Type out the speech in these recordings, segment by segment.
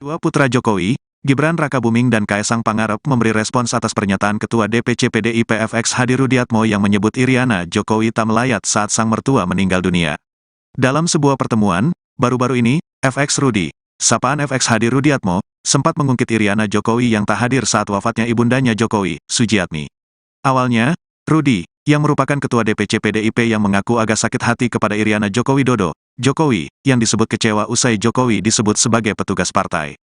Dua putra Jokowi, Gibran Rakabuming dan Kaesang Pangarep memberi respons atas pernyataan Ketua DPC PDIP FX Hadi Rudiatmo yang menyebut Iriana Jokowi tak melayat saat sang mertua meninggal dunia. Dalam sebuah pertemuan, baru-baru ini, FX Rudi, sapaan FX Hadi Rudiatmo, sempat mengungkit Iriana Jokowi yang tak hadir saat wafatnya ibundanya Jokowi, Sujiatmi. Awalnya, Rudi, yang merupakan Ketua DPC PDIP yang mengaku agak sakit hati kepada Iriana Joko Widodo, Jokowi, yang disebut kecewa usai Jokowi disebut sebagai petugas partai.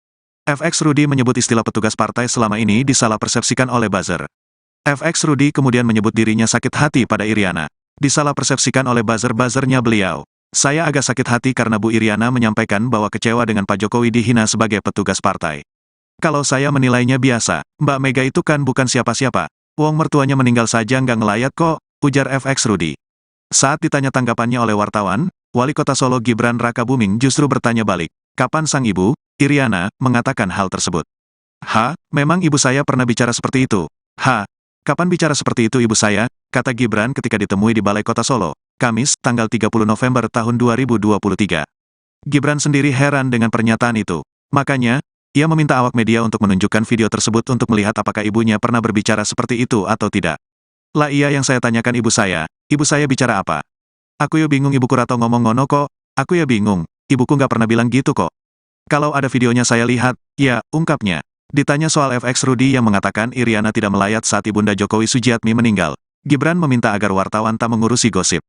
FX Rudi menyebut istilah petugas partai selama ini disalah persepsikan oleh buzzer. FX Rudi kemudian menyebut dirinya sakit hati pada Iriana. Disalah persepsikan oleh buzzer-buzzernya beliau. Saya agak sakit hati karena Bu Iriana menyampaikan bahwa kecewa dengan Pak Jokowi dihina sebagai petugas partai. Kalau saya menilainya biasa, Mbak Mega itu kan bukan siapa-siapa. Wong mertuanya meninggal saja nggak ngelayat kok, ujar FX Rudi. Saat ditanya tanggapannya oleh wartawan, Wali Kota Solo Gibran Rakabuming justru bertanya balik, kapan sang ibu, Iriana, mengatakan hal tersebut. Memang ibu saya pernah bicara seperti itu. Kapan bicara seperti itu ibu saya, kata Gibran ketika ditemui di Balai Kota Solo, Kamis, tanggal 30 November tahun 2023. Gibran sendiri heran dengan pernyataan itu. Makanya, ia meminta awak media untuk menunjukkan video tersebut untuk melihat apakah ibunya pernah berbicara seperti itu atau tidak. Lah iya yang saya tanyakan ibu saya bicara apa? Aku ya bingung ibuku rato ngomong ngono kok, aku ya bingung, ibuku nggak pernah bilang gitu kok. Kalau ada videonya saya lihat, ya, ungkapnya. Ditanya soal FX Rudi yang mengatakan Iriana tidak melayat saat ibunda Jokowi Sujiatmi meninggal, Gibran meminta agar wartawan tak mengurusi gosip.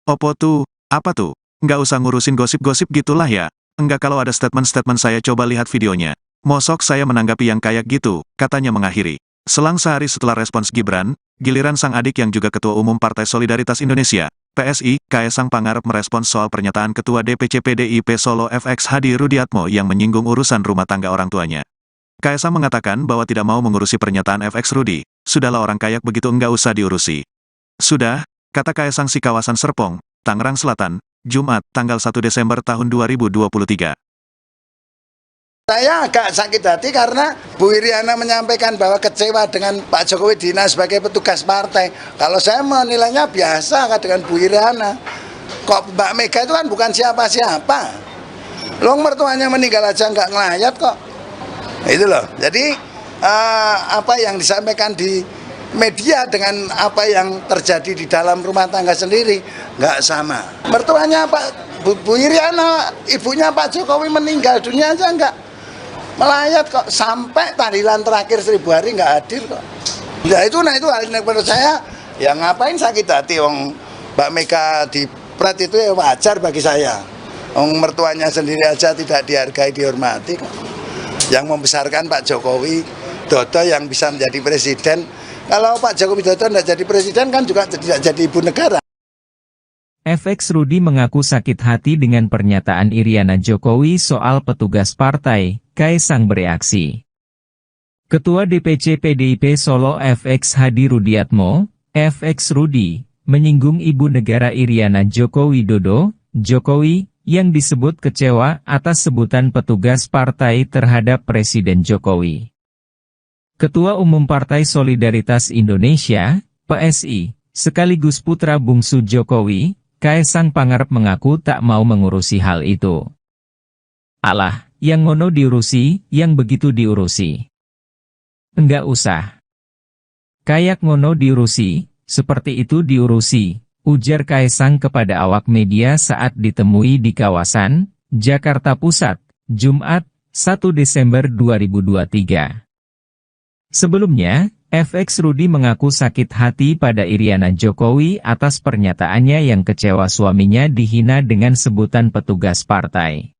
Opo tuh, apa tuh? Nggak usah ngurusin gosip-gosip gitulah ya. Enggak kalau ada statement-statement saya coba lihat videonya. Mosok saya menanggapi yang kayak gitu, katanya mengakhiri. Selang sehari setelah respons Gibran, giliran sang adik yang juga Ketua Umum Partai Solidaritas Indonesia, PSI, Kaesang Pangarep merespons soal pernyataan Ketua DPC PDIP Solo FX Hadi Rudiatmo yang menyinggung urusan rumah tangga orang tuanya. Kaesang mengatakan bahwa tidak mau mengurusi pernyataan FX Rudi, sudahlah orang kayak begitu enggak usah diurusi. Sudah, kata Kaesang si kawasan Serpong, Tangerang Selatan, Jumat, tanggal 1 Desember tahun 2023. Saya agak sakit hati karena Bu Iriana menyampaikan bahwa kecewa dengan Pak Jokowi dihina sebagai petugas partai. Kalau saya menilainya biasa dengan Bu Iriana. Kok Mbak Mega itu kan bukan siapa-siapa. Long mertuanya meninggal aja nggak ngelayat kok. Itu loh. Jadi apa yang disampaikan di media dengan apa yang terjadi di dalam rumah tangga sendiri nggak sama. Mertuanya Bu Iriana, ibunya Pak Jokowi meninggal dunia aja nggak melayat kok, sampai tahlilan terakhir 1000 hari nggak hadir kok. Nah itu hal yang menurut saya, ya ngapain sakit hati, wong Mbak Mega di pret itu ya wajar bagi saya. Wong mertuanya sendiri aja tidak dihargai, dihormati kok. Yang membesarkan Pak Jokowi Dodo yang bisa menjadi presiden. Kalau Pak Jokowi Dodo tidak jadi presiden kan juga tidak jadi ibu negara. FX Rudi mengaku sakit hati dengan pernyataan Iriana Jokowi soal petugas partai. Kaesang bereaksi. Ketua DPC PDIP Solo FX Hadi Rudiatmo, FX Rudi, menyinggung ibu negara Iriana Joko Widodo, Jokowi, yang disebut kecewa atas sebutan petugas partai terhadap Presiden Jokowi. Ketua Umum Partai Solidaritas Indonesia, PSI, sekaligus putra bungsu Jokowi, Kaesang Pangarep mengaku tak mau mengurusi hal itu. Alah, yang ngono diurusi, yang begitu diurusi. Enggak usah. Kayak ngono diurusi, seperti itu diurusi, ujar Kaesang kepada awak media saat ditemui di kawasan Jakarta Pusat, Jumat, 1 Desember 2023. Sebelumnya, FX Rudi mengaku sakit hati pada Iriana Jokowi atas pernyataannya yang kecewa suaminya dihina dengan sebutan petugas partai.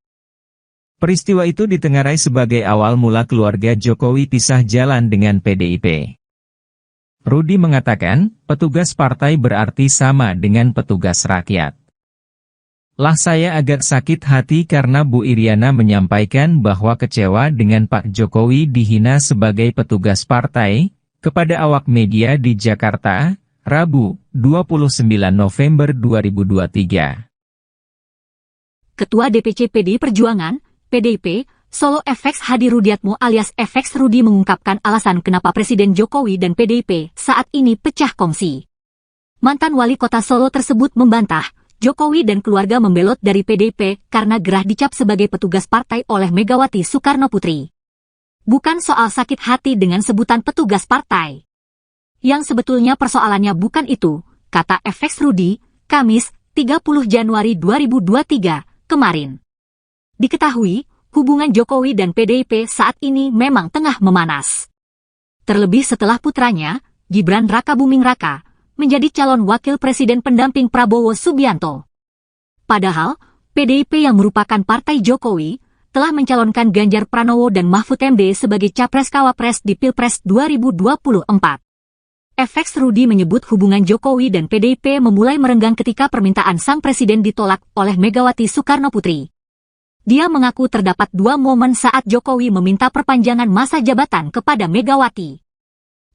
Peristiwa itu ditengarai sebagai awal mula keluarga Jokowi pisah jalan dengan PDIP. Rudi mengatakan, petugas partai berarti sama dengan petugas rakyat. Lah saya agak sakit hati karena Bu Iriana menyampaikan bahwa kecewa dengan Pak Jokowi dihina sebagai petugas partai, kepada awak media di Jakarta, Rabu, 29 November 2023. Ketua DPC PDI Perjuangan, PDIP, Solo FX Hadi Rudiatmo alias FX Rudi mengungkapkan alasan kenapa Presiden Jokowi dan PDIP saat ini pecah kongsi. Mantan wali kota Solo tersebut membantah, Jokowi dan keluarga membelot dari PDIP karena gerah dicap sebagai petugas partai oleh Megawati Soekarno Putri. Bukan soal sakit hati dengan sebutan petugas partai. Yang sebetulnya persoalannya bukan itu, kata FX Rudi, Kamis, 30 Januari 2023, kemarin. Diketahui, hubungan Jokowi dan PDIP saat ini memang tengah memanas. Terlebih setelah putranya, Gibran Rakabuming Raka, menjadi calon wakil presiden pendamping Prabowo Subianto. Padahal, PDIP yang merupakan partai Jokowi, telah mencalonkan Ganjar Pranowo dan Mahfud MD sebagai capres-cawapres di Pilpres 2024. FX Rudi menyebut hubungan Jokowi dan PDIP memulai merenggang ketika permintaan sang presiden ditolak oleh Megawati Soekarno Putri. Dia mengaku terdapat dua momen saat Jokowi meminta perpanjangan masa jabatan kepada Megawati.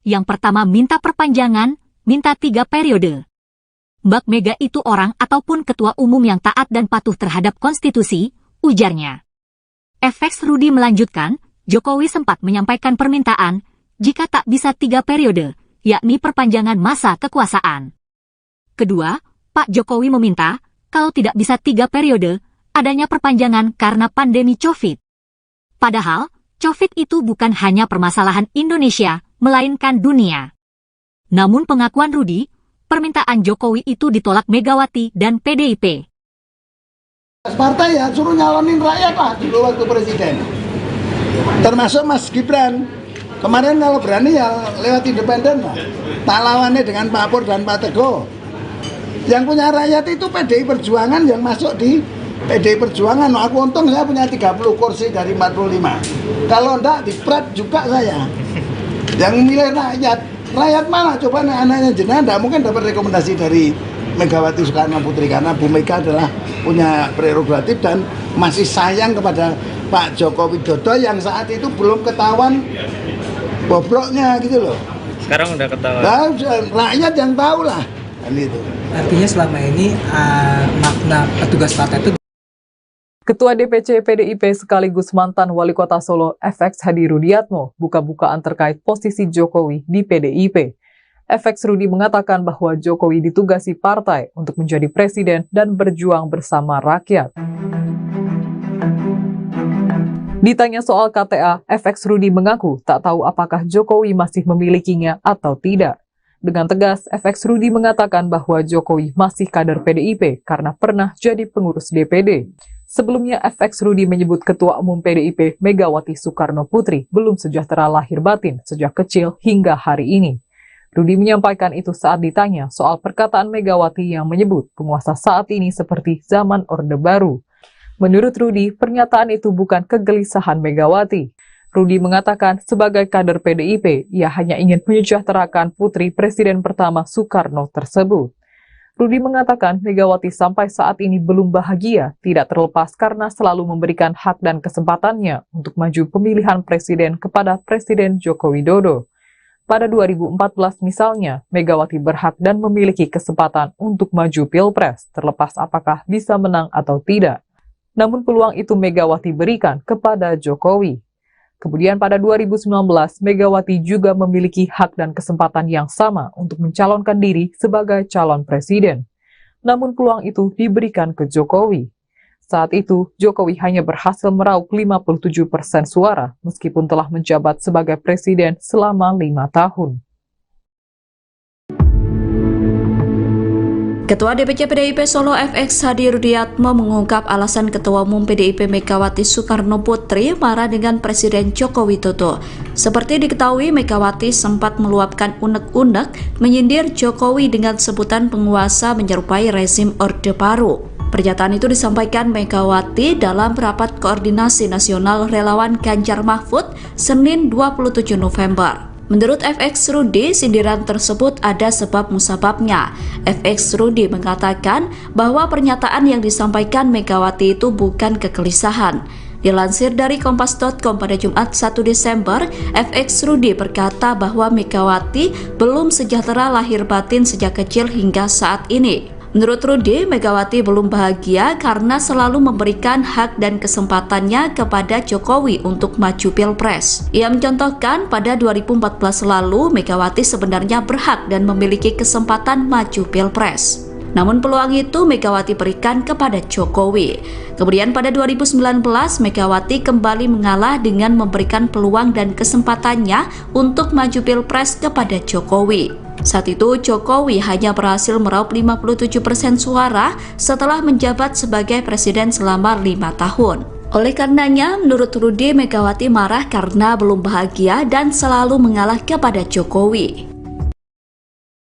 Yang pertama minta perpanjangan, minta 3 periode. Mbak Mega itu orang ataupun ketua umum yang taat dan patuh terhadap konstitusi, ujarnya. FX Rudi melanjutkan, Jokowi sempat menyampaikan permintaan, jika tak bisa 3 periode, yakni perpanjangan masa kekuasaan. Kedua, Pak Jokowi meminta, kalau tidak bisa 3 periode, adanya perpanjangan karena pandemi COVID. Padahal, COVID itu bukan hanya permasalahan Indonesia, melainkan dunia. Namun pengakuan Rudi, permintaan Jokowi itu ditolak Megawati dan PDIP. Partai ya suruh nyalonin rakyat lah dulu waktu presiden. Termasuk Mas Gibran. Kemarin kalau berani ya lewat independen lah. Tak lawannya dengan Pak Pur dan Pak Teguh. Yang punya rakyat itu PDI Perjuangan yang masuk di PDI Perjuangan. Aku untung saya punya 30 kursi dari 45. Kalau enggak dipret juga saya. Yang milih rakyat. Rakyat mana? Coba anaknya jenengan enggak mungkin dapat rekomendasi dari Megawati Soekarno Putri karena Bu Mega adalah punya prerogatif dan masih sayang kepada Pak Joko Widodo yang saat itu belum ketahuan bobroknya gitu loh. Sekarang udah ketahuan. Nah, rakyat yang tahu lah kan itu. Artinya selama ini makna petugas partai itu. Ketua DPC PDIP sekaligus mantan Wali Kota Solo FX Hadi Rudiatmo buka-bukaan terkait posisi Jokowi di PDIP. FX Rudi mengatakan bahwa Jokowi ditugasi partai untuk menjadi presiden dan berjuang bersama rakyat. Ditanya soal KTA, FX Rudi mengaku tak tahu apakah Jokowi masih memilikinya atau tidak. Dengan tegas, FX Rudi mengatakan bahwa Jokowi masih kader PDIP karena pernah jadi pengurus DPD. Sebelumnya, FX Rudi menyebut Ketua Umum PDIP Megawati Soekarno Putri belum sejahtera lahir batin sejak kecil hingga hari ini. Rudi menyampaikan itu saat ditanya soal perkataan Megawati yang menyebut penguasa saat ini seperti zaman Orde Baru. Menurut Rudi, pernyataan itu bukan kegelisahan Megawati. Rudi mengatakan sebagai kader PDIP, ia hanya ingin menyejahterakan putri Presiden pertama Soekarno tersebut. Rudi mengatakan Megawati sampai saat ini belum bahagia, tidak terlepas karena selalu memberikan hak dan kesempatannya untuk maju pemilihan presiden kepada Presiden Joko Widodo. Pada 2014 misalnya, Megawati berhak dan memiliki kesempatan untuk maju Pilpres, terlepas apakah bisa menang atau tidak. Namun peluang itu Megawati berikan kepada Jokowi. Kemudian pada 2019, Megawati juga memiliki hak dan kesempatan yang sama untuk mencalonkan diri sebagai calon presiden. Namun peluang itu diberikan ke Jokowi. Saat itu, Jokowi hanya berhasil meraup 57% suara, meskipun telah menjabat sebagai presiden selama 5 tahun. Ketua DPC PDIP Solo FX Hadi Rudiatmo mengungkap alasan Ketua Umum PDIP Megawati Soekarno Putri marah dengan Presiden Joko Widodo. Seperti diketahui, Megawati sempat meluapkan unek-unek menyindir Jokowi dengan sebutan penguasa menyerupai rezim Orde Baru. Pernyataan itu disampaikan Megawati dalam rapat koordinasi nasional relawan Ganjar Mahfud Senin 27 November. Menurut FX Rudi, sindiran tersebut ada sebab musababnya. FX Rudi mengatakan bahwa pernyataan yang disampaikan Megawati itu bukan kegelisahan. Dilansir dari Kompas.com pada Jumat 1 Desember, FX Rudi berkata bahwa Megawati belum sejahtera lahir batin sejak kecil hingga saat ini. Menurut Rudi, Megawati belum bahagia karena selalu memberikan hak dan kesempatannya kepada Jokowi untuk maju Pilpres. Ia mencontohkan pada 2014 lalu, Megawati sebenarnya berhak dan memiliki kesempatan maju Pilpres. Namun peluang itu Megawati berikan kepada Jokowi. Kemudian pada 2019, Megawati kembali mengalah dengan memberikan peluang dan kesempatannya untuk maju Pilpres kepada Jokowi. Saat itu Jokowi hanya berhasil meraup 57% suara setelah menjabat sebagai presiden selama 5 tahun. Oleh karenanya, menurut Rudi, Megawati marah karena belum bahagia dan selalu mengalah kepada Jokowi.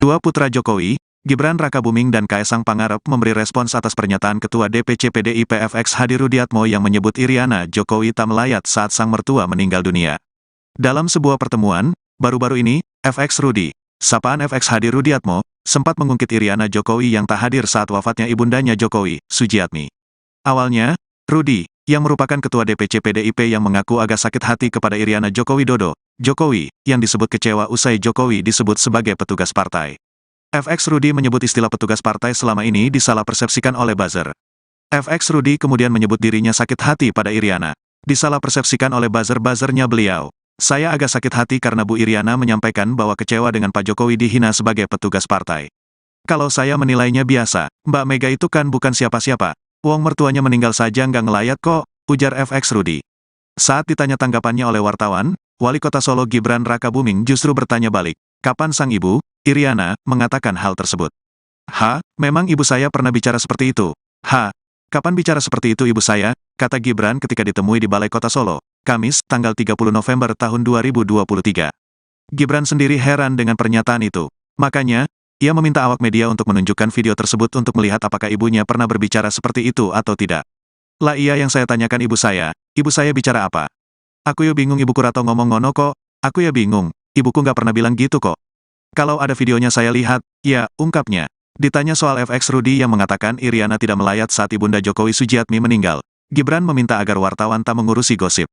Dua putra Jokowi, Gibran Rakabuming dan Kaesang Pangarep memberi respons atas pernyataan Ketua DPC PDIP FX Hadi Rudiatmo yang menyebut Iriana Jokowi tak melayat saat sang mertua meninggal dunia. Dalam sebuah pertemuan, baru-baru ini, FX Rudi, sapaan FX Hadi Rudiatmo, sempat mengungkit Iriana Jokowi yang tak hadir saat wafatnya ibundanya Jokowi, Sujiatmi. Awalnya, Rudi, yang merupakan Ketua DPC PDIP yang mengaku agak sakit hati kepada Iriana Joko Widodo, Jokowi, yang disebut kecewa usai Jokowi disebut sebagai petugas partai. FX Rudi menyebut istilah petugas partai selama ini disalah persepsikan oleh buzzer. FX Rudi kemudian menyebut dirinya sakit hati pada Iriana. Disalah persepsikan oleh buzzer-buzzernya beliau. Saya agak sakit hati karena Bu Iriana menyampaikan bahwa kecewa dengan Pak Jokowi dihina sebagai petugas partai. Kalau saya menilainya biasa, Mbak Mega itu kan bukan siapa-siapa. Wong mertuanya meninggal saja nggak ngelayat kok, ujar FX Rudi. Saat ditanya tanggapannya oleh wartawan, Wali Kota Solo Gibran Rakabuming justru bertanya balik, kapan sang ibu, Iriana, mengatakan hal tersebut. Memang ibu saya pernah bicara seperti itu. Kapan bicara seperti itu ibu saya, kata Gibran ketika ditemui di Balai Kota Solo, Kamis, tanggal 30 November tahun 2023. Gibran sendiri heran dengan pernyataan itu. Makanya, ia meminta awak media untuk menunjukkan video tersebut untuk melihat apakah ibunya pernah berbicara seperti itu atau tidak. Lah iya yang saya tanyakan ibu saya bicara apa? Aku ya bingung ibuku rato ngomong ngono kok, aku ya bingung, ibuku nggak pernah bilang gitu kok. Kalau ada videonya saya lihat, ya, ungkapnya. Ditanya soal FX Rudi yang mengatakan Iriana tidak melayat saat ibunda Jokowi Sujiatmi meninggal, Gibran meminta agar wartawan tak mengurusi gosip.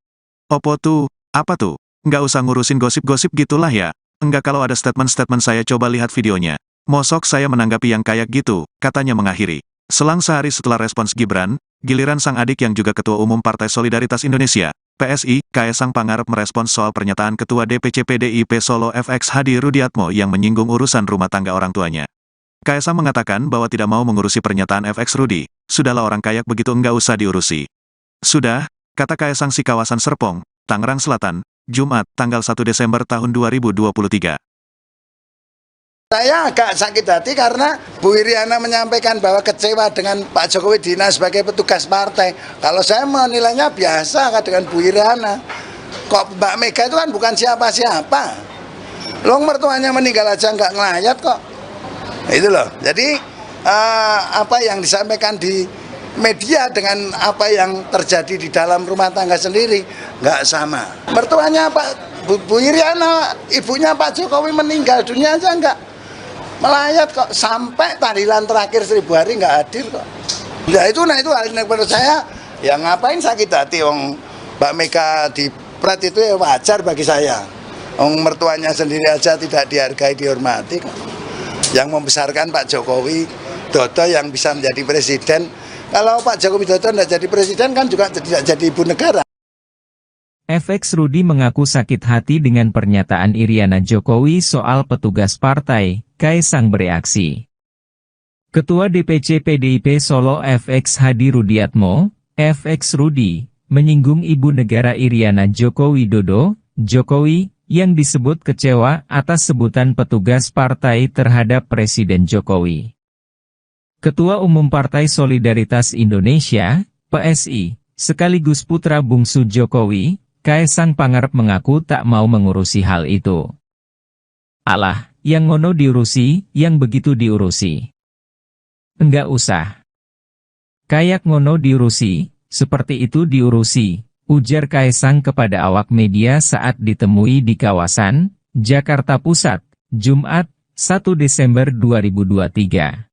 Opo tuh, apa tuh? Nggak usah ngurusin gosip-gosip gitulah ya. Enggak kalau ada statement-statement saya coba lihat videonya. Mosok saya menanggapi yang kayak gitu, katanya mengakhiri. Selang sehari setelah respons Gibran, giliran sang adik yang juga Ketua Umum Partai Solidaritas Indonesia, PSI, Kaesang Pangarep merespons soal pernyataan Ketua DPC PDIP Solo FX Hadi Rudiatmo yang menyinggung urusan rumah tangga orang tuanya. Kaesang mengatakan bahwa tidak mau mengurusi pernyataan FX Rudi, sudahlah orang kayak begitu enggak usah diurusi. Sudah, kata Kaesang si kawasan Serpong, Tangerang Selatan, Jumat, tanggal 1 Desember tahun 2023. Saya agak sakit hati karena Bu Iriana menyampaikan bahwa kecewa dengan Pak Jokowi dihina sebagai petugas partai. Kalau saya menilainya biasa dengan Bu Iriana. Kok Mbak Mega itu kan bukan siapa-siapa. Long mertuanya meninggal aja nggak ngelayat kok. Itu loh. Jadi apa yang disampaikan di media dengan apa yang terjadi di dalam rumah tangga sendiri nggak sama. Mertuanya Bu Iriana, ibunya Pak Jokowi meninggal dunia aja nggak melayat kok, sampai tahlilan terakhir 1000 hari nggak hadir kok. Ya itu, hal yang menurut saya, ya ngapain sakit hati, Mbak Mega di Prat itu ya wajar bagi saya. Mertuanya sendiri aja tidak dihargai, dihormati kok. Yang membesarkan Pak Jokowi Dodo yang bisa menjadi presiden. Kalau Pak Jokowi Dodo tidak jadi presiden kan juga tidak jadi ibu negara. FX Rudi mengaku sakit hati dengan pernyataan Iriana Jokowi soal petugas partai, Kaesang bereaksi. Ketua DPC PDIP Solo FX Hadi Rudiatmo, FX Rudi, menyinggung ibu negara Iriana Joko Widodo, Jokowi, yang disebut kecewa atas sebutan petugas partai terhadap Presiden Jokowi. Ketua Umum Partai Solidaritas Indonesia, PSI, sekaligus putra bungsu Jokowi, Kaesang Pangarep mengaku tak mau mengurusi hal itu. Alah, yang ngono diurusi, yang begitu diurusi. Enggak usah. Kayak ngono diurusi, seperti itu diurusi, ujar Kaesang kepada awak media saat ditemui di kawasan Jakarta Pusat, Jumat, 1 Desember 2023.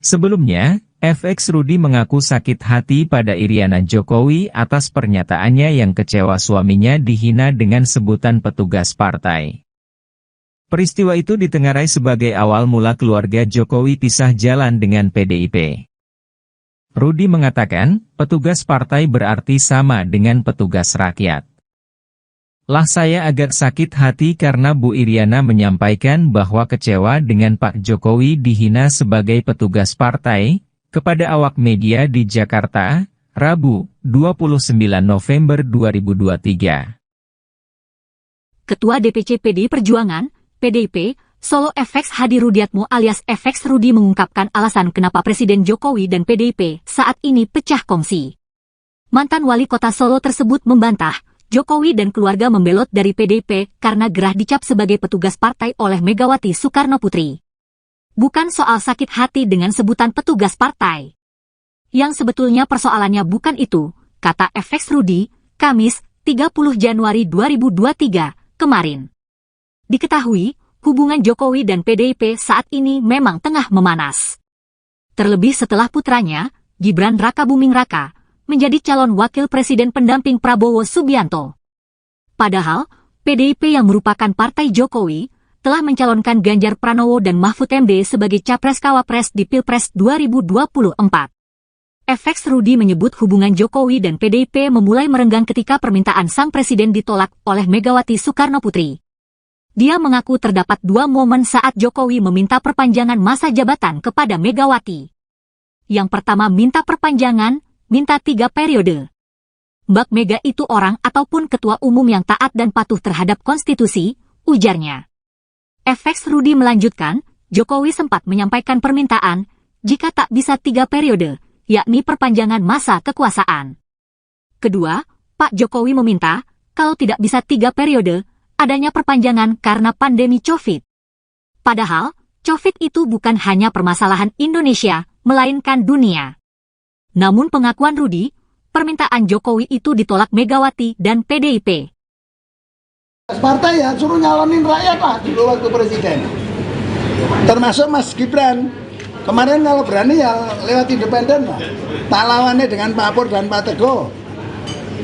Sebelumnya, FX Rudi mengaku sakit hati pada Iriana Jokowi atas pernyataannya yang kecewa suaminya dihina dengan sebutan petugas partai. Peristiwa itu ditengarai sebagai awal mula keluarga Jokowi pisah jalan dengan PDIP. Rudi mengatakan, petugas partai berarti sama dengan petugas rakyat. Lah saya agak sakit hati karena Bu Iriana menyampaikan bahwa kecewa dengan Pak Jokowi dihina sebagai petugas partai, kepada awak media di Jakarta, Rabu, 29 November 2023. Ketua DPC PDI Perjuangan, PDIP, Solo FX Hadi Rudiatmo alias FX Rudi mengungkapkan alasan kenapa Presiden Jokowi dan PDIP saat ini pecah kongsi. Mantan wali kota Solo tersebut membantah, Jokowi dan keluarga membelot dari PDIP karena gerah dicap sebagai petugas partai oleh Megawati Soekarno Putri. Bukan soal sakit hati dengan sebutan petugas partai. Yang sebetulnya persoalannya bukan itu, kata FX Rudi, Kamis, 30 Januari 2023, kemarin. Diketahui, hubungan Jokowi dan PDIP saat ini memang tengah memanas. Terlebih setelah putranya, Gibran Rakabuming Raka, menjadi calon wakil presiden pendamping Prabowo Subianto. Padahal, PDIP yang merupakan partai Jokowi, telah mencalonkan Ganjar Pranowo dan Mahfud MD sebagai Capres-Cawapres di Pilpres 2024. FX Rudi menyebut hubungan Jokowi dan PDIP memulai merenggang ketika permintaan sang presiden ditolak oleh Megawati Soekarno Putri. Dia mengaku terdapat dua momen saat Jokowi meminta perpanjangan masa jabatan kepada Megawati. Yang pertama minta perpanjangan, minta 3 periode. Mbak Mega itu orang ataupun ketua umum yang taat dan patuh terhadap konstitusi, ujarnya. FX Rudi melanjutkan, Jokowi sempat menyampaikan permintaan, jika tak bisa 3 periode, yakni perpanjangan masa kekuasaan. Kedua, Pak Jokowi meminta, kalau tidak bisa 3 periode, adanya perpanjangan karena pandemi COVID. Padahal, COVID itu bukan hanya permasalahan Indonesia, melainkan dunia. Namun pengakuan Rudi, permintaan Jokowi itu ditolak Megawati dan PDIP. Partai ya suruh nyalonin rakyat lah dulu waktu presiden. Termasuk Mas Gibran. Kemarin kalau berani ya lewat independen lah. Tak lawannya dengan Pak Pur dan Pak Teguh.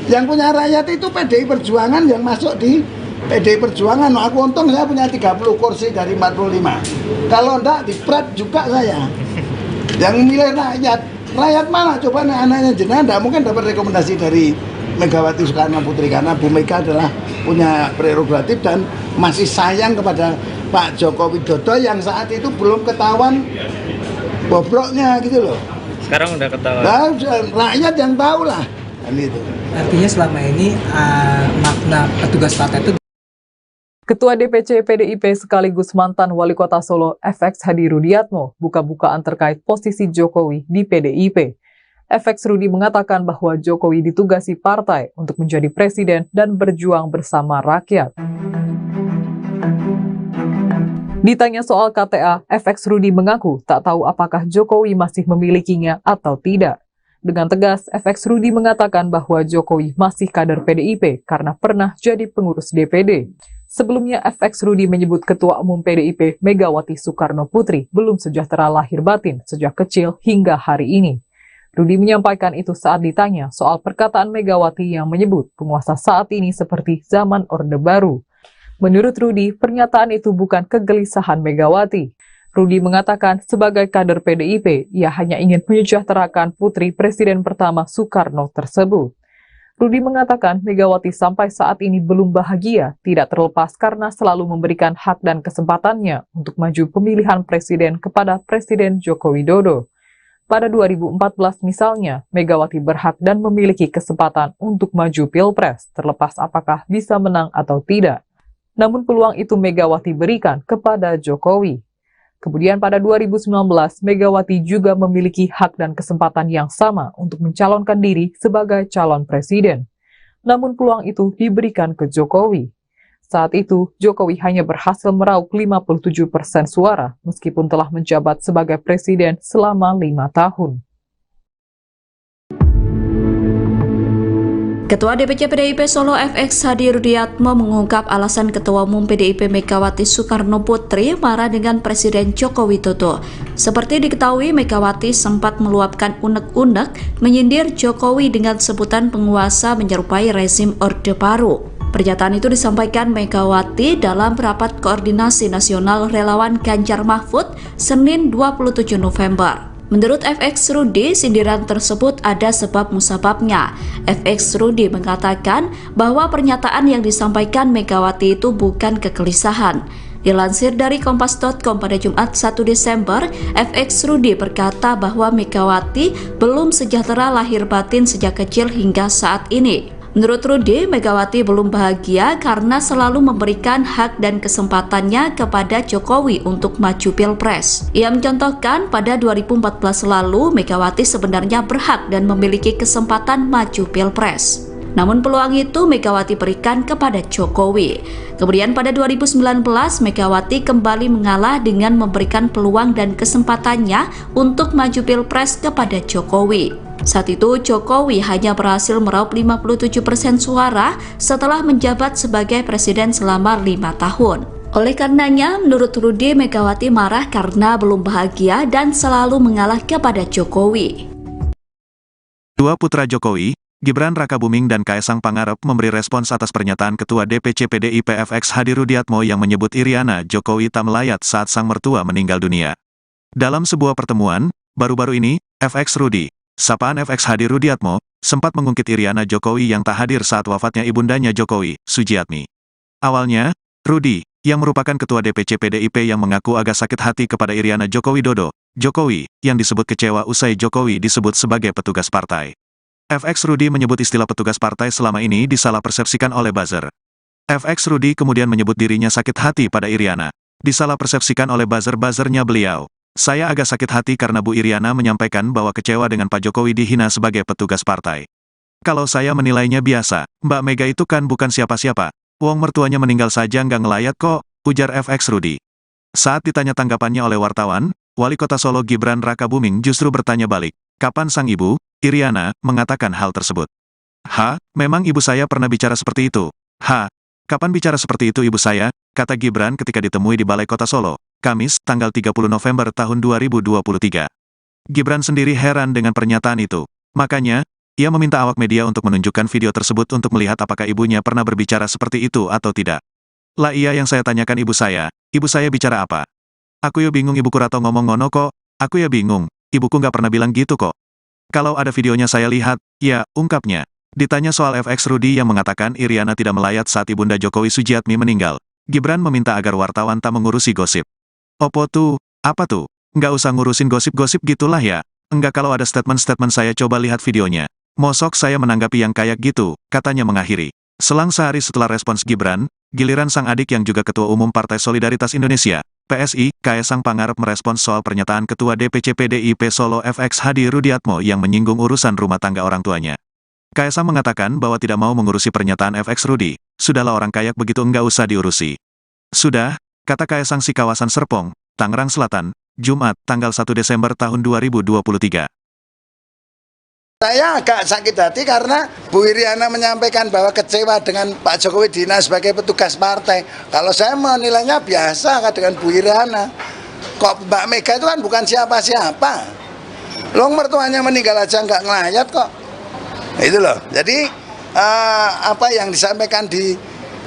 Yang punya rakyat itu PDI Perjuangan yang masuk di PDI Perjuangan. Aku untung saya punya 30 kursi dari 45. Kalau enggak dipret juga saya. Yang milih rakyat. Rakyat mana? Coba anaknya jenengan enggak mungkin dapat rekomendasi dari Megawati Soekarno Putri karena Bu Mega adalah punya prerogatif dan masih sayang kepada Pak Joko Widodo yang saat itu belum ketahuan bobroknya gitu loh. Sekarang udah ketahuan. Nah, rakyat yang tahu lah. Gitu. Artinya selama ini makna petugas partai itu. Ketua DPC PDIP sekaligus mantan wali kota Solo FX Hadi Rudiatmo buka-bukaan terkait posisi Jokowi di PDIP. FX Rudi mengatakan bahwa Jokowi ditugasi partai untuk menjadi presiden dan berjuang bersama rakyat. Ditanya soal KTA, FX Rudi mengaku tak tahu apakah Jokowi masih memilikinya atau tidak. Dengan tegas, FX Rudi mengatakan bahwa Jokowi masih kader PDIP karena pernah jadi pengurus DPD. Sebelumnya, FX Rudi menyebut Ketua Umum PDIP Megawati Soekarno Putri belum sejahtera lahir batin sejak kecil hingga hari ini. Rudi menyampaikan itu saat ditanya soal perkataan Megawati yang menyebut penguasa saat ini seperti zaman Orde Baru. Menurut Rudi, pernyataan itu bukan kegelisahan Megawati. Rudi mengatakan sebagai kader PDIP, ia hanya ingin menyejahterakan putri Presiden pertama Soekarno tersebut. Rudi mengatakan Megawati sampai saat ini belum bahagia, tidak terlepas karena selalu memberikan hak dan kesempatannya untuk maju pemilihan presiden kepada Presiden Joko Widodo. Pada 2014 misalnya, Megawati berhak dan memiliki kesempatan untuk maju Pilpres, terlepas apakah bisa menang atau tidak. Namun peluang itu Megawati berikan kepada Jokowi. Kemudian pada 2019, Megawati juga memiliki hak dan kesempatan yang sama untuk mencalonkan diri sebagai calon presiden. Namun peluang itu diberikan ke Jokowi. Saat itu, Jokowi hanya berhasil meraup 57% suara, meskipun telah menjabat sebagai presiden selama 5 tahun. Ketua DPC PDIP Solo FX Hadi Rudiatmo mengungkap alasan Ketua Umum PDIP Megawati Soekarno Putri marah dengan Presiden Joko Widodo. Seperti diketahui, Megawati sempat meluapkan unek-unek menyindir Jokowi dengan sebutan penguasa menyerupai rezim Orde Baru. Pernyataan itu disampaikan Megawati dalam rapat koordinasi nasional relawan Ganjar Mahfud Senin 27 November. Menurut FX Rudi, sindiran tersebut ada sebab musababnya. FX Rudi mengatakan bahwa pernyataan yang disampaikan Megawati itu bukan kegelisahan. Dilansir dari kompas.com pada Jumat 1 Desember, FX Rudi berkata bahwa Megawati belum sejahtera lahir batin sejak kecil hingga saat ini. Menurut Rudi, Megawati belum bahagia karena selalu memberikan hak dan kesempatannya kepada Jokowi untuk maju Pilpres. Ia mencontohkan pada 2014 lalu, Megawati sebenarnya berhak dan memiliki kesempatan maju Pilpres. Namun peluang itu Megawati berikan kepada Jokowi. Kemudian pada 2019, Megawati kembali mengalah dengan memberikan peluang dan kesempatannya untuk maju Pilpres kepada Jokowi. Saat itu Jokowi hanya berhasil meraup 57% suara setelah menjabat sebagai presiden selama 5 tahun. Oleh karenanya, menurut Rudi, Megawati marah karena belum bahagia dan selalu mengalah kepada Jokowi. Dua putra Jokowi, Gibran Rakabuming dan Kaesang Pangarep memberi respons atas pernyataan Ketua DPC PDIP FX Hadi Rudiatmo yang menyebut Iriana Jokowi tak melayat saat sang mertua meninggal dunia. Dalam sebuah pertemuan, baru-baru ini, FX Rudi, sapaan FX Hadi Rudiatmo, sempat mengungkit Iriana Jokowi yang tak hadir saat wafatnya ibundanya Jokowi, Sujiatmi. Awalnya, Rudi, yang merupakan Ketua DPC PDIP yang mengaku agak sakit hati kepada Iriana Joko Widodo, Jokowi, yang disebut kecewa usai Jokowi disebut sebagai petugas partai. FX Rudi menyebut istilah petugas partai selama ini disalah persepsikan oleh buzzer. FX Rudi kemudian menyebut dirinya sakit hati pada Iriana. Disalah persepsikan oleh buzzer-buzzernya beliau. Saya agak sakit hati karena Bu Iriana menyampaikan bahwa kecewa dengan Pak Jokowi dihina sebagai petugas partai. Kalau saya menilainya biasa, Mbak Mega itu kan bukan siapa-siapa. Wong mertuanya meninggal saja nggak ngelayat kok, ujar FX Rudi. Saat ditanya tanggapannya oleh wartawan, Wali Kota Solo Gibran Rakabuming justru bertanya balik, kapan sang ibu, Iriana, mengatakan hal tersebut. Memang ibu saya pernah bicara seperti itu. Kapan bicara seperti itu ibu saya, kata Gibran ketika ditemui di Balai Kota Solo, Kamis, tanggal 30 November tahun 2023. Gibran sendiri heran dengan pernyataan itu. Makanya, ia meminta awak media untuk menunjukkan video tersebut untuk melihat apakah ibunya pernah berbicara seperti itu atau tidak. Lah iya yang saya tanyakan ibu saya bicara apa? Aku ya bingung ibuku Rato ngomong ngono kok, aku ya bingung, ibuku nggak pernah bilang gitu kok. Kalau ada videonya saya lihat, ya, ungkapnya. Ditanya soal FX Rudi yang mengatakan Iriana tidak melayat saat ibunda Jokowi Sujiatmi meninggal, Gibran meminta agar wartawan tak mengurusi gosip. Opo tuh, apa tuh? Nggak usah ngurusin gosip-gosip gitulah ya. Enggak kalau ada statement-statement saya coba lihat videonya. Mosok saya menanggapi yang kayak gitu, katanya mengakhiri. Selang sehari setelah respons Gibran, giliran sang adik yang juga Ketua Umum Partai Solidaritas Indonesia, PSI, Kaesang Pangarep merespons soal pernyataan Ketua DPC PDIP Solo FX Hadi Rudiatmo yang menyinggung urusan rumah tangga orang tuanya. Kaesang mengatakan bahwa tidak mau mengurusi pernyataan FX Rudi, sudahlah orang kayak begitu enggak usah diurusi. Sudah, kata Kaesang si kawasan Serpong, Tangerang Selatan, Jumat, tanggal 1 Desember tahun 2023. Saya agak sakit hati karena Bu Iriana menyampaikan bahwa kecewa dengan Pak Jokowi Dina sebagai petugas partai. Kalau saya menilainya biasa dengan Bu Iriana. Kok Mbak Mega itu kan bukan siapa-siapa. Long mertuanya meninggal aja nggak ngelayat kok. Itu loh. Jadi apa yang disampaikan di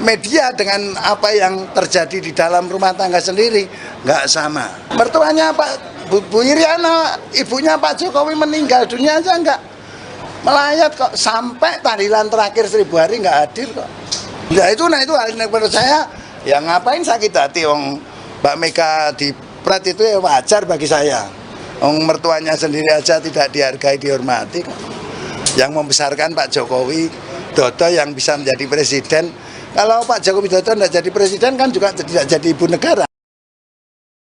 media dengan apa yang terjadi di dalam rumah tangga sendiri nggak sama. Mertuanya Pak Bu Iriana, ibunya Pak Jokowi meninggal dunia aja nggak melayat kok, sampai tahlilan terakhir 1000 hari nggak hadir kok. Nah itu hal yang menurut saya, ya ngapain sakit hati, Mbak Mega di Pret itu ya wajar bagi saya. Mertuanya sendiri aja tidak dihargai, dihormati kok. Yang membesarkan Pak Jokowi Dodo yang bisa menjadi presiden. Kalau Pak Jokowi Dodo tidak jadi presiden kan juga tidak jadi ibu negara.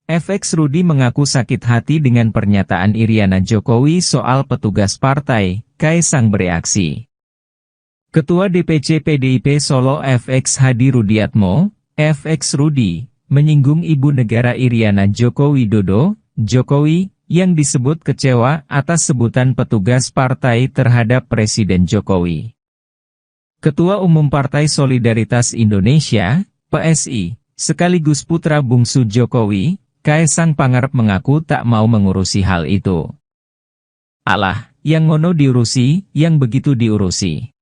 FX Rudi mengaku sakit hati dengan pernyataan Iriana Jokowi soal petugas partai. Kaesang bereaksi. Ketua DPC PDIP Solo FX Hadi Rudiatmo, FX Rudi, menyinggung ibu negara Iriana Joko Widodo, Jokowi, yang disebut kecewa atas sebutan petugas partai terhadap Presiden Jokowi. Ketua Umum Partai Solidaritas Indonesia, PSI, sekaligus putra bungsu Jokowi, Kaesang Pangarep mengaku tak mau mengurusi hal itu. Alah, yang ngono diurusi, yang begitu diurusi.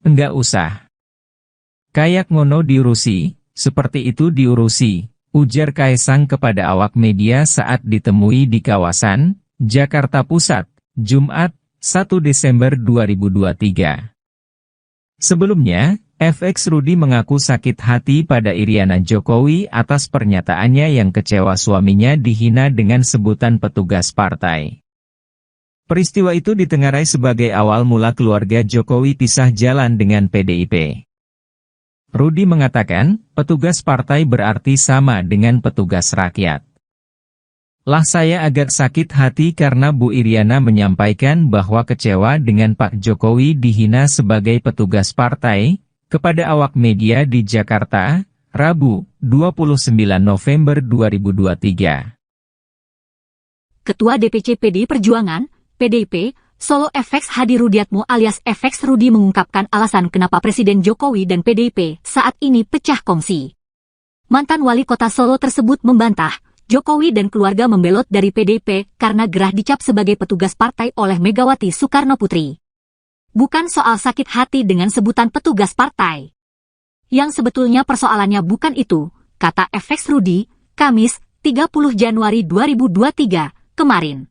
Enggak usah. Kayak ngono diurusi, seperti itu diurusi, ujar Kaesang kepada awak media saat ditemui di kawasan Jakarta Pusat, Jumat, 1 Desember 2023. Sebelumnya, FX Rudi mengaku sakit hati pada Iriana Jokowi atas pernyataannya yang kecewa suaminya dihina dengan sebutan petugas partai. Peristiwa itu ditengarai sebagai awal mula keluarga Jokowi pisah jalan dengan PDIP. Rudi mengatakan, petugas partai berarti sama dengan petugas rakyat. Lah saya agak sakit hati karena Bu Iriana menyampaikan bahwa kecewa dengan Pak Jokowi dihina sebagai petugas partai, kepada awak media di Jakarta, Rabu, 29 November 2023. Ketua DPC PDI Perjuangan, PDIP, Solo FX Hadi Rudiatmo alias FX Rudi mengungkapkan alasan kenapa Presiden Jokowi dan PDIP saat ini pecah kongsi. Mantan wali kota Solo tersebut membantah, Jokowi dan keluarga membelot dari PDIP karena gerah dicap sebagai petugas partai oleh Megawati Soekarno Putri. Bukan soal sakit hati dengan sebutan petugas partai. Yang sebetulnya persoalannya bukan itu, kata FX Rudi, Kamis, 30 Januari 2023, kemarin.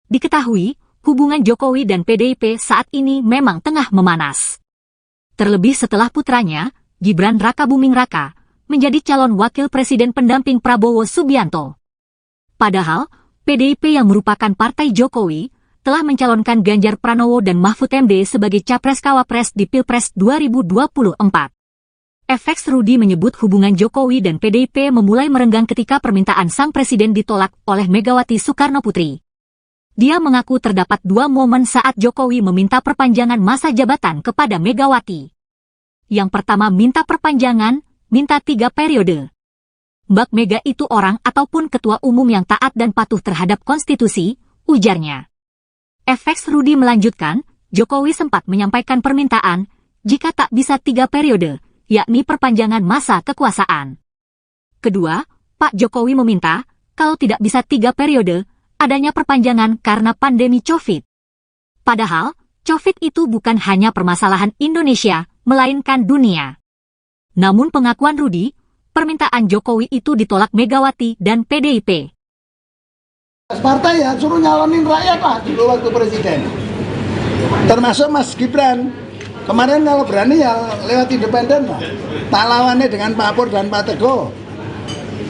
Diketahui, hubungan Jokowi dan PDIP saat ini memang tengah memanas. Terlebih setelah putranya, Gibran Rakabuming Raka, menjadi calon wakil presiden pendamping Prabowo Subianto. Padahal, PDIP yang merupakan partai Jokowi, telah mencalonkan Ganjar Pranowo dan Mahfud MD sebagai Capres-Cawapres di Pilpres 2024. FX Rudi menyebut hubungan Jokowi dan PDIP memulai merenggang ketika permintaan sang presiden ditolak oleh Megawati Soekarno Putri. Dia mengaku terdapat dua momen saat Jokowi meminta perpanjangan masa jabatan kepada Megawati. Yang pertama minta perpanjangan, minta 3 periode. Mbak Mega itu orang ataupun ketua umum yang taat dan patuh terhadap konstitusi, ujarnya. FX Rudi melanjutkan, Jokowi sempat menyampaikan permintaan, jika tak bisa 3 periode, yakni perpanjangan masa kekuasaan. Kedua, Pak Jokowi meminta, kalau tidak bisa 3 periode, adanya perpanjangan karena pandemi COVID. Padahal, COVID itu bukan hanya permasalahan Indonesia, melainkan dunia. Namun pengakuan Rudi, permintaan Jokowi itu ditolak Megawati dan PDIP. Partai ya suruh nyalonin rakyat lah dulu waktu presiden. Termasuk Mas Gibran. Kemarin kalau berani ya lewat independen lah. Tak lawannya dengan Pak Pur dan Pak Teguh.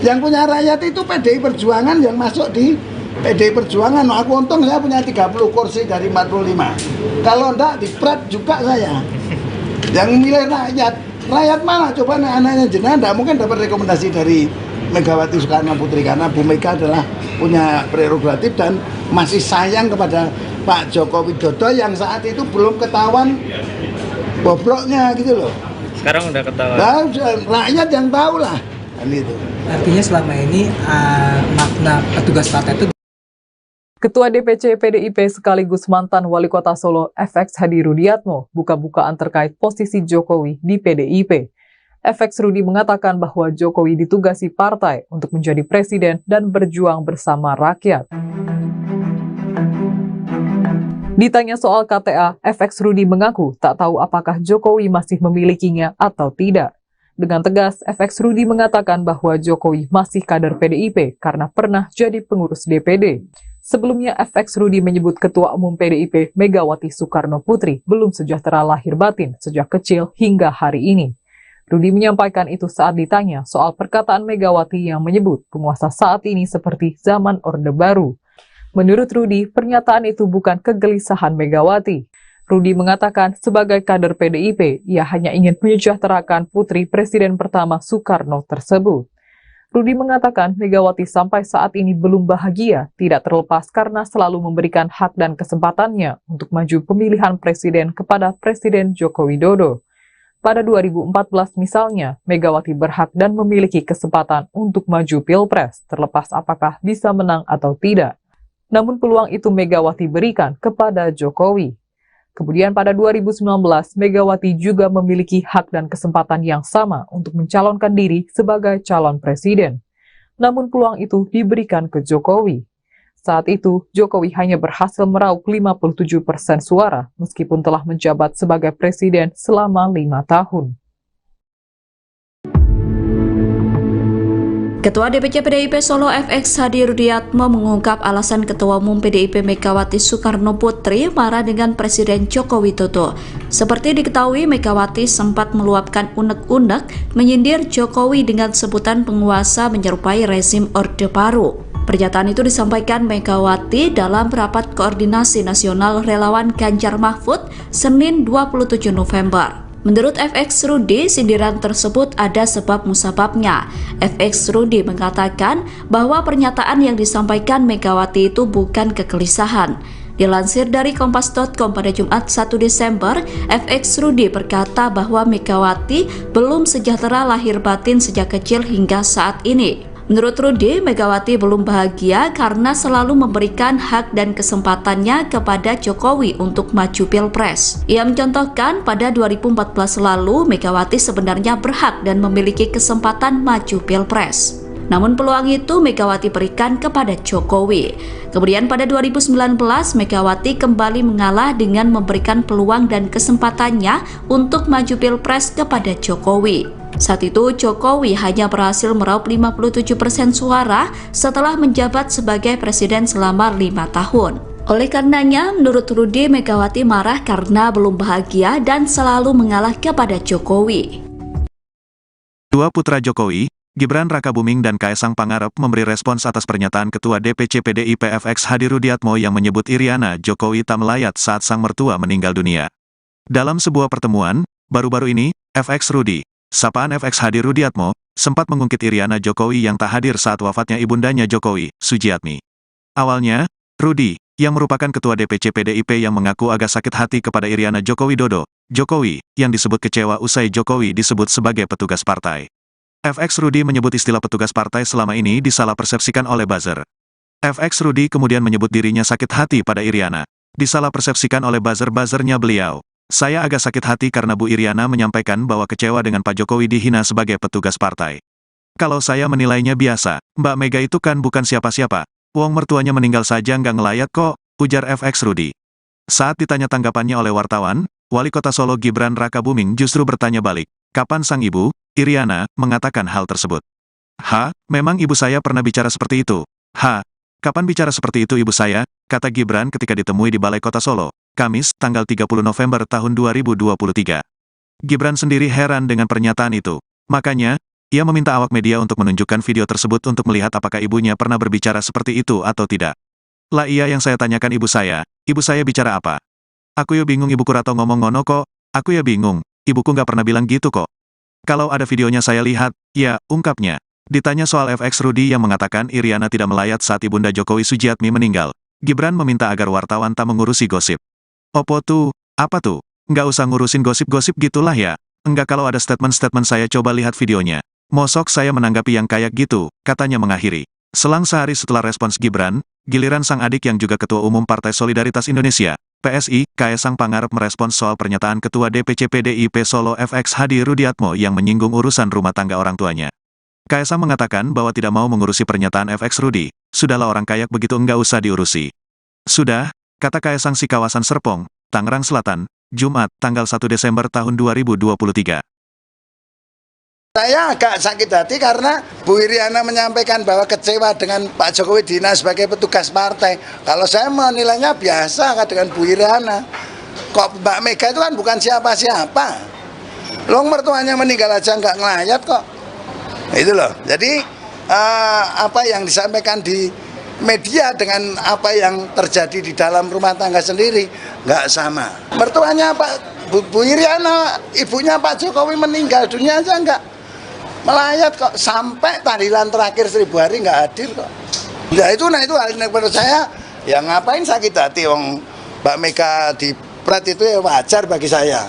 Yang punya rakyat itu PDI Perjuangan yang masuk di PDI Perjuangan. Aku untung saya punya 30 kursi dari 45. Kalau enggak dipret juga saya. Yang milih rakyat. Rakyat mana? Coba anaknya jenengan enggak mungkin dapat rekomendasi dari Megawati Soekarno Putri karena Bu Mega adalah punya prerogatif dan masih sayang kepada Pak Joko Widodo yang saat itu belum ketahuan bobroknya gitu loh. Sekarang udah ketahuan. Nah, rakyat yang tahu lah kan itu. Artinya selama ini makna petugas partai itu. Ketua DPC PDIP sekaligus mantan wali kota Solo FX Hadi Rudiatmo buka-bukaan terkait posisi Jokowi di PDIP. FX Rudi mengatakan bahwa Jokowi ditugasi partai untuk menjadi presiden dan berjuang bersama rakyat. Ditanya soal KTA, FX Rudi mengaku tak tahu apakah Jokowi masih memilikinya atau tidak. Dengan tegas, FX Rudi mengatakan bahwa Jokowi masih kader PDIP karena pernah jadi pengurus DPD. Sebelumnya, FX Rudi menyebut Ketua Umum PDIP Megawati Soekarno Putri belum sejahtera lahir batin sejak kecil hingga hari ini. Rudi menyampaikan itu saat ditanya soal perkataan Megawati yang menyebut penguasa saat ini seperti zaman Orde Baru. Menurut Rudi, pernyataan itu bukan kegelisahan Megawati. Rudi mengatakan sebagai kader PDIP, ia hanya ingin menyejahterakan putri Presiden pertama Soekarno tersebut. Rudi mengatakan Megawati sampai saat ini belum bahagia, tidak terlepas karena selalu memberikan hak dan kesempatannya untuk maju pemilihan presiden kepada Presiden Joko Widodo. Pada 2014 misalnya, Megawati berhak dan memiliki kesempatan untuk maju Pilpres, terlepas apakah bisa menang atau tidak. Namun peluang itu Megawati berikan kepada Jokowi. Kemudian pada 2019, Megawati juga memiliki hak dan kesempatan yang sama untuk mencalonkan diri sebagai calon presiden. Namun peluang itu diberikan ke Jokowi. Saat itu, Jokowi hanya berhasil meraup 57% suara, meskipun telah menjabat sebagai presiden selama 5 tahun. Ketua DPC PDIP Solo FX Hadi Rudiatmo mengungkap alasan Ketua Umum PDIP Megawati Soekarno Putri marah dengan Presiden Joko Widodo. Seperti diketahui, Megawati sempat meluapkan unek-unek menyindir Jokowi dengan sebutan penguasa menyerupai rezim Orde Baru. Pernyataan itu disampaikan Megawati dalam rapat koordinasi nasional relawan Ganjar Mahfud Senin 27 November. Menurut FX Rudi, sindiran tersebut ada sebab musababnya. FX Rudi mengatakan bahwa pernyataan yang disampaikan Megawati itu bukan kegelisahan. Dilansir dari kompas.com pada Jumat 1 Desember, FX Rudi berkata bahwa Megawati belum sejahtera lahir batin sejak kecil hingga saat ini. Menurut Rudi, Megawati belum bahagia karena selalu memberikan hak dan kesempatannya kepada Jokowi untuk maju Pilpres. Ia mencontohkan pada 2014 lalu, Megawati sebenarnya berhak dan memiliki kesempatan maju Pilpres. Namun peluang itu Megawati berikan kepada Jokowi. Kemudian pada 2019, Megawati kembali mengalah dengan memberikan peluang dan kesempatannya untuk maju Pilpres kepada Jokowi. Saat itu Jokowi hanya berhasil meraup 57% suara setelah menjabat sebagai presiden selama 5 tahun. Oleh karenanya, menurut Rudi, Megawati marah karena belum bahagia dan selalu mengalah kepada Jokowi. Dua putra Jokowi, Gibran Rakabuming dan Kaesang Pangarep memberi respons atas pernyataan Ketua DPC PDIP FX Hadi Rudiatmo yang menyebut Iriana Jokowi tak melayat saat sang mertua meninggal dunia. Dalam sebuah pertemuan, baru-baru ini, FX Rudi, sapaan FX Hadi Rudiatmo, sempat mengungkit Iriana Jokowi yang tak hadir saat wafatnya ibundanya Jokowi, Sujiatmi. Awalnya, Rudi, yang merupakan Ketua DPC PDIP yang mengaku agak sakit hati kepada Iriana Joko Widodo, Jokowi, yang disebut kecewa usai Jokowi disebut sebagai petugas partai. FX Rudi menyebut istilah petugas partai selama ini disalah persepsikan oleh buzzer. FX Rudi kemudian menyebut dirinya sakit hati pada Iriana. Disalah persepsikan oleh buzzer-buzzernya beliau. Saya agak sakit hati karena Bu Iriana menyampaikan bahwa kecewa dengan Pak Jokowi dihina sebagai petugas partai. Kalau saya menilainya biasa, Mbak Mega itu kan bukan siapa-siapa. Wong mertuanya meninggal saja nggak ngelayat kok, ujar FX Rudi. Saat ditanya tanggapannya oleh wartawan, Wali Kota Solo Gibran Rakabuming justru bertanya balik, kapan sang ibu, Iriana, mengatakan hal tersebut. Memang ibu saya pernah bicara seperti itu. Kapan bicara seperti itu ibu saya, kata Gibran ketika ditemui di Balai Kota Solo, Kamis, tanggal 30 November tahun 2023. Gibran sendiri heran dengan pernyataan itu. Makanya, ia meminta awak media untuk menunjukkan video tersebut untuk melihat apakah ibunya pernah berbicara seperti itu atau tidak. Lah iya yang saya tanyakan ibu saya bicara apa? Aku ya bingung ibuku rato ngomong ngono kok, aku ya bingung, ibuku nggak pernah bilang gitu kok. Kalau ada videonya saya lihat, ya, ungkapnya. Ditanya soal FX Rudi yang mengatakan Iriana tidak melayat saat ibunda Jokowi Sujiatmi meninggal, Gibran meminta agar wartawan tak mengurusi gosip. Opo tuh, apa tuh? Nggak usah ngurusin gosip-gosip gitulah ya. Enggak kalau ada statement-statement saya coba lihat videonya. Mosok saya menanggapi yang kayak gitu, katanya mengakhiri. Selang sehari setelah respons Gibran, giliran sang adik yang juga Ketua Umum Partai Solidaritas Indonesia, PSI, Kaesang Pangarep merespons soal pernyataan Ketua DPC PDIP Solo FX Hadi Rudiatmo yang menyinggung urusan rumah tangga orang tuanya. Kaesang mengatakan bahwa tidak mau mengurusi pernyataan FX Rudi, sudahlah orang kayak begitu enggak usah diurusi. Sudah, kata Kaesang si kawasan Serpong, Tangerang Selatan, Jumat, tanggal 1 Desember tahun 2023. Saya agak sakit hati karena Bu Iriana menyampaikan bahwa kecewa dengan Pak Jokowi Dina sebagai petugas partai. Kalau saya menilainya biasa dengan Bu Iriana. Kok Mbak Mega itu kan bukan siapa-siapa. Long mertuanya meninggal aja nggak ngelayat kok. Itu loh. Jadi apa yang disampaikan di media dengan apa yang terjadi di dalam rumah tangga sendiri nggak sama. Mertuanya Bu Iriana, ibunya Pak Jokowi meninggal dunia aja nggak melayat kok, sampai tahlilan terakhir 1000 hari nggak hadir kok. Ya itu hal yang menurut saya, ya ngapain sakit hati, wong Mbak Mega di pret itu ya wajar bagi saya.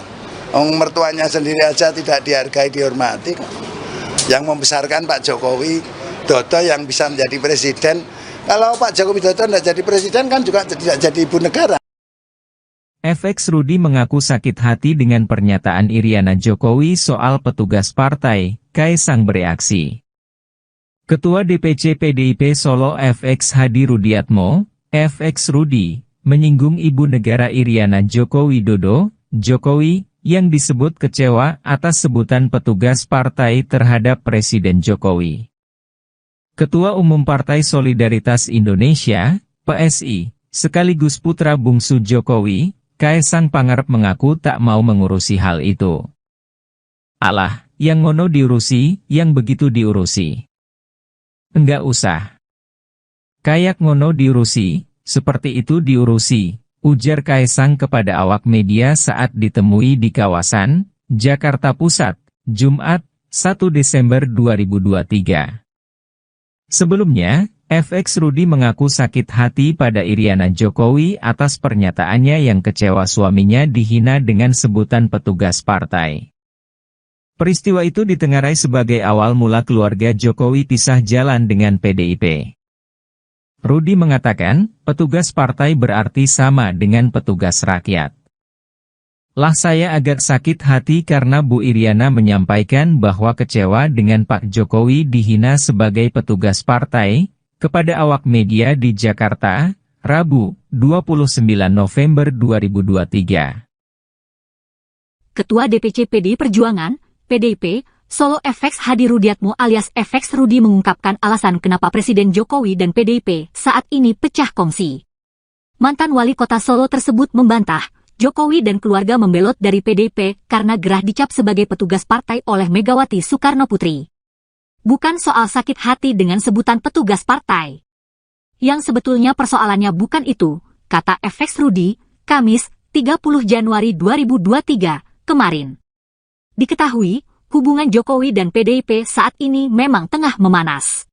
Wong mertuanya sendiri aja tidak dihargai, dihormati kok. Yang membesarkan Pak Jokowi Dodo yang bisa menjadi presiden. Kalau Pak Jokowi Dodo tidak jadi presiden kan juga tidak jadi ibu negara. FX Rudi mengaku sakit hati dengan pernyataan Iriana Jokowi soal petugas partai, Kaesang bereaksi. Ketua DPC PDIP Solo FX Hadi Rudiatmo, FX Rudi, menyinggung ibu negara Iriana Joko Widodo, Jokowi, yang disebut kecewa atas sebutan petugas partai terhadap Presiden Jokowi. Ketua Umum Partai Solidaritas Indonesia, PSI, sekaligus putra bungsu Jokowi, Kaesang Pangarep mengaku tak mau mengurusi hal itu. Alah, yang ngono diurusi, yang begitu diurusi. Enggak usah. Kayak ngono diurusi, seperti itu diurusi, ujar Kaesang kepada awak media saat ditemui di kawasan Jakarta Pusat, Jumat, 1 Desember 2023. Sebelumnya, FX Rudi mengaku sakit hati pada Iriana Jokowi atas pernyataannya yang kecewa suaminya dihina dengan sebutan petugas partai. Peristiwa itu ditengarai sebagai awal mula keluarga Jokowi pisah jalan dengan PDIP. Rudi mengatakan, petugas partai berarti sama dengan petugas rakyat. Lah saya agak sakit hati karena Bu Iriana menyampaikan bahwa kecewa dengan Pak Jokowi dihina sebagai petugas partai, kepada awak media di Jakarta, Rabu, 29 November 2023. Ketua DPC PDI Perjuangan, PDIP, Solo FX Hadi Rudiatmo alias FX Rudi mengungkapkan alasan kenapa Presiden Jokowi dan PDIP saat ini pecah kongsi. Mantan wali kota Solo tersebut membantah, Jokowi dan keluarga membelot dari PDIP karena gerah dicap sebagai petugas partai oleh Megawati Soekarno Putri. Bukan soal sakit hati dengan sebutan petugas partai. Yang sebetulnya persoalannya bukan itu, kata FX Rudi, Kamis, 30 Januari 2023, kemarin. Diketahui, hubungan Jokowi dan PDIP saat ini memang tengah memanas.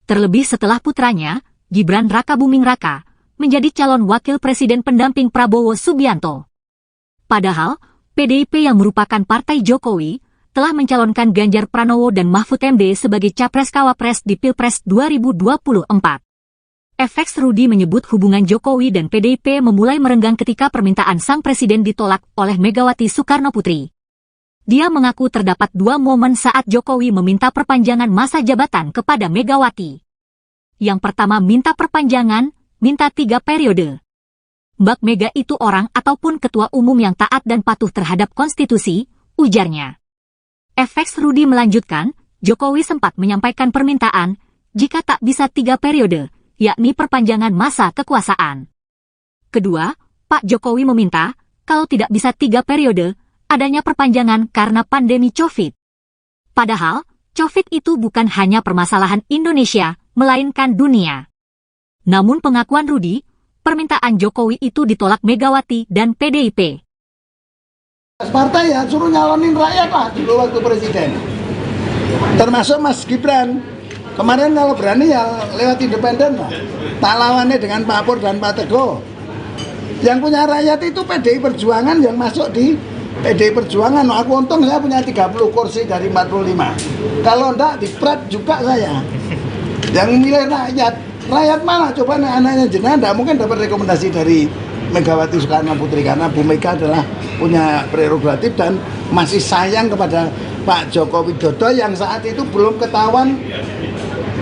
Terlebih setelah putranya, Gibran Rakabuming Raka, menjadi calon wakil presiden pendamping Prabowo Subianto. Padahal, PDIP yang merupakan partai Jokowi, telah mencalonkan Ganjar Pranowo dan Mahfud MD sebagai Capres-Cawapres di Pilpres 2024. FX Rudi menyebut hubungan Jokowi dan PDIP memulai merenggang ketika permintaan sang presiden ditolak oleh Megawati Soekarno Putri. Dia mengaku terdapat dua momen saat Jokowi meminta perpanjangan masa jabatan kepada Megawati. Yang pertama minta perpanjangan, minta 3 periode. Mbak Mega itu orang ataupun ketua umum yang taat dan patuh terhadap konstitusi, ujarnya. FX Rudi melanjutkan, Jokowi sempat menyampaikan permintaan, jika tak bisa 3 periode, yakni perpanjangan masa kekuasaan. Kedua, Pak Jokowi meminta, kalau tidak bisa 3 periode, adanya perpanjangan karena pandemi COVID. Padahal, COVID itu bukan hanya permasalahan Indonesia, melainkan dunia. Namun pengakuan Rudi, permintaan Jokowi itu ditolak Megawati dan PDIP. Partai ya suruh nyalonin rakyat lah dulu waktu presiden. Termasuk Mas Gibran. Kemarin kalau berani ya lewat independen lah. Tak lawannya dengan Pak Pur dan Pak Teguh. Yang punya rakyat itu PDI Perjuangan yang masuk di PDI Perjuangan. Aku untung saya punya 30 kursi dari 45. Kalau enggak dipret juga saya. Yang milih rakyat. Rakyat mana? Coba anaknya jenengan tidak mungkin dapat rekomendasi dari Megawati Soekarno Putri karena Bu Mega adalah punya prerogatif dan masih sayang kepada Pak Joko Widodo yang saat itu belum ketahuan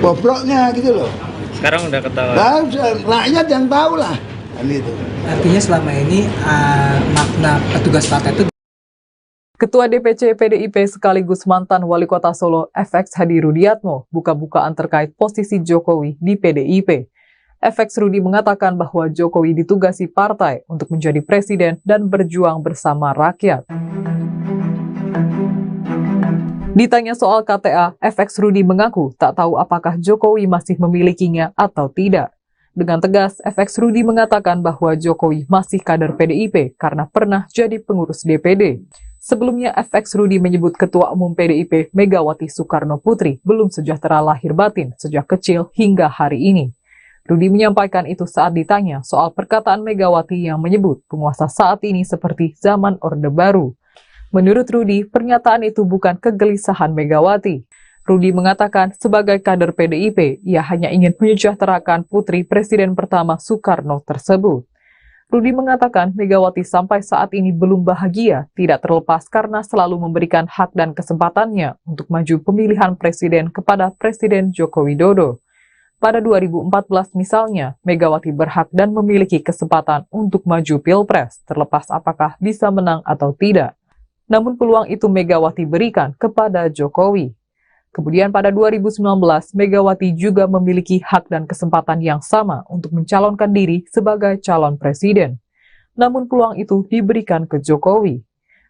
bobroknya gitu loh. Sekarang udah ketahuan. Nah, rakyat yang tahu lah. Itu. Artinya selama ini makna petugas partai itu. Ketua DPC PDIP sekaligus mantan wali kota Solo FX Hadi Rudiatmo buka-bukaan terkait posisi Jokowi di PDIP. FX Rudi mengatakan bahwa Jokowi ditugasi partai untuk menjadi presiden dan berjuang bersama rakyat. Ditanya soal KTA, FX Rudi mengaku tak tahu apakah Jokowi masih memilikinya atau tidak. Dengan tegas, FX Rudi mengatakan bahwa Jokowi masih kader PDIP karena pernah jadi pengurus DPD. Sebelumnya, FX Rudi menyebut Ketua Umum PDIP Megawati Soekarno Putri belum sejahtera lahir batin sejak kecil hingga hari ini. Rudi menyampaikan itu saat ditanya soal perkataan Megawati yang menyebut penguasa saat ini seperti zaman Orde Baru. Menurut Rudi, pernyataan itu bukan kegelisahan Megawati. Rudi mengatakan sebagai kader PDIP, ia hanya ingin menyejahterakan putri Presiden pertama Soekarno tersebut. Rudi mengatakan Megawati sampai saat ini belum bahagia, tidak terlepas karena selalu memberikan hak dan kesempatannya untuk maju pemilihan presiden kepada Presiden Joko Widodo. Pada 2014 misalnya, Megawati berhak dan memiliki kesempatan untuk maju Pilpres, terlepas apakah bisa menang atau tidak. Namun peluang itu Megawati berikan kepada Jokowi. Kemudian pada 2019, Megawati juga memiliki hak dan kesempatan yang sama untuk mencalonkan diri sebagai calon presiden. Namun peluang itu diberikan ke Jokowi.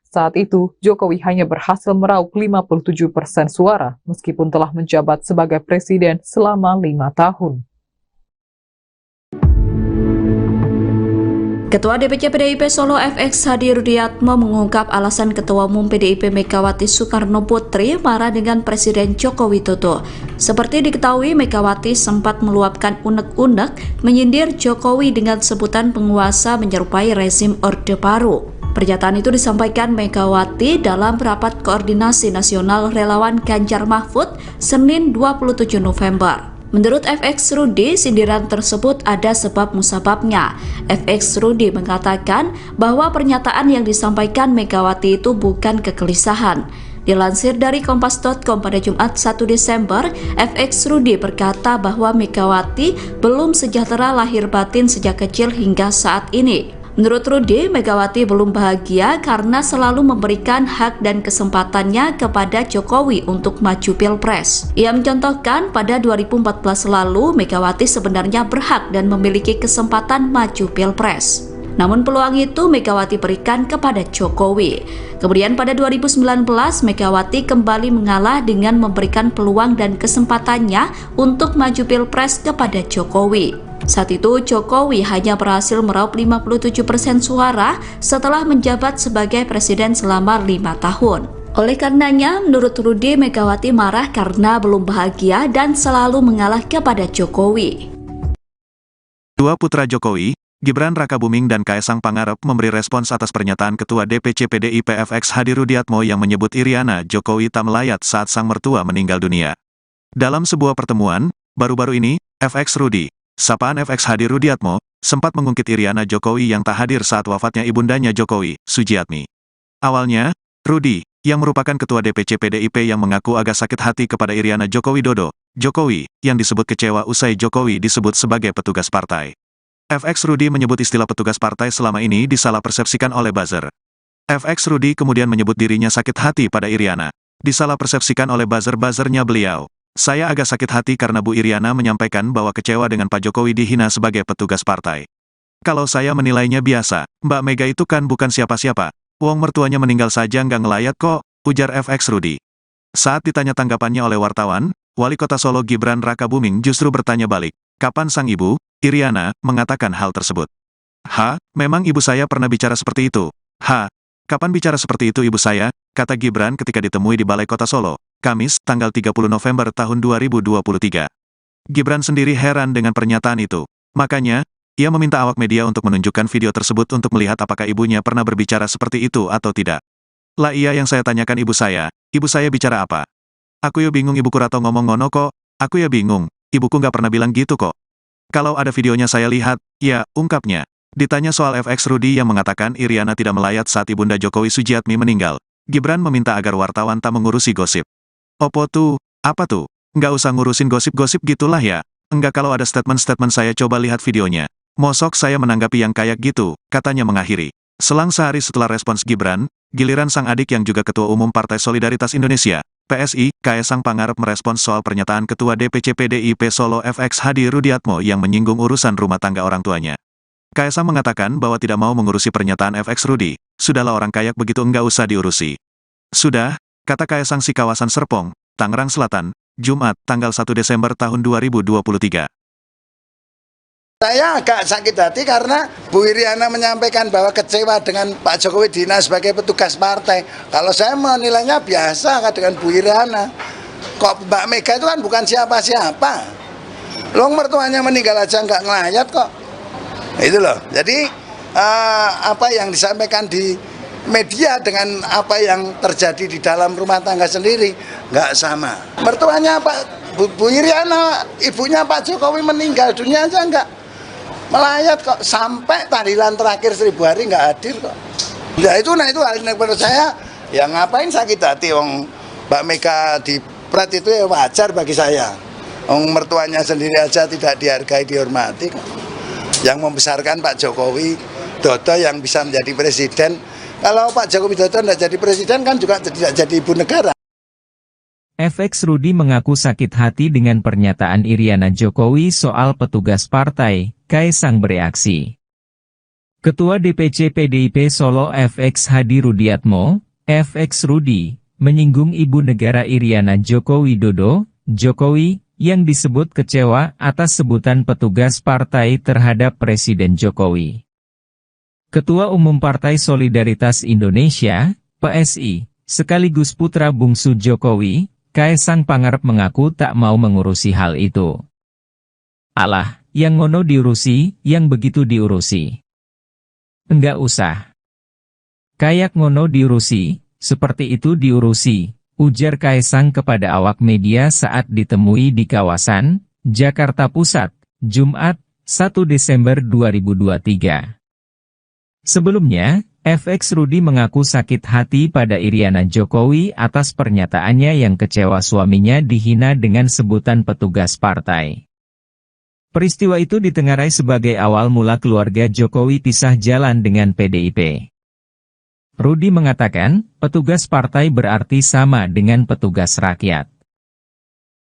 Saat itu, Jokowi hanya berhasil meraup 57% suara meskipun telah menjabat sebagai presiden selama 5 tahun. Ketua DPC PDIP Solo FX Hadi Rudiatmo mengungkap alasan Ketua Umum PDIP Megawati Soekarno Putri marah dengan Presiden Joko Widodo. Seperti diketahui, Megawati sempat meluapkan unek-unek menyindir Jokowi dengan sebutan penguasa menyerupai rezim Orde Baru. Pernyataan itu disampaikan Megawati dalam rapat koordinasi nasional relawan Ganjar Mahfud Senin 27 November. Menurut FX Rudi, sindiran tersebut ada sebab musababnya. FX Rudi mengatakan bahwa pernyataan yang disampaikan Megawati itu bukan kegelisahan. Dilansir dari Kompas.com pada Jumat 1 Desember, FX Rudi berkata bahwa Megawati belum sejahtera lahir batin sejak kecil hingga saat ini. Menurut Rudi, Megawati belum bahagia karena selalu memberikan hak dan kesempatannya kepada Jokowi untuk maju Pilpres. Ia mencontohkan pada 2014 lalu, Megawati sebenarnya berhak dan memiliki kesempatan maju Pilpres. Namun peluang itu Megawati berikan kepada Jokowi. Kemudian pada 2019, Megawati kembali mengalah dengan memberikan peluang dan kesempatannya untuk maju Pilpres kepada Jokowi. Saat itu Jokowi hanya berhasil meraup 57% suara setelah menjabat sebagai presiden selama 5 tahun. Oleh karenanya, menurut Rudi, Megawati marah karena belum bahagia dan selalu mengalah kepada Jokowi. Dua putra Jokowi, Gibran Rakabuming dan Kaesang Pangarep memberi respons atas pernyataan Ketua DPC PDIP FX Hadi Rudiatmo yang menyebut Iriana Jokowi tak melayat saat sang mertua meninggal dunia. Dalam sebuah pertemuan, baru-baru ini, FX Rudi, sapaan FX Hadi Rudiatmo, sempat mengungkit Iriana Jokowi yang tak hadir saat wafatnya ibundanya Jokowi, Sujiatmi. Awalnya, Rudi, yang merupakan Ketua DPC PDIP yang mengaku agak sakit hati kepada Iriana Joko Widodo, Jokowi, yang disebut kecewa usai Jokowi disebut sebagai petugas partai. FX Rudi menyebut istilah petugas partai selama ini disalah persepsikan oleh buzzer. FX Rudi kemudian menyebut dirinya sakit hati pada Iriana. Disalah persepsikan oleh buzzer-buzzernya beliau. Saya agak sakit hati karena Bu Iriana menyampaikan bahwa kecewa dengan Pak Jokowi dihina sebagai petugas partai. Kalau saya menilainya biasa, Mbak Mega itu kan bukan siapa-siapa. Wong mertuanya meninggal saja nggak ngelayat kok, ujar FX Rudi. Saat ditanya tanggapannya oleh wartawan, Wali Kota Solo Gibran Rakabuming justru bertanya balik, kapan sang ibu, Iriana, mengatakan hal tersebut. Memang ibu saya pernah bicara seperti itu. Kapan bicara seperti itu ibu saya, kata Gibran ketika ditemui di Balai Kota Solo, Kamis, tanggal 30 November tahun 2023. Gibran sendiri heran dengan pernyataan itu. Makanya, ia meminta awak media untuk menunjukkan video tersebut untuk melihat apakah ibunya pernah berbicara seperti itu atau tidak. Lah iya yang saya tanyakan ibu saya bicara apa? Aku ya bingung ibuku rato ngomong ngono kok, aku ya bingung, ibuku nggak pernah bilang gitu kok. Kalau ada videonya saya lihat, ya, ungkapnya. Ditanya soal FX Rudi yang mengatakan Iriana tidak melayat saat ibunda Jokowi Sujiatmi meninggal, Gibran meminta agar wartawan tak mengurusi gosip. Opo tuh, apa tuh? Nggak usah ngurusin gosip-gosip gitulah ya. Enggak kalau ada statement-statement saya coba lihat videonya. Mosok saya menanggapi yang kayak gitu, katanya mengakhiri. Selang sehari setelah respons Gibran, giliran sang adik yang juga Ketua Umum Partai Solidaritas Indonesia, PSI, Kaesang Pangarep merespons soal pernyataan Ketua DPC PDIP Solo FX Hadi Rudiatmo yang menyinggung urusan rumah tangga orang tuanya. Kaesang mengatakan bahwa tidak mau mengurusi pernyataan FX Rudi, sudahlah orang kayak begitu enggak usah diurusi. Sudah, kata Kaesang si kawasan Serpong, Tangerang Selatan, Jumat, tanggal 1 Desember tahun 2023. Saya agak sakit hati karena Bu Iriana menyampaikan bahwa kecewa dengan Pak Jokowi dihina sebagai petugas partai. Kalau saya menilainya biasa dengan Bu Iriana. Kok Mbak Mega itu kan bukan siapa-siapa. Long mertuanya meninggal aja nggak ngelayat kok. Itu loh. Jadi apa yang disampaikan di media dengan apa yang terjadi di dalam rumah tangga sendiri nggak sama. Mertuanya Bu Iriana, ibunya Pak Jokowi meninggal dunia aja nggak melayat kok, sampai tahlilan terakhir 1000 hari nggak hadir kok. Ya itu hal yang menurut saya, ya ngapain sakit hati, wong Mbak Mega di pret itu ya wajar bagi saya. Wong mertuanya sendiri aja tidak dihargai, dihormati kok. Yang membesarkan Pak Jokowi Dodo yang bisa menjadi presiden. Kalau Pak Jokowi Dodo tidak jadi presiden kan juga tidak jadi ibu negara. FX Rudi mengaku sakit hati dengan pernyataan Iriana Jokowi soal petugas partai, Kaesang bereaksi. Ketua DPC PDIP Solo FX Hadi Rudiatmo, FX Rudi, menyinggung Ibu Negara Iriana Joko Widodo, Jokowi, yang disebut kecewa atas sebutan petugas partai terhadap Presiden Jokowi. Ketua Umum Partai Solidaritas Indonesia, PSI, sekaligus putra bungsu Jokowi, Kaesang Pangarep mengaku tak mau mengurusi hal itu. Alah, yang ngono diurusi, yang begitu diurusi. Enggak usah. Kayak ngono diurusi, seperti itu diurusi, ujar Kaesang kepada awak media saat ditemui di kawasan Jakarta Pusat, Jumat, 1 Desember 2023. Sebelumnya, FX Rudi mengaku sakit hati pada Iriana Jokowi atas pernyataannya yang kecewa suaminya dihina dengan sebutan petugas partai. Peristiwa itu ditengarai sebagai awal mula keluarga Jokowi pisah jalan dengan PDIP. Rudi mengatakan, petugas partai berarti sama dengan petugas rakyat.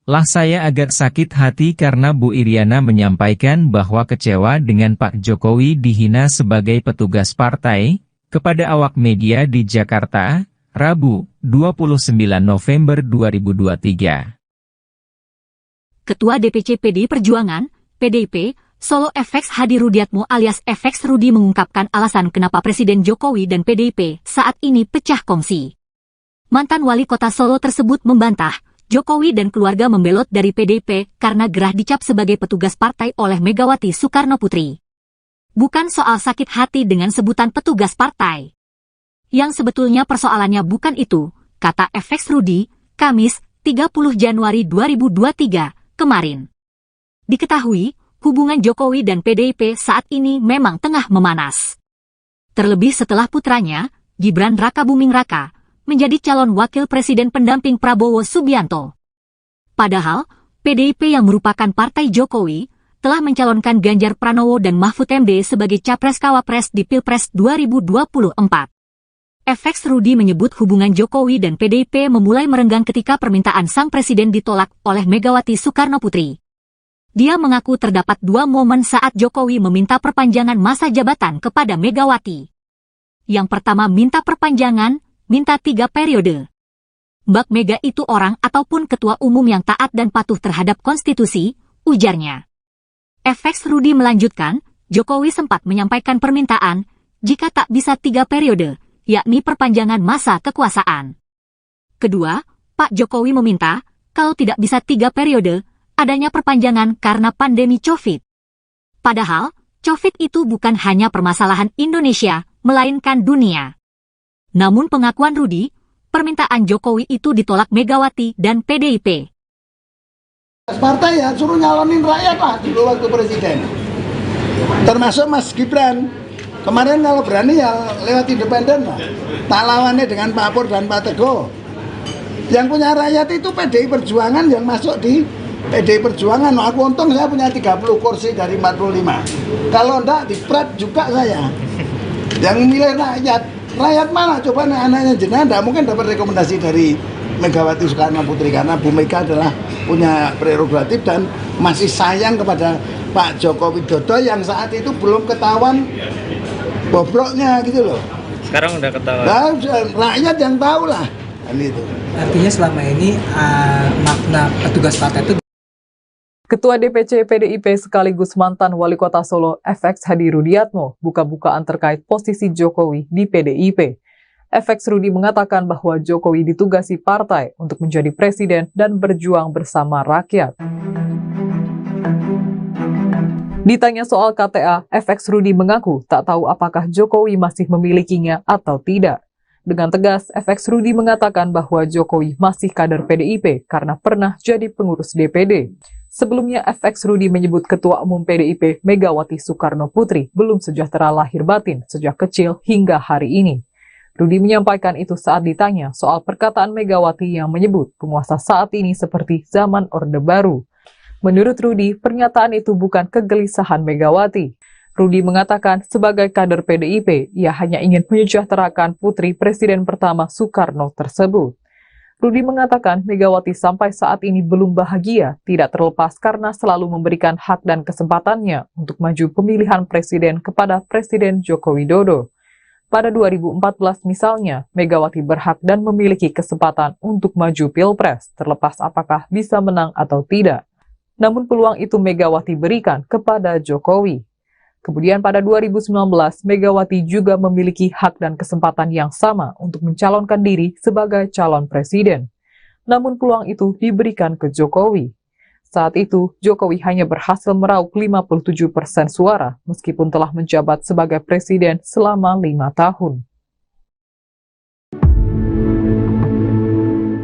Lah saya agak sakit hati karena Bu Iriana menyampaikan bahwa kecewa dengan Pak Jokowi dihina sebagai petugas partai, kepada awak media di Jakarta, Rabu, 29 November 2023. Ketua DPC PDI Perjuangan, PDIP, Solo FX Hadi Rudiatmo alias FX Rudi mengungkapkan alasan kenapa Presiden Jokowi dan PDIP saat ini pecah kongsi. Mantan wali kota Solo tersebut membantah, Jokowi dan keluarga membelot dari PDIP karena gerah dicap sebagai petugas partai oleh Megawati Soekarno Putri. Bukan soal sakit hati dengan sebutan petugas partai. Yang sebetulnya persoalannya bukan itu, kata FX Rudi, Kamis, 30 Januari 2023, kemarin. Diketahui, hubungan Jokowi dan PDIP saat ini memang tengah memanas. Terlebih setelah putranya, Gibran Rakabuming Raka, menjadi calon wakil presiden pendamping Prabowo Subianto. Padahal, PDIP yang merupakan partai Jokowi, telah mencalonkan Ganjar Pranowo dan Mahfud MD sebagai Capres-Cawapres di Pilpres 2024. FX Rudi menyebut hubungan Jokowi dan PDIP memulai merenggang ketika permintaan sang presiden ditolak oleh Megawati Soekarno Putri. Dia mengaku terdapat dua momen saat Jokowi meminta perpanjangan masa jabatan kepada Megawati. Yang pertama minta perpanjangan, minta 3 periode. Mbak Mega itu orang ataupun ketua umum yang taat dan patuh terhadap konstitusi, ujarnya. FX Rudi melanjutkan, Jokowi sempat menyampaikan permintaan, jika tak bisa 3 periode, yakni perpanjangan masa kekuasaan. Kedua, Pak Jokowi meminta, kalau tidak bisa 3 periode, adanya perpanjangan karena pandemi COVID. Padahal, COVID itu bukan hanya permasalahan Indonesia, melainkan dunia. Namun pengakuan Rudi, permintaan Jokowi itu ditolak Megawati dan PDIP. Partai ya suruh nyalonin rakyat lah dulu waktu presiden. Termasuk Mas Gibran. Kemarin kalau berani ya lewat independen lah. Tak lawannya dengan Pak Pur dan Pak Teguh. Yang punya rakyat itu PDI Perjuangan yang masuk di PDI Perjuangan. Aku untung saya punya 30 kursi dari 45. Kalau enggak dipret juga saya. Yang milih rakyat. Rakyat mana? Coba anaknya jenengan enggak mungkin dapat rekomendasi dari Megawati Soekarno Putri karena Bu Mega adalah punya prerogatif dan masih sayang kepada Pak Joko Widodo yang saat itu belum ketahuan bobroknya gitu loh. Sekarang udah ketahuan. Nah, rakyat yang tahu lah. Itu. Artinya selama ini makna petugas partai itu. Ketua DPC PDIP sekaligus mantan wali kota Solo FX Hadi Rudiatmo buka-bukaan terkait posisi Jokowi di PDIP. FX Rudi mengatakan bahwa Jokowi ditugasi partai untuk menjadi presiden dan berjuang bersama rakyat. Ditanya soal KTA, FX Rudi mengaku tak tahu apakah Jokowi masih memilikinya atau tidak. Dengan tegas, FX Rudi mengatakan bahwa Jokowi masih kader PDIP karena pernah jadi pengurus DPD. Sebelumnya, FX Rudi menyebut Ketua Umum PDIP Megawati Soekarno Putri belum sejahtera lahir batin sejak kecil hingga hari ini. Rudi menyampaikan itu saat ditanya soal perkataan Megawati yang menyebut penguasa saat ini seperti zaman Orde Baru. Menurut Rudi, pernyataan itu bukan kegelisahan Megawati. Rudi mengatakan sebagai kader PDIP, ia hanya ingin menyejahterakan putri Presiden pertama Soekarno tersebut. Rudi mengatakan Megawati sampai saat ini belum bahagia, tidak terlepas karena selalu memberikan hak dan kesempatannya untuk maju pemilihan presiden kepada Presiden Joko Widodo. Pada 2014 misalnya, Megawati berhak dan memiliki kesempatan untuk maju Pilpres, terlepas apakah bisa menang atau tidak. Namun peluang itu Megawati berikan kepada Jokowi. Kemudian pada 2019, Megawati juga memiliki hak dan kesempatan yang sama untuk mencalonkan diri sebagai calon presiden. Namun peluang itu diberikan ke Jokowi. Saat itu, Jokowi hanya berhasil meraup 57% suara, meskipun telah menjabat sebagai presiden selama 5 tahun.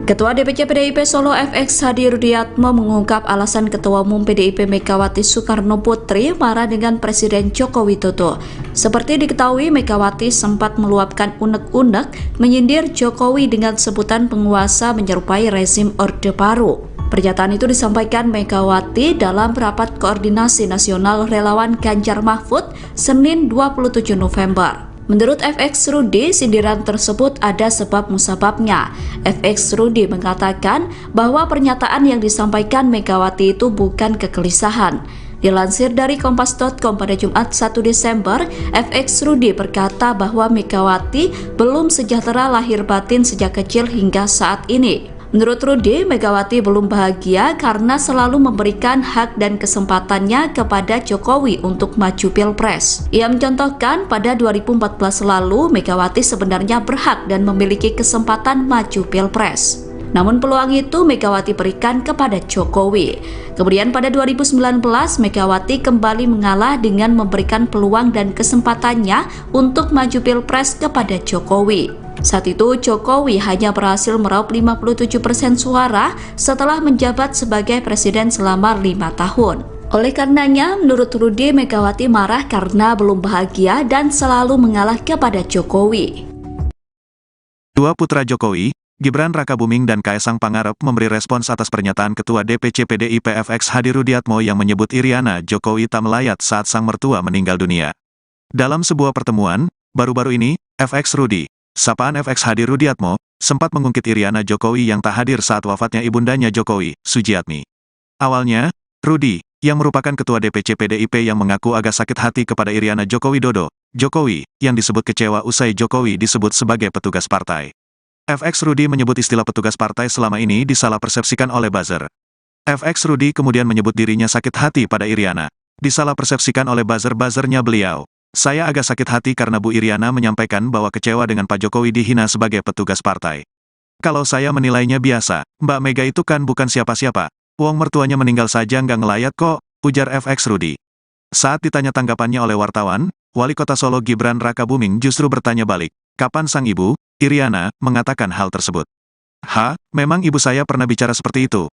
Ketua DPC PDIP Solo FX Hadi Rudiatmo mengungkap alasan Ketua Umum PDIP Megawati Soekarno Putri marah dengan Presiden Joko Widodo. Seperti diketahui, Megawati sempat meluapkan unek-unek menyindir Jokowi dengan sebutan penguasa menyerupai rezim Orde Baru. Pernyataan itu disampaikan Megawati dalam rapat koordinasi nasional relawan Ganjar Mahfud Senin 27 November. Menurut FX Rudi, sindiran tersebut ada sebab musababnya. FX Rudi mengatakan bahwa pernyataan yang disampaikan Megawati itu bukan kegelisahan. Dilansir dari Kompas.com pada Jumat 1 Desember, FX Rudi berkata bahwa Megawati belum sejahtera lahir batin sejak kecil hingga saat ini. Menurut Rudi, Megawati belum bahagia karena selalu memberikan hak dan kesempatannya kepada Jokowi untuk maju Pilpres. Ia mencontohkan pada 2014 lalu, Megawati sebenarnya berhak dan memiliki kesempatan maju Pilpres. Namun peluang itu Megawati berikan kepada Jokowi. Kemudian pada 2019, Megawati kembali mengalah dengan memberikan peluang dan kesempatannya untuk maju Pilpres kepada Jokowi. Saat itu, Jokowi hanya berhasil meraup 57% suara setelah menjabat sebagai presiden selama 5 tahun. Oleh karenanya, menurut Rudi, Megawati marah karena belum bahagia dan selalu mengalah kepada Jokowi. Dua putra Jokowi, Gibran Rakabuming dan Kaesang Pangarep memberi respons atas pernyataan Ketua DPC PDIP FX Hadi Rudiatmo yang menyebut Iriana Jokowi tak melayat saat sang mertua meninggal dunia. Dalam sebuah pertemuan, baru-baru ini, FX Rudi, sapaan FX Hadi Rudiatmo, sempat mengungkit Iriana Jokowi yang tak hadir saat wafatnya ibundanya Jokowi, Sujiatmi. Awalnya, Rudi, yang merupakan Ketua DPC PDIP yang mengaku agak sakit hati kepada Iriana Joko Widodo, Jokowi, yang disebut kecewa usai Jokowi disebut sebagai petugas partai. FX Rudi menyebut istilah petugas partai selama ini disalah persepsikan oleh buzzer. FX Rudi kemudian menyebut dirinya sakit hati pada Iriana. Disalah persepsikan oleh buzzer-buzzernya beliau. Saya agak sakit hati karena Bu Iriana menyampaikan bahwa kecewa dengan Pak Jokowi dihina sebagai petugas partai. Kalau saya menilainya biasa, Mbak Mega itu kan bukan siapa-siapa. Wong mertuanya meninggal saja nggak ngelayat kok, ujar FX Rudi. Saat ditanya tanggapannya oleh wartawan, Wali Kota Solo Gibran Rakabuming justru bertanya balik, kapan sang ibu, Iriana, mengatakan hal tersebut. Memang ibu saya pernah bicara seperti itu.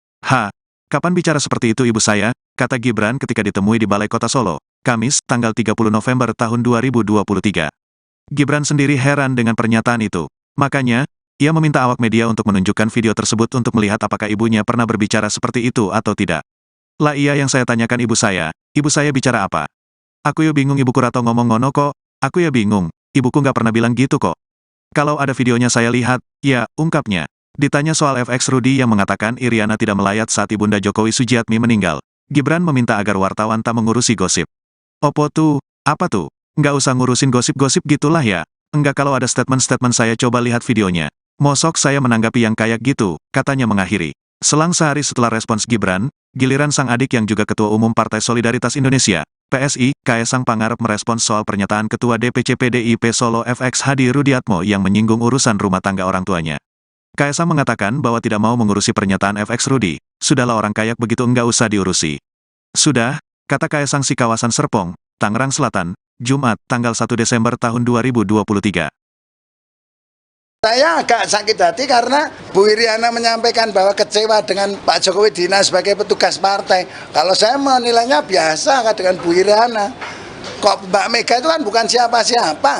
Kapan bicara seperti itu ibu saya, kata Gibran ketika ditemui di Balai Kota Solo, Kamis, tanggal 30 November tahun 2023. Gibran sendiri heran dengan pernyataan itu. Makanya, ia meminta awak media untuk menunjukkan video tersebut untuk melihat apakah ibunya pernah berbicara seperti itu atau tidak. Lah iya yang saya tanyakan ibu saya bicara apa? Aku ya bingung ibuku rato ngomong ngono kok, aku ya bingung, ibuku nggak pernah bilang gitu kok. Kalau ada videonya saya lihat, ya, ungkapnya. Ditanya soal FX Rudi yang mengatakan Iriana tidak melayat saat ibunda Jokowi Sujiatmi meninggal, Gibran meminta agar wartawan tak mengurusi gosip. Opo tuh, apa tuh? Nggak usah ngurusin gosip-gosip gitulah ya. Enggak kalau ada statement-statement saya coba lihat videonya. Mosok saya menanggapi yang kayak gitu, katanya mengakhiri. Selang sehari setelah respons Gibran, giliran sang adik yang juga Ketua Umum Partai Solidaritas Indonesia, PSI, Kaesang Pangarep merespons soal pernyataan Ketua DPC PDIP Solo FX Hadi Rudiatmo yang menyinggung urusan rumah tangga orang tuanya. Kaesang mengatakan bahwa tidak mau mengurusi pernyataan FX Rudi. Sudahlah orang kayak begitu enggak usah diurusi. Sudah, kata Kaesang si kawasan Serpong, Tangerang Selatan, Jumat, tanggal 1 Desember tahun 2023. Saya agak sakit hati karena Bu Iriana menyampaikan bahwa kecewa dengan Pak Jokowi Dina sebagai petugas partai. Kalau saya menilainya biasa dengan Bu Iriana. Kok Mbak Mega itu kan bukan siapa-siapa.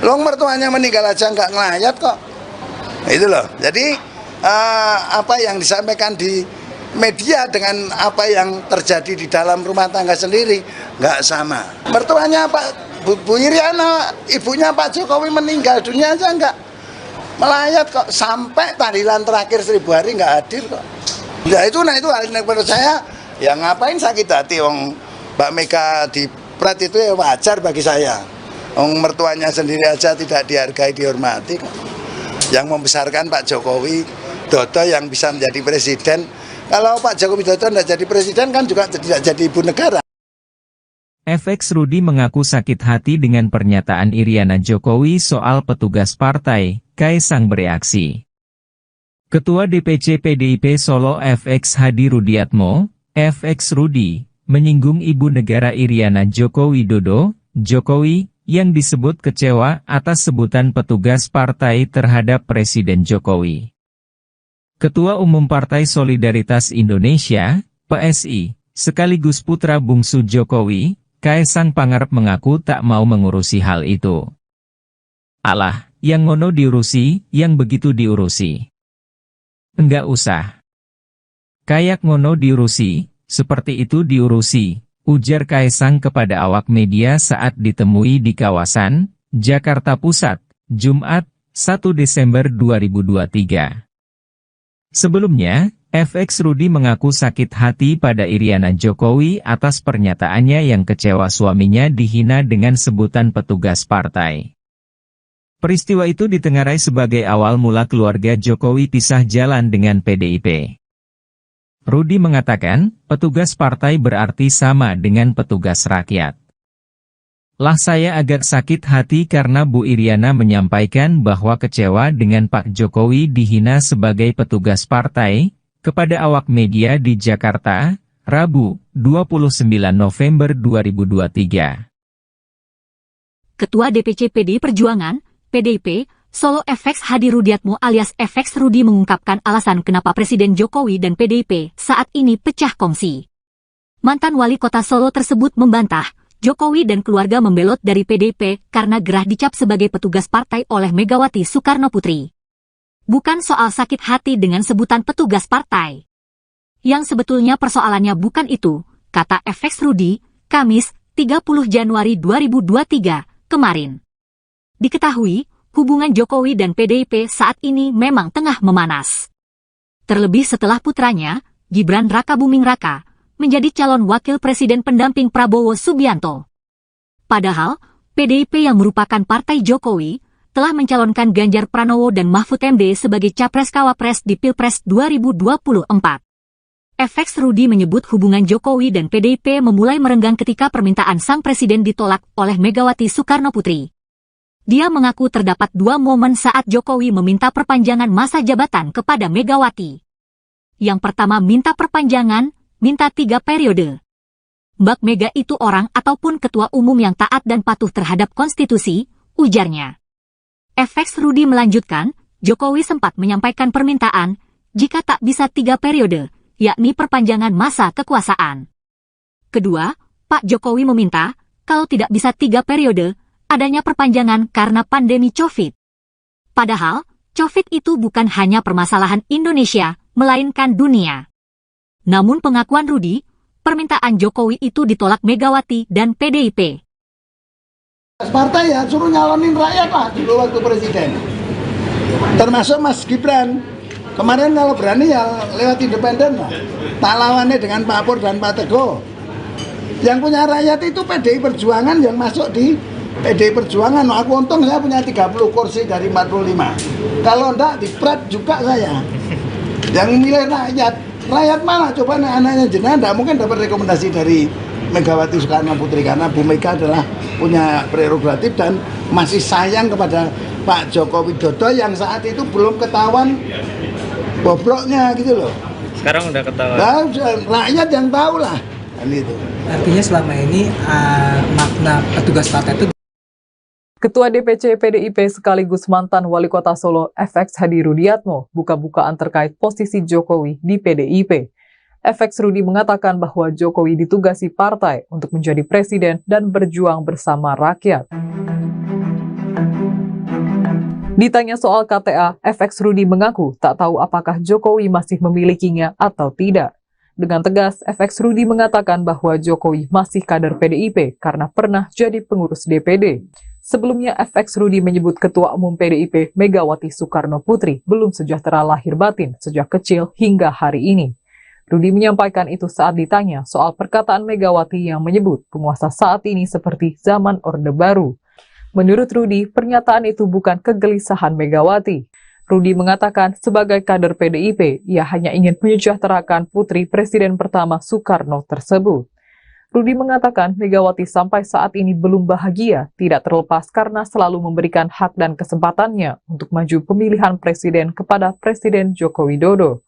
Long mertuanya meninggal aja nggak ngelayat kok. Itu loh. Jadi apa yang disampaikan di media dengan apa yang terjadi di dalam rumah tangga sendiri nggak sama. Mertuanya Bu Iriana, ibunya Pak Jokowi meninggal dunia aja nggak melayat kok sampai tahlilan terakhir 1000 hari nggak hadir kok. Ya itu hal menurut saya ya ngapain sakit hati wong Mbak Mega di Pret itu ya wajar bagi saya. Wong mertuanya sendiri aja tidak dihargai dihormati kok. Yang membesarkan Pak Jokowi Dodo yang bisa menjadi presiden. Kalau Pak Jokowi Dodo tidak jadi presiden kan juga tidak jadi ibu negara. FX Rudi mengaku sakit hati dengan pernyataan Iriana Jokowi soal petugas partai, Kaisang bereaksi. Ketua DPC PDIP Solo FX Hadi Rudiatmo, FX Rudi, menyinggung ibu negara Iriana Joko Widodo, Jokowi, yang disebut kecewa atas sebutan petugas partai terhadap Presiden Jokowi. Ketua Umum Partai Solidaritas Indonesia, PSI, sekaligus putra bungsu Jokowi, Kaisang Pangarep mengaku tak mau mengurusi hal itu. Alah, yang ngono diurusi, yang begitu diurusi. Enggak usah. Kayak ngono diurusi, seperti itu diurusi, ujar Kaisang kepada awak media saat ditemui di kawasan Jakarta Pusat, Jumat, 1 Desember 2023. Sebelumnya, FX Rudi mengaku sakit hati pada Iriana Jokowi atas pernyataannya yang kecewa suaminya dihina dengan sebutan petugas partai. Peristiwa itu ditengarai sebagai awal mula keluarga Jokowi pisah jalan dengan PDIP. Rudi mengatakan, petugas partai berarti sama dengan petugas rakyat. Lah saya agak sakit hati karena Bu Iriana menyampaikan bahwa kecewa dengan Pak Jokowi dihina sebagai petugas partai, kepada awak media di Jakarta, Rabu, 29 November 2023. Ketua DPC PDI Perjuangan, PDIP, Solo FX Hadi Rudiatmo alias FX Rudi mengungkapkan alasan kenapa Presiden Jokowi dan PDIP saat ini pecah kongsi. Mantan wali kota Solo tersebut membantah, Jokowi dan keluarga membelot dari PDIP karena gerah dicap sebagai petugas partai oleh Megawati Soekarno Putri. Bukan soal sakit hati dengan sebutan petugas partai. Yang sebetulnya persoalannya bukan itu, kata FX Rudi, Kamis, 30 Januari 2023, kemarin. Diketahui, hubungan Jokowi dan PDIP saat ini memang tengah memanas. Terlebih setelah putranya, Gibran Rakabuming Raka, menjadi calon wakil presiden pendamping Prabowo Subianto. Padahal, PDIP yang merupakan partai Jokowi, telah mencalonkan Ganjar Pranowo dan Mahfud MD sebagai Capres-Cawapres di Pilpres 2024. FX Rudi menyebut hubungan Jokowi dan PDIP memulai merenggang ketika permintaan sang presiden ditolak oleh Megawati Soekarno Putri. Dia mengaku terdapat dua momen saat Jokowi meminta perpanjangan masa jabatan kepada Megawati. Yang pertama minta perpanjangan, minta 3 periode. Mbak Mega itu orang ataupun ketua umum yang taat dan patuh terhadap konstitusi, ujarnya. FX Rudi melanjutkan, Jokowi sempat menyampaikan permintaan, jika tak bisa 3 periode, yakni perpanjangan masa kekuasaan. Kedua, Pak Jokowi meminta, kalau tidak bisa 3 periode, adanya perpanjangan karena pandemi COVID. Padahal, COVID itu bukan hanya permasalahan Indonesia, melainkan dunia. Namun pengakuan Rudi, permintaan Jokowi itu ditolak Megawati dan PDIP. Partai ya suruh nyalonin rakyat lah dulu waktu presiden. Termasuk Mas Gibran. Kemarin kalau berani ya lewat independen lah. Tak lawannya dengan Pak Pur dan Pak Teguh. Yang punya rakyat itu PDI Perjuangan yang masuk di PDI Perjuangan. Aku untung saya punya 30 kursi dari 45. Kalau enggak di Pret juga saya. Yang milih rakyat. Rakyat mana? Coba anaknya jenengan enggak mungkin dapat rekomendasi dari Megawati Soekarno Putri karena Bu Mega adalah punya prerogatif dan masih sayang kepada Pak Joko Widodo yang saat itu belum ketahuan bobroknya gitu loh. Sekarang udah ketahuan. Nah, rakyat yang tahu lah. Itu. Artinya selama ini makna petugas partai itu. Ketua DPC PDIP sekaligus mantan wali kota Solo FX Hadi Rudiatmo buka-bukaan terkait posisi Jokowi di PDIP. FX Rudi mengatakan bahwa Jokowi ditugasi partai untuk menjadi presiden dan berjuang bersama rakyat. Ditanya soal KTA, FX Rudi mengaku tak tahu apakah Jokowi masih memilikinya atau tidak. Dengan tegas, FX Rudi mengatakan bahwa Jokowi masih kader PDIP karena pernah jadi pengurus DPD. Sebelumnya, FX Rudi menyebut Ketua Umum PDIP Megawati Soekarno Putri belum sejahtera lahir batin sejak kecil hingga hari ini. Rudi menyampaikan itu saat ditanya soal perkataan Megawati yang menyebut penguasa saat ini seperti zaman Orde Baru. Menurut Rudi, pernyataan itu bukan kegelisahan Megawati. Rudi mengatakan sebagai kader PDIP, ia hanya ingin menyejahterakan putri Presiden pertama Soekarno tersebut. Rudi mengatakan Megawati sampai saat ini belum bahagia, tidak terlepas karena selalu memberikan hak dan kesempatannya untuk maju pemilihan presiden kepada Presiden Joko Widodo.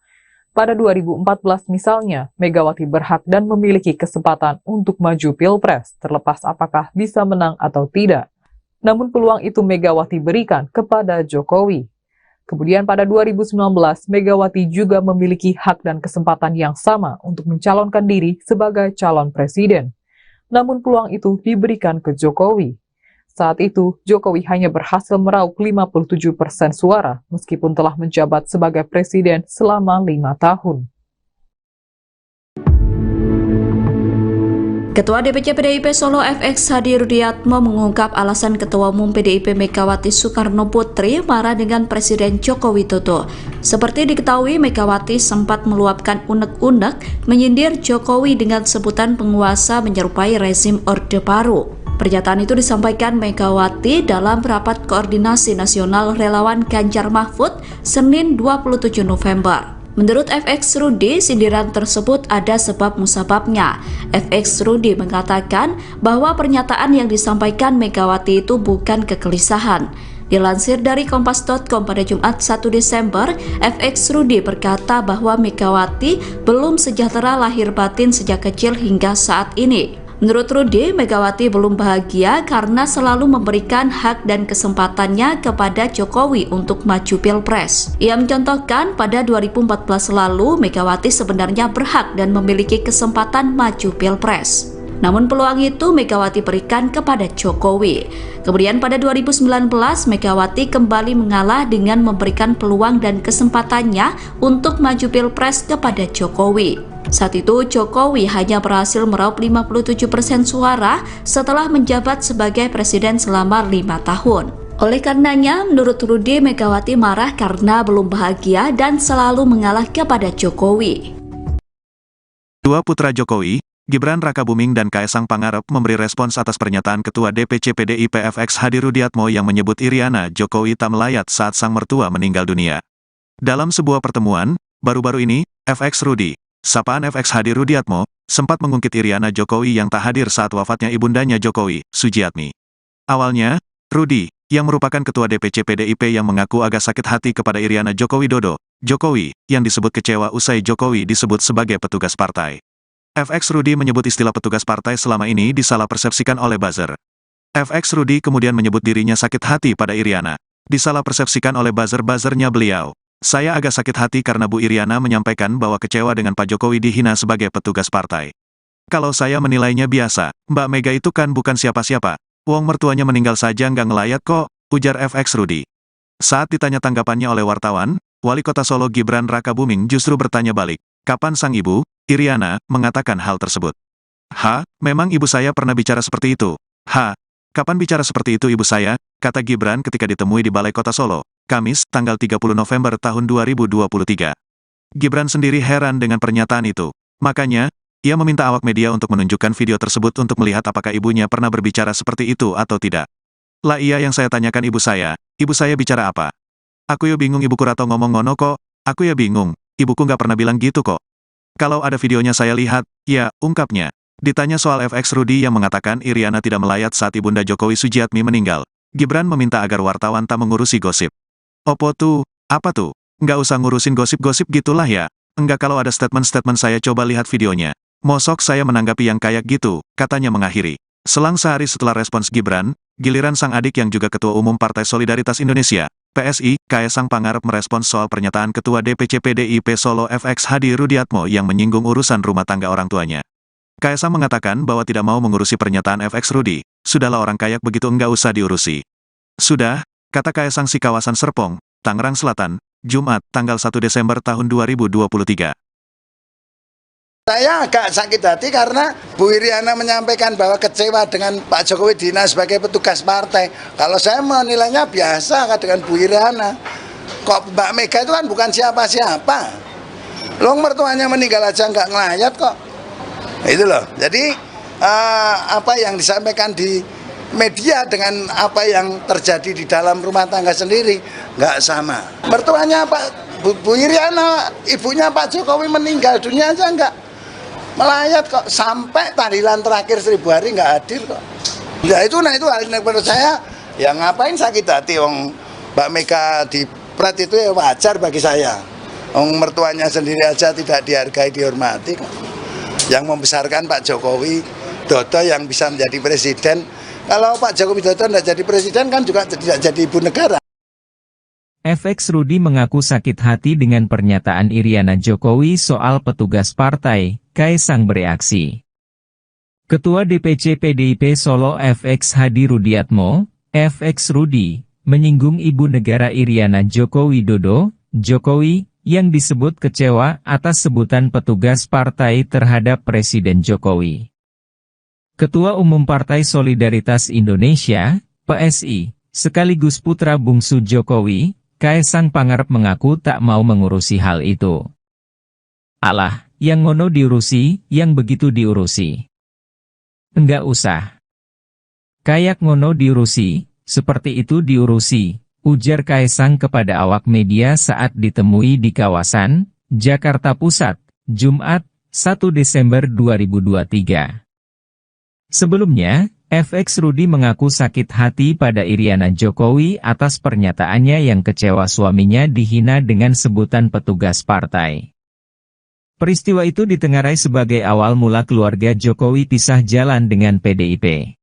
Pada 2014 misalnya, Megawati berhak dan memiliki kesempatan untuk maju Pilpres, terlepas apakah bisa menang atau tidak. Namun peluang itu Megawati berikan kepada Jokowi. Kemudian pada 2019, Megawati juga memiliki hak dan kesempatan yang sama untuk mencalonkan diri sebagai calon presiden. Namun peluang itu diberikan ke Jokowi. Saat itu, Jokowi hanya berhasil meraup 57% suara meskipun telah menjabat sebagai presiden selama 5 tahun. Ketua DPC PDIP Solo FX Hadi Rudiatmo mengungkap alasan Ketua Umum PDIP Megawati Soekarno Putri marah dengan Presiden Joko Widodo. Seperti diketahui, Megawati sempat meluapkan unek-unek menyindir Jokowi dengan sebutan penguasa menyerupai rezim Orde Baru. Pernyataan itu disampaikan Megawati dalam rapat koordinasi nasional relawan Ganjar Mahfud Senin 27 November. Menurut FX Rudi, sindiran tersebut ada sebab musababnya. FX Rudi mengatakan bahwa pernyataan yang disampaikan Megawati itu bukan kegelisahan. Dilansir dari Kompas.com pada Jumat 1 Desember, FX Rudi berkata bahwa Megawati belum sejahtera lahir batin sejak kecil hingga saat ini. Menurut Rudi, Megawati belum bahagia karena selalu memberikan hak dan kesempatannya kepada Jokowi untuk maju Pilpres. Ia mencontohkan pada 2014 lalu, Megawati sebenarnya berhak dan memiliki kesempatan maju Pilpres. Namun peluang itu Megawati berikan kepada Jokowi. Kemudian pada 2019, Megawati kembali mengalah dengan memberikan peluang dan kesempatannya untuk maju Pilpres kepada Jokowi. Saat itu, Jokowi hanya berhasil meraup 57% suara setelah menjabat sebagai presiden selama 5 tahun. Oleh karenanya, menurut Rudi, Megawati marah karena belum bahagia dan selalu mengalah kepada Jokowi. Dua putra Jokowi, Gibran Rakabuming dan Kaesang Pangarep memberi respons atas pernyataan Ketua DPC PDIP FX Hadi Rudiatmo yang menyebut Iriana Jokowi tak melayat saat sang mertua meninggal dunia. Dalam sebuah pertemuan, baru-baru ini, FX Rudi, sapaan FX Hadi Rudiatmo, sempat mengungkit Iriana Jokowi yang tak hadir saat wafatnya ibundanya Jokowi, Sujiatmi. Awalnya, Rudi, yang merupakan Ketua DPC PDIP yang mengaku agak sakit hati kepada Iriana Joko Widodo, Jokowi, yang disebut kecewa usai Jokowi disebut sebagai petugas partai. FX Rudi menyebut istilah petugas partai selama ini disalah persepsikan oleh buzzer. FX Rudi kemudian menyebut dirinya sakit hati pada Iriana. Disalah persepsikan oleh buzzer-buzzernya beliau. Saya agak sakit hati karena Bu Iriana menyampaikan bahwa kecewa dengan Pak Jokowi dihina sebagai petugas partai. Kalau saya menilainya biasa, Mbak Mega itu kan bukan siapa-siapa. Wong mertuanya meninggal saja nggak ngelayat kok, ujar FX Rudi. Saat ditanya tanggapannya oleh wartawan, Wali Kota Solo Gibran Rakabuming justru bertanya balik, kapan sang ibu, Iriana, mengatakan hal tersebut. Memang ibu saya pernah bicara seperti itu. Kapan bicara seperti itu ibu saya, kata Gibran ketika ditemui di Balai Kota Solo, Kamis, tanggal 30 November tahun 2023. Gibran sendiri heran dengan pernyataan itu. Makanya, ia meminta awak media untuk menunjukkan video tersebut untuk melihat apakah ibunya pernah berbicara seperti itu atau tidak. Lah iya yang saya tanyakan ibu saya bicara apa? Aku ya bingung ibuku Rato ngomong ngono kok, aku ya bingung, ibuku nggak pernah bilang gitu kok. Kalau ada videonya saya lihat, ya, ungkapnya. Ditanya soal FX Rudi yang mengatakan Iriana tidak melayat saat ibunda Jokowi Sujiatmi meninggal, Gibran meminta agar wartawan tak mengurusi gosip. Opo tuh, apa tuh? Nggak usah ngurusin gosip-gosip gitulah ya. Enggak kalau ada statement-statement saya coba lihat videonya. Mosok saya menanggapi yang kayak gitu, katanya mengakhiri. Selang sehari setelah respons Gibran, giliran sang adik yang juga Ketua Umum Partai Solidaritas Indonesia, PSI, Kaesang Pangarep merespons soal pernyataan Ketua DPC PDIP Solo FX Hadi Rudiatmo yang menyinggung urusan rumah tangga orang tuanya. Kaesang mengatakan bahwa tidak mau mengurusi pernyataan FX Rudi, sudahlah orang kayak begitu enggak usah diurusi. Sudah, kata Kaesang si kawasan Serpong, Tangerang Selatan, Jumat, tanggal 1 Desember tahun 2023. Saya agak sakit hati karena Bu Iriana menyampaikan bahwa kecewa dengan Pak Jokowi Dina sebagai petugas partai. Kalau saya menilainya biasa dengan Bu Iriana. Kok Mbak Mega itu kan bukan siapa-siapa. Loh, mertuanya meninggal aja nggak ngelayat kok. Itu loh. Jadi apa yang disampaikan di media dengan apa yang terjadi di dalam rumah tangga sendiri nggak sama. Mertuanya Bu Iriana, ibunya Pak Jokowi meninggal dunia aja nggak melayat kok, sampai tahlilan terakhir 1000 hari nggak hadir kok. Ya itu, hal yang menurut saya, ya ngapain sakit hati, Mbak Mega di pret itu ya wajar bagi saya. Mertuanya sendiri aja tidak dihargai, dihormati kok. Yang membesarkan Pak Jokowi Dodo yang bisa menjadi presiden. Kalau Pak Jokowi Dodo tidak jadi presiden kan juga tidak jadi ibu negara. FX Rudi mengaku sakit hati dengan pernyataan Iriana Jokowi soal petugas partai. Kaisang bereaksi. Ketua DPC PDIP Solo FX Hadi Rudiatmo, FX Rudi, menyinggung Ibu Negara Iriana Joko Widodo, Jokowi, yang disebut kecewa atas sebutan petugas partai terhadap Presiden Jokowi. Ketua Umum Partai Solidaritas Indonesia, PSI, sekaligus putra bungsu Jokowi, Kaisang Pangarep mengaku tak mau mengurusi hal itu. Alah, yang ngono diurusi, yang begitu diurusi. Enggak usah. Kayak ngono diurusi, seperti itu diurusi, ujar Kaisang kepada awak media saat ditemui di kawasan Jakarta Pusat, Jumat, 1 Desember 2023. Sebelumnya, FX Rudi mengaku sakit hati pada Iriana Jokowi atas pernyataannya yang kecewa suaminya dihina dengan sebutan petugas partai. Peristiwa itu ditengarai sebagai awal mula keluarga Jokowi pisah jalan dengan PDIP.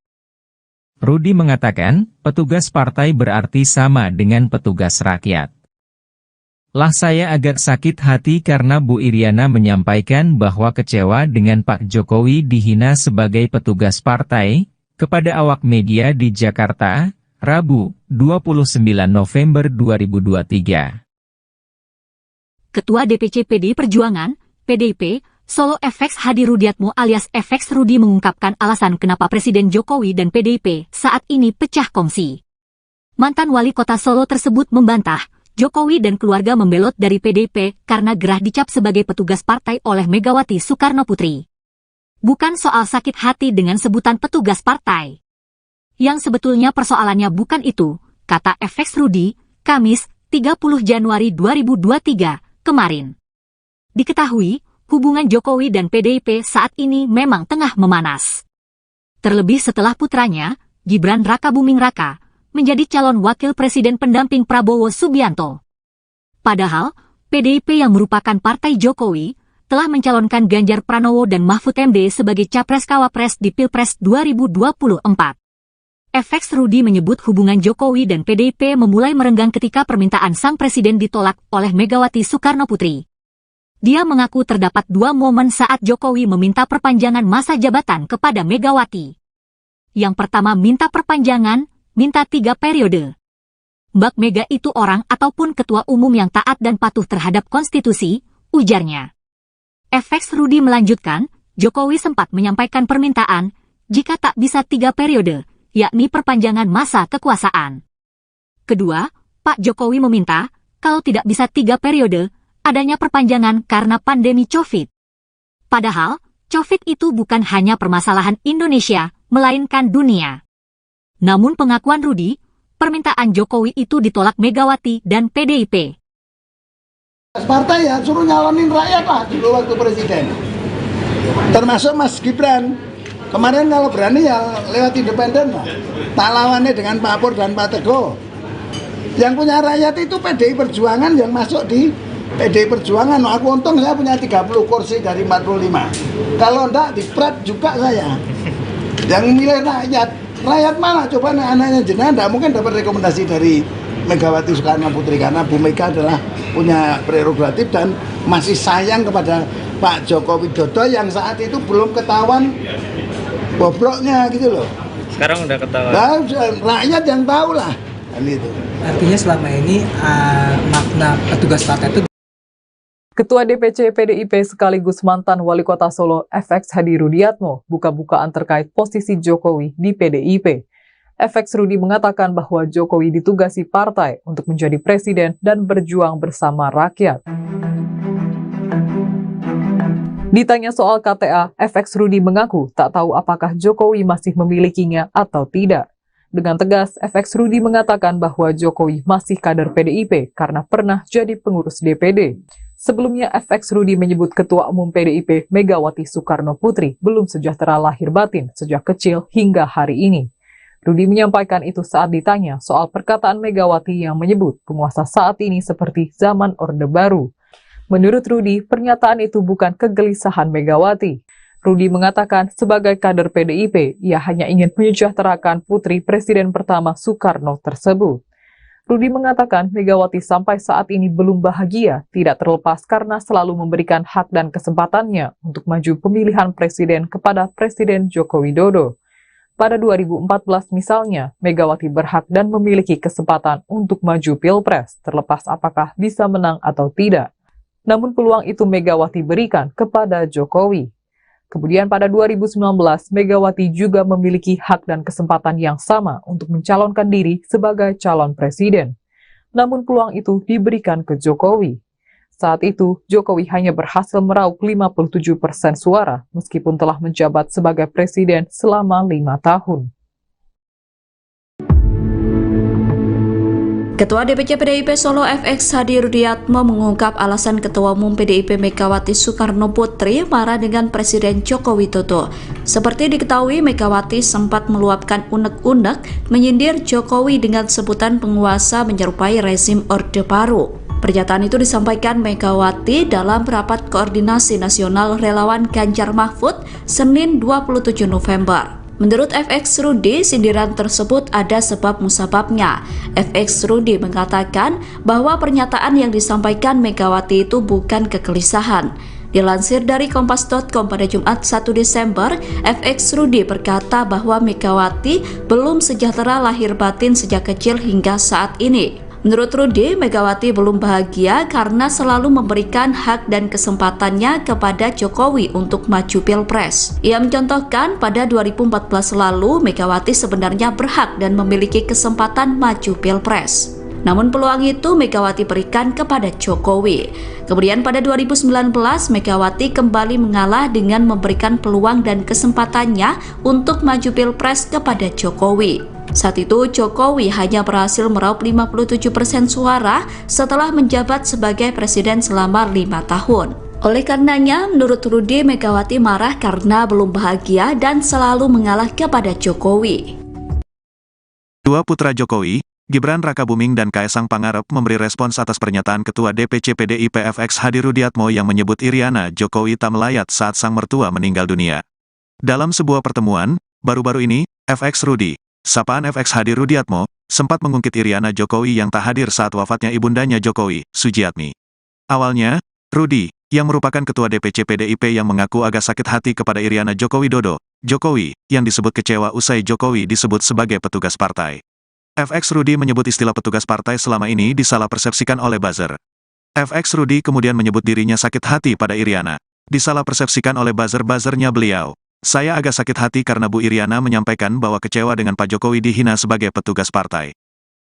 Rudi mengatakan, petugas partai berarti sama dengan petugas rakyat. Lah saya agak sakit hati karena Bu Iriana menyampaikan bahwa kecewa dengan Pak Jokowi dihina sebagai petugas partai, kepada awak media di Jakarta, Rabu, 29 November 2023. Ketua DPC PDI Perjuangan, PDIP, Solo FX Hadi Rudiatmo alias FX Rudi mengungkapkan alasan kenapa Presiden Jokowi dan PDIP saat ini pecah kongsi. Mantan wali kota Solo tersebut membantah, Jokowi dan keluarga membelot dari PDIP karena gerah dicap sebagai petugas partai oleh Megawati Soekarno Putri. Bukan soal sakit hati dengan sebutan petugas partai. Yang sebetulnya persoalannya bukan itu, kata FX Rudi, Kamis, 30 Januari 2023, kemarin. Diketahui, hubungan Jokowi dan PDIP saat ini memang tengah memanas. Terlebih setelah putranya, Gibran Rakabuming Raka, menjadi calon wakil presiden pendamping Prabowo Subianto. Padahal, PDIP yang merupakan partai Jokowi, telah mencalonkan Ganjar Pranowo dan Mahfud MD sebagai Capres-Cawapres di Pilpres 2024. FX Rudi menyebut hubungan Jokowi dan PDIP memulai merenggang ketika permintaan sang presiden ditolak oleh Megawati Soekarno Putri. Dia mengaku terdapat dua momen saat Jokowi meminta perpanjangan masa jabatan kepada Megawati. Yang pertama minta perpanjangan, minta 3 periode. Mbak Mega itu orang ataupun ketua umum yang taat dan patuh terhadap konstitusi, ujarnya. FX Rudi melanjutkan, Jokowi sempat menyampaikan permintaan, jika tak bisa 3 periode, yakni perpanjangan masa kekuasaan. Kedua, Pak Jokowi meminta, kalau tidak bisa 3 periode, adanya perpanjangan karena pandemi COVID. Padahal, COVID itu bukan hanya permasalahan Indonesia, melainkan dunia. Namun pengakuan Rudi, permintaan Jokowi itu ditolak Megawati dan PDIP. Partai ya suruh nyalonin rakyat lah dulu waktu presiden. Termasuk Mas Gibran. Kemarin kalau berani ya lewat independen lah. Tak lawannya dengan Pak Pur dan Pak Teguh. Yang punya rakyat itu PDI Perjuangan yang masuk di PDI Perjuangan. Aku untung saya punya 30 kursi dari 45. Kalau enggak di Pret juga saya. Yang milih rakyat. Rakyat mana? Coba anaknya jenengan enggak mungkin dapat rekomendasi dari Megawati Soekarno Putri karena Bu Mega adalah punya prerogatif dan masih sayang kepada Pak Joko Widodo yang saat itu belum ketahuan bobroknya gitu loh. Sekarang udah ketahuan. Nah, rakyat yang tahu lah kan itu. Artinya selama ini makna petugas partai itu Ketua DPC PDIP sekaligus mantan Wali Kota Solo FX Hadi Rudiatmo buka-bukaan terkait posisi Jokowi di PDIP. FX Rudi mengatakan bahwa Jokowi ditugasi partai untuk menjadi presiden dan berjuang bersama rakyat. Ditanya soal KTA, FX Rudi mengaku tak tahu apakah Jokowi masih memilikinya atau tidak. Dengan tegas, FX Rudi mengatakan bahwa Jokowi masih kader PDIP karena pernah jadi pengurus DPD. Sebelumnya, FX Rudi menyebut Ketua Umum PDIP Megawati Soekarno Putri belum sejahtera lahir batin sejak kecil hingga hari ini. Rudi menyampaikan itu saat ditanya soal perkataan Megawati yang menyebut penguasa saat ini seperti zaman Orde Baru. Menurut Rudi, pernyataan itu bukan kegelisahan Megawati. Rudi mengatakan sebagai kader PDIP, ia hanya ingin menyejahterakan putri Presiden pertama Soekarno tersebut. Rudi mengatakan Megawati sampai saat ini belum bahagia, tidak terlepas karena selalu memberikan hak dan kesempatannya untuk maju pemilihan presiden kepada Presiden Joko Widodo. Pada 2014 misalnya, Megawati berhak dan memiliki kesempatan untuk maju Pilpres, terlepas apakah bisa menang atau tidak. Namun peluang itu Megawati berikan kepada Jokowi. Kemudian pada 2019, Megawati juga memiliki hak dan kesempatan yang sama untuk mencalonkan diri sebagai calon presiden. Namun peluang itu diberikan ke Jokowi. Saat itu, Jokowi hanya berhasil meraup 57% suara, meskipun telah menjabat sebagai presiden selama 5 tahun. Ketua DPC PDIP Solo FX Hadi Rudiatmo mengungkap alasan Ketua Umum PDIP Megawati Soekarno Putri marah dengan Presiden Joko Widodo. Seperti diketahui, Megawati sempat meluapkan unek-unek menyindir Jokowi dengan sebutan penguasa menyerupai rezim Orde Baru. Pernyataan itu disampaikan Megawati dalam rapat koordinasi nasional relawan Ganjar Mahfud Senin 27 November. Menurut FX Rudi, sindiran tersebut ada sebab musababnya. FX Rudi mengatakan bahwa pernyataan yang disampaikan Megawati itu bukan kegelisahan. Dilansir dari kompas.com pada Jumat 1 Desember, FX Rudi berkata bahwa Megawati belum sejahtera lahir batin sejak kecil hingga saat ini. Menurut Rudi, Megawati belum bahagia karena selalu memberikan hak dan kesempatannya kepada Jokowi untuk maju Pilpres. Ia mencontohkan pada 2014 lalu, Megawati sebenarnya berhak dan memiliki kesempatan maju Pilpres. Namun peluang itu Megawati berikan kepada Jokowi. Kemudian pada 2019, Megawati kembali mengalah dengan memberikan peluang dan kesempatannya untuk maju Pilpres kepada Jokowi. Saat itu, Jokowi hanya berhasil meraup 57% suara setelah menjabat sebagai presiden selama 5 tahun. Oleh karenanya, menurut Rudi, Megawati marah karena belum bahagia dan selalu mengalah kepada Jokowi. Dua putra Jokowi, Gibran Rakabuming dan Kaesang Pangarep memberi respons atas pernyataan Ketua DPC PDIP FX Hadi Rudiatmo yang menyebut Iriana Jokowi tak melayat saat sang mertua meninggal dunia. Dalam sebuah pertemuan, baru-baru ini, FX Rudi, sapaan FX Hadi Rudiatmo, sempat mengungkit Iriana Jokowi yang tak hadir saat wafatnya ibundanya Jokowi, Sujiatmi. Awalnya, Rudi, yang merupakan Ketua DPC PDIP yang mengaku agak sakit hati kepada Iriana Joko Widodo, Jokowi, yang disebut kecewa usai Jokowi disebut sebagai petugas partai. FX Rudi menyebut istilah petugas partai selama ini disalah persepsikan oleh buzzer. FX Rudi kemudian menyebut dirinya sakit hati pada Iriana. Disalah persepsikan oleh buzzer-buzzernya beliau. Saya agak sakit hati karena Bu Iriana menyampaikan bahwa kecewa dengan Pak Jokowi dihina sebagai petugas partai.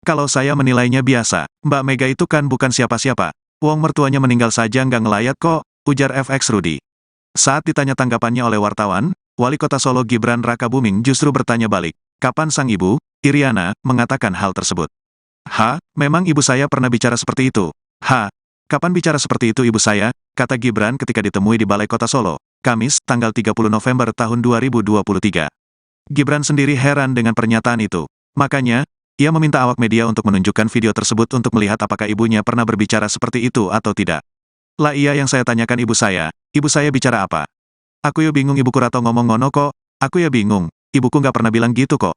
Kalau saya menilainya biasa, Mbak Mega itu kan bukan siapa-siapa. Wong mertuanya meninggal saja nggak ngelayat kok, ujar FX Rudi. Saat ditanya tanggapannya oleh wartawan, Wali Kota Solo Gibran Rakabuming justru bertanya balik, kapan sang ibu, Iriana, mengatakan hal tersebut. Memang ibu saya pernah bicara seperti itu. Kapan bicara seperti itu ibu saya, kata Gibran ketika ditemui di Balai Kota Solo, Kamis, tanggal 30 November tahun 2023. Gibran sendiri heran dengan pernyataan itu. Makanya, ia meminta awak media untuk menunjukkan video tersebut untuk melihat apakah ibunya pernah berbicara seperti itu atau tidak. Lah iya yang saya tanyakan ibu saya bicara apa? Aku ya bingung ibuku rato ngomong ngono kok, aku ya bingung, ibuku nggak pernah bilang gitu kok.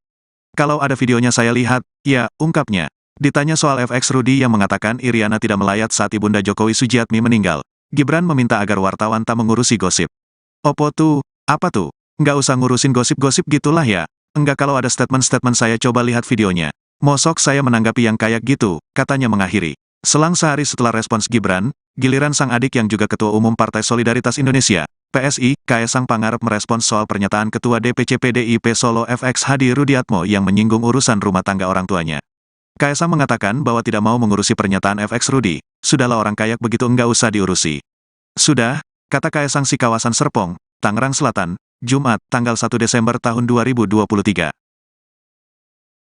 Kalau ada videonya saya lihat, ya, ungkapnya. Ditanya soal FX Rudi yang mengatakan Iriana tidak melayat saat ibunda Jokowi Sujiatmi meninggal, Gibran meminta agar wartawan tak mengurusi gosip. Opo tuh, apa tuh? Nggak usah ngurusin gosip-gosip gitulah ya. Enggak kalau ada statement-statement saya coba lihat videonya. Mosok saya menanggapi yang kayak gitu, katanya mengakhiri. Selang sehari setelah respons Gibran Giliran sang adik yang juga Ketua Umum Partai Solidaritas Indonesia, PSI, Kaesang Pangarep merespons soal pernyataan Ketua DPC PDIP Solo FX Hadi Rudiatmo yang menyinggung urusan rumah tangga orang tuanya. Kaesang mengatakan bahwa tidak mau mengurusi pernyataan FX Rudi, sudahlah orang kayak begitu enggak usah diurusi. Sudah, kata Kaesang si kawasan Serpong, Tangerang Selatan, Jumat, tanggal 1 Desember tahun 2023.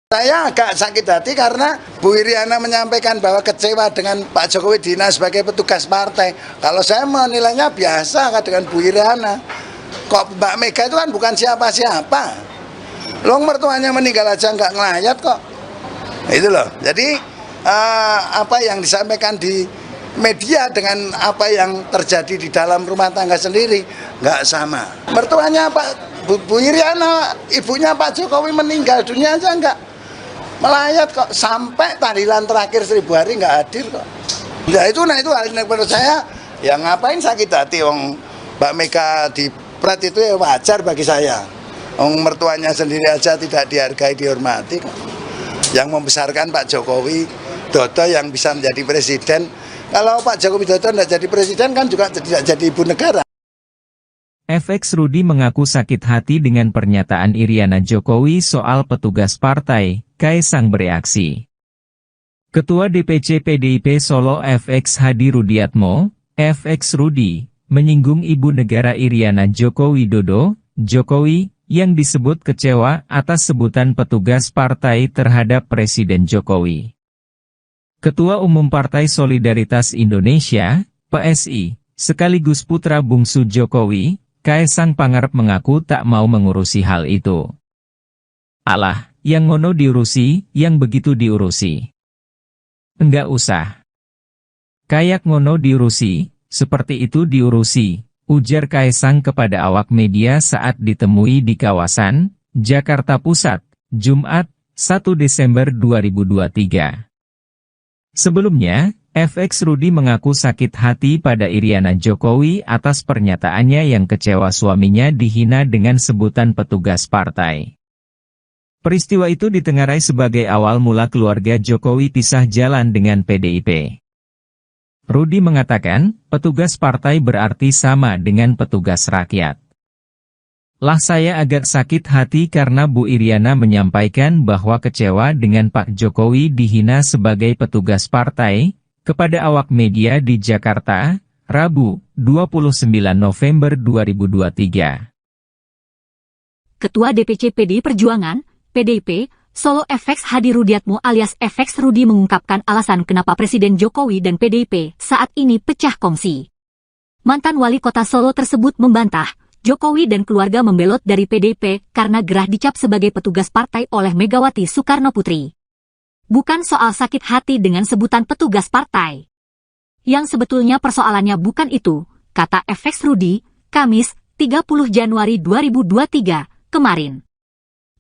Saya agak sakit hati karena Bu Iriana menyampaikan bahwa kecewa dengan Pak Jokowi Dina sebagai petugas partai. Kalau saya menilainya biasa dengan Bu Iriana. Kok Mbak Mega itu kan bukan siapa-siapa. Loh mertuanya meninggal aja nggak ngelayat kok. Itu loh. Jadi apa yang disampaikan di media dengan apa yang terjadi di dalam rumah tangga sendiri nggak sama. Mertuanya Bu Iriana, ibunya Pak Jokowi meninggal dunia aja nggak melayat kok, sampai tahlilan terakhir 1000 hari nggak hadir kok. Ya itu hal yang menurut saya, ya ngapain sakit hati wong Mbak Mega di pret itu ya wajar bagi saya. Wong mertuanya sendiri aja tidak dihargai, dihormati kok. Yang membesarkan Pak Jokowi Dodo yang bisa menjadi presiden. Kalau Pak Jokowi Dodo tidak jadi presiden kan juga tidak jadi ibu negara. FX Rudi mengaku sakit hati dengan pernyataan Iriana Jokowi soal petugas partai. Kaesang bereaksi. Ketua DPC PDIP Solo FX Hadi Rudiatmo, FX Rudi, menyinggung Ibu Negara Iriana Joko Widodo, Jokowi, yang disebut kecewa atas sebutan petugas partai terhadap Presiden Jokowi. Ketua Umum Partai Solidaritas Indonesia, PSI, sekaligus putra bungsu Jokowi, Kaesang Pangarep mengaku tak mau mengurusi hal itu. Alah, yang ngono diurusi, yang begitu diurusi. Enggak usah. Kayak ngono diurusi, seperti itu diurusi, ujar Kaesang kepada awak media saat ditemui di kawasan Jakarta Pusat, Jumat, 1 Desember 2023. Sebelumnya, FX Rudi mengaku sakit hati pada Iriana Jokowi atas pernyataannya yang kecewa suaminya dihina dengan sebutan petugas partai. Peristiwa itu ditengarai sebagai awal mula keluarga Jokowi pisah jalan dengan PDIP. Rudi mengatakan, petugas partai berarti sama dengan petugas rakyat. Lah saya agak sakit hati karena Bu Iriana menyampaikan bahwa kecewa dengan Pak Jokowi dihina sebagai petugas partai, kepada awak media di Jakarta, Rabu, 29 November 2023. Ketua DPC PDI Perjuangan, PDIP, Solo FX Hadi Rudiatmo alias FX Rudi mengungkapkan alasan kenapa Presiden Jokowi dan PDIP saat ini pecah kongsi. Mantan wali kota Solo tersebut membantah, Jokowi dan keluarga membelot dari PDIP karena gerah dicap sebagai petugas partai oleh Megawati Soekarno Putri. Bukan soal sakit hati dengan sebutan petugas partai. Yang sebetulnya persoalannya bukan itu, kata FX Rudi, Kamis, 30 Januari 2023, kemarin.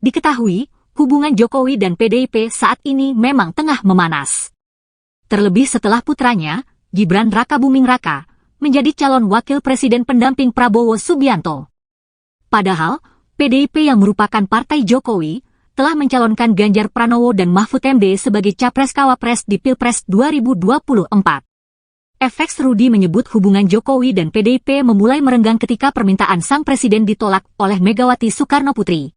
Diketahui, hubungan Jokowi dan PDIP saat ini memang tengah memanas. Terlebih setelah putranya, Gibran Rakabuming Raka, menjadi calon wakil presiden pendamping Prabowo Subianto. Padahal, PDIP yang merupakan partai Jokowi, telah mencalonkan Ganjar Pranowo dan Mahfud MD sebagai capres-cawapres di Pilpres 2024. FX Rudi menyebut hubungan Jokowi dan PDIP memulai merenggang ketika permintaan sang presiden ditolak oleh Megawati Soekarno Putri.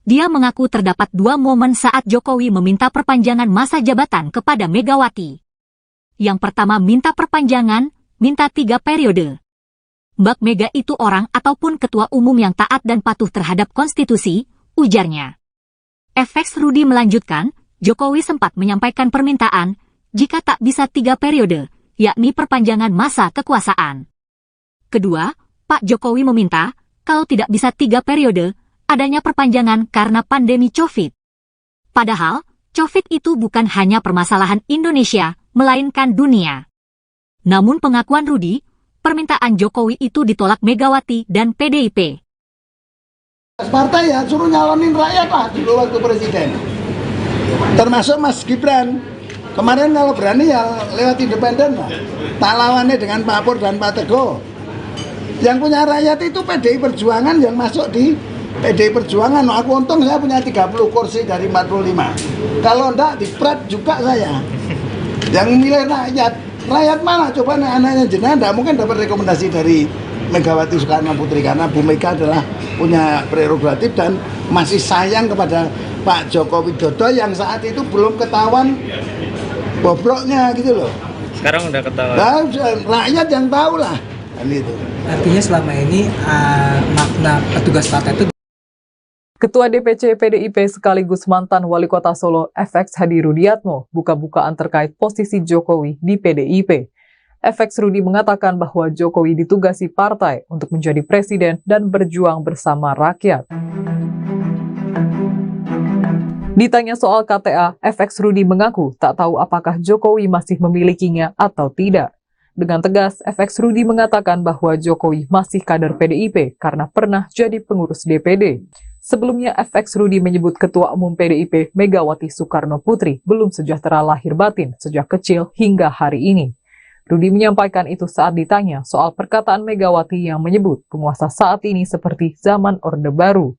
Dia mengaku terdapat dua momen saat Jokowi meminta perpanjangan masa jabatan kepada Megawati. Yang pertama minta perpanjangan, minta 3 periode. Mbak Mega itu orang ataupun ketua umum yang taat dan patuh terhadap konstitusi, ujarnya. FX Rudi melanjutkan, Jokowi sempat menyampaikan permintaan, jika tak bisa 3 periode, yakni perpanjangan masa kekuasaan. Kedua, Pak Jokowi meminta, kalau tidak bisa 3 periode, adanya perpanjangan karena pandemi COVID. Padahal, COVID itu bukan hanya permasalahan Indonesia, melainkan dunia. Namun pengakuan Rudi, permintaan Jokowi itu ditolak Megawati dan PDIP. Partai ya suruh nyalonin rakyat lah dulu waktu presiden. Termasuk Mas Gibran. Kemarin kalau berani ya lewat independen lah. Tak lawannya dengan Pak Pur dan Pak Teguh. Yang punya rakyat itu PDI Perjuangan yang masuk di PDI Perjuangan. Aku untung saya punya 30 kursi dari 45. Kalau enggak di Pret juga saya. Yang milih rakyat. Rakyat mana? Coba anaknya jenengan tidak mungkin dapat rekomendasi dari Megawati Soekarno Putri, karena Bu Mega adalah punya prerogatif dan masih sayang kepada Pak Joko Widodo yang saat itu belum ketahuan bobroknya gitu loh. Sekarang udah ketahuan. Nah, rakyat yang tahu lah kan itu. Artinya selama ini makna petugas partai itu Ketua DPC PDIP sekaligus mantan Wali Kota Solo FX Hadi Rudiatmo buka-bukaan terkait posisi Jokowi di PDIP. FX Rudi mengatakan bahwa Jokowi ditugasi partai untuk menjadi presiden dan berjuang bersama rakyat. Ditanya soal KTA, FX Rudi mengaku tak tahu apakah Jokowi masih memilikinya atau tidak. Dengan tegas, FX Rudi mengatakan bahwa Jokowi masih kader PDIP karena pernah jadi pengurus DPD. Sebelumnya, FX Rudi menyebut Ketua Umum PDIP Megawati Soekarno Putri belum sejahtera lahir batin sejak kecil hingga hari ini. Rudi menyampaikan itu saat ditanya soal perkataan Megawati yang menyebut penguasa saat ini seperti zaman Orde Baru.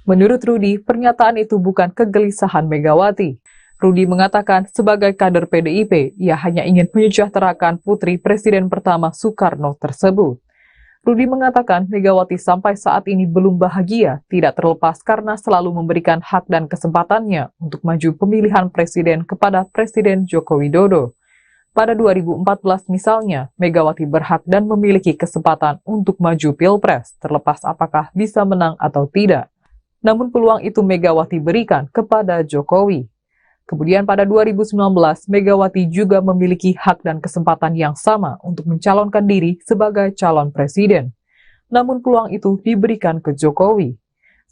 Menurut Rudi, pernyataan itu bukan kegelisahan Megawati. Rudi mengatakan sebagai kader PDIP, ia hanya ingin menyejahterakan putri Presiden pertama Soekarno tersebut. Rudi mengatakan Megawati sampai saat ini belum bahagia, tidak terlepas karena selalu memberikan hak dan kesempatannya untuk maju pemilihan presiden kepada Presiden Joko Widodo. Pada 2014 misalnya, Megawati berhak dan memiliki kesempatan untuk maju Pilpres, terlepas apakah bisa menang atau tidak. Namun peluang itu Megawati berikan kepada Jokowi. Kemudian pada 2019, Megawati juga memiliki hak dan kesempatan yang sama untuk mencalonkan diri sebagai calon presiden. Namun peluang itu diberikan ke Jokowi.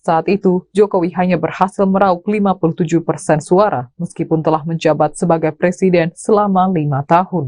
Saat itu, Jokowi hanya berhasil meraup 57% suara meskipun telah menjabat sebagai presiden selama 5 tahun.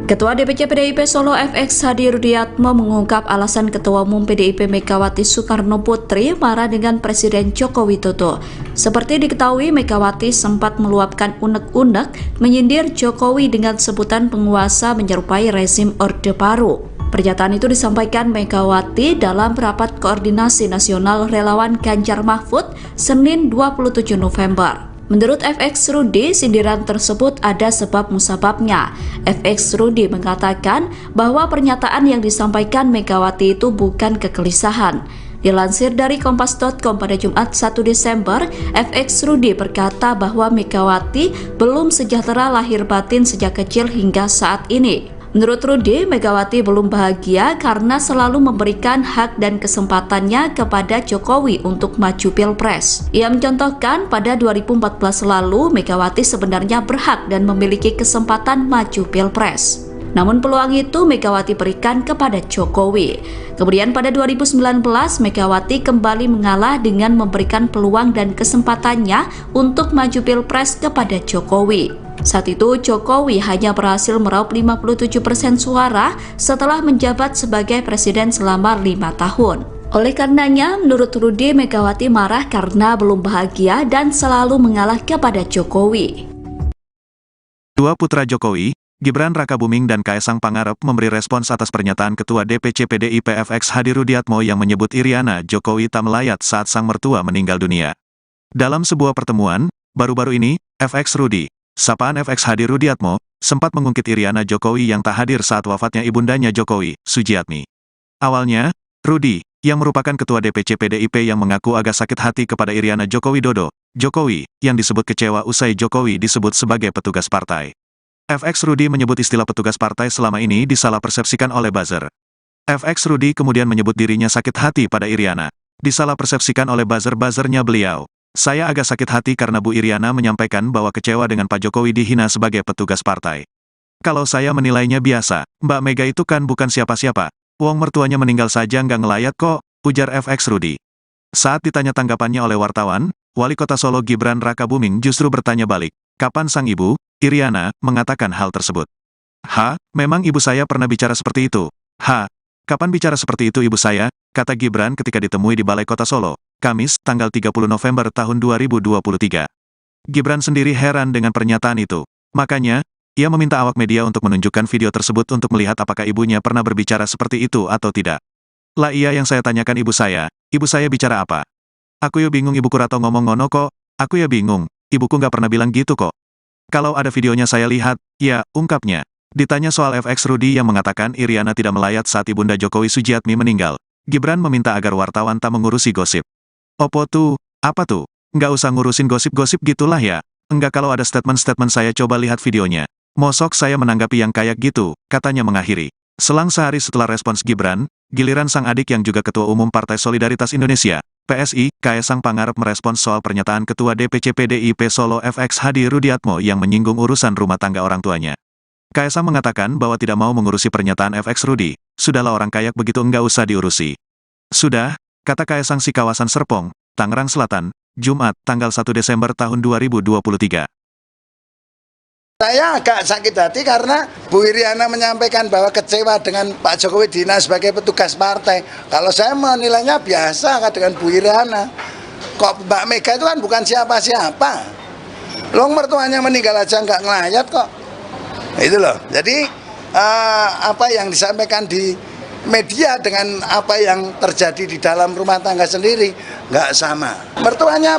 Ketua DPC PDIP Solo FX Hadi Rudiatmo mengungkap alasan Ketua Umum PDIP Megawati Soekarno Putri marah dengan Presiden Joko Widodo. Seperti diketahui, Megawati sempat meluapkan unek-unek menyindir Jokowi dengan sebutan penguasa menyerupai rezim Orde Baru. Pernyataan itu disampaikan Megawati dalam rapat koordinasi nasional relawan Ganjar Mahfud Senin 27 November. Menurut FX Rudi, sindiran tersebut ada sebab musababnya. FX Rudi mengatakan bahwa pernyataan yang disampaikan Megawati itu bukan kegelisahan. Dilansir dari Kompas.com pada Jumat 1 Desember, FX Rudi berkata bahwa Megawati belum sejahtera lahir batin sejak kecil hingga saat ini. Menurut Rudi, Megawati belum bahagia karena selalu memberikan hak dan kesempatannya kepada Jokowi untuk maju Pilpres. Ia mencontohkan pada 2014 lalu, Megawati sebenarnya berhak dan memiliki kesempatan maju Pilpres. Namun peluang itu Megawati berikan kepada Jokowi. Kemudian pada 2019, Megawati kembali mengalah dengan memberikan peluang dan kesempatannya untuk maju Pilpres kepada Jokowi. Saat itu, Jokowi hanya berhasil meraup 57% suara setelah menjabat sebagai presiden selama 5 tahun. Oleh karenanya, menurut Rudi, Megawati marah karena belum bahagia dan selalu mengalah kepada Jokowi. Dua putra Jokowi, Gibran Rakabuming dan Kaesang Pangarep memberi respons atas pernyataan Ketua DPC PDIP FX Hadi Rudiatmo yang menyebut Iriana Jokowi tak melayat saat sang mertua meninggal dunia. Dalam sebuah pertemuan, baru-baru ini, FX Rudi, sapaan FX Hadi Rudiatmo, sempat mengungkit Iriana Jokowi yang tak hadir saat wafatnya ibundanya Jokowi, Sujiatmi. Awalnya, Rudi, yang merupakan Ketua DPC PDIP yang mengaku agak sakit hati kepada Iriana Joko Widodo, Jokowi, yang disebut kecewa usai Jokowi disebut sebagai petugas partai. FX Rudi menyebut istilah petugas partai selama ini disalah persepsikan oleh buzzer. FX Rudi kemudian menyebut dirinya sakit hati pada Iriana. Disalah persepsikan oleh buzzer-buzzernya beliau. Saya agak sakit hati karena Bu Iriana menyampaikan bahwa kecewa dengan Pak Jokowi dihina sebagai petugas partai. Kalau saya menilainya biasa, Mbak Mega itu kan bukan siapa-siapa. Wong mertuanya meninggal saja nggak ngelayat kok, ujar FX Rudi. Saat ditanya tanggapannya oleh wartawan, Wali Kota Solo Gibran Rakabuming justru bertanya balik, kapan sang ibu, Iriana, mengatakan hal tersebut. Memang ibu saya pernah bicara seperti itu. Kapan bicara seperti itu ibu saya, kata Gibran ketika ditemui di Balai Kota Solo, Kamis, tanggal 30 November tahun 2023. Gibran sendiri heran dengan pernyataan itu. Makanya, ia meminta awak media untuk menunjukkan video tersebut untuk melihat apakah ibunya pernah berbicara seperti itu atau tidak. Lah iya yang saya tanyakan ibu saya bicara apa? Aku ya bingung ibuku rato ngomong ngono kok, aku ya bingung, ibuku nggak pernah bilang gitu kok. Kalau ada videonya saya lihat, ya, ungkapnya. Ditanya soal FX Rudi yang mengatakan Iriana tidak melayat saat Ibunda Jokowi Sujiatmi meninggal, Gibran meminta agar wartawan tak mengurusi gosip. Opo tuh, apa tuh? Nggak usah ngurusin gosip-gosip gitulah ya. Enggak, kalau ada statement-statement saya coba lihat videonya. Mosok saya menanggapi yang kayak gitu, katanya mengakhiri. Selang sehari setelah respons Gibran, giliran sang adik yang juga Ketua Umum Partai Solidaritas Indonesia, PSI, Kaesang Pangarep merespons soal pernyataan Ketua DPC PDIP Solo FX Hadi Rudiatmo yang menyinggung urusan rumah tangga orang tuanya. Kaesang mengatakan bahwa tidak mau mengurusi pernyataan FX Rudi, sudahlah orang kayak begitu enggak usah diurusi. Sudah, kata Kaesang si kawasan Serpong, Tangerang Selatan, Jumat, tanggal 1 Desember tahun 2023. Saya agak sakit hati karena Bu Iriana menyampaikan bahwa kecewa dengan Pak Jokowi Dina sebagai petugas partai. Kalau saya menilainya biasa dengan Bu Iriana. Kok Mbak Mega itu kan bukan siapa-siapa. Long mertuanya meninggal aja nggak ngelayat kok. Itu loh. Jadi apa yang disampaikan di media dengan apa yang terjadi di dalam rumah tangga sendiri nggak sama. Mertuanya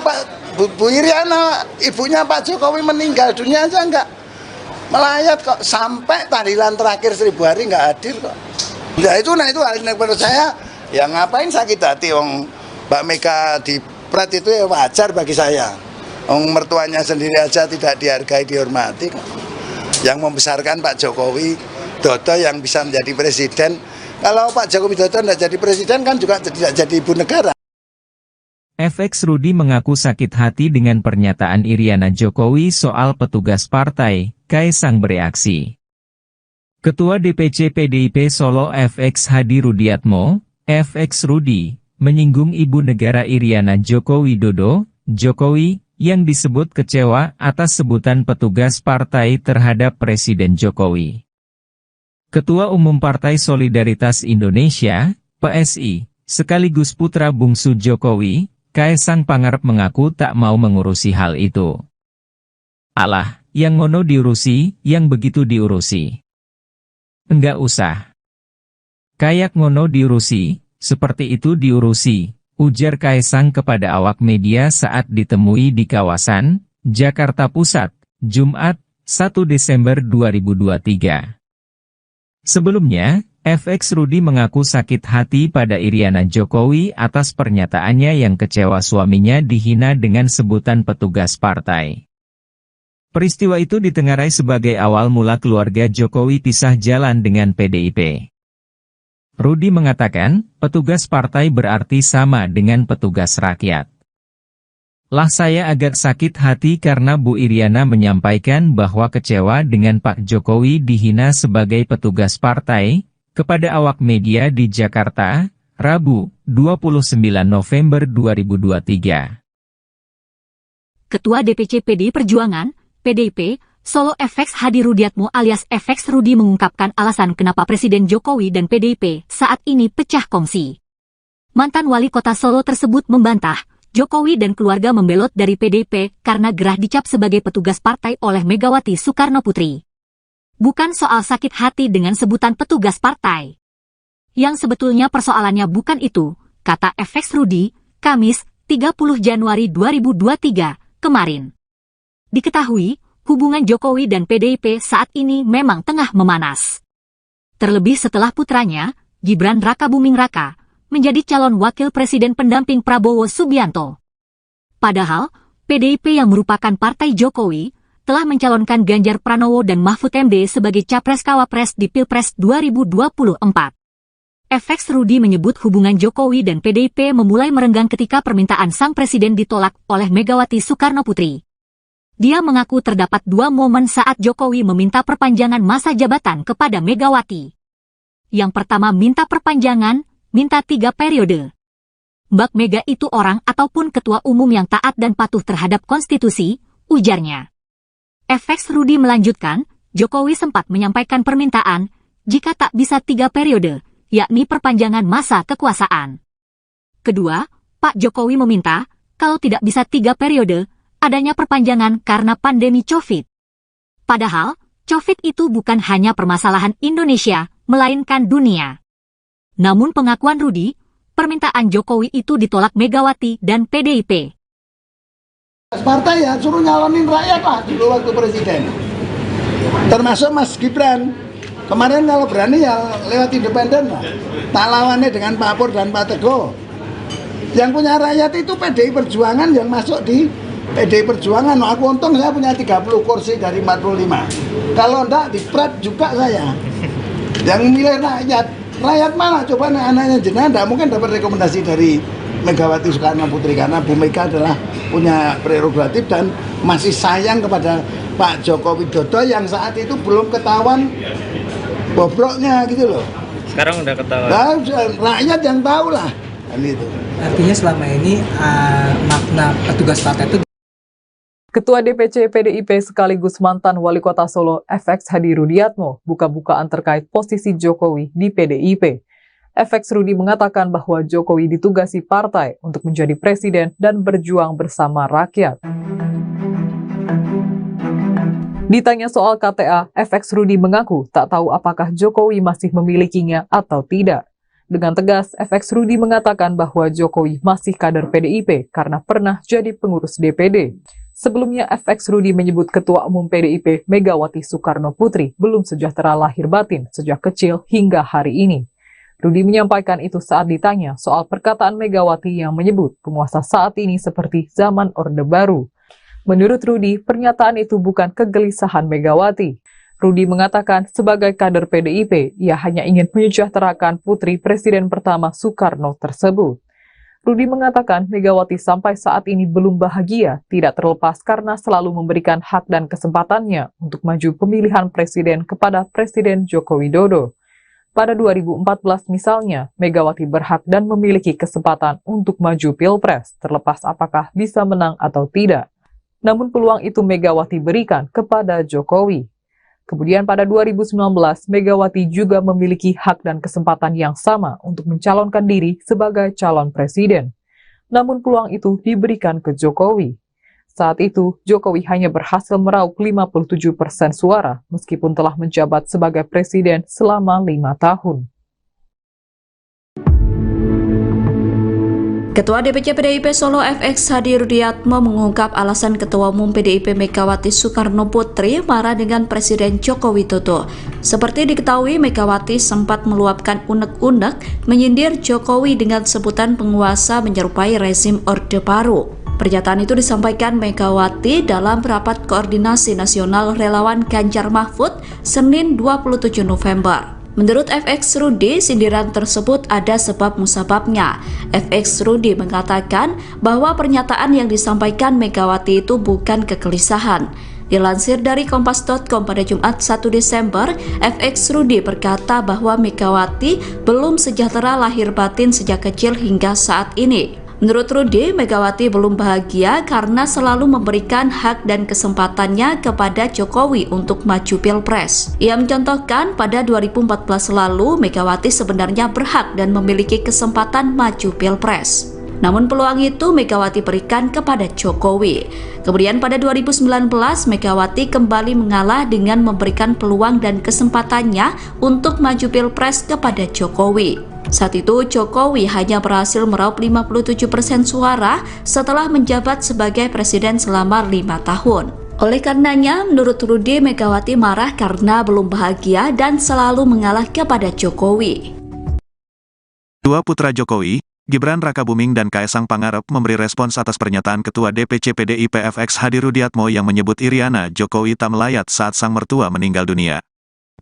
Bu Iriana, ibunya Pak Jokowi meninggal dunia aja nggak melayat kok, sampai tahlilan terakhir 1000 hari nggak hadir kok. Nah itu hal yang menurut saya, ya ngapain sakit hati, Mbak Mega di pret itu ya wajar bagi saya. Mertuanya sendiri aja tidak dihargai, dihormati kok. Yang membesarkan Pak Jokowi Dodo yang bisa menjadi presiden. Kalau Pak Jokowi Dodo tidak jadi presiden kan juga tidak jadi ibu negara. FX Rudi mengaku sakit hati dengan pernyataan Iriana Jokowi soal petugas partai, Kaesang bereaksi. Ketua DPC PDIP Solo FX Hadi Rudiatmo, FX Rudi, menyinggung ibu negara Iriana Joko Widodo, Jokowi, yang disebut kecewa atas sebutan petugas partai terhadap Presiden Jokowi. Ketua Umum Partai Solidaritas Indonesia, PSI, sekaligus putra bungsu Jokowi, Kaesang Pangarep mengaku tak mau mengurusi hal itu. Alah, yang ngono diurusi, yang begitu diurusi. Enggak usah. Kayak ngono diurusi, seperti itu diurusi, ujar Kaesang kepada awak media saat ditemui di kawasan Jakarta Pusat, Jumat, 1 Desember 2023. Sebelumnya, FX Rudi mengaku sakit hati pada Iriana Jokowi atas pernyataannya yang kecewa suaminya dihina dengan sebutan petugas partai. Peristiwa itu ditengarai sebagai awal mula keluarga Jokowi pisah jalan dengan PDIP. Rudi mengatakan, petugas partai berarti sama dengan petugas rakyat. Lah saya agak sakit hati karena Bu Iriana menyampaikan bahwa kecewa dengan Pak Jokowi dihina sebagai petugas partai, kepada awak media di Jakarta, Rabu, 29 November 2023. Ketua DPC PDI Perjuangan, PDIP, Solo FX Hadi Rudiatmo alias FX Rudi mengungkapkan alasan kenapa Presiden Jokowi dan PDIP saat ini pecah kongsi. Mantan wali kota Solo tersebut membantah, Jokowi dan keluarga membelot dari PDIP karena gerah dicap sebagai petugas partai oleh Megawati Soekarno Putri. Bukan soal sakit hati dengan sebutan petugas partai. Yang sebetulnya persoalannya bukan itu, kata FX Rudi, Kamis, 30 Januari 2023, kemarin. Diketahui, hubungan Jokowi dan PDIP saat ini memang tengah memanas. Terlebih setelah putranya, Gibran Rakabuming Raka, menjadi calon wakil presiden pendamping Prabowo Subianto. Padahal, PDIP yang merupakan partai Jokowi, telah mencalonkan Ganjar Pranowo dan Mahfud MD sebagai Capres-Cawapres di Pilpres 2024. FX Rudi menyebut hubungan Jokowi dan PDIP memulai merenggang ketika permintaan sang presiden ditolak oleh Megawati Soekarno Putri. Dia mengaku terdapat dua momen saat Jokowi meminta perpanjangan masa jabatan kepada Megawati. Yang pertama minta perpanjangan, minta 3 periode. Mbak Mega itu orang ataupun ketua umum yang taat dan patuh terhadap konstitusi, ujarnya. FX Rudi melanjutkan, Jokowi sempat menyampaikan permintaan, jika tak bisa 3 periode, yakni perpanjangan masa kekuasaan. Kedua, Pak Jokowi meminta, kalau tidak bisa 3 periode, adanya perpanjangan karena pandemi COVID. Padahal, COVID itu bukan hanya permasalahan Indonesia, melainkan dunia. Namun pengakuan Rudi, permintaan Jokowi itu ditolak Megawati dan PDIP. Partai ya suruh nyalonin rakyat lah dulu waktu presiden. Termasuk Mas Gibran. Kemarin kalau berani ya lewat independen lah. Tak lawannya dengan Pak Pur dan Pak Teguh. Yang punya rakyat itu PDI Perjuangan yang masuk di PDI Perjuangan. Aku untung saya punya 30 kursi dari 45. Kalau enggak di Prat juga saya. Yang milih rakyat. Rakyat mana? Coba anaknya jenengan enggak mungkin dapat rekomendasi dari Megawati Soekarno Putri karena Bu Mega adalah punya prerogatif dan masih sayang kepada Pak Joko Widodo yang saat itu belum ketahuan bobroknya gitu loh. Sekarang udah ketahuan. Nah, rakyat yang tahu lah kan itu. Artinya selama ini makna petugas partai itu Ketua DPC PDIP sekaligus mantan Wali Kota Solo FX Hadi Rudiatmo buka-bukaan terkait posisi Jokowi di PDIP. FX Rudi mengatakan bahwa Jokowi ditugasi partai untuk menjadi presiden dan berjuang bersama rakyat. Ditanya soal KTA, FX Rudi mengaku tak tahu apakah Jokowi masih memilikinya atau tidak. Dengan tegas, FX Rudi mengatakan bahwa Jokowi masih kader PDIP karena pernah jadi pengurus DPD. Sebelumnya, FX Rudi menyebut Ketua Umum PDIP Megawati Soekarno Putri belum sejahtera lahir batin sejak kecil hingga hari ini. Rudi menyampaikan itu saat ditanya soal perkataan Megawati yang menyebut penguasa saat ini seperti zaman Orde Baru. Menurut Rudi, pernyataan itu bukan kegelisahan Megawati. Rudi mengatakan sebagai kader PDIP, ia hanya ingin menyejahterakan putri Presiden pertama Soekarno tersebut. Rudi mengatakan Megawati sampai saat ini belum bahagia, tidak terlepas karena selalu memberikan hak dan kesempatannya untuk maju pemilihan presiden kepada Presiden Joko Widodo. Pada 2014 misalnya, Megawati berhak dan memiliki kesempatan untuk maju Pilpres, terlepas apakah bisa menang atau tidak. Namun peluang itu Megawati berikan kepada Jokowi. Kemudian pada 2019, Megawati juga memiliki hak dan kesempatan yang sama untuk mencalonkan diri sebagai calon presiden. Namun peluang itu diberikan ke Jokowi. Saat itu, Jokowi hanya berhasil meraup 57% suara, meskipun telah menjabat sebagai presiden selama 5 tahun. Ketua DPC PDIP Solo FX Hadi Rudiatmo mengungkap alasan Ketua Umum PDIP Megawati Soekarno Putri marah dengan Presiden Joko Widodo. Seperti diketahui, Megawati sempat meluapkan unek-unek menyindir Jokowi dengan sebutan penguasa menyerupai rezim Orde Baru. Pernyataan itu disampaikan Megawati dalam rapat koordinasi nasional relawan Ganjar Mahfud Senin 27 November. Menurut FX Rudi, sindiran tersebut ada sebab musababnya. FX Rudi mengatakan bahwa pernyataan yang disampaikan Megawati itu bukan kegelisahan. Dilansir dari kompas.com pada Jumat 1 Desember, FX Rudi berkata bahwa Megawati belum sejahtera lahir batin sejak kecil hingga saat ini. Menurut Rudi, Megawati belum bahagia karena selalu memberikan hak dan kesempatannya kepada Jokowi untuk maju Pilpres. Ia mencontohkan pada 2014 lalu, Megawati sebenarnya berhak dan memiliki kesempatan maju Pilpres. Namun peluang itu Megawati berikan kepada Jokowi. Kemudian pada 2019, Megawati kembali mengalah dengan memberikan peluang dan kesempatannya untuk maju Pilpres kepada Jokowi. Saat itu, Jokowi hanya berhasil meraup 57% suara setelah menjabat sebagai presiden selama 5 tahun. Oleh karenanya, menurut Rudi, Megawati marah karena belum bahagia dan selalu mengalah kepada Jokowi. Dua putra Jokowi, Gibran Rakabuming dan Kaesang Pangarep memberi respons atas pernyataan Ketua DPC PDIP FX Hadi Rudiatmo yang menyebut Iriana Jokowi tak melayat saat sang mertua meninggal dunia.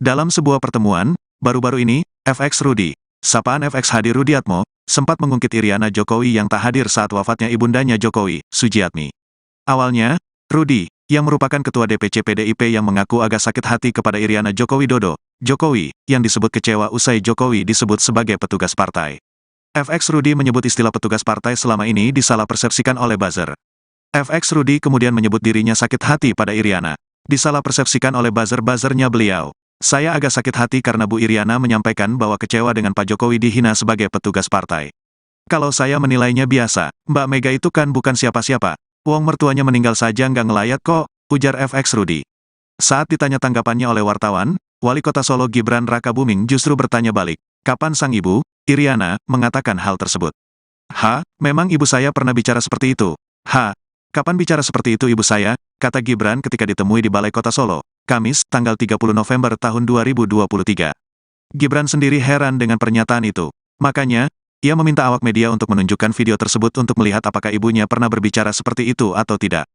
Dalam sebuah pertemuan, baru-baru ini, FX Rudi, sapaan FX Hadi Rudiatmo, sempat mengungkit Iriana Jokowi yang tak hadir saat wafatnya ibundanya Jokowi, Sujiatmi. Awalnya, Rudi, yang merupakan Ketua DPC PDIP yang mengaku agak sakit hati kepada Iriana Joko Widodo, Jokowi, yang disebut kecewa usai Jokowi disebut sebagai petugas partai. FX Rudi menyebut istilah petugas partai selama ini disalah persepsikan oleh buzzer. FX Rudi kemudian menyebut dirinya sakit hati pada Iriana. Disalah persepsikan oleh buzzer-buzzernya beliau. Saya agak sakit hati karena Bu Iriana menyampaikan bahwa kecewa dengan Pak Jokowi dihina sebagai petugas partai. Kalau saya menilainya biasa, Mbak Mega itu kan bukan siapa-siapa. Wong mertuanya meninggal saja nggak ngelayat kok, ujar FX Rudi. Saat ditanya tanggapannya oleh wartawan, Wali Kota Solo Gibran Rakabuming justru bertanya balik, kapan sang ibu, Iriana, mengatakan hal tersebut. Memang ibu saya pernah bicara seperti itu? Kapan bicara seperti itu ibu saya, kata Gibran ketika ditemui di Balai Kota Solo, Kamis, tanggal 30 November tahun 2023. Gibran sendiri heran dengan pernyataan itu. Makanya, ia meminta awak media untuk menunjukkan video tersebut untuk melihat apakah ibunya pernah berbicara seperti itu atau tidak.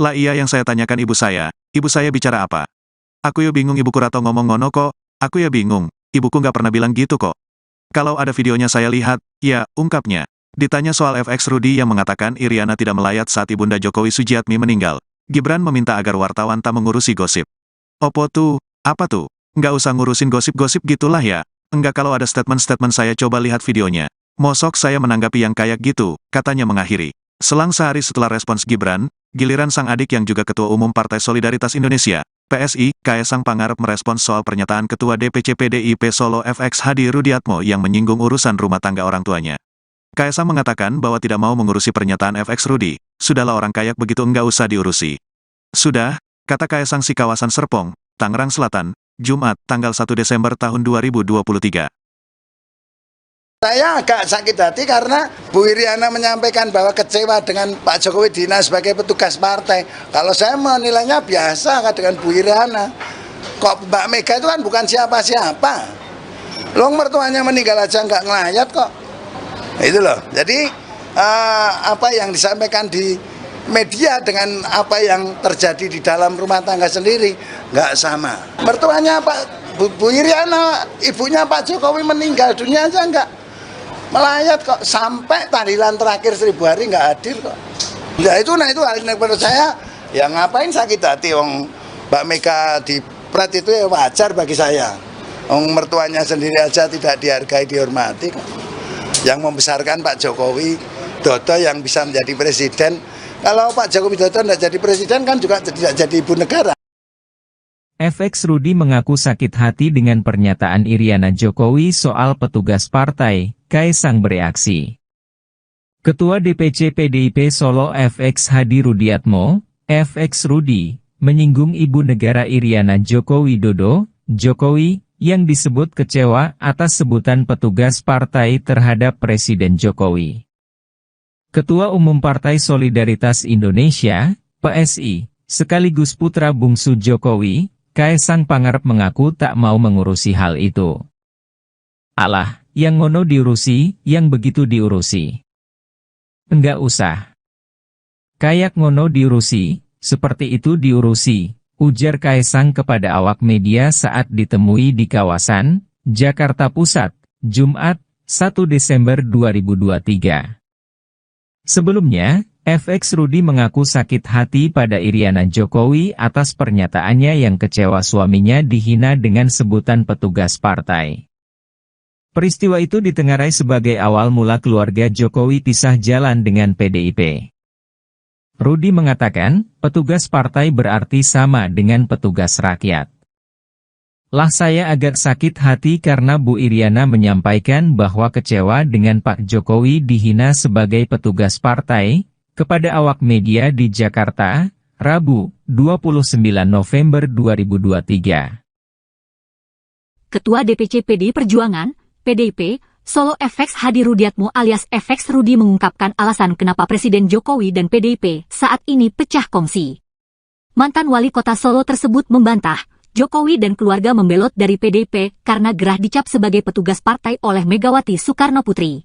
Lah iya yang saya tanyakan ibu saya bicara apa? Aku ya bingung ibuku Rato ngomong ngono kok, aku ya bingung, ibuku nggak pernah bilang gitu kok. Kalau ada videonya saya lihat, ya, ungkapnya. Ditanya soal FX Rudi yang mengatakan Iriana tidak melayat saat Ibunda Jokowi Sujiatmi meninggal, Gibran meminta agar wartawan tak mengurusi gosip. Opo tuh, apa tuh? Nggak usah ngurusin gosip-gosip gitulah ya. Enggak kalau ada statement-statement saya coba lihat videonya. Mosok saya menanggapi yang kayak gitu, katanya mengakhiri. Selang sehari setelah respons Gibran, giliran sang adik yang juga Ketua Umum Partai Solidaritas Indonesia, PSI, Kaesang Pangarep merespons soal pernyataan Ketua DPC PDIP Solo FX Hadi Rudiatmo yang menyinggung urusan rumah tangga orang tuanya. Kaesang mengatakan bahwa tidak mau mengurusi pernyataan FX Rudi, sudahlah orang kayak begitu enggak usah diurusi. Sudah, kata Kaesang si kawasan Serpong, Tangerang Selatan, Jumat, tanggal 1 Desember tahun 2023. Saya agak sakit hati karena Bu Iriana menyampaikan bahwa kecewa dengan Pak Jokowi Dina sebagai petugas partai. Kalau saya menilainya biasa dengan Bu Iriana. Kok Mbak Mega itu kan bukan siapa-siapa. Loh mertuanya meninggal aja nggak ngelayat kok. Itu loh. Jadi apa yang disampaikan di media dengan apa yang terjadi di dalam rumah tangga sendiri nggak sama. Mertuanya Pak Bu Iriana, ibunya Pak Jokowi meninggal dunia aja nggak melayat kok, sampai tahlilan terakhir 1000 hari nggak hadir kok. Ya itu hal yang menurut saya, ya ngapain sakit hati wong Mbak Mega di pret itu ya wajar bagi saya. Wong mertuanya sendiri aja tidak dihargai, dihormati kok. Yang membesarkan Pak Jokowi Dodo yang bisa menjadi presiden. Kalau Pak Jokowi Dodo tidak jadi presiden kan juga tidak jadi ibu negara. FX Rudi mengaku sakit hati dengan pernyataan Iriana Jokowi soal petugas partai, Kaesang bereaksi. Ketua DPC PDIP Solo FX Hadi Rudiatmo, FX Rudi, menyinggung Ibu Negara Iriana Joko Widodo, Jokowi, yang disebut kecewa atas sebutan petugas partai terhadap Presiden Jokowi. Ketua Umum Partai Solidaritas Indonesia, PSI, sekaligus putra bungsu Jokowi, Kaesang Pangarep mengaku tak mau mengurusi hal itu. Alah, yang ngono diurusi, yang begitu diurusi. Enggak usah. Kayak ngono diurusi, seperti itu diurusi, ujar Kaesang kepada awak media saat ditemui di kawasan Jakarta Pusat, Jumat, 1 Desember 2023. Sebelumnya, FX Rudi mengaku sakit hati pada Iriana Jokowi atas pernyataannya yang kecewa suaminya dihina dengan sebutan petugas partai. Peristiwa itu ditengarai sebagai awal mula keluarga Jokowi pisah jalan dengan PDIP. Rudi mengatakan, petugas partai berarti sama dengan petugas rakyat. Lah saya agak sakit hati karena Bu Iriana menyampaikan bahwa kecewa dengan Pak Jokowi dihina sebagai petugas partai, kepada awak media di Jakarta, Rabu, 29 November 2023. Ketua DPC PDI Perjuangan, PDIP, Solo FX Hadi Rudiatmo alias FX Rudi mengungkapkan alasan kenapa Presiden Jokowi dan PDIP saat ini pecah kongsi. Mantan wali kota Solo tersebut membantah, Jokowi dan keluarga membelot dari PDIP karena gerah dicap sebagai petugas partai oleh Megawati Soekarno Putri.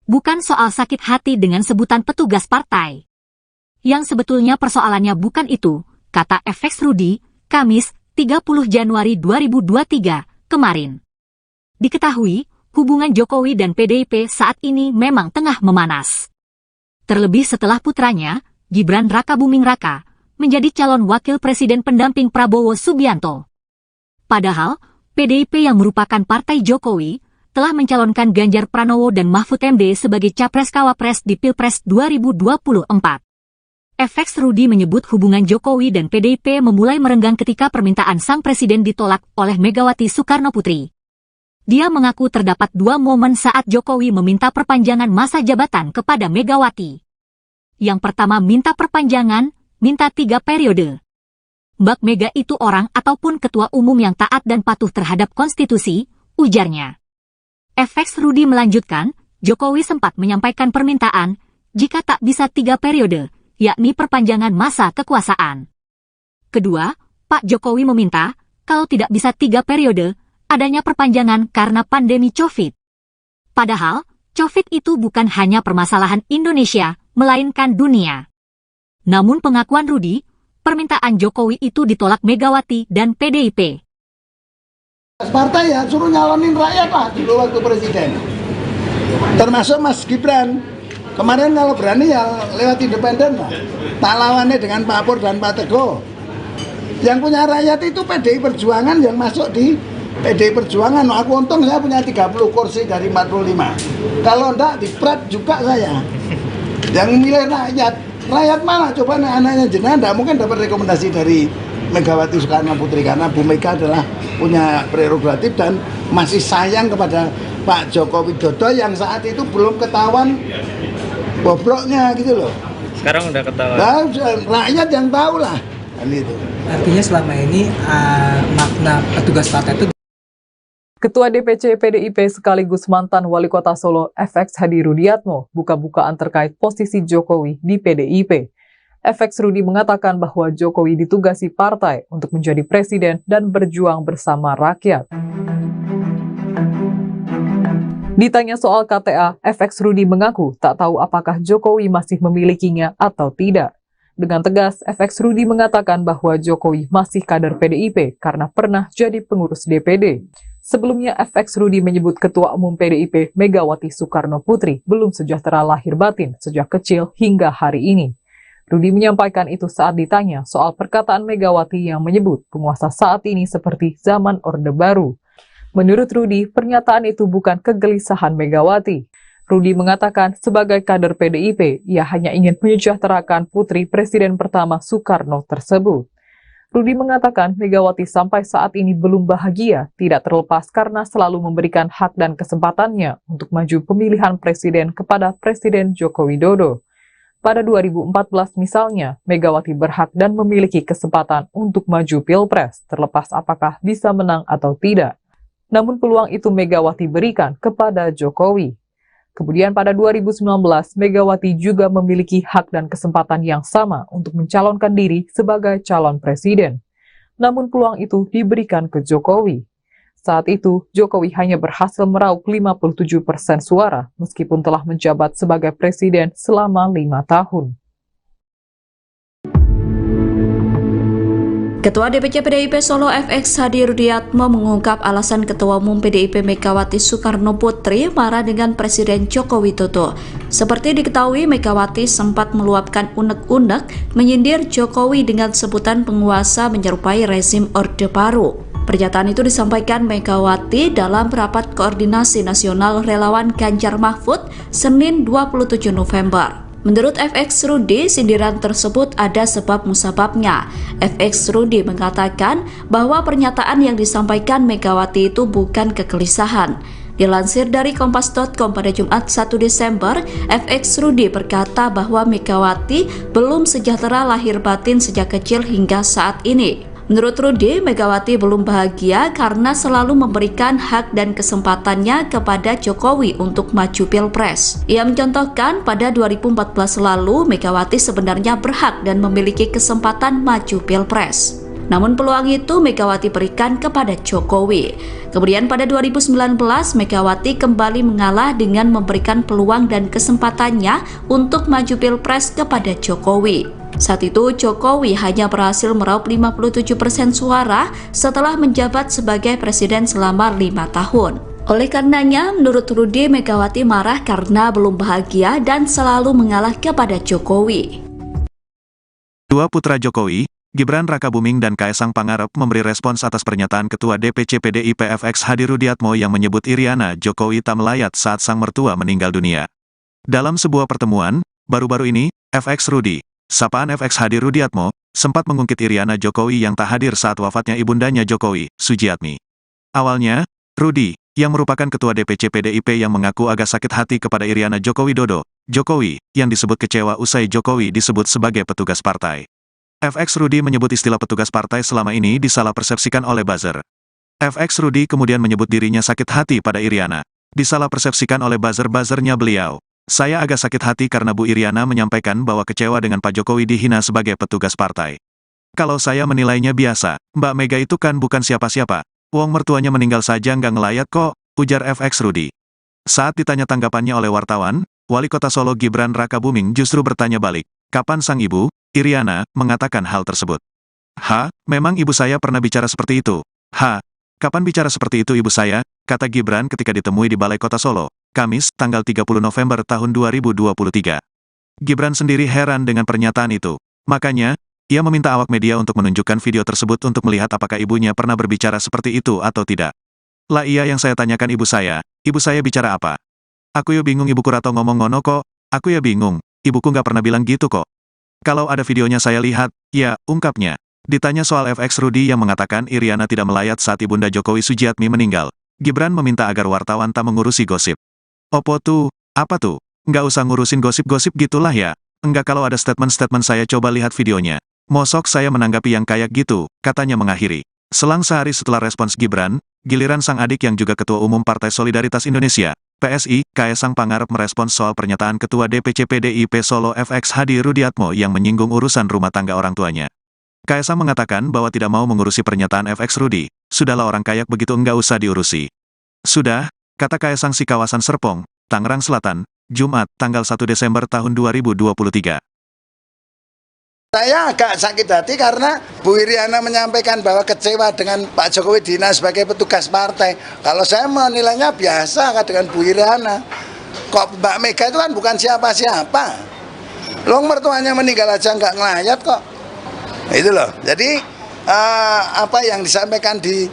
Bukan soal sakit hati dengan sebutan petugas partai. Yang sebetulnya persoalannya bukan itu, kata FX Rudi, Kamis, 30 Januari 2023, kemarin. Diketahui, hubungan Jokowi dan PDIP saat ini memang tengah memanas. Terlebih setelah putranya, Gibran Rakabuming Raka, menjadi calon wakil presiden pendamping Prabowo Subianto. Padahal, PDIP yang merupakan partai Jokowi, telah mencalonkan Ganjar Pranowo dan Mahfud MD sebagai Capres-Cawapres di Pilpres 2024. FX Rudi menyebut hubungan Jokowi dan PDIP memulai merenggang ketika permintaan sang presiden ditolak oleh Megawati Soekarno Putri. Dia mengaku terdapat dua momen saat Jokowi meminta perpanjangan masa jabatan kepada Megawati. Yang pertama minta perpanjangan, minta 3 periode. Mbak Mega itu orang ataupun ketua umum yang taat dan patuh terhadap konstitusi, ujarnya. FX Rudi melanjutkan, Jokowi sempat menyampaikan permintaan, jika tak bisa 3 periode, yakni perpanjangan masa kekuasaan. Kedua, Pak Jokowi meminta, kalau tidak bisa 3 periode, adanya perpanjangan karena pandemi COVID. Padahal, COVID itu bukan hanya permasalahan Indonesia, melainkan dunia. Namun pengakuan Rudi, permintaan Jokowi itu ditolak Megawati dan PDIP. Partai ya suruh nyalonin rakyat lah dulu waktu presiden. Termasuk Mas Gibran. Kemarin kalau berani ya lewat independen lah. Tak lawannya dengan Pak Pur dan Pak Teguh. Yang punya rakyat itu PDI Perjuangan yang masuk di PDI Perjuangan. Aku untung saya punya 30 kursi dari 45. Kalau enggak di Prat juga saya. Yang milih rakyat. Rakyat mana? Coba anaknya jenengan enggak mungkin dapat rekomendasi dari Megawati Soekarno Putri karena Bu Mega adalah punya prerogatif dan masih sayang kepada Pak Joko Widodo yang saat itu belum ketahuan bobroknya gitu loh. Sekarang udah ketahuan. Nah, rakyat yang tahu lah. Itu. Artinya selama ini makna petugas partai itu. Ketua DPC PDIP sekaligus mantan Wali Kota Solo FX Hadi Rudiatmo buka-bukaan terkait posisi Jokowi di PDIP. FX Rudi mengatakan bahwa Jokowi ditugasi partai untuk menjadi presiden dan berjuang bersama rakyat. Ditanya soal KTA, FX Rudi mengaku tak tahu apakah Jokowi masih memilikinya atau tidak. Dengan tegas, FX Rudi mengatakan bahwa Jokowi masih kader PDIP karena pernah jadi pengurus DPD. Sebelumnya, FX Rudi menyebut Ketua Umum PDIP Megawati Soekarno Putri belum sejahtera lahir batin sejak kecil hingga hari ini. Rudi menyampaikan itu saat ditanya soal perkataan Megawati yang menyebut penguasa saat ini seperti zaman Orde Baru. Menurut Rudi, pernyataan itu bukan kegelisahan Megawati. Rudi mengatakan sebagai kader PDIP, ia hanya ingin menyejahterakan putri Presiden pertama Soekarno tersebut. Rudi mengatakan Megawati sampai saat ini belum bahagia, tidak terlepas karena selalu memberikan hak dan kesempatannya untuk maju pemilihan presiden kepada Presiden Joko Widodo. Pada 2014 misalnya, Megawati berhak dan memiliki kesempatan untuk maju Pilpres, terlepas apakah bisa menang atau tidak. Namun peluang itu Megawati berikan kepada Jokowi. Kemudian pada 2019, Megawati juga memiliki hak dan kesempatan yang sama untuk mencalonkan diri sebagai calon presiden. Namun peluang itu diberikan ke Jokowi. Saat itu, Jokowi hanya berhasil meraup 57% suara meskipun telah menjabat sebagai presiden selama 5 tahun. Ketua DPC PDIP Solo FX Hadi Rudiatmo mengungkap alasan Ketua Umum PDIP Megawati Soekarno Putri marah dengan Presiden Joko Widodo. Seperti diketahui, Megawati sempat meluapkan unek-unek menyindir Jokowi dengan sebutan penguasa menyerupai rezim Orde Baru. Pernyataan itu disampaikan Megawati dalam rapat koordinasi nasional relawan Ganjar Mahfud Senin 27 November. Menurut FX Rudi, sindiran tersebut ada sebab musababnya. FX Rudi mengatakan bahwa pernyataan yang disampaikan Megawati itu bukan kegelisahan. Dilansir dari Kompas.com pada Jumat 1 Desember, FX Rudi berkata bahwa Megawati belum sejahtera lahir batin sejak kecil hingga saat ini. Menurut Rudi, Megawati belum bahagia karena selalu memberikan hak dan kesempatannya kepada Jokowi untuk maju Pilpres. Ia mencontohkan pada 2014 lalu, Megawati sebenarnya berhak dan memiliki kesempatan maju Pilpres. Namun peluang itu Megawati berikan kepada Jokowi. Kemudian pada 2019, Megawati kembali mengalah dengan memberikan peluang dan kesempatannya untuk maju Pilpres kepada Jokowi. Saat itu, Jokowi hanya berhasil meraup 57% suara setelah menjabat sebagai presiden selama 5 tahun. Oleh karenanya, menurut Rudi, Megawati marah karena belum bahagia dan selalu mengalah kepada Jokowi. Dua putra Jokowi, Gibran Rakabuming dan Kaesang Pangarep memberi respons atas pernyataan Ketua DPC PDIP FX Hadi Rudiatmo yang menyebut Iriana Jokowi tak melayat saat sang mertua meninggal dunia. Dalam sebuah pertemuan, baru-baru ini, FX Rudi, sapaan FX Hadi Rudiatmo, sempat mengungkit Iriana Jokowi yang tak hadir saat wafatnya ibundanya Jokowi, Sujiatmi. Awalnya, Rudi, yang merupakan Ketua DPC PDIP yang mengaku agak sakit hati kepada Iriana Joko Widodo, Jokowi, yang disebut kecewa usai Jokowi disebut sebagai petugas partai. FX Rudi menyebut istilah petugas partai selama ini disalah persepsikan oleh buzzer. FX Rudi kemudian menyebut dirinya sakit hati pada Iriana, disalah persepsikan oleh buzzer-buzzernya beliau. Saya agak sakit hati karena Bu Iriana menyampaikan bahwa kecewa dengan Pak Jokowi dihina sebagai petugas partai. Kalau saya menilainya biasa, Mbak Mega itu kan bukan siapa-siapa. Wong mertuanya meninggal saja nggak ngelayat kok, ujar FX Rudi. Saat ditanya tanggapannya oleh wartawan, Wali Kota Solo Gibran Rakabuming justru bertanya balik, kapan sang ibu, Iriana, mengatakan hal tersebut. Memang ibu saya pernah bicara seperti itu. Kapan bicara seperti itu ibu saya, kata Gibran ketika ditemui di Balai Kota Solo, Kamis, tanggal 30 November tahun 2023. Gibran sendiri heran dengan pernyataan itu. Makanya, ia meminta awak media untuk menunjukkan video tersebut untuk melihat apakah ibunya pernah berbicara seperti itu atau tidak. Lah iya yang saya tanyakan ibu saya bicara apa? Aku ya bingung ibuku rato ngomong ngono kok, aku ya bingung, ibuku nggak pernah bilang gitu kok. Kalau ada videonya saya lihat, ya, ungkapnya. Ditanya soal FX Rudi yang mengatakan Iriana tidak melayat saat Ibunda Jokowi Sujiatmi meninggal, Gibran meminta agar wartawan tak mengurusi gosip. Opo tuh, apa tuh? Nggak usah ngurusin gosip-gosip gitulah ya. Enggak kalau ada statement-statement saya coba lihat videonya. Mosok saya menanggapi yang kayak gitu, katanya mengakhiri. Selang sehari setelah respons Gibran, giliran sang adik yang juga Ketua Umum Partai Solidaritas Indonesia, PSI, Kaesang Pangarep merespons soal pernyataan Ketua DPC PDIP Solo FX Hadi Rudiatmo yang menyinggung urusan rumah tangga orang tuanya. Kaesang mengatakan bahwa tidak mau mengurusi pernyataan FX Rudi, sudahlah orang kayak begitu enggak usah diurusi. Sudah, kata Kaesang si kawasan Serpong, Tangerang Selatan, Jumat, tanggal 1 Desember tahun 2023. Saya agak sakit hati karena Bu Iriana menyampaikan bahwa kecewa dengan Pak Jokowi dihina sebagai petugas partai. Kalau saya menilainya biasa dengan Bu Iriana. Kok Mbak Mega itu kan bukan siapa-siapa. Long mertuanya meninggal aja nggak ngelayat kok. Itu loh. Jadi apa yang disampaikan di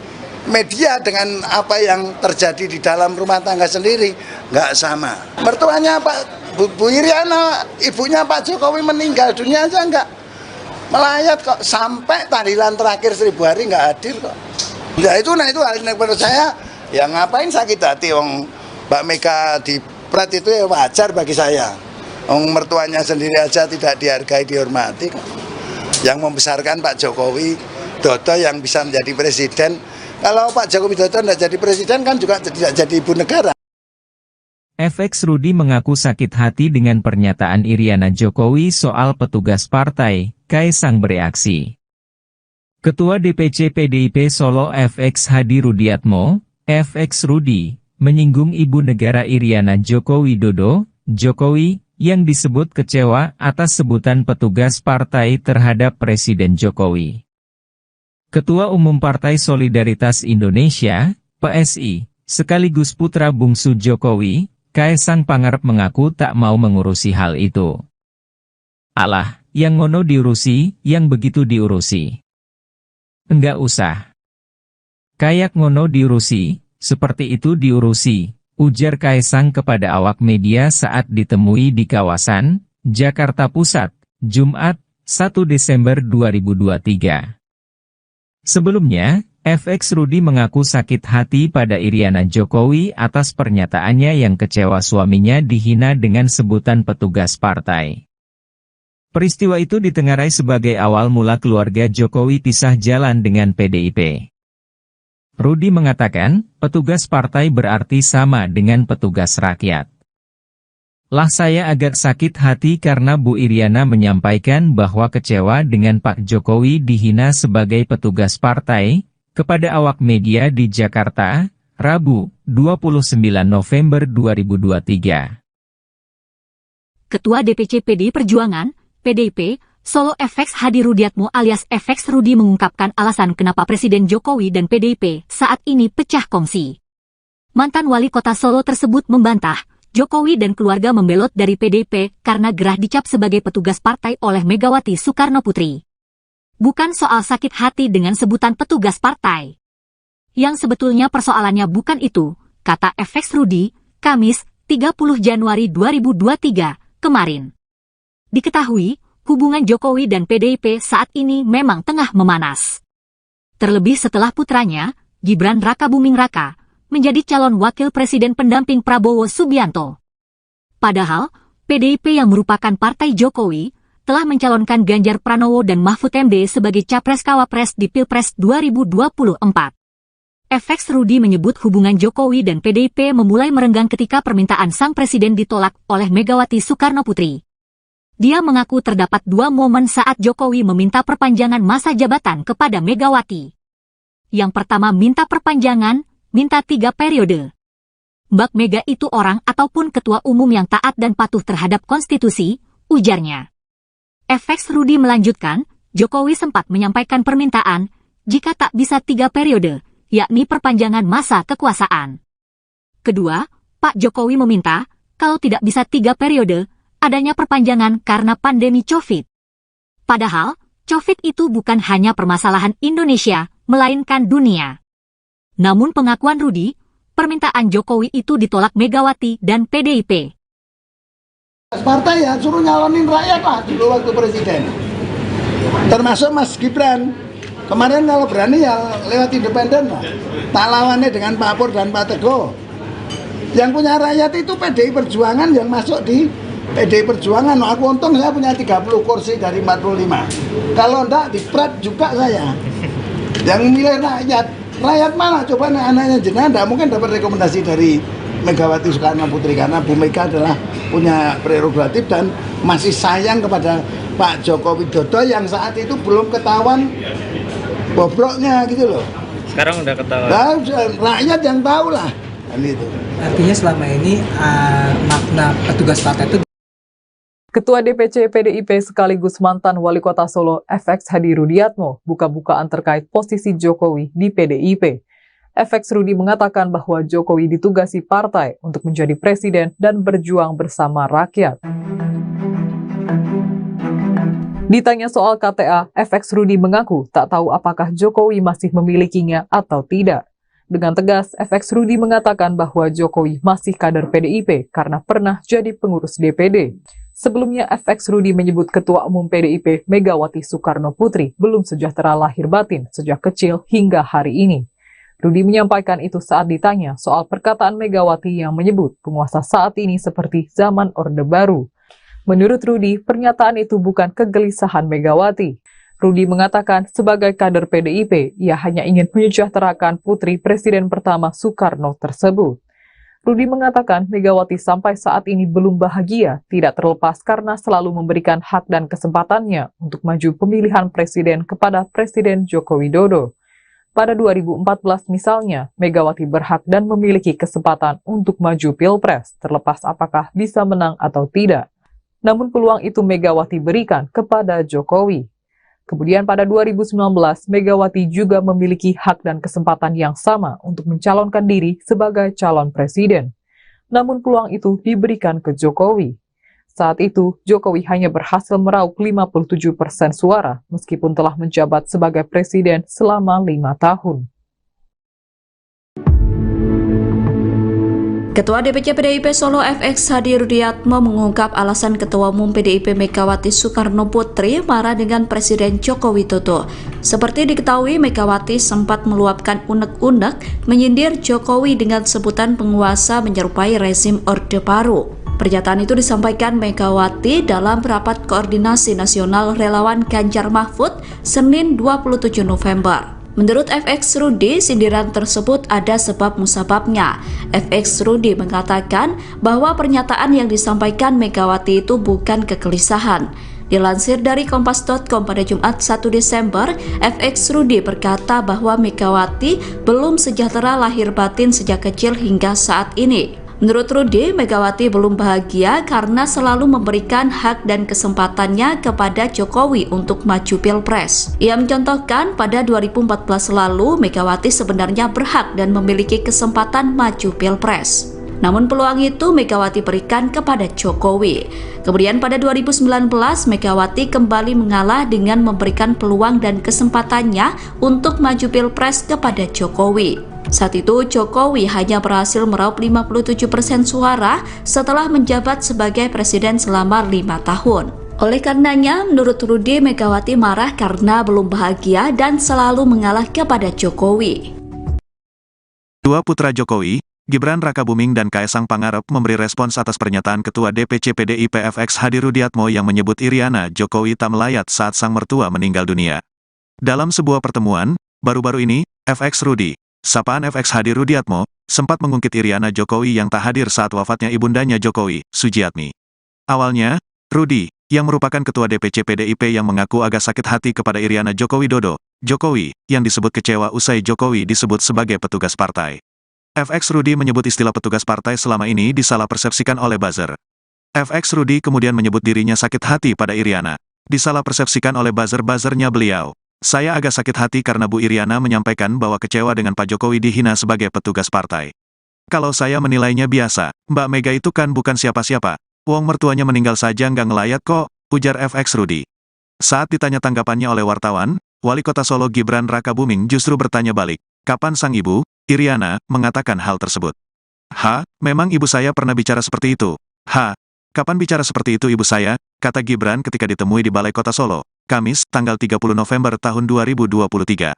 media dengan apa yang terjadi di dalam rumah tangga sendiri nggak sama. Mertuanya Bu Iriana, ibunya Pak Jokowi meninggal dunia aja nggak melayat kok, sampai tahlilan terakhir 1000 hari nggak hadir kok. Ya itu, hal yang menurut saya, ya ngapain sakit hati, wong Mbak Mega dipret itu ya wajar bagi saya. Wong mertuanya sendiri aja tidak dihargai, dihormati kok. Yang membesarkan Pak Jokowi Dodo yang bisa menjadi presiden. Kalau Pak Jokowi Dodo tidak jadi presiden kan juga tidak jadi ibu negara. FX Rudi mengaku sakit hati dengan pernyataan Iriana Jokowi soal petugas partai, Kaesang bereaksi. Ketua DPC PDIP Solo FX Hadi Rudiatmo, FX Rudi, menyinggung ibu negara Iriana Joko Widodo, Jokowi, yang disebut kecewa atas sebutan petugas partai terhadap Presiden Jokowi. Ketua Umum Partai Solidaritas Indonesia, PSI, sekaligus putra bungsu Jokowi, Kaesang Pangarep mengaku tak mau mengurusi hal itu. Alah, yang ngono diurusi, yang begitu diurusi. Enggak usah. Kayak ngono diurusi, seperti itu diurusi, ujar Kaesang kepada awak media saat ditemui di kawasan Jakarta Pusat, Jumat, 1 Desember 2023. Sebelumnya, FX Rudi mengaku sakit hati pada Iriana Jokowi atas pernyataannya yang kecewa suaminya dihina dengan sebutan petugas partai. Peristiwa itu ditengarai sebagai awal mula keluarga Jokowi pisah jalan dengan PDIP. Rudi mengatakan, petugas partai berarti sama dengan petugas rakyat. Lah saya agak sakit hati karena Bu Iriana menyampaikan bahwa kecewa dengan Pak Jokowi dihina sebagai petugas partai, kepada awak media di Jakarta, Rabu, 29 November 2023. Ketua DPC PDI Perjuangan, PDIP, Solo FX Hadi Rudiatmo alias FX Rudi mengungkapkan alasan kenapa Presiden Jokowi dan PDIP saat ini pecah kongsi. Mantan wali kota Solo tersebut membantah, Jokowi dan keluarga membelot dari PDIP karena gerah dicap sebagai petugas partai oleh Megawati Soekarno Putri. Bukan soal sakit hati dengan sebutan petugas partai. Yang sebetulnya persoalannya bukan itu, kata FX Rudi, Kamis, 30 Januari 2023, kemarin. Diketahui, hubungan Jokowi dan PDIP saat ini memang tengah memanas. Terlebih setelah putranya, Gibran Rakabuming Raka, menjadi calon wakil presiden pendamping Prabowo Subianto. Padahal, PDIP yang merupakan partai Jokowi, telah mencalonkan Ganjar Pranowo dan Mahfud MD sebagai Capres-Cawapres di Pilpres 2024. FX Rudi menyebut hubungan Jokowi dan PDIP memulai merenggang ketika permintaan sang presiden ditolak oleh Megawati Soekarno Putri. Dia mengaku terdapat dua momen saat Jokowi meminta perpanjangan masa jabatan kepada Megawati. Yang pertama minta perpanjangan, minta 3 periode. Mbak Mega itu orang ataupun ketua umum yang taat dan patuh terhadap konstitusi, ujarnya. FX Rudi melanjutkan, Jokowi sempat menyampaikan permintaan, jika tak bisa 3 periode, yakni perpanjangan masa kekuasaan. Kedua, Pak Jokowi meminta, kalau tidak bisa 3 periode, adanya perpanjangan karena pandemi COVID. Padahal, COVID itu bukan hanya permasalahan Indonesia, melainkan dunia. Namun pengakuan Rudi, permintaan Jokowi itu ditolak Megawati dan PDIP. Partai ya suruh nyalonin rakyat lah dulu waktu presiden. Termasuk Mas Gibran. Kemarin kalau berani ya lewat independen lah. Tak lawannya dengan Pak Pur dan Pak Teguh. Yang punya rakyat itu PDI Perjuangan yang masuk di PDI Perjuangan. Aku untung saya punya 30 kursi dari 45. Kalau enggak diprat juga saya. Yang milih rakyat. Rakyat mana? Coba anaknya jenengan enggak mungkin dapat rekomendasi dari Megawati Soekarno Putri karena Bu Mega adalah punya prerogatif dan masih sayang kepada Pak Joko Widodo yang saat itu belum ketahuan bobroknya gitu loh. Sekarang udah ketahuan. Nah, rakyat yang tahu lah kan itu. Artinya selama ini makna petugas partai itu. Ketua DPC PDIP sekaligus mantan Wali Kota Solo FX Hadi Rudiatmo buka-bukaan terkait posisi Jokowi di PDIP. FX Rudi mengatakan bahwa Jokowi ditugasi partai untuk menjadi presiden dan berjuang bersama rakyat. Ditanya soal KTA, FX Rudi mengaku tak tahu apakah Jokowi masih memilikinya atau tidak. Dengan tegas, FX Rudi mengatakan bahwa Jokowi masih kader PDIP karena pernah jadi pengurus DPD. Sebelumnya, FX Rudi menyebut Ketua Umum PDIP Megawati Soekarno Putri belum sejahtera lahir batin sejak kecil hingga hari ini. Rudi menyampaikan itu saat ditanya soal perkataan Megawati yang menyebut penguasa saat ini seperti zaman Orde Baru. Menurut Rudi, pernyataan itu bukan kegelisahan Megawati. Rudi mengatakan sebagai kader PDIP, ia hanya ingin menyejahterakan putri Presiden pertama Soekarno tersebut. Rudi mengatakan Megawati sampai saat ini belum bahagia, tidak terlepas karena selalu memberikan hak dan kesempatannya untuk maju pemilihan presiden kepada Presiden Joko Widodo. Pada 2014 misalnya, Megawati berhak dan memiliki kesempatan untuk maju Pilpres, terlepas apakah bisa menang atau tidak. Namun peluang itu Megawati berikan kepada Jokowi. Kemudian pada 2019, Megawati juga memiliki hak dan kesempatan yang sama untuk mencalonkan diri sebagai calon presiden. Namun peluang itu diberikan ke Jokowi. Saat itu, Jokowi hanya berhasil meraup 57% suara, meskipun telah menjabat sebagai presiden selama 5 tahun. Ketua DPC PDIP Solo FX Hadi Rudiatmo mengungkap alasan Ketua Umum PDIP Megawati Soekarno Putri marah dengan Presiden Joko Widodo. Seperti diketahui, Megawati sempat meluapkan unek-unek menyindir Jokowi dengan sebutan penguasa menyerupai rezim Orde Baru. Pernyataan itu disampaikan Megawati dalam rapat koordinasi nasional relawan Ganjar Mahfud Senin 27 November. Menurut FX Rudi, sindiran tersebut ada sebab musababnya. FX Rudi mengatakan bahwa pernyataan yang disampaikan Megawati itu bukan kegelisahan. Dilansir dari kompas.com pada Jumat 1 Desember, FX Rudi berkata bahwa Megawati belum sejahtera lahir batin sejak kecil hingga saat ini. Menurut Rudi, Megawati belum bahagia karena selalu memberikan hak dan kesempatannya kepada Jokowi untuk maju Pilpres. Ia mencontohkan pada 2014 lalu, Megawati sebenarnya berhak dan memiliki kesempatan maju Pilpres. Namun peluang itu Megawati berikan kepada Jokowi. Kemudian pada 2019, Megawati kembali mengalah dengan memberikan peluang dan kesempatannya untuk maju Pilpres kepada Jokowi. Saat itu, Jokowi hanya berhasil meraup 57% suara setelah menjabat sebagai presiden selama 5 tahun. Oleh karenanya, menurut Rudi, Megawati marah karena belum bahagia dan selalu mengalah kepada Jokowi. Dua putra Jokowi, Gibran Rakabuming dan Kaesang Pangarep memberi respons atas pernyataan Ketua DPC PDIP FX Hadi Rudiatmo yang menyebut Iriana Jokowi tak melayat saat sang mertua meninggal dunia. Dalam sebuah pertemuan, baru-baru ini, FX Rudi Sapaan FX Hadi Rudiatmo, sempat mengungkit Iriana Jokowi yang tak hadir saat wafatnya ibundanya Jokowi, Sujiatmi. Awalnya, Rudi, yang merupakan ketua DPC PDIP yang mengaku agak sakit hati kepada Iriana Joko Widodo, Jokowi, yang disebut kecewa usai Jokowi disebut sebagai petugas partai. FX Rudi menyebut istilah petugas partai selama ini disalah persepsikan oleh buzzer. FX Rudi kemudian menyebut dirinya sakit hati pada Iriana. Disalah persepsikan oleh buzzer-buzzernya beliau. Saya agak sakit hati karena Bu Iriana menyampaikan bahwa kecewa dengan Pak Jokowi dihina sebagai petugas partai. Kalau saya menilainya biasa, Mbak Mega itu kan bukan siapa-siapa. Wong mertuanya meninggal saja nggak ngelayat kok, ujar FX Rudi. Saat ditanya tanggapannya oleh wartawan, Wali Kota Solo Gibran Rakabuming justru bertanya balik, kapan sang ibu, Iriana, mengatakan hal tersebut. Memang ibu saya pernah bicara seperti itu. Kapan bicara seperti itu ibu saya, kata Gibran ketika ditemui di Balai Kota Solo, Kamis, tanggal 30 November tahun 2023.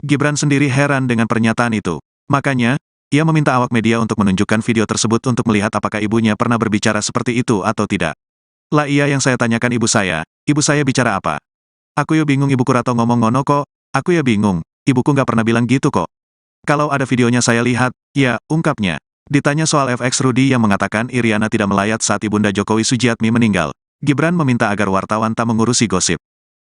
Gibran sendiri heran dengan pernyataan itu. Makanya, ia meminta awak media untuk menunjukkan video tersebut untuk melihat apakah ibunya pernah berbicara seperti itu atau tidak. Lah iya yang saya tanyakan ibu saya bicara apa? Aku ya bingung ibuku Rato ngomong ngono kok, aku ya bingung, ibuku nggak pernah bilang gitu kok. Kalau ada videonya saya lihat, ya, ungkapnya. Ditanya soal FX Rudi yang mengatakan Iriana tidak melayat saat ibunda Jokowi Sujiatmi meninggal, Gibran meminta agar wartawan tak mengurusi gosip.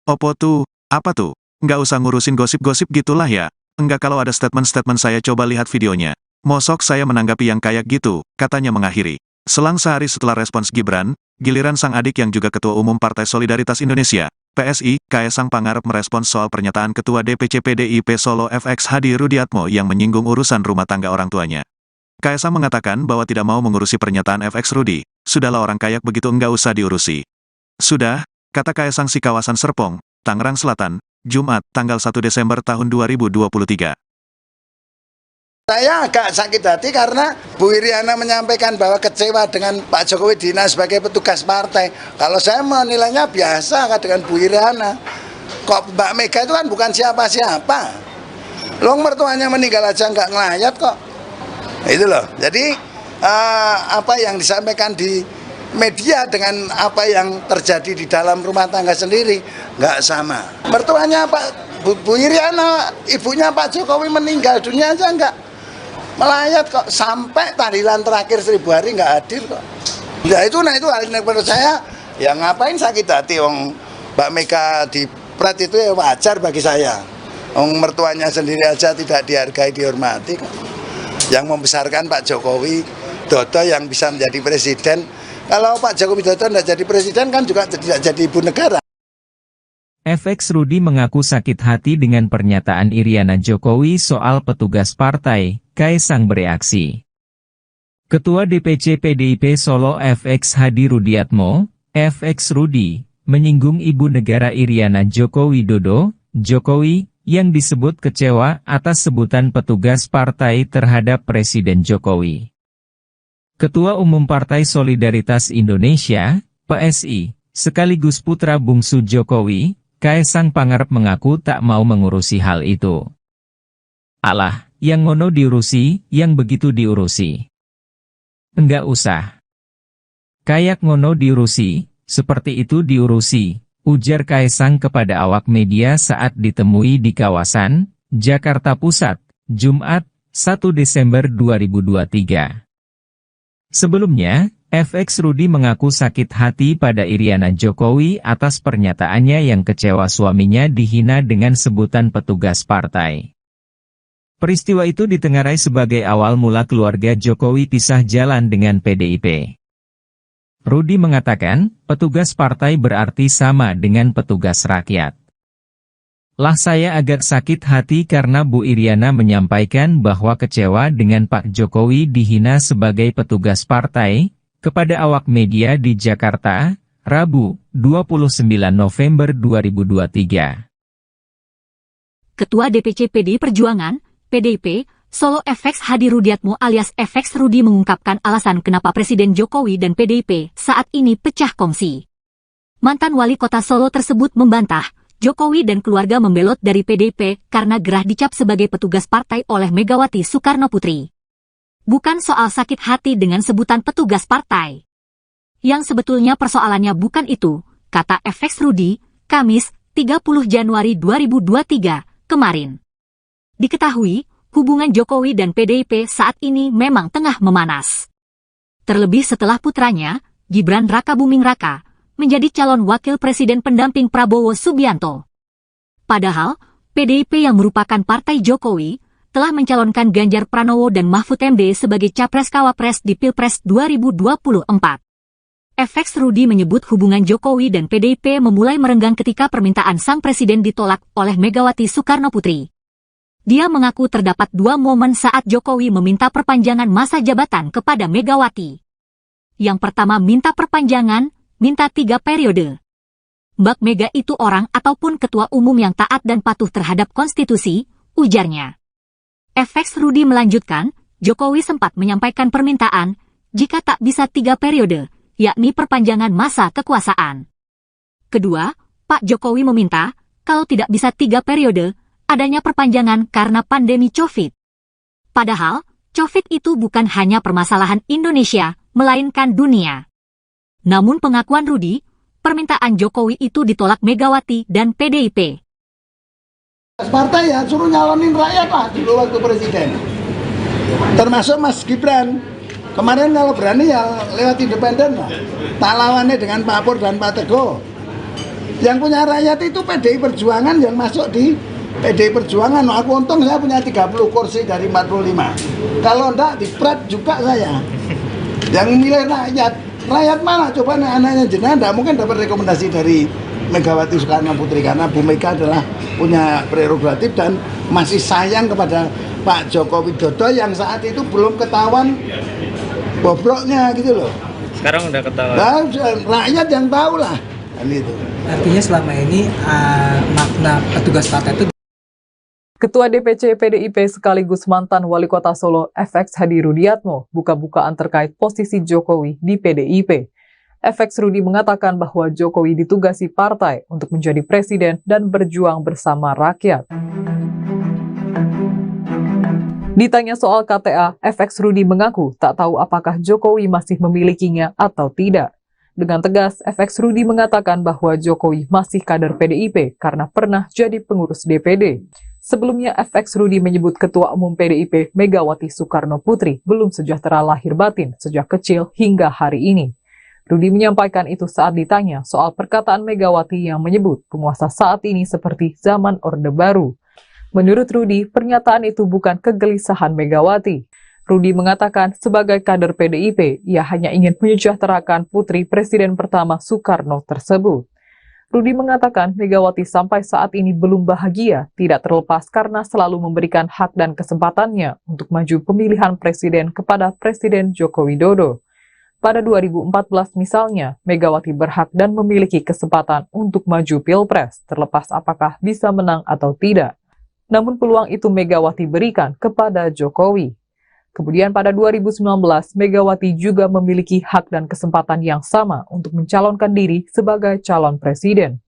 Opo tuh, apa tuh? Nggak usah ngurusin gosip-gosip gitulah ya. Enggak kalau ada statement-statement saya coba lihat videonya. Mosok saya menanggapi yang kayak gitu, katanya mengakhiri. Selang sehari setelah respons Gibran, giliran sang adik yang juga Ketua Umum Partai Solidaritas Indonesia, PSI, Kaesang Pangarep merespons soal pernyataan Ketua DPC PDIP Solo FX Hadi Rudiatmo yang menyinggung urusan rumah tangga orang tuanya. Kaesang mengatakan bahwa tidak mau mengurusi pernyataan FX Rudi, sudahlah orang kayak begitu enggak usah diurusi. Sudah, kata Kaesang si kawasan Serpong, Tangerang Selatan, Jumat, tanggal 1 Desember tahun 2023. Saya agak sakit hati karena Bu Iriana menyampaikan bahwa kecewa dengan Pak Jokowi Dina sebagai petugas partai. Kalau saya menilainya biasa dengan Bu Iriana. Kok Mbak Mega itu kan bukan siapa-siapa. Long mertuanya meninggal aja nggak ngelayat kok. Itu loh. Jadi apa yang disampaikan di media dengan apa yang terjadi di dalam rumah tangga sendiri nggak sama. Mertuanya Bu Iriana, ibunya Pak Jokowi meninggal dunia aja nggak melayat kok, sampai tahlilan terakhir 1000 hari nggak hadir kok. Ya itu hal yang menurut saya, ya ngapain sakit hati wong Mbak Mega di pret itu ya wajar bagi saya. Wong mertuanya sendiri aja tidak dihargai, dihormati kok. Yang membesarkan Pak Jokowi Dodo yang bisa menjadi presiden. Kalau Pak Jokowi Dodo tidak jadi presiden kan juga tidak jadi ibu negara. FX Rudi mengaku sakit hati dengan pernyataan Iriana Jokowi soal petugas partai. Kaesang bereaksi. Ketua DPC PDIP Solo FX Hadi Rudiatmo, FX Rudi, menyinggung ibu negara Iriana Joko Widodo, Jokowi, yang disebut kecewa atas sebutan petugas partai terhadap Presiden Jokowi. Ketua Umum Partai Solidaritas Indonesia, PSI, sekaligus putra bungsu Jokowi, Kaesang Pangarep mengaku tak mau mengurusi hal itu. Alah, yang ngono diurusi, yang begitu diurusi. Enggak usah. Kayak ngono diurusi, seperti itu diurusi, ujar Kaesang kepada awak media saat ditemui di kawasan Jakarta Pusat, Jumat, 1 Desember 2023. Sebelumnya, FX Rudi mengaku sakit hati pada Iriana Jokowi atas pernyataannya yang kecewa suaminya dihina dengan sebutan petugas partai. Peristiwa itu ditengarai sebagai awal mula keluarga Jokowi pisah jalan dengan PDIP. Rudi mengatakan, petugas partai berarti sama dengan petugas rakyat. Lah saya agak sakit hati karena Bu Iriana menyampaikan bahwa kecewa dengan Pak Jokowi dihina sebagai petugas partai, kepada awak media di Jakarta, Rabu, 29 November 2023. Ketua DPC PDI Perjuangan, PDIP, Solo FX Hadi Rudiatmo alias FX Rudi mengungkapkan alasan kenapa Presiden Jokowi dan PDIP saat ini pecah kongsi. Mantan wali kota Solo tersebut membantah, Jokowi dan keluarga membelot dari PDIP karena gerah dicap sebagai petugas partai oleh Megawati Soekarno Putri. Bukan soal sakit hati dengan sebutan petugas partai. Yang sebetulnya persoalannya bukan itu, kata FX Rudi, Kamis, 30 Januari 2023, kemarin. Diketahui, hubungan Jokowi dan PDIP saat ini memang tengah memanas. Terlebih setelah putranya, Gibran Rakabuming Raka, menjadi calon wakil presiden pendamping Prabowo Subianto. Padahal, PDIP yang merupakan partai Jokowi, telah mencalonkan Ganjar Pranowo dan Mahfud MD sebagai capres-cawapres di Pilpres 2024. FX Rudi menyebut hubungan Jokowi dan PDIP memulai merenggang ketika permintaan sang presiden ditolak oleh Megawati Soekarnoputri. Dia mengaku terdapat dua momen saat Jokowi meminta perpanjangan masa jabatan kepada Megawati. Yang pertama minta perpanjangan, minta 3 periode. Mbak Mega itu orang ataupun ketua umum yang taat dan patuh terhadap konstitusi, ujarnya. FX Rudi melanjutkan, Jokowi sempat menyampaikan permintaan, jika tak bisa 3 periode, yakni perpanjangan masa kekuasaan. Kedua, Pak Jokowi meminta, kalau tidak bisa 3 periode, adanya perpanjangan karena pandemi COVID. Padahal, COVID itu bukan hanya permasalahan Indonesia, melainkan dunia. Namun pengakuan Rudi, permintaan Jokowi itu ditolak Megawati dan PDIP. Partai ya suruh nyalonin rakyat lah dulu waktu presiden. Termasuk Mas Gibran. Kemarin kalau berani ya lewat independen lah. Tak lawannya dengan Pak Pur dan Pak Teguh. Yang punya rakyat itu PDI Perjuangan yang masuk di PDI Perjuangan. Aku untung saya punya 30 kursi dari 45. Kalau enggak dipret juga saya. Yang milih rakyat. Rakyat mana? Coba anaknya jenengan enggak mungkin dapat rekomendasi dari Megawati Soekarnoputri karena Bu Mega adalah punya prerogatif dan masih sayang kepada Pak Joko Widodo yang saat itu belum ketahuan bobroknya gitu loh. Sekarang udah ketahuan. Nah, rakyat yang tahu lah kan itu. Artinya selama ini makna petugas partai itu. Ketua DPC PDIP sekaligus mantan Wali Kota Solo FX Hadi Rudiatmo buka-bukaan terkait posisi Jokowi di PDIP. FX Rudi mengatakan bahwa Jokowi ditugasi partai untuk menjadi presiden dan berjuang bersama rakyat. Ditanya soal KTA, FX Rudi mengaku tak tahu apakah Jokowi masih memilikinya atau tidak. Dengan tegas, FX Rudi mengatakan bahwa Jokowi masih kader PDIP karena pernah jadi pengurus DPD. Sebelumnya, FX Rudi menyebut Ketua Umum PDIP Megawati Soekarnoputri belum sejahtera lahir batin sejak kecil hingga hari ini. Rudi menyampaikan itu saat ditanya soal perkataan Megawati yang menyebut penguasa saat ini seperti zaman Orde Baru. Menurut Rudi, pernyataan itu bukan kegelisahan Megawati. Rudi mengatakan sebagai kader PDIP, ia hanya ingin menyejahterakan putri Presiden pertama Soekarno tersebut. Rudi mengatakan Megawati sampai saat ini belum bahagia, tidak terlepas karena selalu memberikan hak dan kesempatannya untuk maju pemilihan presiden kepada Presiden Joko Widodo. Pada 2014 misalnya, Megawati berhak dan memiliki kesempatan untuk maju Pilpres, terlepas apakah bisa menang atau tidak. Namun peluang itu Megawati berikan kepada Jokowi. Kemudian pada 2019, Megawati juga memiliki hak dan kesempatan yang sama untuk mencalonkan diri sebagai calon presiden.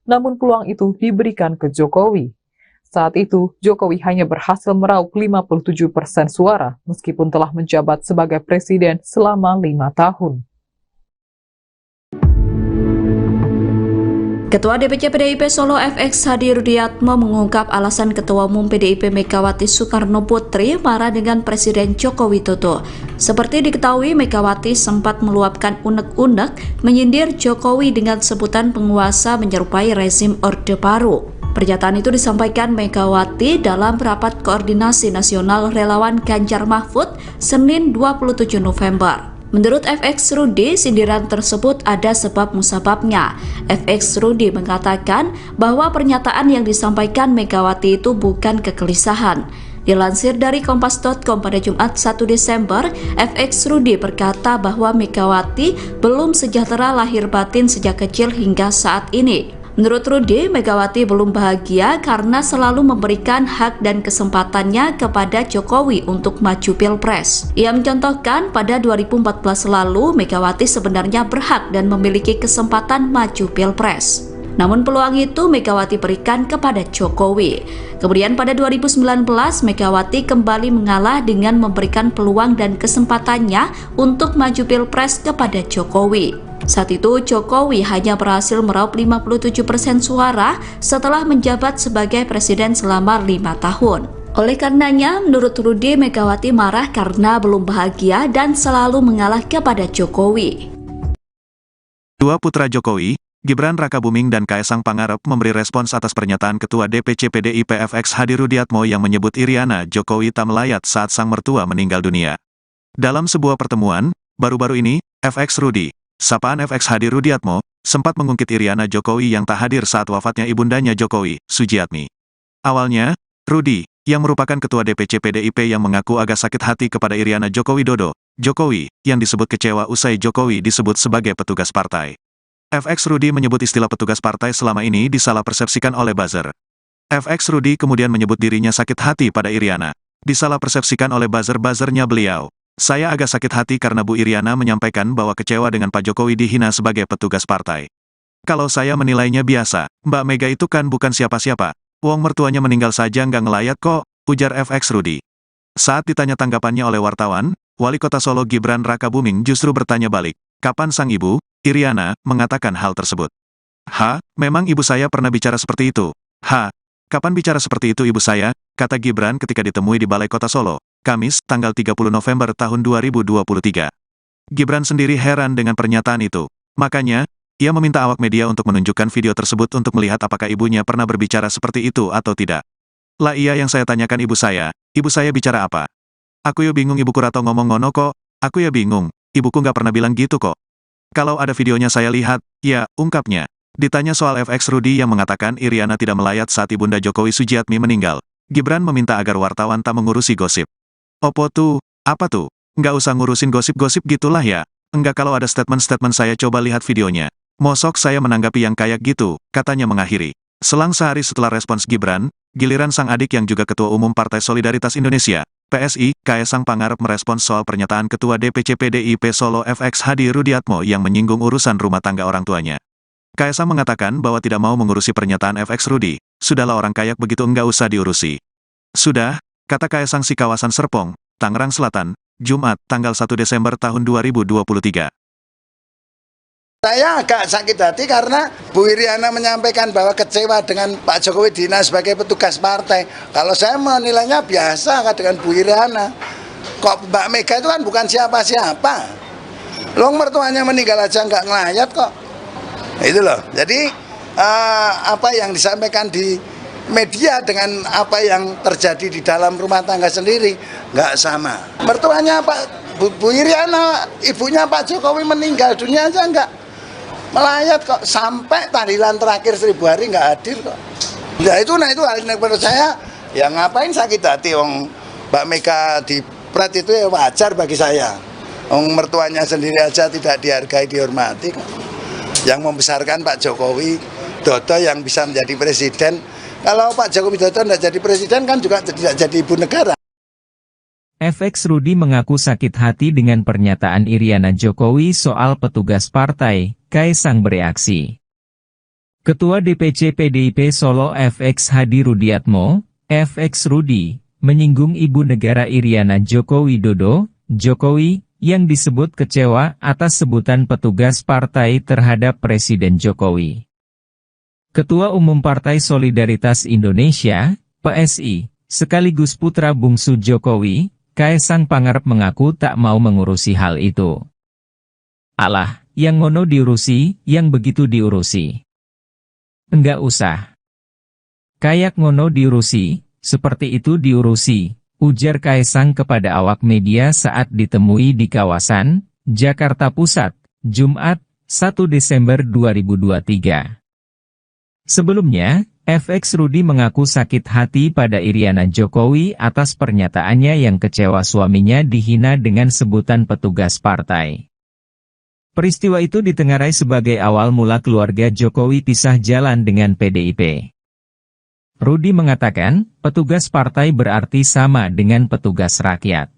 Namun peluang itu diberikan ke Jokowi. Saat itu, Jokowi hanya berhasil meraup 57% suara meskipun telah menjabat sebagai presiden selama 5 tahun. Ketua DPC PDIP Solo FX Hadi Rudiatmo mengungkap alasan Ketua Umum PDIP Megawati Soekarnoputri marah dengan Presiden Joko Widodo. Seperti diketahui, Megawati sempat meluapkan unek-unek menyindir Jokowi dengan sebutan penguasa menyerupai rezim Orde Baru. Pernyataan itu disampaikan Megawati dalam rapat koordinasi nasional relawan Ganjar Mahfud Senin 27 November. Menurut FX Rudi, sindiran tersebut ada sebab musababnya. FX Rudi mengatakan bahwa pernyataan yang disampaikan Megawati itu bukan kegelisahan. Dilansir dari Kompas.com pada Jumat 1 Desember, FX Rudi berkata bahwa Megawati belum sejahtera lahir batin sejak kecil hingga saat ini. Menurut Rudi, Megawati belum bahagia karena selalu memberikan hak dan kesempatannya kepada Jokowi untuk maju Pilpres. Ia mencontohkan pada 2014 lalu, Megawati sebenarnya berhak dan memiliki kesempatan maju Pilpres. Namun peluang itu Megawati berikan kepada Jokowi. Kemudian pada 2019, Megawati kembali mengalah dengan memberikan peluang dan kesempatannya untuk maju Pilpres kepada Jokowi. Saat itu, Jokowi hanya berhasil meraup 57% suara setelah menjabat sebagai presiden selama 5 tahun. Oleh karenanya, menurut Rudi, Megawati marah karena belum bahagia dan selalu mengalah kepada Jokowi. Dua putra Jokowi, Gibran Rakabuming dan Kaesang Pangarep memberi respons atas pernyataan Ketua DPC PDIP FX Hadi Rudiatmo yang menyebut Iriana Jokowi tak melayat saat sang mertua meninggal dunia. Dalam sebuah pertemuan, baru-baru ini, FX Rudi, sapaan FX Hadi Rudiatmo, sempat mengungkit Iriana Jokowi yang tak hadir saat wafatnya ibundanya Jokowi, Sujiatmi. Awalnya, Rudi, yang merupakan Ketua DPC PDIP yang mengaku agak sakit hati kepada Iriana Joko Widodo, Jokowi, yang disebut kecewa usai Jokowi disebut sebagai petugas partai. FX Rudi menyebut istilah petugas partai selama ini disalah persepsikan oleh buzzer. FX Rudi kemudian menyebut dirinya sakit hati pada Iriana. Disalah persepsikan oleh buzzer-buzzernya beliau. Saya agak sakit hati karena Bu Iriana menyampaikan bahwa kecewa dengan Pak Jokowi dihina sebagai petugas partai. Kalau saya menilainya biasa, Mbak Mega itu kan bukan siapa-siapa. Wong mertuanya meninggal saja nggak ngelayat kok, ujar FX Rudi. Saat ditanya tanggapannya oleh wartawan, Wali Kota Solo Gibran Rakabuming justru bertanya balik, kapan sang ibu, Iriana, mengatakan hal tersebut. Memang ibu saya pernah bicara seperti itu. Kapan bicara seperti itu ibu saya, kata Gibran ketika ditemui di Balai Kota Solo, Kamis, tanggal 30 November tahun 2023. Gibran sendiri heran dengan pernyataan itu. Makanya, ia meminta awak media untuk menunjukkan video tersebut untuk melihat apakah ibunya pernah berbicara seperti itu atau tidak. Lah iya yang saya tanyakan ibu saya bicara apa? Aku ya bingung ibuku rato ngomong ngono kok, aku ya bingung, ibuku nggak pernah bilang gitu kok. Kalau ada videonya saya lihat, ya, ungkapnya. Ditanya soal FX Rudi yang mengatakan Iriana tidak melayat saat ibunda Jokowi Sujiatmi meninggal, Gibran meminta agar wartawan tak mengurusi gosip. Opo tuh, apa tuh? Nggak usah ngurusin gosip-gosip gitulah ya. Enggak kalau ada statement-statement saya coba lihat videonya. Mosok saya menanggapi yang kayak gitu, katanya mengakhiri. Selang sehari setelah respons Gibran, giliran sang adik yang juga Ketua Umum Partai Solidaritas Indonesia, PSI, Kaesang Pangarep merespons soal pernyataan Ketua DPC PDIP Solo FX Hadi Rudiatmo yang menyinggung urusan rumah tangga orang tuanya. Kaesang mengatakan bahwa tidak mau mengurusi pernyataan FX Rudi, sudahlah orang kayak begitu enggak usah diurusi. Sudah, kata Kaesang si kawasan Serpong, Tangerang Selatan, Jumat, tanggal 1 Desember tahun 2023. Saya agak sakit hati karena Bu Iriana menyampaikan bahwa kecewa dengan Pak Jokowi dihina sebagai petugas partai. Kalau saya menilainya biasa dengan Bu Iriana. Kok Mbak Mega itu kan bukan siapa-siapa. Long mertuanya meninggal aja nggak ngelayat kok. Itu loh. Jadi apa yang disampaikan di media dengan apa yang terjadi di dalam rumah tangga sendiri nggak sama. Mertuanya Bu Iriana, ibunya Pak Jokowi meninggal dunia aja nggak melayat kok, sampai tahlilan terakhir 1000 hari nggak hadir kok. Ya itu hal yang menurut saya, ya ngapain sakit hati Mbak Mega di Prat itu ya wajar bagi saya. Mertuanya sendiri aja tidak dihargai, dihormati kok. Yang membesarkan Pak Jokowi Dodo yang bisa menjadi presiden. Kalau Pak Jokowi Dodo tidak jadi presiden kan juga tidak jadi ibu negara. FX Rudi mengaku sakit hati dengan pernyataan Iriana Jokowi soal petugas partai, Kaesang bereaksi. Ketua DPC PDIP Solo FX Hadi Rudiatmo, FX Rudi, menyinggung ibu negara Iriana Joko Widodo, Jokowi, yang disebut kecewa atas sebutan petugas partai terhadap Presiden Jokowi. Ketua Umum Partai Solidaritas Indonesia, PSI, sekaligus putra bungsu Jokowi, Kaesang Pangarep mengaku tak mau mengurusi hal itu. Alah, yang ngono diurusi, yang begitu diurusi. Enggak usah. Kayak ngono diurusi, seperti itu diurusi, ujar Kaesang kepada awak media saat ditemui di kawasan Jakarta Pusat, Jumat, 1 Desember 2023. Sebelumnya, FX Rudi mengaku sakit hati pada Iriana Jokowi atas pernyataannya yang kecewa suaminya dihina dengan sebutan petugas partai. Peristiwa itu ditengarai sebagai awal mula keluarga Jokowi pisah jalan dengan PDIP. Rudi mengatakan, petugas partai berarti sama dengan petugas rakyat.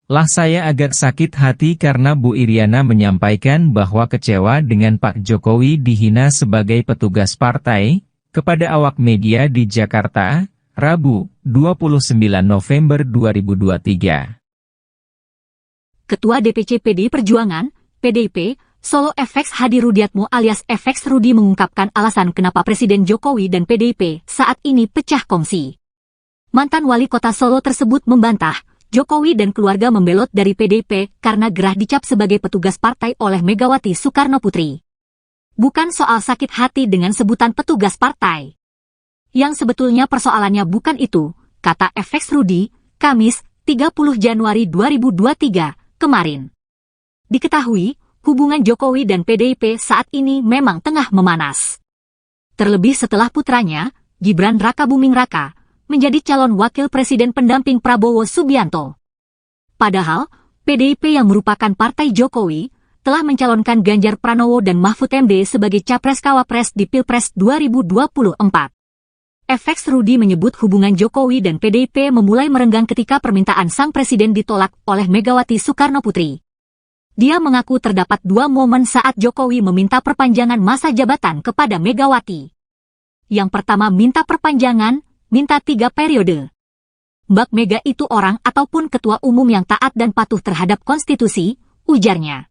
Lah saya agak sakit hati karena Bu Iriana menyampaikan bahwa kecewa dengan Pak Jokowi dihina sebagai petugas partai, kepada awak media di Jakarta, Rabu, 29 November 2023. Ketua DPC PDI Perjuangan, PDIP, Solo FX Hadi Rudiatmo alias FX Rudi mengungkapkan alasan kenapa Presiden Jokowi dan PDIP saat ini pecah kongsi. Mantan wali kota Solo tersebut membantah, Jokowi dan keluarga membelot dari PDIP karena gerah dicap sebagai petugas partai oleh Megawati Soekarno Putri. Bukan soal sakit hati dengan sebutan petugas partai. Yang sebetulnya persoalannya bukan itu, kata FX Rudi, Kamis, 30 Januari 2023, kemarin. Diketahui, hubungan Jokowi dan PDIP saat ini memang tengah memanas. Terlebih setelah putranya, Gibran Rakabuming Raka, menjadi calon wakil presiden pendamping Prabowo Subianto. Padahal, PDIP yang merupakan partai Jokowi, telah mencalonkan Ganjar Pranowo dan Mahfud MD sebagai capres-cawapres di Pilpres 2024. FX Rudi menyebut hubungan Jokowi dan PDIP memulai merenggang ketika permintaan sang presiden ditolak oleh Megawati Soekarno Putri. Dia mengaku terdapat dua momen saat Jokowi meminta perpanjangan masa jabatan kepada Megawati. Yang pertama minta perpanjangan, minta 3 periode. Mbak Mega itu orang ataupun ketua umum yang taat dan patuh terhadap konstitusi, ujarnya.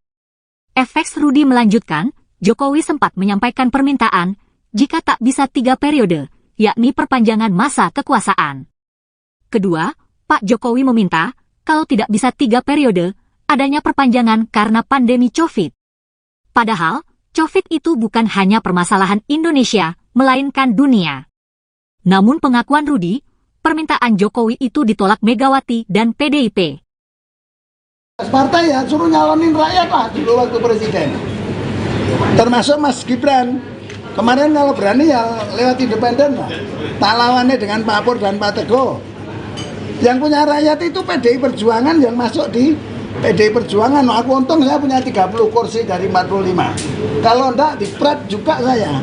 FX Rudi melanjutkan, Jokowi sempat menyampaikan permintaan, jika tak bisa 3 periode, yakni perpanjangan masa kekuasaan. Kedua, Pak Jokowi meminta, kalau tidak bisa 3 periode, adanya perpanjangan karena pandemi COVID. Padahal, COVID itu bukan hanya permasalahan Indonesia, melainkan dunia. Namun pengakuan Rudi, permintaan Jokowi itu ditolak Megawati dan PDIP. Partai ya suruh nyalonin rakyat lah dulu waktu presiden. Termasuk Mas Gibran. Kemarin kalau berani ya lewat independen lah. Tak lawannya dengan Pak Pur dan Pak Teguh. Yang punya rakyat itu PDI Perjuangan yang masuk di PDI Perjuangan. Aku untung saya punya 30 kursi dari 45. Kalau enggak di Prat juga saya.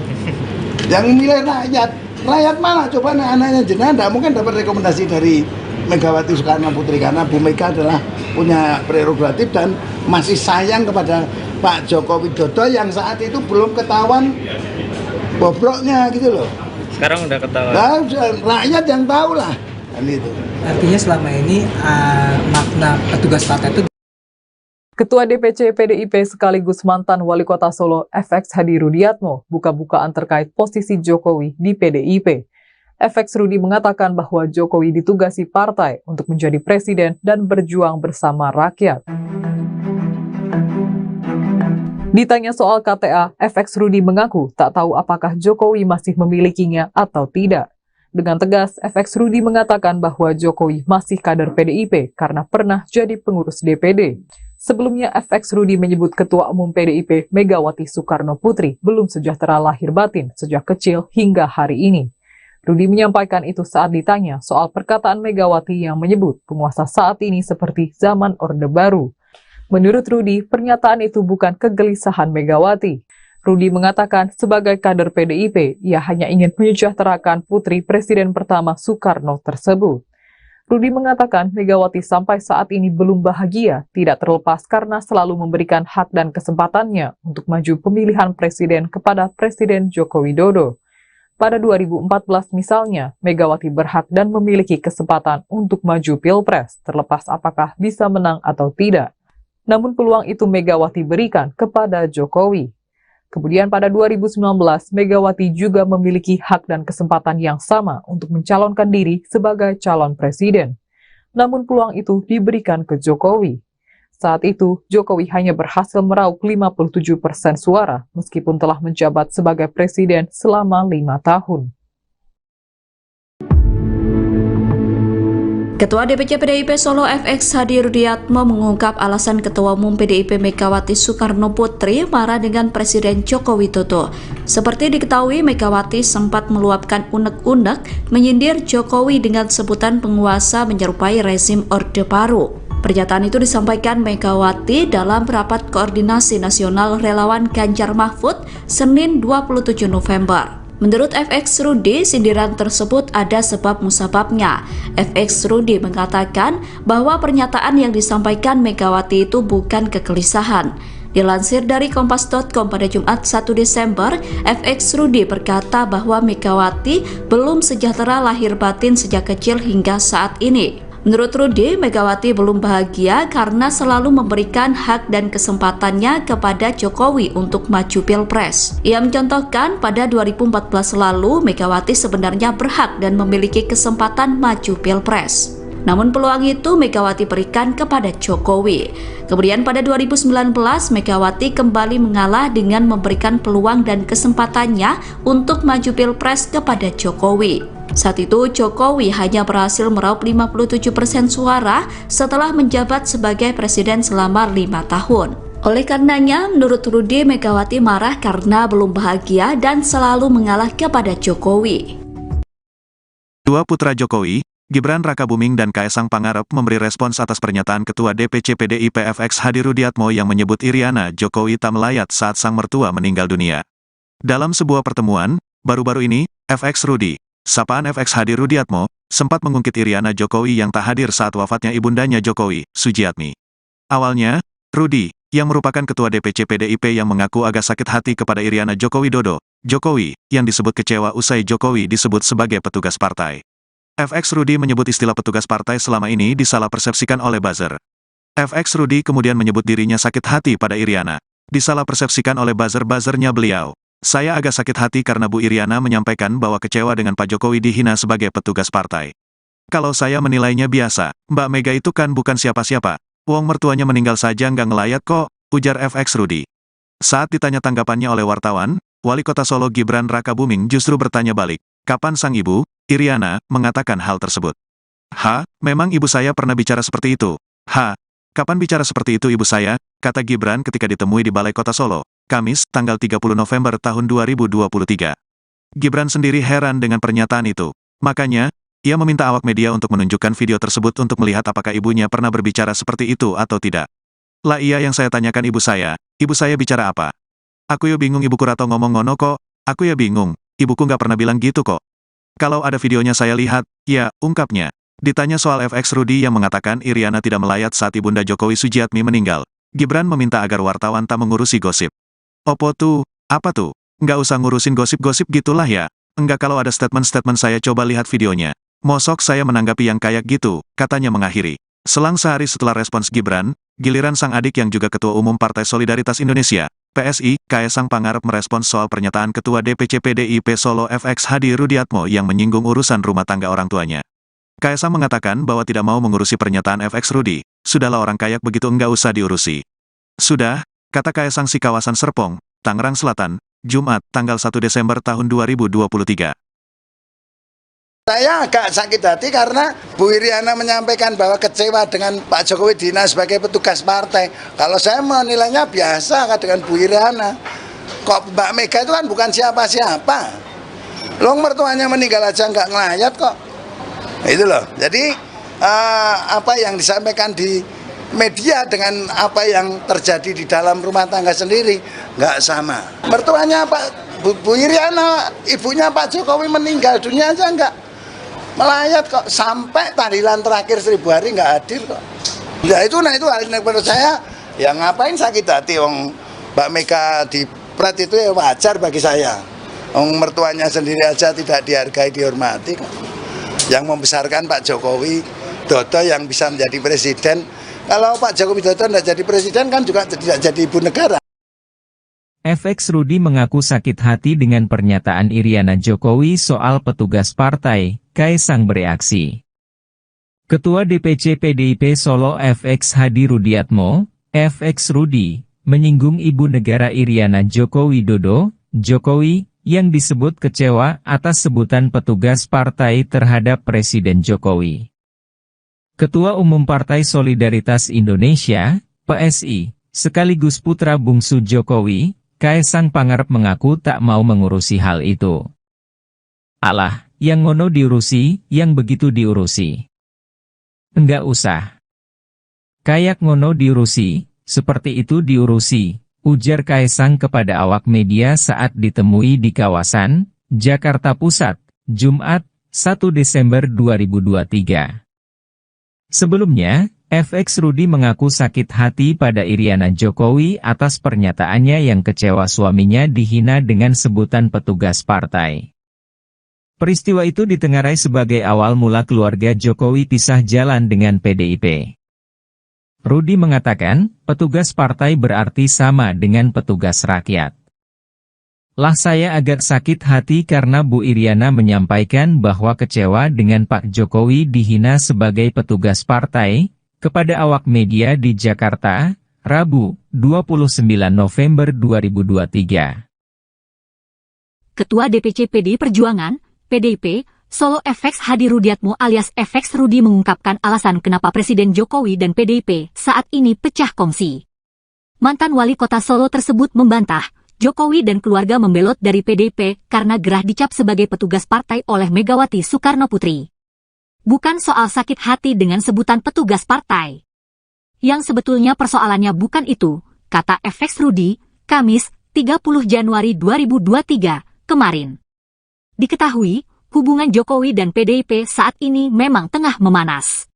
Yang milih rakyat. Rakyat mana? Coba anaknya jenengan enggak mungkin dapat rekomendasi dari Megawati Soekarno Putri. Karena Bu Mega adalah punya prerogatif dan masih sayang kepada Pak Joko Widodo yang saat itu belum ketahuan bobroknya gitu loh. Sekarang udah ketahuan. Nah, rakyat yang tahu lah. Itu. Artinya selama ini makna petugas partai itu. Ketua DPC PDIP sekaligus mantan wali kota Solo FX Hadi Rudiatmo buka-bukaan terkait posisi Jokowi di PDIP. FX Rudi mengatakan bahwa Jokowi ditugasi partai untuk menjadi presiden dan berjuang bersama rakyat. Ditanya soal KTA, FX Rudi mengaku tak tahu apakah Jokowi masih memilikinya atau tidak. Dengan tegas, FX Rudi mengatakan bahwa Jokowi masih kader PDIP karena pernah jadi pengurus DPD. Sebelumnya, FX Rudi menyebut Ketua Umum PDIP Megawati Soekarno Putri belum sejahtera lahir batin sejak kecil hingga hari ini. Rudi menyampaikan itu saat ditanya soal perkataan Megawati yang menyebut penguasa saat ini seperti zaman Orde Baru. Menurut Rudi, pernyataan itu bukan kegelisahan Megawati. Rudi mengatakan sebagai kader PDIP, ia hanya ingin menyejahterakan putri Presiden pertama Soekarno tersebut. Rudi mengatakan Megawati sampai saat ini belum bahagia, tidak terlepas karena selalu memberikan hak dan kesempatannya untuk maju pemilihan presiden kepada Presiden Joko Widodo. Pada 2014 misalnya, Megawati berhak dan memiliki kesempatan untuk maju Pilpres, terlepas apakah bisa menang atau tidak. Namun peluang itu Megawati berikan kepada Jokowi. Kemudian pada 2019, Megawati juga memiliki hak dan kesempatan yang sama untuk mencalonkan diri sebagai calon presiden. Namun peluang itu diberikan ke Jokowi. Saat itu, Jokowi hanya berhasil meraup 57% suara, meskipun telah menjabat sebagai presiden selama 5 tahun. Ketua DPC PDIP Solo FX Hadi Rudiatmo mengungkap alasan Ketua Umum PDIP Megawati Soekarno Putri marah dengan Presiden Joko Widodo. Seperti diketahui, Megawati sempat meluapkan unek-unek menyindir Jokowi dengan sebutan penguasa menyerupai rezim Orde Baru. Pernyataan itu disampaikan Megawati dalam rapat koordinasi nasional relawan Ganjar Mahfud Senin 27 November. Menurut FX Rudi, sindiran tersebut ada sebab musababnya. FX Rudi mengatakan bahwa pernyataan yang disampaikan Megawati itu bukan kegelisahan. Dilansir dari Kompas.com pada Jumat 1 Desember, FX Rudi berkata bahwa Megawati belum sejahtera lahir batin sejak kecil hingga saat ini. Menurut Rudi, Megawati belum bahagia karena selalu memberikan hak dan kesempatannya kepada Jokowi untuk maju Pilpres. Ia mencontohkan pada 2014 lalu, Megawati sebenarnya berhak dan memiliki kesempatan maju Pilpres. Namun peluang itu Megawati berikan kepada Jokowi. Kemudian pada 2019, Megawati kembali mengalah dengan memberikan peluang dan kesempatannya untuk maju Pilpres kepada Jokowi. Saat itu Jokowi hanya berhasil meraup 57% suara setelah menjabat sebagai presiden selama 5 tahun. Oleh karenanya, menurut Rudi, Megawati marah karena belum bahagia dan selalu mengalah kepada Jokowi. Dua putra Jokowi, Gibran Rakabuming dan Kaesang Pangarep memberi respons atas pernyataan Ketua DPC PDIP FX Hadi Rudiatmo yang menyebut Iriana Jokowi tak melayat saat sang mertua meninggal dunia. Dalam sebuah pertemuan, baru-baru ini, FX Rudi, sapaan FX Hadi Rudiatmo, sempat mengungkit Iriana Jokowi yang tak hadir saat wafatnya ibundanya Jokowi, Sujiatmi. Awalnya, Rudi, yang merupakan Ketua DPC PDIP yang mengaku agak sakit hati kepada Iriana Joko Widodo, Jokowi, yang disebut kecewa usai Jokowi disebut sebagai petugas partai. FX Rudi menyebut istilah petugas partai selama ini disalah persepsikan oleh buzzer. FX Rudi kemudian menyebut dirinya sakit hati pada Iriana. Disalah persepsikan oleh buzzer-buzzernya beliau. Saya agak sakit hati karena Bu Iriana menyampaikan bahwa kecewa dengan Pak Jokowi dihina sebagai petugas partai. Kalau saya menilainya biasa, Mbak Mega itu kan bukan siapa-siapa. Wong mertuanya meninggal saja nggak ngelayat kok, ujar FX Rudi. Saat ditanya tanggapannya oleh wartawan, Wali Kota Solo Gibran Rakabuming justru bertanya balik, kapan sang ibu, Iriana, mengatakan hal tersebut. Memang ibu saya pernah bicara seperti itu. Kapan bicara seperti itu ibu saya, kata Gibran ketika ditemui di Balai Kota Solo, Kamis, tanggal 30 November tahun 2023. Gibran sendiri heran dengan pernyataan itu. Makanya, ia meminta awak media untuk menunjukkan video tersebut untuk melihat apakah ibunya pernah berbicara seperti itu atau tidak. Lah iya yang saya tanyakan ibu saya bicara apa? Aku ya bingung ibuku rato ngomong ngono kok, aku ya bingung, ibuku nggak pernah bilang gitu kok. Kalau ada videonya saya lihat, ya, ungkapnya. Ditanya soal FX Rudi yang mengatakan Iriana tidak melayat saat ibunda Jokowi Sujiatmi meninggal, Gibran meminta agar wartawan tak mengurusi gosip. Opo tuh, apa tuh? Nggak usah ngurusin gosip-gosip gitulah ya. Enggak kalau ada statement-statement saya coba lihat videonya. Mosok saya menanggapi yang kayak gitu, katanya mengakhiri. Selang sehari setelah respons Gibran, giliran sang adik yang juga Ketua Umum Partai Solidaritas Indonesia, PSI, Kaesang Pangarep merespons soal pernyataan Ketua DPC PDIP Solo FX Hadi Rudiatmo yang menyinggung urusan rumah tangga orang tuanya. Kaesang mengatakan bahwa tidak mau mengurusi pernyataan FX Rudi, sudahlah orang kayak begitu enggak usah diurusi. Sudah, kata Kaesang si kawasan Serpong, Tangerang Selatan, Jumat, tanggal 1 Desember tahun 2023. Saya agak sakit hati karena Bu Iriana menyampaikan bahwa kecewa dengan Pak Jokowi Dina sebagai petugas partai. Kalau saya menilainya biasa dengan Bu Iriana. Kok Mbak Mega itu kan bukan siapa-siapa. Long mertuanya meninggal aja nggak ngelayat kok. Itu loh. Jadi apa yang disampaikan di media dengan apa yang terjadi di dalam rumah tangga sendiri nggak sama. Mertuanya Bu Iriana, ibunya Pak Jokowi meninggal dunia aja nggak melayat kok, sampai tahlilan terakhir 1000 hari nggak hadir kok. Ya itu hal yang menurut saya, ya ngapain sakit hati wong Mbak Mega di pret itu ya wajar bagi saya. Wong mertuanya sendiri aja tidak dihargai, dihormati kok. Yang membesarkan Pak Jokowi Dodo yang bisa menjadi presiden. Kalau Pak Jokowi Dodo tidak jadi presiden kan juga tidak jadi ibu negara. FX Rudi mengaku sakit hati dengan pernyataan Iriana Jokowi soal petugas partai. Kaesang bereaksi. Ketua DPC PDIP Solo FX Hadi Rudiatmo, FX Rudi, menyinggung ibu negara Iriana Joko Widodo, Jokowi, yang disebut kecewa atas sebutan petugas partai terhadap Presiden Jokowi. Ketua Umum Partai Solidaritas Indonesia, PSI, sekaligus putra bungsu Jokowi, Kaesang Pangarep mengaku tak mau mengurusi hal itu. Alah, yang ngono diurusi, yang begitu diurusi. Enggak usah. Kayak ngono diurusi, seperti itu diurusi, ujar Kaesang kepada awak media saat ditemui di kawasan Jakarta Pusat, Jumat, 1 Desember 2023. Sebelumnya, FX Rudi mengaku sakit hati pada Iriana Jokowi atas pernyataannya yang kecewa suaminya dihina dengan sebutan petugas partai. Peristiwa itu ditengarai sebagai awal mula keluarga Jokowi pisah jalan dengan PDIP. Rudi mengatakan, petugas partai berarti sama dengan petugas rakyat. Lah saya agak sakit hati karena Bu Iriana menyampaikan bahwa kecewa dengan Pak Jokowi dihina sebagai petugas partai, kepada awak media di Jakarta, Rabu, 29 November 2023. Ketua DPC PDI Perjuangan, PDIP, Solo FX Hadi Rudiatmo alias FX Rudi mengungkapkan alasan kenapa Presiden Jokowi dan PDIP saat ini pecah kongsi. Mantan wali kota Solo tersebut membantah, Jokowi dan keluarga membelot dari PDIP karena gerah dicap sebagai petugas partai oleh Megawati Soekarno Putri. Bukan soal sakit hati dengan sebutan petugas partai. Yang sebetulnya persoalannya bukan itu, kata FX Rudi, Kamis, 30 Januari 2023, kemarin. Diketahui, hubungan Jokowi dan PDIP saat ini memang tengah memanas.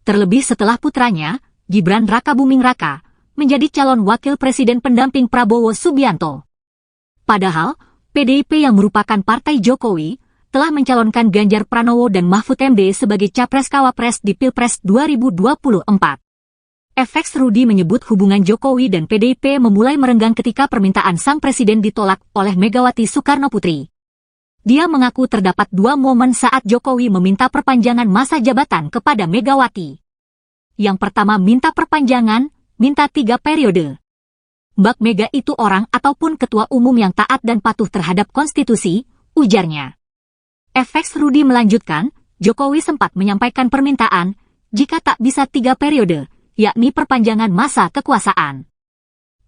Terlebih setelah putranya, Gibran Rakabuming Raka, menjadi calon wakil presiden pendamping Prabowo Subianto. Padahal, PDIP yang merupakan partai Jokowi, telah mencalonkan Ganjar Pranowo dan Mahfud MD sebagai capres-cawapres di Pilpres 2024. FX Rudi menyebut hubungan Jokowi dan PDIP memulai merenggang ketika permintaan sang presiden ditolak oleh Megawati Soekarno Putri. Dia mengaku terdapat dua momen saat Jokowi meminta perpanjangan masa jabatan kepada Megawati. Yang pertama minta perpanjangan, minta 3 periode. Mbak Mega itu orang ataupun ketua umum yang taat dan patuh terhadap konstitusi, ujarnya. FX Rudi melanjutkan, Jokowi sempat menyampaikan permintaan, jika tak bisa 3 periode, yakni perpanjangan masa kekuasaan.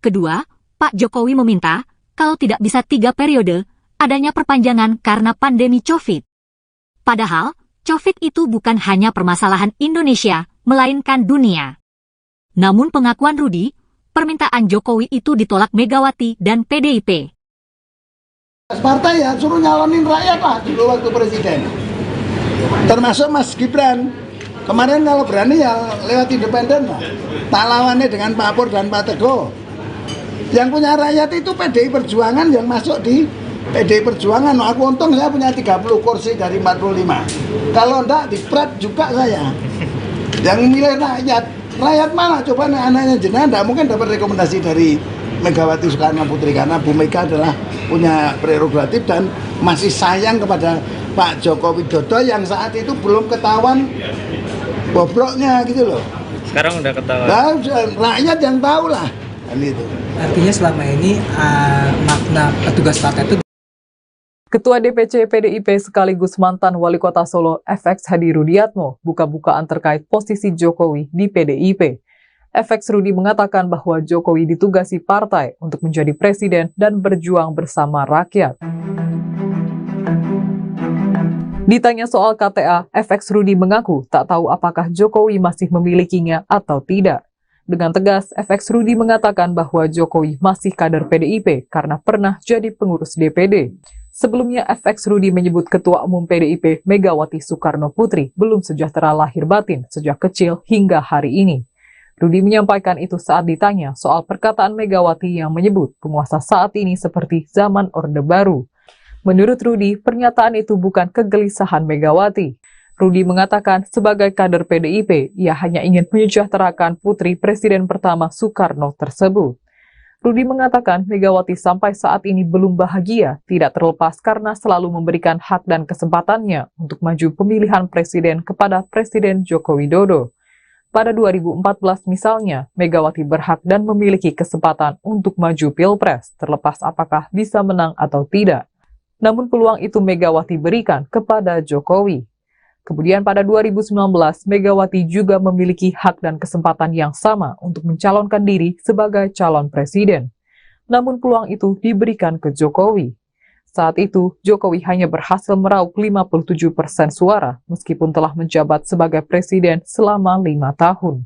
Kedua, Pak Jokowi meminta, kalau tidak bisa 3 periode, adanya perpanjangan karena pandemi COVID. Padahal, COVID itu bukan hanya permasalahan Indonesia, melainkan dunia. Namun pengakuan Rudi, permintaan Jokowi itu ditolak Megawati dan PDIP. Partai ya suruh nyalonin rakyat lah dulu waktu presiden. Termasuk Mas Gibran. Kemarin kalau berani ya lewat independen lah. Tak lawannya dengan Pak Pur dan Pak Teguh. Yang punya rakyat itu PDI Perjuangan yang masuk di PDI Perjuangan. Aku untung saya punya 30 kursi dari 45. Kalau enggak dipret juga saya. Yang milih rakyat. Rakyat mana? Coba anaknya jenengan enggak mungkin dapat rekomendasi dari Megawati Soekarno Putri karena Bu Mega adalah punya prerogatif dan masih sayang kepada Pak Joko Widodo yang saat itu belum ketahuan bobroknya gitu loh. Sekarang udah ketahuan. Nah, rakyat yang tahu lah. Itu. Artinya selama ini makna petugas partai itu. Ketua DPC PDIP sekaligus mantan wali kota Solo FX Hadi Rudiatmo buka-bukaan terkait posisi Jokowi di PDIP. FX Rudi mengatakan bahwa Jokowi ditugasi partai untuk menjadi presiden dan berjuang bersama rakyat. Ditanya soal KTA, FX Rudi mengaku tak tahu apakah Jokowi masih memilikinya atau tidak. Dengan tegas, FX Rudi mengatakan bahwa Jokowi masih kader PDIP karena pernah jadi pengurus DPD. Sebelumnya, FX Rudi menyebut Ketua Umum PDIP Megawati Soekarno Putri belum sejahtera lahir batin sejak kecil hingga hari ini. Rudi menyampaikan itu saat ditanya soal perkataan Megawati yang menyebut penguasa saat ini seperti zaman Orde Baru. Menurut Rudi, pernyataan itu bukan kegelisahan Megawati. Rudi mengatakan sebagai kader PDIP, ia hanya ingin menyejahterakan putri Presiden pertama Soekarno tersebut. Rudi mengatakan Megawati sampai saat ini belum bahagia, tidak terlepas karena selalu memberikan hak dan kesempatannya untuk maju pemilihan presiden kepada Presiden Joko Widodo. Pada 2014 misalnya, Megawati berhak dan memiliki kesempatan untuk maju Pilpres, terlepas apakah bisa menang atau tidak. Namun peluang itu Megawati berikan kepada Jokowi. Kemudian pada 2019, Megawati juga memiliki hak dan kesempatan yang sama untuk mencalonkan diri sebagai calon presiden. Namun peluang itu diberikan ke Jokowi. Saat itu, Jokowi hanya berhasil meraup 57% suara, meskipun telah menjabat sebagai presiden selama 5 tahun.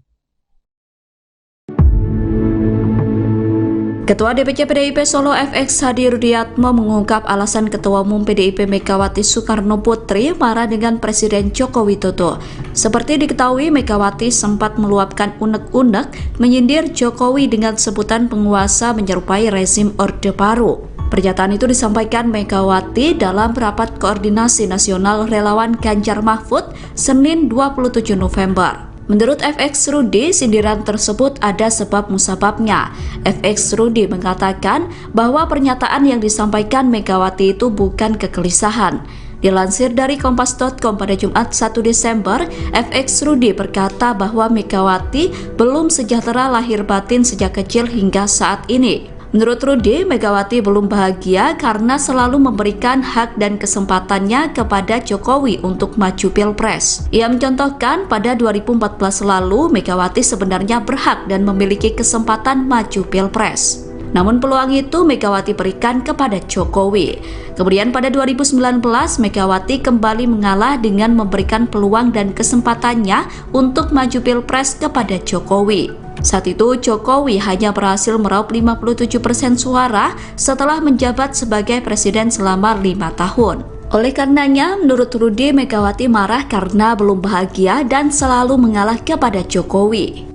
Ketua DPC PDIP Solo FX Hadi Rudiatmo mengungkap alasan Ketua Umum PDIP Megawati Soekarno Putri marah dengan Presiden Joko Widodo. Seperti diketahui, Megawati sempat meluapkan unek-unek menyindir Jokowi dengan sebutan penguasa menyerupai rezim Orde Baru. Pernyataan itu disampaikan Megawati dalam rapat koordinasi nasional relawan Ganjar Mahfud Senin 27 November. Menurut FX Rudi, sindiran tersebut ada sebab musababnya. FX Rudi mengatakan bahwa pernyataan yang disampaikan Megawati itu bukan kegelisahan. Dilansir dari kompas.com pada Jumat 1 Desember, FX Rudi berkata bahwa Megawati belum sejahtera lahir batin sejak kecil hingga saat ini. Menurut Rudi, Megawati belum bahagia karena selalu memberikan hak dan kesempatannya kepada Jokowi untuk maju Pilpres. Ia mencontohkan pada 2014 lalu, Megawati sebenarnya berhak dan memiliki kesempatan maju Pilpres. Namun peluang itu Megawati berikan kepada Jokowi. Kemudian pada 2019, Megawati kembali mengalah dengan memberikan peluang dan kesempatannya untuk maju Pilpres kepada Jokowi. Saat itu Jokowi hanya berhasil meraup 57% suara setelah menjabat sebagai presiden selama 5 tahun. Oleh karenanya, menurut Rudi, Megawati marah karena belum bahagia dan selalu mengalah kepada Jokowi.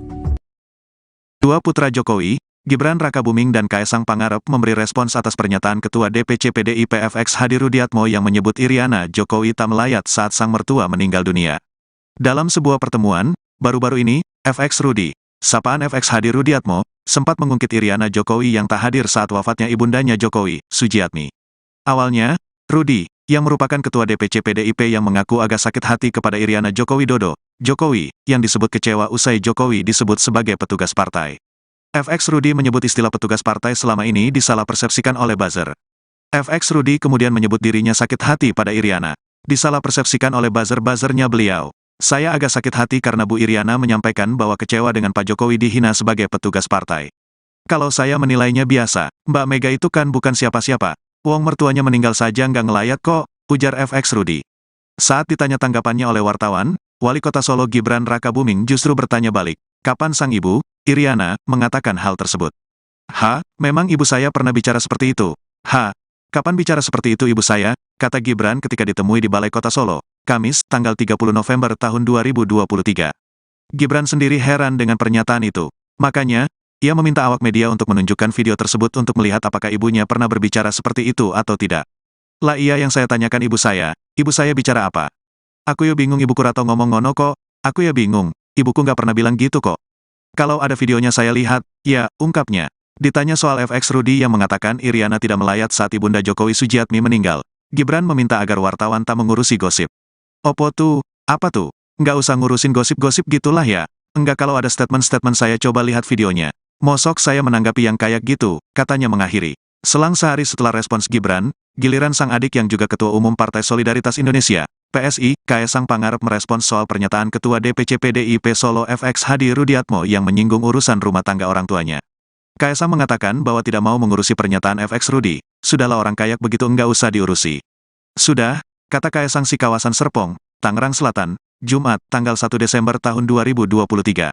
Dua putra Jokowi, Gibran Rakabuming dan Kaesang Pangarep memberi respons atas pernyataan Ketua DPC PDIP FX Hadi Rudiatmo yang menyebut Iriana Jokowi tak melayat saat sang mertua meninggal dunia. Dalam sebuah pertemuan, baru-baru ini, FX Rudi, sapaan FX Hadi Rudiatmo, sempat mengungkit Iriana Jokowi yang tak hadir saat wafatnya ibundanya Jokowi, Sujiatmi. Awalnya, Rudi, yang merupakan Ketua DPC PDIP yang mengaku agak sakit hati kepada Iriana Joko Widodo, Jokowi, yang disebut kecewa usai Jokowi disebut sebagai petugas partai. FX Rudi menyebut istilah petugas partai selama ini disalah persepsikan oleh buzzer. FX Rudi kemudian menyebut dirinya sakit hati pada Iriana. Disalah persepsikan oleh buzzer-buzzernya beliau. Saya agak sakit hati karena Bu Iriana menyampaikan bahwa kecewa dengan Pak Jokowi dihina sebagai petugas partai. Kalau saya menilainya biasa, Mbak Mega itu kan bukan siapa-siapa. Wong mertuanya meninggal saja nggak ngelayat kok, ujar FX Rudi. Saat ditanya tanggapannya oleh wartawan, Wali Kota Solo Gibran Rakabuming justru bertanya balik, kapan sang ibu, Iriana, mengatakan hal tersebut. Memang ibu saya pernah bicara seperti itu. Kapan bicara seperti itu ibu saya, kata Gibran ketika ditemui di Balai Kota Solo, Kamis, tanggal 30 November tahun 2023. Gibran sendiri heran dengan pernyataan itu. Makanya, ia meminta awak media untuk menunjukkan video tersebut untuk melihat apakah ibunya pernah berbicara seperti itu atau tidak. Lah iya yang saya tanyakan ibu saya bicara apa? Aku ya bingung ibuku Rato ngomong ngono kok, aku ya bingung, ibuku nggak pernah bilang gitu kok. Kalau ada videonya saya lihat, ya, ungkapnya. Ditanya soal FX Rudi yang mengatakan Iriana tidak melayat saat ibunda Jokowi Sujiatmi meninggal, Gibran meminta agar wartawan tak mengurusi gosip. Opo tuh, apa tuh? Nggak usah ngurusin gosip-gosip gitulah ya. Enggak kalau ada statement-statement saya coba lihat videonya. Mosok saya menanggapi yang kayak gitu, katanya mengakhiri. Selang sehari setelah respons Gibran, giliran sang adik yang juga Ketua Umum Partai Solidaritas Indonesia, PSI, Kaesang Pangarep merespons soal pernyataan Ketua DPC PDIP Solo FX Hadi Rudiatmo yang menyinggung urusan rumah tangga orang tuanya. Kaesang mengatakan bahwa tidak mau mengurusi pernyataan FX Rudi, sudahlah orang kayak begitu enggak usah diurusi. Sudah, kata Kaesang si kawasan Serpong, Tangerang Selatan, Jumat, tanggal 1 Desember tahun 2023.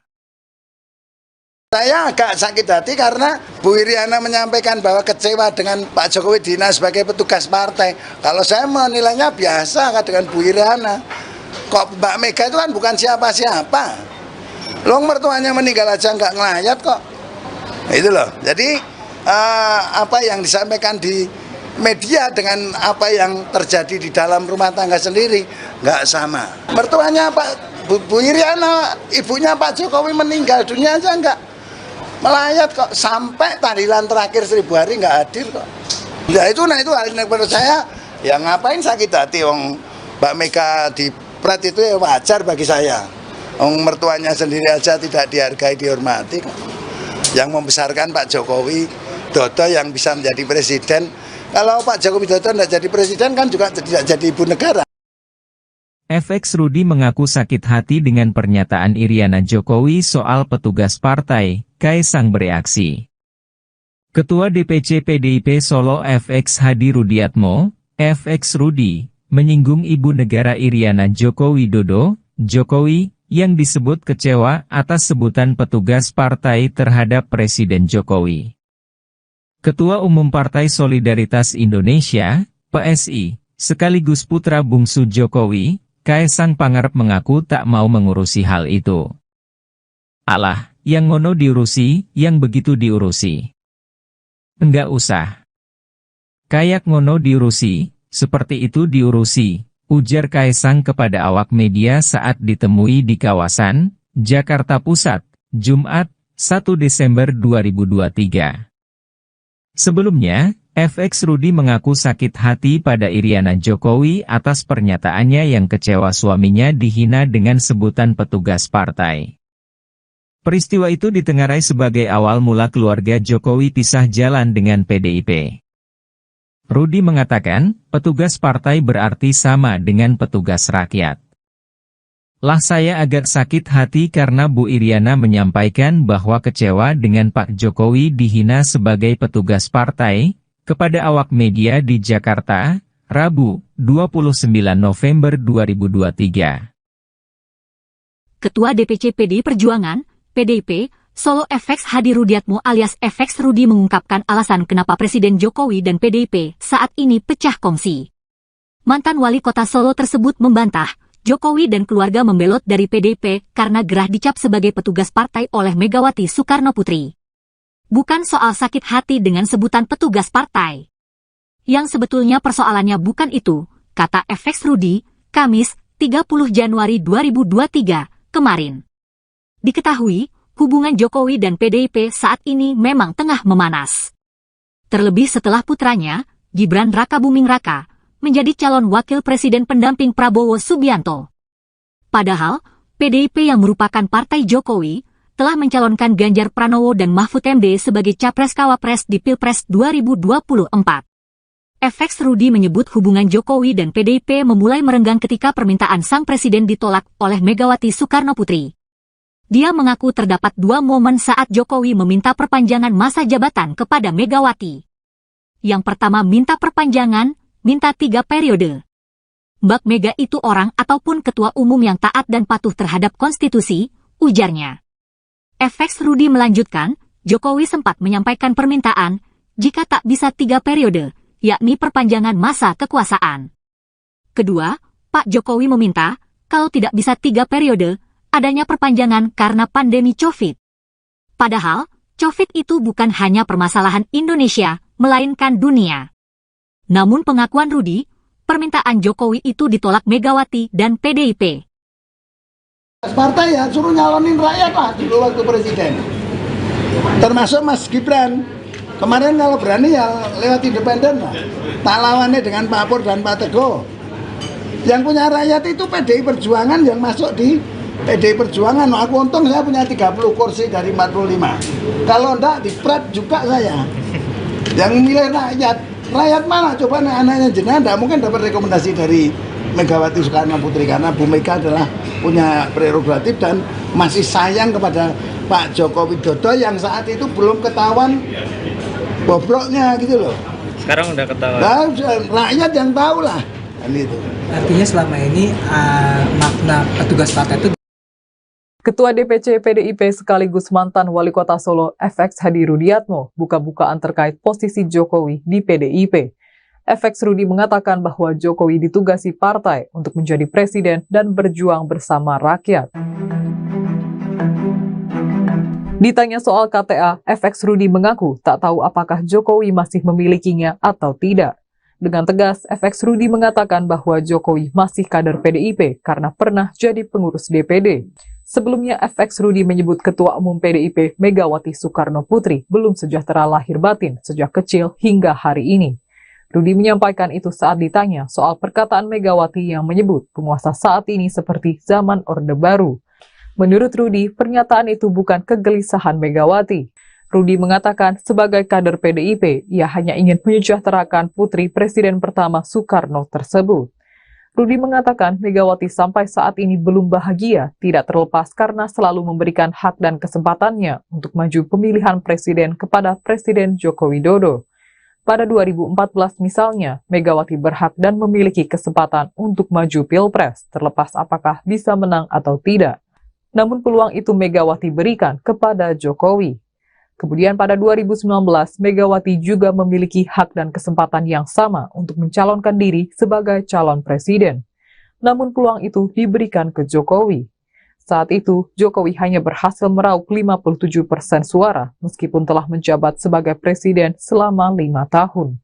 Saya agak sakit hati karena Bu Iriana menyampaikan bahwa kecewa dengan Pak Jokowi dihina sebagai petugas partai. Kalau saya menilainya biasa dengan Bu Iriana. Kok Mbak Mega itu kan bukan siapa-siapa. Long mertuanya meninggal aja nggak ngelayat kok. Itu loh. Jadi apa yang disampaikan di media dengan apa yang terjadi di dalam rumah tangga sendiri nggak sama. Mertuanya Bu Iriana, ibunya Pak Jokowi meninggal dunia aja nggak melayat kok, sampai tahlilan terakhir 1000 hari nggak hadir kok. Nah itu menurut saya, ya ngapain sakit hati, wong Mbak Mega di pret itu ya wajar bagi saya. Wong mertuanya sendiri aja tidak dihargai, dihormati kok. Yang membesarkan Pak Jokowi Dodo yang bisa menjadi presiden. Kalau Pak Jokowi Dodo tidak jadi presiden kan juga tidak jadi ibu negara. FX Rudi mengaku sakit hati dengan pernyataan Iriana Jokowi soal petugas partai, Kaesang bereaksi. Ketua DPC PDIP Solo FX Hadi Rudiatmo, FX Rudi, menyinggung ibu negara Iriana Joko Widodo, Jokowi, yang disebut kecewa atas sebutan petugas partai terhadap Presiden Jokowi. Ketua Umum Partai Solidaritas Indonesia, PSI, sekaligus putra bungsu Jokowi, Kaesang Pangarep mengaku tak mau mengurusi hal itu. Alah, yang ngono diurusi, yang begitu diurusi. Enggak usah. Kayak ngono diurusi, seperti itu diurusi, ujar Kaesang kepada awak media saat ditemui di kawasan Jakarta Pusat, Jumat, 1 Desember 2023. Sebelumnya, FX Rudi mengaku sakit hati pada Iriana Jokowi atas pernyataannya yang kecewa suaminya dihina dengan sebutan petugas partai. Peristiwa itu ditengarai sebagai awal mula keluarga Jokowi pisah jalan dengan PDIP. Rudi mengatakan, petugas partai berarti sama dengan petugas rakyat. Lah saya agak sakit hati karena Bu Iriana menyampaikan bahwa kecewa dengan Pak Jokowi dihina sebagai petugas partai, kepada awak media di Jakarta, Rabu, 29 November 2023. Ketua DPC PDI Perjuangan, PDIP, Solo FX Hadi Rudiatmo alias FX Rudi mengungkapkan alasan kenapa Presiden Jokowi dan PDIP saat ini pecah kongsi. Mantan wali kota Solo tersebut membantah, Jokowi dan keluarga membelot dari PDIP karena gerah dicap sebagai petugas partai oleh Megawati Soekarno Putri. Bukan soal sakit hati dengan sebutan petugas partai. Yang sebetulnya persoalannya bukan itu, kata FX Rudi, Kamis, 30 Januari 2023, kemarin. Diketahui, hubungan Jokowi dan PDIP saat ini memang tengah memanas. Terlebih setelah putranya, Gibran Rakabuming Raka, menjadi calon wakil presiden pendamping Prabowo Subianto. Padahal, PDIP yang merupakan partai Jokowi, telah mencalonkan Ganjar Pranowo dan Mahfud MD sebagai Capres-Cawapres di Pilpres 2024. FX Rudi menyebut hubungan Jokowi dan PDIP memulai merenggang ketika permintaan sang presiden ditolak oleh Megawati Soekarno Putri. Dia mengaku terdapat dua momen saat Jokowi meminta perpanjangan masa jabatan kepada Megawati. Yang pertama minta perpanjangan, minta 3 periode. Mbak Mega itu orang ataupun ketua umum yang taat dan patuh terhadap konstitusi, ujarnya. FX Rudi melanjutkan, Jokowi sempat menyampaikan permintaan, jika tak bisa 3 periode, yakni perpanjangan masa kekuasaan. Kedua, Pak Jokowi meminta, kalau tidak bisa 3 periode, adanya perpanjangan karena pandemi COVID. Padahal, COVID itu bukan hanya permasalahan Indonesia, melainkan dunia. Namun pengakuan Rudi, permintaan Jokowi itu ditolak Megawati dan PDIP. Partai ya suruh nyalonin rakyat lah dulu waktu presiden. Termasuk Mas Gibran. Kemarin kalau berani ya lewat independen lah. Tak lawannya dengan Pak Pur dan Pak Teguh. Yang punya rakyat itu PDI Perjuangan yang masuk di PDI Perjuangan. Aku untung saya punya 30 kursi dari 45. Kalau enggak di Prat juga saya. Yang milih rakyat. Rakyat mana? Coba anaknya jenengan enggak mungkin dapat rekomendasi dari Megawati Soekarno Putri karena Bu Mega adalah punya prerogatif dan masih sayang kepada Pak Joko Widodo yang saat itu belum ketahuan bobroknya gitu loh. Sekarang udah ketahuan. Nah, rakyat yang tahu lah kan itu. Artinya selama ini makna petugas partai itu. Ketua DPC PDIP sekaligus mantan Wali Kota Solo FX Hadi Rudiatmo buka-bukaan terkait posisi Jokowi di PDIP. FX Rudi mengatakan bahwa Jokowi ditugasi partai untuk menjadi presiden dan berjuang bersama rakyat. Ditanya soal KTA, FX Rudi mengaku tak tahu apakah Jokowi masih memilikinya atau tidak. Dengan tegas, FX Rudi mengatakan bahwa Jokowi masih kader PDIP karena pernah jadi pengurus DPD. Sebelumnya, FX Rudi menyebut Ketua Umum PDIP Megawati Soekarno Putri belum sejahtera lahir batin sejak kecil hingga hari ini. Rudi menyampaikan itu saat ditanya soal perkataan Megawati yang menyebut penguasa saat ini seperti zaman Orde Baru. Menurut Rudi, pernyataan itu bukan kegelisahan Megawati. Rudi mengatakan sebagai kader PDIP, ia hanya ingin menyejahterakan putri Presiden pertama Soekarno tersebut. Rudi mengatakan Megawati sampai saat ini belum bahagia, tidak terlepas karena selalu memberikan hak dan kesempatannya untuk maju pemilihan presiden kepada Presiden Joko Widodo. Pada 2014 misalnya, Megawati berhak dan memiliki kesempatan untuk maju Pilpres, terlepas apakah bisa menang atau tidak. Namun peluang itu Megawati berikan kepada Jokowi. Kemudian pada 2019, Megawati juga memiliki hak dan kesempatan yang sama untuk mencalonkan diri sebagai calon presiden. Namun peluang itu diberikan ke Jokowi. Saat itu, Jokowi hanya berhasil meraup 57% suara, meskipun telah menjabat sebagai presiden selama 5 tahun.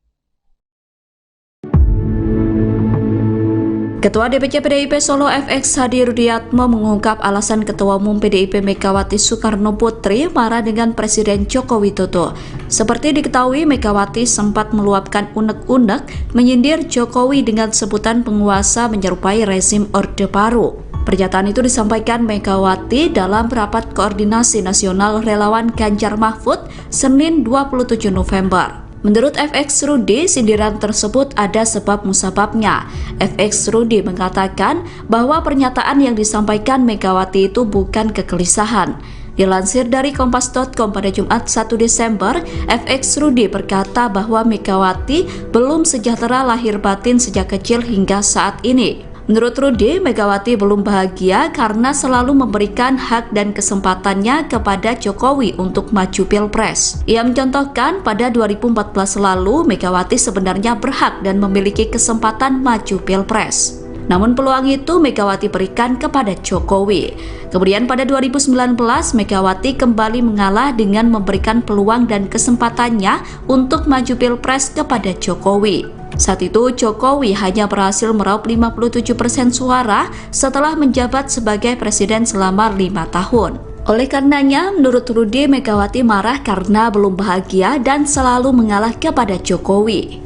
Ketua DPC PDIP Solo FX Hadi Rudiatmo mengungkap alasan Ketua Umum PDIP Megawati Soekarno Putri marah dengan Presiden Joko Widodo. Seperti diketahui, Megawati sempat meluapkan unek-unek menyindir Jokowi dengan sebutan penguasa menyerupai rezim Orde Baru. Pernyataan itu disampaikan Megawati dalam rapat koordinasi nasional relawan Ganjar Mahfud Senin 27 November. Menurut FX Rudi, sindiran tersebut ada sebab musababnya. FX Rudi mengatakan bahwa pernyataan yang disampaikan Megawati itu bukan kegelisahan. Dilansir dari kompas.com pada Jumat 1 Desember, FX Rudi berkata bahwa Megawati belum sejahtera lahir batin sejak kecil hingga saat ini. Menurut Rudi, Megawati belum bahagia karena selalu memberikan hak dan kesempatannya kepada Jokowi untuk maju Pilpres. Ia mencontohkan pada 2014 lalu, Megawati sebenarnya berhak dan memiliki kesempatan maju Pilpres. Namun peluang itu Megawati berikan kepada Jokowi. Kemudian pada 2019, Megawati kembali mengalah dengan memberikan peluang dan kesempatannya untuk maju Pilpres kepada Jokowi. Saat itu Jokowi hanya berhasil meraup 57% suara setelah menjabat sebagai presiden selama 5 tahun. Oleh karenanya, menurut Rudi, Megawati marah karena belum bahagia dan selalu mengalah kepada Jokowi.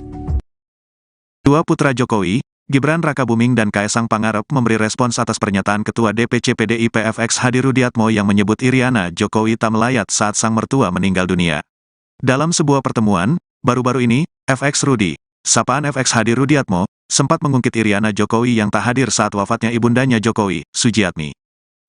Dua putra Jokowi, Gibran Rakabuming dan Kaesang Pangarep memberi respons atas pernyataan Ketua DPC PDIP FX Hadi Rudiatmo yang menyebut Iriana Jokowi tak melayat saat sang mertua meninggal dunia. Dalam sebuah pertemuan, baru-baru ini, FX Rudi, sapaan FX Hadi Rudiatmo, sempat mengungkit Iriana Jokowi yang tak hadir saat wafatnya ibundanya Jokowi, Sujiatmi.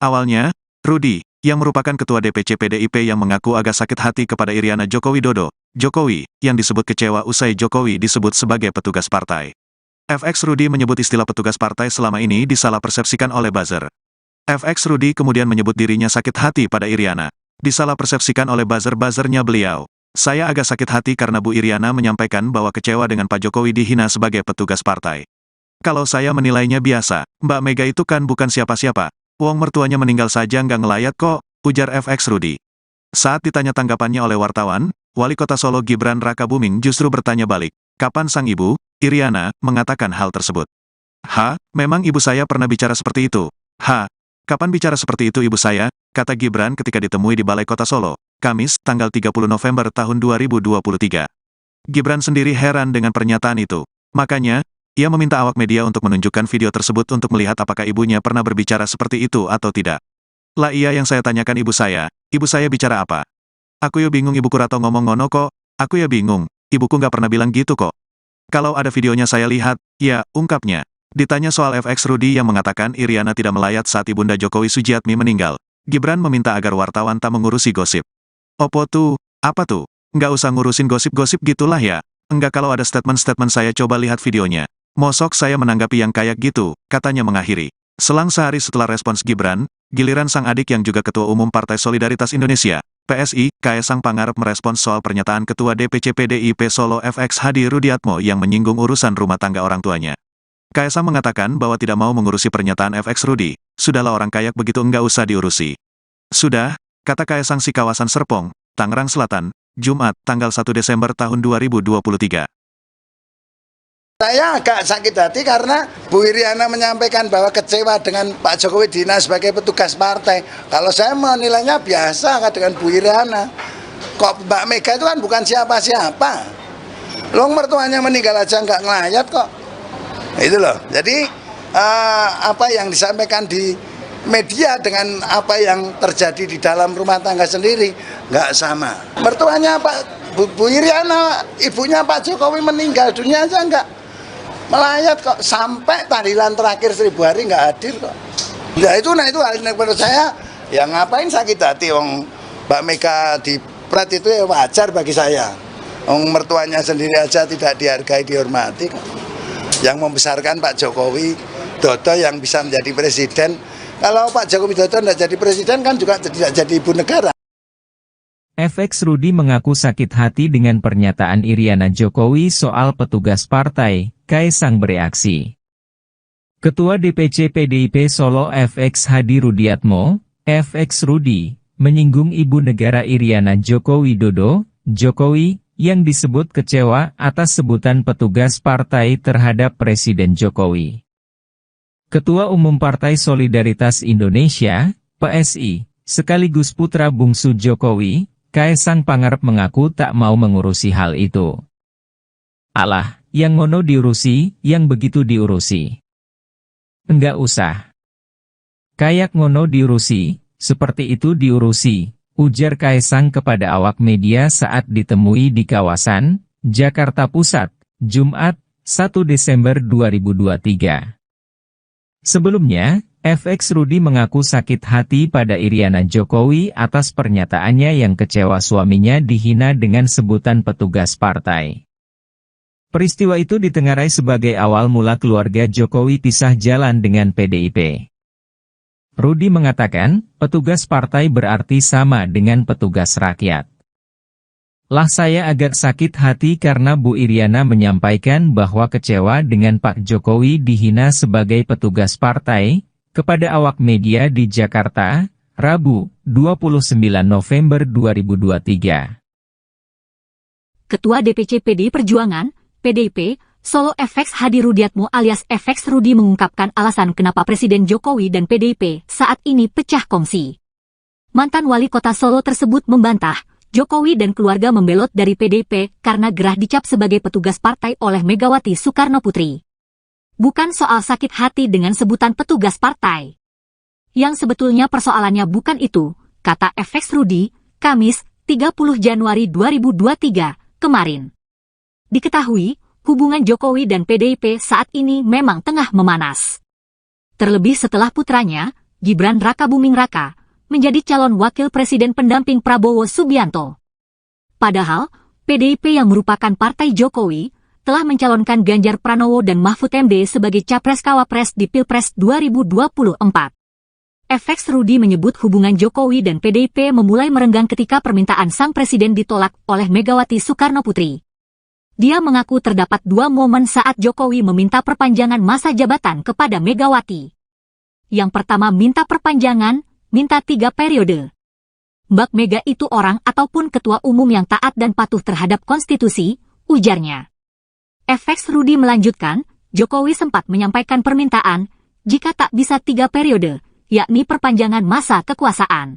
Awalnya, Rudi, yang merupakan Ketua DPC PDIP yang mengaku agak sakit hati kepada Iriana Joko Widodo, Jokowi, yang disebut kecewa usai Jokowi disebut sebagai petugas partai. FX Rudi menyebut istilah petugas partai selama ini disalah persepsikan oleh buzzer. FX Rudi kemudian menyebut dirinya sakit hati pada Iriana. Disalah persepsikan oleh buzzer-buzzernya beliau. Saya agak sakit hati karena Bu Iriana menyampaikan bahwa kecewa dengan Pak Jokowi dihina sebagai petugas partai. Kalau saya menilainya biasa, Mbak Mega itu kan bukan siapa-siapa. Wong mertuanya meninggal saja nggak ngelayat kok, ujar FX Rudi. Saat ditanya tanggapannya oleh wartawan, Wali Kota Solo Gibran Rakabuming justru bertanya balik, kapan sang ibu, Iriana, mengatakan hal tersebut. Memang ibu saya pernah bicara seperti itu. Kapan bicara seperti itu ibu saya, kata Gibran ketika ditemui di Balai Kota Solo, Kamis, tanggal 30 November tahun 2023. Gibran sendiri heran dengan pernyataan itu. Makanya, ia meminta awak media untuk menunjukkan video tersebut untuk melihat apakah ibunya pernah berbicara seperti itu atau tidak. Lah iya yang saya tanyakan ibu saya bicara apa? Aku ya bingung ibuku Rato ngomong ngono kok, aku ya bingung, ibuku nggak pernah bilang gitu kok. Kalau ada videonya saya lihat, ya, ungkapnya. Ditanya soal FX Rudi yang mengatakan Iriana tidak melayat saat ibunda Jokowi Sujiatmi meninggal, Gibran meminta agar wartawan tak mengurusi gosip. Opo tuh, apa tuh? Nggak usah ngurusin gosip-gosip gitulah ya. Enggak kalau ada statement-statement saya coba lihat videonya. Mosok saya menanggapi yang kayak gitu, katanya mengakhiri. Selang sehari setelah respons Gibran, giliran sang adik yang juga Ketua Umum Partai Solidaritas Indonesia, PSI, Kaesang Pangarep merespons soal pernyataan Ketua DPC PDIP Solo FX Hadi Rudiatmo yang menyinggung urusan rumah tangga orang tuanya. Kaesang mengatakan bahwa tidak mau mengurusi pernyataan FX Rudi, sudahlah orang kayak begitu enggak usah diurusi. Sudah, kata Kaesang si kawasan Serpong, Tangerang Selatan, Jumat, tanggal 1 Desember tahun 2023. Saya agak sakit hati karena Bu Iriana menyampaikan bahwa kecewa dengan Pak Jokowi dihina sebagai petugas partai. Kalau saya menilainya biasa dengan Bu Iriana. Kok Mbak Mega itu kan bukan siapa-siapa. Loh mertuanya meninggal aja nggak ngelayat kok. Itu loh. Jadi apa yang disampaikan di media dengan apa yang terjadi di dalam rumah tangga sendiri nggak sama. Mertuanya Pak Bu Iriana, ibunya Pak Jokowi meninggal dunia aja nggak melayat kok, sampai tahlilan terakhir 1000 hari nggak hadir kok. Ya itu hal yang menurut saya, ya ngapain sakit hati wong Mbak Mega di pret itu ya wajar bagi saya. Wong mertuanya sendiri aja tidak dihargai, dihormati kok. Yang membesarkan Pak Jokowi Dodo yang bisa menjadi presiden. Kalau Pak Jokowi Dodo tidak jadi presiden kan juga tidak jadi ibu negara. FX Rudi mengaku sakit hati dengan pernyataan Iriana Jokowi soal petugas partai, Kaesang bereaksi. Ketua DPC PDIP Solo FX Hadi Rudiatmo, FX Rudi, menyinggung ibu negara Iriana Joko Widodo, Jokowi, yang disebut kecewa atas sebutan petugas partai terhadap Presiden Jokowi. Ketua Umum Partai Solidaritas Indonesia, PSI, sekaligus putra bungsu Jokowi, Kaesang Pangarep mengaku tak mau mengurusi hal itu. Alah, yang ngono diurusi, yang begitu diurusi. Enggak usah. Kayak ngono diurusi, seperti itu diurusi, ujar Kaesang kepada awak media saat ditemui di kawasan Jakarta Pusat, Jumat, 1 Desember 2023. Sebelumnya, FX Rudi mengaku sakit hati pada Iriana Jokowi atas pernyataannya yang kecewa suaminya dihina dengan sebutan petugas partai. Peristiwa itu ditengarai sebagai awal mula keluarga Jokowi pisah jalan dengan PDIP. Rudi mengatakan, petugas partai berarti sama dengan petugas rakyat. Lah saya agak sakit hati karena Bu Iriana menyampaikan bahwa kecewa dengan Pak Jokowi dihina sebagai petugas partai, kepada awak media di Jakarta, Rabu, 29 November 2023. Ketua DPC PDI Perjuangan, PDIP, Solo FX Hadi Rudiatmo alias FX Rudi mengungkapkan alasan kenapa Presiden Jokowi dan PDIP saat ini pecah kongsi. Mantan wali kota Solo tersebut membantah, Jokowi dan keluarga membelot dari PDIP karena gerah dicap sebagai petugas partai oleh Megawati Soekarno Putri. Bukan soal sakit hati dengan sebutan petugas partai. Yang sebetulnya persoalannya bukan itu, kata FX Rudi, Kamis, 30 Januari 2023, kemarin. Diketahui, hubungan Jokowi dan PDIP saat ini memang tengah memanas. Terlebih setelah putranya, Gibran Rakabuming Raka, menjadi calon wakil presiden pendamping Prabowo Subianto. Padahal, PDIP yang merupakan partai Jokowi, telah mencalonkan Ganjar Pranowo dan Mahfud MD sebagai Capres-Cawapres di Pilpres 2024. FX Rudi menyebut hubungan Jokowi dan PDIP memulai merenggang ketika permintaan sang presiden ditolak oleh Megawati Soekarno Putri. Dia mengaku terdapat dua momen saat Jokowi meminta perpanjangan masa jabatan kepada Megawati. Yang pertama minta perpanjangan, minta 3 periode. Mbak Mega itu orang ataupun ketua umum yang taat dan patuh terhadap konstitusi, ujarnya. FX Rudi melanjutkan, Jokowi sempat menyampaikan permintaan, jika tak bisa 3 periode, yakni perpanjangan masa kekuasaan.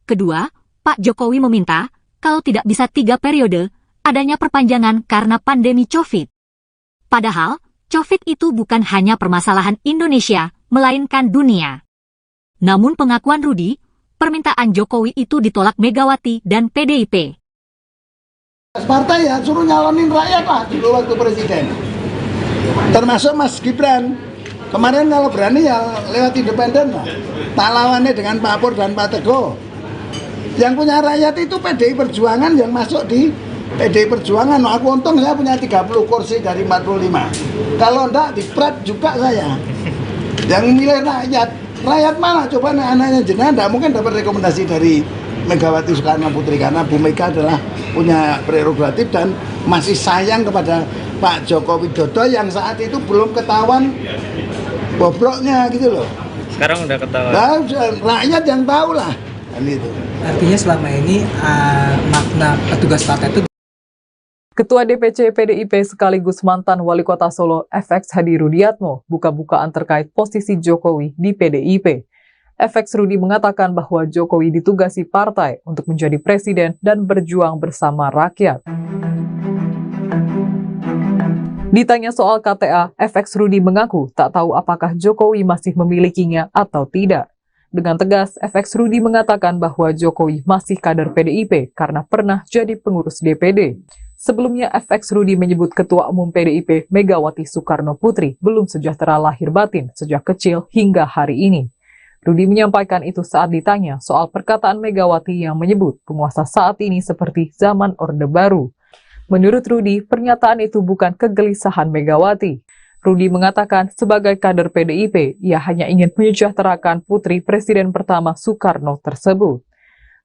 Kedua, Pak Jokowi meminta, kalau tidak bisa 3 periode, adanya perpanjangan karena pandemi COVID. Padahal, COVID itu bukan hanya permasalahan Indonesia, melainkan dunia. Namun pengakuan Rudi, permintaan Jokowi itu ditolak Megawati dan PDIP. Partai ya suruh nyalonin rakyat lah dulu waktu presiden. Termasuk Mas Gibran. Kemarin kalau berani ya lewat independen lah. Tak lawannya dengan Pak Pur dan Pak Teguh. Yang punya rakyat itu PDI Perjuangan yang masuk di PDI Perjuangan. Nah, aku untung saya punya 30 kursi dari 45. Kalau enggak dipret juga saya. Yang milih rakyat. Rakyat mana? Coba anaknya jenengan enggak mungkin dapat rekomendasi dari Megawati Soekarno Putri karena Bu Mega adalah punya prerogatif dan masih sayang kepada Pak Joko Widodo yang saat itu belum ketahuan bobroknya gitu loh. Sekarang udah ketahuan. Nah, rakyat yang tahu lah. Kan itu. Artinya selama ini makna petugas partai itu. Ketua DPC PDIP sekaligus mantan wali kota Solo FX Hadi Rudiatmo buka-bukaan terkait posisi Jokowi di PDIP. FX Rudi mengatakan bahwa Jokowi ditugasi partai untuk menjadi presiden dan berjuang bersama rakyat. Ditanya soal KTA, FX Rudi mengaku tak tahu apakah Jokowi masih memilikinya atau tidak. Dengan tegas, FX Rudi mengatakan bahwa Jokowi masih kader PDIP karena pernah jadi pengurus DPD. Sebelumnya, FX Rudi menyebut Ketua Umum PDIP Megawati Soekarno Putri belum sejahtera lahir batin sejak kecil hingga hari ini. Rudi menyampaikan itu saat ditanya soal perkataan Megawati yang menyebut penguasa saat ini seperti zaman Orde Baru. Menurut Rudi, pernyataan itu bukan kegelisahan Megawati. Rudi mengatakan sebagai kader PDIP, ia hanya ingin menyejahterakan putri Presiden pertama Soekarno tersebut.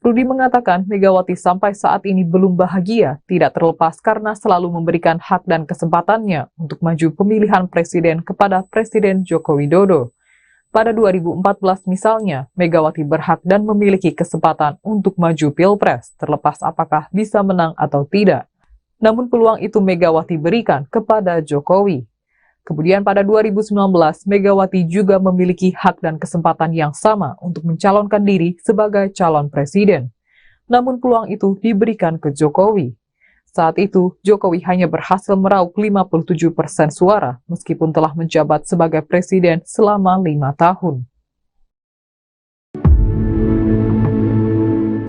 Rudi mengatakan Megawati sampai saat ini belum bahagia, tidak terlepas karena selalu memberikan hak dan kesempatannya untuk maju pemilihan presiden kepada Presiden Joko Widodo. Pada 2014 misalnya, Megawati berhak dan memiliki kesempatan untuk maju Pilpres, terlepas apakah bisa menang atau tidak. Namun peluang itu Megawati berikan kepada Jokowi. Kemudian pada 2019, Megawati juga memiliki hak dan kesempatan yang sama untuk mencalonkan diri sebagai calon presiden. Namun peluang itu diberikan ke Jokowi. Saat itu, Jokowi hanya berhasil meraup 57% suara meskipun telah menjabat sebagai presiden selama 5 tahun.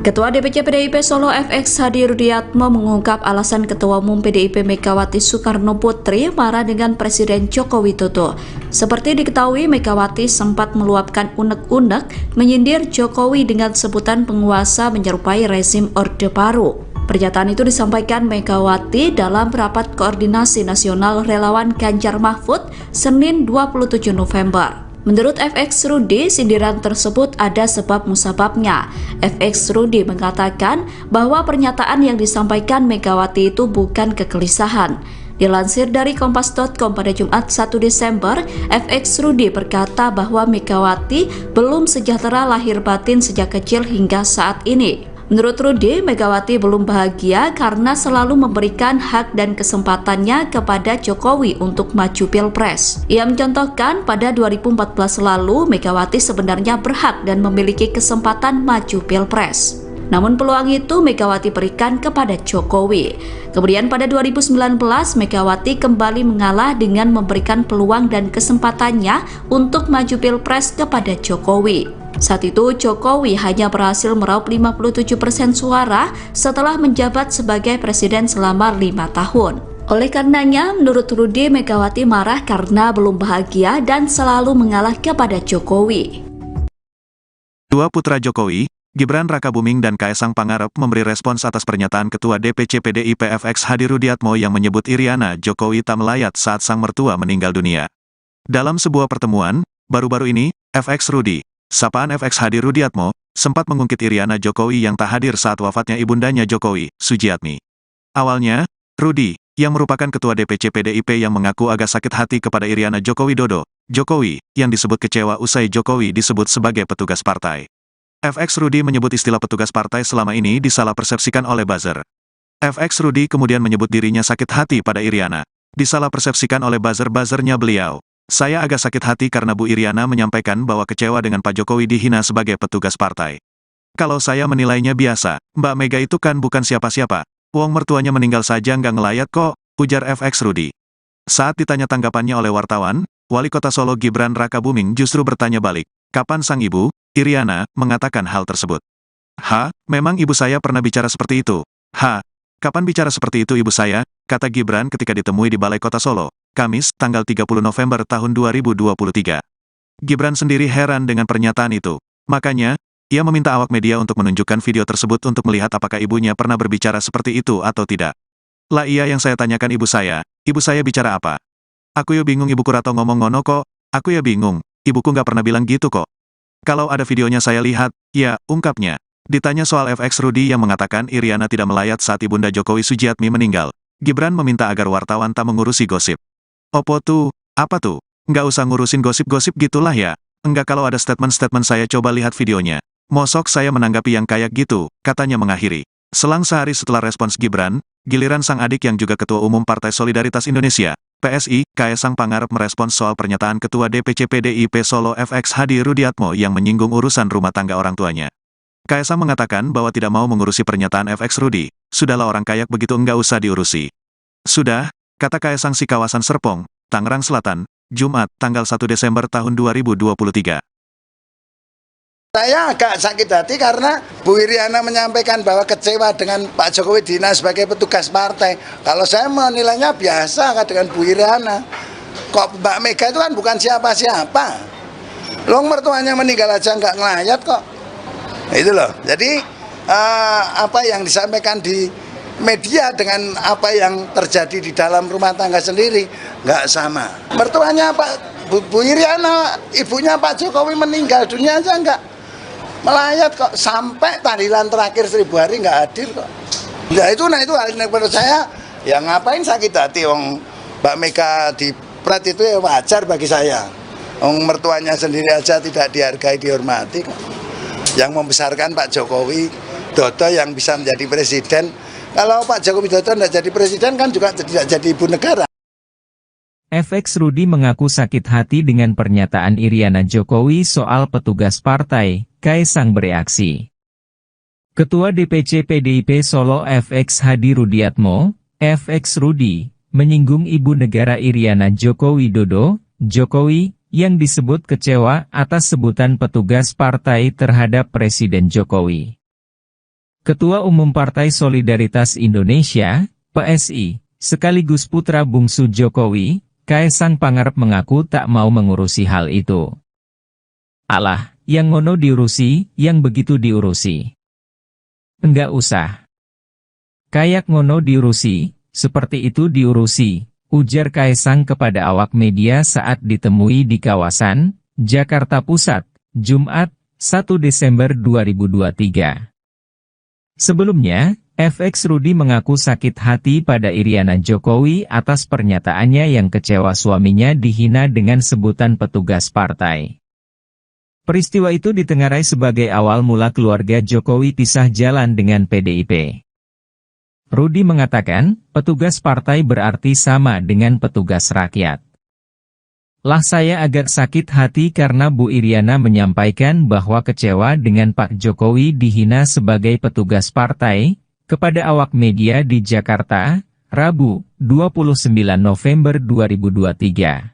Ketua DPC PDIP Solo FX Hadi Rudiatmo mengungkap alasan Ketua Umum PDIP Megawati Soekarno Putri marah dengan Presiden Joko Widodo. Seperti diketahui, Megawati sempat meluapkan unek-unek menyindir Jokowi dengan sebutan penguasa menyerupai rezim Orde Baru. Pernyataan itu disampaikan Megawati dalam rapat koordinasi nasional relawan Ganjar Mahfud Senin 27 November. Menurut FX Rudi, sindiran tersebut ada sebab musababnya. FX Rudi mengatakan bahwa pernyataan yang disampaikan Megawati itu bukan kegelisahan. Dilansir dari Kompas.com pada Jumat 1 Desember, FX Rudi berkata bahwa Megawati belum sejahtera lahir batin sejak kecil hingga saat ini. Menurut Rudi, Megawati belum bahagia karena selalu memberikan hak dan kesempatannya kepada Jokowi untuk maju Pilpres. Ia mencontohkan pada 2014 lalu, Megawati sebenarnya berhak dan memiliki kesempatan maju Pilpres. Namun peluang itu Megawati berikan kepada Jokowi. Kemudian pada 2019, Megawati kembali mengalah dengan memberikan peluang dan kesempatannya untuk maju Pilpres kepada Jokowi. Saat itu, Jokowi hanya berhasil meraup 57% suara setelah menjabat sebagai presiden selama 5 tahun. Oleh karenanya, menurut Rudi, Megawati marah karena belum bahagia dan selalu mengalah kepada Jokowi. Dua putra Jokowi, Gibran Rakabuming dan Kaesang Pangarep memberi respons atas pernyataan Ketua DPC PDIP FX Hadi Rudiatmo yang menyebut Iriana Jokowi tak melayat saat sang mertua meninggal dunia. Dalam sebuah pertemuan, baru-baru ini, FX Rudi, sapaan FX Hadi Rudiatmo, sempat mengungkit Iriana Jokowi yang tak hadir saat wafatnya ibundanya Jokowi, Sujiatmi. Awalnya, Rudi, yang merupakan Ketua DPC PDIP yang mengaku agak sakit hati kepada Iriana Joko Widodo, Jokowi, yang disebut kecewa usai Jokowi disebut sebagai petugas partai. FX Rudi menyebut istilah petugas partai selama ini disalah persepsikan oleh buzzer. FX Rudi kemudian menyebut dirinya sakit hati pada Iriana. Disalah persepsikan oleh buzzer-buzzernya beliau. Saya agak sakit hati karena Bu Iriana menyampaikan bahwa kecewa dengan Pak Jokowi dihina sebagai petugas partai. Kalau saya menilainya biasa, Mbak Mega itu kan bukan siapa-siapa. Wong mertuanya meninggal saja nggak ngelayat kok, ujar FX Rudi. Saat ditanya tanggapannya oleh wartawan, Wali Kota Solo Gibran Rakabuming justru bertanya balik, kapan sang ibu, Iriana, mengatakan hal tersebut. Memang ibu saya pernah bicara seperti itu. Kapan bicara seperti itu ibu saya, kata Gibran ketika ditemui di Balai Kota Solo, Kamis, tanggal 30 November tahun 2023. Gibran sendiri heran dengan pernyataan itu. Makanya, ia meminta awak media untuk menunjukkan video tersebut untuk melihat apakah ibunya pernah berbicara seperti itu atau tidak. Lah iya yang saya tanyakan ibu saya bicara apa? Aku ya bingung ibuku rato ngomong ngono kok, aku ya bingung, ibuku nggak pernah bilang gitu kok. Kalau ada videonya saya lihat, ya, ungkapnya. Ditanya soal FX Rudi yang mengatakan Iriana tidak melayat saat ibunda Jokowi Sujiatmi meninggal, Gibran meminta agar wartawan tak mengurusi gosip. Opo tuh, apa tuh? Nggak usah ngurusin gosip-gosip gitulah ya. Enggak kalau ada statement-statement saya coba lihat videonya. Mosok saya menanggapi yang kayak gitu, katanya mengakhiri. Selang sehari setelah respons Gibran, giliran sang adik yang juga Ketua Umum Partai Solidaritas Indonesia, PSI, Kaesang Pangarep merespons soal pernyataan Ketua DPC PDIP Solo FX Hadi Rudiatmo yang menyinggung urusan rumah tangga orang tuanya. Kaesang mengatakan bahwa tidak mau mengurusi pernyataan FX Rudi, sudahlah orang kayak begitu enggak usah diurusi. Sudah, kata Kaesang si kawasan Serpong, Tangerang Selatan, Jumat, tanggal 1 Desember tahun 2023. Saya agak sakit hati karena Bu Iriana menyampaikan bahwa kecewa dengan Pak Jokowi dihina sebagai petugas partai. Kalau saya menilainya biasa dengan Bu Iriana. Kok Mbak Mega itu kan bukan siapa-siapa. Long mertuanya meninggal aja nggak ngelayat kok. Itu loh. Jadi apa yang disampaikan di media dengan apa yang terjadi di dalam rumah tangga sendiri nggak sama. Mertuanya Bu Iriana, ibunya Pak Jokowi meninggal dunia aja nggak melayat kok, sampai tahlilan terakhir 1000 hari nggak hadir kok. Nah itu menurut saya, ya ngapain sakit hati, wong Mbak Mega di pret itu ya wajar bagi saya. Wong mertuanya sendiri aja tidak dihargai, dihormati kok. Yang membesarkan Pak Jokowi Dodo yang bisa menjadi presiden. Kalau Pak Jokowi Dodo tidak jadi presiden kan juga tidak jadi ibu negara. FX Rudi mengaku sakit hati dengan pernyataan Iriana Jokowi soal petugas partai, Kaesang bereaksi. Ketua DPC PDIP Solo FX Hadi Rudiatmo, FX Rudi, menyinggung Ibu Negara Iriana Joko Widodo, Jokowi, yang disebut kecewa atas sebutan petugas partai terhadap Presiden Jokowi. Ketua Umum Partai Solidaritas Indonesia, PSI, sekaligus putra bungsu Jokowi, Kaesang Pangarep mengaku tak mau mengurusi hal itu. Alah, yang ngono diurusi, yang begitu diurusi. Enggak usah. Kayak ngono diurusi, seperti itu diurusi, ujar Kaesang kepada awak media saat ditemui di kawasan Jakarta Pusat, Jumat, 1 Desember 2023. Sebelumnya, FX Rudi mengaku sakit hati pada Iriana Jokowi atas pernyataannya yang kecewa suaminya dihina dengan sebutan petugas partai. Peristiwa itu ditengarai sebagai awal mula keluarga Jokowi pisah jalan dengan PDIP. Rudi mengatakan, petugas partai berarti sama dengan petugas rakyat. Lah saya agak sakit hati karena Bu Iriana menyampaikan bahwa kecewa dengan Pak Jokowi dihina sebagai petugas partai, kepada awak media di Jakarta, Rabu, 29 November 2023.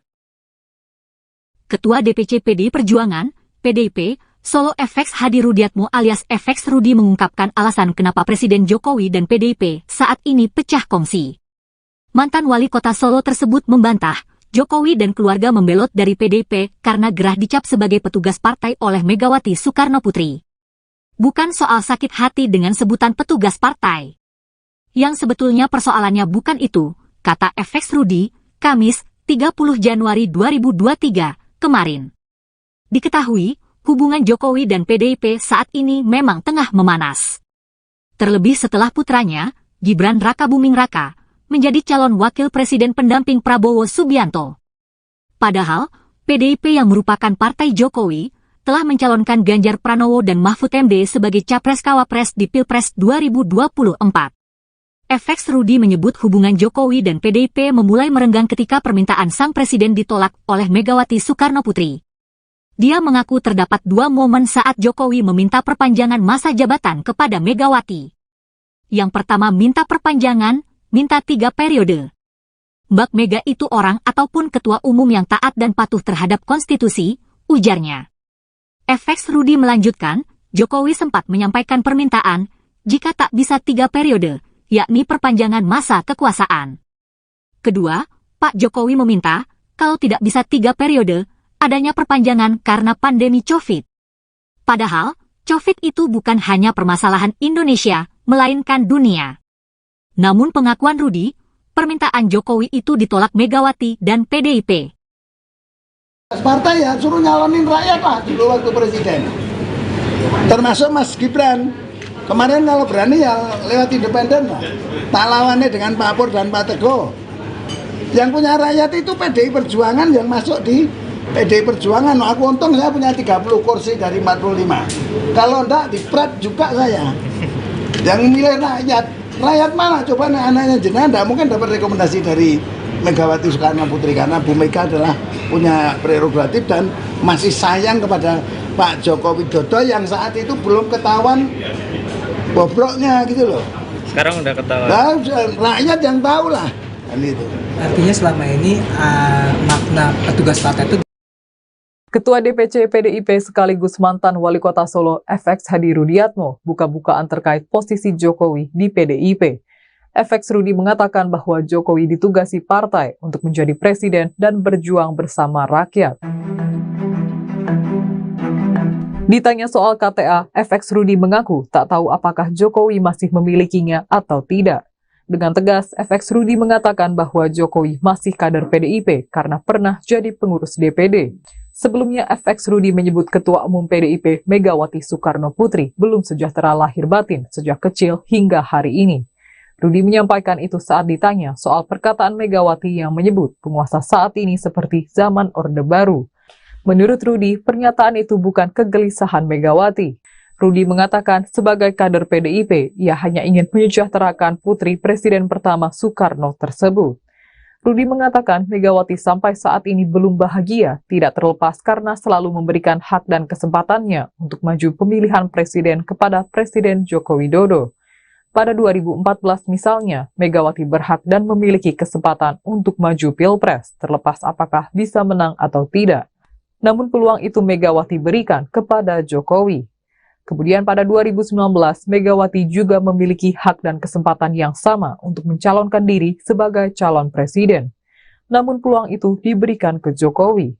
Ketua DPC PDI Perjuangan, PDIP, Solo FX Hadi Rudiatmo alias FX Rudi mengungkapkan alasan kenapa Presiden Jokowi dan PDIP saat ini pecah kongsi. Mantan wali kota Solo tersebut membantah, Jokowi dan keluarga membelot dari PDIP karena gerah dicap sebagai petugas partai oleh Megawati Soekarno Putri. Bukan soal sakit hati dengan sebutan petugas partai. Yang sebetulnya persoalannya bukan itu, kata FX Rudi, Kamis, 30 Januari 2023, kemarin. Diketahui, hubungan Jokowi dan PDIP saat ini memang tengah memanas. Terlebih setelah putranya, Gibran Rakabuming Raka, menjadi calon wakil presiden pendamping Prabowo Subianto. Padahal, PDIP yang merupakan partai Jokowi, telah mencalonkan Ganjar Pranowo dan Mahfud MD sebagai Capres-Cawapres di Pilpres 2024. FX Rudi menyebut hubungan Jokowi dan PDIP memulai merenggang ketika permintaan sang presiden ditolak oleh Megawati Soekarno Putri. Dia mengaku terdapat dua momen saat Jokowi meminta perpanjangan masa jabatan kepada Megawati. Yang pertama minta perpanjangan, minta 3 periode. Mbak Mega itu orang ataupun ketua umum yang taat dan patuh terhadap konstitusi, ujarnya. FX Rudi melanjutkan, Jokowi sempat menyampaikan permintaan, jika tak bisa 3 periode, yakni perpanjangan masa kekuasaan. Kedua, Pak Jokowi meminta, kalau tidak bisa 3 periode, adanya perpanjangan karena pandemi COVID. Padahal, COVID itu bukan hanya permasalahan Indonesia, melainkan dunia. Namun pengakuan Rudi, permintaan Jokowi itu ditolak Megawati dan PDIP. Partai ya suruh nyalonin rakyat lah dulu waktu presiden. Termasuk Mas Gibran. Kemarin kalau berani ya lewat independen lah. Tak lawannya dengan Pak Pur dan Pak Teguh. Yang punya rakyat itu PDI Perjuangan yang masuk di PDI Perjuangan. Aku untung saya punya 30 kursi dari 45. Kalau enggak di Prat juga saya. Yang milih rakyat. Rakyat mana? Coba anaknya jenengan enggak mungkin dapat rekomendasi dari Megawati Soekarno Putri karena Bu Mega adalah punya prerogatif dan masih sayang kepada Pak Joko Widodo yang saat itu belum ketahuan bobroknya gitu loh. Sekarang udah ketahuan. Nah, rakyat yang tahu lah kan itu. Artinya selama ini makna petugas partai itu. Ketua DPC PDIP sekaligus mantan Wali Kota Solo FX Hadi Rudiatmo buka-bukaan terkait posisi Jokowi di PDIP. FX Rudi mengatakan bahwa Jokowi ditugasi partai untuk menjadi presiden dan berjuang bersama rakyat. Ditanya soal KTA, FX Rudi mengaku tak tahu apakah Jokowi masih memilikinya atau tidak. Dengan tegas, FX Rudi mengatakan bahwa Jokowi masih kader PDIP karena pernah jadi pengurus DPD. Sebelumnya, FX Rudi menyebut Ketua Umum PDIP Megawati Soekarno Putri belum sejahtera lahir batin sejak kecil hingga hari ini. Rudi menyampaikan itu saat ditanya soal perkataan Megawati yang menyebut penguasa saat ini seperti zaman Orde Baru. Menurut Rudi, pernyataan itu bukan kegelisahan Megawati. Rudi mengatakan sebagai kader PDIP, ia hanya ingin menyejahterakan putri Presiden pertama Soekarno tersebut. Rudi mengatakan Megawati sampai saat ini belum bahagia, tidak terlepas karena selalu memberikan hak dan kesempatannya untuk maju pemilihan presiden kepada Presiden Joko Widodo. Pada 2014 misalnya, Megawati berhak dan memiliki kesempatan untuk maju Pilpres, terlepas apakah bisa menang atau tidak. Namun peluang itu Megawati berikan kepada Jokowi. Kemudian pada 2019, Megawati juga memiliki hak dan kesempatan yang sama untuk mencalonkan diri sebagai calon presiden. Namun peluang itu diberikan ke Jokowi.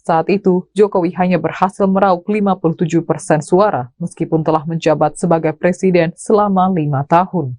Saat itu, Jokowi hanya berhasil meraup 57% suara, meskipun telah menjabat sebagai presiden selama 5 tahun.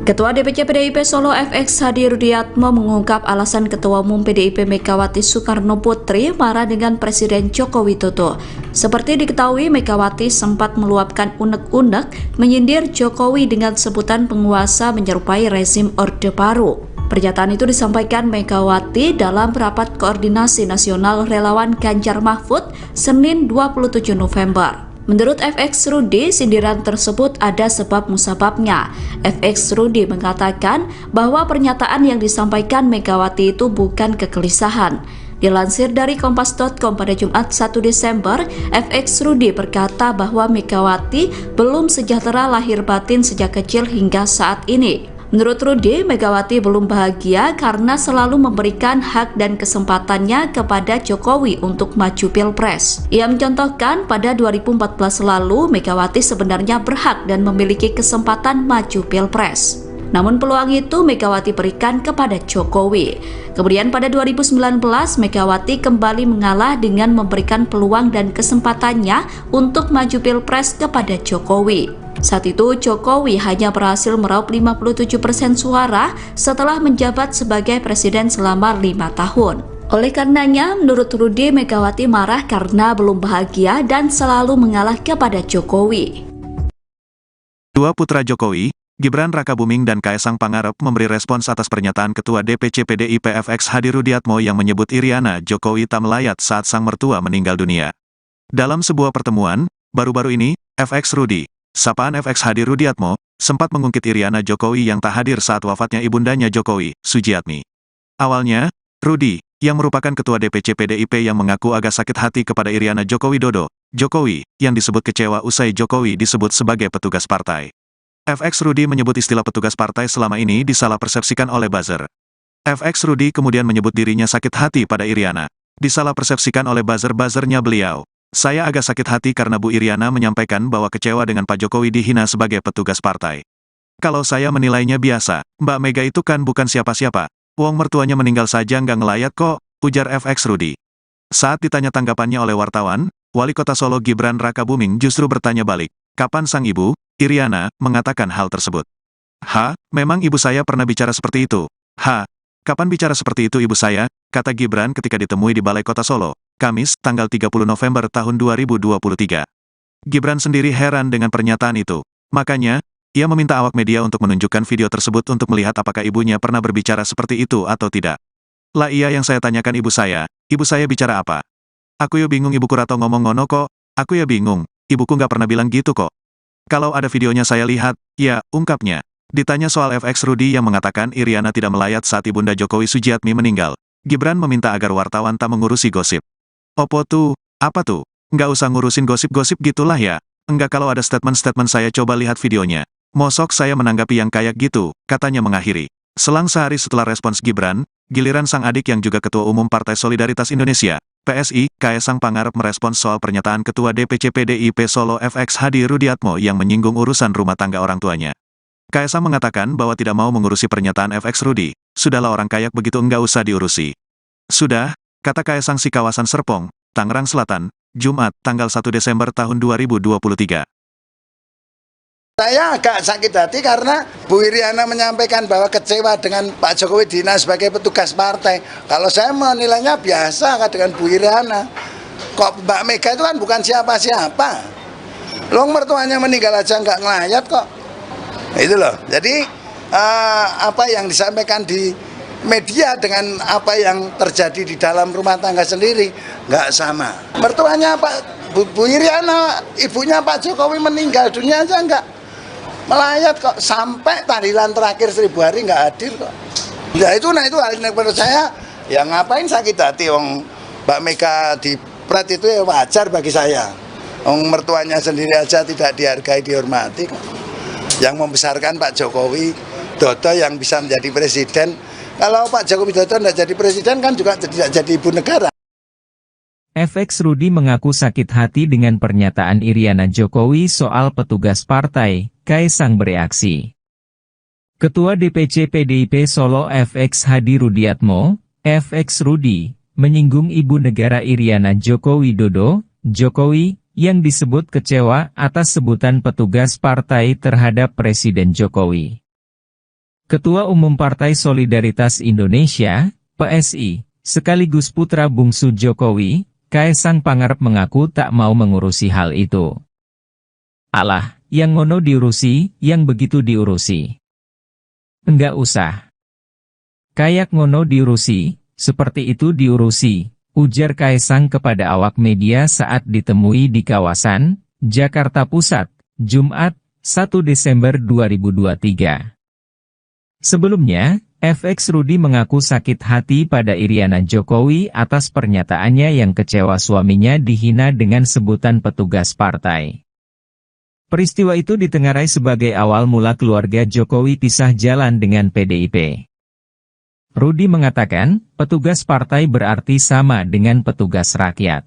Ketua DPC PDIP Solo FX Hadi Rudiatmo mengungkap alasan Ketua Umum PDIP Megawati Soekarno Putri marah dengan Presiden Joko Widodo. Seperti diketahui, Megawati sempat meluapkan unek-unek menyindir Jokowi dengan sebutan penguasa menyerupai rezim Orde Baru. Pernyataan itu disampaikan Megawati dalam rapat koordinasi nasional relawan Ganjar Mahfud Senin 27 November. Menurut FX Rudi, sindiran tersebut ada sebab musababnya. FX Rudi mengatakan bahwa pernyataan yang disampaikan Megawati itu bukan kegelisahan. Dilansir dari kompas.com pada Jumat 1 Desember, FX Rudi berkata bahwa Megawati belum sejahtera lahir batin sejak kecil hingga saat ini. Menurut Rudi, Megawati belum bahagia karena selalu memberikan hak dan kesempatannya kepada Jokowi untuk maju Pilpres. Ia mencontohkan pada 2014 lalu, Megawati sebenarnya berhak dan memiliki kesempatan maju Pilpres. Namun peluang itu Megawati berikan kepada Jokowi. Kemudian pada 2019, Megawati kembali mengalah dengan memberikan peluang dan kesempatannya untuk maju Pilpres kepada Jokowi. Saat itu, Jokowi hanya berhasil meraup 57% suara setelah menjabat sebagai presiden selama 5 tahun. Oleh karenanya, menurut Rudi, Megawati marah karena belum bahagia dan selalu mengalah kepada Jokowi. Dua putra Jokowi, Gibran Rakabuming dan Kaesang Pangarep memberi respons atas pernyataan Ketua DPC PDIP FX Hadi Rudiatmo yang menyebut Iriana Jokowi tak melayat saat sang mertua meninggal dunia. Dalam sebuah pertemuan, baru-baru ini, FX Rudi, sapaan FX Hadi Rudiatmo, sempat mengungkit Iriana Jokowi yang tak hadir saat wafatnya ibundanya Jokowi, Sujiatmi. Awalnya, Rudi, yang merupakan Ketua DPC PDIP yang mengaku agak sakit hati kepada Iriana Joko Widodo, Jokowi, yang disebut kecewa usai Jokowi disebut sebagai petugas partai. FX Rudi menyebut istilah petugas partai selama ini disalah persepsikan oleh buzzer. FX Rudi kemudian menyebut dirinya sakit hati pada Iriana. Disalah persepsikan oleh buzzer-buzzernya beliau. Saya agak sakit hati karena Bu Iriana menyampaikan bahwa kecewa dengan Pak Jokowi dihina sebagai petugas partai. Kalau saya menilainya biasa, Mbak Mega itu kan bukan siapa-siapa. Wong mertuanya meninggal saja nggak ngelayat kok, ujar FX Rudi. Saat ditanya tanggapannya oleh wartawan, Wali Kota Solo Gibran Rakabuming justru bertanya balik, kapan sang ibu, Iriana, mengatakan hal tersebut. Memang ibu saya pernah bicara seperti itu. Kapan bicara seperti itu ibu saya, kata Gibran ketika ditemui di Balai Kota Solo, Kamis, tanggal 30 November tahun 2023. Gibran sendiri heran dengan pernyataan itu. Makanya, ia meminta awak media untuk menunjukkan video tersebut untuk melihat apakah ibunya pernah berbicara seperti itu atau tidak. Lah iya yang saya tanyakan ibu saya bicara apa? Aku ya bingung ibuku Rato ngomong ngono kok, aku ya bingung, ibuku nggak pernah bilang gitu kok. Kalau ada videonya saya lihat, ya, ungkapnya. Ditanya soal FX Rudi yang mengatakan Iriana tidak melayat saat ibunda Jokowi Sujiatmi meninggal, Gibran meminta agar wartawan tak mengurusi gosip. Opo tuh, apa tuh? Nggak usah ngurusin gosip-gosip gitulah ya. Enggak kalau ada statement-statement saya coba lihat videonya. Mosok saya menanggapi yang kayak gitu, katanya mengakhiri. Selang sehari setelah respons Gibran, giliran sang adik yang juga Ketua Umum Partai Solidaritas Indonesia, PSI, Kaesang Pangarep merespons soal pernyataan Ketua DPC PDIP Solo FX Hadi Rudiatmo yang menyinggung urusan rumah tangga orang tuanya. Kaesang mengatakan bahwa tidak mau mengurusi pernyataan FX Rudi, sudahlah orang kayak begitu enggak usah diurusi. Sudah, kata Kaesang si kawasan Serpong, Tangerang Selatan, Jumat, tanggal 1 Desember tahun 2023. Saya agak sakit hati karena Bu Iriana menyampaikan bahwa kecewa dengan Pak Jokowi Dina sebagai petugas partai. Kalau saya menilainya biasa dengan Bu Iriana. Kok Mbak Mega itu kan bukan siapa-siapa. Loh mertuanya meninggal aja nggak ngelayat kok. Itu loh. Jadi apa yang disampaikan di media dengan apa yang terjadi di dalam rumah tangga sendiri nggak sama. Mertuanya Bu Iriana, ibunya Pak Jokowi meninggal dunia aja nggak melayat kok, sampai tahlilan terakhir 1000 hari nggak hadir kok. Ya itu, nah itu hal yang menurut saya, ya ngapain sakit hati, wong Mbak Mega di pret itu ya wajar bagi saya. Wong mertuanya sendiri aja tidak dihargai, dihormati kok. Yang membesarkan Pak Jokowi Dodo yang bisa menjadi presiden. Kalau Pak Jokowi Dodo tidak jadi presiden kan juga tidak jadi ibu negara. FX Rudi mengaku sakit hati dengan pernyataan Iriana Jokowi soal petugas partai. Kaisang bereaksi. Ketua DPC PDIP Solo FX Hadi Rudiatmo, FX Rudi, menyinggung Ibu Negara Iriana Joko Widodo, Jokowi, yang disebut kecewa atas sebutan petugas partai terhadap Presiden Jokowi. Ketua Umum Partai Solidaritas Indonesia, PSI, sekaligus putra bungsu Jokowi, Kaisang Pangarep mengaku tak mau mengurusi hal itu. Alah, yang ngono diurusi, yang begitu diurusi. Enggak usah. Kayak ngono diurusi, seperti itu diurusi, ujar Kaisang kepada awak media saat ditemui di kawasan Jakarta Pusat, Jumat, 1 Desember 2023. Sebelumnya, FX Rudi mengaku sakit hati pada Iriana Jokowi atas pernyataannya yang kecewa suaminya dihina dengan sebutan petugas partai. Peristiwa itu ditengarai sebagai awal mula keluarga Jokowi pisah jalan dengan PDIP. Rudi mengatakan, petugas partai berarti sama dengan petugas rakyat.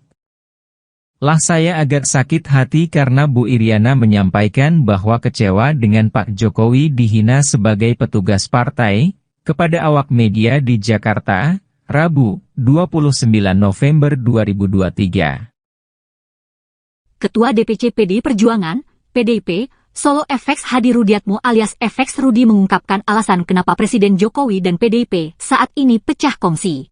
Lah saya agak sakit hati karena Bu Iriana menyampaikan bahwa kecewa dengan Pak Jokowi dihina sebagai petugas partai, kepada awak media di Jakarta, Rabu, 29 November 2023. Ketua DPC PDI Perjuangan, PDIP, Solo FX Hadi Rudiatmo alias FX Rudi mengungkapkan alasan kenapa Presiden Jokowi dan PDIP saat ini pecah kongsi.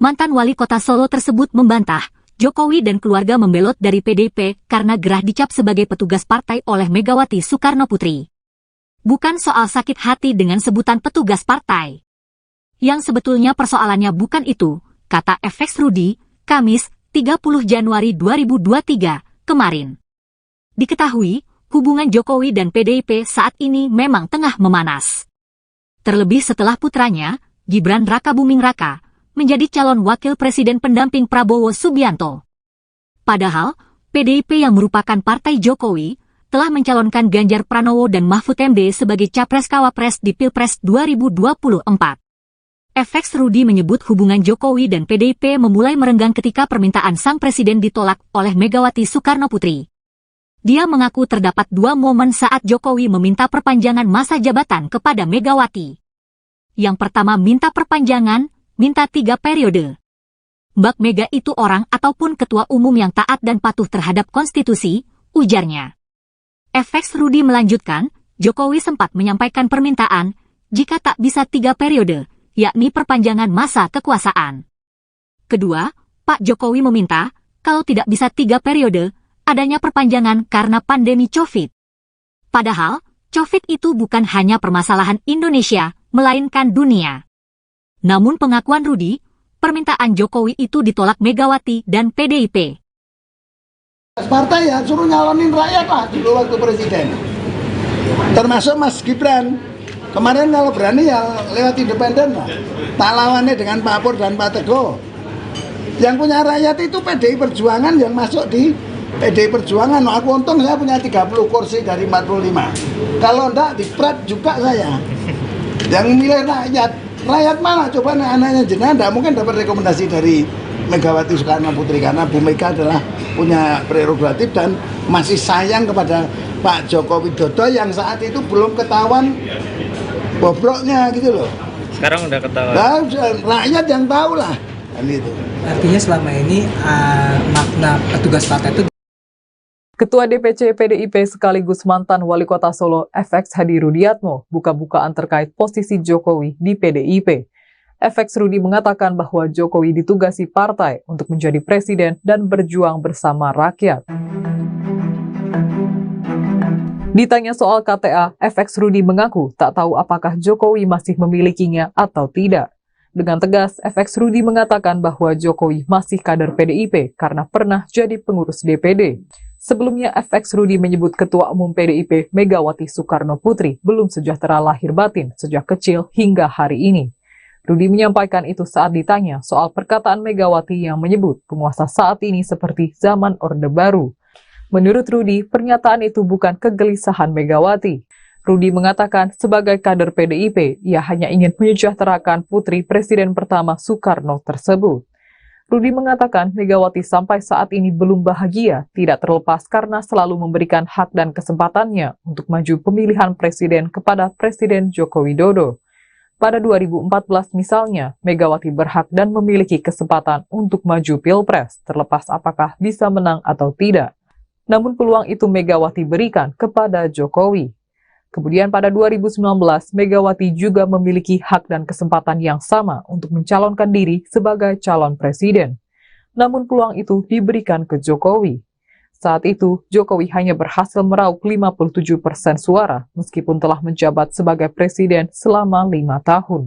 Mantan wali kota Solo tersebut membantah, Jokowi dan keluarga membelot dari PDIP karena gerah dicap sebagai petugas partai oleh Megawati Soekarno Putri. Bukan soal sakit hati dengan sebutan petugas partai. Yang sebetulnya persoalannya bukan itu, kata FX Rudi, Kamis, 30 Januari 2023, kemarin. Diketahui, hubungan Jokowi dan PDIP saat ini memang tengah memanas. Terlebih setelah putranya, Gibran Rakabuming Raka, menjadi calon wakil presiden pendamping Prabowo Subianto. Padahal, PDIP yang merupakan partai Jokowi, telah mencalonkan Ganjar Pranowo dan Mahfud MD sebagai Capres-Cawapres di Pilpres 2024. FX Rudi menyebut hubungan Jokowi dan PDIP memulai merenggang ketika permintaan sang presiden ditolak oleh Megawati Soekarno Putri. Dia mengaku terdapat dua momen saat Jokowi meminta perpanjangan masa jabatan kepada Megawati. Yang pertama minta perpanjangan, minta 3 periode. Mbak Mega itu orang ataupun ketua umum yang taat dan patuh terhadap konstitusi, ujarnya. FX Rudi melanjutkan, Jokowi sempat menyampaikan permintaan, jika tak bisa 3 periode, yakni perpanjangan masa kekuasaan. Kedua, Pak Jokowi meminta, kalau tidak bisa 3 periode, adanya perpanjangan karena pandemi COVID. Padahal, COVID itu bukan hanya permasalahan Indonesia, melainkan dunia. Namun pengakuan Rudi, permintaan Jokowi itu ditolak Megawati dan PDIP. Partai ya suruh nyalonin rakyat lah dulu waktu presiden. Termasuk Mas Gibran. Kemarin kalau berani ya lewat independen lah. Tak lawannya dengan Pak Pur dan Pak Teguh. Yang punya rakyat itu PDI Perjuangan yang masuk di PDI Perjuangan. Aku untung saya punya 30 kursi dari 45. Kalau enggak di Pret juga saya. Yang milih rakyat. Rakyat mana? Coba anaknya jenengan enggak mungkin dapat rekomendasi dari Megawati Soekarno Putri karena Bu Mega adalah punya prerogatif dan masih sayang kepada Pak Joko Widodo yang saat itu belum ketahuan bobroknya gitu loh. Sekarang udah ketahuan. Nah, rakyat yang tahu lah. Kan itu. Artinya selama ini makna petugas partai itu. Ketua DPC PDIP sekaligus mantan wali kota Solo FX Hadi Rudiatmo buka-bukaan terkait posisi Jokowi di PDIP. FX Rudi mengatakan bahwa Jokowi ditugasi partai untuk menjadi presiden dan berjuang bersama rakyat. Ditanya soal KTA, FX Rudi mengaku tak tahu apakah Jokowi masih memilikinya atau tidak. Dengan tegas, FX Rudi mengatakan bahwa Jokowi masih kader PDIP karena pernah jadi pengurus DPD. Sebelumnya, FX Rudi menyebut Ketua Umum PDIP Megawati Soekarno Putri belum sejahtera lahir batin sejak kecil hingga hari ini. Rudi menyampaikan itu saat ditanya soal perkataan Megawati yang menyebut penguasa saat ini seperti zaman Orde Baru. Menurut Rudi, pernyataan itu bukan kegelisahan Megawati. Rudi mengatakan sebagai kader PDIP, ia hanya ingin menyejahterakan putri Presiden pertama Soekarno tersebut. Rudi mengatakan Megawati sampai saat ini belum bahagia, tidak terlepas karena selalu memberikan hak dan kesempatannya untuk maju pemilihan presiden kepada Presiden Joko Widodo. Pada 2014 misalnya, Megawati berhak dan memiliki kesempatan untuk maju Pilpres, terlepas apakah bisa menang atau tidak. Namun peluang itu Megawati berikan kepada Jokowi. Kemudian pada 2019, Megawati juga memiliki hak dan kesempatan yang sama untuk mencalonkan diri sebagai calon presiden. Namun peluang itu diberikan ke Jokowi. Saat itu, Jokowi hanya berhasil meraup 57% suara meskipun telah menjabat sebagai presiden selama 5 tahun.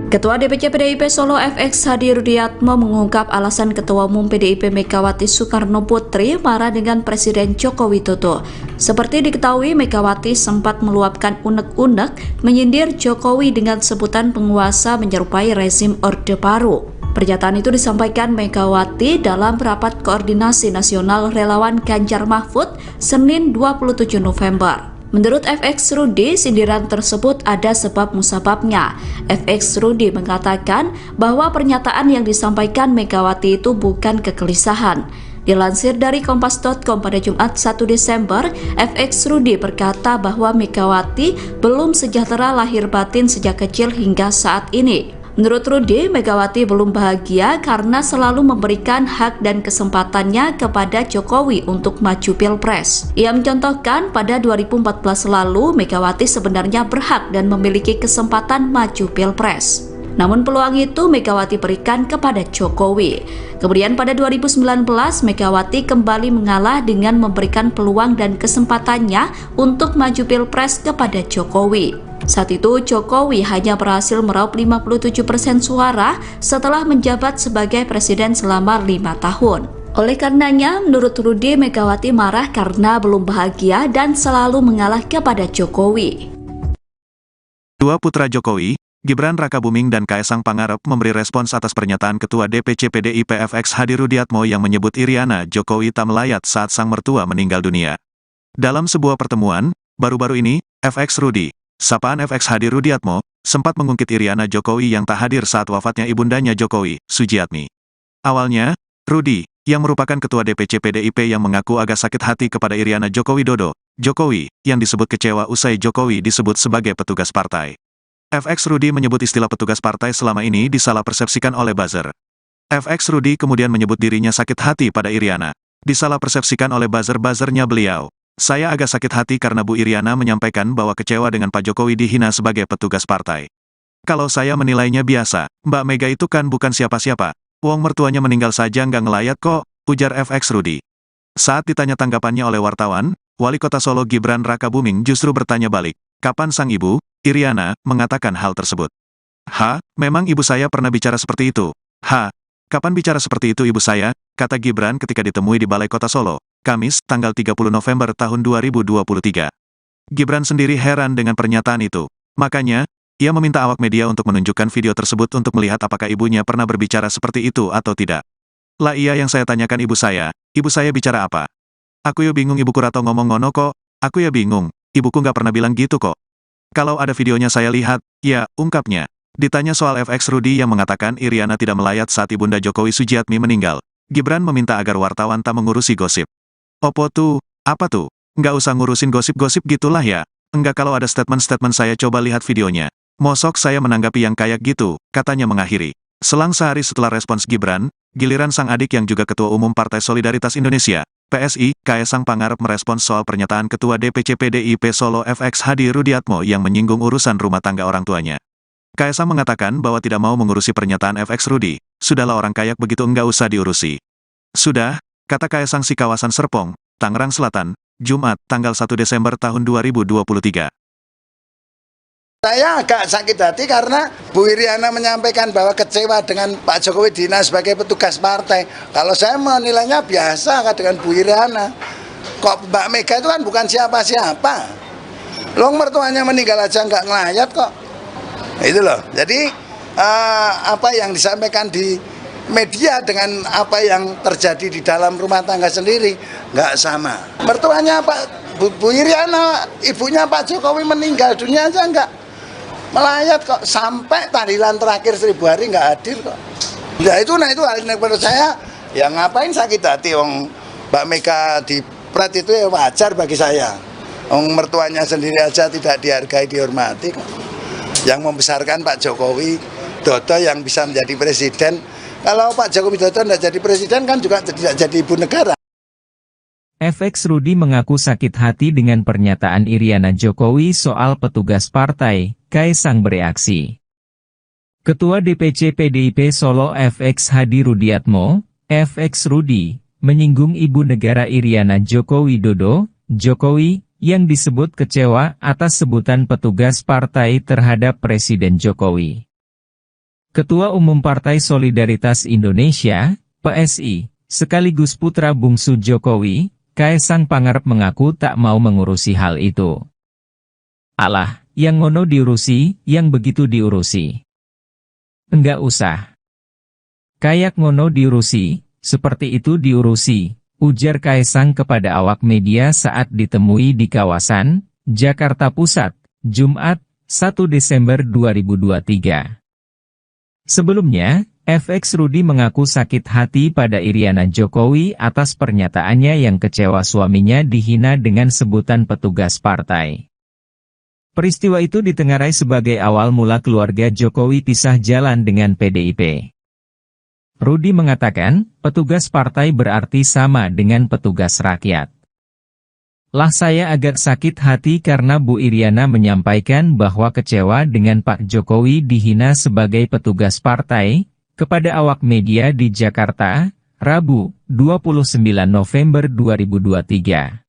Ketua DPC PDIP Solo FX Hadi Rudiatmo mengungkap alasan Ketua Umum PDIP Megawati Soekarno Putri marah dengan Presiden Joko Widodo. Seperti diketahui, Megawati sempat meluapkan unek-unek menyindir Jokowi dengan sebutan penguasa menyerupai rezim Orde Baru. Pernyataan itu disampaikan Megawati dalam rapat koordinasi nasional relawan Ganjar Mahfud Senin 27 November. Menurut FX Rudi, sindiran tersebut ada sebab musababnya. FX Rudi mengatakan bahwa pernyataan yang disampaikan Megawati itu bukan kegelisahan. Dilansir dari Kompas.com pada Jumat 1 Desember, FX Rudi berkata bahwa Megawati belum sejahtera lahir batin sejak kecil hingga saat ini. Menurut Rudi, Megawati belum bahagia karena selalu memberikan hak dan kesempatannya kepada Jokowi untuk maju Pilpres. Ia mencontohkan pada 2014 lalu, Megawati sebenarnya berhak dan memiliki kesempatan maju Pilpres. Namun peluang itu Megawati berikan kepada Jokowi. Kemudian pada 2019, Megawati kembali mengalah dengan memberikan peluang dan kesempatannya untuk maju Pilpres kepada Jokowi. Saat itu, Jokowi hanya berhasil meraup 57% suara setelah menjabat sebagai presiden selama 5 tahun. Oleh karenanya, menurut Rudi, Megawati marah karena belum bahagia dan selalu mengalah kepada Jokowi. Dua putra Jokowi, Gibran Rakabuming dan Kaesang Pangarep memberi respons atas pernyataan Ketua DPC PDIP FX Hadi Rudiatmo yang menyebut Iriana Jokowi tak melayat saat sang mertua meninggal dunia. Dalam sebuah pertemuan, baru-baru ini, FX Rudi, sapaan FX Hadi Rudiatmo, sempat mengungkit Iriana Jokowi yang tak hadir saat wafatnya ibundanya Jokowi, Sujiatmi. Awalnya, Rudi, yang merupakan Ketua DPC PDIP yang mengaku agak sakit hati kepada Iriana Joko Widodo, Jokowi, yang disebut kecewa usai Jokowi disebut sebagai petugas partai. FX Rudi menyebut istilah petugas partai selama ini disalah persepsikan oleh buzzer. FX Rudi kemudian menyebut dirinya sakit hati pada Iriana. Disalah persepsikan oleh buzzer-buzzernya beliau. Saya agak sakit hati karena Bu Iriana menyampaikan bahwa kecewa dengan Pak Jokowi dihina sebagai petugas partai. Kalau saya menilainya biasa, Mbak Mega itu kan bukan siapa-siapa. Wong mertuanya meninggal saja nggak ngelayat kok, ujar FX Rudi. Saat ditanya tanggapannya oleh wartawan, Wali Kota Solo Gibran Rakabuming justru bertanya balik, kapan sang ibu, Iriana, mengatakan hal tersebut. Memang ibu saya pernah bicara seperti itu. Kapan bicara seperti itu ibu saya, kata Gibran ketika ditemui di Balai Kota Solo, Kamis, tanggal 30 November tahun 2023. Gibran sendiri heran dengan pernyataan itu. Makanya, ia meminta awak media untuk menunjukkan video tersebut untuk melihat apakah ibunya pernah berbicara seperti itu atau tidak. Lah iya yang saya tanyakan ibu saya bicara apa? Aku ya bingung ibuku rato ngomong ngono kok, aku ya bingung, ibuku nggak pernah bilang gitu kok. Kalau ada videonya saya lihat, ya, ungkapnya. Ditanya soal FX Rudi yang mengatakan Iriana tidak melayat saat ibunda Jokowi Sujiatmi meninggal, Gibran meminta agar wartawan tak mengurusi gosip. Opo tuh, apa tuh? Nggak usah ngurusin gosip-gosip gitulah ya. Enggak kalau ada statement-statement saya coba lihat videonya. Mosok saya menanggapi yang kayak gitu, katanya mengakhiri. Selang sehari setelah respons Gibran, giliran sang adik yang juga Ketua Umum Partai Solidaritas Indonesia, PSI, Kaesang Pangarep merespons soal pernyataan Ketua DPC PDIP Solo FX Hadi Rudiatmo yang menyinggung urusan rumah tangga orang tuanya. Kaesang mengatakan bahwa tidak mau mengurusi pernyataan FX Rudi, sudahlah orang kayak begitu enggak usah diurusi. Sudah, kata Kaesang si kawasan Serpong, Tangerang Selatan, Jumat, tanggal 1 Desember tahun 2023. Saya agak sakit hati karena Bu Iriana menyampaikan bahwa kecewa dengan Pak Jokowi Dina sebagai petugas partai. Kalau saya menilainya biasa dengan Bu Iriana. Kok Mbak Mega itu kan bukan siapa-siapa. Long mertuanya meninggal aja nggak ngelayat kok. Itu loh. Jadi apa yang disampaikan di media dengan apa yang terjadi di dalam rumah tangga sendiri nggak sama. Mertuanya Bu Iriana, ibunya Pak Jokowi meninggal dunia aja nggak melayat kok, sampai tahlilan terakhir 1000 hari nggak hadir kok. Ya itu, nah itu hal yang menurut saya, ya ngapain sakit hati, Mbak Mega di Prat itu ya wajar bagi saya. Mertuanya sendiri aja tidak dihargai, dihormati kok. Yang membesarkan Pak Jokowi Dodo yang bisa menjadi presiden. Kalau Pak Jokowi Dodo tidak jadi presiden kan juga tidak jadi ibu negara. FX Rudi mengaku sakit hati dengan pernyataan Iriana Jokowi soal petugas partai, Kaisang bereaksi. Ketua DPC PDIP Solo FX Hadi Rudiatmo, FX Rudi, menyinggung ibu negara Iriana Joko Widodo, Jokowi, yang disebut kecewa atas sebutan petugas partai terhadap Presiden Jokowi. Ketua Umum Partai Solidaritas Indonesia, PSI, sekaligus putra bungsu Jokowi, Kaisang Pangarep mengaku tak mau mengurusi hal itu. Alah, yang ngono diurusi, yang begitu diurusi. Enggak usah. Kayak ngono diurusi, seperti itu diurusi, ujar Kaisang kepada awak media saat ditemui di kawasan Jakarta Pusat, Jumat, 1 Desember 2023. Sebelumnya, FX Rudi mengaku sakit hati pada Iriana Jokowi atas pernyataannya yang kecewa suaminya dihina dengan sebutan petugas partai. Peristiwa itu ditengarai sebagai awal mula keluarga Jokowi pisah jalan dengan PDIP. Rudi mengatakan, petugas partai berarti sama dengan petugas rakyat. Lah saya agak sakit hati karena Bu Iriana menyampaikan bahwa kecewa dengan Pak Jokowi dihina sebagai petugas partai, kepada awak media di Jakarta, Rabu, 29 November 2023.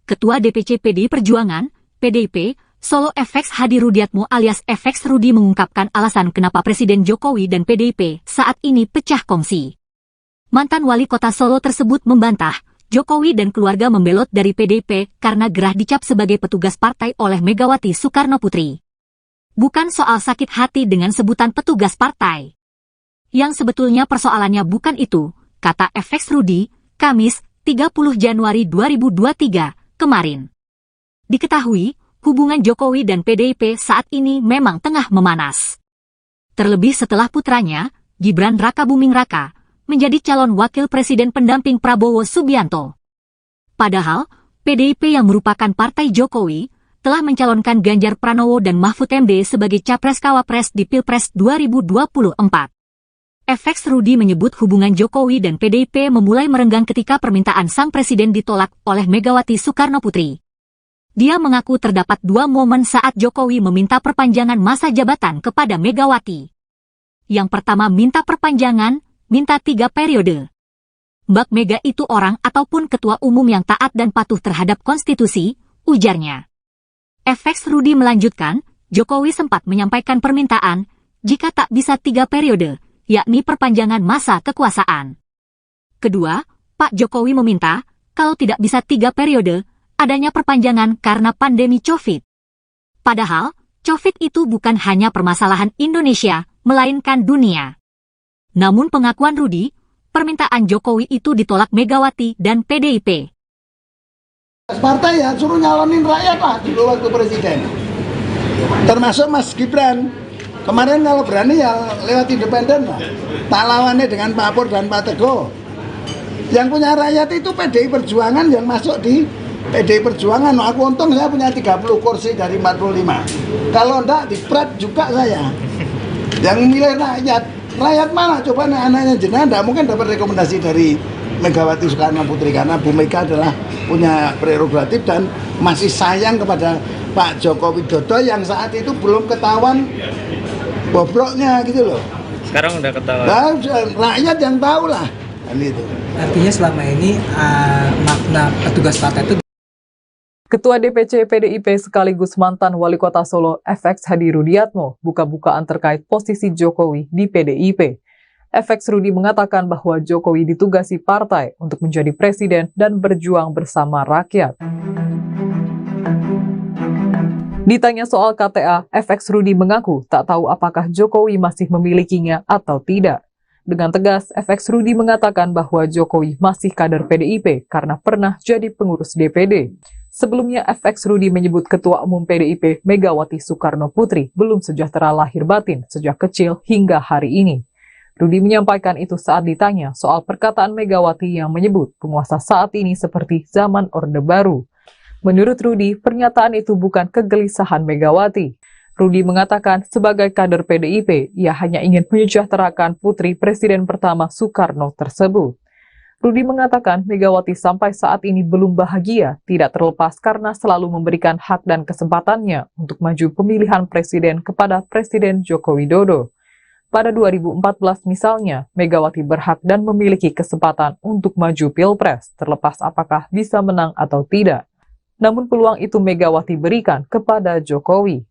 Ketua DPC PDI Perjuangan, PDIP, Solo FX Hadi Rudiatmo alias FX Rudi mengungkapkan alasan kenapa Presiden Jokowi dan PDIP saat ini pecah kongsi. Mantan wali kota Solo tersebut membantah, Jokowi dan keluarga membelot dari PDIP karena gerah dicap sebagai petugas partai oleh Megawati Soekarno Putri. Bukan soal sakit hati dengan sebutan petugas partai. Yang sebetulnya persoalannya bukan itu, kata FX Rudi, Kamis, 30 Januari 2023, kemarin. Diketahui, hubungan Jokowi dan PDIP saat ini memang tengah memanas. Terlebih setelah putranya, Gibran Rakabuming Raka, menjadi calon wakil presiden pendamping Prabowo Subianto. Padahal, PDIP yang merupakan partai Jokowi, telah mencalonkan Ganjar Pranowo dan Mahfud MD sebagai Capres-Cawapres di Pilpres 2024. FX Rudi menyebut hubungan Jokowi dan PDIP memulai merenggang ketika permintaan sang presiden ditolak oleh Megawati Soekarno Putri. Dia mengaku terdapat dua momen saat Jokowi meminta perpanjangan masa jabatan kepada Megawati. Yang pertama minta perpanjangan, minta 3 periode. Mbak Mega itu orang ataupun ketua umum yang taat dan patuh terhadap konstitusi, ujarnya. FX Rudi melanjutkan, Jokowi sempat menyampaikan permintaan, jika tak bisa 3 periode, yakni perpanjangan masa kekuasaan. Kedua, Pak Jokowi meminta, kalau tidak bisa 3 periode, adanya perpanjangan karena pandemi COVID. Padahal, COVID itu bukan hanya permasalahan Indonesia, melainkan dunia. Namun pengakuan Rudi, permintaan Jokowi itu ditolak Megawati dan PDIP. Partai ya suruh nyalonin rakyat lah dulu waktu presiden. Termasuk Mas Gibran. Kemarin kalau berani ya lewat independen lah. Tak lawannya dengan Pak Pur dan Pak Teguh. Yang punya rakyat itu PDI Perjuangan yang masuk di PDI Perjuangan. Aku untung saya punya 30 kursi dari 45. Kalau enggak di Prat juga saya. Yang milih rakyat. Rakyat mana? Coba anaknya jenengan enggak mungkin dapat rekomendasi dari Megawati Soekarno Putri karena Bu Mega adalah punya prerogatif dan masih sayang kepada Pak Joko Widodo yang saat itu belum ketahuan bobroknya gitu loh. Sekarang udah ketahuan. Nah, rakyat yang tahu lah. Itu. Artinya selama ini makna petugas partai itu Ketua DPC PDIP sekaligus mantan Wali Kota Solo FX Hadi Rudiatmo buka-bukaan terkait posisi Jokowi di PDIP. FX Rudi mengatakan bahwa Jokowi ditugasi partai untuk menjadi presiden dan berjuang bersama rakyat. Ditanya soal KTA, FX Rudi mengaku tak tahu apakah Jokowi masih memilikinya atau tidak. Dengan tegas, FX Rudi mengatakan bahwa Jokowi masih kader PDIP karena pernah jadi pengurus DPD. Sebelumnya, FX Rudi menyebut Ketua Umum PDIP Megawati Soekarno Putri belum sejahtera lahir batin sejak kecil hingga hari ini. Rudi menyampaikan itu saat ditanya soal perkataan Megawati yang menyebut penguasa saat ini seperti zaman Orde Baru. Menurut Rudi, pernyataan itu bukan kegelisahan Megawati. Rudi mengatakan sebagai kader PDIP, ia hanya ingin menyejahterakan putri Presiden pertama Soekarno tersebut. Rudi mengatakan Megawati sampai saat ini belum bahagia, tidak terlepas karena selalu memberikan hak dan kesempatannya untuk maju pemilihan presiden kepada Presiden Joko Widodo. Pada 2014 misalnya, Megawati berhak dan memiliki kesempatan untuk maju Pilpres, terlepas apakah bisa menang atau tidak. Namun peluang itu Megawati berikan kepada Jokowi.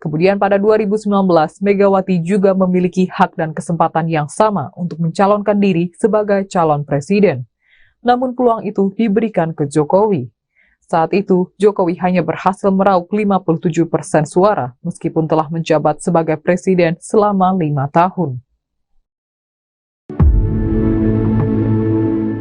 Kemudian pada 2019, Megawati juga memiliki hak dan kesempatan yang sama untuk mencalonkan diri sebagai calon presiden. Namun peluang itu diberikan ke Jokowi. Saat itu, Jokowi hanya berhasil meraup 57% suara, meskipun telah menjabat sebagai presiden selama 5 tahun.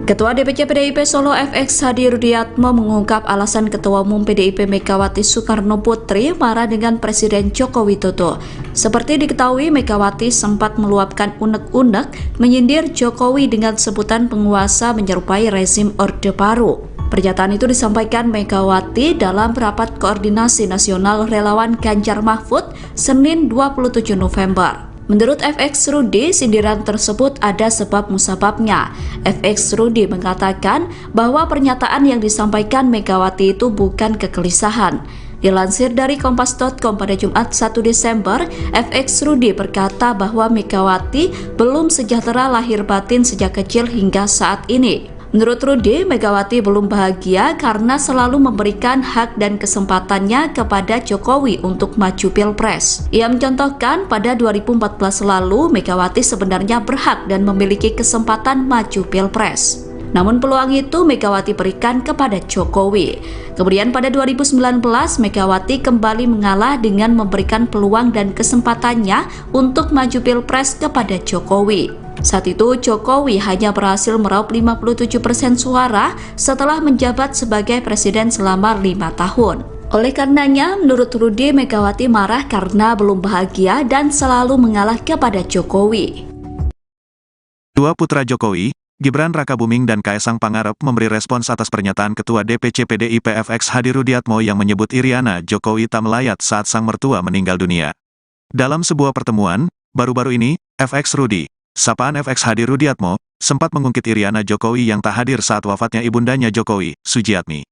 Ketua DPC PDIP Solo FX Hadi Rudiatmo mengungkap alasan Ketua Umum PDIP Megawati Soekarno Putri marah dengan Presiden Joko Widodo. Seperti diketahui, Megawati sempat meluapkan unek-unek menyindir Jokowi dengan sebutan penguasa menyerupai rezim Orde Baru. Pernyataan itu disampaikan Megawati dalam rapat koordinasi nasional relawan Ganjar Mahfud Senin 27 November. Menurut FX Rudi, sindiran tersebut ada sebab musababnya. FX Rudi mengatakan bahwa pernyataan yang disampaikan Megawati itu bukan kegelisahan. Dilansir dari kompas.com pada Jumat 1 Desember, FX Rudi berkata bahwa Megawati belum sejahtera lahir batin sejak kecil hingga saat ini. Menurut Rudi, Megawati belum bahagia karena selalu memberikan hak dan kesempatannya kepada Jokowi untuk maju Pilpres. Ia mencontohkan pada 2014 lalu, Megawati sebenarnya berhak dan memiliki kesempatan maju Pilpres. Namun peluang itu Megawati berikan kepada Jokowi. Kemudian pada 2019, Megawati kembali mengalah dengan memberikan peluang dan kesempatannya untuk maju Pilpres kepada Jokowi. Saat itu, Jokowi hanya berhasil meraup 57% suara setelah menjabat sebagai presiden selama 5 tahun. Oleh karenanya, menurut Rudi, Megawati marah karena belum bahagia dan selalu mengalah kepada Jokowi. Dua putra Jokowi, Gibran Rakabuming dan Kaesang Pangarep memberi respons atas pernyataan Ketua DPC PDIP FX Hadi Rudiatmo yang menyebut Iriana Jokowi tak melayat saat sang mertua meninggal dunia. Dalam sebuah pertemuan, baru-baru ini, FX Rudi, sapaan FX Hadi Rudiatmo, sempat mengungkit Iriana Jokowi yang tak hadir saat wafatnya ibundanya Jokowi, Sujiatmi.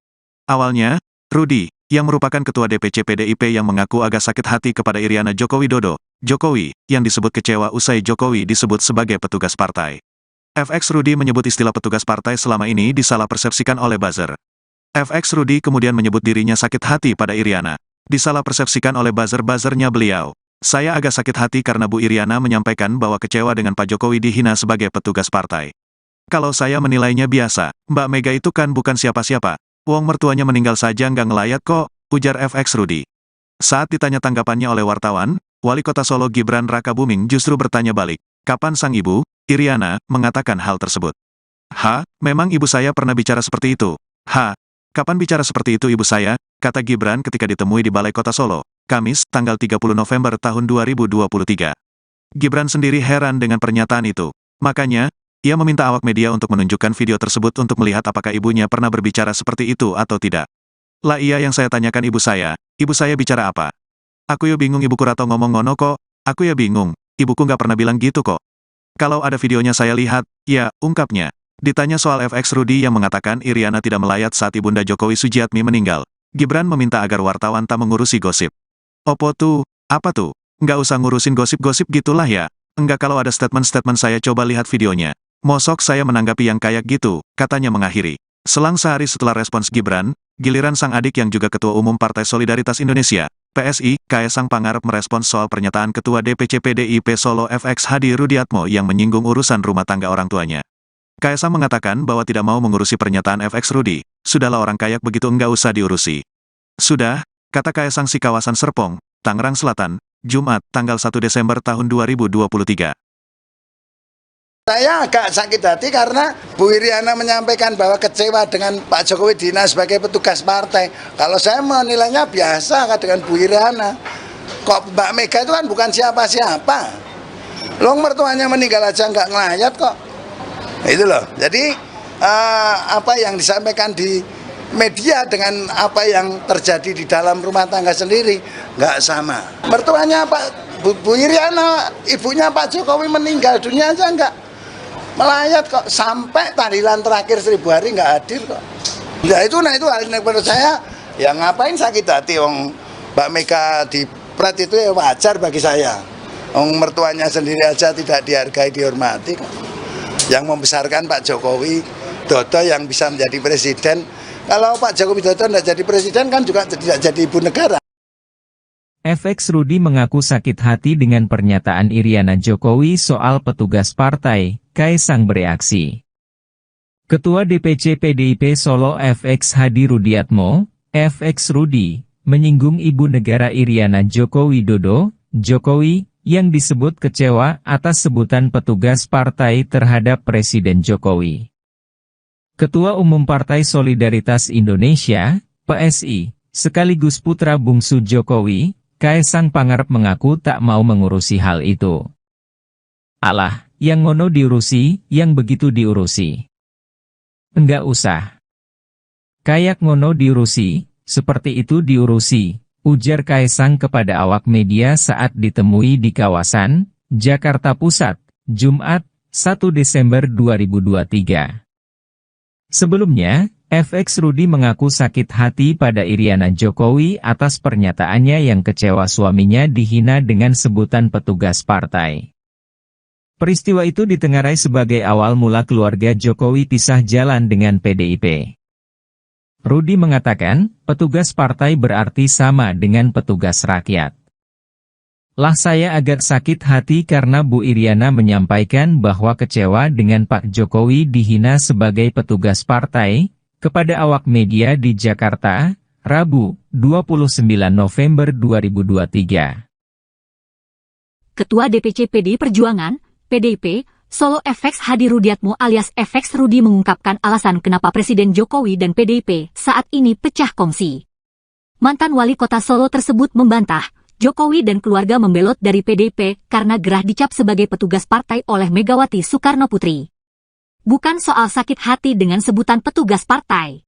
Awalnya, Rudi, yang merupakan Ketua DPC PDIP yang mengaku agak sakit hati kepada Iriana Joko Widodo, Jokowi, yang disebut kecewa usai Jokowi disebut sebagai petugas partai. FX Rudi menyebut istilah petugas partai selama ini disalah persepsikan oleh buzzer. FX Rudi kemudian menyebut dirinya sakit hati pada Iriana. Disalah persepsikan oleh buzzer-buzzernya beliau. Saya agak sakit hati karena Bu Iriana menyampaikan bahwa kecewa dengan Pak Jokowi dihina sebagai petugas partai. Kalau saya menilainya biasa, Mbak Mega itu kan bukan siapa-siapa. Wong mertuanya meninggal saja nggak ngelayat kok, ujar FX Rudi. Saat ditanya tanggapannya oleh wartawan, Wali Kota Solo Gibran Rakabuming justru bertanya balik, kapan sang ibu, Iriana, mengatakan hal tersebut. Memang ibu saya pernah bicara seperti itu. Kapan bicara seperti itu ibu saya, kata Gibran ketika ditemui di Balai Kota Solo, Kamis, tanggal 30 November tahun 2023. Gibran sendiri heran dengan pernyataan itu. Makanya, ia meminta awak media untuk menunjukkan video tersebut untuk melihat apakah ibunya pernah berbicara seperti itu atau tidak. Lah iya yang saya tanyakan ibu saya bicara apa? Aku ya bingung ibuku Rato ngomong ngono kok, aku ya bingung, ibuku nggak pernah bilang gitu kok. Kalau ada videonya saya lihat, ya, ungkapnya. Ditanya soal FX Rudi yang mengatakan Iriana tidak melayat saat ibunda Jokowi Sujiatmi meninggal, Gibran meminta agar wartawan tak mengurusi gosip. Opo tuh, apa tuh? Nggak usah ngurusin gosip-gosip gitulah ya. Enggak kalau ada statement-statement saya coba lihat videonya. Mosok saya menanggapi yang kayak gitu, katanya mengakhiri. Selang sehari setelah respons Gibran, Giliran sang adik yang juga Ketua Umum Partai Solidaritas Indonesia, PSI, Kaesang Pangarep merespons soal pernyataan Ketua DPC PDIP Solo FX Hadi Rudiatmo yang menyinggung urusan rumah tangga orang tuanya. Kaesang mengatakan bahwa tidak mau mengurusi pernyataan FX Rudi, sudahlah orang kayak begitu enggak usah diurusi. Sudah, kata Kaesang si kawasan Serpong, Tangerang Selatan, Jumat, tanggal 1 Desember tahun 2023. Saya agak sakit hati karena Bu Iriana menyampaikan bahwa kecewa dengan Pak Jokowi Dina sebagai petugas partai. Kalau saya menilainya biasa dengan Bu Iriana. Kok Mbak Mega itu kan bukan siapa-siapa. Long mertuanya meninggal aja nggak ngelayat kok. Itu loh. Jadi apa yang disampaikan di media dengan apa yang terjadi di dalam rumah tangga sendiri nggak sama. Mertuanya Bu Iriana, ibunya Pak Jokowi meninggal dunia aja nggak melayat kok, sampai tahlilan terakhir 1000 hari nggak hadir kok. Ya itu hal yang menurut saya, ya ngapain sakit hati Mbak Mega di pret itu ya wajar bagi saya. Mertuanya sendiri aja tidak dihargai, dihormati kok. Yang membesarkan Pak Jokowi Dodo yang bisa menjadi presiden. Kalau Pak Jokowi Dodo tidak jadi presiden kan juga tidak jadi ibu negara. FX Rudi mengaku sakit hati dengan pernyataan Iriana Jokowi soal petugas partai. Kaesang bereaksi. Ketua DPC PDIP Solo FX Hadi Rudiatmo, FX Rudi, menyinggung Ibu Negara Iriana Joko Widodo, Jokowi, yang disebut kecewa atas sebutan petugas partai terhadap Presiden Jokowi. Ketua Umum Partai Solidaritas Indonesia, PSI, sekaligus putra bungsu Jokowi, Kaesang Pangarep mengaku tak mau mengurusi hal itu. Alah, yang ngono diurusi, yang begitu diurusi. Enggak usah. Kayak ngono diurusi, seperti itu diurusi, ujar Kaesang kepada awak media saat ditemui di kawasan Jakarta Pusat, Jumat, 1 Desember 2023. Sebelumnya, FX Rudi mengaku sakit hati pada Iriana Jokowi atas pernyataannya yang kecewa suaminya dihina dengan sebutan petugas partai. Peristiwa itu ditengarai sebagai awal mula keluarga Jokowi pisah jalan dengan PDIP. Rudi mengatakan, petugas partai berarti sama dengan petugas rakyat. Lah saya agak sakit hati karena Bu Iriana menyampaikan bahwa kecewa dengan Pak Jokowi dihina sebagai petugas partai, kepada awak media di Jakarta, Rabu, 29 November 2023. Ketua DPC PDI Perjuangan, PDIP, Solo FX Hadi Rudiatmo alias FX Rudi mengungkapkan alasan kenapa Presiden Jokowi dan PDIP saat ini pecah kongsi. Mantan wali kota Solo tersebut membantah, Jokowi dan keluarga membelot dari PDIP karena gerah dicap sebagai petugas partai oleh Megawati Soekarno Putri. Bukan soal sakit hati dengan sebutan petugas partai.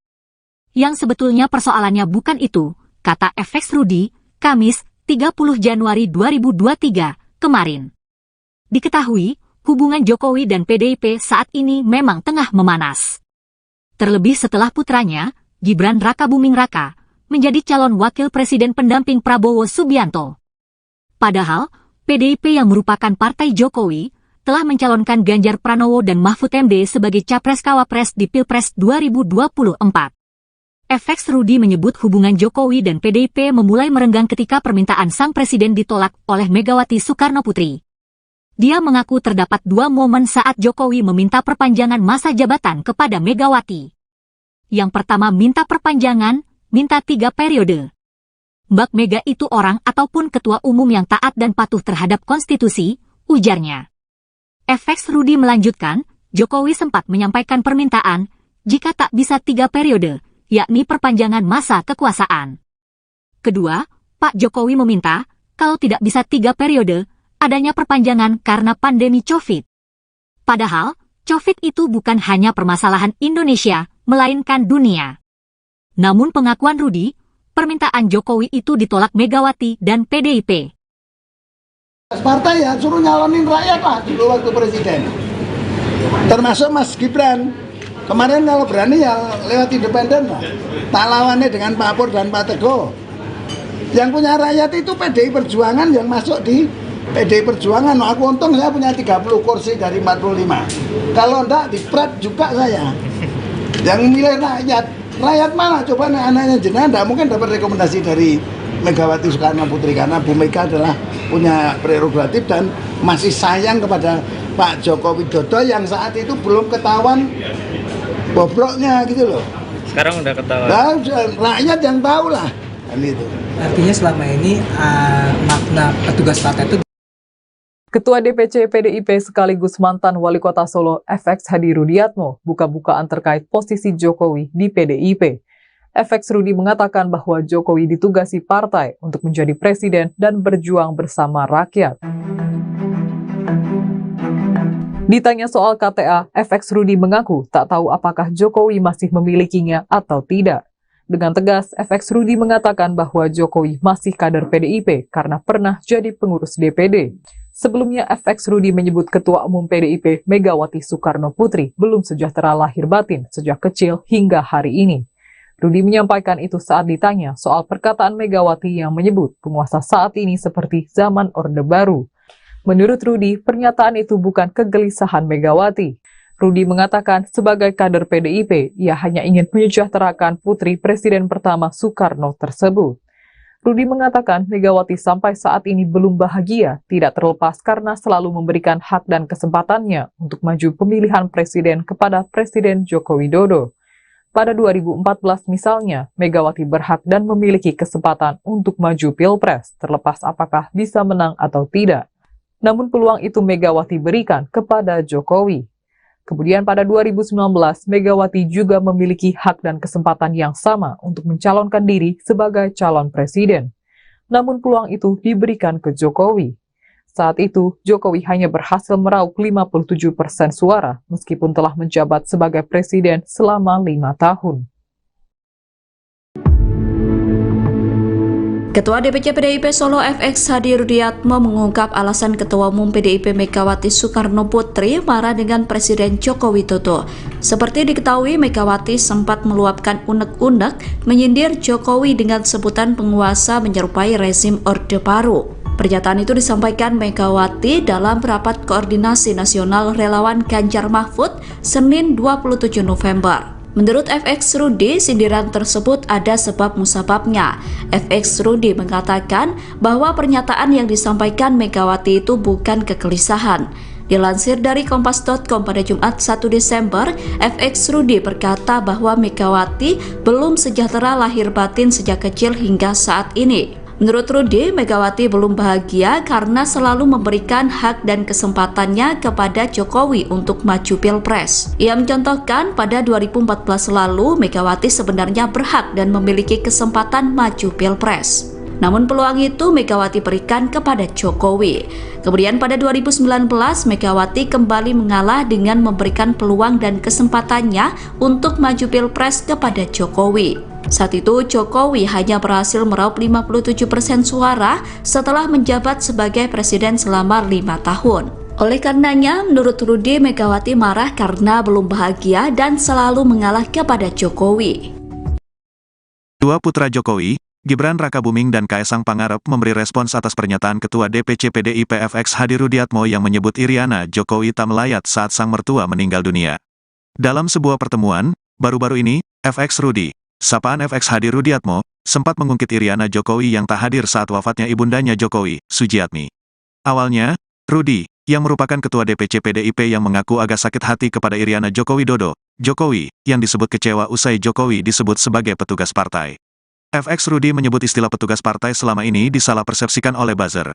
Yang sebetulnya persoalannya bukan itu, kata FX Rudi, Kamis, 30 Januari 2023, kemarin. Diketahui, hubungan Jokowi dan PDIP saat ini memang tengah memanas. Terlebih setelah putranya, Gibran Rakabuming Raka, menjadi calon wakil presiden pendamping Prabowo Subianto. Padahal, PDIP yang merupakan partai Jokowi, telah mencalonkan Ganjar Pranowo dan Mahfud MD sebagai capres-cawapres di Pilpres 2024. FX Rudi menyebut hubungan Jokowi dan PDIP memulai merenggang ketika permintaan sang presiden ditolak oleh Megawati Soekarno Putri. Dia mengaku terdapat dua momen saat Jokowi meminta perpanjangan masa jabatan kepada Megawati. Yang pertama minta perpanjangan, minta 3 periode. Mbak Mega itu orang ataupun ketua umum yang taat dan patuh terhadap konstitusi, ujarnya. FX Rudi melanjutkan, Jokowi sempat menyampaikan permintaan, jika tak bisa 3 periode, yakni perpanjangan masa kekuasaan. Kedua, Pak Jokowi meminta, kalau tidak bisa 3 periode, adanya perpanjangan karena pandemi COVID. Padahal, COVID itu bukan hanya permasalahan Indonesia, melainkan dunia. Namun pengakuan Rudi, permintaan Jokowi itu ditolak Megawati dan PDIP. Partai ya suruh nyalonin rakyat lah dulu waktu presiden. Termasuk Mas Gibran. Kemarin kalau berani ya lewat independen lah. Tak lawannya dengan Pak Pur dan Pak Teguh. Yang punya rakyat itu PDI Perjuangan yang masuk di PDI Perjuangan. Aku untung saya punya 30 kursi dari 45. Kalau enggak di Prat juga saya. Yang milih rakyat. Rakyat mana? Coba anaknya jenengan tidak mungkin dapat rekomendasi dari Megawati Soekarno Putri, karena Bu Mega adalah punya prerogatif dan masih sayang kepada Pak Joko Widodo yang saat itu belum ketahuan bobroknya gitu loh. Sekarang udah ketahuan. Nah, rakyat yang tahu lah kan itu. Artinya selama ini makna petugas partai itu. Ketua DPC PDIP sekaligus mantan Wali Kota Solo FX Hadi Rudiatmo buka-bukaan terkait posisi Jokowi di PDIP. FX Rudi mengatakan bahwa Jokowi ditugasi partai untuk menjadi presiden dan berjuang bersama rakyat. Ditanya soal KTA, FX Rudi mengaku tak tahu apakah Jokowi masih memilikinya atau tidak. Dengan tegas, FX Rudi mengatakan bahwa Jokowi masih kader PDIP karena pernah jadi pengurus DPD. Sebelumnya, FX Rudi menyebut Ketua Umum PDIP Megawati Soekarno Putri belum sejahtera lahir batin sejak kecil hingga hari ini. Rudi menyampaikan itu saat ditanya soal perkataan Megawati yang menyebut penguasa saat ini seperti zaman Orde Baru. Menurut Rudi, pernyataan itu bukan kegelisahan Megawati. Rudi mengatakan sebagai kader PDIP, ia hanya ingin menyejahterakan putri Presiden pertama Soekarno tersebut. Rudi mengatakan Megawati sampai saat ini belum bahagia, tidak terlepas karena selalu memberikan hak dan kesempatannya untuk maju pemilihan presiden kepada Presiden Joko Widodo. Pada 2014 misalnya, Megawati berhak dan memiliki kesempatan untuk maju Pilpres, terlepas apakah bisa menang atau tidak. Namun peluang itu Megawati berikan kepada Jokowi. Kemudian pada 2019, Megawati juga memiliki hak dan kesempatan yang sama untuk mencalonkan diri sebagai calon presiden. Namun peluang itu diberikan ke Jokowi. Saat itu, Jokowi hanya berhasil meraup 57% suara, meskipun telah menjabat sebagai presiden selama 5 tahun. Ketua DPC PDIP Solo FX Hadi Rudiatmo mengungkap alasan Ketua Umum PDIP Megawati Soekarno Putri marah dengan Presiden Joko Widodo. Seperti diketahui, Megawati sempat meluapkan unek-unek menyindir Jokowi dengan sebutan penguasa menyerupai rezim Orde Baru. Pernyataan itu disampaikan Megawati dalam rapat koordinasi nasional relawan Ganjar Mahfud Senin 27 November. Menurut FX Rudi, sindiran tersebut ada sebab musababnya. FX Rudi mengatakan bahwa pernyataan yang disampaikan Megawati itu bukan kegelisahan. Dilansir dari Kompas.com pada Jumat 1 Desember, FX Rudi berkata bahwa Megawati belum sejahtera lahir batin sejak kecil hingga saat ini. Menurut Rudi, Megawati belum bahagia karena selalu memberikan hak dan kesempatannya kepada Jokowi untuk maju Pilpres. Ia mencontohkan pada 2014 lalu, Megawati sebenarnya berhak dan memiliki kesempatan maju Pilpres. Namun peluang itu Megawati berikan kepada Jokowi. Kemudian pada 2019, Megawati kembali mengalah dengan memberikan peluang dan kesempatannya untuk maju Pilpres kepada Jokowi. Saat itu, Jokowi hanya berhasil meraup 57% suara setelah menjabat sebagai presiden selama 5 tahun. Oleh karenanya, menurut Rudi, Megawati marah karena belum bahagia dan selalu mengalah kepada Jokowi. Dua putra Jokowi, Gibran Rakabuming dan Kaesang Pangarep memberi respons atas pernyataan Ketua DPC PDIP FX Hadi Rudiatmo yang menyebut Iriana Jokowi tak melayat saat sang mertua meninggal dunia. Dalam sebuah pertemuan, baru-baru ini, FX Rudi, sapaan FX Hadi Rudiatmo, sempat mengungkit Iriana Jokowi yang tak hadir saat wafatnya ibundanya Jokowi, Sujiatmi. Awalnya, Rudi, yang merupakan Ketua DPC PDIP yang mengaku agak sakit hati kepada Iriana Joko Widodo, Jokowi, yang disebut kecewa usai Jokowi disebut sebagai petugas partai. FX Rudi menyebut istilah petugas partai selama ini disalah persepsikan oleh buzzer.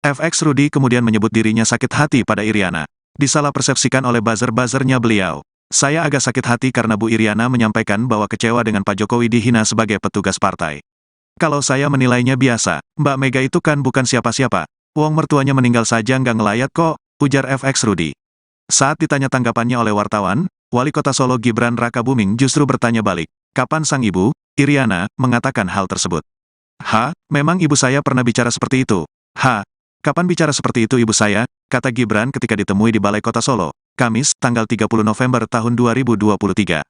FX Rudi kemudian menyebut dirinya sakit hati pada Iriana. Disalah persepsikan oleh buzzer-buzzernya beliau. Saya agak sakit hati karena Bu Iriana menyampaikan bahwa kecewa dengan Pak Jokowi dihina sebagai petugas partai. Kalau saya menilainya biasa, Mbak Mega itu kan bukan siapa-siapa. Wong mertuanya meninggal saja nggak ngelayat kok, ujar FX Rudi. Saat ditanya tanggapannya oleh wartawan, Wali Kota Solo Gibran Rakabuming justru bertanya balik, kapan sang ibu, Iriana, mengatakan hal tersebut. Memang ibu saya pernah bicara seperti itu. Kapan bicara seperti itu ibu saya, kata Gibran ketika ditemui di Balai Kota Solo, Kamis, tanggal 30 November tahun 2023.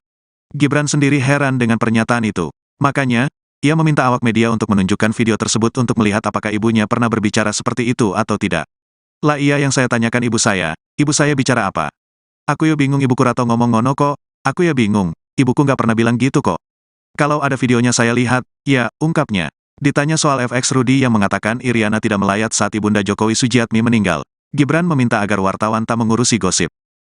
Gibran sendiri heran dengan pernyataan itu. Makanya, ia meminta awak media untuk menunjukkan video tersebut untuk melihat apakah ibunya pernah berbicara seperti itu atau tidak. Lah iya yang saya tanyakan ibu saya bicara apa? Aku ya bingung ibuku rato ngomong ngono kok, aku ya bingung, ibuku nggak pernah bilang gitu kok. Kalau ada videonya saya lihat, ya, ungkapnya. Ditanya soal FX Rudi yang mengatakan Iriana tidak melayat saat Ibunda Jokowi Sujiatmi meninggal, Gibran meminta agar wartawan tak mengurusi gosip.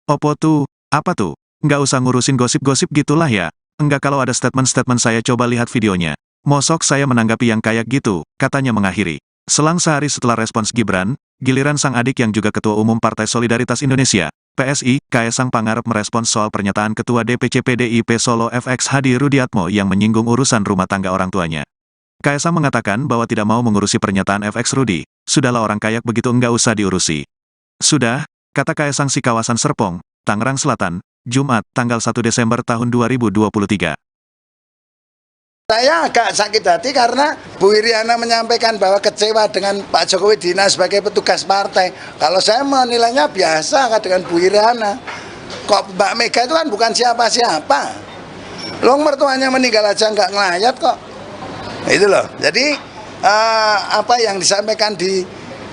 Opo tuh, apa tuh? Nggak usah ngurusin gosip-gosip gitulah ya. Enggak, kalau ada statement-statement saya coba lihat videonya. Mosok saya menanggapi yang kayak gitu, katanya mengakhiri. Selang sehari setelah respons Gibran, giliran sang adik yang juga Ketua Umum Partai Solidaritas Indonesia, PSI, Kaesang Pangarep merespons soal pernyataan Ketua DPC PDIP Solo FX Hadi Rudiatmo yang menyinggung urusan rumah tangga orang tuanya. Kaesang mengatakan bahwa tidak mau mengurusi pernyataan FX Rudi, sudahlah orang kayak begitu enggak usah diurusi. Sudah, kata Kaesang si kawasan Serpong, Tangerang Selatan, Jumat, tanggal 1 Desember tahun 2023. Saya agak sakit hati karena Bu Iriana menyampaikan bahwa kecewa dengan Pak Jokowi Dina sebagai petugas partai. Kalau saya menilainya biasa dengan Bu Iriana. Kok Mbak Mega itu kan bukan siapa-siapa. Loh, mertuanya meninggal aja nggak ngelayat kok. Itu loh. Jadi apa yang disampaikan di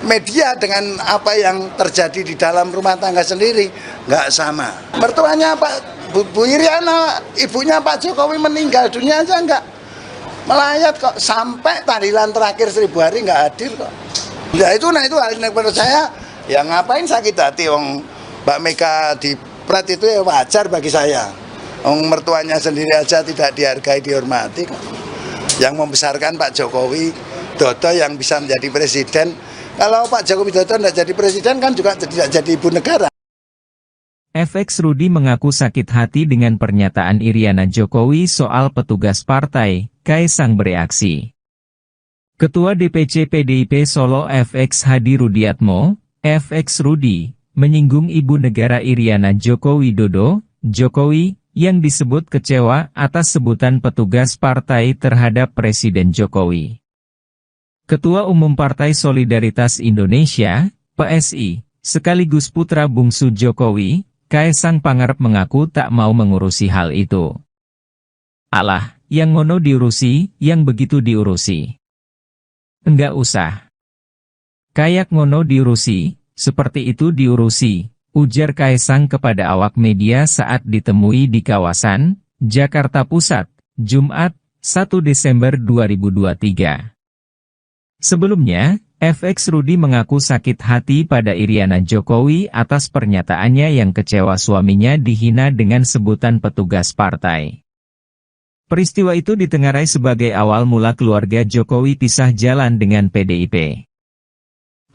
media dengan apa yang terjadi di dalam rumah tangga sendiri nggak sama. Mertuanya Bu Iriana, ibunya Pak Jokowi meninggal dunia aja nggak melayat kok, sampai tahlilan terakhir 1000 hari nggak hadir kok. Ya itu, nah itu hal yang menurut saya, ya ngapain sakit hati, Mbak Mega di Prat itu ya wajar bagi saya. Mertuanya sendiri aja tidak dihargai, dihormati kok. Yang membesarkan Pak Jokowi Dodo yang bisa menjadi presiden. Kalau Pak Jokowi Dodo tidak jadi presiden kan juga tidak jadi ibu negara. FX Rudi mengaku sakit hati dengan pernyataan Iriana Jokowi soal petugas partai, Kaesang bereaksi. Ketua DPC PDIP Solo FX Hadi Rudiatmo, FX Rudi, menyinggung ibu negara Iriana Joko Widodo, Jokowi, yang disebut kecewa atas sebutan petugas partai terhadap Presiden Jokowi. Ketua Umum Partai Solidaritas Indonesia, PSI, sekaligus putra bungsu Jokowi, Kaesang Pangarep mengaku tak mau mengurusi hal itu. Alah, yang ngono diurusi, yang begitu diurusi. Enggak usah. Kayak ngono diurusi, seperti itu diurusi, ujar Kaesang kepada awak media saat ditemui di kawasan Jakarta Pusat, Jumat, 1 Desember 2023. Sebelumnya, FX Rudi mengaku sakit hati pada Iriana Jokowi atas pernyataannya yang kecewa suaminya dihina dengan sebutan petugas partai. Peristiwa itu ditengarai sebagai awal mula keluarga Jokowi pisah jalan dengan PDIP.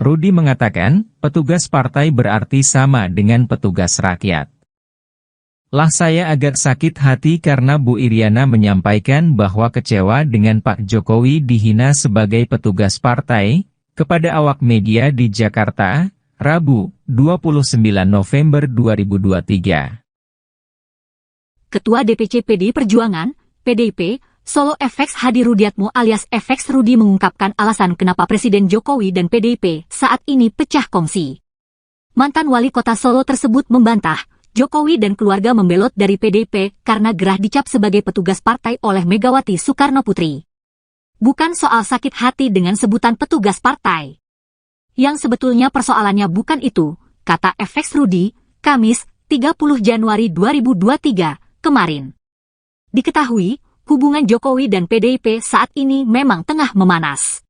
Rudi mengatakan, petugas partai berarti sama dengan petugas rakyat. Lah saya agak sakit hati karena Bu Iriana menyampaikan bahwa kecewa dengan Pak Jokowi dihina sebagai petugas partai, kepada awak media di Jakarta, Rabu, 29 November 2023. Ketua DPC PDI Perjuangan, PDIP, Solo FX Hadi Rudiatmo alias FX Rudi mengungkapkan alasan kenapa Presiden Jokowi dan PDIP saat ini pecah kongsi. Mantan wali kota Solo tersebut membantah, Jokowi dan keluarga membelot dari PDIP karena gerah dicap sebagai petugas partai oleh Megawati Soekarno Putri. Bukan soal sakit hati dengan sebutan petugas partai. Yang sebetulnya persoalannya bukan itu, kata FX Rudi, Kamis, 30 Januari 2023, kemarin. Diketahui, hubungan Jokowi dan PDIP saat ini memang tengah memanas.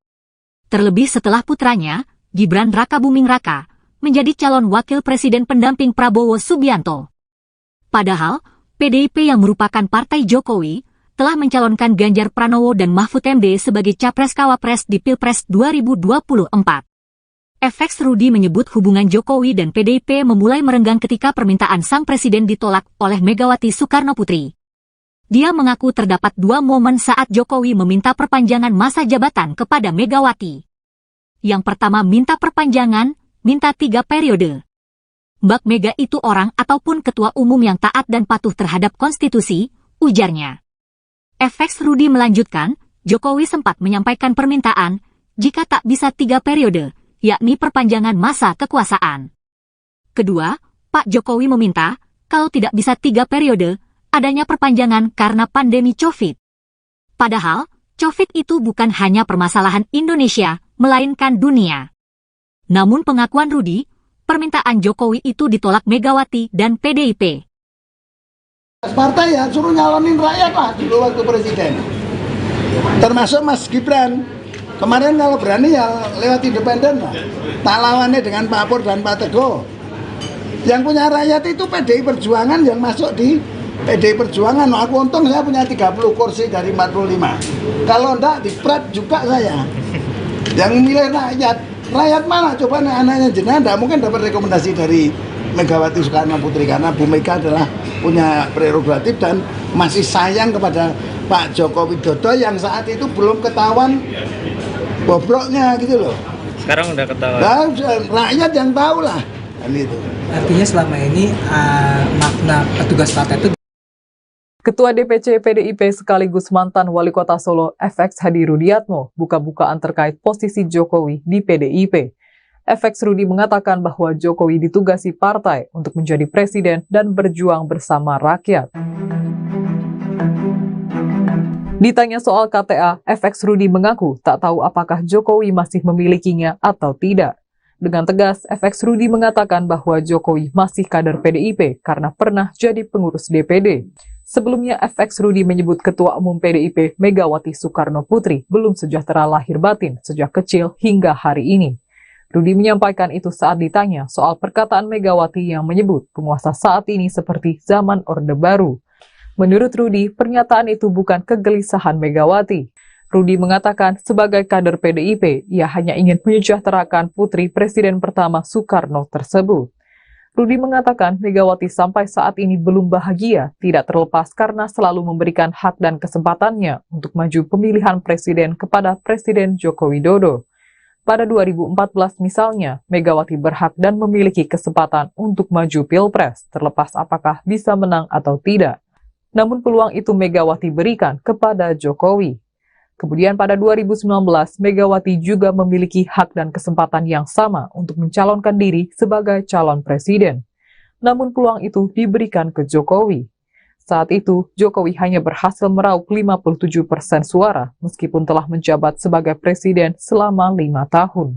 Terlebih setelah putranya, Gibran Rakabuming Raka, menjadi calon wakil presiden pendamping Prabowo Subianto. Padahal, PDIP yang merupakan partai Jokowi, telah mencalonkan Ganjar Pranowo dan Mahfud MD sebagai Capres-Cawapres di Pilpres 2024. FX Rudi menyebut hubungan Jokowi dan PDIP memulai merenggang ketika permintaan sang presiden ditolak oleh Megawati Soekarno Putri. Dia mengaku terdapat dua momen saat Jokowi meminta perpanjangan masa jabatan kepada Megawati. Yang pertama minta perpanjangan, minta 3 periode. Mbak Mega itu orang ataupun ketua umum yang taat dan patuh terhadap konstitusi, ujarnya. FX Rudi melanjutkan, Jokowi sempat menyampaikan permintaan, jika tak bisa 3 periode, yakni perpanjangan masa kekuasaan. Kedua, Pak Jokowi meminta, kalau tidak bisa 3 periode, adanya perpanjangan karena pandemi COVID. Padahal, COVID itu bukan hanya permasalahan Indonesia, melainkan dunia. Namun pengakuan Rudi, permintaan Jokowi itu ditolak Megawati dan PDIP. Partai ya suruh nyalonin rakyat lah dulu waktu presiden. Termasuk Mas Gibran. Kemarin kalau berani ya lewat independen lah. Tak lawannya dengan Pak Pur dan Pak Teguh. Yang punya rakyat itu PDI Perjuangan yang masuk di PDI Perjuangan. Aku untung saya punya 30 kursi dari 45. Kalau enggak dipret juga saya. Yang milih rakyat. Rakyat mana? Coba anaknya jenengan enggak mungkin dapat rekomendasi dari Megawati Soekarno Putri karena Bu Mega adalah punya prerogatif dan masih sayang kepada Pak Joko Widodo yang saat itu belum ketahuan bobroknya gitu loh. Sekarang udah ketahuan. Nah, rakyat yang tahu lah kan itu. Artinya selama ini makna petugas partai itu Ketua DPC PDIP sekaligus mantan Wali Kota Solo FX Hadi Rudiatmo buka-bukaan terkait posisi Jokowi di PDIP. FX Rudi mengatakan bahwa Jokowi ditugasi partai untuk menjadi presiden dan berjuang bersama rakyat. Ditanya soal KTA, FX Rudi mengaku tak tahu apakah Jokowi masih memilikinya atau tidak. Dengan tegas, FX Rudi mengatakan bahwa Jokowi masih kader PDIP karena pernah jadi pengurus DPD. Sebelumnya, FX Rudi menyebut Ketua Umum PDIP Megawati Soekarno Putri belum sejahtera lahir batin sejak kecil hingga hari ini. Rudi menyampaikan itu saat ditanya soal perkataan Megawati yang menyebut penguasa saat ini seperti zaman Orde Baru. Menurut Rudi, pernyataan itu bukan kegelisahan Megawati. Rudi mengatakan sebagai kader PDIP, ia hanya ingin menyejahterakan putri Presiden pertama Soekarno tersebut. Rudi mengatakan Megawati sampai saat ini belum bahagia, tidak terlepas karena selalu memberikan hak dan kesempatannya untuk maju pemilihan presiden kepada Presiden Joko Widodo. Pada 2014 misalnya, Megawati berhak dan memiliki kesempatan untuk maju Pilpres, terlepas apakah bisa menang atau tidak. Namun peluang itu Megawati berikan kepada Jokowi. Kemudian pada 2019, Megawati juga memiliki hak dan kesempatan yang sama untuk mencalonkan diri sebagai calon presiden. Namun peluang itu diberikan ke Jokowi. Saat itu, Jokowi hanya berhasil meraup 57% suara, meskipun telah menjabat sebagai presiden selama 5 tahun.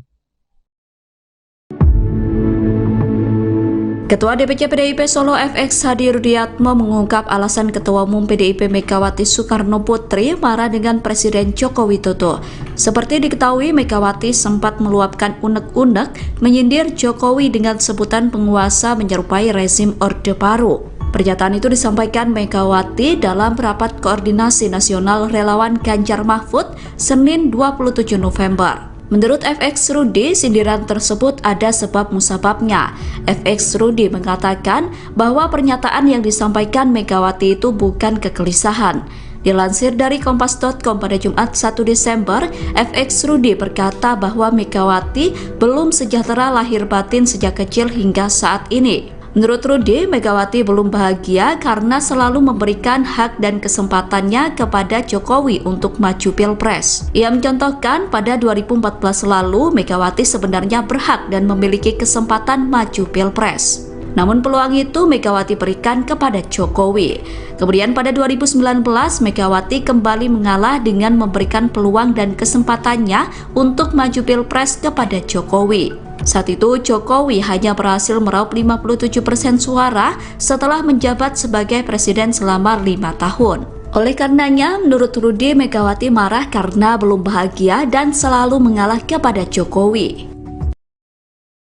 Ketua DPC PDIP Solo FX Hadi Rudiatmo mengungkap alasan Ketua Umum PDIP Megawati Soekarno Putri marah dengan Presiden Joko Widodo. Seperti diketahui, Megawati sempat meluapkan unek-unek menyindir Jokowi dengan sebutan penguasa menyerupai rezim Orde Baru. Pernyataan itu disampaikan Megawati dalam rapat koordinasi nasional relawan Ganjar Mahfud Senin 27 November. Menurut FX Rudi, sindiran tersebut ada sebab musababnya. FX Rudi mengatakan bahwa pernyataan yang disampaikan Megawati itu bukan kegelisahan. Dilansir dari kompas.com pada Jumat 1 Desember, FX Rudi berkata bahwa Megawati belum sejahtera lahir batin sejak kecil hingga saat ini. Menurut Rudi, Megawati belum bahagia karena selalu memberikan hak dan kesempatannya kepada Jokowi untuk maju Pilpres. Ia mencontohkan pada 2014 lalu, Megawati sebenarnya berhak dan memiliki kesempatan maju Pilpres. Namun peluang itu Megawati berikan kepada Jokowi. Kemudian pada 2019, Megawati kembali mengalah dengan memberikan peluang dan kesempatannya untuk maju Pilpres kepada Jokowi. Saat itu, Jokowi hanya berhasil meraup 57% suara setelah menjabat sebagai presiden selama 5 tahun. Oleh karenanya, menurut Rudi, Megawati marah karena belum bahagia dan selalu mengalah kepada Jokowi.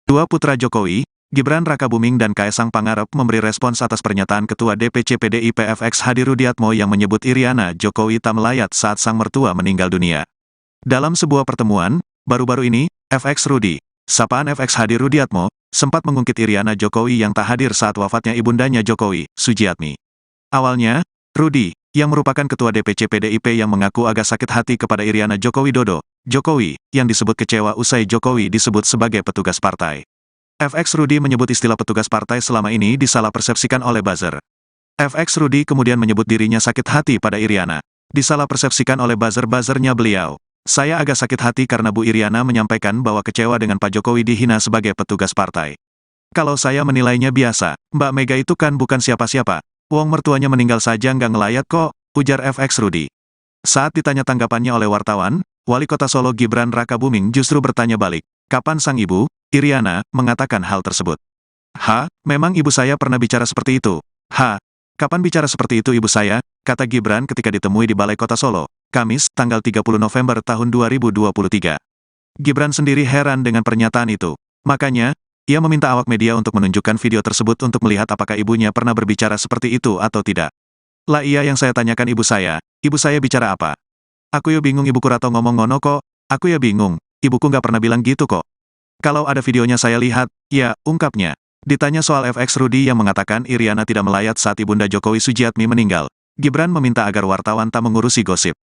Dua putra Jokowi, Gibran Rakabuming dan Kaesang Pangarep memberi respons atas pernyataan Ketua DPC PDIP FX Hadi Rudiatmo yang menyebut Iriana Jokowi tak melayat saat sang mertua meninggal dunia. Dalam sebuah pertemuan, baru-baru ini, FX Rudi, sapaan FX Hadi Rudiatmo, sempat mengungkit Iriana Jokowi yang tak hadir saat wafatnya ibundanya Jokowi, Sujiatmi. Awalnya, Rudi, yang merupakan Ketua DPC PDIP yang mengaku agak sakit hati kepada Iriana Joko Widodo, Jokowi, yang disebut kecewa usai Jokowi disebut sebagai petugas partai. FX Rudi menyebut istilah petugas partai selama ini disalah persepsikan oleh buzzer. FX Rudi kemudian menyebut dirinya sakit hati pada Iriana. Disalah persepsikan oleh buzzer-buzzernya beliau. Saya agak sakit hati karena Bu Iriana menyampaikan bahwa kecewa dengan Pak Jokowi dihina sebagai petugas partai. Kalau saya menilainya biasa, Mbak Mega itu kan bukan siapa-siapa. Wong mertuanya meninggal saja nggak ngelayat kok, ujar FX Rudi. Saat ditanya tanggapannya oleh wartawan, Wali Kota Solo Gibran Rakabuming justru bertanya balik, kapan sang ibu, Iriana, mengatakan hal tersebut. Memang ibu saya pernah bicara seperti itu? Kapan bicara seperti itu ibu saya, kata Gibran ketika ditemui di Balai Kota Solo, Kamis, tanggal 30 November tahun 2023. Gibran sendiri heran dengan pernyataan itu. Makanya, ia meminta awak media untuk menunjukkan video tersebut untuk melihat apakah ibunya pernah berbicara seperti itu atau tidak. Lah iya yang saya tanyakan ibu saya bicara apa? Aku ya bingung ibuku Rato ngomong ngono kok, aku ya bingung, ibuku nggak pernah bilang gitu kok. Kalau ada videonya saya lihat, ya, ungkapnya. Ditanya soal FX Rudi yang mengatakan Iriana tidak melayat saat Ibunda Jokowi Sujiatmi meninggal, Gibran meminta agar wartawan tak mengurusi gosip.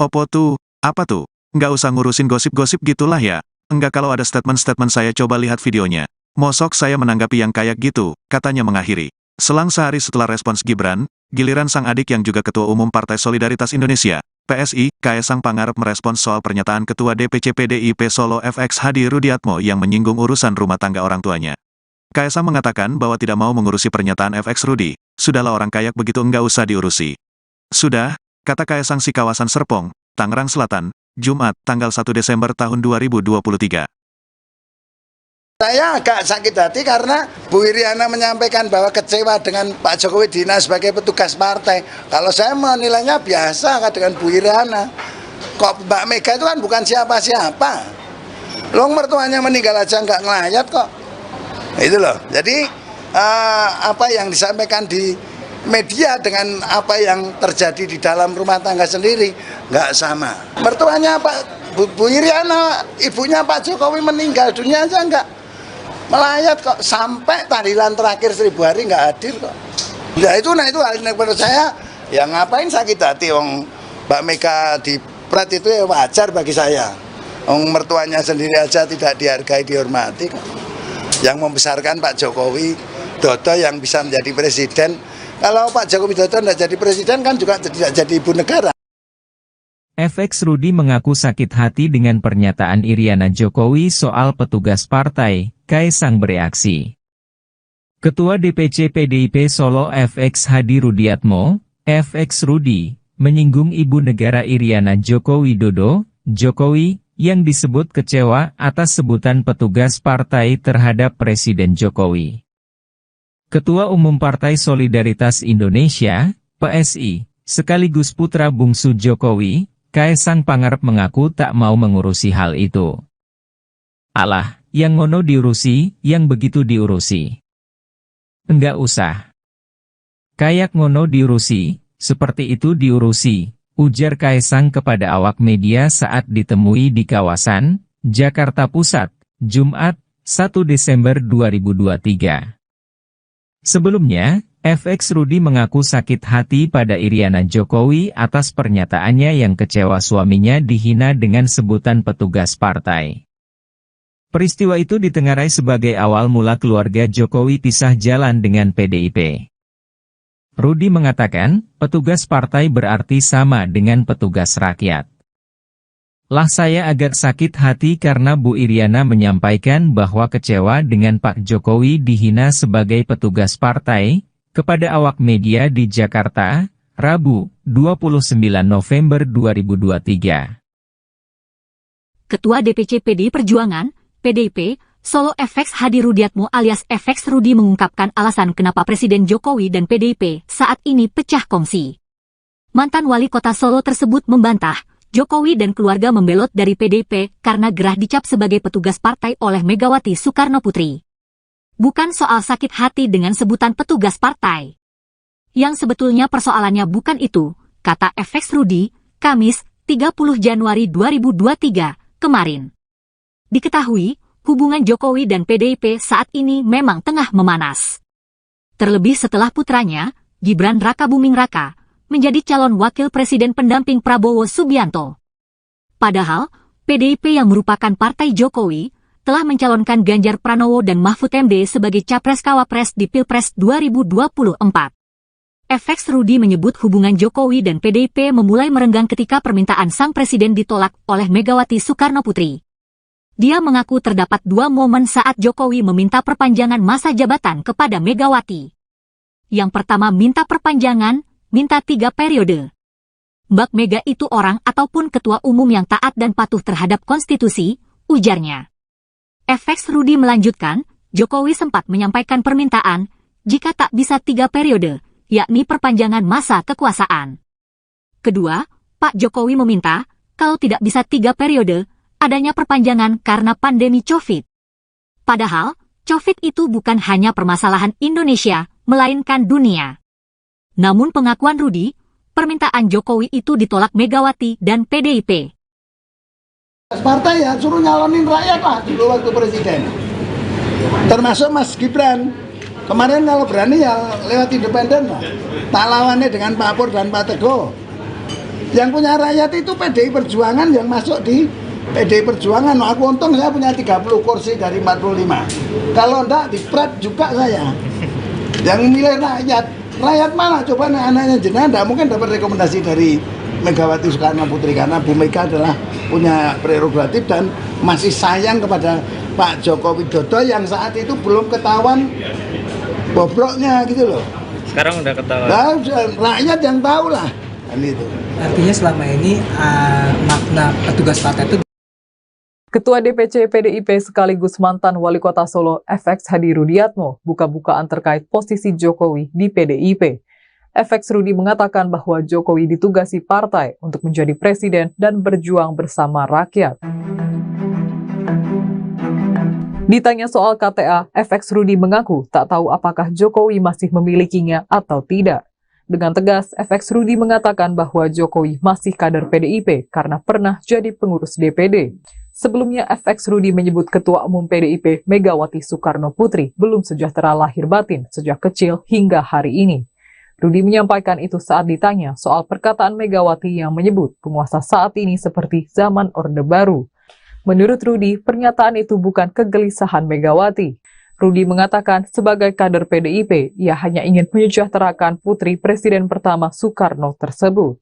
Opo tuh, apa tuh? Nggak usah ngurusin gosip-gosip gitulah ya. Enggak kalau ada statement-statement saya coba lihat videonya. Mosok saya menanggapi yang kayak gitu, katanya mengakhiri. Selang sehari setelah respons Gibran, giliran sang adik yang juga Ketua Umum Partai Solidaritas Indonesia, PSI, Kaesang Pangarep merespons soal pernyataan Ketua DPC PDIP Solo FX Hadi Rudiatmo yang menyinggung urusan rumah tangga orang tuanya. Kaesang mengatakan bahwa tidak mau mengurusi pernyataan FX Rudi, sudahlah orang kayak begitu enggak usah diurusi. Sudah, kata Kaesang si kawasan Serpong, Tangerang Selatan, Jumat, tanggal 1 Desember tahun 2023. Saya agak sakit hati karena Bu Iriana menyampaikan bahwa kecewa dengan Pak Jokowi Dina sebagai petugas partai. Kalau saya menilainya biasa dengan Bu Iriana. Kok Mbak Mega itu kan bukan siapa-siapa. Loh mertuanya meninggal aja nggak ngelayat kok. Itu loh. Jadi apa yang disampaikan di media dengan apa yang terjadi di dalam rumah tangga sendiri nggak sama. Mertuanya Pak Bu Iriana, ibunya Pak Jokowi meninggal dunia aja nggak melayat kok, sampai tahlilan terakhir 1000 hari nggak hadir kok. Ya itu hal yang menurut saya, ya ngapain sakit hati wong Mbak Mega di pret itu ya wajar bagi saya. Wong mertuanya sendiri aja tidak dihargai, dihormati kok. Yang membesarkan Pak Jokowi Dodo yang bisa menjadi presiden. Kalau Pak Jokowi Dodo tidak jadi presiden kan juga tidak jadi ibu negara. FX Rudi mengaku sakit hati dengan pernyataan Iriana Jokowi soal petugas partai, Kaesang bereaksi. Ketua DPC PDIP Solo FX Hadi Rudiatmo, FX Rudi, menyinggung ibu negara Iriana Joko Widodo, Jokowi, yang disebut kecewa atas sebutan petugas partai terhadap Presiden Jokowi. Ketua Umum Partai Solidaritas Indonesia, PSI, sekaligus putra bungsu Jokowi, Kaesang Pangarep mengaku tak mau mengurusi hal itu. Alah, yang ngono diurusi, yang begitu diurusi. Enggak usah. Kayak ngono diurusi, seperti itu diurusi, ujar Kaesang kepada awak media saat ditemui di kawasan Jakarta Pusat, Jumat, 1 Desember 2023. Sebelumnya, FX Rudi mengaku sakit hati pada Iriana Jokowi atas pernyataannya yang kecewa suaminya dihina dengan sebutan petugas partai. Peristiwa itu ditengarai sebagai awal mula keluarga Jokowi pisah jalan dengan PDIP. Rudi mengatakan, petugas partai berarti sama dengan petugas rakyat. Lah saya agak sakit hati karena Bu Iriana menyampaikan bahwa kecewa dengan Pak Jokowi dihina sebagai petugas partai, kepada awak media di Jakarta, Rabu, 29 November 2023. Ketua DPC PDI Perjuangan, PDIP, Solo FX Hadi Rudiatmo alias FX Rudi mengungkapkan alasan kenapa Presiden Jokowi dan PDIP saat ini pecah kongsi. Mantan wali kota Solo tersebut membantah, Jokowi dan keluarga membelot dari PDIP karena gerah dicap sebagai petugas partai oleh Megawati Soekarno Putri. Bukan soal sakit hati dengan sebutan petugas partai. Yang sebetulnya persoalannya bukan itu, kata FX Rudi, Kamis, 30 Januari 2023, kemarin. Diketahui, hubungan Jokowi dan PDIP saat ini memang tengah memanas. Terlebih setelah putranya, Gibran Rakabuming Raka, menjadi calon wakil presiden pendamping Prabowo Subianto. Padahal, PDIP yang merupakan partai Jokowi, telah mencalonkan Ganjar Pranowo dan Mahfud MD sebagai Capres-Cawapres di Pilpres 2024. FX Rudi menyebut hubungan Jokowi dan PDIP memulai merenggang ketika permintaan sang presiden ditolak oleh Megawati Soekarno Putri. Dia mengaku terdapat dua momen saat Jokowi meminta perpanjangan masa jabatan kepada Megawati. Yang pertama minta perpanjangan, minta 3 periode. Mbak Mega itu orang ataupun ketua umum yang taat dan patuh terhadap konstitusi, ujarnya. FX Rudi melanjutkan, Jokowi sempat menyampaikan permintaan, jika tak bisa 3 periode, yakni perpanjangan masa kekuasaan. Kedua, Pak Jokowi meminta, kalau tidak bisa 3 periode, adanya perpanjangan karena pandemi COVID. Padahal, COVID itu bukan hanya permasalahan Indonesia, melainkan dunia. Namun pengakuan Rudi, permintaan Jokowi itu ditolak Megawati dan PDIP. Partai ya suruh nyalonin rakyat lah dulu waktu presiden. Termasuk Mas Gibran. Kemarin kalau berani ya lewat independen lah. Tak lawannya dengan Pak Pur dan Pak Teguh. Yang punya rakyat itu PDI Perjuangan yang masuk di PDI Perjuangan. Aku untung saya punya 30 kursi dari 45. Kalau enggak di Prat juga saya. Yang milih rakyat. Rakyat mana? Coba anaknya jenengan enggak mungkin dapat rekomendasi dari Megawati Soekarno Putri karena Bu Mega adalah punya prerogatif dan masih sayang kepada Pak Joko Widodo yang saat itu belum ketahuan bobroknya gitu loh. Sekarang udah ketahuan. Nah, rakyat yang tahu lah kan itu. Artinya selama ini makna petugas partai itu. Ketua DPC PDIP sekaligus mantan Wali Kota Solo FX Hadi Rudiatmo buka-bukaan terkait posisi Jokowi di PDIP. FX Rudi mengatakan bahwa Jokowi ditugasi partai untuk menjadi presiden dan berjuang bersama rakyat. Ditanya soal KTA, FX Rudi mengaku tak tahu apakah Jokowi masih memilikinya atau tidak. Dengan tegas, FX Rudi mengatakan bahwa Jokowi masih kader PDIP karena pernah jadi pengurus DPD. Sebelumnya, FX Rudi menyebut Ketua Umum PDIP Megawati Soekarno Putri belum sejahtera lahir batin sejak kecil hingga hari ini. Rudi menyampaikan itu saat ditanya soal perkataan Megawati yang menyebut penguasa saat ini seperti zaman Orde Baru. Menurut Rudi, pernyataan itu bukan kegelisahan Megawati. Rudi mengatakan sebagai kader PDIP, ia hanya ingin menyejahterakan putri Presiden pertama Soekarno tersebut.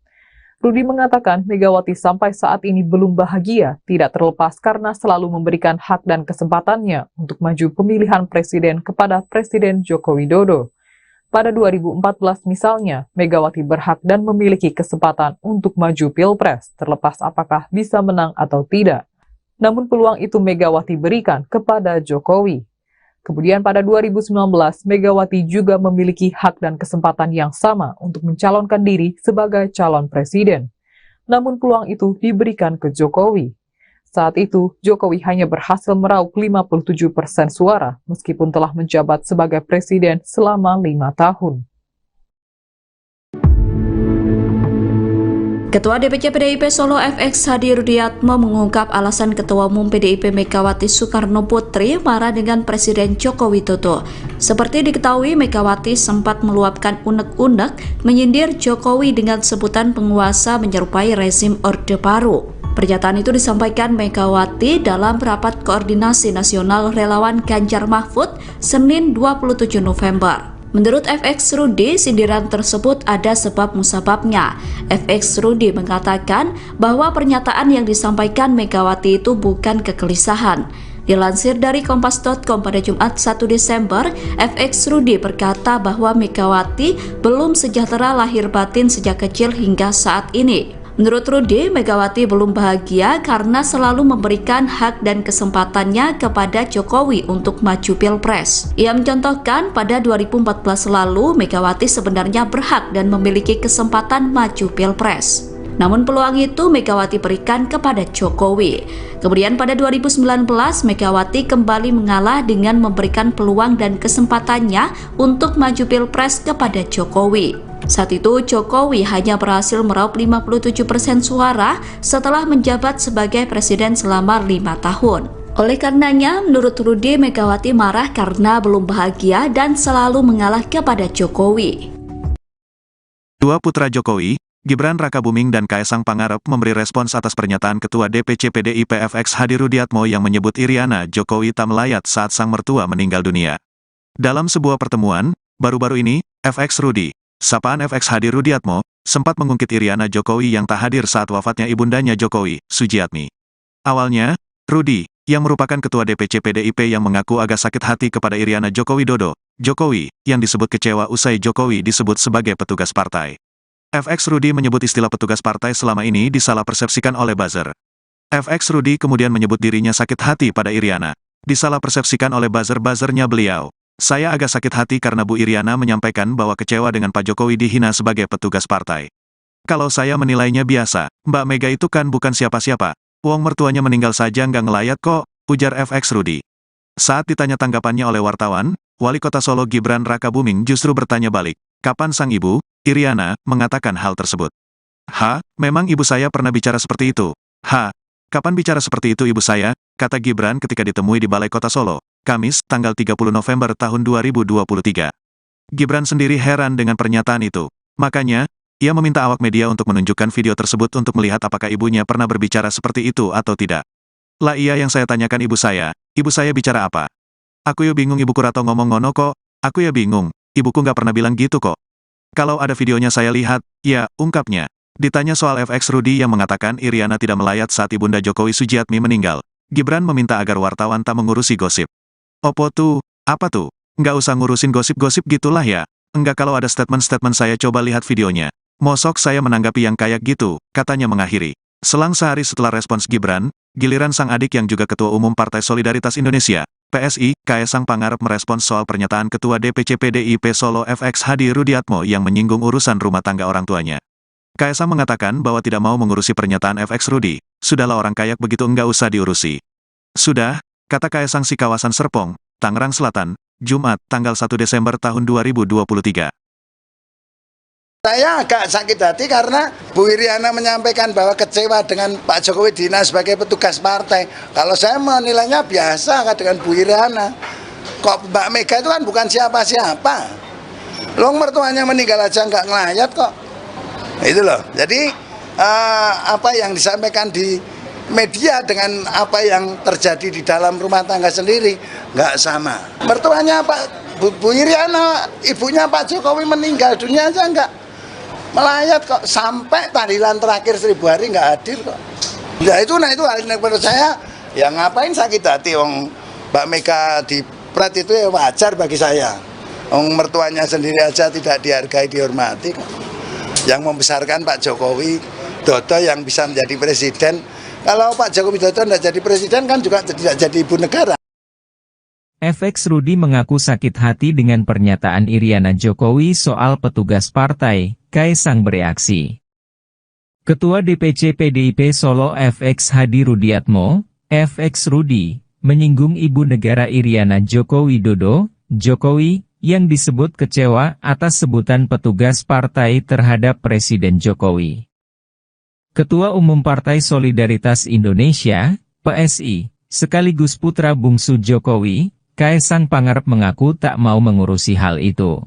Rudi mengatakan Megawati sampai saat ini belum bahagia, tidak terlepas karena selalu memberikan hak dan kesempatannya untuk maju pemilihan presiden kepada Presiden Joko Widodo. Pada 2014 misalnya, Megawati berhak dan memiliki kesempatan untuk maju Pilpres, terlepas apakah bisa menang atau tidak. Namun peluang itu Megawati berikan kepada Jokowi. Kemudian pada 2019, Megawati juga memiliki hak dan kesempatan yang sama untuk mencalonkan diri sebagai calon presiden. Namun peluang itu diberikan ke Jokowi. Saat itu, Jokowi hanya berhasil meraup 57% suara, meskipun telah menjabat sebagai presiden selama 5 tahun. Ketua DPC PDIP Solo FX Hadi Rudiatmo mengungkap alasan Ketua Umum PDIP Megawati Soekarno Putri marah dengan Presiden Joko Widodo. Seperti diketahui, Megawati sempat meluapkan unek-unek menyindir Jokowi dengan sebutan penguasa menyerupai rezim Orde Baru. Pernyataan itu disampaikan Megawati dalam rapat koordinasi nasional relawan Ganjar Mahfud Senin 27 November. Menurut FX Rudi, sindiran tersebut ada sebab musababnya. FX Rudi mengatakan bahwa pernyataan yang disampaikan Megawati itu bukan kegelisahan. Dilansir dari Kompas.com pada Jumat 1 Desember, FX Rudi berkata bahwa Megawati belum sejahtera lahir batin sejak kecil hingga saat ini. Menurut Rudi, Megawati belum bahagia karena selalu memberikan hak dan kesempatannya kepada Jokowi untuk maju Pilpres. Ia mencontohkan pada 2014 lalu, Megawati sebenarnya berhak dan memiliki kesempatan maju Pilpres. Namun peluang itu Megawati berikan kepada Jokowi. Kemudian pada 2019, Megawati kembali mengalah dengan memberikan peluang dan kesempatannya untuk maju Pilpres kepada Jokowi. Saat itu, Jokowi hanya berhasil meraup 57% suara setelah menjabat sebagai presiden selama 5 tahun. Oleh karenanya, menurut Rudi, Megawati marah karena belum bahagia dan selalu mengalah kepada Jokowi. Dua putra Jokowi, Gibran Rakabuming dan Kaesang Pangarep memberi respons atas pernyataan Ketua DPC PDIP FX Hadi Rudiatmo yang menyebut Iriana Jokowi tak melayat saat sang mertua meninggal dunia. Dalam sebuah pertemuan, baru-baru ini, FX Rudi, sapaan FX Hadi Rudiatmo, sempat mengungkit Iriana Jokowi yang tak hadir saat wafatnya ibundanya Jokowi, Sujiatmi. Awalnya, Rudi, yang merupakan Ketua DPC PDIP yang mengaku agak sakit hati kepada Iriana Joko Widodo, Jokowi, yang disebut kecewa usai Jokowi disebut sebagai petugas partai. FX Rudi menyebut istilah petugas partai selama ini disalah persepsikan oleh buzzer. FX Rudi kemudian menyebut dirinya sakit hati pada Iriana, disalah persepsikan oleh buzzer-buzzernya beliau. Saya agak sakit hati karena Bu Iriana menyampaikan bahwa kecewa dengan Pak Jokowi dihina sebagai petugas partai. Kalau saya menilainya biasa, Mbak Mega itu kan bukan siapa-siapa. Wong mertuanya meninggal saja nggak ngelayat kok, ujar FX Rudi. Saat ditanya tanggapannya oleh wartawan, Wali Kota Solo Gibran Rakabuming justru bertanya balik, kapan sang ibu, Iriana, mengatakan hal tersebut. Memang ibu saya pernah bicara seperti itu. Kapan bicara seperti itu ibu saya, kata Gibran ketika ditemui di Balai Kota Solo, Kamis, tanggal 30 November tahun 2023. Gibran sendiri heran dengan pernyataan itu. Makanya, ia meminta awak media untuk menunjukkan video tersebut untuk melihat apakah ibunya pernah berbicara seperti itu atau tidak. Lah iya yang saya tanyakan ibu saya bicara apa? Aku ya bingung ibuku rato ngomong ngono kok, aku ya bingung, ibuku nggak pernah bilang gitu kok. Kalau ada videonya saya lihat, ya, ungkapnya. Ditanya soal FX Rudi yang mengatakan Iriana tidak melayat saat Ibunda Jokowi Sujiatmi meninggal, Gibran meminta agar wartawan tak mengurusi gosip. Opo tuh, apa tuh? Nggak usah ngurusin gosip-gosip gitulah ya. Enggak kalau ada statement-statement saya coba lihat videonya. Mosok saya menanggapi yang kayak gitu, katanya mengakhiri. Selang sehari setelah respons Gibran, giliran sang adik yang juga Ketua Umum Partai Solidaritas Indonesia, PSI, Kaesang Pangarep merespons soal pernyataan Ketua DPC PDIP Solo FX Hadi Rudiatmo yang menyinggung urusan rumah tangga orang tuanya. Kaesang mengatakan bahwa tidak mau mengurusi pernyataan FX Rudi, sudahlah orang kayak begitu enggak usah diurusi. Sudah, kata Kaesang si kawasan Serpong, Tangerang Selatan, Jumat, tanggal 1 Desember tahun 2023. Saya agak sakit hati karena Bu Iriana menyampaikan bahwa kecewa dengan Pak Jokowi Dina sebagai petugas partai. Kalau saya menilainya biasa dengan Bu Iriana. Kok Mbak Mega itu kan bukan siapa-siapa. Long mertuanya meninggal aja nggak ngelayat kok. Itu loh. Jadi apa yang disampaikan di media dengan apa yang terjadi di dalam rumah tangga sendiri nggak sama. Mertuanya Bu Iriana, ibunya Pak Jokowi meninggal dunia aja nggak melayat kok, sampai tahlilan terakhir 1000 hari nggak hadir kok. Ya itu hal yang menurut saya, ya ngapain sakit hati, wong Mbak Mega di pret itu ya wajar bagi saya. Wong mertuanya sendiri aja tidak dihargai, dihormati kok. Yang membesarkan Pak Jokowi Dodo yang bisa menjadi presiden. Kalau Pak Jokowi Dodo tidak jadi presiden kan juga tidak jadi ibu negara. FX Rudi mengaku sakit hati dengan pernyataan Iriana Jokowi soal petugas partai. Kaesang bereaksi. Ketua DPC PDIP Solo FX Hadi Rudiatmo, FX Rudi, menyinggung ibu negara Iriana Joko Widodo, Jokowi, yang disebut kecewa atas sebutan petugas partai terhadap Presiden Jokowi. Ketua Umum Partai Solidaritas Indonesia, PSI, sekaligus putra bungsu Jokowi, Kaesang Pangarep mengaku tak mau mengurusi hal itu.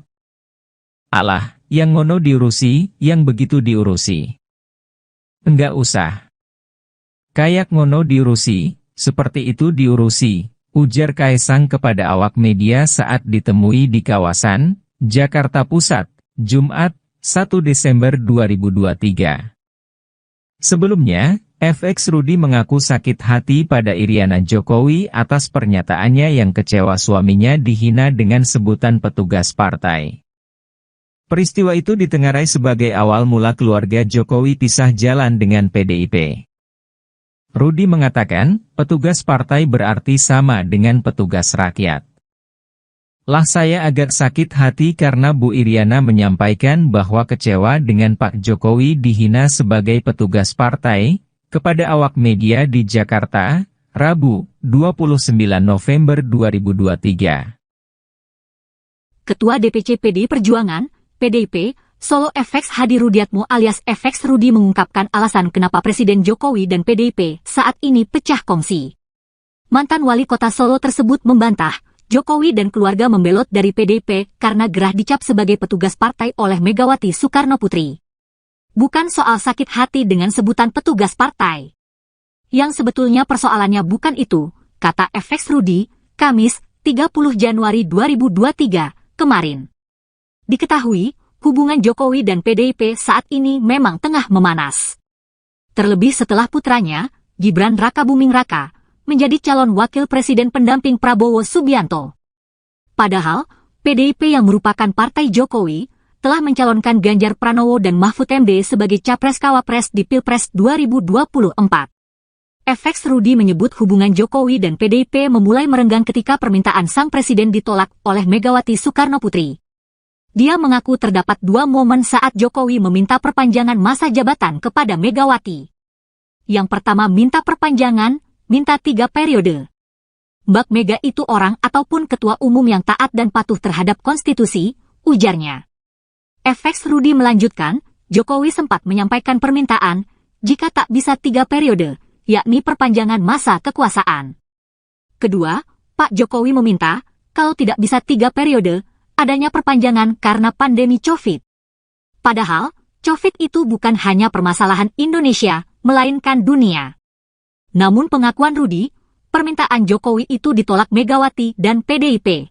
Alah, yang ngono diurusi, yang begitu diurusi. Enggak usah. Kayak ngono diurusi, seperti itu diurusi, ujar Kaesang kepada awak media saat ditemui di kawasan Jakarta Pusat, Jumat, 1 Desember 2023. Sebelumnya, FX Rudi mengaku sakit hati pada Iriana Jokowi atas pernyataannya yang kecewa suaminya dihina dengan sebutan petugas partai. Peristiwa itu ditengarai sebagai awal mula keluarga Jokowi pisah jalan dengan PDIP. Rudi mengatakan, petugas partai berarti sama dengan petugas rakyat. Lah saya agak sakit hati karena Bu Iriana menyampaikan bahwa kecewa dengan Pak Jokowi dihina sebagai petugas partai, kepada awak media di Jakarta, Rabu, 29 November 2023. Ketua DPC PDI Perjuangan, PDIP, Solo FX Hadi Rudiatmo alias FX Rudi mengungkapkan alasan kenapa Presiden Jokowi dan PDIP saat ini pecah kongsi. Mantan wali kota Solo tersebut membantah, Jokowi dan keluarga membelot dari PDIP karena gerah dicap sebagai petugas partai oleh Megawati Soekarno Putri. Bukan soal sakit hati dengan sebutan petugas partai. Yang sebetulnya persoalannya bukan itu, kata FX Rudi, Kamis, 30 Januari 2023, kemarin. Diketahui, hubungan Jokowi dan PDIP saat ini memang tengah memanas. Terlebih setelah putranya, Gibran Rakabuming Raka, menjadi calon wakil presiden pendamping Prabowo Subianto. Padahal, PDIP yang merupakan partai Jokowi, telah mencalonkan Ganjar Pranowo dan Mahfud MD sebagai Capres-Cawapres di Pilpres 2024. FX Rudi menyebut hubungan Jokowi dan PDIP memulai merenggang ketika permintaan sang presiden ditolak oleh Megawati Soekarno Putri. Dia mengaku terdapat dua momen saat Jokowi meminta perpanjangan masa jabatan kepada Megawati. Yang pertama minta perpanjangan, minta 3 periode. Mbak Mega itu orang ataupun ketua umum yang taat dan patuh terhadap konstitusi, ujarnya. FX Rudi melanjutkan, Jokowi sempat menyampaikan permintaan, jika tak bisa 3 periode, yakni perpanjangan masa kekuasaan. Kedua, Pak Jokowi meminta, kalau tidak bisa 3 periode, adanya perpanjangan karena pandemi COVID. Padahal, COVID itu bukan hanya permasalahan Indonesia, melainkan dunia. Namun pengakuan Rudi, permintaan Jokowi itu ditolak Megawati dan PDIP.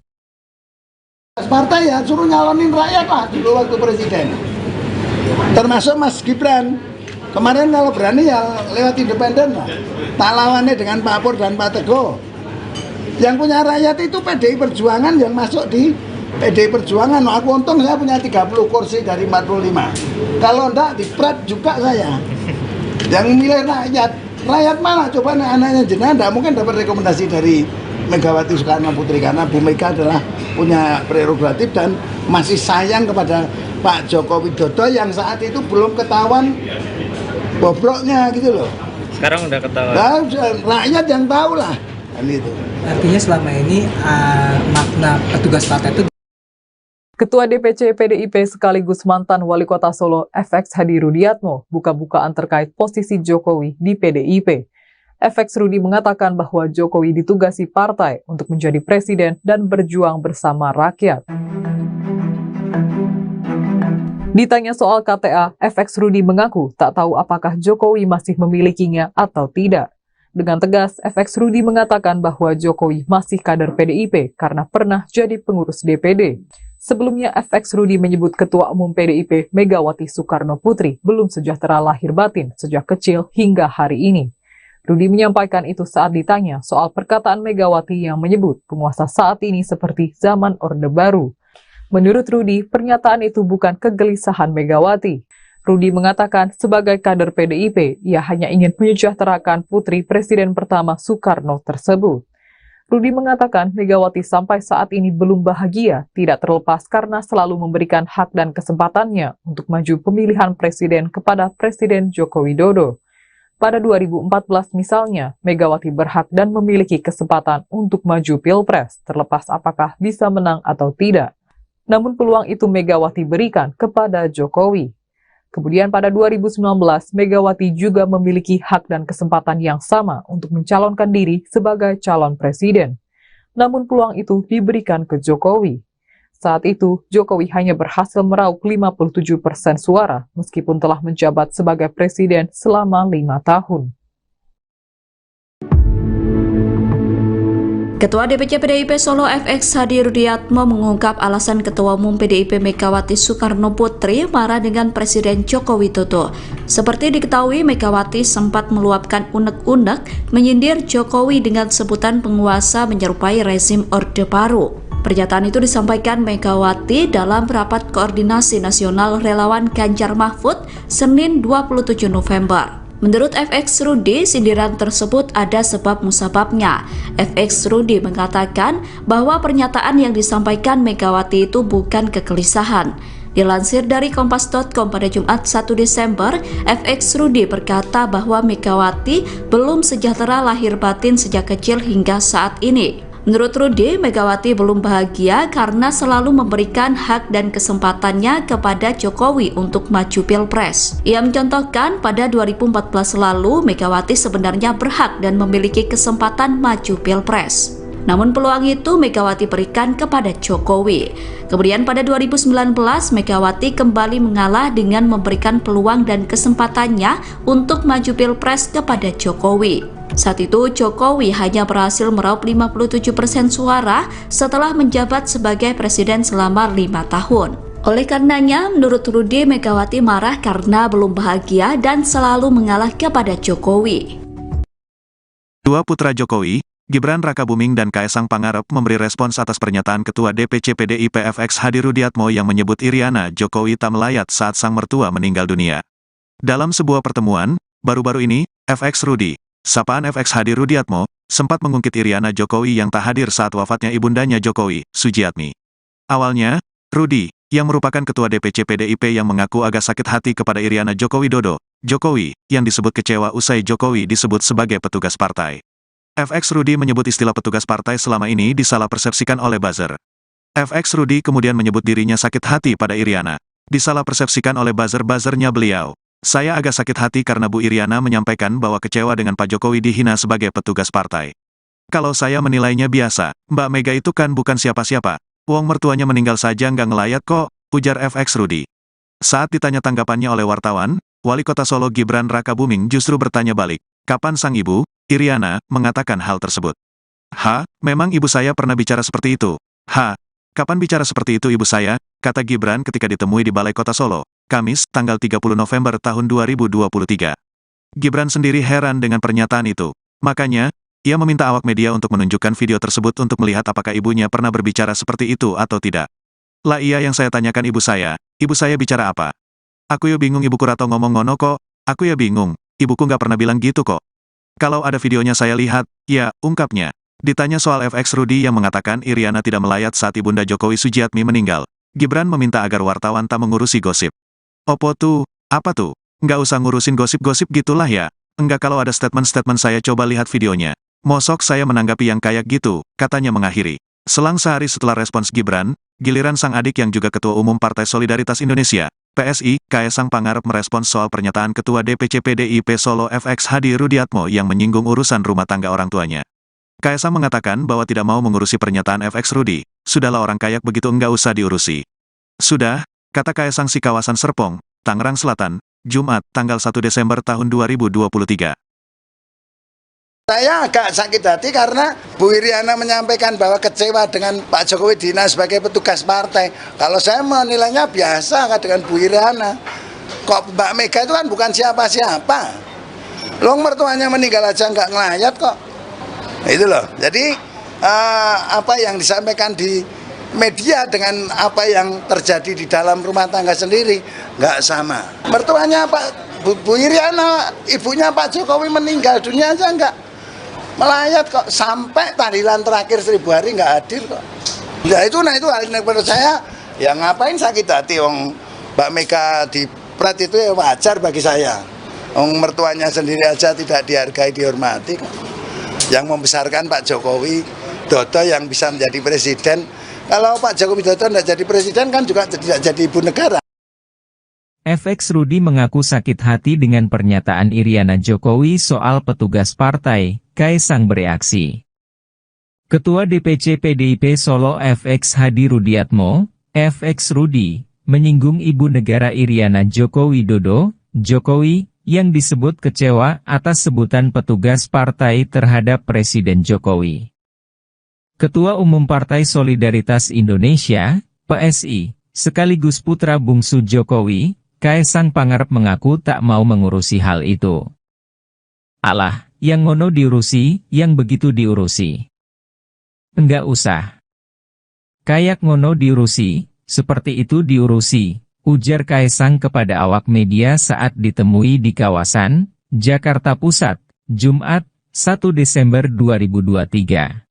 Partai ya suruh nyalonin rakyat lah dulu waktu presiden. Termasuk Mas Gibran. Kemarin kalau berani ya lewat independen lah. Tak lawannya dengan Pak Pur dan Pak Teguh. Yang punya rakyat itu PDI Perjuangan yang masuk di PDI Perjuangan. Aku untung saya punya 30 kursi dari 45. Kalau enggak dipret juga saya. Yang milih rakyat. Rakyat mana? Coba anaknya jenengan enggak mungkin dapat rekomendasi dari Megawati Soekarno Putri karena Bu Mega adalah punya prerogatif dan masih sayang kepada Pak Joko Widodo yang saat itu belum ketahuan bobroknya gitu loh. Sekarang udah ketahuan. Nah, rakyat yang tahu lah kan itu. Artinya selama ini makna petugas partai itu. Ketua DPC PDIP sekaligus mantan Wali Kota Solo FX Hadi Rudiatmo buka-bukaan terkait posisi Jokowi di PDIP. FX Rudi mengatakan bahwa Jokowi ditugasi partai untuk menjadi presiden dan berjuang bersama rakyat. Ditanya soal KTA, FX Rudi mengaku tak tahu apakah Jokowi masih memilikinya atau tidak. Dengan tegas, FX Rudi mengatakan bahwa Jokowi masih kader PDIP karena pernah jadi pengurus DPD. Sebelumnya, FX Rudi menyebut Ketua Umum PDIP Megawati Soekarno Putri belum sejahtera lahir batin sejak kecil hingga hari ini. Rudi menyampaikan itu saat ditanya soal perkataan Megawati yang menyebut penguasa saat ini seperti zaman Orde Baru. Menurut Rudi, pernyataan itu bukan kegelisahan Megawati. Rudi mengatakan sebagai kader PDIP, ia hanya ingin menyejahterakan putri Presiden pertama Soekarno tersebut. Rudi mengatakan Megawati sampai saat ini belum bahagia, tidak terlepas karena selalu memberikan hak dan kesempatannya untuk maju pemilihan presiden kepada Presiden Joko Widodo. Pada 2014 misalnya, Megawati berhak dan memiliki kesempatan untuk maju Pilpres, terlepas apakah bisa menang atau tidak. Namun peluang itu Megawati berikan kepada Jokowi. Kemudian pada 2019, Megawati juga memiliki hak dan kesempatan yang sama untuk mencalonkan diri sebagai calon presiden. Namun peluang itu diberikan ke Jokowi. Saat itu, Jokowi hanya berhasil meraup 57% suara meskipun telah menjabat sebagai presiden selama 5 tahun. Ketua DPC PDIP Solo FX Hadi Rudiatmo mengungkap alasan Ketua Umum PDIP Megawati Soekarno Putri marah dengan Presiden Joko Widodo. Seperti diketahui, Megawati sempat meluapkan unek-unek menyindir Jokowi dengan sebutan penguasa menyerupai rezim Orde Baru. Pernyataan itu disampaikan Megawati dalam rapat koordinasi nasional relawan Ganjar Mahfud Senin 27 November. Menurut FX Rudi, sindiran tersebut ada sebab musababnya. FX Rudi mengatakan bahwa pernyataan yang disampaikan Megawati itu bukan kegelisahan. Dilansir dari Kompas.com pada Jumat 1 Desember, FX Rudi berkata bahwa Megawati belum sejahtera lahir batin sejak kecil hingga saat ini. Menurut Rudi, Megawati belum bahagia karena selalu memberikan hak dan kesempatannya kepada Jokowi untuk maju Pilpres. Ia mencontohkan pada 2014 lalu, Megawati sebenarnya berhak dan memiliki kesempatan maju Pilpres. Namun peluang itu Megawati berikan kepada Jokowi. Kemudian pada 2019, Megawati kembali mengalah dengan memberikan peluang dan kesempatannya untuk maju Pilpres kepada Jokowi. Saat itu, Jokowi hanya berhasil meraup 57% suara setelah menjabat sebagai presiden selama 5 tahun. Oleh karenanya, menurut Rudi, Megawati marah karena belum bahagia dan selalu mengalah kepada Jokowi. Dua putra Jokowi, Gibran Rakabuming dan Kaesang Pangarep memberi respons atas pernyataan Ketua DPC PDIP FX Hadi Rudiatmo yang menyebut Iriana Jokowi tak melayat saat sang mertua meninggal dunia. Dalam sebuah pertemuan, baru-baru ini, FX Rudi Sapaan FX Hadi Rudiatmo, sempat mengungkit Iriana Jokowi yang tak hadir saat wafatnya ibundanya Jokowi, Sujiatmi. Awalnya, Rudi, yang merupakan ketua DPC PDIP yang mengaku agak sakit hati kepada Iriana Joko Widodo, Jokowi, yang disebut kecewa usai Jokowi disebut sebagai petugas partai. FX Rudi menyebut istilah petugas partai selama ini disalah persepsikan oleh buzzer. FX Rudi kemudian menyebut dirinya sakit hati pada Iriana. Disalah persepsikan oleh buzzer-buzzernya beliau. Saya agak sakit hati karena Bu Iriana menyampaikan bahwa kecewa dengan Pak Jokowi dihina sebagai petugas partai. Kalau saya menilainya biasa, Mbak Mega itu kan bukan siapa-siapa. Wong mertuanya meninggal saja nggak ngelayat kok, ujar FX Rudi. Saat ditanya tanggapannya oleh wartawan, Wali Kota Solo Gibran Rakabuming justru bertanya balik, kapan sang ibu, Iriana, mengatakan hal tersebut. Memang ibu saya pernah bicara seperti itu. Kapan bicara seperti itu ibu saya, kata Gibran ketika ditemui di Balai Kota Solo, Kamis, tanggal 30 November tahun 2023. Gibran sendiri heran dengan pernyataan itu. Makanya, ia meminta awak media untuk menunjukkan video tersebut untuk melihat apakah ibunya pernah berbicara seperti itu atau tidak. Lah iya yang saya tanyakan ibu saya bicara apa? Aku ya bingung ibuku Rato ngomong ngono kok, aku ya bingung, ibuku nggak pernah bilang gitu kok. Kalau ada videonya saya lihat, ya, ungkapnya. Ditanya soal FX Rudi yang mengatakan Iriana tidak melayat saat ibunda Jokowi Sujiatmi meninggal, Gibran meminta agar wartawan tak mengurusi gosip. Opo tuh, apa tuh? Nggak usah ngurusin gosip-gosip gitulah ya. Enggak kalau ada statement-statement saya coba lihat videonya. Mosok saya menanggapi yang kayak gitu, katanya mengakhiri. Selang sehari setelah respons Gibran, giliran sang adik yang juga Ketua Umum Partai Solidaritas Indonesia, PSI, Kaesang Pangarep merespons soal pernyataan Ketua DPC PDIP Solo FX Hadi Rudiatmo yang menyinggung urusan rumah tangga orang tuanya. Kaesang mengatakan bahwa tidak mau mengurusi pernyataan FX Rudi, sudahlah orang kayak begitu enggak usah diurusi. Sudah, kata Kaesang si kawasan Serpong, Tangerang Selatan, Jumat, tanggal 1 Desember tahun 2023. Saya agak sakit hati karena Bu Iriana menyampaikan bahwa kecewa dengan Pak Jokowi Dina sebagai petugas partai. Kalau saya menilainya biasa dengan Bu Iriana. Kok Mbak Mega itu kan bukan siapa-siapa. Long mertuanya meninggal aja nggak ngelayat kok. Itu loh. Jadi apa yang disampaikan di media dengan apa yang terjadi di dalam rumah tangga sendiri nggak sama. Mertuanya Bu Iriana, ibunya Pak Jokowi meninggal dunia aja nggak melayat kok, sampai tahlilan terakhir 1000 hari nggak hadir kok. Ya itu hal yang menurut saya, ya ngapain sakit hati wong Mbak Mega di pret itu ya wajar bagi saya. Wong mertuanya sendiri aja tidak dihargai, dihormati kok. Yang membesarkan Pak Jokowi Dodo yang bisa menjadi presiden. Kalau Pak Jokowi Dodo tidak jadi presiden kan juga tidak jadi ibu negara. FX Rudi mengaku sakit hati dengan pernyataan Iriana Jokowi soal petugas partai. Kaesang bereaksi. Ketua DPC PDIP Solo FX Hadi Rudiatmo, FX Rudi, menyinggung ibu negara Iriana Joko Widodo, Jokowi, yang disebut kecewa atas sebutan petugas partai terhadap Presiden Jokowi. Ketua Umum Partai Solidaritas Indonesia, PSI, sekaligus putra bungsu Jokowi, Kaesang Pangarep mengaku tak mau mengurusi hal itu. Alah, yang ngono diurusi, yang begitu diurusi. Enggak usah. Kayak ngono diurusi, seperti itu diurusi, ujar Kaesang kepada awak media saat ditemui di kawasan Jakarta Pusat, Jumat, 1 Desember 2023.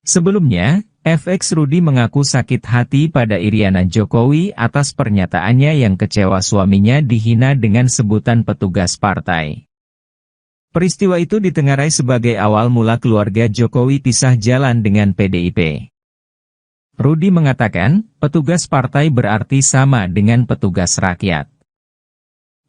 Sebelumnya, FX Rudi mengaku sakit hati pada Iriana Jokowi atas pernyataannya yang kecewa suaminya dihina dengan sebutan petugas partai. Peristiwa itu ditengarai sebagai awal mula keluarga Jokowi pisah jalan dengan PDIP. Rudi mengatakan, petugas partai berarti sama dengan petugas rakyat.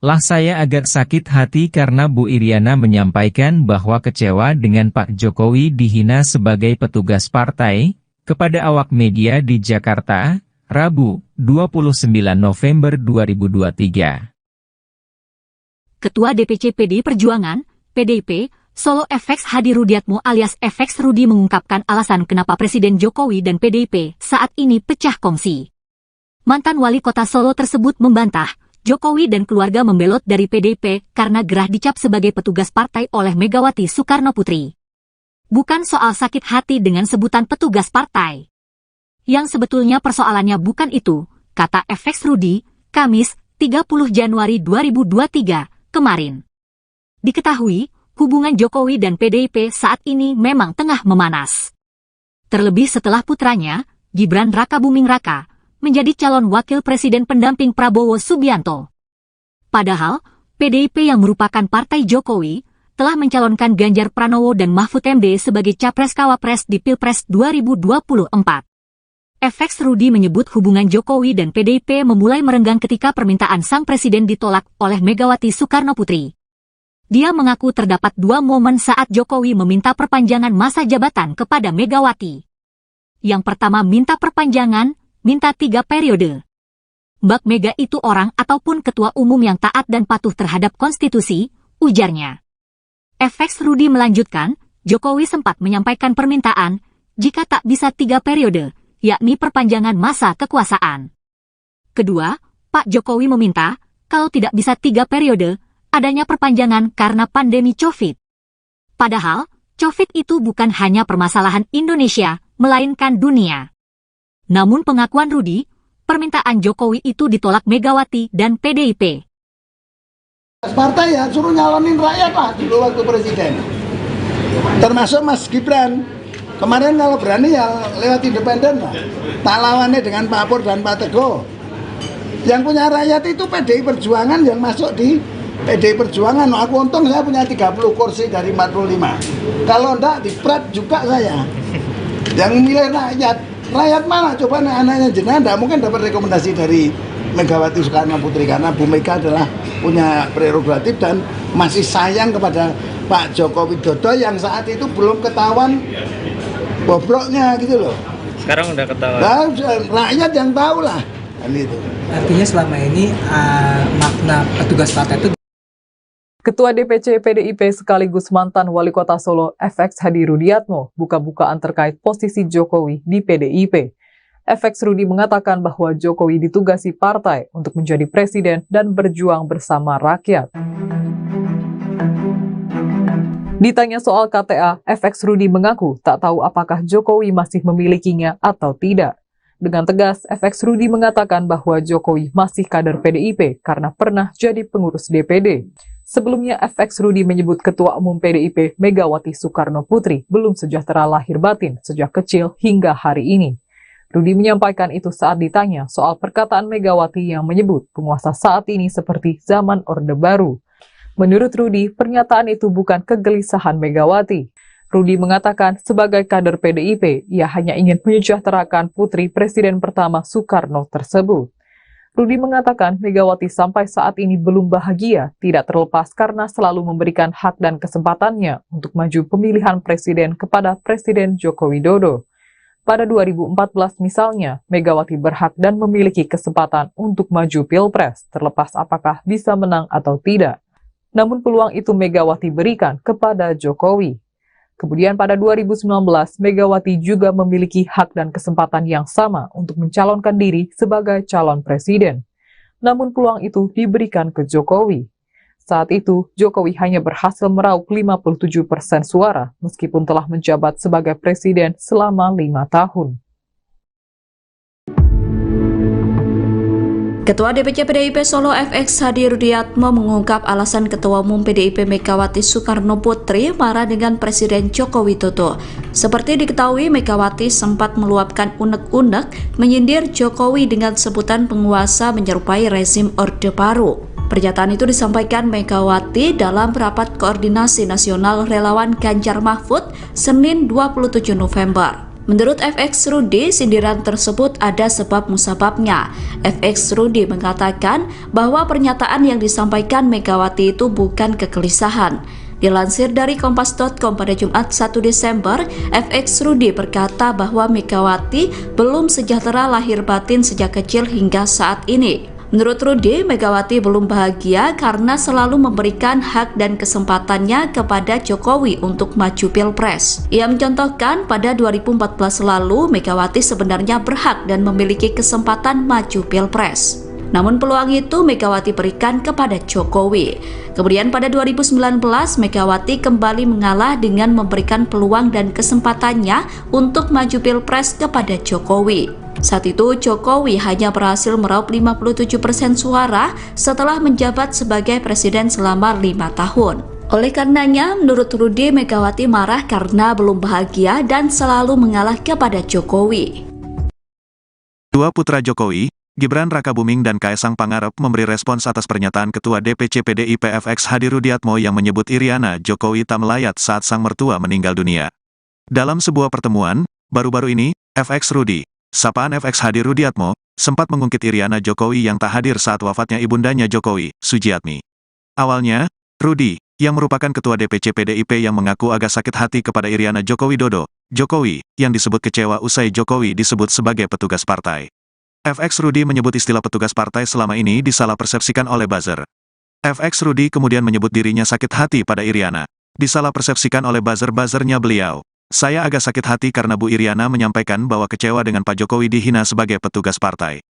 Lah saya agak sakit hati karena Bu Iriana menyampaikan bahwa kecewa dengan Pak Jokowi dihina sebagai petugas partai, kepada awak media di Jakarta, Rabu, 29 November 2023. Ketua DPC PDI Perjuangan, PDIP, Solo FX Hadi Rudiatmo alias FX Rudi mengungkapkan alasan kenapa Presiden Jokowi dan PDIP saat ini pecah kongsi. Mantan wali kota Solo tersebut membantah, Jokowi dan keluarga membelot dari PDIP karena gerah dicap sebagai petugas partai oleh Megawati Soekarno Putri. Bukan soal sakit hati dengan sebutan petugas partai. Yang sebetulnya persoalannya bukan itu, kata FX Rudi, Kamis, 30 Januari 2023, kemarin. Diketahui, hubungan Jokowi dan PDIP saat ini memang tengah memanas. Terlebih setelah putranya, Gibran Rakabuming Raka, menjadi calon wakil presiden pendamping Prabowo Subianto. Padahal, PDIP yang merupakan partai Jokowi, telah mencalonkan Ganjar Pranowo dan Mahfud MD sebagai Capres-Cawapres di Pilpres 2024. FX Rudi menyebut hubungan Jokowi dan PDIP memulai merenggang ketika permintaan sang presiden ditolak oleh Megawati Soekarnoputri. Dia mengaku terdapat dua momen saat Jokowi meminta perpanjangan masa jabatan kepada Megawati. Yang pertama minta perpanjangan, minta 3 periode. Mbak Mega itu orang ataupun ketua umum yang taat dan patuh terhadap konstitusi, ujarnya. FX Rudi melanjutkan, Jokowi sempat menyampaikan permintaan, jika tak bisa 3 periode, yakni perpanjangan masa kekuasaan. Kedua, Pak Jokowi meminta, kalau tidak bisa 3 periode, adanya perpanjangan karena pandemi COVID. Padahal, COVID itu bukan hanya permasalahan Indonesia, melainkan dunia. Namun pengakuan Rudi, permintaan Jokowi itu ditolak Megawati dan PDIP. Partai ya suruh nyalonin rakyat lah dulu waktu presiden. Termasuk Mas Gibran. Kemarin kalau berani ya lewat independen lah. Tak lawannya dengan Pak Pur dan Pak Teguh. Yang punya rakyat itu PDI Perjuangan yang masuk di PDI Perjuangan. Aku untung saya punya 30 kursi dari 45. Kalau enggak dipret juga saya. Yang milih rakyat. Rakyat mana? Coba anaknya jenengan enggak mungkin dapat rekomendasi dari Megawati Soekarnoputri karena Bu Mega adalah punya prerogatif dan masih sayang kepada Pak Joko Widodo yang saat itu belum ketahuan bobroknya gitu loh. Sekarang udah ketahuan. Nah, rakyat yang tahu lah kan itu. Artinya selama ini makna petugas partai itu. Ketua DPC PDIP sekaligus mantan Wali Kota Solo FX Hadi Rudiatmo buka-bukaan terkait posisi Jokowi di PDIP. FX Rudi mengatakan bahwa Jokowi ditugasi partai untuk menjadi presiden dan berjuang bersama rakyat. Ditanya soal KTA, FX Rudi mengaku tak tahu apakah Jokowi masih memilikinya atau tidak. Dengan tegas, FX Rudi mengatakan bahwa Jokowi masih kader PDIP karena pernah jadi pengurus DPD. Sebelumnya, FX Rudi menyebut Ketua Umum PDIP Megawati Soekarnoputri belum sejahtera lahir batin sejak kecil hingga hari ini. Rudi menyampaikan itu saat ditanya soal perkataan Megawati yang menyebut penguasa saat ini seperti zaman Orde Baru. Menurut Rudi, pernyataan itu bukan kegelisahan Megawati. Rudi mengatakan sebagai kader PDIP, ia hanya ingin menyejahterakan putri Presiden pertama Soekarno tersebut. Rudi mengatakan Megawati sampai saat ini belum bahagia, tidak terlepas karena selalu memberikan hak dan kesempatannya untuk maju pemilihan presiden kepada Presiden Joko Widodo. Pada 2014 misalnya, Megawati berhak dan memiliki kesempatan untuk maju Pilpres, terlepas apakah bisa menang atau tidak. Namun peluang itu Megawati berikan kepada Jokowi. Kemudian pada 2019, Megawati juga memiliki hak dan kesempatan yang sama untuk mencalonkan diri sebagai calon presiden. Namun peluang itu diberikan ke Jokowi. Saat itu, Jokowi hanya berhasil meraup 57% suara meskipun telah menjabat sebagai presiden selama 5 tahun. Ketua DPC PDIP Solo FX Hadi Rudiatmo mengungkap alasan Ketua Umum PDIP Megawati Soekarnoputri marah dengan Presiden Joko Widodo. Seperti diketahui, Megawati sempat meluapkan unek-unek menyindir Jokowi dengan sebutan penguasa menyerupai rezim Orde Baru. Pernyataan itu disampaikan Megawati dalam rapat koordinasi nasional relawan Ganjar Mahfud Senin 27 November. Menurut FX Rudi, sindiran tersebut ada sebab musababnya. FX Rudi mengatakan bahwa pernyataan yang disampaikan Megawati itu bukan kegelisahan. Dilansir dari Kompas.com pada Jumat 1 Desember, FX Rudi berkata bahwa Megawati belum sejahtera lahir batin sejak kecil hingga saat ini. Menurut Rudi, Megawati belum bahagia karena selalu memberikan hak dan kesempatannya kepada Jokowi untuk maju Pilpres. Ia mencontohkan pada 2014 lalu, Megawati sebenarnya berhak dan memiliki kesempatan maju Pilpres. Namun peluang itu Megawati berikan kepada Jokowi. Kemudian pada 2019, Megawati kembali mengalah dengan memberikan peluang dan kesempatannya untuk maju Pilpres kepada Jokowi. Saat itu, Jokowi hanya berhasil meraup 57% suara setelah menjabat sebagai presiden selama 5 tahun. Oleh karenanya, menurut Rudi, Megawati marah karena belum bahagia dan selalu mengalah kepada Jokowi. Dua putra Jokowi, Gibran Rakabuming dan Kaesang Pangarep memberi respons atas pernyataan Ketua DPC PDIP FX Hadi Rudiatmo yang menyebut Iriana Jokowi tak melayat saat sang mertua meninggal dunia. Dalam sebuah pertemuan, baru-baru ini, FX Rudi, sapaan FX Hadi Rudiatmo, sempat mengungkit Iriana Jokowi yang tak hadir saat wafatnya ibundanya Jokowi, Sujiatmi. Awalnya, Rudi, yang merupakan Ketua DPC PDIP yang mengaku agak sakit hati kepada Iriana Joko Widodo, Jokowi, yang disebut kecewa usai Jokowi disebut sebagai petugas partai. FX Rudi menyebut istilah petugas partai selama ini disalah persepsikan oleh buzzer. FX Rudi kemudian menyebut dirinya sakit hati pada Iriana. Disalah persepsikan oleh buzzer-buzzernya beliau. Saya agak sakit hati karena Bu Iriana menyampaikan bahwa kecewa dengan Pak Jokowi dihina sebagai petugas partai.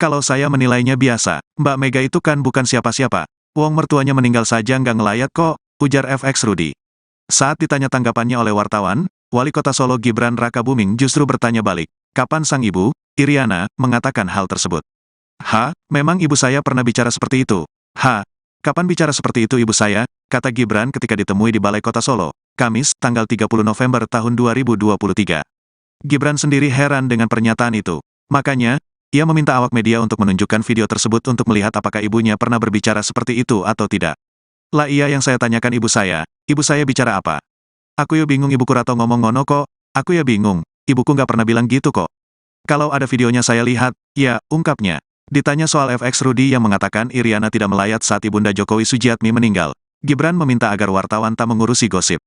Kalau saya menilainya biasa, Mbak Mega itu kan bukan siapa-siapa. Wong mertuanya meninggal saja nggak ngelayat kok, ujar FX Rudi. Saat ditanya tanggapannya oleh wartawan, Wali Kota Solo Gibran Rakabuming justru bertanya balik, kapan sang ibu, Iriana, mengatakan hal tersebut. Memang ibu saya pernah bicara seperti itu. Kapan bicara seperti itu ibu saya, kata Gibran ketika ditemui di Balai Kota Solo, Kamis, tanggal 30 November tahun 2023. Gibran sendiri heran dengan pernyataan itu. Makanya, ia meminta awak media untuk menunjukkan video tersebut untuk melihat apakah ibunya pernah berbicara seperti itu atau tidak. Lah iya yang saya tanyakan ibu saya bicara apa? Aku ya bingung ibuku Rato ngomong ngono kok, aku ya bingung, ibuku nggak pernah bilang gitu kok. Kalau ada videonya saya lihat, ya, ungkapnya. Ditanya soal FX Rudi yang mengatakan Iriana tidak melayat saat ibunda Jokowi Sujiatmi meninggal, Gibran meminta agar wartawan tak mengurusi gosip.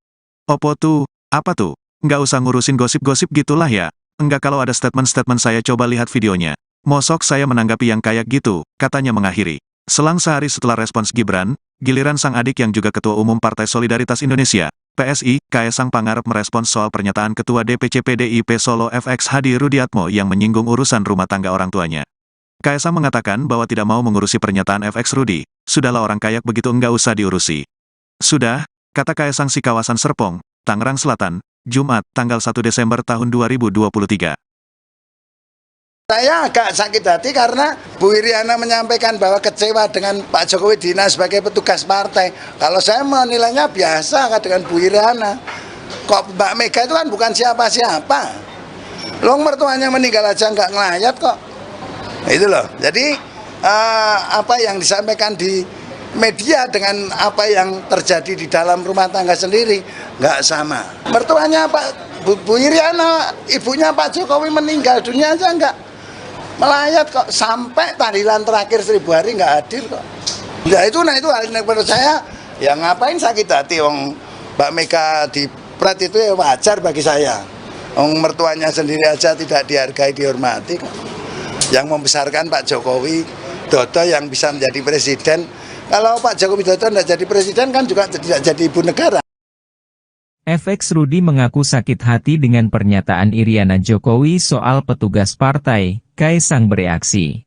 Opo tuh, apa tuh? Nggak usah ngurusin gosip-gosip gitulah ya. Enggak kalau ada statement-statement saya coba lihat videonya. Mosok saya menanggapi yang kayak gitu, katanya mengakhiri. Selang sehari setelah respons Gibran, giliran sang adik yang juga Ketua Umum Partai Solidaritas Indonesia, PSI, Kaesang Pangarep merespons soal pernyataan Ketua DPC PDIP Solo FX Hadi Rudiatmo yang menyinggung urusan rumah tangga orang tuanya. Kaesang mengatakan bahwa tidak mau mengurusi pernyataan FX Rudi, sudahlah orang kayak begitu enggak usah diurusi. Sudah, kata Kaesang si kawasan Serpong, Tangerang Selatan, Jumat, tanggal 1 Desember tahun 2023. Saya agak sakit hati karena Bu Iriana menyampaikan bahwa kecewa dengan Pak Jokowi dihina sebagai petugas partai. Kalau saya menilainya biasa dengan Bu Iriana. Kok Mbak Mega itu kan bukan siapa-siapa. Long mertuanya meninggal aja nggak ngelayat kok. Itu loh. Jadi apa yang disampaikan di media dengan apa yang terjadi di dalam rumah tangga sendiri nggak sama. Mertuanya Bu Iriana, ibunya Pak Jokowi meninggal dunia aja nggak melayat kok, sampai tahlilan terakhir 1000 hari nggak hadir kok. Nah itu hal menurut saya, ya ngapain sakit hati, wong Mbak Mega di pret itu ya wajar bagi saya. Wong mertuanya sendiri aja tidak dihargai, dihormati kok. Yang membesarkan Pak Jokowi Dodo yang bisa menjadi presiden. Kalau Pak Jokowi Dodo tidak jadi presiden kan juga tidak jadi ibu negara. FX Rudi mengaku sakit hati dengan pernyataan Iriana Jokowi soal petugas partai, Kaesang bereaksi.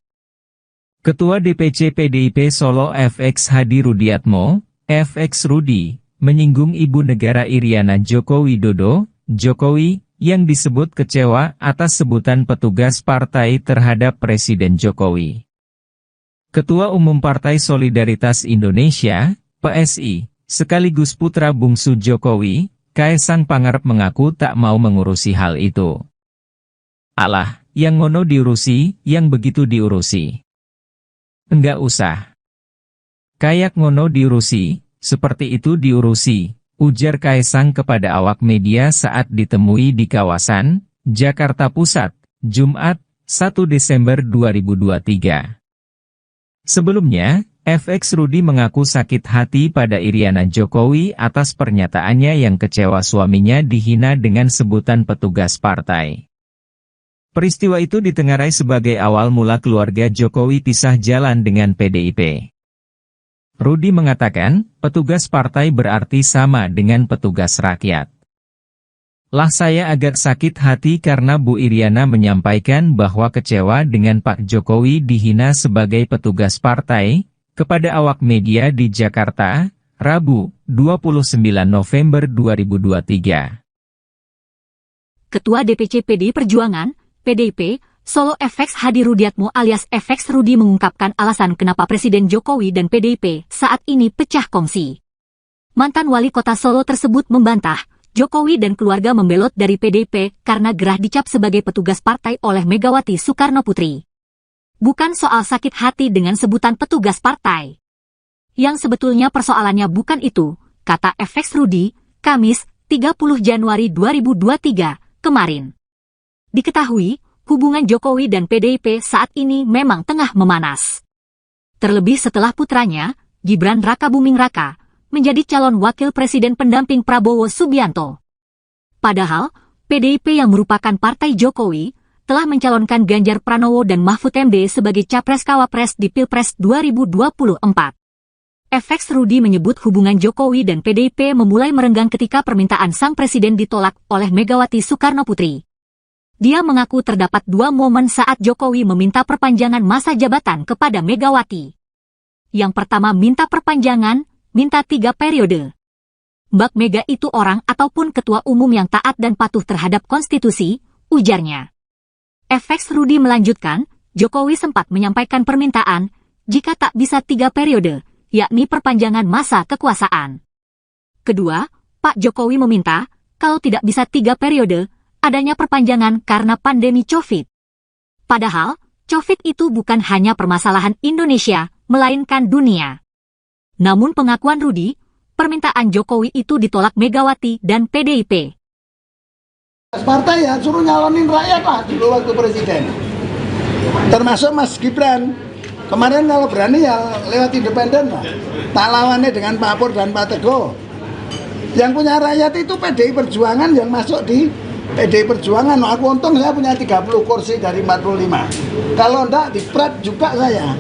Ketua DPC PDIP Solo FX Hadi Rudiatmo, FX Rudi, menyinggung ibu negara Iriana Joko Widodo, Jokowi, yang disebut kecewa atas sebutan petugas partai terhadap Presiden Jokowi. Ketua Umum Partai Solidaritas Indonesia, PSI, sekaligus putra bungsu Jokowi, Kaesang Pangarep mengaku tak mau mengurusi hal itu. Alah, yang ngono diurusi, yang begitu diurusi. Enggak usah. Kayak ngono diurusi, seperti itu diurusi, ujar Kaesang kepada awak media saat ditemui di kawasan Jakarta Pusat, Jumat, 1 Desember 2023. Sebelumnya, FX Rudi mengaku sakit hati pada Iriana Jokowi atas pernyataannya yang kecewa suaminya dihina dengan sebutan petugas partai. Peristiwa itu ditengarai sebagai awal mula keluarga Jokowi pisah jalan dengan PDIP. Rudi mengatakan, petugas partai berarti sama dengan petugas rakyat. Lah saya agak sakit hati karena Bu Iriana menyampaikan bahwa kecewa dengan Pak Jokowi dihina sebagai petugas partai, kepada awak media di Jakarta, Rabu, 29 November 2023. Ketua DPC PDI Perjuangan, PDIP, Solo FX Hadi Rudiatmo alias FX Rudi mengungkapkan alasan kenapa Presiden Jokowi dan PDIP saat ini pecah kongsi. mantan wali kota Solo tersebut membantah, Jokowi dan keluarga membelot dari PDIP karena gerah dicap sebagai petugas partai oleh Megawati Soekarno Putri. Bukan soal sakit hati dengan sebutan petugas partai. Yang sebetulnya persoalannya bukan itu, kata FX Rudi, Kamis, 30 Januari 2023, kemarin. Diketahui, hubungan Jokowi dan PDIP saat ini memang tengah memanas. Terlebih setelah putranya, Gibran Rakabuming Raka, menjadi calon wakil presiden pendamping Prabowo Subianto. Padahal, PDIP yang merupakan partai Jokowi, telah mencalonkan Ganjar Pranowo dan Mahfud MD sebagai capres-cawapres di Pilpres 2024. FX Rudi menyebut hubungan Jokowi dan PDIP memulai merenggang ketika permintaan sang presiden ditolak oleh Megawati Soekarno Putri. Dia mengaku terdapat dua momen saat Jokowi meminta perpanjangan masa jabatan kepada Megawati. Yang pertama minta perpanjangan, minta 3 periode. Mbak Mega itu orang ataupun ketua umum yang taat dan patuh terhadap konstitusi, ujarnya. FX Rudi melanjutkan, Jokowi sempat menyampaikan permintaan, jika tak bisa 3 periode, yakni perpanjangan masa kekuasaan. Kedua, Pak Jokowi meminta, kalau tidak bisa 3 periode, adanya perpanjangan karena pandemi COVID. Padahal, COVID itu bukan hanya permasalahan Indonesia, melainkan dunia. Namun pengakuan Rudi, permintaan Jokowi itu ditolak Megawati dan PDIP. Partai ya suruh nyalonin rakyat lah dulu waktu presiden. Termasuk Mas Gibran. Kemarin kalau berani ya lewat independen lah. Tak lawannya dengan Pak Pur dan Pak Teguh. Yang punya rakyat itu PDI Perjuangan yang masuk di PDI Perjuangan. Aku untung saya punya 30 kursi dari 45. Kalau enggak diprat juga saya.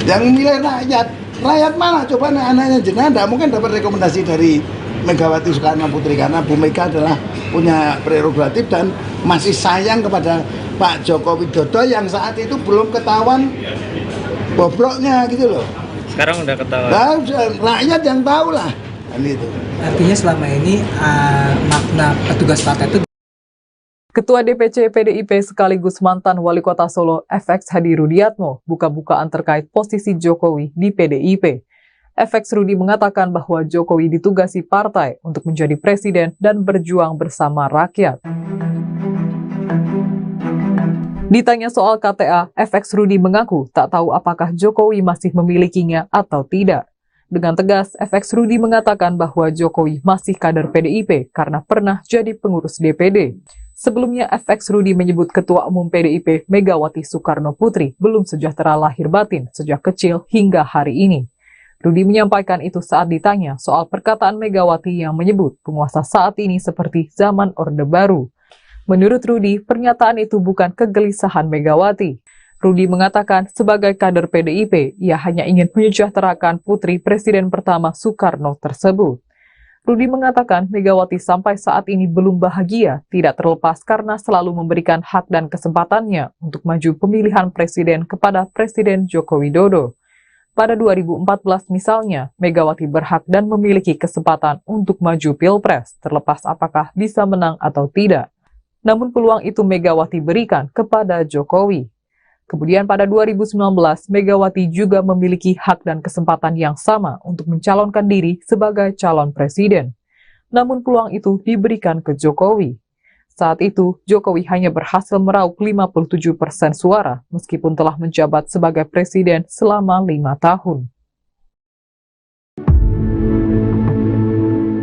Yang milih rakyat. Rakyat mana? Coba anaknya jenengan enggak mungkin dapat rekomendasi dari Megawati Soekarno Putri karena Bu Mega adalah punya prerogatif dan masih sayang kepada Pak Joko Widodo yang saat itu belum ketahuan bobroknya gitu loh. Sekarang udah ketahuan. Nah, rakyat yang tahu lah kan itu. Artinya selama ini makna petugas partai itu. Ketua DPC PDIP sekaligus mantan Wali Kota Solo FX Hadi Rudiatmo buka-bukaan terkait posisi Jokowi di PDIP. FX Rudi mengatakan bahwa Jokowi ditugasi partai untuk menjadi presiden dan berjuang bersama rakyat. Ditanya soal KTA, FX Rudi mengaku tak tahu apakah Jokowi masih memilikinya atau tidak. Dengan tegas, FX Rudi mengatakan bahwa Jokowi masih kader PDIP karena pernah jadi pengurus DPD. Sebelumnya, FX Rudi menyebut Ketua Umum PDIP Megawati Soekarno Putri belum sejahtera lahir batin sejak kecil hingga hari ini. Rudi menyampaikan itu saat ditanya soal perkataan Megawati yang menyebut penguasa saat ini seperti zaman Orde Baru. Menurut Rudi, pernyataan itu bukan kegelisahan Megawati. Rudi mengatakan sebagai kader PDIP, ia hanya ingin menyejahterakan putri Presiden pertama Soekarno tersebut. Rudi mengatakan Megawati sampai saat ini belum bahagia, tidak terlepas karena selalu memberikan hak dan kesempatannya untuk maju pemilihan presiden kepada Presiden Joko Widodo. Pada 2014 misalnya, Megawati berhak dan memiliki kesempatan untuk maju Pilpres, terlepas apakah bisa menang atau tidak. Namun peluang itu Megawati berikan kepada Jokowi. Kemudian pada 2019, Megawati juga memiliki hak dan kesempatan yang sama untuk mencalonkan diri sebagai calon presiden. Namun peluang itu diberikan ke Jokowi. Saat itu, Jokowi hanya berhasil meraup 57% suara, meskipun telah menjabat sebagai presiden selama 5 tahun.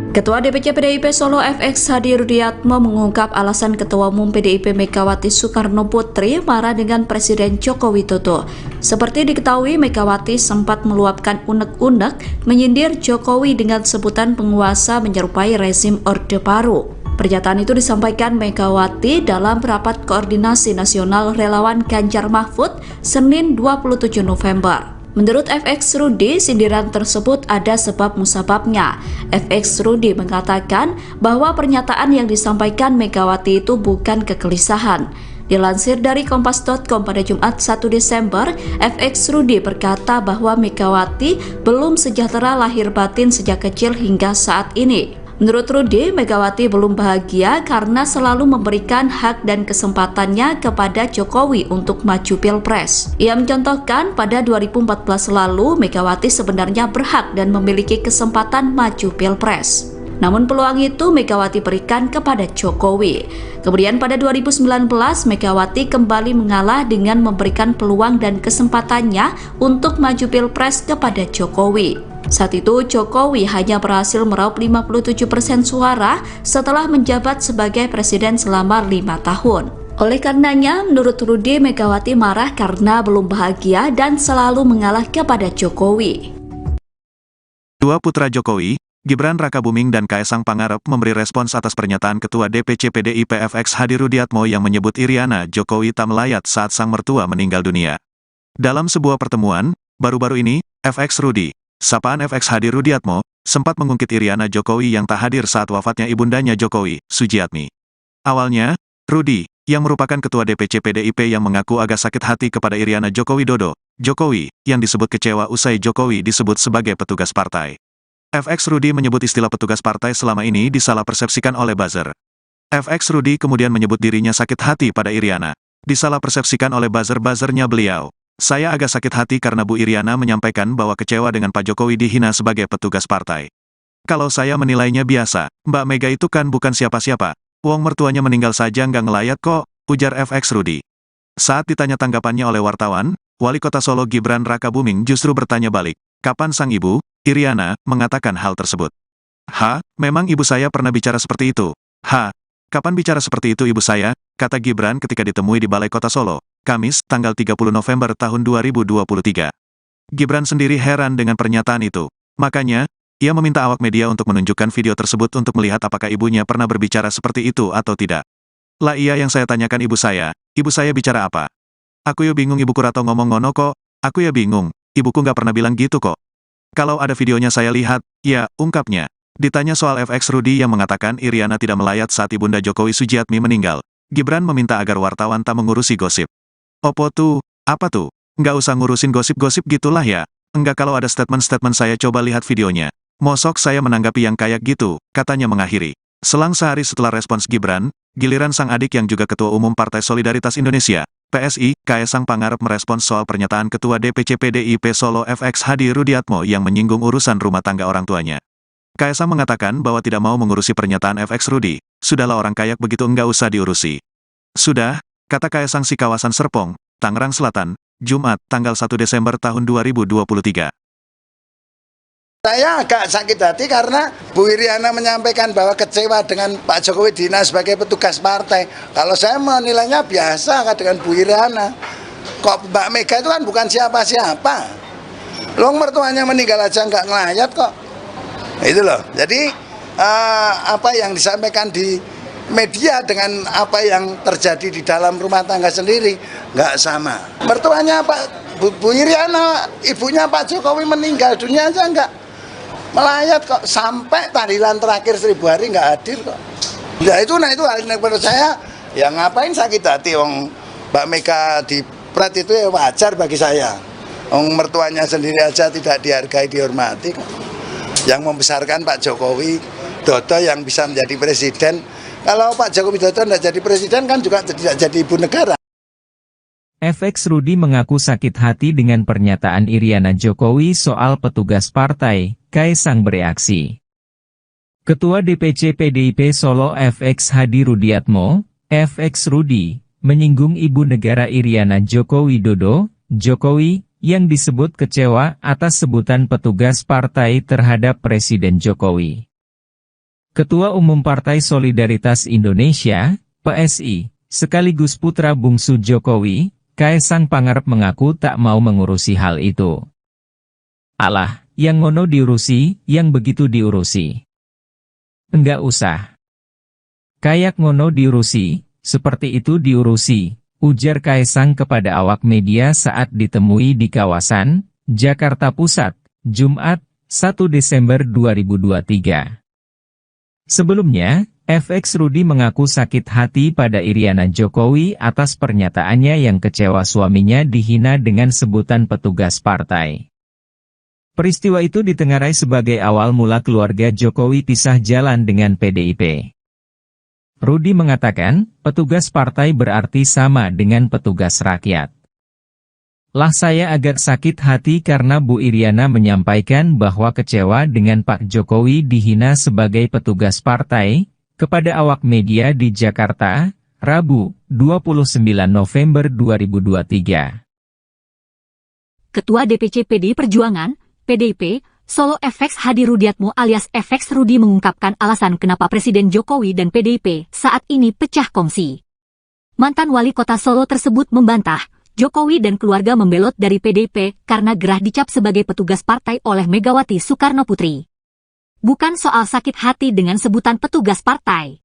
Ketua DPC PDIP Solo FX Hadi Rudiatmo mengungkap alasan Ketua Umum PDIP Megawati Soekarno Putri marah dengan Presiden Joko Widodo. Seperti diketahui, Megawati sempat meluapkan unek-unek menyindir Jokowi dengan sebutan penguasa menyerupai rezim Orde Baru. Pernyataan itu disampaikan Megawati dalam rapat koordinasi nasional relawan Ganjar Mahfud Senin 27 November. Menurut FX Rudi, sindiran tersebut ada sebab musababnya. FX Rudi mengatakan bahwa pernyataan yang disampaikan Megawati itu bukan kegelisahan. Dilansir dari kompas.com pada Jumat 1 Desember, FX Rudi berkata bahwa Megawati belum sejahtera lahir batin sejak kecil hingga saat ini. Menurut Rudi, Megawati belum bahagia karena selalu memberikan hak dan kesempatannya kepada Jokowi untuk maju Pilpres. Ia mencontohkan pada 2014 lalu, Megawati sebenarnya berhak dan memiliki kesempatan maju Pilpres. Namun peluang itu Megawati berikan kepada Jokowi. Kemudian pada 2019, Megawati kembali mengalah dengan memberikan peluang dan kesempatannya untuk maju Pilpres kepada Jokowi. Saat itu Jokowi hanya berhasil meraup 57% suara setelah menjabat sebagai presiden selama 5 tahun. Oleh karenanya, menurut Rudi, Megawati marah karena belum bahagia dan selalu mengalah kepada Jokowi. Dua putra Jokowi, Gibran Rakabuming dan Kaesang Pangarep memberi respons atas pernyataan Ketua DPC PDIP FX Hadi Rudiatmo yang menyebut Iriana Jokowi tak melayat saat sang mertua meninggal dunia. Dalam sebuah pertemuan, baru-baru ini, FX Rudi, sapaan FX Hadi Rudiatmo, sempat mengungkit Iriana Jokowi yang tak hadir saat wafatnya ibundanya Jokowi, Sujiatmi. Awalnya, Rudi, yang merupakan Ketua DPC PDIP yang mengaku agak sakit hati kepada Iriana Joko Widodo, Jokowi, yang disebut kecewa usai Jokowi disebut sebagai petugas partai. FX Rudi menyebut istilah petugas partai selama ini disalah persepsikan oleh buzzer. FX Rudi kemudian menyebut dirinya sakit hati pada Iriana. Disalah persepsikan oleh buzzer-buzzernya beliau. Saya agak sakit hati karena Bu Iriana menyampaikan bahwa kecewa dengan Pak Jokowi dihina sebagai petugas partai. Kalau saya menilainya biasa, Mbak Mega itu kan bukan siapa-siapa. Wong mertuanya meninggal saja nggak ngelayat kok, ujar FX Rudi. Saat ditanya tanggapannya oleh wartawan, Wali Kota Solo Gibran Rakabuming justru bertanya balik, kapan sang ibu, Iriana, mengatakan hal tersebut. Memang ibu saya pernah bicara seperti itu. Kapan bicara seperti itu ibu saya, kata Gibran ketika ditemui di Balai Kota Solo, Kamis, tanggal 30 November tahun 2023. Gibran sendiri heran dengan pernyataan itu. Makanya, ia meminta awak media untuk menunjukkan video tersebut untuk melihat apakah ibunya pernah berbicara seperti itu atau tidak. Lah iya yang saya tanyakan ibu saya bicara apa? Aku ya bingung ibuku rato ngomong ngono kok, aku ya bingung, ibuku nggak pernah bilang gitu kok. Kalau ada videonya saya lihat, ya, ungkapnya. Ditanya soal FX Rudi yang mengatakan Iriana tidak melayat saat ibunda Jokowi Sujiatmi meninggal, Gibran meminta agar wartawan tak mengurusi gosip. Opo tuh, apa tuh? Nggak usah ngurusin gosip-gosip gitulah ya. Enggak kalau ada statement-statement saya coba lihat videonya. Mosok saya menanggapi yang kayak gitu, katanya mengakhiri. Selang sehari setelah respons Gibran, giliran sang adik yang juga Ketua Umum Partai Solidaritas Indonesia, PSI, Kaesang Pangarep merespons soal pernyataan Ketua DPC PDIP Solo FX Hadi Rudiatmo yang menyinggung urusan rumah tangga orang tuanya. Kaesang mengatakan bahwa tidak mau mengurusi pernyataan FX Rudi, sudahlah orang kayak begitu enggak usah diurusi. Sudah, kata Kaesang si kawasan Serpong, Tangerang Selatan, Jumat, tanggal 1 Desember tahun 2023. Saya agak sakit hati karena Bu Iriana menyampaikan bahwa kecewa dengan Pak Jokowi Dina sebagai petugas partai. Kalau saya menilainya biasa dengan Bu Iriana. Kok Mbak Mega itu kan bukan siapa-siapa. Long mertuanya meninggal aja nggak ngelayat kok. Itu loh. Jadi apa yang disampaikan di media dengan apa yang terjadi di dalam rumah tangga sendiri nggak sama. Mertuanya Bu Iriana, ibunya Pak Jokowi meninggal dunia aja nggak melayat kok, sampai tahlilan terakhir 1000 hari nggak hadir kok. Ya itu hal yang menurut saya, ya ngapain sakit hati wong Mbak Mega di pret itu ya wajar bagi saya. Wong mertuanya sendiri aja tidak dihargai, dihormati kok. Yang membesarkan Pak Jokowi Dodo yang bisa menjadi presiden. Kalau Pak Jokowi Dodo tidak jadi presiden kan juga tidak jadi ibu negara. FX Rudi mengaku sakit hati dengan pernyataan Iriana Jokowi soal petugas partai, Kaesang bereaksi. Ketua DPC PDIP Solo FX Hadi Rudiatmo, FX Rudi, menyinggung ibu negara Iriana Joko Widodo, Jokowi, yang disebut kecewa atas sebutan petugas partai terhadap Presiden Jokowi. Ketua Umum Partai Solidaritas Indonesia, PSI, sekaligus putra bungsu Jokowi, Kaesang Pangarep mengaku tak mau mengurusi hal itu. Alah, yang ngono diurusi, yang begitu diurusi. Enggak usah. Kayak ngono diurusi, seperti itu diurusi, ujar Kaesang kepada awak media saat ditemui di kawasan Jakarta Pusat, Jumat, 1 Desember 2023. Sebelumnya, FX Rudi mengaku sakit hati pada Iriana Jokowi atas pernyataannya yang kecewa suaminya dihina dengan sebutan petugas partai. Peristiwa itu ditengarai sebagai awal mula keluarga Jokowi pisah jalan dengan PDIP. Rudi mengatakan, petugas partai berarti sama dengan petugas rakyat. Lah saya agak sakit hati karena Bu Iriana menyampaikan bahwa kecewa dengan Pak Jokowi dihina sebagai petugas partai, kepada awak media di Jakarta, Rabu, 29 November 2023. Ketua DPC PDI Perjuangan, PDIP, Solo FX Hadi Rudiatmo alias FX Rudi mengungkapkan alasan kenapa Presiden Jokowi dan PDIP saat ini pecah kongsi. Mantan wali kota Solo tersebut membantah, Jokowi dan keluarga membelot dari PDIP karena gerah dicap sebagai petugas partai oleh Megawati Soekarno Putri. Bukan soal sakit hati dengan sebutan petugas partai.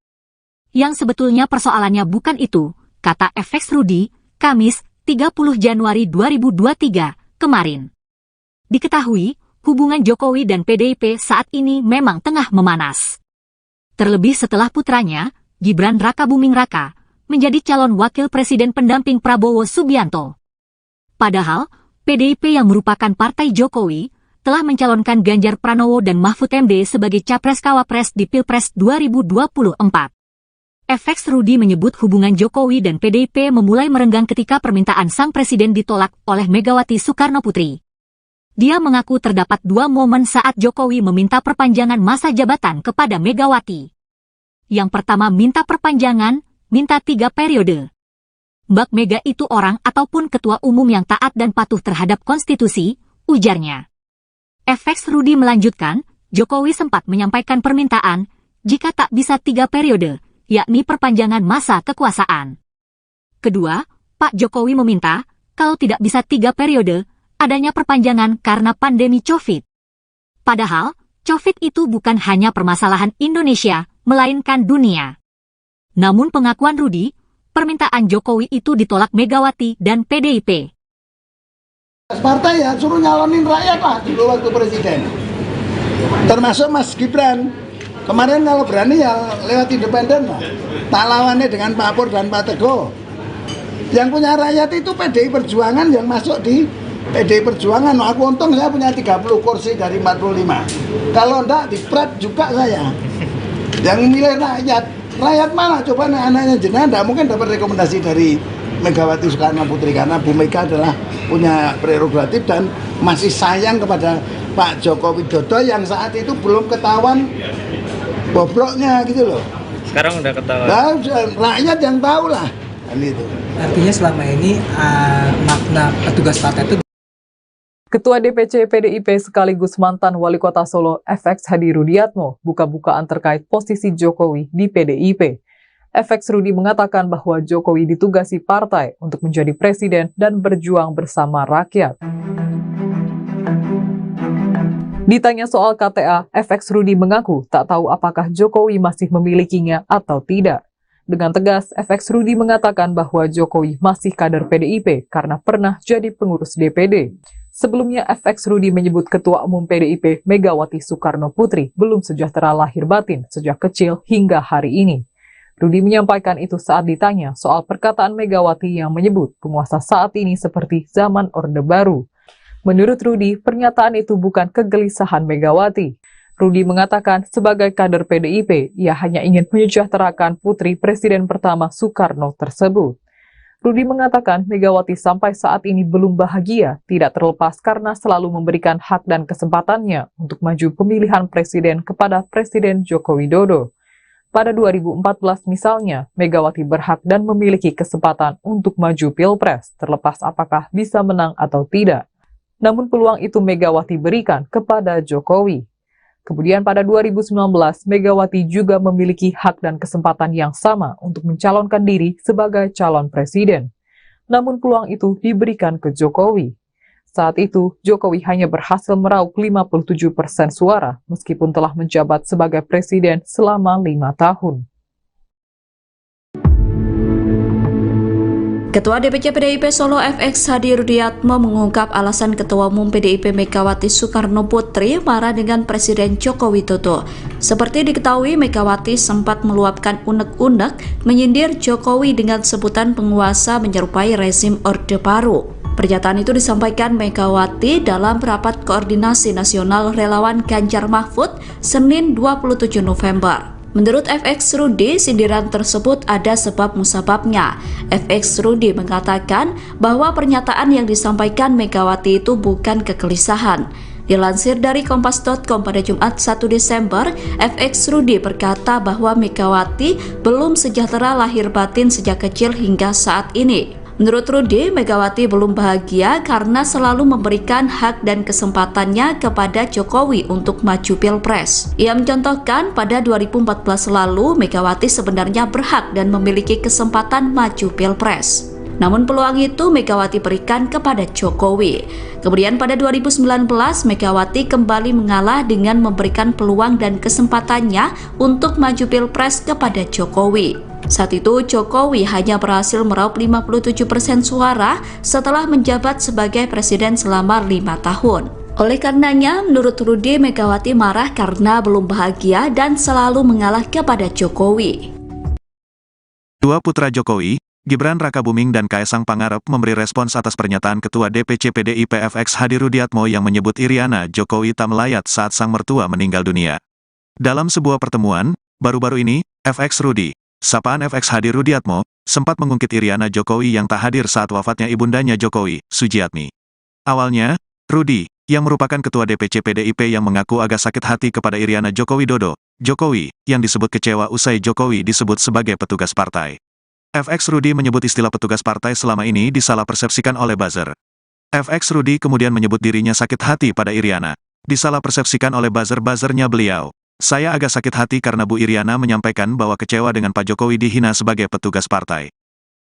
Yang sebetulnya persoalannya bukan itu, kata FX Rudi, Kamis, 30 Januari 2023, kemarin. Diketahui, hubungan Jokowi dan PDIP saat ini memang tengah memanas. Terlebih setelah putranya, Gibran Rakabuming Raka, menjadi calon wakil presiden pendamping Prabowo Subianto. Padahal, PDIP yang merupakan partai Jokowi, telah mencalonkan Ganjar Pranowo dan Mahfud MD sebagai capres-cawapres di Pilpres 2024. FX Rudi menyebut hubungan Jokowi dan PDIP memulai merenggang ketika permintaan sang presiden ditolak oleh Megawati Soekarno Putri. Dia mengaku terdapat dua momen saat Jokowi meminta perpanjangan masa jabatan kepada Megawati. Yang pertama minta perpanjangan, minta 3 periode. Mbak Mega itu orang ataupun ketua umum yang taat dan patuh terhadap konstitusi, ujarnya. FX Rudi melanjutkan, Jokowi sempat menyampaikan permintaan, jika tak bisa 3 periode, yakni perpanjangan masa kekuasaan. Kedua, Pak Jokowi meminta, kalau tidak bisa 3 periode, adanya perpanjangan karena pandemi COVID. Padahal, COVID itu bukan hanya permasalahan Indonesia, melainkan dunia. Namun pengakuan Rudi, permintaan Jokowi itu ditolak Megawati dan PDIP. Partai ya suruh nyalonin rakyat lah dulu waktu presiden. Termasuk Mas Gibran. Kemarin kalau berani ya lewat independen lah. Tak lawannya dengan Pak Pur dan Pak Teguh. Yang punya rakyat itu PDI Perjuangan yang masuk di PDI Perjuangan. Aku untung saya punya 30 kursi dari 45. Kalau enggak dipret juga saya. Yang milih rakyat. Rakyat mana? Coba anaknya jenengan enggak mungkin dapat rekomendasi dari Megawati Soekarno Putri karena Bu Mega adalah punya prerogatif dan masih sayang kepada Pak Joko Widodo yang saat itu belum ketahuan bobroknya gitu loh. Sekarang udah ketahuan. Nah, rakyat yang tahu lah. Itu. Artinya selama ini makna petugas partai itu. Ketua DPC PDIP sekaligus mantan wali kota Solo FX Hadi Rudiatmo buka-bukaan terkait posisi Jokowi di PDIP. FX Rudi mengatakan bahwa Jokowi ditugasi partai untuk menjadi presiden dan berjuang bersama rakyat. Ditanya soal KTA, FX Rudi mengaku tak tahu apakah Jokowi masih memilikinya atau tidak. Dengan tegas, FX Rudi mengatakan bahwa Jokowi masih kader PDIP karena pernah jadi pengurus DPD. Sebelumnya, FX Rudi menyebut Ketua Umum PDIP Megawati Soekarno Putri belum sejahtera lahir batin sejak kecil hingga hari ini. Rudi menyampaikan itu saat ditanya soal perkataan Megawati yang menyebut penguasa saat ini seperti zaman Orde Baru. Menurut Rudi, pernyataan itu bukan kegelisahan Megawati. Rudi mengatakan sebagai kader PDIP, ia hanya ingin menyejahterakan putri Presiden pertama Soekarno tersebut. Rudi mengatakan Megawati sampai saat ini belum bahagia, tidak terlepas karena selalu memberikan hak dan kesempatannya untuk maju pemilihan presiden kepada Presiden Joko Widodo. Pada 2014 misalnya, Megawati berhak dan memiliki kesempatan untuk maju Pilpres, terlepas apakah bisa menang atau tidak. Namun peluang itu Megawati berikan kepada Jokowi. Kemudian pada 2019, Megawati juga memiliki hak dan kesempatan yang sama untuk mencalonkan diri sebagai calon presiden. Namun peluang itu diberikan ke Jokowi. Saat itu, Jokowi hanya berhasil meraup 57% suara, meskipun telah menjabat sebagai presiden selama 5 tahun. Ketua DPC PDIP Solo FX Hadi Rudiatmo mengungkap alasan Ketua Umum PDIP Megawati Soekarno Putri marah dengan Presiden Joko Widodo. Seperti diketahui, Megawati sempat meluapkan unek-unek menyindir Jokowi dengan sebutan penguasa menyerupai rezim Orde Baru. Pernyataan itu disampaikan Megawati dalam rapat koordinasi nasional relawan Ganjar Mahfud Senin 27 November. Menurut FX Rudi, sindiran tersebut ada sebab musababnya. FX Rudi mengatakan bahwa pernyataan yang disampaikan Megawati itu bukan kegelisahan. Dilansir dari kompas.com pada Jumat 1 Desember, FX Rudi berkata bahwa Megawati belum sejahtera lahir batin sejak kecil hingga saat ini. Menurut Rudi, Megawati belum bahagia karena selalu memberikan hak dan kesempatannya kepada Jokowi untuk maju Pilpres. Ia mencontohkan pada 2014 lalu, Megawati sebenarnya berhak dan memiliki kesempatan maju Pilpres. Namun peluang itu Megawati berikan kepada Jokowi. Kemudian pada 2019, Megawati kembali mengalah dengan memberikan peluang dan kesempatannya untuk maju Pilpres kepada Jokowi. Saat itu Jokowi hanya berhasil meraup 57% suara setelah menjabat sebagai presiden selama 5 tahun. Oleh karenanya, menurut Rudi, Megawati marah karena belum bahagia dan selalu mengalah kepada Jokowi. Dua putra Jokowi, Gibran Rakabuming dan Kaesang Pangarep memberi respons atas pernyataan Ketua DPC PDIP FX Hadi Rudiatmo yang menyebut Iriana Jokowi tak melayat saat sang mertua meninggal dunia. Dalam sebuah pertemuan, baru-baru ini, FX Rudi, sapaan FX Hadi Rudiatmo, sempat mengungkit Iriana Jokowi yang tak hadir saat wafatnya ibundanya Jokowi, Sujiatmi. Awalnya, Rudi, yang merupakan Ketua DPC PDIP yang mengaku agak sakit hati kepada Iriana Joko Widodo, Jokowi, yang disebut kecewa usai Jokowi disebut sebagai petugas partai. FX Rudi menyebut istilah petugas partai selama ini disalah persepsikan oleh buzzer. FX Rudi kemudian menyebut dirinya sakit hati pada Iriana. Disalah persepsikan oleh buzzer-buzzernya beliau. Saya agak sakit hati karena Bu Iriana menyampaikan bahwa kecewa dengan Pak Jokowi dihina sebagai petugas partai.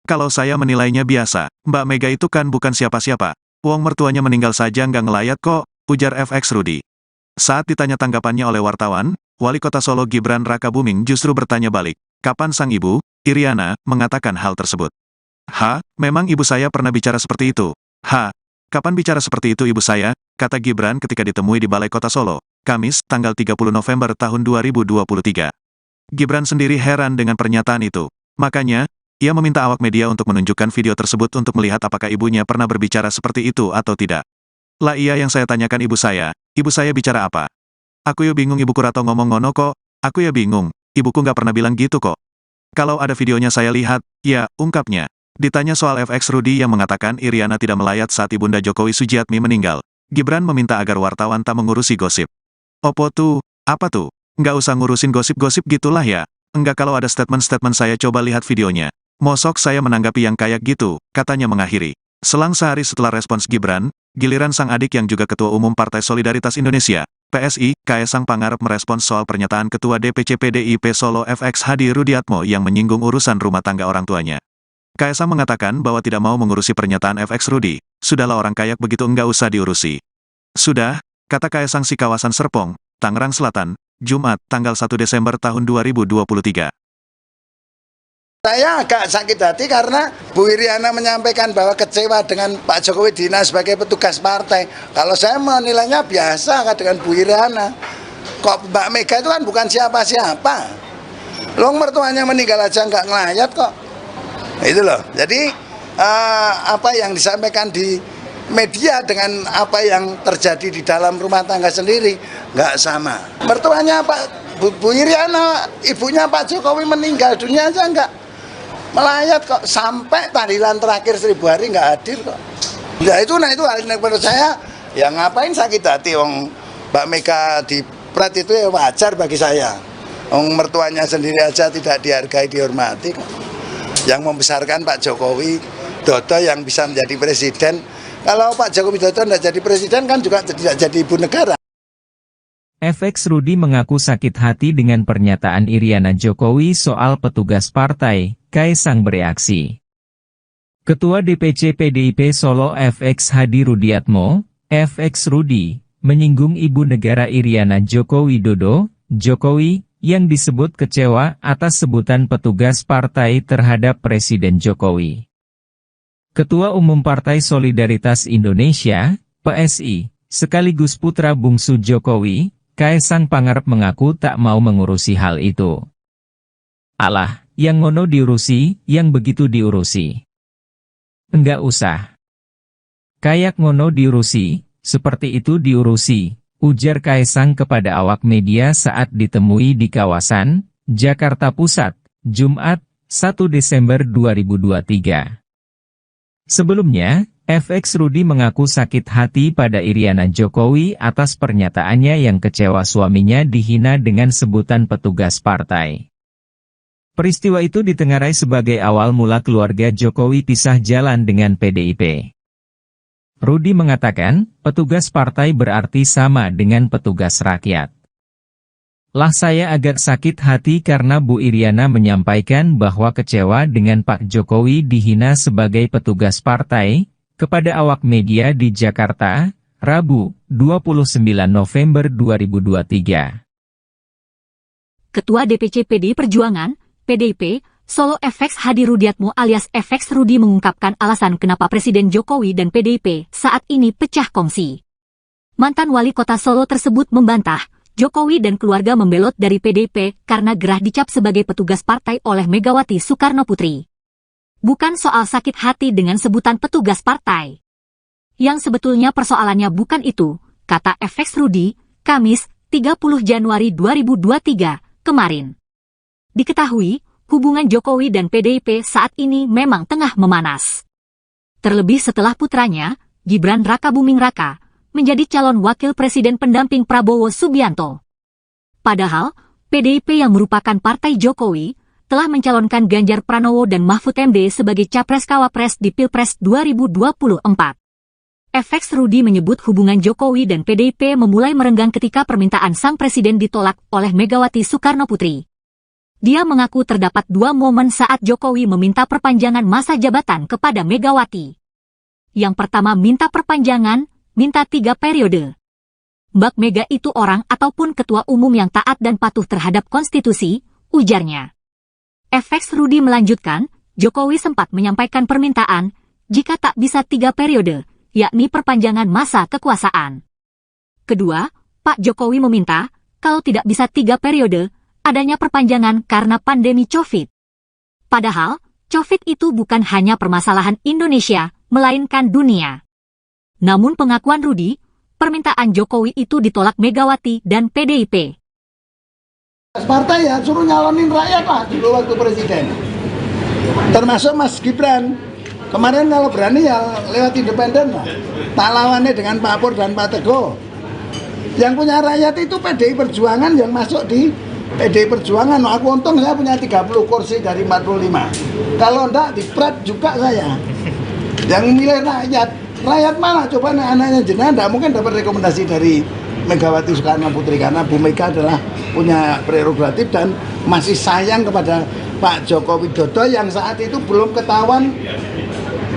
Kalau saya menilainya biasa, Mbak Mega itu kan bukan siapa-siapa. Wong mertuanya meninggal saja nggak ngelayat kok, ujar FX Rudi. Saat ditanya tanggapannya oleh wartawan, Wali Kota Solo Gibran Rakabuming justru bertanya balik, kapan sang ibu, Iriana, mengatakan hal tersebut. Memang ibu saya pernah bicara seperti itu. Kapan bicara seperti itu ibu saya, kata Gibran ketika ditemui di Balai Kota Solo, Kamis, tanggal 30 November tahun 2023. Gibran sendiri heran dengan pernyataan itu. Makanya, ia meminta awak media untuk menunjukkan video tersebut untuk melihat apakah ibunya pernah berbicara seperti itu atau tidak. Lah iya yang saya tanyakan ibu saya bicara apa? Aku ya bingung ibuku rato ngomong ngono kok, aku ya bingung, ibuku nggak pernah bilang gitu kok. Kalau ada videonya saya lihat, ya, ungkapnya. Ditanya soal FX Rudi yang mengatakan Iriana tidak melayat saat ibunda Jokowi Sujiatmi meninggal, Gibran meminta agar wartawan tak mengurusi gosip. Opo tuh, apa tuh? Nggak usah ngurusin gosip-gosip gitulah ya. Enggak kalau ada statement-statement saya coba lihat videonya. Mosok saya menanggapi yang kayak gitu, katanya mengakhiri. Selang sehari setelah respons Gibran, giliran sang adik yang juga Ketua Umum Partai Solidaritas Indonesia, PSI, Kaesang Pangarep merespons soal pernyataan Ketua DPC PDIP Solo FX Hadi Rudiatmo yang menyinggung urusan rumah tangga orang tuanya. Kaesang mengatakan bahwa tidak mau mengurusi pernyataan FX Rudi, sudahlah orang kayak begitu enggak usah diurusi. Sudah, kata Kaesang si kawasan Serpong, Tangerang Selatan, Jumat, tanggal 1 Desember tahun 2023. Saya agak sakit hati karena Bu Iriana menyampaikan bahwa kecewa dengan Pak Jokowi dihina sebagai petugas partai. Kalau saya menilainya biasa dengan Bu Iriana. Kok Mbak Mega itu kan bukan siapa-siapa. Long mertuanya meninggal aja nggak ngelayat kok. Itu loh. Jadi apa yang disampaikan di media dengan apa yang terjadi di dalam rumah tangga sendiri nggak sama. Mertuanya Bu Iriana, ibunya Pak Jokowi meninggal dunia aja nggak melayat kok, sampai tahlilan terakhir 1000 hari nggak hadir kok. Ya itu, hal menurut saya, ya ngapain sakit hati, wong Mbak Mega di pret itu ya wajar bagi saya. Wong mertuanya sendiri aja tidak dihargai, dihormati kok. Yang membesarkan Pak Jokowi Dodo yang bisa menjadi presiden. Kalau Pak Jokowi Dodo tidak jadi presiden kan juga tidak jadi ibu negara. FX Rudi mengaku sakit hati dengan pernyataan Iriana Jokowi soal petugas partai, Kaesang bereaksi. Ketua DPC PDIP Solo FX Hadi Rudiatmo, FX Rudi, menyinggung ibu negara Iriana Joko Widodo, Jokowi, yang disebut kecewa atas sebutan petugas partai terhadap Presiden Jokowi. Ketua Umum Partai Solidaritas Indonesia, PSI, sekaligus putra bungsu Jokowi, Kaesang Pangarep mengaku tak mau mengurusi hal itu. Alah, yang ngono diurusi, yang begitu diurusi. Enggak usah. Kayak ngono diurusi, seperti itu diurusi, ujar Kaesang kepada awak media saat ditemui di kawasan Jakarta Pusat, Jumat, 1 Desember 2023. Sebelumnya, FX Rudi mengaku sakit hati pada Iriana Jokowi atas pernyataannya yang kecewa suaminya dihina dengan sebutan petugas partai. Peristiwa itu ditengarai sebagai awal mula keluarga Jokowi pisah jalan dengan PDIP. Rudi mengatakan, petugas partai berarti sama dengan petugas rakyat. Lah saya agak sakit hati karena Bu Iriana menyampaikan bahwa kecewa dengan Pak Jokowi dihina sebagai petugas partai, kepada awak media di Jakarta, Rabu, 29 November 2023. Ketua DPC PDI Perjuangan, PDIP, Solo FX Hadi Rudiatmo alias FX Rudi mengungkapkan alasan kenapa Presiden Jokowi dan PDIP saat ini pecah kongsi. Mantan wali kota Solo tersebut membantah, Jokowi dan keluarga membelot dari PDIP karena gerah dicap sebagai petugas partai oleh Megawati Soekarno Putri. Bukan soal sakit hati dengan sebutan petugas partai. Yang sebetulnya persoalannya bukan itu, kata FX Rudi, Kamis, 30 Januari 2023, kemarin. Diketahui, hubungan Jokowi dan PDIP saat ini memang tengah memanas. Terlebih setelah putranya, Gibran Rakabuming Raka, menjadi calon wakil presiden pendamping Prabowo Subianto. Padahal, PDIP yang merupakan partai Jokowi, telah mencalonkan Ganjar Pranowo dan Mahfud MD sebagai Capres-Cawapres di Pilpres 2024. FX Rudi menyebut hubungan Jokowi dan PDIP memulai merenggang ketika permintaan sang presiden ditolak oleh Megawati Soekarno Putri. Dia mengaku terdapat dua momen saat Jokowi meminta perpanjangan masa jabatan kepada Megawati. Yang pertama minta perpanjangan, minta 3 periode. Mbak Mega itu orang ataupun ketua umum yang taat dan patuh terhadap konstitusi, ujarnya. FX Rudi melanjutkan, Jokowi sempat menyampaikan permintaan, jika tak bisa 3 periode, yakni perpanjangan masa kekuasaan. Kedua, Pak Jokowi meminta, kalau tidak bisa 3 periode, adanya perpanjangan karena pandemi COVID. Padahal, COVID itu bukan hanya permasalahan Indonesia, melainkan dunia. Namun pengakuan Rudi, permintaan Jokowi itu ditolak Megawati dan PDIP. Partai ya suruh nyalonin rakyat lah dulu waktu presiden. Termasuk Mas Gibran. Kemarin kalau berani ya lewat independen lah. Tak lawannya dengan Pak Pur dan Pak Teguh. Yang punya rakyat itu PDI Perjuangan yang masuk di PDI Perjuangan. Aku untung saya punya 30 kursi dari 45. Kalau enggak di Prat juga saya. Yang milih rakyat. Rakyat mana? Coba anaknya jenengan enggak mungkin dapat rekomendasi dari Megawati Soekarno Putri karena Bu Mega adalah punya prerogatif dan masih sayang kepada Pak Joko Widodo yang saat itu belum ketahuan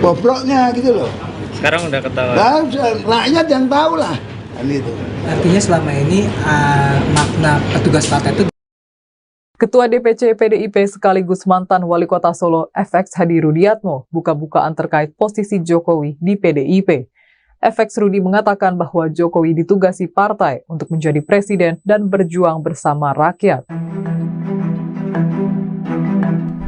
bobroknya gitu loh. Sekarang udah ketahuan. Nah, rakyat yang tahu lah kan itu. Artinya selama ini makna petugas partai itu. Ketua DPC PDIP sekaligus mantan Wali Kota Solo FX Hadi Rudiatmo buka-bukaan terkait posisi Jokowi di PDIP. FX Rudi mengatakan bahwa Jokowi ditugasi partai untuk menjadi presiden dan berjuang bersama rakyat.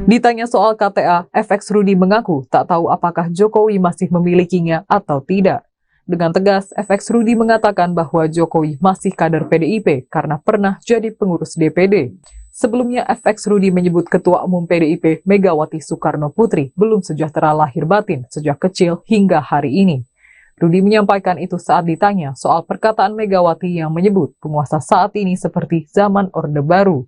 Ditanya soal KTA, FX Rudi mengaku tak tahu apakah Jokowi masih memilikinya atau tidak. Dengan tegas, FX Rudi mengatakan bahwa Jokowi masih kader PDIP karena pernah jadi pengurus DPD. Sebelumnya, FX Rudi menyebut Ketua Umum PDIP Megawati Soekarno Putri belum sejahtera lahir batin sejak kecil hingga hari ini. Rudi menyampaikan itu saat ditanya soal perkataan Megawati yang menyebut penguasa saat ini seperti zaman Orde Baru.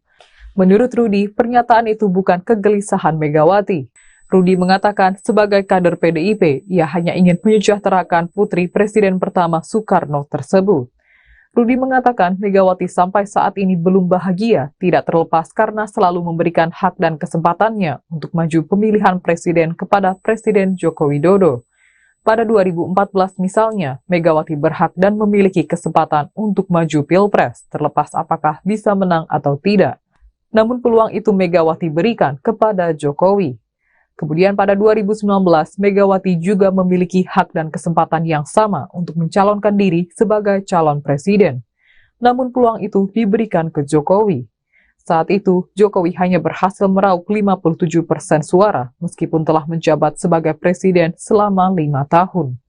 Menurut Rudi, pernyataan itu bukan kegelisahan Megawati. Rudi mengatakan sebagai kader PDIP, ia hanya ingin menyejahterakan putri Presiden pertama Soekarno tersebut. Rudi mengatakan Megawati sampai saat ini belum bahagia, tidak terlepas karena selalu memberikan hak dan kesempatannya untuk maju pemilihan presiden kepada Presiden Joko Widodo. Pada 2014 misalnya, Megawati berhak dan memiliki kesempatan untuk maju Pilpres, terlepas apakah bisa menang atau tidak. Namun peluang itu Megawati berikan kepada Jokowi. Kemudian pada 2019, Megawati juga memiliki hak dan kesempatan yang sama untuk mencalonkan diri sebagai calon presiden. Namun peluang itu diberikan ke Jokowi. Saat itu, Jokowi hanya berhasil meraup 57% suara, meskipun telah menjabat sebagai presiden selama 5 tahun.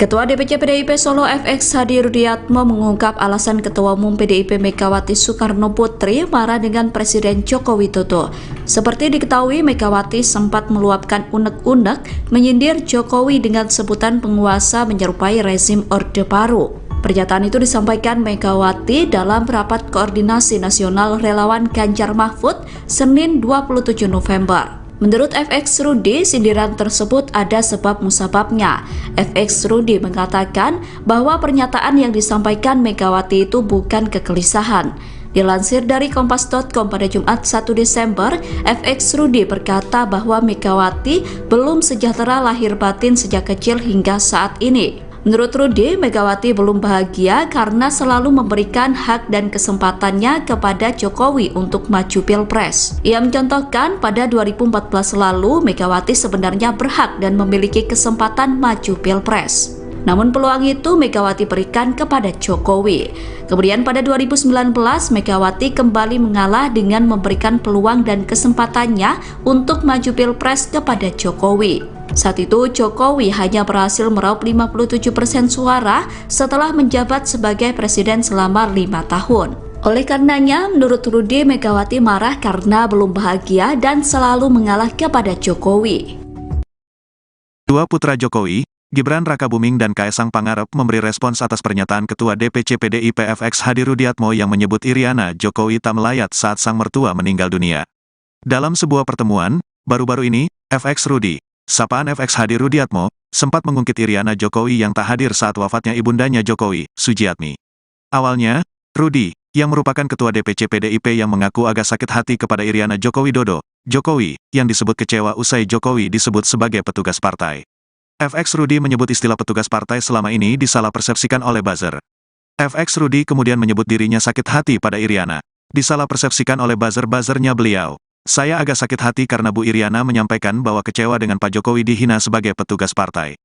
Ketua DPC PDIP Solo FX Hadi Rudiatmo mengungkap alasan Ketua Umum PDIP Megawati Soekarno Putri marah dengan Presiden Joko Widodo. Seperti diketahui, Megawati sempat meluapkan unek-unek menyindir Jokowi dengan sebutan penguasa menyerupai rezim Orde Baru. Pernyataan itu disampaikan Megawati dalam rapat koordinasi nasional relawan Ganjar Mahfud Senin 27 November. Menurut FX Rudi, sindiran tersebut ada sebab musababnya. FX Rudi mengatakan bahwa pernyataan yang disampaikan Megawati itu bukan kegelisahan. Dilansir dari kompas.com pada Jumat 1 Desember, FX Rudi berkata bahwa Megawati belum sejahtera lahir batin sejak kecil hingga saat ini. Menurut Rudi, Megawati belum bahagia karena selalu memberikan hak dan kesempatannya kepada Jokowi untuk maju Pilpres. Ia mencontohkan pada 2014 lalu, Megawati sebenarnya berhak dan memiliki kesempatan maju Pilpres. Namun peluang itu Megawati berikan kepada Jokowi. Kemudian pada 2019, Megawati kembali mengalah dengan memberikan peluang dan kesempatannya untuk maju Pilpres kepada Jokowi. Saat itu Jokowi hanya berhasil meraup 57% suara setelah menjabat sebagai presiden selama 5 tahun. Oleh karenanya, menurut Rudi, Megawati marah karena belum bahagia dan selalu mengalah kepada Jokowi. Dua putra Jokowi, Gibran Rakabuming dan Kaesang Pangarep memberi respons atas pernyataan Ketua DPC PDIP FX Hadi Rudiatmo yang menyebut Iriana Jokowi tak melayat saat sang mertua meninggal dunia. Dalam sebuah pertemuan, baru-baru ini, FX Rudi, sapaan FX Hadi Rudiatmo, sempat mengungkit Iriana Jokowi yang tak hadir saat wafatnya ibundanya Jokowi, Sujiatmi. Awalnya, Rudi, yang merupakan Ketua DPC PDIP yang mengaku agak sakit hati kepada Iriana Joko Widodo, Jokowi, yang disebut kecewa usai Jokowi disebut sebagai petugas partai. FX Rudi menyebut istilah petugas partai selama ini disalah persepsikan oleh buzzer. FX Rudi kemudian menyebut dirinya sakit hati pada Iriana. Disalah persepsikan oleh buzzer-buzzernya beliau. Saya agak sakit hati karena Bu Iriana menyampaikan bahwa kecewa dengan Pak Jokowi dihina sebagai petugas partai.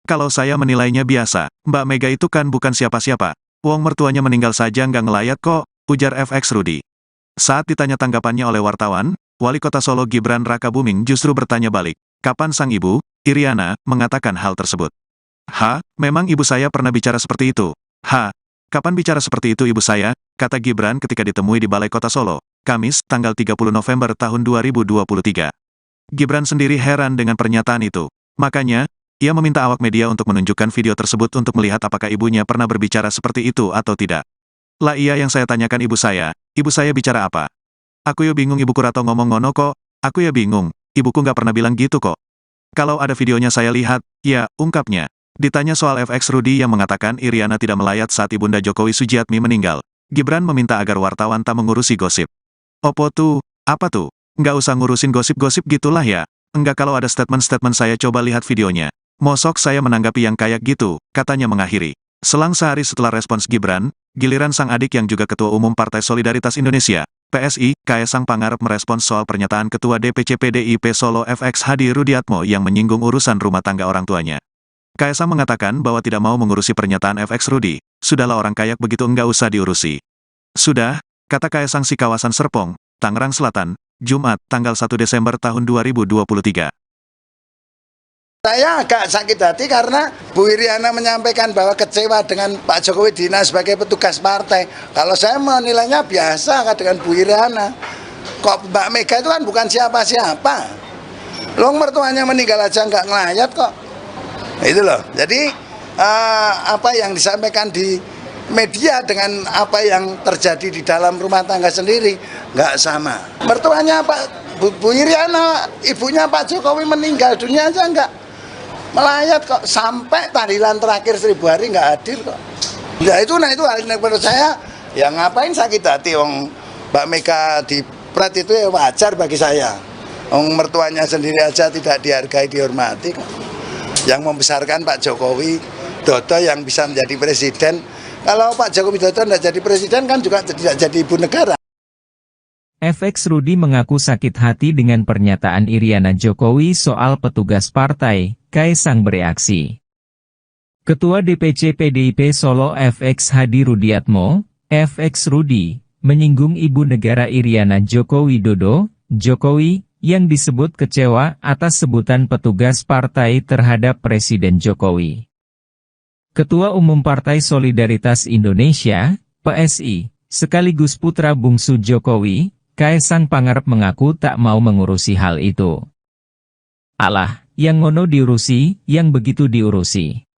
Kalau saya menilainya biasa, Mbak Mega itu kan bukan siapa-siapa. Wong mertuanya meninggal saja nggak ngelayat kok, ujar FX Rudi. Saat ditanya tanggapannya oleh wartawan, Wali Kota Solo Gibran Rakabuming justru bertanya balik, kapan sang ibu, Iriana, mengatakan hal tersebut. Memang ibu saya pernah bicara seperti itu. Kapan bicara seperti itu ibu saya, kata Gibran ketika ditemui di Balai Kota Solo, Kamis, tanggal 30 November tahun 2023. Gibran sendiri heran dengan pernyataan itu. Makanya, ia meminta awak media untuk menunjukkan video tersebut untuk melihat apakah ibunya pernah berbicara seperti itu atau tidak. Lah iya yang saya tanyakan ibu saya bicara apa? Aku ya bingung ibuku rato ngomong ngono kok, aku ya bingung, ibuku nggak pernah bilang gitu kok. Kalau ada videonya saya lihat, ya, ungkapnya. Ditanya soal FX Rudi yang mengatakan Iriana tidak melayat saat ibunda Jokowi Sujiatmi meninggal, Gibran meminta agar wartawan tak mengurusi gosip. Opo tuh, apa tuh? Nggak usah ngurusin gosip-gosip gitulah ya. Enggak kalau ada statement-statement saya coba lihat videonya. Mosok saya menanggapi yang kayak gitu, katanya mengakhiri. Selang sehari setelah respons Gibran, giliran sang adik yang juga Ketua Umum Partai Solidaritas Indonesia, PSI, Kaesang Pangarep merespons soal pernyataan Ketua DPC PDIP Solo FX Hadi Rudiatmo yang menyinggung urusan rumah tangga orang tuanya. Kaesang mengatakan bahwa tidak mau mengurusi pernyataan FX Rudi, sudahlah orang kayak begitu enggak usah diurusi. Sudah, kata Kaesang si kawasan Serpong, Tangerang Selatan, Jumat, tanggal 1 Desember tahun 2023. Saya agak sakit hati karena Bu Iriana menyampaikan bahwa kecewa dengan Pak Jokowi dihina sebagai petugas partai. Kalau saya menilainya biasa dengan Bu Iriana. Kok Mbak Mega itu kan bukan siapa-siapa. Loh mertuanya meninggal aja nggak ngelayat kok. Itu loh. Jadi apa yang disampaikan di media dengan apa yang terjadi di dalam rumah tangga sendiri nggak sama. Mertuanya Pak Bu Iriana, ibunya Pak Jokowi meninggal dunia aja nggak melayat kok, sampai tahlilan terakhir 1000 hari nggak hadir kok. Ya itu hal yang menurut saya, ya ngapain sakit hati wong Mbak Mega di pret itu ya wajar bagi saya. Wong mertuanya sendiri aja tidak dihargai, dihormati kok. Yang membesarkan Pak Jokowi Dodo yang bisa menjadi presiden. Kalau Pak Jokowi Dodo tidak jadi presiden kan juga tidak jadi ibu negara. FX Rudi mengaku sakit hati dengan pernyataan Iriana Jokowi soal petugas partai, Kaesang bereaksi. Ketua DPC PDIP Solo FX Hadi Rudiatmo, FX Rudi, menyinggung ibu negara Iriana Joko Widodo, Jokowi, yang disebut kecewa atas sebutan petugas partai terhadap Presiden Jokowi. Ketua Umum Partai Solidaritas Indonesia, PSI, sekaligus putra bungsu Jokowi, Kaesang Pangarep mengaku tak mau mengurusi hal itu. Alah, yang ngono diurusi, yang begitu diurusi.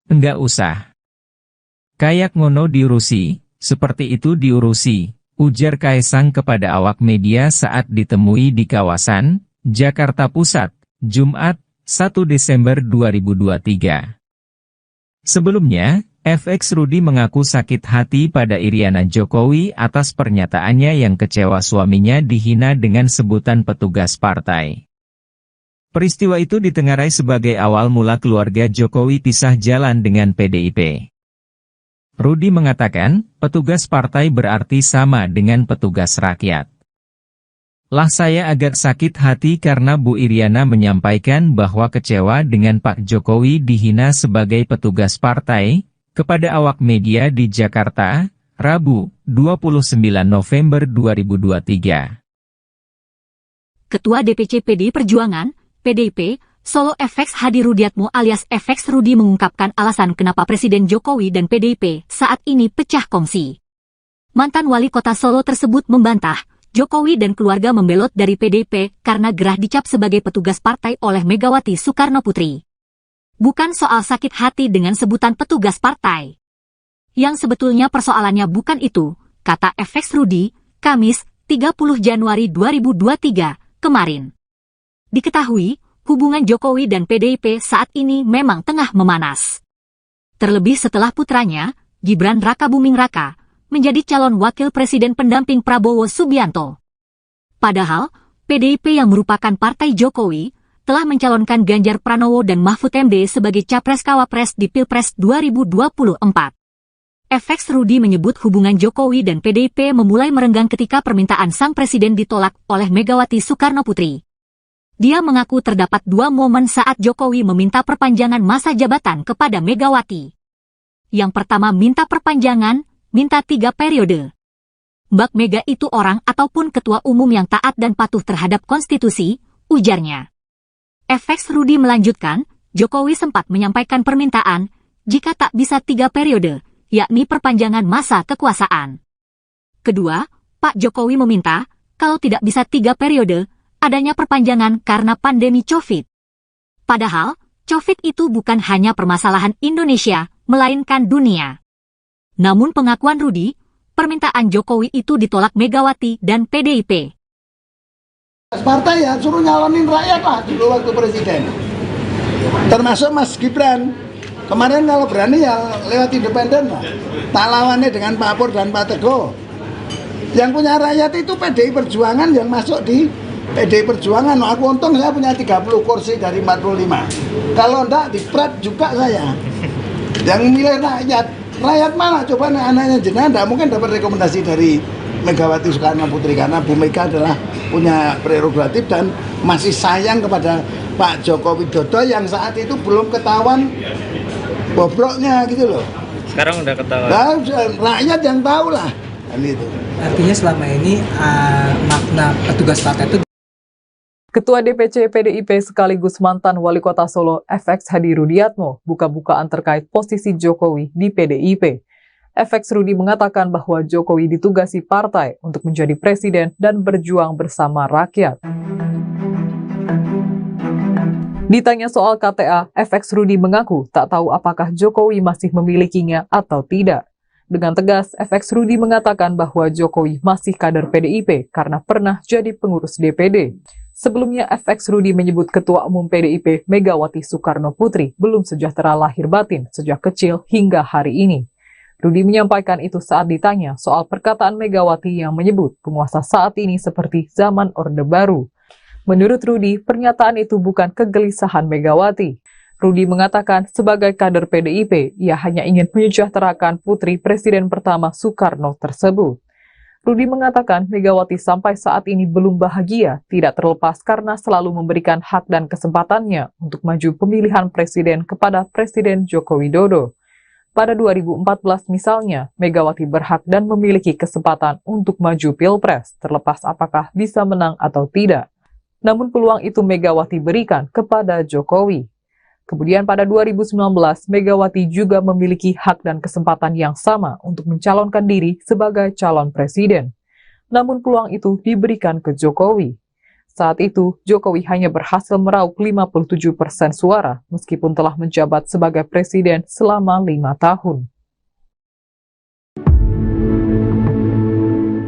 Enggak usah. Kayak ngono diurusi, seperti itu diurusi, ujar Kaesang kepada awak media saat ditemui di kawasan Jakarta Pusat, Jumat, 1 Desember 2023. Sebelumnya, FX Rudi mengaku sakit hati pada Iriana Jokowi atas pernyataannya yang kecewa suaminya dihina dengan sebutan petugas partai. Peristiwa itu ditengarai sebagai awal mula keluarga Jokowi pisah jalan dengan PDIP. Rudi mengatakan, petugas partai berarti sama dengan petugas rakyat. Lah saya agak sakit hati karena Bu Iriana menyampaikan bahwa kecewa dengan Pak Jokowi dihina sebagai petugas partai, kepada awak media di Jakarta, Rabu, 29 November 2023. Ketua DPC PDI Perjuangan, PDIP, Solo FX Hadi Rudiatmo alias FX Rudi mengungkapkan alasan kenapa Presiden Jokowi dan PDIP saat ini pecah kongsi. Mantan wali kota Solo tersebut membantah, Jokowi dan keluarga membelot dari PDIP karena gerah dicap sebagai petugas partai oleh Megawati Soekarno Putri. Bukan soal sakit hati dengan sebutan petugas partai. Yang sebetulnya persoalannya bukan itu, kata FX Rudi, Kamis, 30 Januari 2023, kemarin. Diketahui, hubungan Jokowi dan PDIP saat ini memang tengah memanas. Terlebih setelah putranya, Gibran Rakabuming Raka, menjadi calon wakil presiden pendamping Prabowo Subianto. Padahal, PDIP yang merupakan partai Jokowi, telah mencalonkan Ganjar Pranowo dan Mahfud MD sebagai Capres-Cawapres di Pilpres 2024. FX Rudi menyebut hubungan Jokowi dan PDIP memulai merenggang ketika permintaan sang presiden ditolak oleh Megawati Soekarno Putri. Dia mengaku terdapat dua momen saat Jokowi meminta perpanjangan masa jabatan kepada Megawati. Yang pertama minta perpanjangan, minta 3 periode. Mbak Mega itu orang ataupun ketua umum yang taat dan patuh terhadap konstitusi, ujarnya. FX Rudi melanjutkan, Jokowi sempat menyampaikan permintaan, jika tak bisa 3 periode, yakni perpanjangan masa kekuasaan. Kedua, Pak Jokowi meminta, kalau tidak bisa 3 periode, adanya perpanjangan karena pandemi COVID. Padahal, COVID itu bukan hanya permasalahan Indonesia, melainkan dunia. Namun pengakuan Rudi, permintaan Jokowi itu ditolak Megawati dan PDIP. Partai ya suruh nyalonin rakyat lah dulu waktu presiden. Termasuk Mas Gibran. Kemarin kalau berani ya lewat independen lah. Tak lawannya dengan Pak Pur dan Pak Teguh. Yang punya rakyat itu PDI Perjuangan yang masuk di PDI Perjuangan. Aku untung saya punya 30 kursi dari 45. Kalau enggak dipret juga saya. Yang milih rakyat. Rakyat mana? Coba anaknya jenengan enggak mungkin dapat rekomendasi dari Megawati Soekarno Putri karena Bu Mega adalah punya prerogatif dan masih sayang kepada Pak Joko Widodo yang saat itu belum ketahuan bobroknya gitu loh. Sekarang udah ketahuan. Nah, rakyat yang tahu lah. Kan itu. Artinya selama ini makna petugas partai itu. Ketua DPC PDIP sekaligus mantan wali kota Solo FX Hadi Rudiatmo buka-bukaan terkait posisi Jokowi di PDIP. FX Rudi mengatakan bahwa Jokowi ditugasi partai untuk menjadi presiden dan berjuang bersama rakyat. Ditanya soal KTA, FX Rudi mengaku tak tahu apakah Jokowi masih memilikinya atau tidak. Dengan tegas, FX Rudi mengatakan bahwa Jokowi masih kader PDIP karena pernah jadi pengurus DPD. Sebelumnya, FX Rudi menyebut Ketua Umum PDIP Megawati Soekarno Putri belum sejahtera lahir batin sejak kecil hingga hari ini. Rudi menyampaikan itu saat ditanya soal perkataan Megawati yang menyebut penguasa saat ini seperti zaman Orde Baru. Menurut Rudi, pernyataan itu bukan kegelisahan Megawati. Rudi mengatakan sebagai kader PDIP, ia hanya ingin menyejahterakan putri Presiden pertama Soekarno tersebut. Rudi mengatakan Megawati sampai saat ini belum bahagia, tidak terlepas karena selalu memberikan hak dan kesempatannya untuk maju pemilihan presiden kepada Presiden Joko Widodo. Pada 2014 misalnya, Megawati berhak dan memiliki kesempatan untuk maju Pilpres, terlepas apakah bisa menang atau tidak. Namun peluang itu Megawati berikan kepada Jokowi. Kemudian pada 2019, Megawati juga memiliki hak dan kesempatan yang sama untuk mencalonkan diri sebagai calon presiden. Namun peluang itu diberikan ke Jokowi. Saat itu, Jokowi hanya berhasil meraup 57% suara meskipun telah menjabat sebagai presiden selama 5 tahun.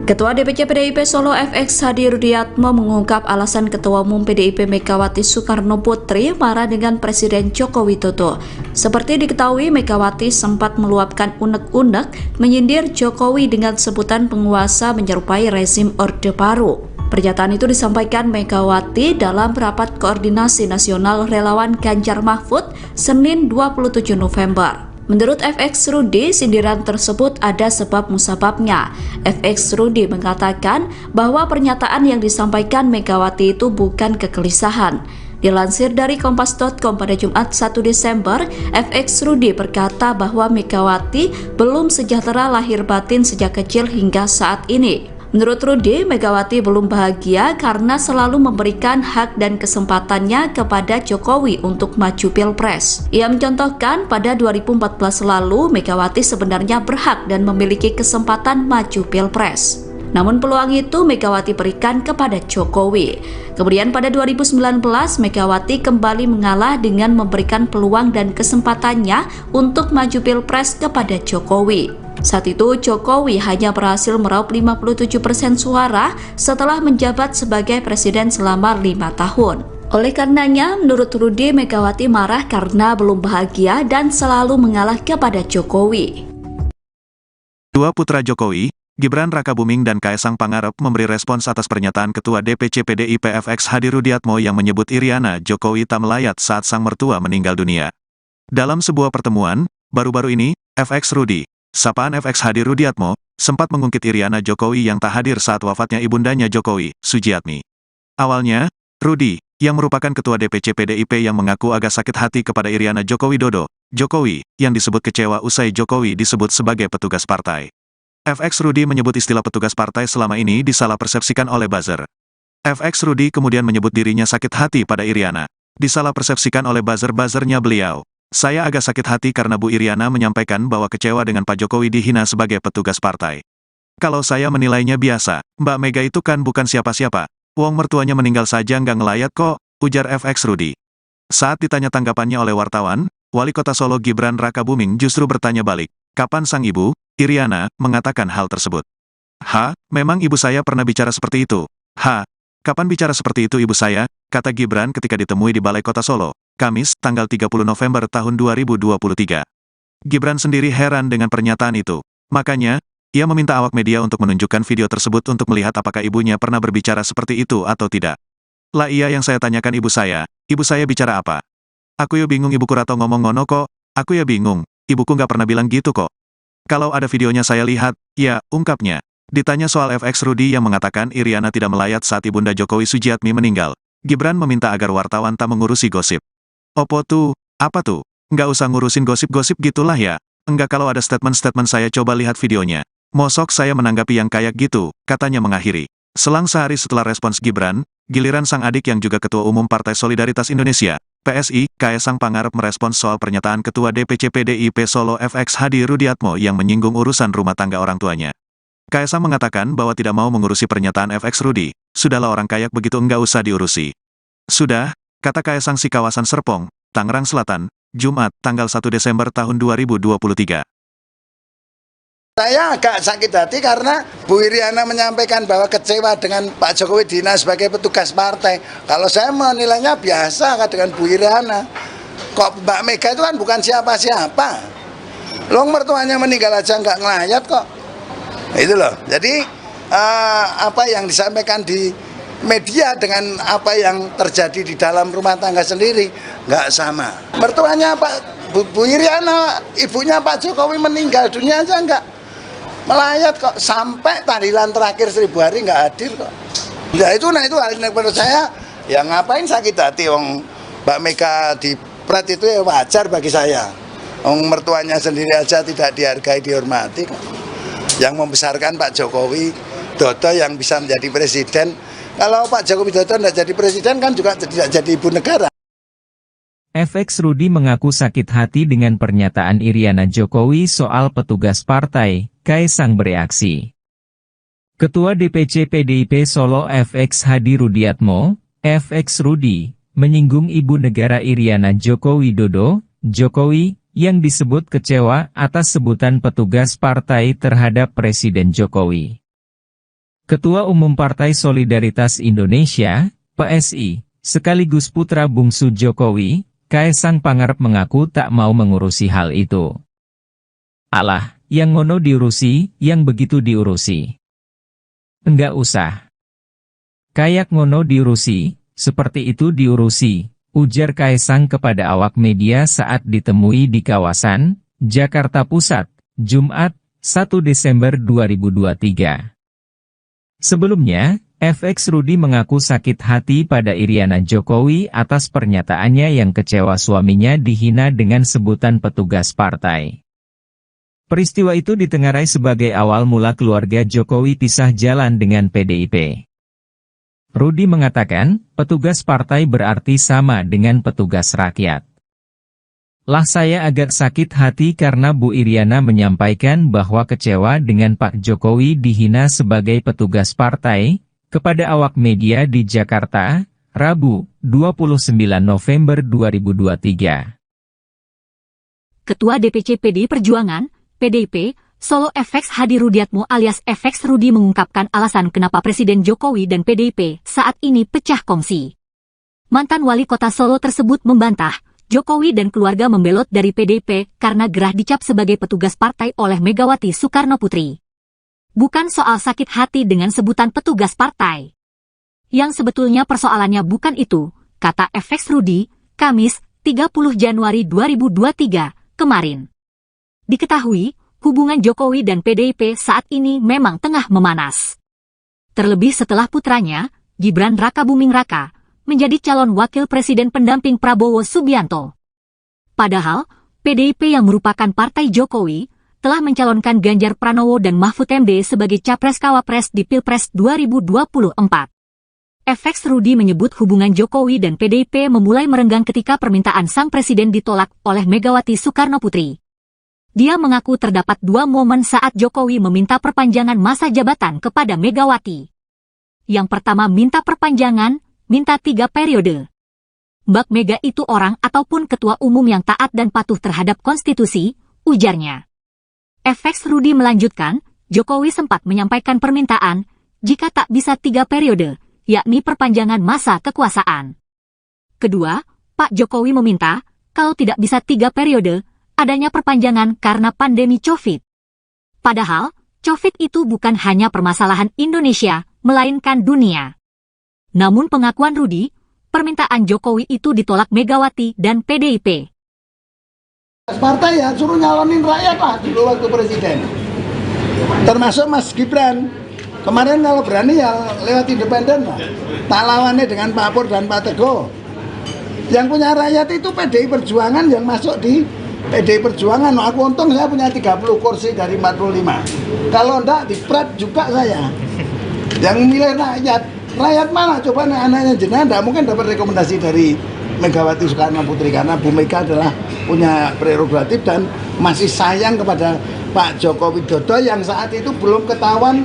Ketua DPC PDIP Solo FX Hadi Rudiatmo mengungkap alasan Ketua Umum PDIP Megawati Soekarno Putri marah dengan Presiden Joko Widodo. Seperti diketahui, Megawati sempat meluapkan unek-unek menyindir Jokowi dengan sebutan penguasa menyerupai rezim Orde Baru. Pernyataan itu disampaikan Megawati dalam rapat koordinasi nasional relawan Ganjar Mahfud Senin 27 November. Menurut FX Rudi, sindiran tersebut ada sebab musababnya. FX Rudi mengatakan bahwa pernyataan yang disampaikan Megawati itu bukan kegelisahan. Dilansir dari Kompas.com pada Jumat 1 Desember, FX Rudi berkata bahwa Megawati belum sejahtera lahir batin sejak kecil hingga saat ini. Menurut Rudi, Megawati belum bahagia karena selalu memberikan hak dan kesempatannya kepada Jokowi untuk maju Pilpres. Ia mencontohkan pada 2014 lalu, Megawati sebenarnya berhak dan memiliki kesempatan maju Pilpres. Namun peluang itu Megawati berikan kepada Jokowi. Kemudian pada 2019, Megawati kembali mengalah dengan memberikan peluang dan kesempatannya untuk maju Pilpres kepada Jokowi. Saat itu, Jokowi hanya berhasil meraup 57% suara setelah menjabat sebagai presiden selama 5 tahun. Oleh karenanya, menurut Rudi, Megawati marah karena belum bahagia dan selalu mengalah kepada Jokowi. Dua putra Jokowi, Gibran Rakabuming dan Kaesang Pangarep memberi respons atas pernyataan Ketua DPC PDIP FX Hadi Rudiatmo yang menyebut Iriana Jokowi tak melayat saat sang mertua meninggal dunia. Dalam sebuah pertemuan, baru-baru ini, FX Rudi, sapaan FX Hadi Rudiatmo, sempat mengungkit Iriana Jokowi yang tak hadir saat wafatnya ibundanya Jokowi, Sujiatmi. Awalnya, Rudi, yang merupakan Ketua DPC PDIP yang mengaku agak sakit hati kepada Iriana Joko Widodo, Jokowi, yang disebut kecewa usai Jokowi disebut sebagai petugas partai. FX Rudi menyebut istilah petugas partai selama ini disalah persepsikan oleh buzzer. FX Rudi kemudian menyebut dirinya sakit hati pada Iriana. Disalah persepsikan oleh buzzer-buzzernya beliau. Saya agak sakit hati karena Bu Iriana menyampaikan bahwa kecewa dengan Pak Jokowi dihina sebagai petugas partai. Kalau saya menilainya biasa, Mbak Mega itu kan bukan siapa-siapa. Wong mertuanya meninggal saja nggak ngelayat kok, ujar FX Rudi. Saat ditanya tanggapannya oleh wartawan, Wali Kota Solo Gibran Rakabuming justru bertanya balik, kapan sang ibu, Iriana, mengatakan hal tersebut. Memang ibu saya pernah bicara seperti itu. Kapan bicara seperti itu ibu saya, kata Gibran ketika ditemui di Balai Kota Solo, Kamis, tanggal 30 November tahun 2023. Gibran sendiri heran dengan pernyataan itu. Makanya, ia meminta awak media untuk menunjukkan video tersebut untuk melihat apakah ibunya pernah berbicara seperti itu atau tidak. Lah iya yang saya tanyakan ibu saya bicara apa? Aku ya bingung ibuku rato ngomong ngono kok, aku ya bingung, ibuku nggak pernah bilang gitu kok. Kalau ada videonya saya lihat, ya, ungkapnya. Ditanya soal FX Rudi yang mengatakan Iriana tidak melayat saat ibunda Jokowi Sujiatmi meninggal, Gibran meminta agar wartawan tak mengurusi gosip. Opo tuh, apa tuh? Nggak usah ngurusin gosip-gosip gitulah ya. Enggak kalau ada statement-statement saya coba lihat videonya. Mosok saya menanggapi yang kayak gitu, katanya mengakhiri. Selang sehari setelah respons Gibran, giliran sang adik yang juga Ketua Umum Partai Solidaritas Indonesia, PSI, Kaesang Pangarep merespons soal pernyataan Ketua DPC PDIP Solo FX Hadi Rudiatmo yang menyinggung urusan rumah tangga orang tuanya. Kaesang mengatakan bahwa tidak mau mengurusi pernyataan FX Rudi, sudahlah orang kayak begitu enggak usah diurusi. Sudah, kata Kaesang si kawasan Serpong, Tangerang Selatan, Jumat, tanggal 1 Desember tahun 2023. Saya agak sakit hati karena Bu Iriana menyampaikan bahwa kecewa dengan Pak Jokowi dihina sebagai petugas partai. Kalau saya menilainya biasa dengan Bu Iriana. Kok Mbak Mega itu kan bukan siapa-siapa. Long mertuanya meninggal aja nggak ngelayat kok. Itu loh. Jadi apa yang disampaikan di media dengan apa yang terjadi di dalam rumah tangga sendiri nggak sama. Mertuanya Bu Iriana, ibunya Pak Jokowi meninggal dunia aja nggak melayat kok, sampai tahlilan terakhir 1000 hari nggak hadir kok. Nah itu hal yang menurut saya, ya ngapain sakit hati, wong Mbak Mega di pret itu ya wajar bagi saya. Wong mertuanya sendiri aja tidak dihargai, dihormati kok. Yang membesarkan Pak Jokowi Dodo yang bisa menjadi presiden. Kalau Pak Jokowi Dodo tidak jadi presiden kan juga tidak jadi ibu negara. FX Rudi mengaku sakit hati dengan pernyataan Iriana Jokowi soal petugas partai, Kaesang bereaksi. Ketua DPC PDIP Solo FX Hadi Rudiatmo, FX Rudi, menyinggung Ibu Negara Iriana Joko Widodo, Jokowi, yang disebut kecewa atas sebutan petugas partai terhadap Presiden Jokowi. Ketua Umum Partai Solidaritas Indonesia, PSI, sekaligus putra bungsu Jokowi, Kaesang Pangarep mengaku tak mau mengurusi hal itu. Alah, yang ngono diurusi, yang begitu diurusi. Enggak usah. Kayak ngono diurusi, seperti itu diurusi, ujar Kaesang kepada awak media saat ditemui di kawasan Jakarta Pusat, Jumat, 1 Desember 2023. Sebelumnya, FX Rudi mengaku sakit hati pada Iriana Jokowi atas pernyataannya yang kecewa suaminya dihina dengan sebutan petugas partai. Peristiwa itu ditengarai sebagai awal mula keluarga Jokowi pisah jalan dengan PDIP. Rudi mengatakan, petugas partai berarti sama dengan petugas rakyat. Lah saya agak sakit hati karena Bu Iriana menyampaikan bahwa kecewa dengan Pak Jokowi dihina sebagai petugas partai, kepada awak media di Jakarta, Rabu, 29 November 2023. Ketua DPC PDI Perjuangan, PDIP, Solo FX Hadi Rudiatmo alias FX Rudi mengungkapkan alasan kenapa Presiden Jokowi dan PDIP saat ini pecah kongsi. Mantan wali kota Solo tersebut membantah, Jokowi dan keluarga membelot dari PDIP karena gerah dicap sebagai petugas partai oleh Megawati Soekarno Putri. Bukan soal sakit hati dengan sebutan petugas partai. Yang sebetulnya persoalannya bukan itu, kata FX Rudi, Kamis, 30 Januari 2023, kemarin. Diketahui, hubungan Jokowi dan PDIP saat ini memang tengah memanas. Terlebih setelah putranya, Gibran Rakabuming Raka, menjadi calon wakil presiden pendamping Prabowo Subianto. Padahal, PDIP yang merupakan partai Jokowi, telah mencalonkan Ganjar Pranowo dan Mahfud MD sebagai Capres-Cawapres di Pilpres 2024. FX Rudi menyebut hubungan Jokowi dan PDIP memulai merenggang ketika permintaan sang presiden ditolak oleh Megawati Soekarno Putri. Dia mengaku terdapat dua momen saat Jokowi meminta perpanjangan masa jabatan kepada Megawati. Yang pertama minta perpanjangan, minta 3 periode. Mbak Mega itu orang ataupun ketua umum yang taat dan patuh terhadap konstitusi, ujarnya. FX Rudi melanjutkan, Jokowi sempat menyampaikan permintaan, jika tak bisa 3 periode, yakni perpanjangan masa kekuasaan. Kedua, Pak Jokowi meminta, kalau tidak bisa 3 periode, adanya perpanjangan karena pandemi COVID. Padahal, COVID itu bukan hanya permasalahan Indonesia, melainkan dunia. Namun pengakuan Rudi, permintaan Jokowi itu ditolak Megawati dan PDIP. Partai ya suruh nyalonin rakyat lah dulu waktu presiden. Termasuk Mas Gibran. Kemarin kalau berani ya lewat independen lah. Tak lawannya dengan Pak Pur dan Pak Teguh. Yang punya rakyat itu PDI Perjuangan yang masuk di PDI Perjuangan. Aku untung saya punya 30 kursi dari 45. Kalau enggak di Prat juga saya. Yang milih rakyat. Rakyat mana? Coba anaknya jenengan enggak mungkin dapat rekomendasi dari Megawati Soekarno Putri karena Bu Mega adalah punya prerogatif dan masih sayang kepada Pak Joko Widodo yang saat itu belum ketahuan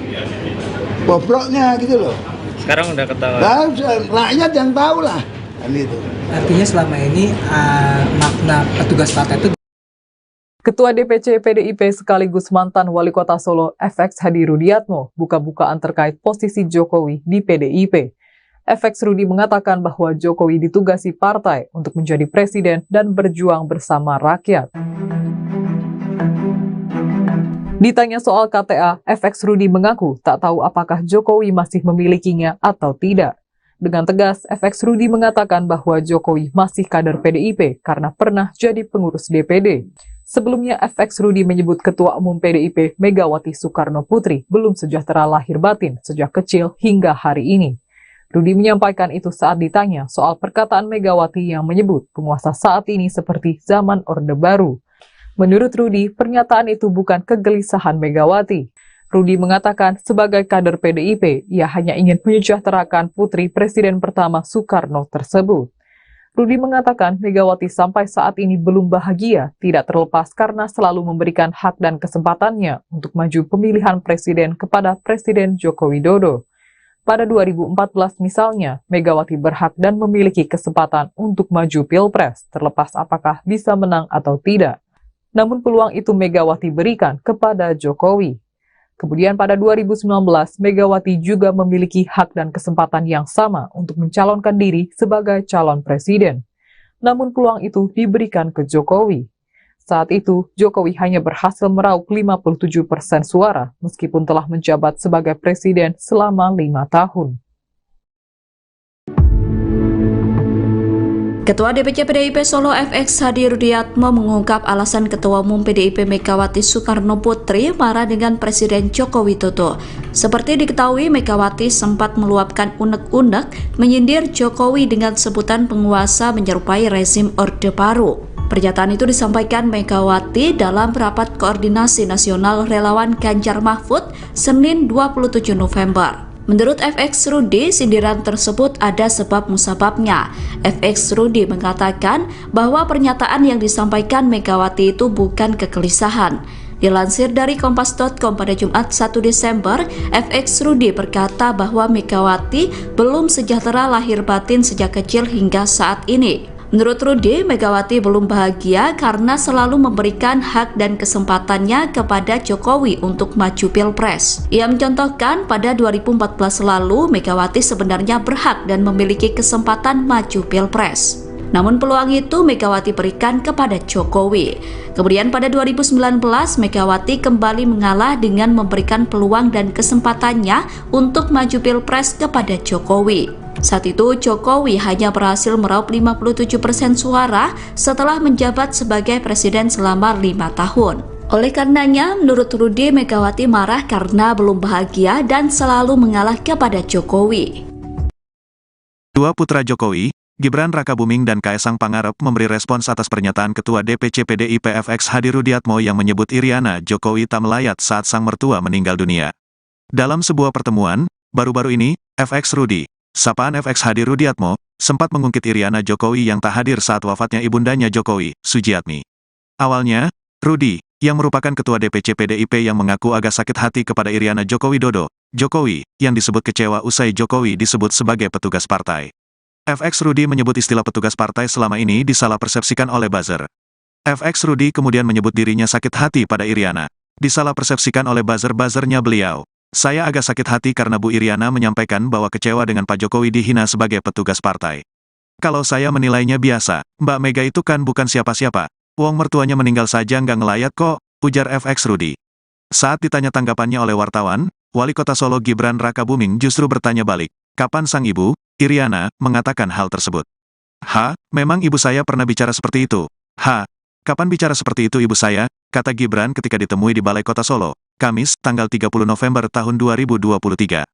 bobroknya gitu loh. Sekarang udah ketahuan. Nah, rakyat yang tahu lah kan itu. Artinya selama ini makna petugas partai itu. Ketua DPC PDIP sekaligus mantan wali kota Solo FX Hadi Rudiatmo buka-bukaan terkait posisi Jokowi di PDIP. FX Rudi mengatakan bahwa Jokowi ditugasi partai untuk menjadi presiden dan berjuang bersama rakyat. Ditanya soal KTA, FX Rudi mengaku tak tahu apakah Jokowi masih memilikinya atau tidak. Dengan tegas, FX Rudi mengatakan bahwa Jokowi masih kader PDIP karena pernah jadi pengurus DPD. Sebelumnya, FX Rudi menyebut Ketua Umum PDIP Megawati Soekarno Putri belum sejahtera lahir batin sejak kecil hingga hari ini. Rudi menyampaikan itu saat ditanya soal perkataan Megawati yang menyebut penguasa saat ini seperti zaman Orde Baru. Menurut Rudi, pernyataan itu bukan kegelisahan Megawati. Rudi mengatakan sebagai kader PDIP, ia hanya ingin menyejahterakan putri Presiden pertama Soekarno tersebut. Rudi mengatakan Megawati sampai saat ini belum bahagia, tidak terlepas karena selalu memberikan hak dan kesempatannya untuk maju pemilihan presiden kepada Presiden Joko Widodo. Pada 2014 misalnya, Megawati berhak dan memiliki kesempatan untuk maju Pilpres, terlepas apakah bisa menang atau tidak. Namun peluang itu Megawati berikan kepada Jokowi. Kemudian pada 2019, Megawati juga memiliki hak dan kesempatan yang sama untuk mencalonkan diri sebagai calon presiden. Namun peluang itu diberikan ke Jokowi. Saat itu, Jokowi hanya berhasil meraup 57% suara, meskipun telah menjabat sebagai presiden selama 5 tahun. Ketua DPC PDIP Solo FX Hadi Rudiatmo mengungkap alasan Ketua Umum PDIP Megawati Soekarno Putri marah dengan Presiden Joko Widodo. Seperti diketahui, Megawati sempat meluapkan unek-unek menyindir Jokowi dengan sebutan penguasa menyerupai rezim Orde Baru. Pernyataan itu disampaikan Megawati dalam rapat koordinasi nasional relawan Ganjar Mahfud Senin 27 November. Menurut FX Rudi, sindiran tersebut ada sebab musababnya. FX Rudi mengatakan bahwa pernyataan yang disampaikan Megawati itu bukan kegelisahan. Dilansir dari kompas.com pada Jumat 1 Desember, FX Rudi berkata bahwa Megawati belum sejahtera lahir batin sejak kecil hingga saat ini. Menurut Rudi, Megawati belum bahagia karena selalu memberikan hak dan kesempatannya kepada Jokowi untuk maju Pilpres. Ia mencontohkan pada 2014 lalu, Megawati sebenarnya berhak dan memiliki kesempatan maju Pilpres. Namun peluang itu Megawati berikan kepada Jokowi. Kemudian pada 2019, Megawati kembali mengalah dengan memberikan peluang dan kesempatannya untuk maju Pilpres kepada Jokowi. Saat itu, Jokowi hanya berhasil meraup 57% suara setelah menjabat sebagai presiden selama 5 tahun. Oleh karenanya, menurut Rudi, Megawati marah karena belum bahagia dan selalu mengalah kepada Jokowi. Dua putra Jokowi, Gibran Rakabuming dan Kaesang Pangarep memberi respons atas pernyataan Ketua DPC PDIP FX Hadi Rudiatmo yang menyebut Iriana Jokowi tak melayat saat sang mertua meninggal dunia. Dalam sebuah pertemuan, baru-baru ini, FX Rudi, sapaan FX Hadi Rudiatmo, sempat mengungkit Iriana Jokowi yang tak hadir saat wafatnya ibundanya Jokowi, Sujiatmi. Awalnya, Rudi, yang merupakan Ketua DPC PDIP yang mengaku agak sakit hati kepada Iriana Joko Widodo, Jokowi, yang disebut kecewa usai Jokowi disebut sebagai petugas partai. FX Rudi menyebut istilah petugas partai selama ini disalah persepsikan oleh buzzer. FX Rudi kemudian menyebut dirinya sakit hati pada Iriana. Disalah persepsikan oleh buzzer-buzzernya beliau. Saya agak sakit hati karena Bu Iriana menyampaikan bahwa kecewa dengan Pak Jokowi dihina sebagai petugas partai. Kalau saya menilainya biasa, Mbak Mega itu kan bukan siapa-siapa. Wong mertuanya meninggal saja nggak ngelayat kok, ujar FX Rudi. Saat ditanya tanggapannya oleh wartawan, Wali Kota Solo Gibran Rakabuming justru bertanya balik, kapan sang ibu, Iriana, mengatakan hal tersebut. Memang ibu saya pernah bicara seperti itu. Kapan bicara seperti itu ibu saya, kata Gibran ketika ditemui di Balai Kota Solo, Kamis, tanggal 30 November tahun 2023.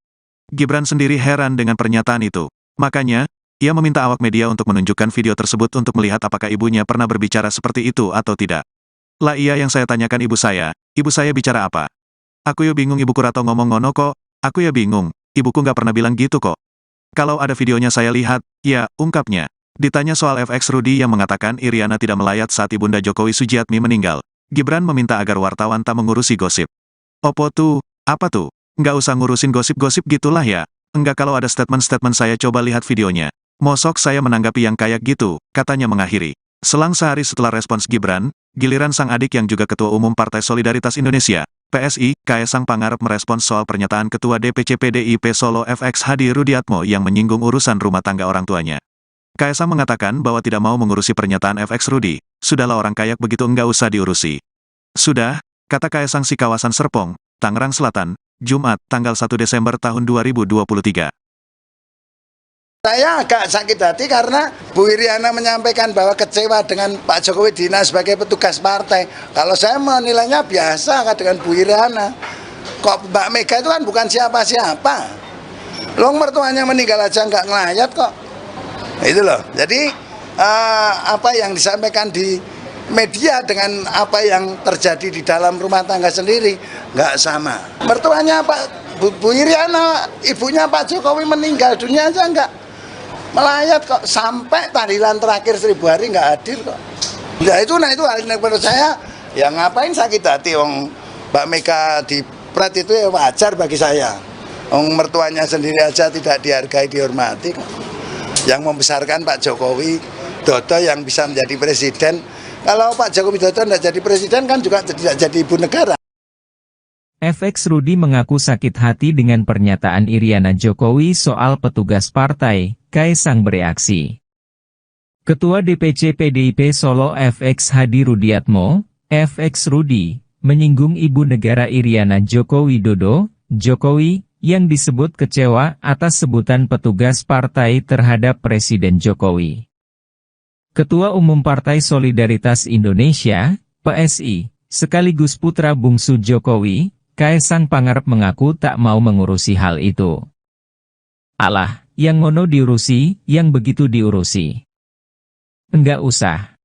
Gibran sendiri heran dengan pernyataan itu. Makanya, ia meminta awak media untuk menunjukkan video tersebut untuk melihat apakah ibunya pernah berbicara seperti itu atau tidak. Lah iya yang saya tanyakan ibu saya bicara apa? Aku ya bingung ibuku Rato ngomong ngono kok, aku ya bingung, ibuku nggak pernah bilang gitu kok. Kalau ada videonya saya lihat, ya, ungkapnya. Ditanya soal FX Rudi yang mengatakan Iriana tidak melayat saat ibunda Jokowi Sujiatmi meninggal, Gibran meminta agar wartawan tak mengurusi gosip. Opo tuh, apa tuh? Nggak usah ngurusin gosip-gosip gitulah ya. Enggak kalau ada statement-statement saya coba lihat videonya. Mosok saya menanggapi yang kayak gitu, katanya mengakhiri. Selang sehari setelah respons Gibran, giliran sang adik yang juga Ketua Umum Partai Solidaritas Indonesia, PSI, Kaesang Pangarep merespons soal pernyataan Ketua DPC PDIP Solo FX Hadi Rudiatmo yang menyinggung urusan rumah tangga orang tuanya. Kaesang mengatakan bahwa tidak mau mengurusi pernyataan FX Rudi, sudahlah orang kayak begitu enggak usah diurusi. Sudah, kata Kaesang si kawasan Serpong, Tangerang Selatan, Jumat, tanggal 1 Desember tahun 2023. Saya agak sakit hati karena Bu Iriana menyampaikan bahwa kecewa dengan Pak Jokowi dihina sebagai petugas partai. Kalau saya menilainya biasa dengan Bu Iriana. Kok Mbak Mega itu kan bukan siapa-siapa. Long mertuanya meninggal aja nggak ngelayat kok. Itu loh. Jadi apa yang disampaikan di media dengan apa yang terjadi di dalam rumah tangga sendiri nggak sama. Mertuanya Bu Iriana, ibunya Pak Jokowi meninggal dunia aja nggak melayat kok, sampai tahlilan terakhir 1000 hari nggak hadir kok. Ya itu, nah itu hal yang menurut saya, ya ngapain sakit hati, wong Mbak Mega di pret itu ya wajar bagi saya. Wong mertuanya sendiri aja tidak dihargai, dihormati kok. Yang membesarkan Pak Jokowi Dodo yang bisa menjadi presiden. Kalau Pak Jokowi Dodo tidak jadi presiden kan juga tidak jadi ibu negara. FX Rudi mengaku sakit hati dengan pernyataan Iriana Jokowi soal petugas partai. Kaisang bereaksi. Ketua DPC PDIP Solo FX Hadi Rudiatmo, FX Rudi, menyinggung Ibu Negara Iriana Joko Widodo, Jokowi, yang disebut kecewa atas sebutan petugas partai terhadap Presiden Jokowi. Ketua Umum Partai Solidaritas Indonesia, PSI, sekaligus putra bungsu Jokowi, Kaisang Pangarep mengaku tak mau mengurusi hal itu. Alah, yang ngono diurusi, yang begitu diurusi. Enggak usah.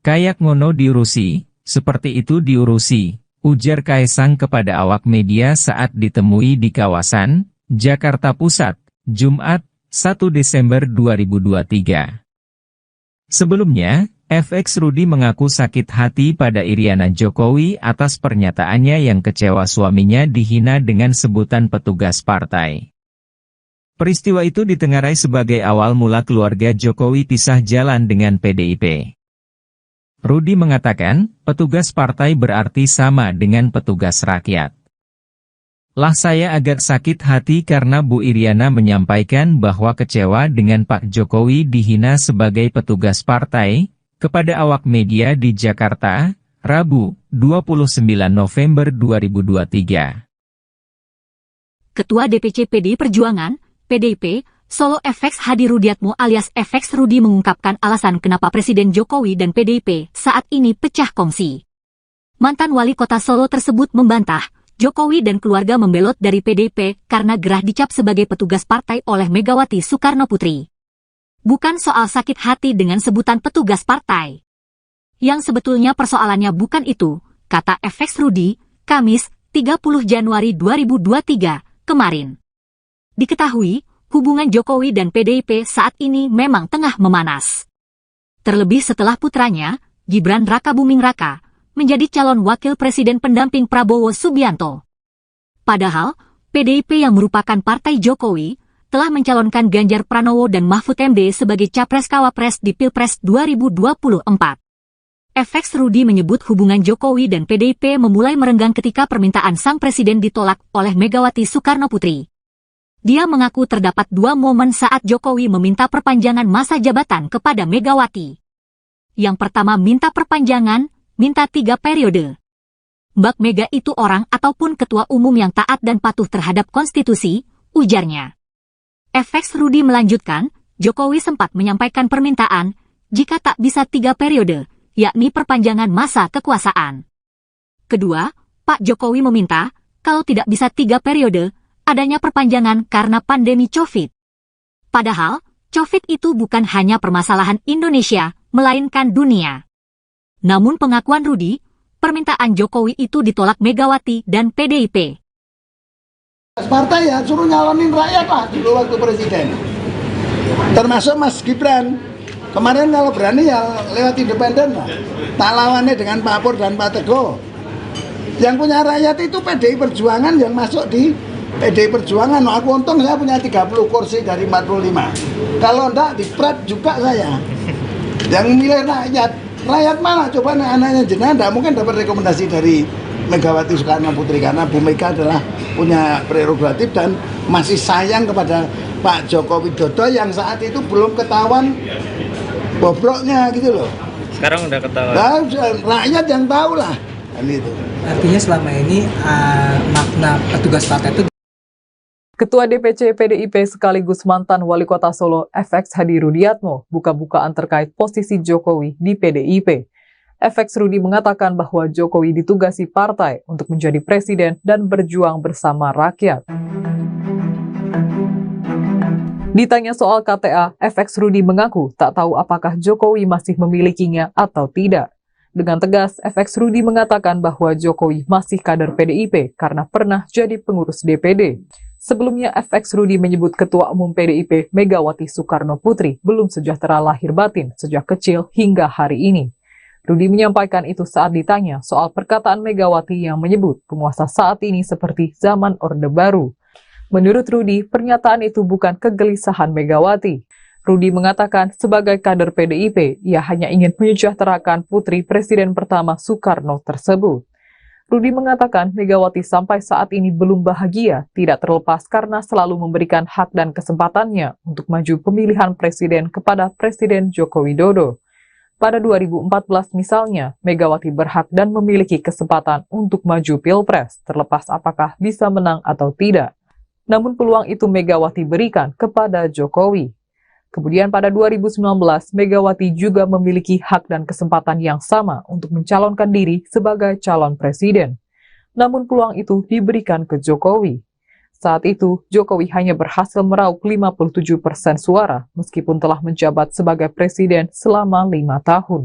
Kayak ngono diurusi, seperti itu diurusi, ujar Kaisang kepada awak media saat ditemui di kawasan Jakarta Pusat, Jumat, 1 Desember 2023. Sebelumnya, FX Rudi mengaku sakit hati pada Iriana Jokowi atas pernyataannya yang kecewa suaminya dihina dengan sebutan petugas partai. Peristiwa itu ditengarai sebagai awal mula keluarga Jokowi pisah jalan dengan PDIP. Rudi mengatakan, petugas partai berarti sama dengan petugas rakyat. Lah saya agak sakit hati karena Bu Iriana menyampaikan bahwa kecewa dengan Pak Jokowi dihina sebagai petugas partai, kepada awak media di Jakarta, Rabu, 29 November 2023. Ketua DPC PDI Perjuangan, PDIP, Solo FX Hadi Rudiatmo alias FX Rudi mengungkapkan alasan kenapa Presiden Jokowi dan PDIP saat ini pecah kongsi. Mantan wali kota Solo tersebut membantah, Jokowi dan keluarga membelot dari PDIP karena gerah dicap sebagai petugas partai oleh Megawati Soekarno Putri. Bukan soal sakit hati dengan sebutan petugas partai. Yang sebetulnya persoalannya bukan itu, kata FX Rudi, Kamis, 30 Januari 2023, kemarin. Diketahui, hubungan Jokowi dan PDIP saat ini memang tengah memanas. Terlebih setelah putranya, Gibran Rakabuming Raka, menjadi calon wakil presiden pendamping Prabowo Subianto. Padahal, PDIP yang merupakan partai Jokowi, telah mencalonkan Ganjar Pranowo dan Mahfud MD sebagai Capres-Cawapres di Pilpres 2024. FX Rudi menyebut hubungan Jokowi dan PDIP memulai merenggang ketika permintaan sang presiden ditolak oleh Megawati Soekarno Putri. Dia mengaku terdapat dua momen saat Jokowi meminta perpanjangan masa jabatan kepada Megawati. Yang pertama minta perpanjangan, minta 3 periode. Mbak Mega itu orang ataupun ketua umum yang taat dan patuh terhadap konstitusi, ujarnya. FX Rudi melanjutkan, Jokowi sempat menyampaikan permintaan, jika tak bisa 3 periode, yakni perpanjangan masa kekuasaan. Kedua, Pak Jokowi meminta, kalau tidak bisa 3 periode, adanya perpanjangan karena pandemi COVID. Padahal, COVID itu bukan hanya permasalahan Indonesia, melainkan dunia. Namun pengakuan Rudi, permintaan Jokowi itu ditolak Megawati dan PDIP. Partai ya suruh nyalonin rakyat lah dulu waktu presiden. Termasuk Mas Gibran. Kemarin kalau berani ya lewat independen lah. Tak lawannya dengan Pak Pur dan Pak Teguh. Yang punya rakyat itu PDI Perjuangan yang masuk di PDI Perjuangan. Aku untung saya punya 30 kursi dari 45. Kalau enggak di Pret juga saya. Yang milih rakyat. Rakyat mana? Coba anaknya jenengan enggak mungkin dapat rekomendasi dari Megawati Soekarno Putri karena Bu Mega adalah punya prerogatif dan masih sayang kepada Pak Joko Widodo yang saat itu belum ketahuan bobroknya gitu loh. Sekarang udah ketahuan. Nah, rakyat yang tahu lah. Itu. Artinya selama ini makna petugas partai itu. Ketua DPC PDIP sekaligus mantan wali kota Solo FX Hadi Rudiatmo buka-bukaan terkait posisi Jokowi di PDIP. FX Rudi mengatakan bahwa Jokowi ditugasi partai untuk menjadi presiden dan berjuang bersama rakyat. Ditanya soal KTA, FX Rudi mengaku tak tahu apakah Jokowi masih memilikinya atau tidak. Dengan tegas, FX Rudi mengatakan bahwa Jokowi masih kader PDIP karena pernah jadi pengurus DPD. Sebelumnya, FX Rudi menyebut Ketua Umum PDIP Megawati Soekarno Putri belum sejahtera lahir batin sejak kecil hingga hari ini. Rudi menyampaikan itu saat ditanya soal perkataan Megawati yang menyebut penguasa saat ini seperti zaman Orde Baru. Menurut Rudi, pernyataan itu bukan kegelisahan Megawati. Rudi mengatakan sebagai kader PDIP, ia hanya ingin menyejahterakan putri Presiden pertama Soekarno tersebut. Rudi mengatakan Megawati sampai saat ini belum bahagia, tidak terlepas karena selalu memberikan hak dan kesempatannya untuk maju pemilihan presiden kepada Presiden Joko Widodo. Pada 2014 misalnya, Megawati berhak dan memiliki kesempatan untuk maju Pilpres, terlepas apakah bisa menang atau tidak. Namun peluang itu Megawati berikan kepada Jokowi. Kemudian pada 2019, Megawati juga memiliki hak dan kesempatan yang sama untuk mencalonkan diri sebagai calon presiden. Namun peluang itu diberikan ke Jokowi. Saat itu, Jokowi hanya berhasil meraup 57% suara meskipun telah menjabat sebagai presiden selama 5 tahun.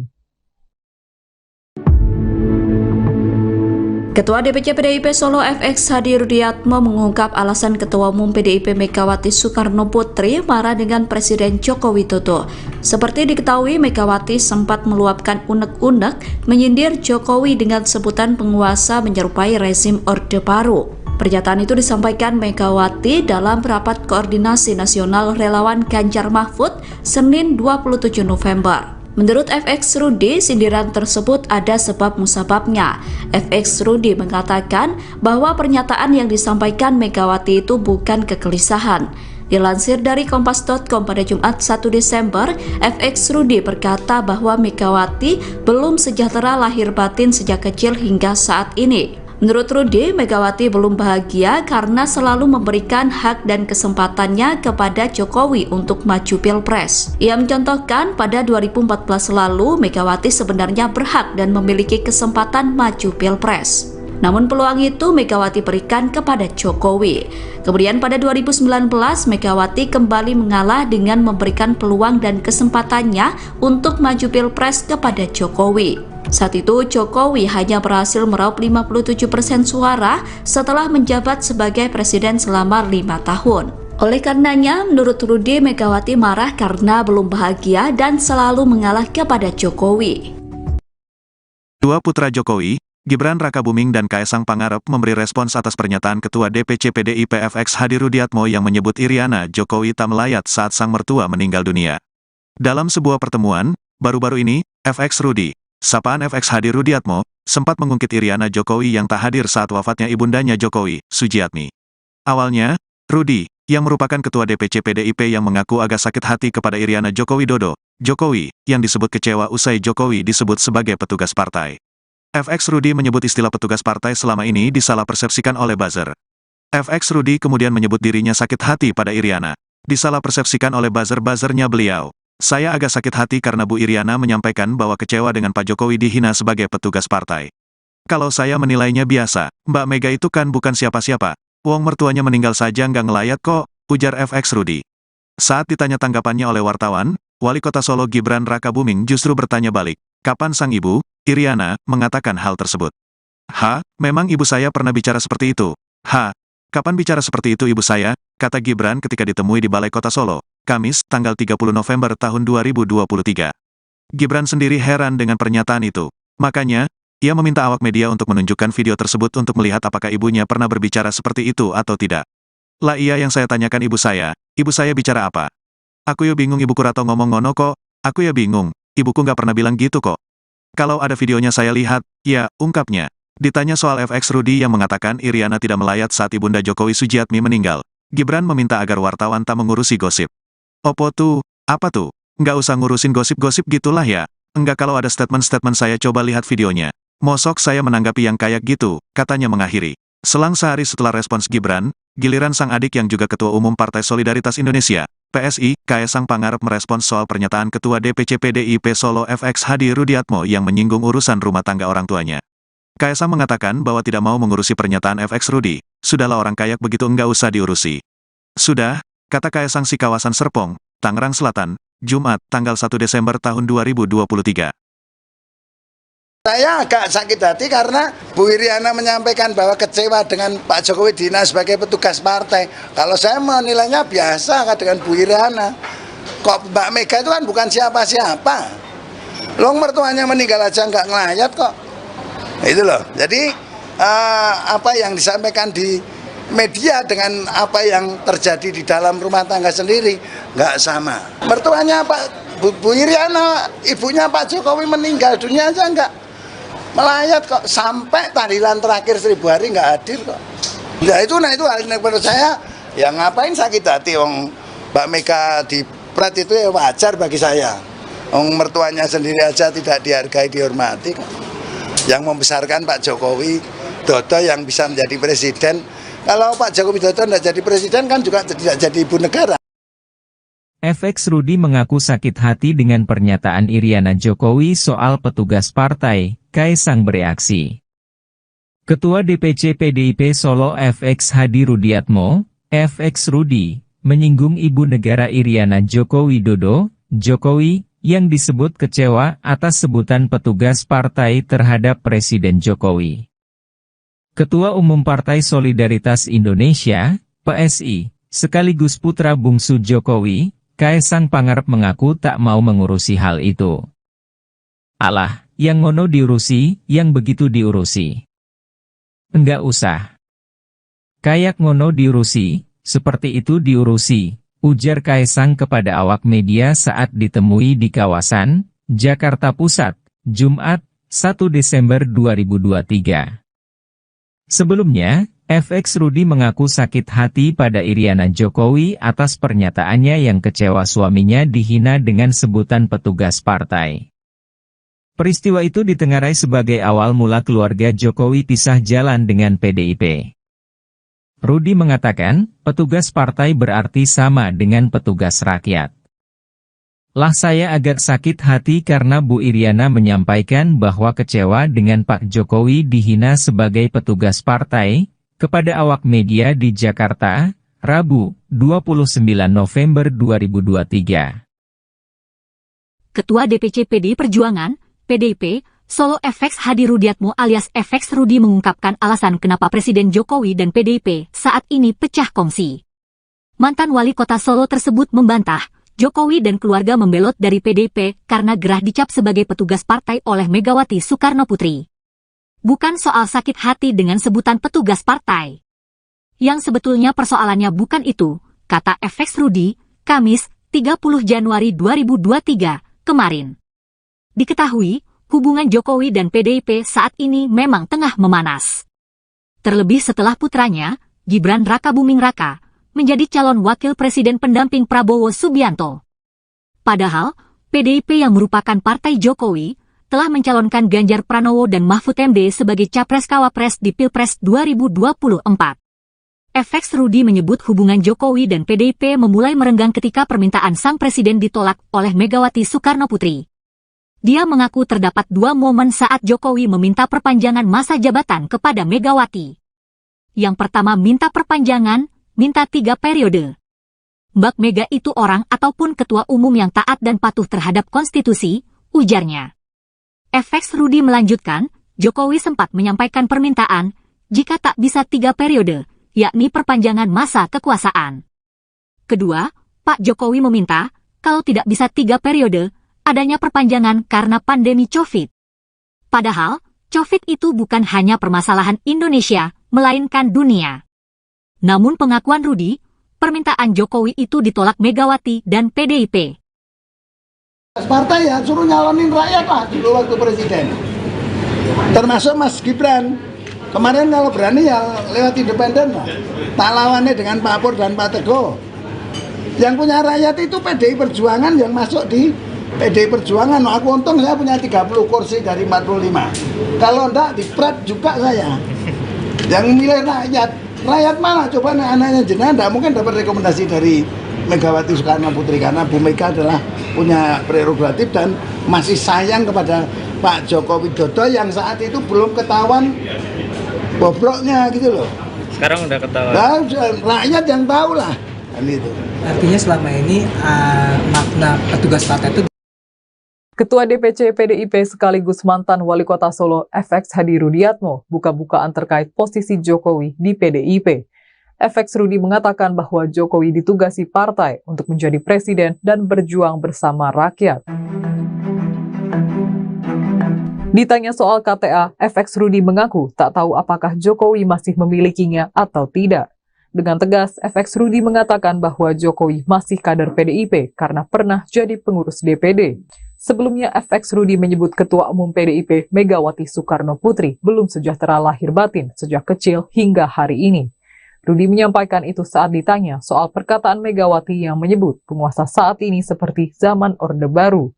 Ketua DPC PDIP Solo FX Hadi Rudiatmo mengungkap alasan Ketua Umum PDIP Megawati Soekarno Putri marah dengan Presiden Joko Widodo. Seperti diketahui, Megawati sempat meluapkan unek-unek menyindir Jokowi dengan sebutan penguasa menyerupai rezim Orde Baru. Pernyataan itu disampaikan Megawati dalam rapat koordinasi nasional relawan Ganjar Mahfud Senin 27 November. Menurut FX Rudi, sindiran tersebut ada sebab musababnya. FX Rudi mengatakan bahwa pernyataan yang disampaikan Megawati itu bukan kegelisahan. Dilansir dari Kompas.com pada Jumat 1 Desember, FX Rudi berkata bahwa Megawati belum sejahtera lahir batin sejak kecil hingga saat ini. Menurut Rudi, Megawati belum bahagia karena selalu memberikan hak dan kesempatannya kepada Jokowi untuk maju Pilpres. Ia mencontohkan pada 2014 lalu, Megawati sebenarnya berhak dan memiliki kesempatan maju Pilpres. Namun peluang itu Megawati berikan kepada Jokowi. Kemudian pada 2019, Megawati kembali mengalah dengan memberikan peluang dan kesempatannya untuk maju Pilpres kepada Jokowi. Saat itu, Jokowi hanya berhasil meraup 57% suara setelah menjabat sebagai presiden selama 5 tahun. Oleh karenanya, menurut Rudi, Megawati marah karena belum bahagia dan selalu mengalah kepada Jokowi. Dua putra Jokowi, Gibran Rakabuming dan Kaesang Pangarep memberi respons atas pernyataan Ketua DPC PDIP FX Hadi Rudiatmo yang menyebut Iriana Jokowi tak melayat saat sang mertua meninggal dunia. Dalam sebuah pertemuan, baru-baru ini, FX Rudi, sapaan FX Hadi Rudiatmo, sempat mengungkit Iriana Jokowi yang tak hadir saat wafatnya ibundanya Jokowi, Sujiatmi. Awalnya, Rudi, yang merupakan Ketua DPC PDIP yang mengaku agak sakit hati kepada Iriana Joko Widodo, Jokowi, yang disebut kecewa usai Jokowi disebut sebagai petugas partai. FX Rudi menyebut istilah petugas partai selama ini disalah persepsikan oleh buzzer. FX Rudi kemudian menyebut dirinya sakit hati pada Iriana. Disalah persepsikan oleh buzzer-buzzernya beliau. Saya agak sakit hati karena Bu Iriana menyampaikan bahwa kecewa dengan Pak Jokowi dihina sebagai petugas partai. Kalau saya menilainya biasa, Mbak Mega itu kan bukan siapa-siapa. Wong mertuanya meninggal saja nggak ngelayat kok, ujar FX Rudi. Saat ditanya tanggapannya oleh wartawan, Wali Kota Solo Gibran Rakabuming justru bertanya balik, kapan sang ibu, Iriana, mengatakan hal tersebut. Memang ibu saya pernah bicara seperti itu. Kapan bicara seperti itu ibu saya, kata Gibran ketika ditemui di Balai Kota Solo, Kamis, tanggal 30 November tahun 2023. Gibran sendiri heran dengan pernyataan itu. Makanya, ia meminta awak media untuk menunjukkan video tersebut untuk melihat apakah ibunya pernah berbicara seperti itu atau tidak. Lah iya yang saya tanyakan ibu saya bicara apa? Aku ya bingung ibuku Rato ngomong ngono kok, aku ya bingung, ibuku nggak pernah bilang gitu kok. Kalau ada videonya saya lihat, ya, ungkapnya. Ditanya soal FX Rudi yang mengatakan Iriana tidak melayat saat ibunda Jokowi Sujiatmi meninggal, Gibran meminta agar wartawan tak mengurusi gosip. Opo tuh, apa tuh? Nggak usah ngurusin gosip-gosip gitulah ya. Enggak kalau ada statement-statement saya coba lihat videonya. Mosok saya menanggapi yang kayak gitu, katanya mengakhiri. Selang sehari setelah respons Gibran, giliran sang adik yang juga Ketua Umum Partai Solidaritas Indonesia, PSI, Kaesang Pangarep merespons soal pernyataan Ketua DPC PDIP Solo FX Hadi Rudiatmo yang menyinggung urusan rumah tangga orang tuanya. Kaesang mengatakan bahwa tidak mau mengurusi pernyataan FX Rudi, sudahlah orang kayak begitu enggak usah diurusi. Sudah, kata Kaesang si kawasan Serpong, Tangerang Selatan, Jumat, tanggal 1 Desember tahun 2023. Saya agak sakit hati karena Bu Iriana menyampaikan bahwa kecewa dengan Pak Jokowi Dina sebagai petugas partai. Kalau saya menilainya biasa dengan Bu Iriana. Kok Mbak Mega itu kan bukan siapa-siapa. Long mertuanya meninggal aja nggak ngelayat kok. Itu loh. Jadi apa yang disampaikan di media dengan apa yang terjadi di dalam rumah tangga sendiri nggak sama. Mertuanya Bu Iriana, ibunya Pak Jokowi meninggal dunia aja nggak melayat kok, sampai tahlilan terakhir 1000 hari nggak hadir kok. Nah itu hal yang menurut saya, ya ngapain sakit hati Mbak Mega di pret itu ya wajar bagi saya. Mertuanya sendiri aja tidak dihargai, dihormati kok. Yang membesarkan Pak Jokowi Dodo yang bisa menjadi presiden. Kalau Pak Jokowi Dodo tidak jadi presiden kan juga tidak jadi ibu negara. FX Rudi mengaku sakit hati dengan pernyataan Iriana Jokowi soal petugas partai, Kaisang bereaksi. Ketua DPC PDIP Solo FX Hadi Rudiatmo, FX Rudi, menyinggung ibu negara Iriana Joko Widodo, Jokowi, yang disebut kecewa atas sebutan petugas partai terhadap Presiden Jokowi. Ketua Umum Partai Solidaritas Indonesia, PSI, sekaligus putra bungsu Jokowi, Kaisang Pangarep mengaku tak mau mengurusi hal itu. Alah, yang ngono diurusi, yang begitu diurusi. Enggak usah. Kayak ngono diurusi, seperti itu diurusi, ujar Kaisang kepada awak media saat ditemui di kawasan Jakarta Pusat, Jumat, 1 Desember 2023. Sebelumnya, FX Rudi mengaku sakit hati pada Iriana Jokowi atas pernyataannya yang kecewa suaminya dihina dengan sebutan petugas partai. Peristiwa itu ditengarai sebagai awal mula keluarga Jokowi pisah jalan dengan PDIP. Rudi mengatakan, petugas partai berarti sama dengan petugas rakyat. Lah saya agak sakit hati karena Bu Iriana menyampaikan bahwa kecewa dengan Pak Jokowi dihina sebagai petugas partai, kepada awak media di Jakarta, Rabu, 29 November 2023. Ketua DPC PDI Perjuangan, PDIP, Solo FX Hadi Rudiatmo alias FX Rudi mengungkapkan alasan kenapa Presiden Jokowi dan PDIP saat ini pecah kongsi. Mantan wali kota Solo tersebut membantah, Jokowi dan keluarga membelot dari PDIP karena gerah dicap sebagai petugas partai oleh Megawati Soekarno Putri. Bukan soal sakit hati dengan sebutan petugas partai. Yang sebetulnya persoalannya bukan itu, kata FX Rudi, Kamis, 30 Januari 2023, kemarin. Diketahui, hubungan Jokowi dan PDIP saat ini memang tengah memanas. Terlebih setelah putranya, Gibran Rakabuming Raka, menjadi calon wakil presiden pendamping Prabowo Subianto. Padahal, PDIP yang merupakan partai Jokowi, telah mencalonkan Ganjar Pranowo dan Mahfud MD sebagai Capres-Cawapres di Pilpres 2024. FX Rudi menyebut hubungan Jokowi dan PDIP memulai merenggang ketika permintaan sang presiden ditolak oleh Megawati Soekarno Putri. Dia mengaku terdapat dua momen saat Jokowi meminta perpanjangan masa jabatan kepada Megawati. Yang pertama minta perpanjangan, minta 3 periode. Mbak Mega itu orang ataupun ketua umum yang taat dan patuh terhadap konstitusi, ujarnya. FX Rudi melanjutkan, Jokowi sempat menyampaikan permintaan, jika tak bisa 3 periode, yakni perpanjangan masa kekuasaan. Kedua, Pak Jokowi meminta, kalau tidak bisa 3 periode, adanya perpanjangan karena pandemi COVID. Padahal, COVID itu bukan hanya permasalahan Indonesia, melainkan dunia. Namun pengakuan Rudi, permintaan Jokowi itu ditolak Megawati dan PDIP. Partai ya suruh nyalonin rakyat lah dulu waktu presiden. Termasuk Mas Gibran. Kemarin kalau berani ya lewat independen lah. Tak lawannya dengan Pak Pur dan Pak Teguh. Yang punya rakyat itu PDI Perjuangan yang masuk di PDI Perjuangan. Aku untung saya punya 30 kursi dari 45. Kalau enggak di Prat juga saya. Yang milih rakyat. Rakyat mana? Coba anaknya jenengan enggak mungkin dapat rekomendasi dari Megawati Soekarno Putri karena Bu Mega adalah punya prerogatif dan masih sayang kepada Pak Joko Widodo yang saat itu belum ketahuan bobroknya gitu loh. Sekarang udah ketahuan. Nah, rakyat yang tahu lah kan itu. Artinya selama ini makna petugas partai itu Ketua DPC PDIP sekaligus mantan Wali Kota Solo FX Hadi Rudiatmo buka-bukaan terkait posisi Jokowi di PDIP. FX Rudi mengatakan bahwa Jokowi ditugasi partai untuk menjadi presiden dan berjuang bersama rakyat. Ditanya soal KTA, FX Rudi mengaku tak tahu apakah Jokowi masih memilikinya atau tidak. Dengan tegas, FX Rudi mengatakan bahwa Jokowi masih kader PDIP karena pernah jadi pengurus DPD. Sebelumnya, FX Rudi menyebut Ketua Umum PDIP Megawati Soekarno Putri belum sejahtera lahir batin sejak kecil hingga hari ini. Rudi menyampaikan itu saat ditanya soal perkataan Megawati yang menyebut penguasa saat ini seperti zaman Orde Baru.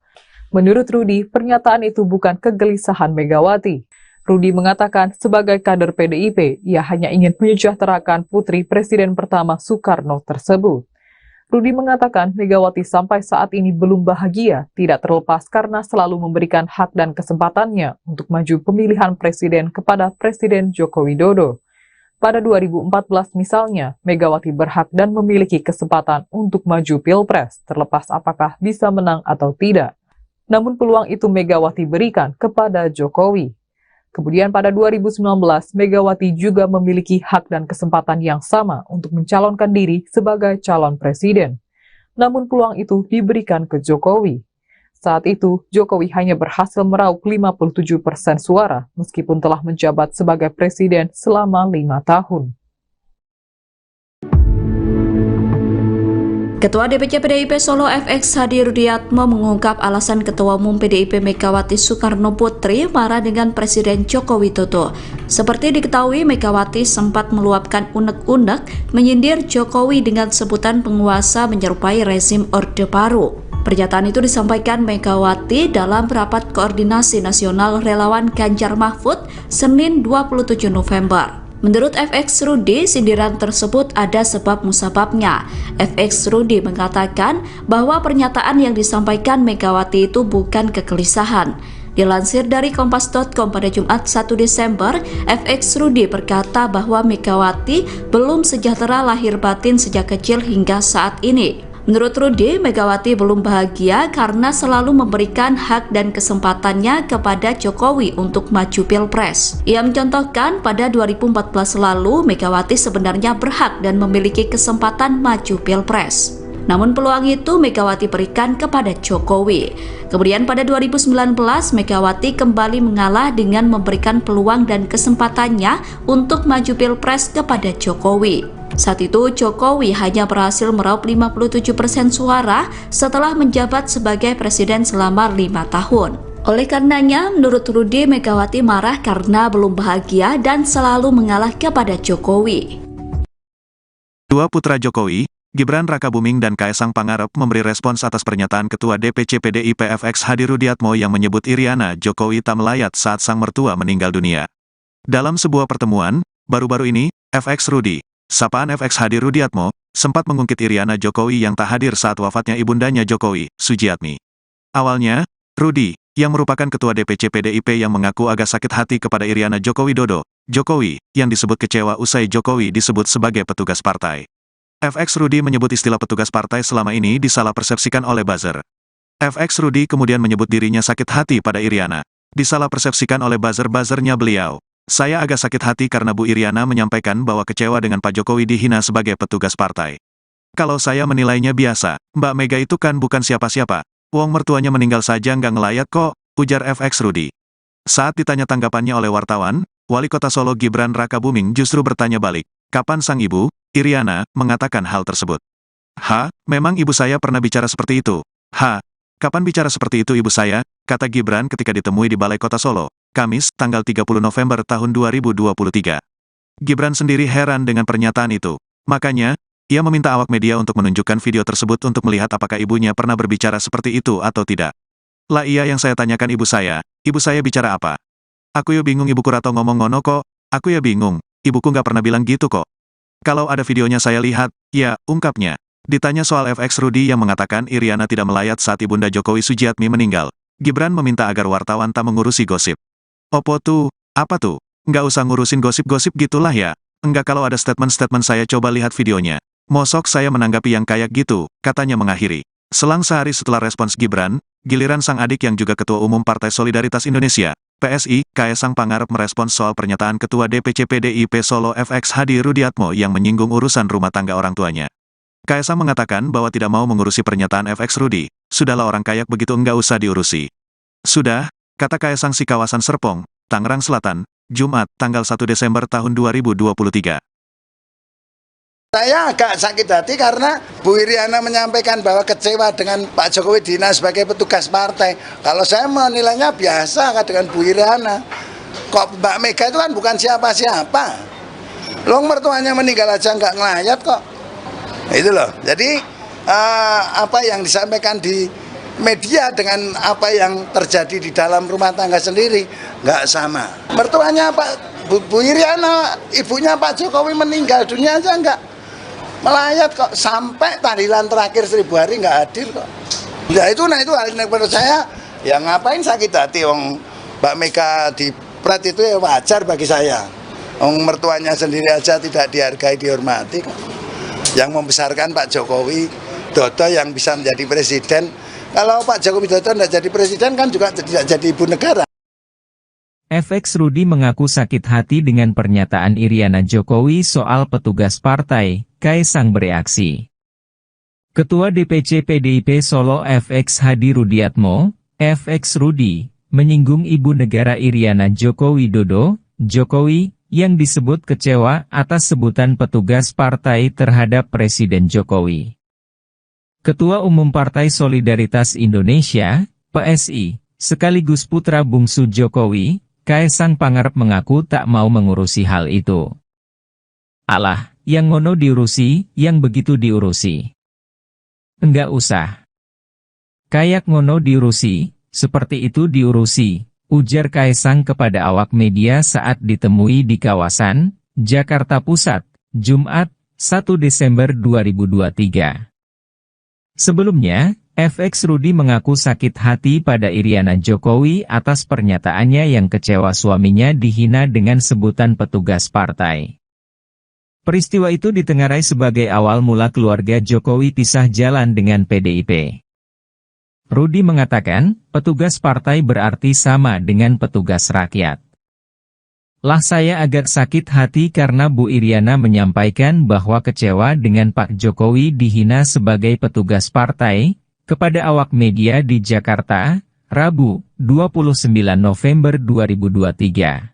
Menurut Rudi, pernyataan itu bukan kegelisahan Megawati. Rudi mengatakan sebagai kader PDIP, ia hanya ingin menyejahterakan putri Presiden pertama Soekarno tersebut. Rudi mengatakan Megawati sampai saat ini belum bahagia, tidak terlepas karena selalu memberikan hak dan kesempatannya untuk maju pemilihan presiden kepada Presiden Joko Widodo. Pada 2014 misalnya, Megawati berhak dan memiliki kesempatan untuk maju Pilpres, terlepas apakah bisa menang atau tidak. Namun peluang itu Megawati berikan kepada Jokowi. Kemudian pada 2019, Megawati juga memiliki hak dan kesempatan yang sama untuk mencalonkan diri sebagai calon presiden. Namun peluang itu diberikan ke Jokowi. Saat itu, Jokowi hanya berhasil meraup 57% suara, meskipun telah menjabat sebagai presiden selama 5 tahun. Ketua DPC PDIP Solo FX Hadi Rudiatmo mengungkap alasan Ketua Umum PDIP Megawati Soekarno Putri marah dengan Presiden Joko Widodo. Seperti diketahui, Megawati sempat meluapkan unek-unek menyindir Jokowi dengan sebutan penguasa menyerupai rezim Orde Baru. Pernyataan itu disampaikan Megawati dalam rapat koordinasi nasional relawan Ganjar Mahfud Senin 27 November. Menurut FX Rudi, sindiran tersebut ada sebab musababnya. FX Rudi mengatakan bahwa pernyataan yang disampaikan Megawati itu bukan kegelisahan. Dilansir dari kompas.com pada Jumat 1 Desember, FX Rudi berkata bahwa Megawati belum sejahtera lahir batin sejak kecil hingga saat ini. Menurut Rudi, Megawati belum bahagia karena selalu memberikan hak dan kesempatannya kepada Jokowi untuk maju Pilpres. Ia mencontohkan pada 2014 lalu, Megawati sebenarnya berhak dan memiliki kesempatan maju Pilpres. Namun peluang itu Megawati berikan kepada Jokowi. Kemudian pada 2019, Megawati kembali mengalah dengan memberikan peluang dan kesempatannya untuk maju Pilpres kepada Jokowi. Saat itu, Jokowi hanya berhasil meraup 57% suara setelah menjabat sebagai presiden selama 5 tahun. Oleh karenanya, menurut Rudi, Megawati marah karena belum bahagia dan selalu mengalah kepada Jokowi. Dua putra Jokowi, Gibran Rakabuming dan Kaesang Pangarep memberi respons atas pernyataan Ketua DPC PDIP FX Hadi Rudiatmo yang menyebut Iriana Jokowi tak melayat saat sang mertua meninggal dunia. Dalam sebuah pertemuan, baru-baru ini, FX Rudi, sapaan FX Hadi Rudiatmo, sempat mengungkit Iriana Jokowi yang tak hadir saat wafatnya ibundanya Jokowi, Sujiatmi. Awalnya, Rudi, yang merupakan Ketua DPC PDIP yang mengaku agak sakit hati kepada Iriana Joko Widodo, Jokowi, yang disebut kecewa usai Jokowi disebut sebagai petugas partai. FX Rudi menyebut istilah petugas partai selama ini disalah persepsikan oleh buzzer. FX Rudi kemudian menyebut dirinya sakit hati pada Iriana. Disalah persepsikan oleh buzzer-buzzernya beliau. Saya agak sakit hati karena Bu Iriana menyampaikan bahwa kecewa dengan Pak Jokowi dihina sebagai petugas partai. Kalau saya menilainya biasa, Mbak Mega itu kan bukan siapa-siapa. Wong mertuanya meninggal saja nggak ngelayat kok, ujar FX Rudi. Saat ditanya tanggapannya oleh wartawan, Wali Kota Solo Gibran Rakabuming justru bertanya balik, kapan sang ibu, Iriana, mengatakan hal tersebut. Memang ibu saya pernah bicara seperti itu. Kapan bicara seperti itu ibu saya, kata Gibran ketika ditemui di Balai Kota Solo, Kamis, tanggal 30 November tahun 2023. Gibran sendiri heran dengan pernyataan itu. Makanya, ia meminta awak media untuk menunjukkan video tersebut untuk melihat apakah ibunya pernah berbicara seperti itu atau tidak. Lah iya yang saya tanyakan ibu saya bicara apa? Aku ya bingung ibuku Rato ngomong ngono kok, aku ya bingung, ibuku nggak pernah bilang gitu kok. Kalau ada videonya saya lihat, ya, ungkapnya. Ditanya soal FX Rudi yang mengatakan Iriana tidak melayat saat ibunda Jokowi Sujiatmi meninggal, Gibran meminta agar wartawan tak mengurusi gosip. Opo tuh, apa tuh? Nggak usah ngurusin gosip-gosip gitulah ya. Enggak kalau ada statement-statement saya coba lihat videonya. Mosok saya menanggapi yang kayak gitu, katanya mengakhiri. Selang sehari setelah respons Gibran, Giliran sang adik yang juga Ketua Umum Partai Solidaritas Indonesia, PSI, Kaesang Pangarep merespons soal pernyataan Ketua DPC PDIP Solo FX Hadi Rudiatmo yang menyinggung urusan rumah tangga orang tuanya. Kaesang mengatakan bahwa tidak mau mengurusi pernyataan FX Rudi, sudahlah orang kayak begitu enggak usah diurusi. Sudah, kata Kaesang si kawasan Serpong, Tangerang Selatan, Jumat, tanggal 1 Desember tahun 2023. Saya agak sakit hati karena Bu Iriana menyampaikan bahwa kecewa dengan Pak Jokowi Dina sebagai petugas partai. Kalau saya menilainya biasa dengan Bu Iriana. Kok Mbak Mega itu kan bukan siapa-siapa. Loh mertuanya meninggal aja nggak ngelayat kok. Itu loh. Jadi apa yang disampaikan di media dengan apa yang terjadi di dalam rumah tangga sendiri nggak sama. Mertuanya Pak Bu Iriana, ibunya Pak Jokowi meninggal dunia aja nggak melayat kok, sampai tahlilan terakhir 1000 hari nggak hadir kok. Ya itu hal yang menurut saya, ya ngapain sakit hati wong Mbak Mega di pret itu ya wajar bagi saya. Wong mertuanya sendiri aja tidak dihargai, dihormati kok. Yang membesarkan Pak Jokowi Dodo yang bisa menjadi presiden. Kalau Pak Jokowi Dodo tidak jadi presiden kan juga tidak jadi ibu negara. FX Rudi mengaku sakit hati dengan pernyataan Iriana Jokowi soal petugas partai, Kaesang bereaksi. Ketua DPC PDIP Solo FX Hadi Rudiatmo, FX Rudi, menyinggung Ibu Negara Iriana Joko Widodo, Jokowi, yang disebut kecewa atas sebutan petugas partai terhadap Presiden Jokowi. Ketua Umum Partai Solidaritas Indonesia, PSI, sekaligus putra bungsu Jokowi, Kaesang Pangarep mengaku tak mau mengurusi hal itu. Alah, yang ngono diurusi, yang begitu diurusi. Enggak usah. Kayak ngono diurusi, seperti itu diurusi, ujar Kaesang kepada awak media saat ditemui di kawasan Jakarta Pusat, Jumat, 1 Desember 2023. Sebelumnya, FX Rudi mengaku sakit hati pada Iriana Jokowi atas pernyataannya yang kecewa suaminya dihina dengan sebutan petugas partai. Peristiwa itu ditengarai sebagai awal mula keluarga Jokowi pisah jalan dengan PDIP. Rudi mengatakan, petugas partai berarti sama dengan petugas rakyat. Lah saya agak sakit hati karena Bu Iriana menyampaikan bahwa kecewa dengan Pak Jokowi dihina sebagai petugas partai, kepada awak media di Jakarta, Rabu, 29 November 2023.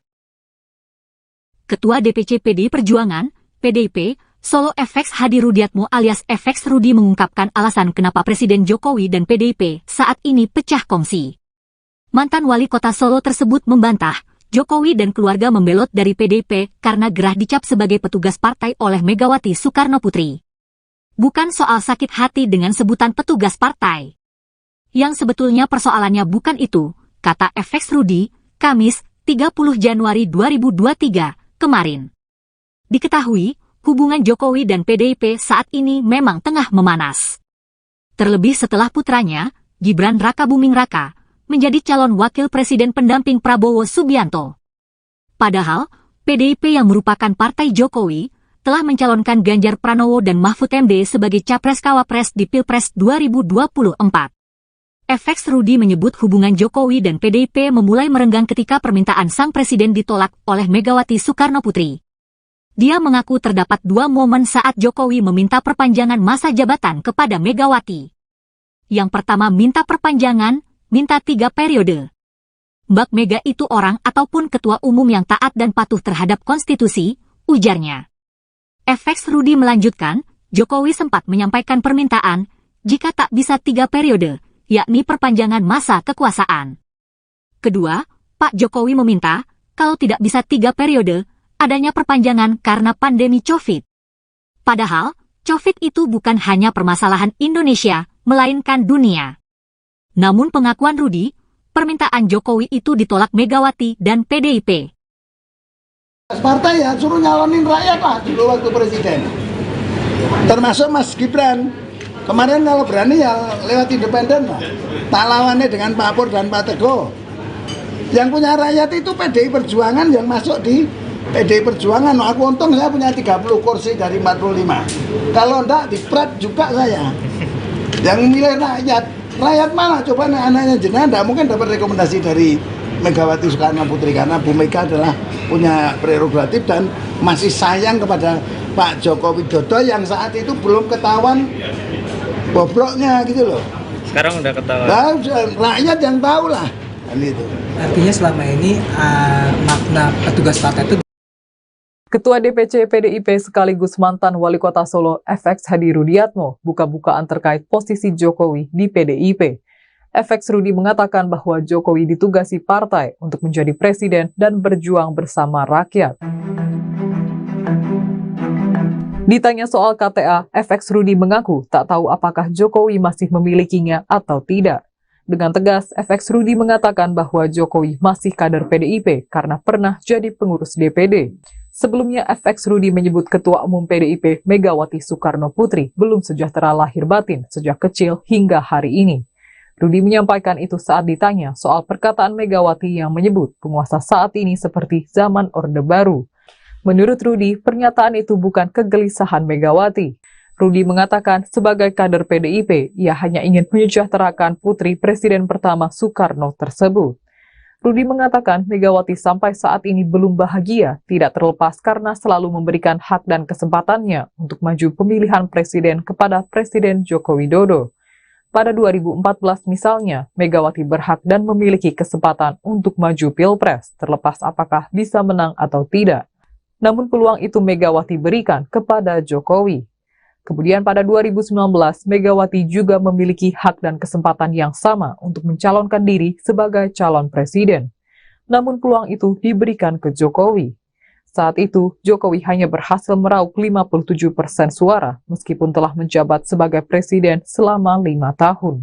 Ketua DPC PDI Perjuangan, PDIP, Solo FX Hadi Rudiatmo alias FX Rudi mengungkapkan alasan kenapa Presiden Jokowi dan PDIP saat ini pecah kongsi. Mantan wali kota Solo tersebut membantah, Jokowi dan keluarga membelot dari PDIP karena gerah dicap sebagai petugas partai oleh Megawati Soekarno Putri. Bukan soal sakit hati dengan sebutan petugas partai. Yang sebetulnya persoalannya bukan itu, kata FX Rudi, Kamis, 30 Januari 2023, kemarin. Diketahui, hubungan Jokowi dan PDIP saat ini memang tengah memanas. Terlebih setelah putranya, Gibran Rakabuming Raka, menjadi calon wakil presiden pendamping Prabowo Subianto. Padahal, PDIP yang merupakan partai Jokowi, telah mencalonkan Ganjar Pranowo dan Mahfud MD sebagai Capres-Cawapres di Pilpres 2024. FX Rudi menyebut hubungan Jokowi dan PDIP memulai merenggang ketika permintaan sang presiden ditolak oleh Megawati Soekarno Putri. Dia mengaku terdapat dua momen saat Jokowi meminta perpanjangan masa jabatan kepada Megawati. Yang pertama minta perpanjangan, minta 3 periode. Mbak Mega itu orang ataupun ketua umum yang taat dan patuh terhadap konstitusi, ujarnya. FX Rudi melanjutkan, Jokowi sempat menyampaikan permintaan, jika tak bisa 3 periode, yakni perpanjangan masa kekuasaan. Kedua, Pak Jokowi meminta, kalau tidak bisa 3 periode, adanya perpanjangan karena pandemi COVID. Padahal, COVID itu bukan hanya permasalahan Indonesia, melainkan dunia. Namun pengakuan Rudi, permintaan Jokowi itu ditolak Megawati dan PDIP. Partai ya suruh nyalonin rakyat lah dulu waktu presiden. Termasuk Mas Gibran. Kemarin kalau berani ya lewat independen lah. Tak lawannya dengan Pak Pur dan Pak Teguh. Yang punya rakyat itu PDI Perjuangan yang masuk di PDI Perjuangan. Aku untung saya punya 30 kursi dari 45. Kalau enggak di Pret juga saya. Yang milih rakyat. Rakyat mana? Coba anaknya jenengan tidak mungkin dapat rekomendasi dari Megawati Soekarno Putri, karena Bu Mega adalah punya prerogatif dan masih sayang kepada Pak Joko Widodo yang saat itu belum ketahuan bobroknya gitu loh. Sekarang udah ketahuan. Nah, rakyat yang tahu lah kan itu. Artinya selama ini makna petugas partai itu Ketua DPC PDIP sekaligus mantan Wali Kota Solo FX Hadi Rudiatmo buka-bukaan terkait posisi Jokowi di PDIP. FX Rudi mengatakan bahwa Jokowi ditugasi partai untuk menjadi presiden dan berjuang bersama rakyat. Ditanya soal KTA, FX Rudi mengaku tak tahu apakah Jokowi masih memilikinya atau tidak. Dengan tegas, FX Rudi mengatakan bahwa Jokowi masih kader PDIP karena pernah jadi pengurus DPD. Sebelumnya, FX Rudi menyebut Ketua Umum PDIP Megawati Soekarno Putri belum sejahtera lahir batin sejak kecil hingga hari ini. Rudi menyampaikan itu saat ditanya soal perkataan Megawati yang menyebut penguasa saat ini seperti zaman Orde Baru. Menurut Rudi, pernyataan itu bukan kegelisahan Megawati. Rudi mengatakan sebagai kader PDIP, ia hanya ingin menyejahterakan putri Presiden pertama Soekarno tersebut. Rudi mengatakan Megawati sampai saat ini belum bahagia, tidak terlepas karena selalu memberikan hak dan kesempatannya untuk maju pemilihan presiden kepada Presiden Joko Widodo. Pada 2014 misalnya, Megawati berhak dan memiliki kesempatan untuk maju Pilpres, terlepas apakah bisa menang atau tidak. Namun peluang itu Megawati berikan kepada Jokowi. Kemudian pada 2019, Megawati juga memiliki hak dan kesempatan yang sama untuk mencalonkan diri sebagai calon presiden. Namun peluang itu diberikan ke Jokowi. Saat itu, Jokowi hanya berhasil meraup 57% suara meskipun telah menjabat sebagai presiden selama 5 tahun.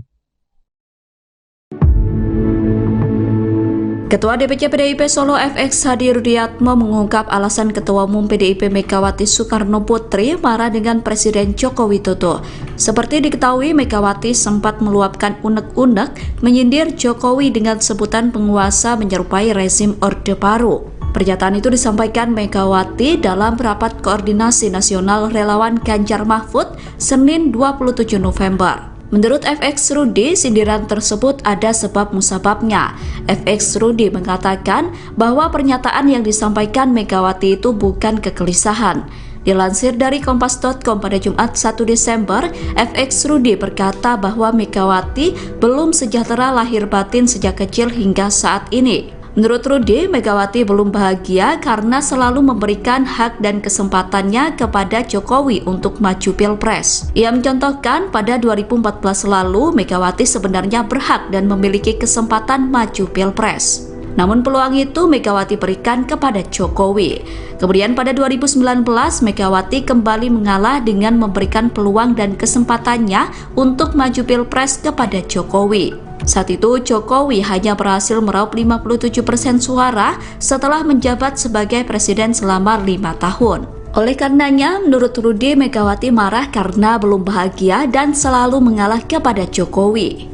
Ketua DPC PDIP Solo FX Hadi Rudiatmo mengungkap alasan Ketua Umum PDIP Megawati Soekarno Putri marah dengan Presiden Joko Widodo. Seperti diketahui, Megawati sempat meluapkan unek-unek menyindir Jokowi dengan sebutan penguasa menyerupai rezim Orde Baru. Pernyataan itu disampaikan Megawati dalam rapat koordinasi nasional relawan Ganjar Mahfud Senin 27 November. Menurut FX Rudi, sindiran tersebut ada sebab musababnya. FX Rudi mengatakan bahwa pernyataan yang disampaikan Megawati itu bukan kegelisahan. Dilansir dari Kompas.com pada Jumat 1 Desember, FX Rudi berkata bahwa Megawati belum sejahtera lahir batin sejak kecil hingga saat ini. Menurut Rudi, Megawati belum bahagia karena selalu memberikan hak dan kesempatannya kepada Jokowi untuk maju Pilpres. Ia mencontohkan pada 2014 lalu, Megawati sebenarnya berhak dan memiliki kesempatan maju Pilpres. Namun peluang itu Megawati berikan kepada Jokowi. Kemudian pada 2019, Megawati kembali mengalah dengan memberikan peluang dan kesempatannya untuk maju Pilpres kepada Jokowi. Saat itu, Jokowi hanya berhasil meraup 57% suara setelah menjabat sebagai presiden selama 5 tahun. Oleh karenanya, menurut Rudi, Megawati marah karena belum bahagia dan selalu mengalah kepada Jokowi.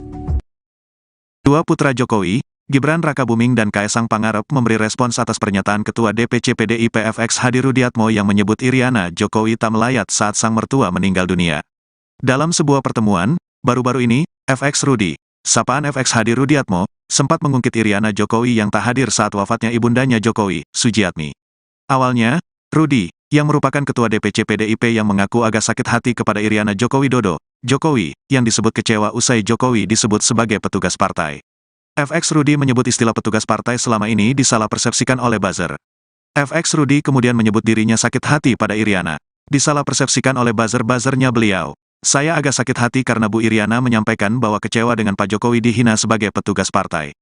Dua putra Jokowi, Gibran Rakabuming dan Kaesang Pangarep memberi respons atas pernyataan Ketua DPC PDIP FX Hadi Rudiatmo yang menyebut Iriana Jokowi tak melayat saat sang mertua meninggal dunia. Dalam sebuah pertemuan, baru-baru ini, FX Rudi, sapaan FX Hadi Rudiatmo, sempat mengungkit Iriana Jokowi yang tak hadir saat wafatnya ibundanya Jokowi, Sujiatmi. Awalnya, Rudi, yang merupakan Ketua DPC PDIP yang mengaku agak sakit hati kepada Iriana Joko Widodo, Jokowi, yang disebut kecewa usai Jokowi disebut sebagai petugas partai. FX Rudi menyebut istilah petugas partai selama ini disalah persepsikan oleh buzzer. FX Rudi kemudian menyebut dirinya sakit hati pada Iriana. Disalah persepsikan oleh buzzer-buzzernya beliau. Saya agak sakit hati karena Bu Iriana menyampaikan bahwa kecewa dengan Pak Jokowi dihina sebagai petugas partai.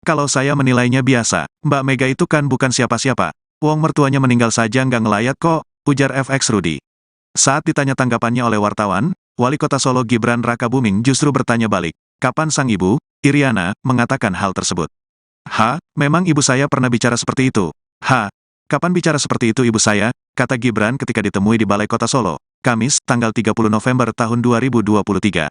Kalau saya menilainya biasa, Mbak Mega itu kan bukan siapa-siapa. Wong mertuanya meninggal saja nggak ngelayat kok, ujar FX Rudi. Saat ditanya tanggapannya oleh wartawan, Wali Kota Solo Gibran Rakabuming justru bertanya balik, kapan sang ibu, Iriana, mengatakan hal tersebut. Memang ibu saya pernah bicara seperti itu. Kapan bicara seperti itu ibu saya, kata Gibran ketika ditemui di Balai Kota Solo, Kamis, tanggal 30 November tahun 2023.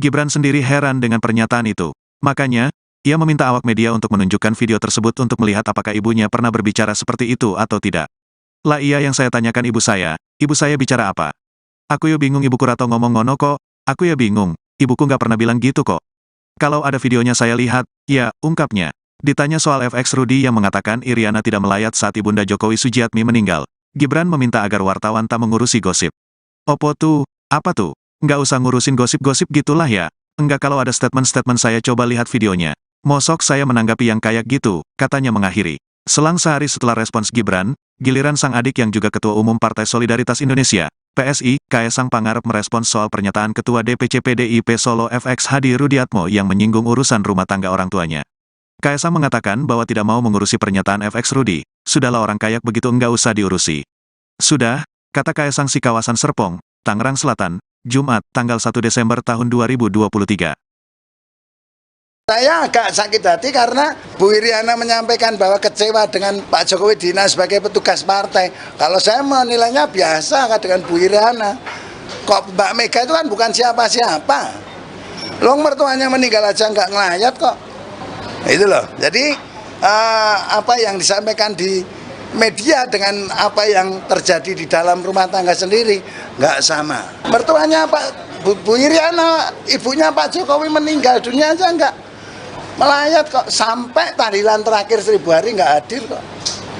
Gibran sendiri heran dengan pernyataan itu. Makanya, ia meminta awak media untuk menunjukkan video tersebut untuk melihat apakah ibunya pernah berbicara seperti itu atau tidak. Lah iya yang saya tanyakan ibu saya bicara apa? Aku ya bingung ibuku rato ngomong ngono kok, aku ya bingung, ibuku nggak pernah bilang gitu kok. Kalau ada videonya saya lihat, ya, ungkapnya. Ditanya soal FX Rudi yang mengatakan Iriana tidak melayat saat Ibunda Jokowi Sujiatmi meninggal, Gibran meminta agar wartawan tak mengurusi gosip. Opo tuh, apa tuh? Nggak usah ngurusin gosip-gosip gitulah ya. Enggak, kalau ada statement-statement saya coba lihat videonya. Mosok saya menanggapi yang kayak gitu, katanya mengakhiri. Selang sehari setelah respons Gibran, giliran sang adik yang juga Ketua Umum Partai Solidaritas Indonesia, PSI, Kaesang Pangarep merespons soal pernyataan Ketua DPC PDIP Solo FX Hadi Rudiatmo yang menyinggung urusan rumah tangga orang tuanya. Kaesang mengatakan bahwa tidak mau mengurusi pernyataan FX Rudi, sudahlah orang kayak begitu enggak usah diurusi. Sudah, kata Kaesang si kawasan Serpong, Tangerang Selatan, Jumat, tanggal 1 Desember tahun 2023. Saya agak sakit hati karena Bu Iriana menyampaikan bahwa kecewa dengan Pak Jokowi Dina sebagai petugas partai. Kalau saya menilainya biasa dengan Bu Iriana. Kok Mbak Mega itu kan bukan siapa-siapa. Long mertuanya meninggal aja nggak ngelayat kok. Itu loh. Jadi apa yang disampaikan di media dengan apa yang terjadi di dalam rumah tangga sendiri nggak sama. Mertuanya Bu Iriana, ibunya Pak Jokowi meninggal dunia aja nggak melayat kok, sampai tahlilan terakhir 1000 hari nggak hadir kok.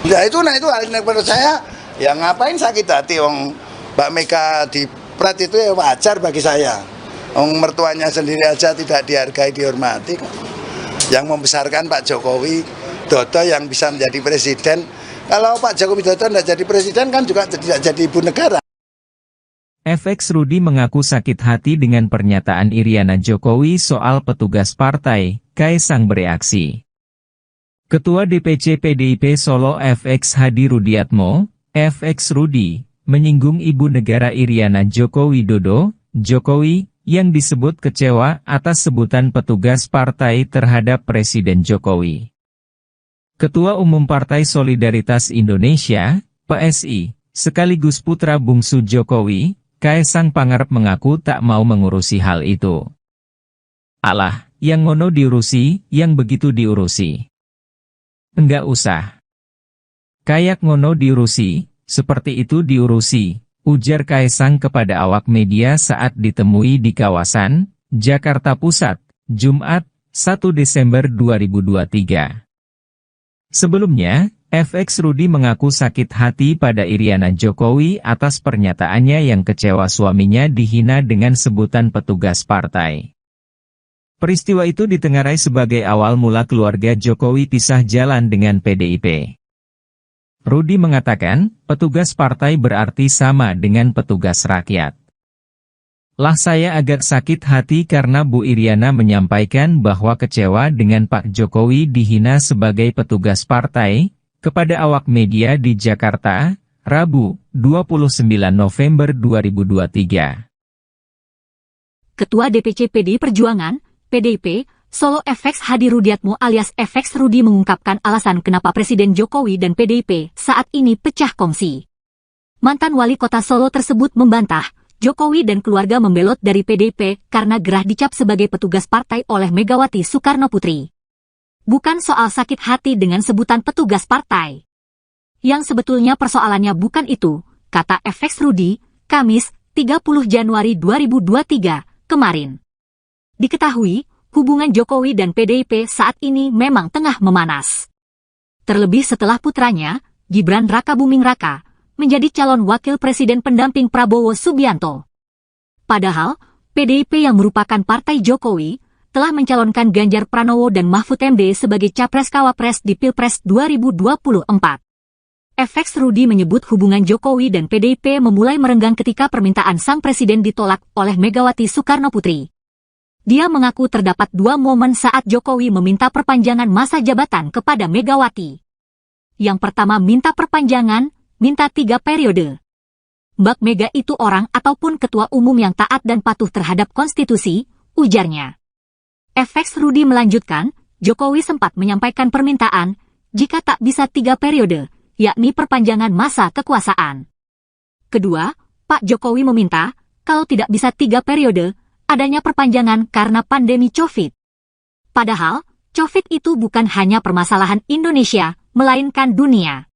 Ya itu, nah itu hal yang menurut saya, ya ngapain sakit hati, Mbak Mega di Prat itu ya wajar bagi saya. Mertuanya sendiri aja tidak dihargai, dihormati kok. Yang membesarkan Pak Jokowi Dodo yang bisa menjadi presiden. Kalau Pak Jokowi Dodo tidak jadi presiden kan juga tidak jadi ibu negara. FX Rudi mengaku sakit hati dengan pernyataan Iriana Jokowi soal petugas partai, Kaesang bereaksi. Ketua DPC PDIP Solo FX Hadi Rudiatmo, FX Rudi, menyinggung ibu negara Iriana Joko Widodo, Jokowi, yang disebut kecewa atas sebutan petugas partai terhadap Presiden Jokowi. Ketua Umum Partai Solidaritas Indonesia, PSI, sekaligus putra bungsu Jokowi, Kaesang Pangarep mengaku tak mau mengurusi hal itu. Alah, yang ngono diurusi, yang begitu diurusi. Enggak usah. Kayak ngono diurusi, seperti itu diurusi, ujar Kaesang kepada awak media saat ditemui di kawasan Jakarta Pusat, Jumat, 1 Desember 2023. Sebelumnya, FX Rudi mengaku sakit hati pada Iriana Jokowi atas pernyataannya yang kecewa suaminya dihina dengan sebutan petugas partai. Peristiwa itu ditengarai sebagai awal mula keluarga Jokowi pisah jalan dengan PDIP. Rudi mengatakan, petugas partai berarti sama dengan petugas rakyat. Lah saya agak sakit hati karena Bu Iriana menyampaikan bahwa kecewa dengan Pak Jokowi dihina sebagai petugas partai, kepada awak media di Jakarta, Rabu, 29 November 2023. Ketua DPC PDI Perjuangan, PDIP, Solo FX Hadi Rudiatmo alias FX Rudi mengungkapkan alasan kenapa Presiden Jokowi dan PDIP saat ini pecah kongsi. Mantan wali kota Solo tersebut membantah, Jokowi dan keluarga membelot dari PDIP karena gerah dicap sebagai petugas partai oleh Megawati Soekarno Putri. Bukan soal sakit hati dengan sebutan petugas partai. Yang sebetulnya persoalannya bukan itu, kata FX Rudi, Kamis, 30 Januari 2023, kemarin. Diketahui, hubungan Jokowi dan PDIP saat ini memang tengah memanas. Terlebih setelah putranya, Gibran Rakabuming Raka, menjadi calon wakil presiden pendamping Prabowo Subianto. Padahal, PDIP yang merupakan partai Jokowi, telah mencalonkan Ganjar Pranowo dan Mahfud MD sebagai Capres-Cawapres di Pilpres 2024. FX Rudi menyebut hubungan Jokowi dan PDIP memulai merenggang ketika permintaan sang presiden ditolak oleh Megawati Soekarno Putri. Dia mengaku terdapat dua momen saat Jokowi meminta perpanjangan masa jabatan kepada Megawati. Yang pertama minta perpanjangan, minta 3 periode. Mbak Mega itu orang ataupun ketua umum yang taat dan patuh terhadap konstitusi, ujarnya. FX Rudi melanjutkan, Jokowi sempat menyampaikan permintaan, jika tak bisa 3 periode, yakni perpanjangan masa kekuasaan. Kedua, Pak Jokowi meminta, kalau tidak bisa 3 periode, adanya perpanjangan karena pandemi COVID. Padahal, COVID itu bukan hanya permasalahan Indonesia, melainkan dunia.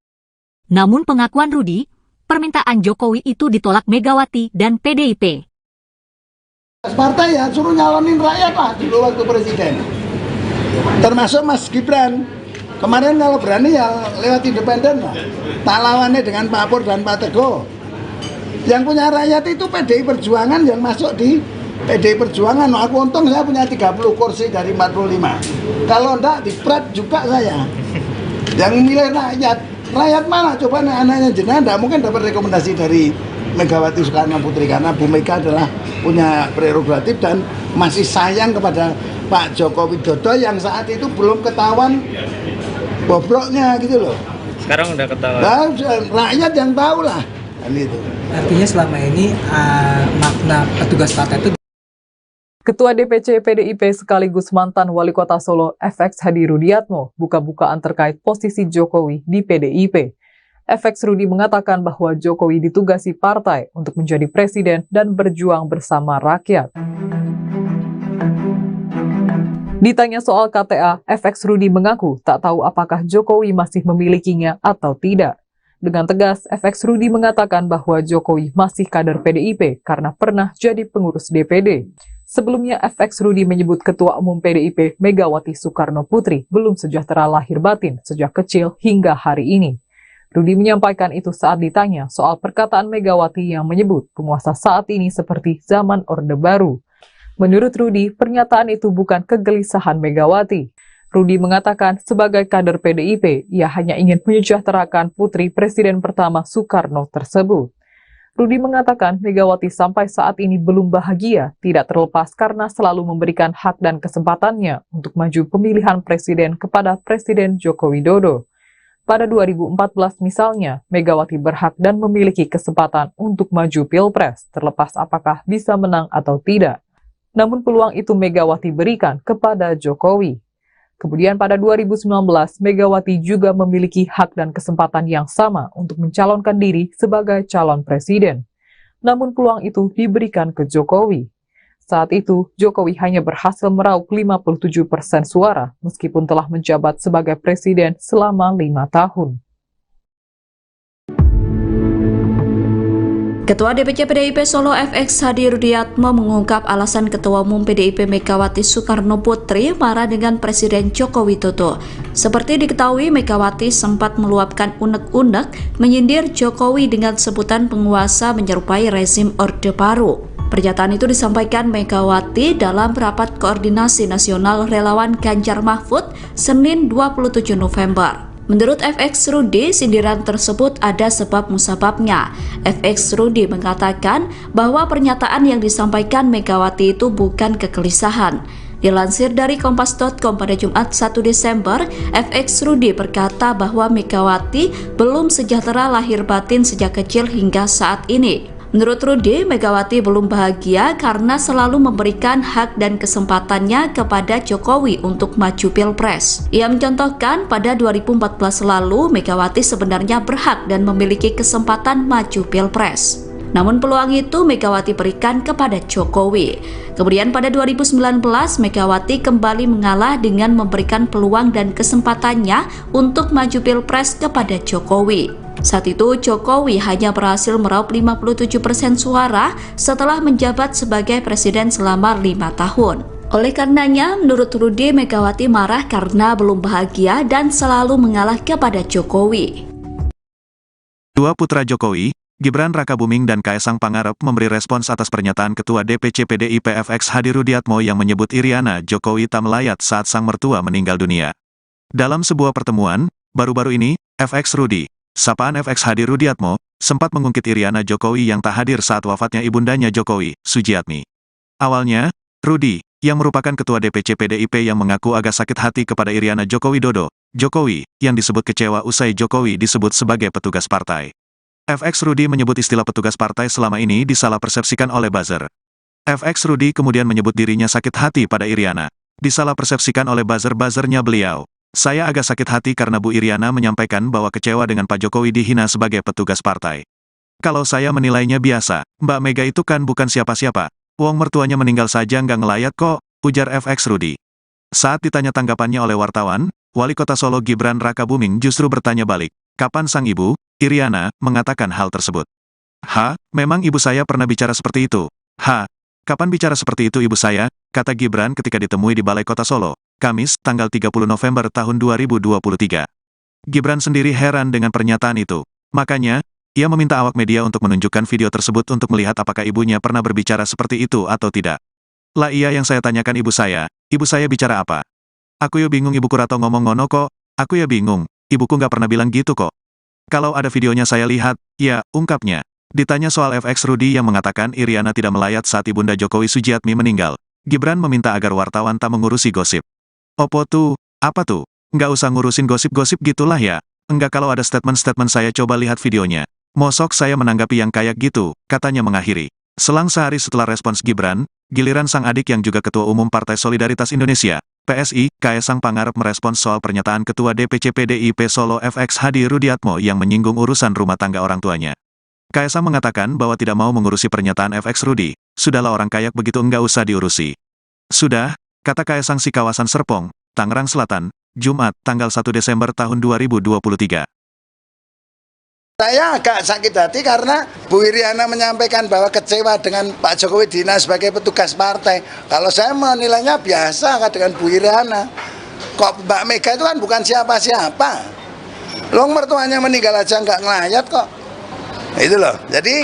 Namun pengakuan Rudi, permintaan Jokowi itu ditolak Megawati dan PDIP. Partai ya suruh nyalonin rakyat lah dulu waktu presiden. Termasuk Mas Gibran. Kemarin kalau berani ya lewat independen lah. Tak lawannya dengan Pak Pur dan Pak Teguh. Yang punya rakyat itu PDI Perjuangan yang masuk di PDI Perjuangan. Aku untung saya punya 30 kursi dari 45. Kalau enggak dipret juga saya. Yang milih rakyat. Rakyat mana? Coba anaknya jenengan enggak mungkin dapat rekomendasi dari Megawati Soekarno Putri karena Bu Mega adalah punya prerogatif dan masih sayang kepada Pak Joko Widodo yang saat itu belum ketahuan bobroknya gitu loh. Sekarang udah ketahuan. Nah, rakyat yang tahu lah kan itu. Artinya selama ini makna petugas partai itu. Ketua DPC PDIP sekaligus mantan Wali Kota Solo FX Hadi Rudiatmo buka-bukaan terkait posisi Jokowi di PDIP. FX Rudi mengatakan bahwa Jokowi ditugasi partai untuk menjadi presiden dan berjuang bersama rakyat. Ditanya soal KTA, FX Rudi mengaku tak tahu apakah Jokowi masih memilikinya atau tidak. Dengan tegas, FX Rudi mengatakan bahwa Jokowi masih kader PDIP karena pernah jadi pengurus DPD. Sebelumnya, FX Rudi menyebut Ketua Umum PDIP Megawati Soekarno Putri belum sejahtera lahir batin sejak kecil hingga hari ini. Rudi menyampaikan itu saat ditanya soal perkataan Megawati yang menyebut penguasa saat ini seperti zaman Orde Baru. Menurut Rudi, pernyataan itu bukan kegelisahan Megawati. Rudi mengatakan sebagai kader PDIP, ia hanya ingin menyejahterakan putri Presiden pertama Soekarno tersebut. Rudi mengatakan Megawati sampai saat ini belum bahagia, tidak terlepas karena selalu memberikan hak dan kesempatannya untuk maju pemilihan presiden kepada Presiden Joko Widodo. Pada 2014 misalnya, Megawati berhak dan memiliki kesempatan untuk maju Pilpres, terlepas apakah bisa menang atau tidak. Namun peluang itu Megawati berikan kepada Jokowi. Kemudian pada 2019, Megawati juga memiliki hak dan kesempatan yang sama untuk mencalonkan diri sebagai calon presiden. Namun peluang itu diberikan ke Jokowi. Saat itu, Jokowi hanya berhasil meraup 57% suara, meskipun telah menjabat sebagai presiden selama 5 tahun. Ketua DPC PDIP Solo FX Hadi Rudiatmo mengungkap alasan Ketua Umum PDIP Megawati Soekarno Putri marah dengan Presiden Joko Widodo. Seperti diketahui, Megawati sempat meluapkan unek-unek menyindir Jokowi dengan sebutan penguasa menyerupai rezim Orde Baru. Pernyataan itu disampaikan Megawati dalam rapat koordinasi nasional relawan Ganjar Mahfud Senin 27 November. Menurut FX Rudi, sindiran tersebut ada sebab musababnya. FX Rudi mengatakan bahwa pernyataan yang disampaikan Megawati itu bukan kegelisahan. Dilansir dari kompas.com pada Jumat 1 Desember, FX Rudi berkata bahwa Megawati belum sejahtera lahir batin sejak kecil hingga saat ini. Menurut Rudi, Megawati belum bahagia karena selalu memberikan hak dan kesempatannya kepada Jokowi untuk maju Pilpres. Ia mencontohkan pada 2014 lalu, Megawati sebenarnya berhak dan memiliki kesempatan maju Pilpres. Namun peluang itu Megawati berikan kepada Jokowi. Kemudian pada 2019, Megawati kembali mengalah dengan memberikan peluang dan kesempatannya untuk maju Pilpres kepada Jokowi. Saat itu, Jokowi hanya berhasil meraup 57% suara setelah menjabat sebagai presiden selama 5 tahun. Oleh karenanya, menurut Rudi, Megawati marah karena belum bahagia dan selalu mengalah kepada Jokowi. Dua putra Jokowi, Gibran Rakabuming dan Kaesang Pangarep memberi respons atas pernyataan Ketua DPC PDIP FX Hadi Rudiatmo yang menyebut Iriana Jokowi tak melayat saat sang mertua meninggal dunia. Dalam sebuah pertemuan, baru-baru ini, FX Rudi, sapaan FX Hadi Rudiatmo, sempat mengungkit Iriana Jokowi yang tak hadir saat wafatnya ibundanya Jokowi, Sujiatmi. Awalnya, Rudi, yang merupakan Ketua DPC PDIP yang mengaku agak sakit hati kepada Iriana Joko Widodo, Jokowi, yang disebut kecewa usai Jokowi disebut sebagai petugas partai. FX Rudi menyebut istilah petugas partai selama ini disalah persepsikan oleh buzzer. FX Rudi kemudian menyebut dirinya sakit hati pada Iriana. Disalah persepsikan oleh buzzer-buzzernya beliau. Saya agak sakit hati karena Bu Iriana menyampaikan bahwa kecewa dengan Pak Jokowi dihina sebagai petugas partai. Kalau saya menilainya biasa, Mbak Mega itu kan bukan siapa-siapa. Wong mertuanya meninggal saja nggak ngelayat kok, ujar FX Rudi. Saat ditanya tanggapannya oleh wartawan, Wali Kota Solo Gibran Rakabuming justru bertanya balik, kapan sang ibu, Iriana, mengatakan hal tersebut. Memang ibu saya pernah bicara seperti itu. Kapan bicara seperti itu ibu saya, kata Gibran ketika ditemui di Balai Kota Solo, Kamis, tanggal 30 November tahun 2023. Gibran sendiri heran dengan pernyataan itu. Makanya, ia meminta awak media untuk menunjukkan video tersebut untuk melihat apakah ibunya pernah berbicara seperti itu atau tidak. Lah iya yang saya tanyakan ibu saya bicara apa? Aku ya bingung ibuku Rato ngomong ngono kok, aku ya bingung, ibuku nggak pernah bilang gitu kok. Kalau ada videonya saya lihat, ya, ungkapnya. Ditanya soal FX Rudi yang mengatakan Iriana tidak melayat saat Ibunda Jokowi Sujiatmi meninggal, Gibran meminta agar wartawan tak mengurusi gosip. Opo tuh, apa tuh? Nggak usah ngurusin gosip-gosip gitulah ya. Enggak kalau ada statement-statement saya coba lihat videonya. Mosok saya menanggapi yang kayak gitu, katanya mengakhiri. Selang sehari setelah respons Gibran, giliran sang adik yang juga Ketua Umum Partai Solidaritas Indonesia, PSI, Kaesang Pangarep merespons soal pernyataan Ketua DPC PDIP Solo FX Hadi Rudiatmo yang menyinggung urusan rumah tangga orang tuanya. Kaesang mengatakan bahwa tidak mau mengurusi pernyataan FX Rudi, sudahlah orang kayak begitu enggak usah diurusi. Sudah, kata Kaesang si kawasan Serpong, Tangerang Selatan, Jumat, tanggal 1 Desember tahun 2023. Saya agak sakit hati karena Bu Iriana menyampaikan bahwa kecewa dengan Pak Jokowi Dina sebagai petugas partai. Kalau saya menilainya biasa dengan Bu Iriana. Kok Mbak Mega itu kan bukan siapa-siapa. Loh mertuanya meninggal aja nggak ngelayat kok. Itu loh. Jadi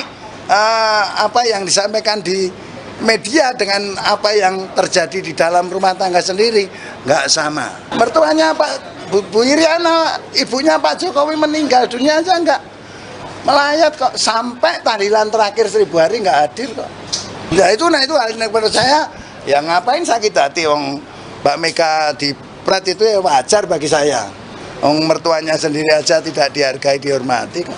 apa yang disampaikan di media dengan apa yang terjadi di dalam rumah tangga sendiri nggak sama. Mertuanya Bu Iriana, ibunya Pak Jokowi meninggal dunia aja nggak melayat kok, sampai tahlilan terakhir 1000 hari nggak hadir kok. Ya itu hal yang menurut saya, ya ngapain sakit hati Wong Mbak Mega di pret itu ya wajar bagi saya. Wong mertuanya sendiri aja tidak dihargai, dihormati kok.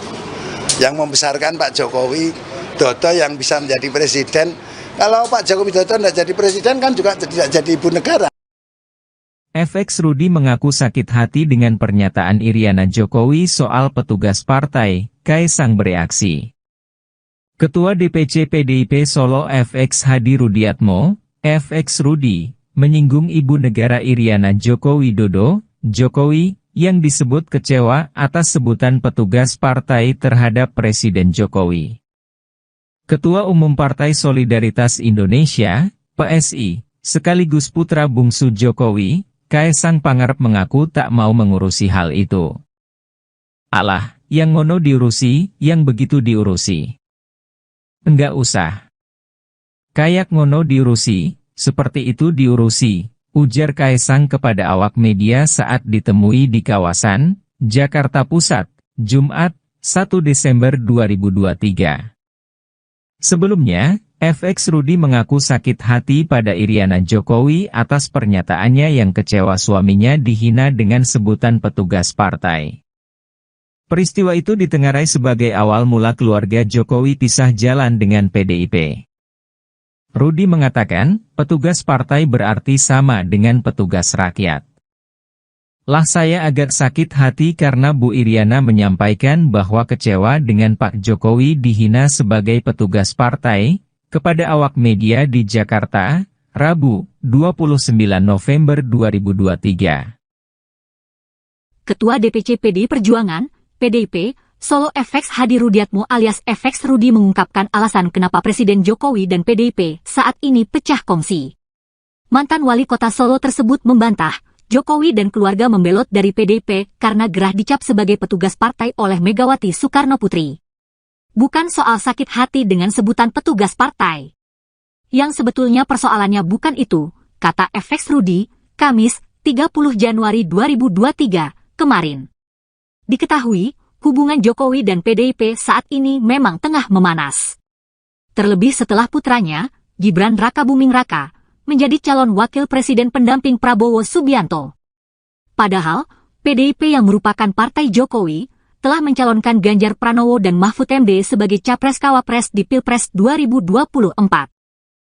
Yang membesarkan Pak Jokowi Dodo yang bisa menjadi presiden. Kalau Pak Jokowi Dodo tidak jadi presiden kan juga tidak jadi ibu negara. FX Rudi mengaku sakit hati dengan pernyataan Iriana Jokowi soal petugas partai, Kaesang bereaksi. Ketua DPC PDIP Solo FX Hadi Rudiatmo, FX Rudi, menyinggung ibu negara Iriana Joko Widodo, Jokowi, yang disebut kecewa atas sebutan petugas partai terhadap Presiden Jokowi. Ketua Umum Partai Solidaritas Indonesia, PSI, sekaligus putra bungsu Jokowi, Kaesang Pangarep mengaku tak mau mengurusi hal itu. Alah, yang ngono diurusi, yang begitu diurusi. Enggak usah. Kayak ngono diurusi, seperti itu diurusi, ujar Kaesang kepada awak media saat ditemui di kawasan Jakarta Pusat, Jumat, 1 Desember 2023. Sebelumnya, FX Rudi mengaku sakit hati pada Iriana Jokowi atas pernyataannya yang kecewa suaminya dihina dengan sebutan petugas partai. Peristiwa itu ditengarai sebagai awal mula keluarga Jokowi pisah jalan dengan PDIP. Rudi mengatakan, petugas partai berarti sama dengan petugas rakyat. Lah saya agak sakit hati karena Bu Iriana menyampaikan bahwa kecewa dengan Pak Jokowi dihina sebagai petugas partai, kepada awak media di Jakarta, Rabu, 29 November 2023. Ketua DPC PDI Perjuangan, PDIP, Solo FX Hadi Rudiatmo alias FX Rudi mengungkapkan alasan kenapa Presiden Jokowi dan PDIP saat ini pecah kongsi. Mantan wali kota Solo tersebut membantah, Jokowi dan keluarga membelot dari PDIP karena gerah dicap sebagai petugas partai oleh Megawati Soekarno Putri. Bukan soal sakit hati dengan sebutan petugas partai. Yang sebetulnya persoalannya bukan itu, kata FX Rudi, Kamis, 30 Januari 2023, kemarin. Diketahui, hubungan Jokowi dan PDIP saat ini memang tengah memanas. Terlebih setelah putranya, Gibran Rakabuming Raka, menjadi calon wakil presiden pendamping Prabowo Subianto. Padahal, PDIP yang merupakan partai Jokowi, telah mencalonkan Ganjar Pranowo dan Mahfud MD sebagai Capres-Cawapres di Pilpres 2024.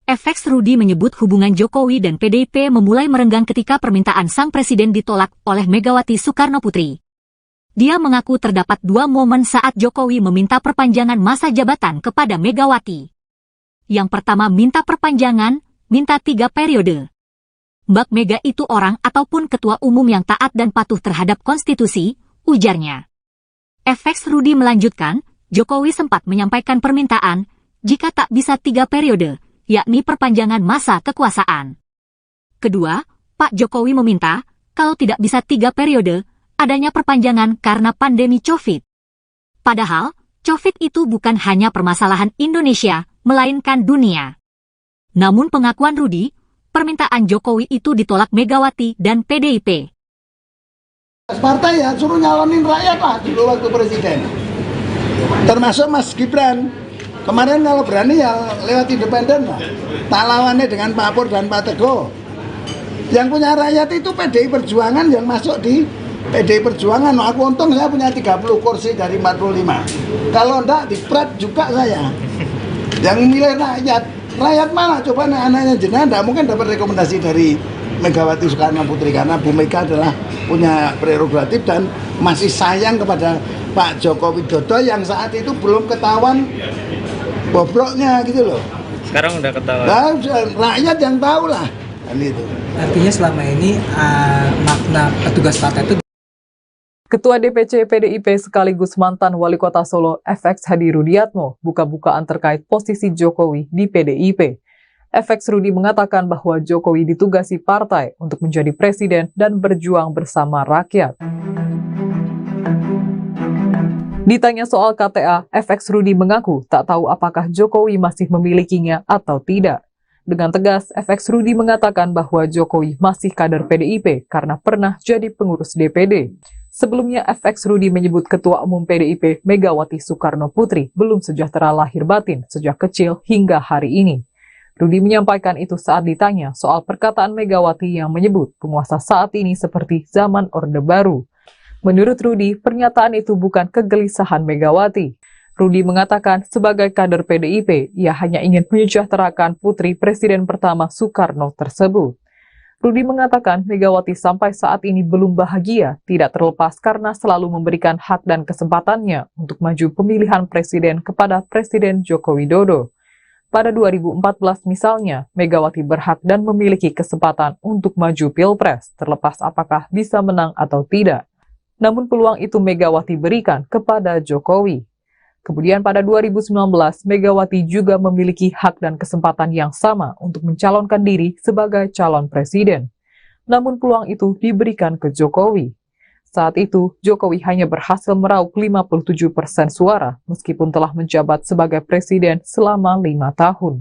FX Rudi menyebut hubungan Jokowi dan PDIP memulai merenggang ketika permintaan sang presiden ditolak oleh Megawati Soekarno Putri. Dia mengaku terdapat dua momen saat Jokowi meminta perpanjangan masa jabatan kepada Megawati. Yang pertama minta perpanjangan, minta 3 periode. Mbak Mega itu orang ataupun ketua umum yang taat dan patuh terhadap konstitusi, ujarnya. FX Rudi melanjutkan, Jokowi sempat menyampaikan permintaan, jika tak bisa 3 periode, yakni perpanjangan masa kekuasaan. Kedua, Pak Jokowi meminta, kalau tidak bisa 3 periode, adanya perpanjangan karena pandemi COVID. Padahal, COVID itu bukan hanya permasalahan Indonesia, melainkan dunia. Namun pengakuan Rudi, permintaan Jokowi itu ditolak Megawati dan PDIP. Partai ya suruh nyalonin rakyat lah dulu waktu presiden. Termasuk Mas Gibran. Kemarin kalau berani ya lewat independen lah. Tak lawannya dengan Pak Pur dan Pak Teguh. Yang punya rakyat itu PDI Perjuangan yang masuk di PDI Perjuangan. Aku untung saya punya 30 kursi dari 45. Kalau enggak di Prat juga saya. Yang milih rakyat. Rakyat mana? Coba anaknya jenengan enggak mungkin dapat rekomendasi dari Megawati Soekarno Putri karena Bu Mega adalah punya prerogatif dan masih sayang kepada Pak Joko Widodo yang saat itu belum ketahuan bobroknya gitu loh. Sekarang udah ketahuan. Nah, rakyat yang tahu lah kan itu. Artinya selama ini makna petugas partai itu. Ketua DPC PDIP sekaligus mantan Wali Kota Solo FX Hadi Rudiatmo buka-bukaan terkait posisi Jokowi di PDIP. FX Rudi mengatakan bahwa Jokowi ditugasi partai untuk menjadi presiden dan berjuang bersama rakyat. Ditanya soal KTA, FX Rudi mengaku tak tahu apakah Jokowi masih memilikinya atau tidak. Dengan tegas, FX Rudi mengatakan bahwa Jokowi masih kader PDIP karena pernah jadi pengurus DPD. Sebelumnya, FX Rudi menyebut Ketua Umum PDIP Megawati Soekarno Putri belum sejahtera lahir batin sejak kecil hingga hari ini. Rudi menyampaikan itu saat ditanya soal perkataan Megawati yang menyebut penguasa saat ini seperti zaman Orde Baru. Menurut Rudi, pernyataan itu bukan kegelisahan Megawati. Rudi mengatakan sebagai kader PDIP, ia hanya ingin menyejahterakan putri Presiden pertama Soekarno tersebut. Rudi mengatakan Megawati sampai saat ini belum bahagia, tidak terlepas karena selalu memberikan hak dan kesempatannya untuk maju pemilihan presiden kepada Presiden Joko Widodo. Pada 2014 misalnya, Megawati berhak dan memiliki kesempatan untuk maju Pilpres, terlepas apakah bisa menang atau tidak. Namun peluang itu Megawati berikan kepada Jokowi. Kemudian pada 2019, Megawati juga memiliki hak dan kesempatan yang sama untuk mencalonkan diri sebagai calon presiden. Namun peluang itu diberikan ke Jokowi. Saat itu, Jokowi hanya berhasil meraup 57% suara, meskipun telah menjabat sebagai presiden selama 5 tahun.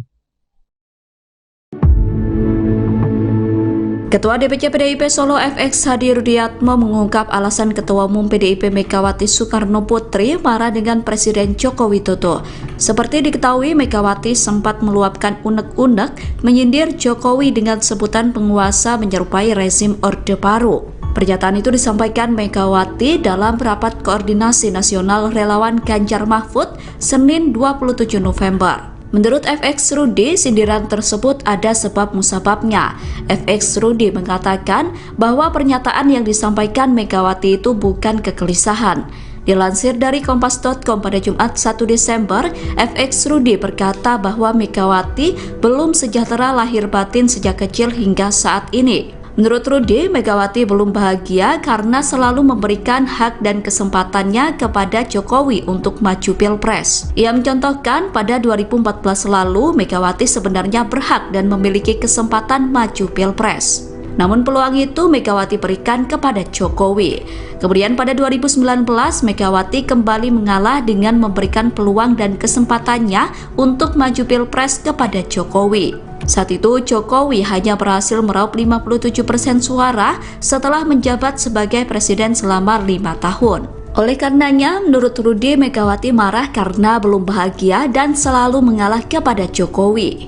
Ketua DPC PDIP Solo FX Hadi Rudiatmo mengungkap alasan Ketua Umum PDIP Megawati Soekarno Putri marah dengan Presiden Joko Widodo. Seperti diketahui, Megawati sempat meluapkan unek-unek menyindir Jokowi dengan sebutan penguasa menyerupai rezim Orde Baru. Pernyataan itu disampaikan Megawati dalam rapat koordinasi nasional relawan Ganjar Mahfud Senin 27 November. Menurut FX Rudi, sindiran tersebut ada sebab musababnya. FX Rudi mengatakan bahwa pernyataan yang disampaikan Megawati itu bukan kegelisahan. Dilansir dari Kompas.com pada Jumat 1 Desember, FX Rudi berkata bahwa Megawati belum sejahtera lahir batin sejak kecil hingga saat ini. Menurut Rudi, Megawati belum bahagia karena selalu memberikan hak dan kesempatannya kepada Jokowi untuk maju Pilpres. Ia mencontohkan pada 2014 lalu, Megawati sebenarnya berhak dan memiliki kesempatan maju Pilpres. Namun peluang itu Megawati berikan kepada Jokowi. Kemudian pada 2019, Megawati kembali mengalah dengan memberikan peluang dan kesempatannya untuk maju Pilpres kepada Jokowi. Saat itu, Jokowi hanya berhasil meraup 57% suara setelah menjabat sebagai presiden selama 5 tahun. Oleh karenanya, menurut Rudi, Megawati marah karena belum bahagia dan selalu mengalah kepada Jokowi.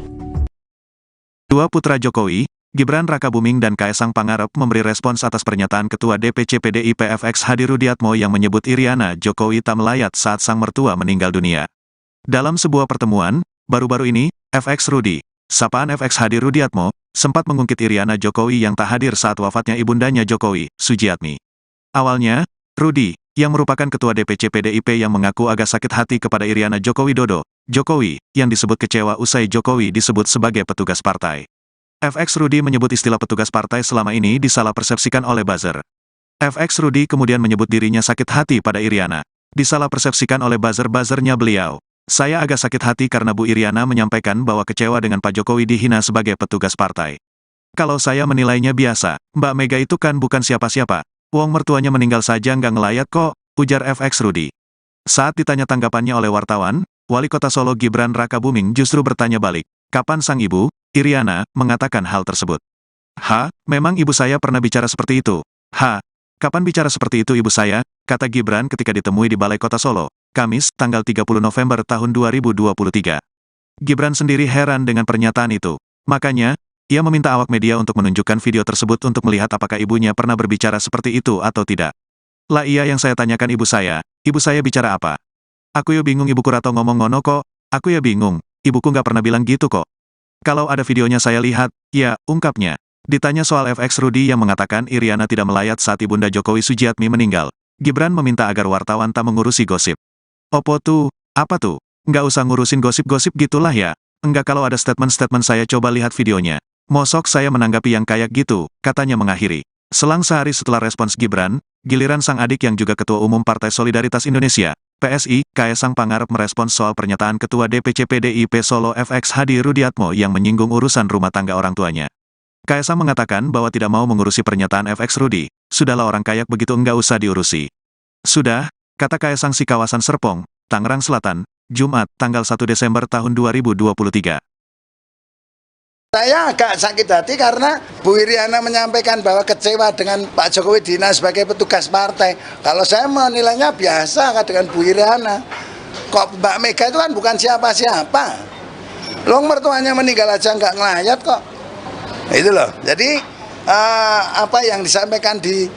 Dua putra Jokowi, Gibran Rakabuming dan Kaesang Pangarep memberi respons atas pernyataan Ketua DPC PDIP FX Hadi Rudiatmo yang menyebut Iriana Jokowi tak melayat saat sang mertua meninggal dunia. Dalam sebuah pertemuan, baru-baru ini, FX Rudi, sapaan FX Hadi Rudiatmo, sempat mengungkit Iriana Jokowi yang tak hadir saat wafatnya ibundanya Jokowi, Sujiatmi. Awalnya, Rudi, yang merupakan Ketua DPC PDIP yang mengaku agak sakit hati kepada Iriana Joko Widodo, Jokowi, yang disebut kecewa usai Jokowi disebut sebagai petugas partai. FX Rudi menyebut istilah petugas partai selama ini disalah persepsikan oleh buzzer. FX Rudi kemudian menyebut dirinya sakit hati pada Iriana. Disalah persepsikan oleh buzzer-buzzernya beliau. Saya agak sakit hati karena Bu Iriana menyampaikan bahwa kecewa dengan Pak Jokowi dihina sebagai petugas partai. Kalau saya menilainya biasa, Mbak Mega itu kan bukan siapa-siapa. Wong mertuanya meninggal saja nggak ngelayat kok, ujar FX Rudi. Saat ditanya tanggapannya oleh wartawan, Wali Kota Solo Gibran Rakabuming justru bertanya balik, kapan sang ibu, Iriana, mengatakan hal tersebut. Memang ibu saya pernah bicara seperti itu. Kapan bicara seperti itu ibu saya, kata Gibran ketika ditemui di Balai Kota Solo, Kamis, tanggal 30 November tahun 2023. Gibran sendiri heran dengan pernyataan itu. Makanya, ia meminta awak media untuk menunjukkan video tersebut untuk melihat apakah ibunya pernah berbicara seperti itu atau tidak. Lah iya yang saya tanyakan ibu saya bicara apa? Aku ya bingung ibuku rato ngomong ngono kok, aku ya bingung, ibuku nggak pernah bilang gitu kok. Kalau ada videonya saya lihat, ya, ungkapnya. Ditanya soal FX Rudi yang mengatakan Iriana tidak melayat saat Ibunda Jokowi Sujiatmi meninggal, Gibran meminta agar wartawan tak mengurusi gosip. Opo tuh, apa tuh? Nggak usah ngurusin gosip-gosip gitulah ya. Enggak kalau ada statement-statement saya coba lihat videonya. Mosok saya menanggapi yang kayak gitu, katanya mengakhiri. Selang sehari setelah respons Gibran, giliran sang adik yang juga Ketua Umum Partai Solidaritas Indonesia, PSI, Kaesang Pangarep merespons soal pernyataan Ketua DPC PDIP Solo FX Hadi Rudiatmo yang menyinggung urusan rumah tangga orang tuanya. Kaesang mengatakan bahwa tidak mau mengurusi pernyataan FX Rudi, sudahlah orang kayak begitu enggak usah diurusi. Sudah, kata Kaesang si kawasan Serpong, Tangerang Selatan, Jumat, tanggal 1 Desember tahun 2023. Saya agak sakit hati karena Bu Iriana menyampaikan bahwa kecewa dengan Pak Jokowi dihina sebagai petugas partai. Kalau saya menilainya biasa dengan Bu Iriana. Kok Mbak Mega itu kan bukan siapa-siapa. Long mertuanya meninggal aja nggak ngelayat kok. Itu loh. Jadi apa yang disampaikan di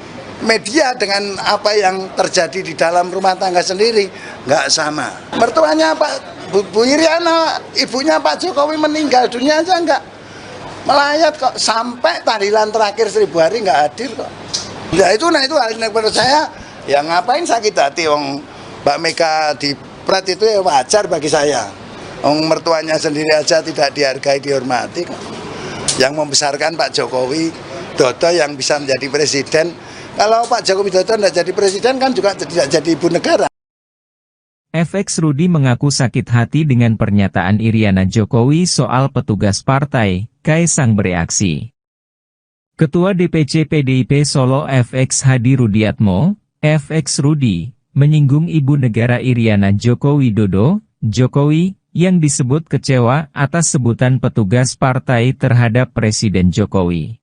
media dengan apa yang terjadi di dalam rumah tangga sendiri nggak sama. Mertuanya Bu Iriana, ibunya Pak Jokowi meninggal dunia aja nggak melayat kok, sampai tahlilan terakhir 1000 hari nggak hadir kok. Ya itu hal yang menurut saya, ya ngapain sakit hati Mbak Mega di pret itu ya wajar bagi saya. Mertuanya sendiri aja tidak dihargai, dihormati kok. Yang membesarkan Pak Jokowi Dodo yang bisa menjadi presiden. Kalau Pak Jokowi Dodo tidak jadi presiden kan juga tidak jadi ibu negara. FX Rudi mengaku sakit hati dengan pernyataan Iriana Jokowi soal petugas partai, Kaesang bereaksi. Ketua DPC PDIP Solo FX Hadi Rudiatmo, FX Rudi, menyinggung ibu negara Iriana Joko Widodo, Jokowi, yang disebut kecewa atas sebutan petugas partai terhadap Presiden Jokowi.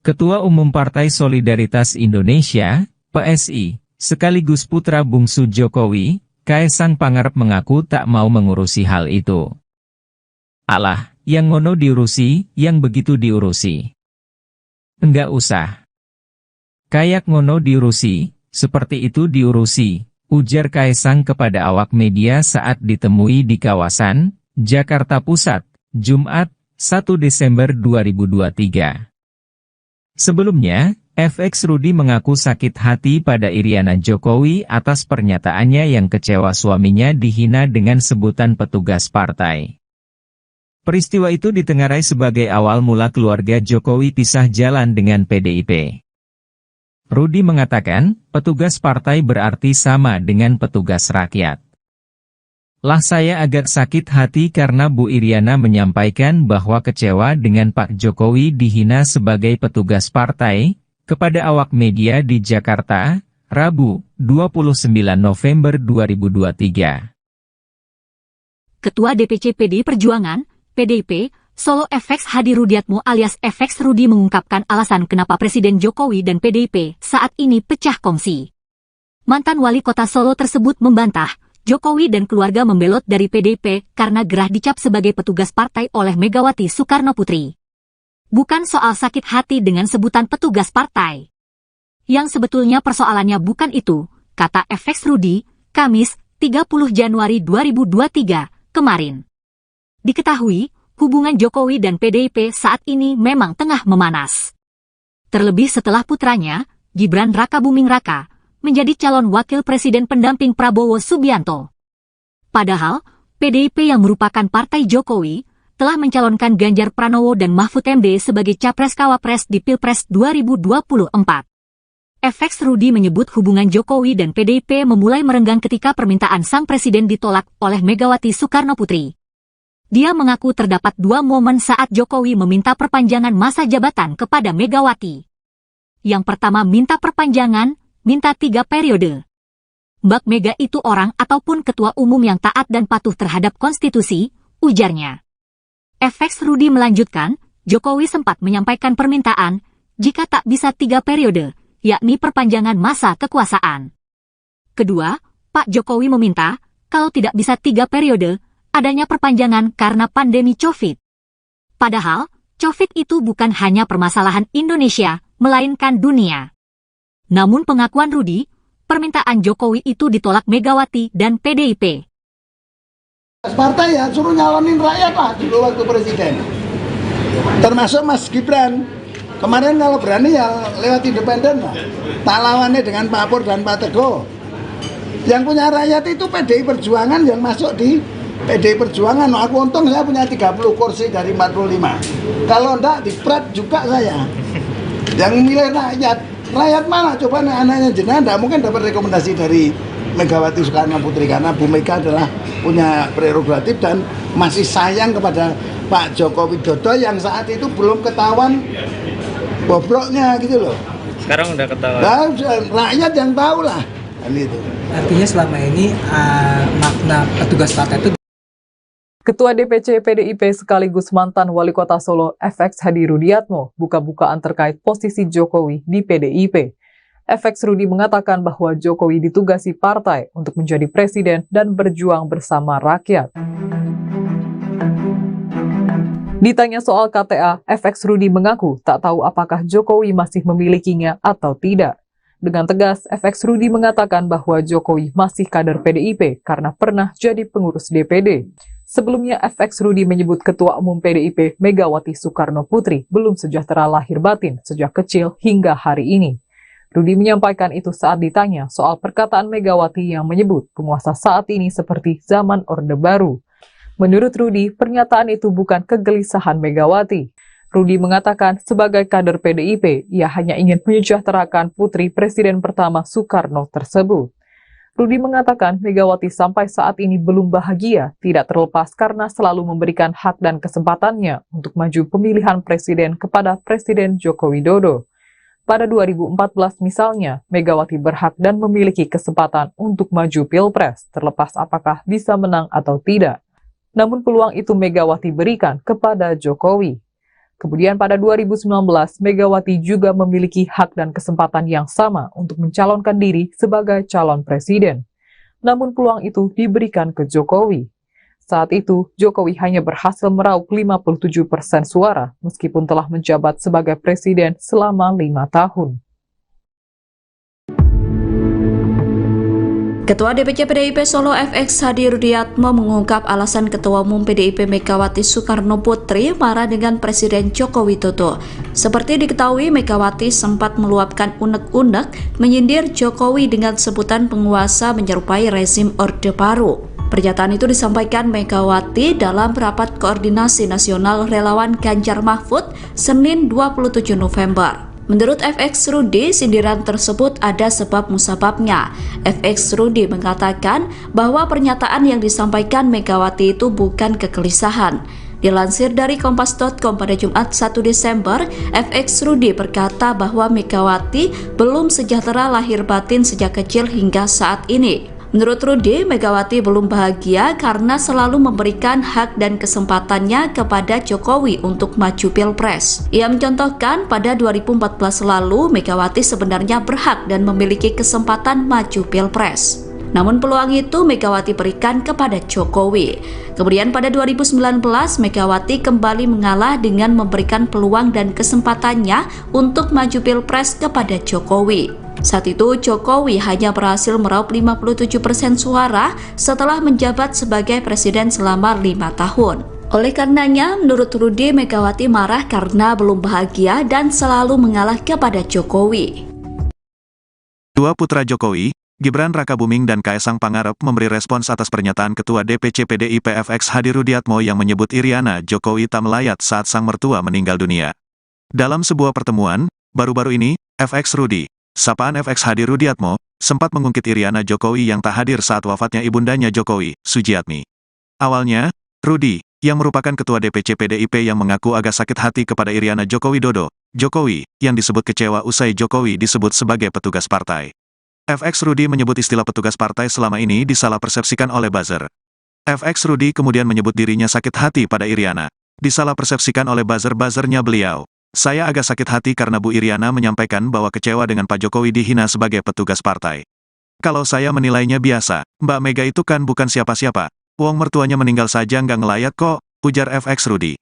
Ketua Umum Partai Solidaritas Indonesia, PSI, sekaligus putra bungsu Jokowi, Kaesang Pangarep mengaku tak mau mengurusi hal itu. Alah, yang ngono diurusi, yang begitu diurusi. Enggak usah. Kayak ngono diurusi, seperti itu diurusi, ujar Kaesang kepada awak media saat ditemui di kawasan Jakarta Pusat, Jumat, 1 Desember 2023. Sebelumnya, FX Rudi mengaku sakit hati pada Iriana Jokowi atas pernyataannya yang kecewa suaminya dihina dengan sebutan petugas partai. Peristiwa itu ditengarai sebagai awal mula keluarga Jokowi pisah jalan dengan PDIP. Rudi mengatakan, petugas partai berarti sama dengan petugas rakyat. Lah saya agak sakit hati karena Bu Iriana menyampaikan bahwa kecewa dengan Pak Jokowi dihina sebagai petugas partai, kepada awak media di Jakarta, Rabu, 29 November 2023. Ketua DPC PDI Perjuangan, PDIP, Solo FX Hadi Rudiatmo alias FX Rudi mengungkapkan alasan kenapa Presiden Jokowi dan PDIP saat ini pecah kongsi. Mantan wali kota Solo tersebut membantah, Jokowi dan keluarga membelot dari PDIP karena gerah dicap sebagai petugas partai oleh Megawati Soekarno Putri. Bukan soal sakit hati dengan sebutan petugas partai. Yang sebetulnya persoalannya bukan itu, kata FX Rudi, Kamis, 30 Januari 2023, kemarin. Diketahui, hubungan Jokowi dan PDIP saat ini memang tengah memanas. Terlebih setelah putranya, Gibran Rakabuming Raka, menjadi calon wakil presiden pendamping Prabowo Subianto. Padahal, PDIP yang merupakan partai Jokowi, telah mencalonkan Ganjar Pranowo dan Mahfud MD sebagai Capres-Cawapres di Pilpres 2024. FX Rudi menyebut hubungan Jokowi dan PDIP memulai merenggang ketika permintaan sang presiden ditolak oleh Megawati Soekarno Putri. Dia mengaku terdapat dua momen saat Jokowi meminta perpanjangan masa jabatan kepada Megawati. Yang pertama minta perpanjangan, minta 3 periode. Mbak Mega itu orang ataupun ketua umum yang taat dan patuh terhadap konstitusi, ujarnya. FX Rudi melanjutkan, Jokowi sempat menyampaikan permintaan, jika tak bisa 3 periode, yakni perpanjangan masa kekuasaan. Kedua, Pak Jokowi meminta, kalau tidak bisa 3 periode, adanya perpanjangan karena pandemi COVID. Padahal, COVID itu bukan hanya permasalahan Indonesia, melainkan dunia. Namun pengakuan Rudi, permintaan Jokowi itu ditolak Megawati dan PDIP. Partai ya suruh nyalonin rakyat lah dulu waktu presiden. Termasuk Mas Gibran. Kemarin kalau berani ya lewat independen lah. Tak lawannya dengan Pak Pur dan Pak Teguh. Yang punya rakyat itu PDI Perjuangan yang masuk di PDI Perjuangan. Aku untung saya punya 30 kursi dari 45. Kalau enggak dipret juga saya. Yang milih rakyat. Rakyat mana? Coba anaknya jenengan enggak mungkin dapat rekomendasi dari Megawati Soekarno Putri. Karena Bu Mega adalah punya prerogatif dan masih sayang kepada Pak Joko Widodo yang saat itu belum ketahuan bobroknya gitu loh. Sekarang udah ketahuan. Nah, rakyat yang tahu lah. Itu. Artinya selama ini makna petugas partai itu. Ketua DPC PDIP sekaligus mantan Wali Kota Solo FX Hadi Rudiatmo buka-bukaan terkait posisi Jokowi di PDIP. FX Rudi mengatakan bahwa Jokowi ditugasi partai untuk menjadi presiden dan berjuang bersama rakyat. Ditanya soal KTA, FX Rudi mengaku tak tahu apakah Jokowi masih memilikinya atau tidak. Dengan tegas, FX Rudi mengatakan bahwa Jokowi masih kader PDIP karena pernah jadi pengurus DPD. Sebelumnya, FX Rudi menyebut Ketua Umum PDIP Megawati Soekarno Putri belum sejahtera lahir batin sejak kecil hingga hari ini. Rudi menyampaikan itu saat ditanya soal perkataan Megawati yang menyebut penguasa saat ini seperti zaman Orde Baru. Menurut Rudi, pernyataan itu bukan kegelisahan Megawati. Rudi mengatakan sebagai kader PDIP, ia hanya ingin menyejahterakan putri Presiden pertama Soekarno tersebut. Rudi mengatakan Megawati sampai saat ini belum bahagia, tidak terlepas karena selalu memberikan hak dan kesempatannya untuk maju pemilihan presiden kepada Presiden Joko Widodo. Pada 2014 misalnya, Megawati berhak dan memiliki kesempatan untuk maju Pilpres, terlepas apakah bisa menang atau tidak. Namun peluang itu Megawati berikan kepada Jokowi. Kemudian pada 2019, Megawati juga memiliki hak dan kesempatan yang sama untuk mencalonkan diri sebagai calon presiden. Namun peluang itu diberikan ke Jokowi. Saat itu, Jokowi hanya berhasil meraup 57% suara, meskipun telah menjabat sebagai presiden selama 5 tahun. Ketua DPC PDIP Solo FX Hadi Rudiatmo mengungkap alasan Ketua Umum PDIP Megawati Soekarno Putri marah dengan Presiden Joko Widodo. Seperti diketahui, Megawati sempat meluapkan unek-unek menyindir Jokowi dengan sebutan penguasa menyerupai rezim Orde Baru. Pernyataan itu disampaikan Megawati dalam rapat koordinasi nasional relawan Ganjar Mahfud Senin 27 November. Menurut FX Rudi, sindiran tersebut ada sebab musababnya. FX Rudi mengatakan bahwa pernyataan yang disampaikan Megawati itu bukan kegelisahan. Dilansir dari kompas.com pada Jumat 1 Desember, FX Rudi berkata bahwa Megawati belum sejahtera lahir batin sejak kecil hingga saat ini. Menurut Rudi, Megawati belum bahagia karena selalu memberikan hak dan kesempatannya kepada Jokowi untuk maju Pilpres. Ia mencontohkan pada 2014 lalu, Megawati sebenarnya berhak dan memiliki kesempatan maju Pilpres. Namun peluang itu Megawati berikan kepada Jokowi. Kemudian pada 2019, Megawati kembali mengalah dengan memberikan peluang dan kesempatannya untuk maju Pilpres kepada Jokowi. Saat itu, Jokowi hanya berhasil meraup 57% suara setelah menjabat sebagai presiden selama 5 tahun. Oleh karenanya, menurut Rudi, Megawati marah karena belum bahagia dan selalu mengalah kepada Jokowi. Dua putra Jokowi, Gibran Rakabuming dan Kaesang Pangarep memberi respons atas pernyataan Ketua DPC PDIP FX Hadi Rudiatmo yang menyebut Iriana Jokowi tak melayat saat sang mertua meninggal dunia. Dalam sebuah pertemuan, baru-baru ini, FX Rudi, sapaan FX Hadi Rudiatmo, sempat mengungkit Iriana Jokowi yang tak hadir saat wafatnya ibundanya Jokowi, Sujiatmi. Awalnya, Rudi, yang merupakan ketua DPC PDIP yang mengaku agak sakit hati kepada Iriana Joko Widodo, Jokowi, yang disebut kecewa usai Jokowi disebut sebagai petugas partai. FX Rudi menyebut istilah petugas partai selama ini disalah persepsikan oleh buzzer. FX Rudi kemudian menyebut dirinya sakit hati pada Iriana. Disalah persepsikan oleh buzzer-buzzernya beliau. Saya agak sakit hati karena Bu Iriana menyampaikan bahwa kecewa dengan Pak Jokowi dihina sebagai petugas partai. Kalau saya menilainya biasa, Mbak Mega itu kan bukan siapa-siapa. Wong mertuanya meninggal saja nggak ngelayat kok, ujar FX Rudi.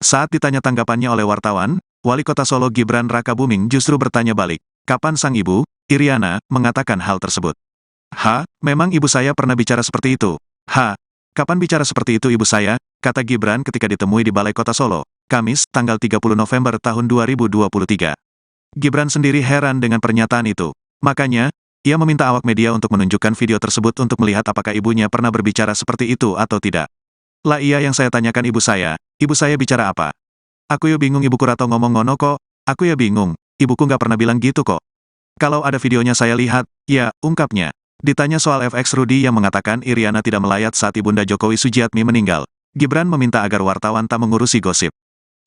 Saat ditanya tanggapannya oleh wartawan, Wali Kota Solo Gibran Rakabuming justru bertanya balik, kapan sang ibu, Iriana, mengatakan hal tersebut. Memang ibu saya pernah bicara seperti itu. Kapan bicara seperti itu ibu saya, kata Gibran ketika ditemui di Balai Kota Solo, Kamis, tanggal 30 November tahun 2023. Gibran sendiri heran dengan pernyataan itu. Makanya, ia meminta awak media untuk menunjukkan video tersebut untuk melihat apakah ibunya pernah berbicara seperti itu atau tidak. Lah iya yang saya tanyakan ibu saya bicara apa? Aku ya bingung ibuku Rato ngomong ngono kok, aku ya bingung, ibuku nggak pernah bilang gitu kok. Kalau ada videonya saya lihat, ya, ungkapnya. Ditanya soal FX Rudi yang mengatakan Iriana tidak melayat saat ibunda Jokowi Sujiatmi meninggal, Gibran meminta agar wartawan tak mengurusi gosip.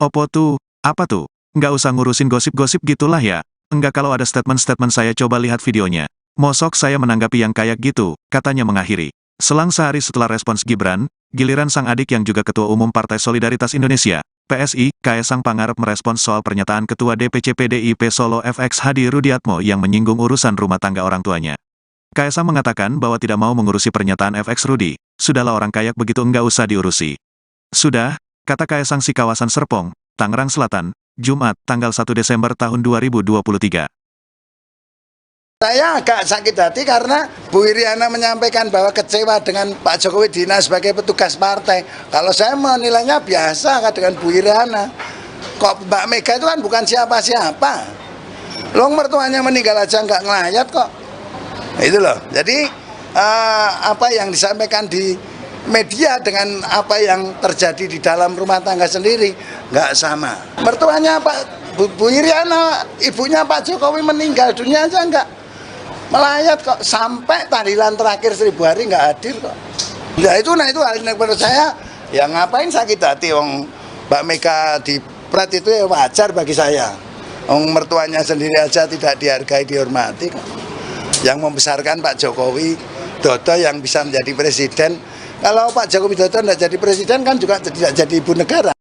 Opo tuh, apa tuh? Nggak usah ngurusin gosip-gosip gitulah ya. Enggak kalau ada statement-statement saya coba lihat videonya. Mosok saya menanggapi yang kayak gitu, katanya mengakhiri. Selang sehari setelah respons Gibran, giliran sang adik yang juga Ketua Umum Partai Solidaritas Indonesia, PSI, Kaesang Pangarep merespons soal pernyataan Ketua DPC PDIP Solo FX Hadi Rudiatmo yang menyinggung urusan rumah tangga orang tuanya. Kaesang mengatakan bahwa tidak mau mengurusi pernyataan FX Rudi, sudahlah orang kayak begitu enggak usah diurusi. Sudah, kata Kaesang si kawasan Serpong, Tangerang Selatan, Jumat, tanggal 1 Desember tahun 2023. Saya agak sakit hati karena Bu Iriana menyampaikan bahwa kecewa dengan Pak Jokowi dihina sebagai petugas partai. Kalau saya menilainya biasa dengan Bu Iriana. Kok Mbak Mega itu kan bukan siapa-siapa. Long mertuanya meninggal aja nggak ngelayat kok. Itu loh. Jadi apa yang disampaikan di media dengan apa yang terjadi di dalam rumah tangga sendiri nggak sama. Mertuanya Bu Iriana, ibunya Pak Jokowi meninggal dunia aja nggak melayat kok, sampai tahlilan terakhir 1000 hari nggak hadir kok. Ya itu hal yang menurut saya, ya ngapain sakit hati, wong Mbak Mega di pret itu ya wajar bagi saya. Wong mertuanya sendiri aja tidak dihargai, dihormati kok. Yang membesarkan Pak Jokowi Dodo yang bisa menjadi presiden. Kalau Pak Jokowi Dodo tidak jadi presiden kan juga tidak jadi ibu negara.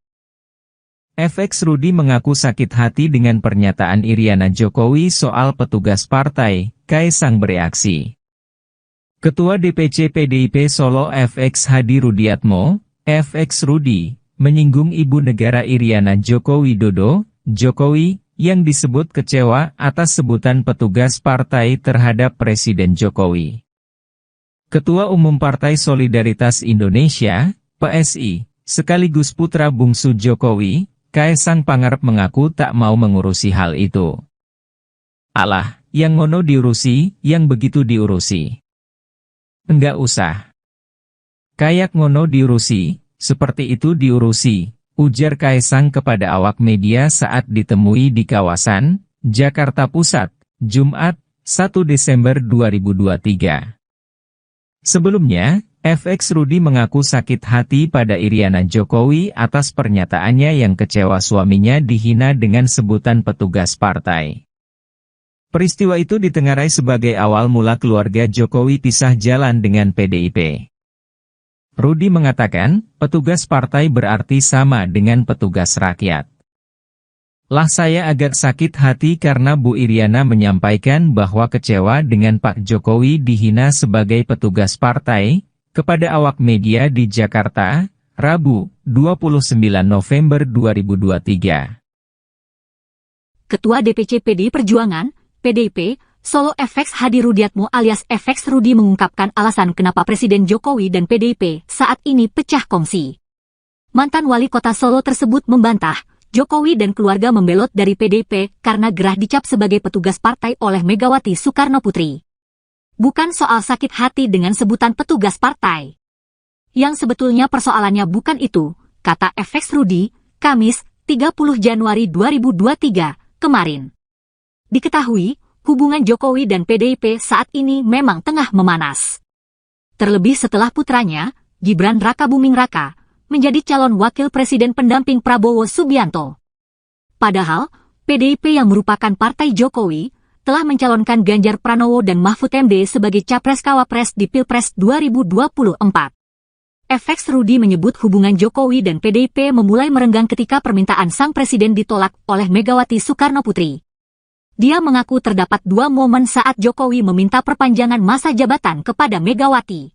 FX Rudi mengaku sakit hati dengan pernyataan Iriana Jokowi soal petugas partai. Kaesang bereaksi. Ketua DPC PDIP Solo FX Hadi Rudiatmo, FX Rudi, menyinggung ibu negara Iriana Joko Widodo, Jokowi, yang disebut kecewa atas sebutan petugas partai terhadap Presiden Jokowi. Ketua Umum Partai Solidaritas Indonesia, PSI, sekaligus putra bungsu Jokowi, Kaesang Pangarep mengaku tak mau mengurusi hal itu. Alah, yang ngono diurusi, yang begitu diurusi. Enggak usah. Kayak ngono diurusi, seperti itu diurusi, ujar Kaesang kepada awak media saat ditemui di kawasan Jakarta Pusat, Jumat, 1 Desember 2023. Sebelumnya, FX Rudi mengaku sakit hati pada Iriana Jokowi atas pernyataannya yang kecewa suaminya dihina dengan sebutan petugas partai. Peristiwa itu ditengarai sebagai awal mula keluarga Jokowi pisah jalan dengan PDIP. Rudi mengatakan, petugas partai berarti sama dengan petugas rakyat. Lah saya agak sakit hati karena Bu Iriana menyampaikan bahwa kecewa dengan Pak Jokowi dihina sebagai petugas partai, kepada awak media di Jakarta, Rabu, 29 November 2023. Ketua DPC PDI Perjuangan, PDIP, Solo FX Hadi Rudiatmo alias FX Rudi mengungkapkan alasan kenapa Presiden Jokowi dan PDIP saat ini pecah kongsi. Mantan wali kota Solo tersebut membantah, Jokowi dan keluarga membelot dari PDIP karena gerah dicap sebagai petugas partai oleh Megawati Soekarno Putri. Bukan soal sakit hati dengan sebutan petugas partai. Yang sebetulnya persoalannya bukan itu, kata FX Rudi, Kamis, 30 Januari 2023, kemarin. Diketahui, hubungan Jokowi dan PDIP saat ini memang tengah memanas. Terlebih setelah putranya, Gibran Rakabuming Raka, menjadi calon wakil presiden pendamping Prabowo Subianto. Padahal, PDIP yang merupakan partai Jokowi, telah mencalonkan Ganjar Pranowo dan Mahfud MD sebagai Capres-Cawapres di Pilpres 2024. FX Rudi menyebut hubungan Jokowi dan PDIP memulai merenggang ketika permintaan sang presiden ditolak oleh Megawati Soekarno Putri. Dia mengaku terdapat dua momen saat Jokowi meminta perpanjangan masa jabatan kepada Megawati.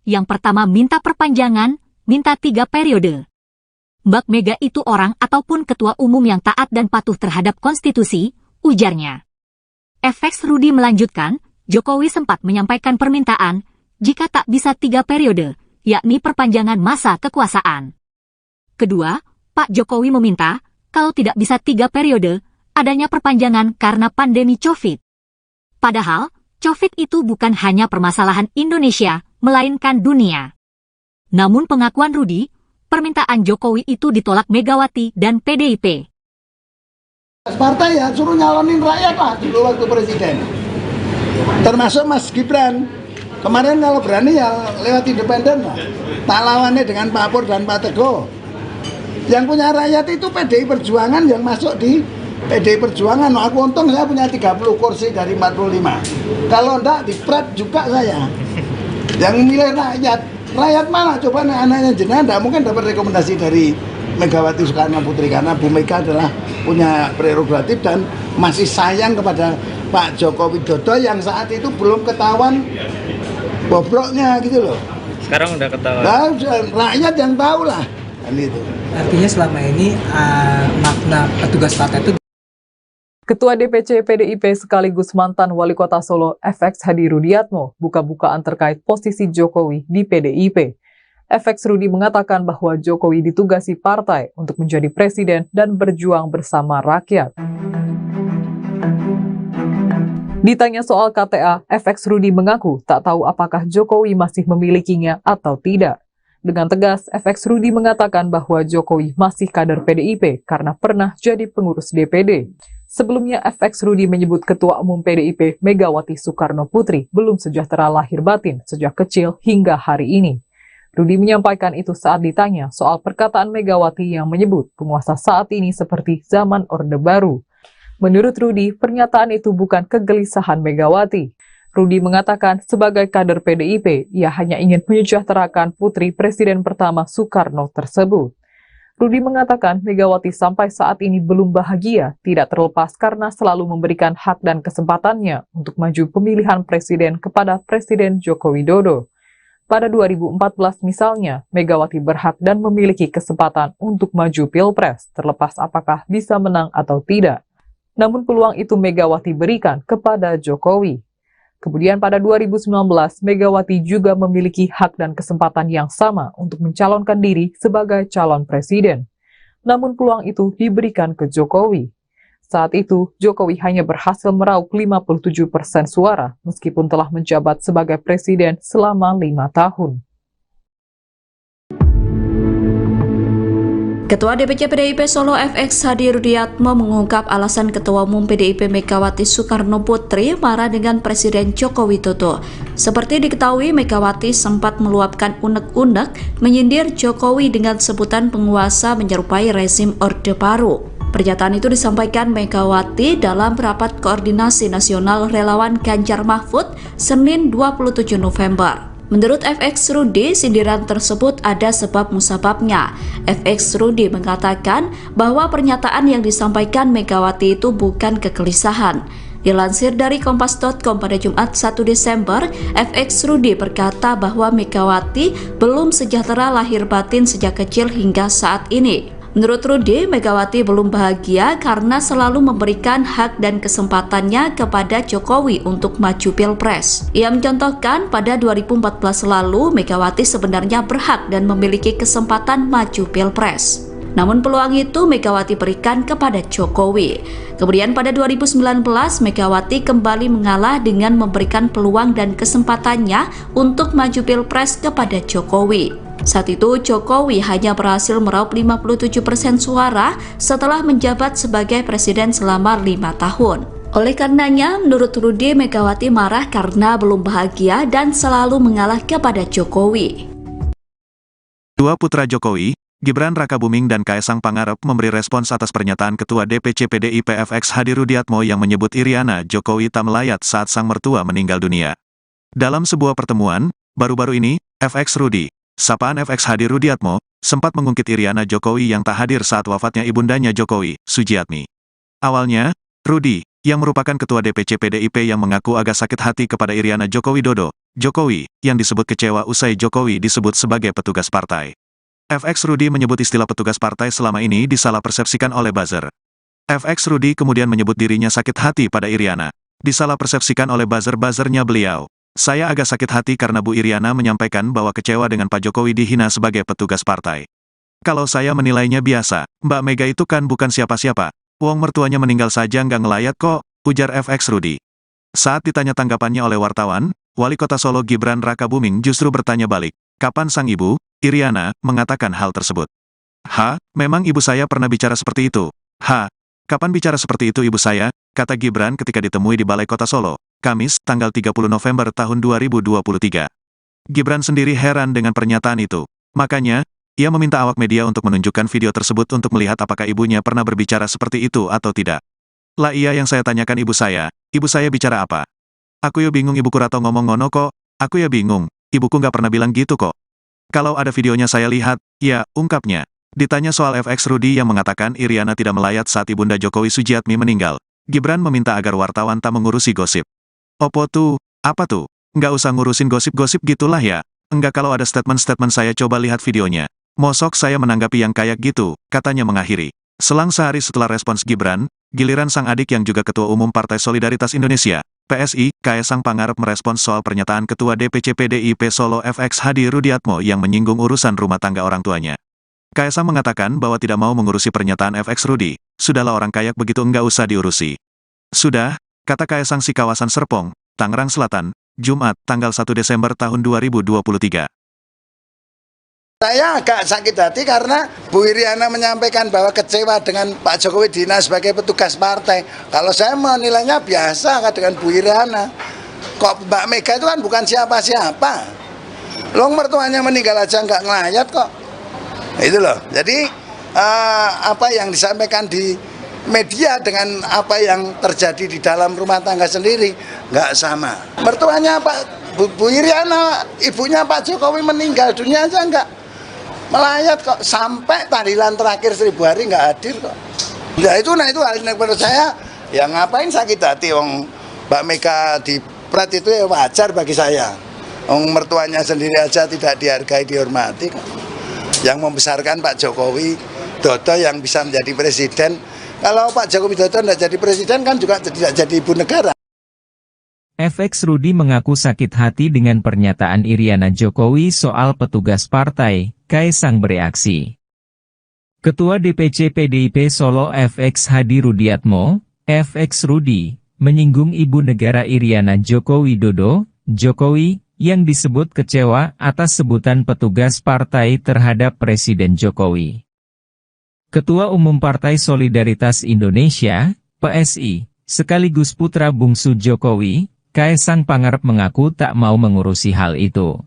Yang pertama minta perpanjangan, minta 3 periode. Mbak Mega itu orang ataupun ketua umum yang taat dan patuh terhadap konstitusi, ujarnya. FX Rudi melanjutkan, Jokowi sempat menyampaikan permintaan, jika tak bisa 3 periode, yakni perpanjangan masa kekuasaan. Kedua, Pak Jokowi meminta, kalau tidak bisa 3 periode, adanya perpanjangan karena pandemi COVID. Padahal, COVID itu bukan hanya permasalahan Indonesia, melainkan dunia. Namun pengakuan Rudi, permintaan Jokowi itu ditolak Megawati dan PDIP. Partai ya suruh nyalonin rakyat lah dulu waktu presiden. Termasuk Mas Gibran. Kemarin kalau berani ya lewat independen lah. Tak lawannya dengan Pak Pur dan Pak Teguh. Yang punya rakyat itu PDI Perjuangan yang masuk di PDI Perjuangan. Aku untung saya punya 30 kursi dari 45. Kalau enggak dipret juga saya. Yang milih rakyat. Rakyat mana? Coba anaknya jenengan enggak mungkin dapat rekomendasi dari Megawati Soekarno Putri karena Bu Mega adalah punya prerogatif dan masih sayang kepada Pak Joko Widodo yang saat itu belum ketahuan bobroknya gitu loh. Sekarang udah ketahuan. Nah, rakyat yang tahu lah kan itu. Artinya selama ini makna petugas partai itu. Ketua DPC PDIP sekaligus mantan Wali Kota Solo FX Hadi Rudiatmo buka-bukaan terkait posisi Jokowi di PDIP. FX Rudi mengatakan bahwa Jokowi ditugasi partai untuk menjadi presiden dan berjuang bersama rakyat. Ditanya soal KTA, FX Rudi mengaku tak tahu apakah Jokowi masih memilikinya atau tidak. Dengan tegas, FX Rudi mengatakan bahwa Jokowi masih kader PDIP karena pernah jadi pengurus DPD. Sebelumnya, FX Rudi menyebut Ketua Umum PDIP Megawati Soekarno Putri belum sejahtera lahir batin sejak kecil hingga hari ini. Rudi menyampaikan itu saat ditanya soal perkataan Megawati yang menyebut penguasa saat ini seperti zaman Orde Baru. Menurut Rudi, pernyataan itu bukan kegelisahan Megawati. Rudi mengatakan sebagai kader PDIP, ia hanya ingin menyejahterakan putri Presiden pertama Soekarno tersebut. Rudi mengatakan Megawati sampai saat ini belum bahagia, tidak terlepas karena selalu memberikan hak dan kesempatannya untuk maju pemilihan presiden kepada Presiden Joko Widodo. Pada 2014 misalnya, Megawati berhak dan memiliki kesempatan untuk maju Pilpres, terlepas apakah bisa menang atau tidak. Namun peluang itu Megawati berikan kepada Jokowi. Kemudian pada 2019, Megawati juga memiliki hak dan kesempatan yang sama untuk mencalonkan diri sebagai calon presiden. Namun peluang itu diberikan ke Jokowi. Saat itu, Jokowi hanya berhasil meraup 57% suara, meskipun telah menjabat sebagai presiden selama 5 tahun. Ketua DPC PDIP Solo FX Hadi Rudiatmo mengungkap alasan Ketua Umum PDIP Megawati Soekarno Putri marah dengan Presiden Joko Widodo. Seperti diketahui, Megawati sempat meluapkan unek-unek menyindir Jokowi dengan sebutan penguasa menyerupai rezim Orde Baru. Pernyataan itu disampaikan Megawati dalam rapat koordinasi nasional relawan Ganjar Mahfud Senin 27 November. Menurut FX Rudi, sindiran tersebut ada sebab musababnya. FX Rudi mengatakan bahwa pernyataan yang disampaikan Megawati itu bukan kegelisahan. Dilansir dari Kompas.com pada Jumat 1 Desember, FX Rudi berkata bahwa Megawati belum sejahtera lahir batin sejak kecil hingga saat ini. Menurut Rudi, Megawati belum bahagia karena selalu memberikan hak dan kesempatannya kepada Jokowi untuk maju Pilpres. Ia mencontohkan pada 2014 lalu, Megawati sebenarnya berhak dan memiliki kesempatan maju Pilpres. Namun peluang itu Megawati berikan kepada Jokowi. Kemudian pada 2019, Megawati kembali mengalah dengan memberikan peluang dan kesempatannya untuk maju Pilpres kepada Jokowi. Saat itu, Jokowi hanya berhasil meraup 57% suara setelah menjabat sebagai presiden selama 5 tahun. Oleh karenanya, menurut Rudi, Megawati marah karena belum bahagia dan selalu mengalah kepada Jokowi. Dua putra Jokowi, Gibran Rakabuming dan Kaesang Pangarep memberi respons atas pernyataan Ketua DPC PDIP FX Hadi Rudiatmo yang menyebut Iriana Jokowi tak melayat saat sang mertua meninggal dunia. Dalam sebuah pertemuan, baru-baru ini, FX Rudi, sapaan FX Hadi Rudiatmo, sempat mengungkit Iriana Jokowi yang tak hadir saat wafatnya ibundanya Jokowi, Sujiatmi. Awalnya, Rudi, yang merupakan Ketua DPC PDIP yang mengaku agak sakit hati kepada Iriana Joko Widodo, Jokowi, yang disebut kecewa usai Jokowi disebut sebagai petugas partai. FX Rudi menyebut istilah petugas partai selama ini disalah persepsikan oleh buzzer. FX Rudi kemudian menyebut dirinya sakit hati pada Iriana. Disalah persepsikan oleh buzzer-buzzernya beliau. Saya agak sakit hati karena Bu Iriana menyampaikan bahwa kecewa dengan Pak Jokowi dihina sebagai petugas partai. Kalau saya menilainya biasa, Mbak Mega itu kan bukan siapa-siapa. Wong mertuanya meninggal saja nggak ngelayat kok, ujar FX Rudi. Saat ditanya tanggapannya oleh wartawan, Wali Kota Solo Gibran Rakabuming justru bertanya balik, kapan sang ibu, Iriana, mengatakan hal tersebut. Memang ibu saya pernah bicara seperti itu. Kapan bicara seperti itu ibu saya, kata Gibran ketika ditemui di Balai Kota Solo, Kamis, tanggal 30 November tahun 2023. Gibran sendiri heran dengan pernyataan itu. Makanya, ia meminta awak media untuk menunjukkan video tersebut untuk melihat apakah ibunya pernah berbicara seperti itu atau tidak. Lah iya yang saya tanyakan ibu saya bicara apa? Aku ya bingung ibuku rato ngomong ngono kok, aku ya bingung, ibuku nggak pernah bilang gitu kok. Kalau ada videonya saya lihat, ya, ungkapnya. Ditanya soal FX Rudi yang mengatakan Iriana tidak melayat saat ibunda Jokowi Sujiatmi meninggal, Gibran meminta agar wartawan tak mengurusi gosip. Opo tuh, apa tuh? Nggak usah ngurusin gosip-gosip gitulah ya. Enggak kalau ada statement-statement saya coba lihat videonya. Mosok saya menanggapi yang kayak gitu, katanya mengakhiri. Selang sehari setelah respons Gibran, giliran sang adik yang juga Ketua Umum Partai Solidaritas Indonesia, PSI, Kaesang Pangarep merespons soal pernyataan Ketua DPC PDIP Solo FX Hadi Rudiatmo yang menyinggung urusan rumah tangga orang tuanya. Kaesang mengatakan bahwa tidak mau mengurusi pernyataan FX Rudi, sudahlah orang kayak begitu enggak usah diurusi. Sudah, kata Kaesang si kawasan Serpong, Tangerang Selatan, Jumat, tanggal 1 Desember tahun 2023. Saya agak sakit hati karena Bu Iriana menyampaikan bahwa kecewa dengan Pak Jokowi Dina sebagai petugas partai. Kalau saya menilainya biasa dengan Bu Iriana. Kok Mbak Mega itu kan bukan siapa-siapa. Long mertuanya meninggal aja nggak ngelayat kok. Itu loh. Jadi apa yang disampaikan di media dengan apa yang terjadi di dalam rumah tangga sendiri nggak sama. Mertuanya Bu Iriana, ibunya Pak Jokowi meninggal dunia aja nggak melayat kok, sampai tahlilan terakhir 1000 hari nggak hadir kok. Ya itu hal yang menurut saya, ya ngapain sakit hati wong Mbak Mega di pret itu ya wajar bagi saya. Wong mertuanya sendiri aja tidak dihargai, dihormati kok. Yang membesarkan Pak Jokowi Dodo yang bisa menjadi presiden. Kalau Pak Jokowi Dodo tidak jadi presiden kan juga tidak jadi ibu negara. FX Rudi mengaku sakit hati dengan pernyataan Iriana Jokowi soal petugas partai. Kaesang bereaksi. Ketua DPC PDIP Solo FX Hadi Rudiatmo, FX Rudi, menyinggung ibu negara Iriana Joko Widodo, Jokowi, yang disebut kecewa atas sebutan petugas partai terhadap Presiden Jokowi. Ketua Umum Partai Solidaritas Indonesia, PSI, sekaligus putra bungsu Jokowi, Kaesang Pangarep mengaku tak mau mengurusi hal itu.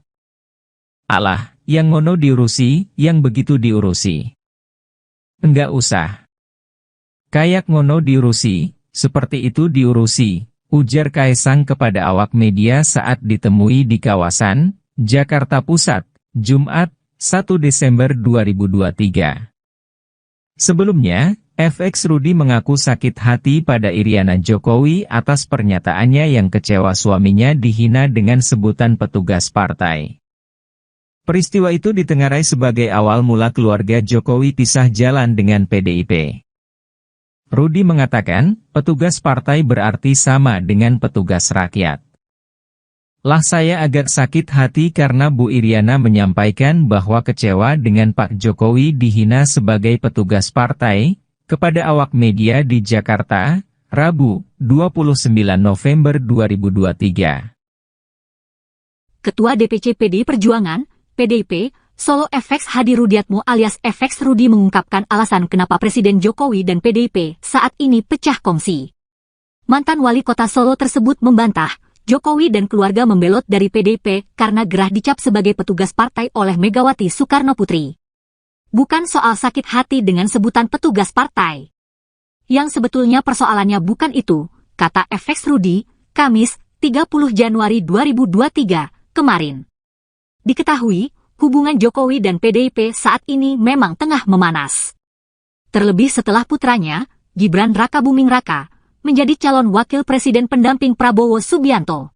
Alah, yang ngono diurusi, yang begitu diurusi. Enggak usah. Kayak ngono diurusi, seperti itu diurusi, ujar Kaesang kepada awak media saat ditemui di kawasan Jakarta Pusat, Jumat, 1 Desember 2023. Sebelumnya, FX Rudi mengaku sakit hati pada Iriana Jokowi atas pernyataannya yang kecewa suaminya dihina dengan sebutan petugas partai. Peristiwa itu ditengarai sebagai awal mula keluarga Jokowi pisah jalan dengan PDIP. Rudi mengatakan, petugas partai berarti sama dengan petugas rakyat. Lah saya agak sakit hati karena Bu Iriana menyampaikan bahwa kecewa dengan Pak Jokowi dihina sebagai petugas partai, kepada awak media di Jakarta, Rabu, 29 November 2023. Ketua DPC PDI Perjuangan, PDIP, Solo FX Hadi Rudiatmo alias FX Rudi mengungkapkan alasan kenapa Presiden Jokowi dan PDIP saat ini pecah kongsi. Mantan wali kota Solo tersebut membantah, Jokowi dan keluarga membelot dari PDIP karena gerah dicap sebagai petugas partai oleh Megawati Soekarno Putri. Bukan soal sakit hati dengan sebutan petugas partai. Yang sebetulnya persoalannya bukan itu, kata FX Rudi, Kamis, 30 Januari 2023, kemarin. Diketahui, hubungan Jokowi dan PDIP saat ini memang tengah memanas. Terlebih setelah putranya, Gibran Rakabuming Raka, menjadi calon wakil presiden pendamping Prabowo Subianto.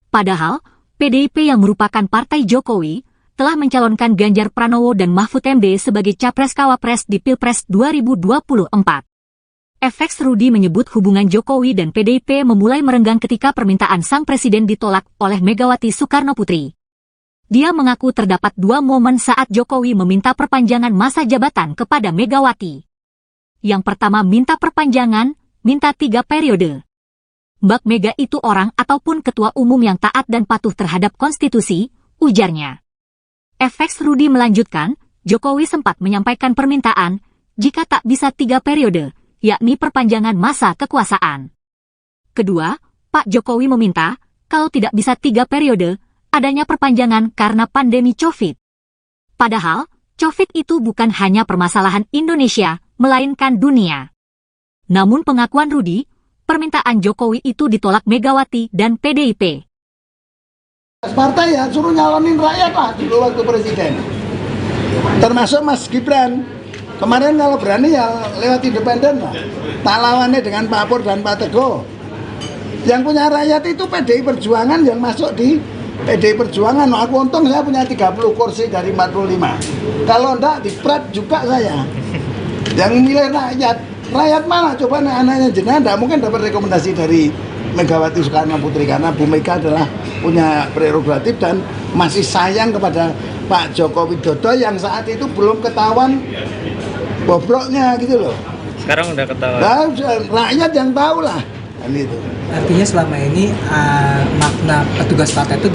Padahal, PDIP yang merupakan partai Jokowi, telah mencalonkan Ganjar Pranowo dan Mahfud MD sebagai capres-cawapres di Pilpres 2024. FX Rudi menyebut hubungan Jokowi dan PDIP memulai merenggang ketika permintaan sang presiden ditolak oleh Megawati Soekarno Putri. Dia mengaku terdapat dua momen saat Jokowi meminta perpanjangan masa jabatan kepada Megawati. Yang pertama minta perpanjangan, minta 3 periode. Mbak Mega itu orang ataupun ketua umum yang taat dan patuh terhadap konstitusi, ujarnya. FX Rudi melanjutkan, Jokowi sempat menyampaikan permintaan, jika tak bisa 3 periode, yakni perpanjangan masa kekuasaan. Kedua, Pak Jokowi meminta, kalau tidak bisa 3 periode, adanya perpanjangan karena pandemi COVID. Padahal, COVID itu bukan hanya permasalahan Indonesia, melainkan dunia. Namun pengakuan Rudi, permintaan Jokowi itu ditolak Megawati dan PDIP. Partai ya suruh nyalonin rakyat lah dulu waktu presiden. Termasuk Mas Gibran. Kemarin kalau berani ya lewat independen lah. Tak lawannya dengan Pak Pur dan Pak Teguh. Yang punya rakyat itu PDI Perjuangan yang masuk di PDI Perjuangan. Nah, aku untung saya punya 30 kursi dari 45. Kalau enggak di Prat juga saya. Yang milih rakyat. Rakyat mana? Coba anaknya jenengan tidak mungkin dapat rekomendasi dari Megawati Soekarno Putri karena Bu Mega adalah punya prerogatif dan masih sayang kepada Pak Joko Widodo yang saat itu belum ketahuan bobroknya gitu loh. Sekarang udah ketahuan. Nah, rakyat yang tahu lah. Kan itu. Artinya selama ini makna petugas partai itu.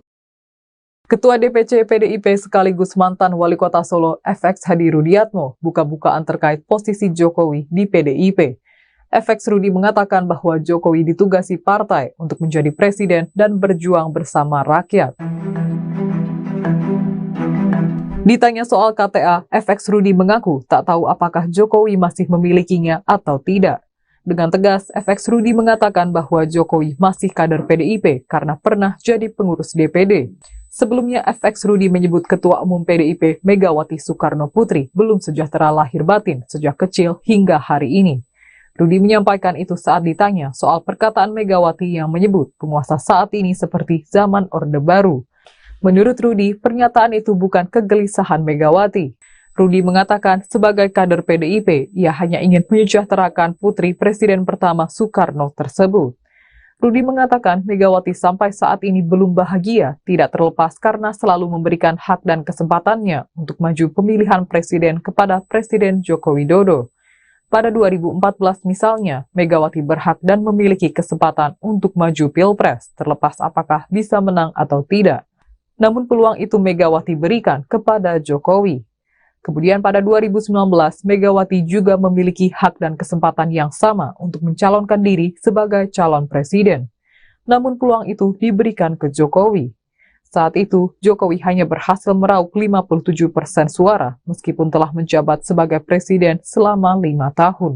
Ketua DPC PDIP sekaligus mantan Wali Kota Solo FX Hadi Rudiatmo buka-bukaan terkait posisi Jokowi di PDIP. FX Rudi mengatakan bahwa Jokowi ditugasi partai untuk menjadi presiden dan berjuang bersama rakyat. Ditanya soal KTA, FX Rudi mengaku tak tahu apakah Jokowi masih memilikinya atau tidak. Dengan tegas, FX Rudi mengatakan bahwa Jokowi masih kader PDIP karena pernah jadi pengurus DPD. Sebelumnya, FX Rudi menyebut Ketua Umum PDIP Megawati Soekarno Putri belum sejahtera lahir batin sejak kecil hingga hari ini. Rudi menyampaikan itu saat ditanya soal perkataan Megawati yang menyebut penguasa saat ini seperti zaman Orde Baru. Menurut Rudi, pernyataan itu bukan kegelisahan Megawati. Rudi mengatakan sebagai kader PDIP, ia hanya ingin menyejahterakan putri Presiden pertama Soekarno tersebut. Rudi mengatakan Megawati sampai saat ini belum bahagia, tidak terlepas karena selalu memberikan hak dan kesempatannya untuk maju pemilihan presiden kepada Presiden Joko Widodo. Pada 2014 misalnya, Megawati berhak dan memiliki kesempatan untuk maju Pilpres, terlepas apakah bisa menang atau tidak. Namun peluang itu Megawati berikan kepada Jokowi. Kemudian pada 2019, Megawati juga memiliki hak dan kesempatan yang sama untuk mencalonkan diri sebagai calon presiden. Namun peluang itu diberikan ke Jokowi. Saat itu, Jokowi hanya berhasil meraup 57% suara meskipun telah menjabat sebagai presiden selama 5 tahun.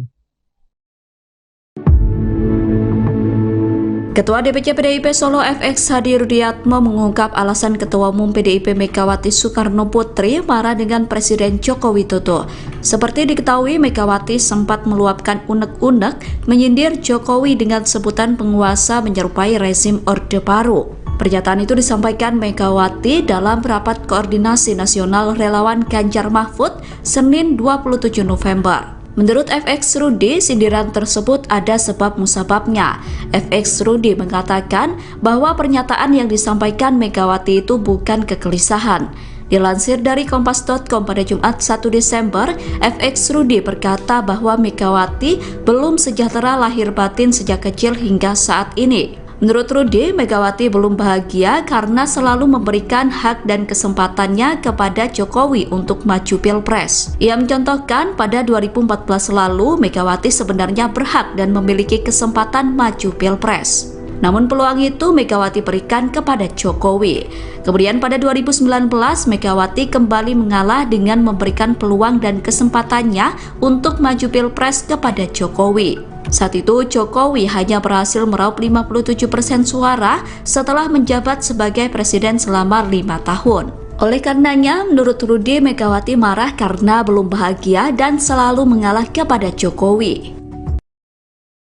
Ketua DPC PDIP Solo FX Hadi Rudiatmo mengungkap alasan Ketua Umum PDIP Megawati Soekarno Putri marah dengan Presiden Joko Widodo. Seperti diketahui, Megawati sempat meluapkan unek-unek menyindir Jokowi dengan sebutan penguasa menyerupai rezim Orde Baru. Pernyataan itu disampaikan Megawati dalam rapat koordinasi nasional relawan Ganjar Mahfud Senin 27 November. Menurut FX Rudi, sindiran tersebut ada sebab musababnya. FX Rudi mengatakan bahwa pernyataan yang disampaikan Megawati itu bukan kegelisahan. Dilansir dari Kompas.com pada Jumat 1 Desember, FX Rudi berkata bahwa Megawati belum sejahtera lahir batin sejak kecil hingga saat ini. Menurut Rudi, Megawati belum bahagia karena selalu memberikan hak dan kesempatannya kepada Jokowi untuk maju Pilpres. Ia mencontohkan pada 2014 lalu, Megawati sebenarnya berhak dan memiliki kesempatan maju Pilpres. Namun peluang itu Megawati berikan kepada Jokowi. Kemudian pada 2019, Megawati kembali mengalah dengan memberikan peluang dan kesempatannya untuk maju Pilpres kepada Jokowi. Saat itu Jokowi hanya berhasil meraup 57% suara setelah menjabat sebagai presiden selama 5 tahun. Oleh karenanya, menurut Rudi, Megawati marah karena belum bahagia dan selalu mengalah kepada Jokowi.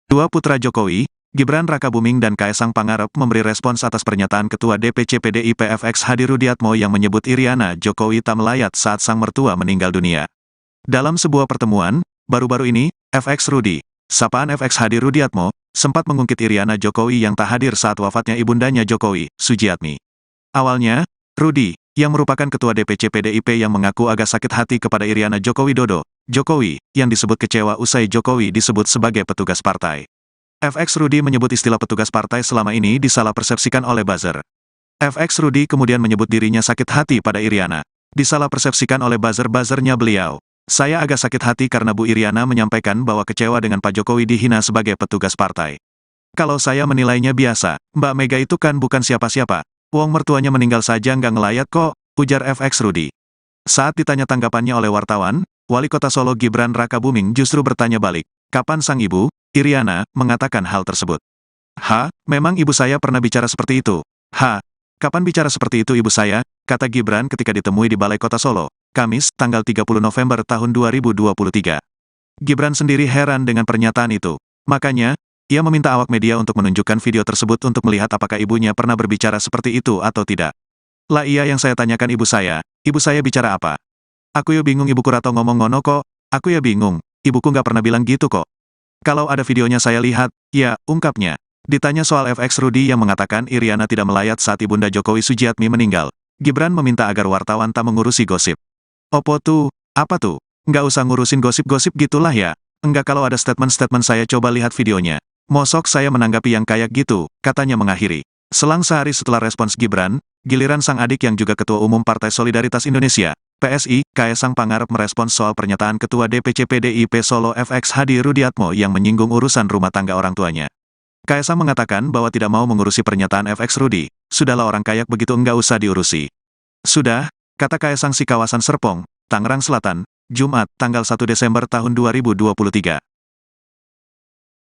Dua putra Jokowi, Gibran Rakabuming dan Kaesang Pangarep memberi respons atas pernyataan Ketua DPC PDIP FX Hadi Rudiatmo yang menyebut Iriana Jokowi tak melayat saat sang mertua meninggal dunia. Dalam sebuah pertemuan, baru-baru ini, FX Rudi, sapaan FX Hadi Rudiatmo, sempat mengungkit Iriana Jokowi yang tak hadir saat wafatnya ibundanya Jokowi, Sujiatmi. Awalnya, Rudi, yang merupakan Ketua DPC PDIP yang mengaku agak sakit hati kepada Iriana Joko Widodo, Jokowi, yang disebut kecewa usai Jokowi disebut sebagai petugas partai. FX Rudi menyebut istilah petugas partai selama ini disalah persepsikan oleh buzzer. FX Rudi kemudian menyebut dirinya sakit hati pada Iriana. Disalah persepsikan oleh buzzer-buzzernya beliau. Saya agak sakit hati karena Bu Iriana menyampaikan bahwa kecewa dengan Pak Jokowi dihina sebagai petugas partai. Kalau saya menilainya biasa, Mbak Mega itu kan bukan siapa-siapa. Wong mertuanya meninggal saja nggak ngelayat kok, ujar FX Rudi. Saat ditanya tanggapannya oleh wartawan, Wali Kota Solo Gibran Rakabuming justru bertanya balik, kapan sang ibu, Iriana, mengatakan hal tersebut. Memang ibu saya pernah bicara seperti itu. Kapan bicara seperti itu ibu saya, kata Gibran ketika ditemui di Balai Kota Solo, Kamis, tanggal 30 November tahun 2023. Gibran sendiri heran dengan pernyataan itu. Makanya, ia meminta awak media untuk menunjukkan video tersebut untuk melihat apakah ibunya pernah berbicara seperti itu atau tidak. Lah iya yang saya tanyakan ibu saya bicara apa? Aku ya bingung ibuku rato ngomong ngono kok, aku ya bingung, ibuku nggak pernah bilang gitu kok. Kalau ada videonya saya lihat, ya, ungkapnya. Ditanya soal FX Rudi yang mengatakan Iriana tidak melayat saat ibunda Jokowi Sujiatmi meninggal, Gibran meminta agar wartawan tak mengurusi gosip. Opo tuh, apa tuh? Nggak usah ngurusin gosip-gosip gitulah ya. Enggak kalau ada statement-statement saya coba lihat videonya. Mosok saya menanggapi yang kayak gitu, katanya mengakhiri. Selang sehari setelah respons Gibran, giliran sang adik yang juga Ketua Umum Partai Solidaritas Indonesia, PSI, Kaesang Pangarep merespons soal pernyataan Ketua DPC PDIP Solo FX Hadi Rudiatmo yang menyinggung urusan rumah tangga orang tuanya. Kaesang mengatakan bahwa tidak mau mengurusi pernyataan FX Rudi, sudahlah orang kayak begitu enggak usah diurusi. Sudah, kata Kaesang si kawasan Serpong, Tangerang Selatan, Jumat, tanggal 1 Desember tahun 2023.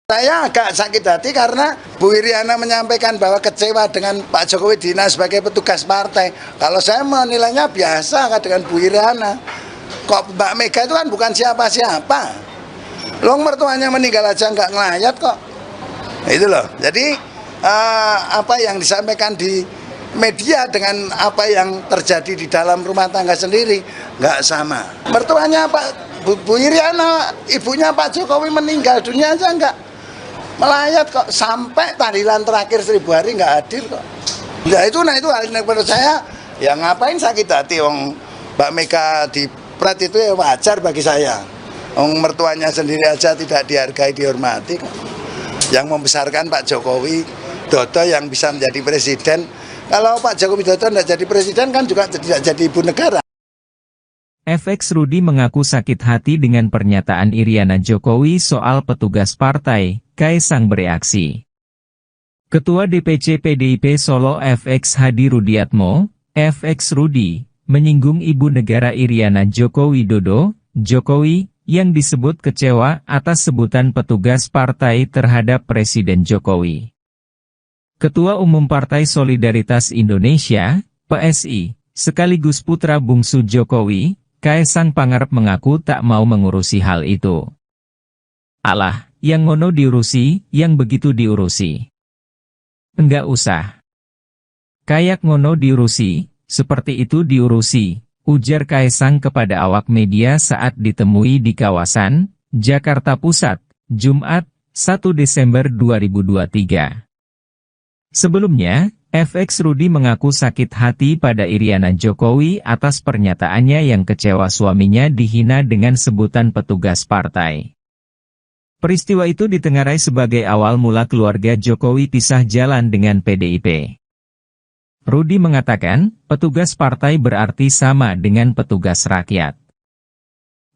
Saya agak sakit hati karena Bu Iriana menyampaikan bahwa kecewa dengan Pak Jokowi Dina sebagai petugas partai. Kalau saya menilainya biasa dengan Bu Iriana. Kok Mbak Mega itu kan bukan siapa-siapa. Long mertuanya meninggal aja nggak ngelayat kok. Itu loh. Jadi apa yang disampaikan di media dengan apa yang terjadi di dalam rumah tangga sendiri nggak sama. Mertuanya Bu Iriana, ibunya Pak Jokowi meninggal dunia aja nggak melayat kok, sampai tahlilan terakhir 1000 hari nggak hadir kok. Nah itu hal yang menurut saya, ya ngapain sakit hati, Mbak Mega di Pret itu ya wajar bagi saya. Mertuanya sendiri aja tidak dihargai, dihormati kok. Yang membesarkan Pak Jokowi Dodo yang bisa menjadi presiden. Kalau Pak Jokowi Dodo tidak jadi presiden kan juga tidak jadi ibu negara. FX Rudi mengaku sakit hati dengan pernyataan Iriana Jokowi soal petugas partai. Kaesang bereaksi. Ketua DPC PDIP Solo FX Hadi Rudiatmo, FX Rudi, menyinggung ibu negara Iriana Joko Widodo, Jokowi, yang disebut kecewa atas sebutan petugas partai terhadap Presiden Jokowi. Ketua Umum Partai Solidaritas Indonesia, PSI, sekaligus putra bungsu Jokowi, Kaesang Pangarep mengaku tak mau mengurusi hal itu. Alah, yang ngono diurusi, yang begitu diurusi. Enggak usah. Kayak ngono diurusi, seperti itu diurusi, ujar Kaesang kepada awak media saat ditemui di kawasan Jakarta Pusat, Jumat, 1 Desember 2023. Sebelumnya, FX Rudi mengaku sakit hati pada Iriana Jokowi atas pernyataannya yang kecewa suaminya dihina dengan sebutan petugas partai. Peristiwa itu ditengarai sebagai awal mula keluarga Jokowi pisah jalan dengan PDIP. Rudi mengatakan, petugas partai berarti sama dengan petugas rakyat.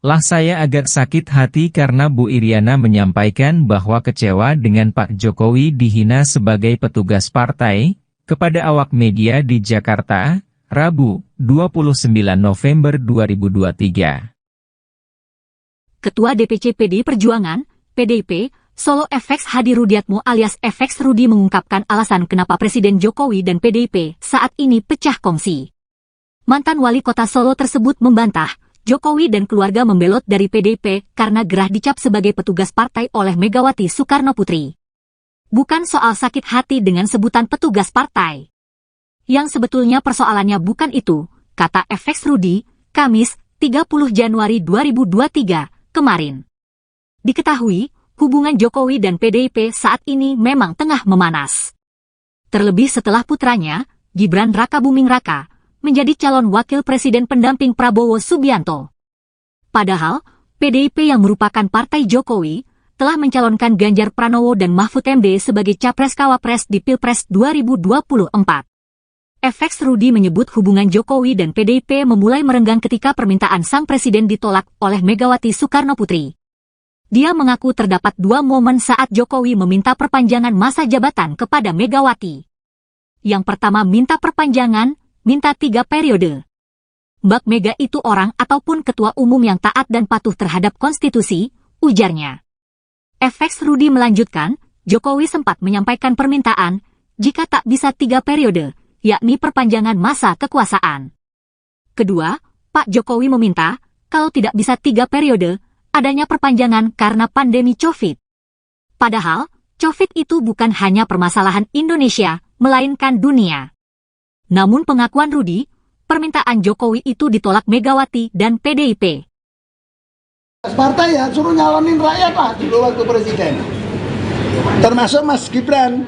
Lah saya agak sakit hati karena Bu Iriana menyampaikan bahwa kecewa dengan Pak Jokowi dihina sebagai petugas partai, kepada awak media di Jakarta, Rabu, 29 November 2023. Ketua DPC PDI Perjuangan, PDIP, Solo FX Hadi Rudiatmo alias FX Rudi mengungkapkan alasan kenapa Presiden Jokowi dan PDIP saat ini pecah kongsi. Mantan wali kota Solo tersebut membantah, Jokowi dan keluarga membelot dari PDIP karena gerah dicap sebagai petugas partai oleh Megawati Soekarno Putri. Bukan soal sakit hati dengan sebutan petugas partai. Yang sebetulnya persoalannya bukan itu, kata FX Rudi, Kamis, 30 Januari 2023, kemarin. Diketahui, hubungan Jokowi dan PDIP saat ini memang tengah memanas. Terlebih setelah putranya, Gibran Rakabuming Raka, menjadi calon wakil presiden pendamping Prabowo Subianto. Padahal, PDIP yang merupakan partai Jokowi, telah mencalonkan Ganjar Pranowo dan Mahfud MD sebagai Capres-Cawapres di Pilpres 2024. FX Rudi menyebut hubungan Jokowi dan PDIP memulai merenggang ketika permintaan sang presiden ditolak oleh Megawati Soekarno Putri. Dia mengaku terdapat dua momen saat Jokowi meminta perpanjangan masa jabatan kepada Megawati. Yang pertama minta perpanjangan, minta 3 periode. Mbak Mega itu orang ataupun ketua umum yang taat dan patuh terhadap konstitusi, ujarnya. FX Rudi melanjutkan, Jokowi sempat menyampaikan permintaan, jika tak bisa 3 periode, yakni perpanjangan masa kekuasaan. Kedua, Pak Jokowi meminta, kalau tidak bisa 3 periode, adanya perpanjangan karena pandemi COVID. Padahal, COVID itu bukan hanya permasalahan Indonesia, melainkan dunia. Namun pengakuan Rudi, permintaan Jokowi itu ditolak Megawati dan PDIP. Partai ya suruh nyalonin rakyat lah dulu waktu presiden. Termasuk Mas Gibran.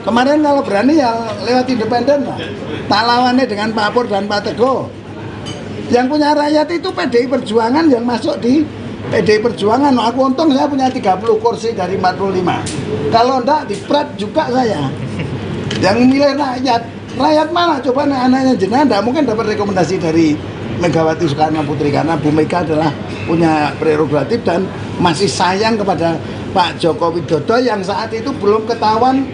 Kemarin kalau berani ya lewat independen lah. Tak lawannya dengan Pak Pur dan Pak Teguh. Yang punya rakyat itu PDI Perjuangan yang masuk di PDI Perjuangan. Aku untung saya punya 30 kursi dari 45. Kalau enggak di Prat juga saya. Yang milih rakyat. Rakyat mana? Coba anaknya jenengan enggak mungkin dapat rekomendasi dari Megawati Soekarno Putri karena Bu Mega adalah punya prerogatif dan masih sayang kepada Pak Joko Widodo yang saat itu belum ketahuan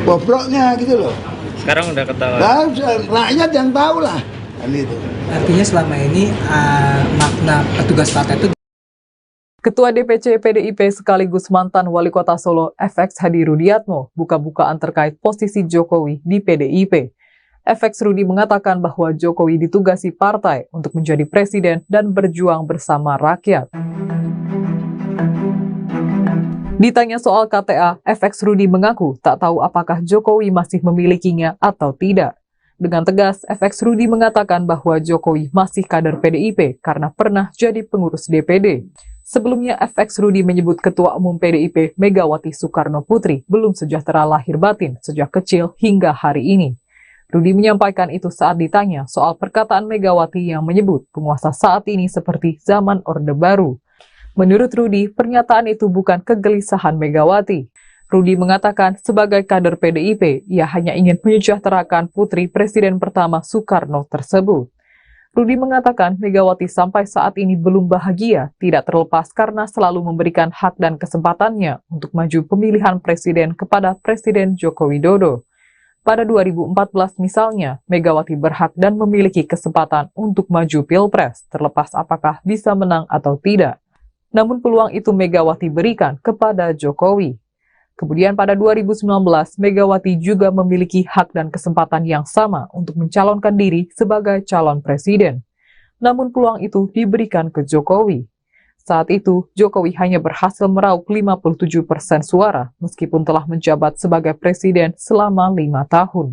bobroknya gitu loh. Sekarang udah ketahuan. Nah, rakyat yang tahu lah kan itu. Artinya selama ini makna petugas partai itu. Ketua DPC PDIP sekaligus mantan Wali Kota Solo FX Hadi Rudiatmo buka-bukaan terkait posisi Jokowi di PDIP. FX Rudi mengatakan bahwa Jokowi ditugasi partai untuk menjadi presiden dan berjuang bersama rakyat. Ditanya soal KTA, FX Rudi mengaku tak tahu apakah Jokowi masih memilikinya atau tidak. Dengan tegas, FX Rudi mengatakan bahwa Jokowi masih kader PDIP karena pernah jadi pengurus DPD. Sebelumnya, FX Rudi menyebut Ketua Umum PDIP Megawati Soekarno Putri belum sejahtera lahir batin sejak kecil hingga hari ini. Rudi menyampaikan itu saat ditanya soal perkataan Megawati yang menyebut penguasa saat ini seperti zaman Orde Baru. Menurut Rudi, pernyataan itu bukan kegelisahan Megawati. Rudi mengatakan sebagai kader PDIP, ia hanya ingin menyejahterakan putri Presiden pertama Soekarno tersebut. Rudi mengatakan Megawati sampai saat ini belum bahagia, tidak terlepas karena selalu memberikan hak dan kesempatannya untuk maju pemilihan presiden kepada Presiden Joko Widodo. Pada 2014 misalnya, Megawati berhak dan memiliki kesempatan untuk maju Pilpres, terlepas apakah bisa menang atau tidak. Namun peluang itu Megawati berikan kepada Jokowi. Kemudian pada 2019, Megawati juga memiliki hak dan kesempatan yang sama untuk mencalonkan diri sebagai calon presiden. Namun peluang itu diberikan ke Jokowi. Saat itu, Jokowi hanya berhasil meraup 57% suara, meskipun telah menjabat sebagai presiden selama 5 tahun.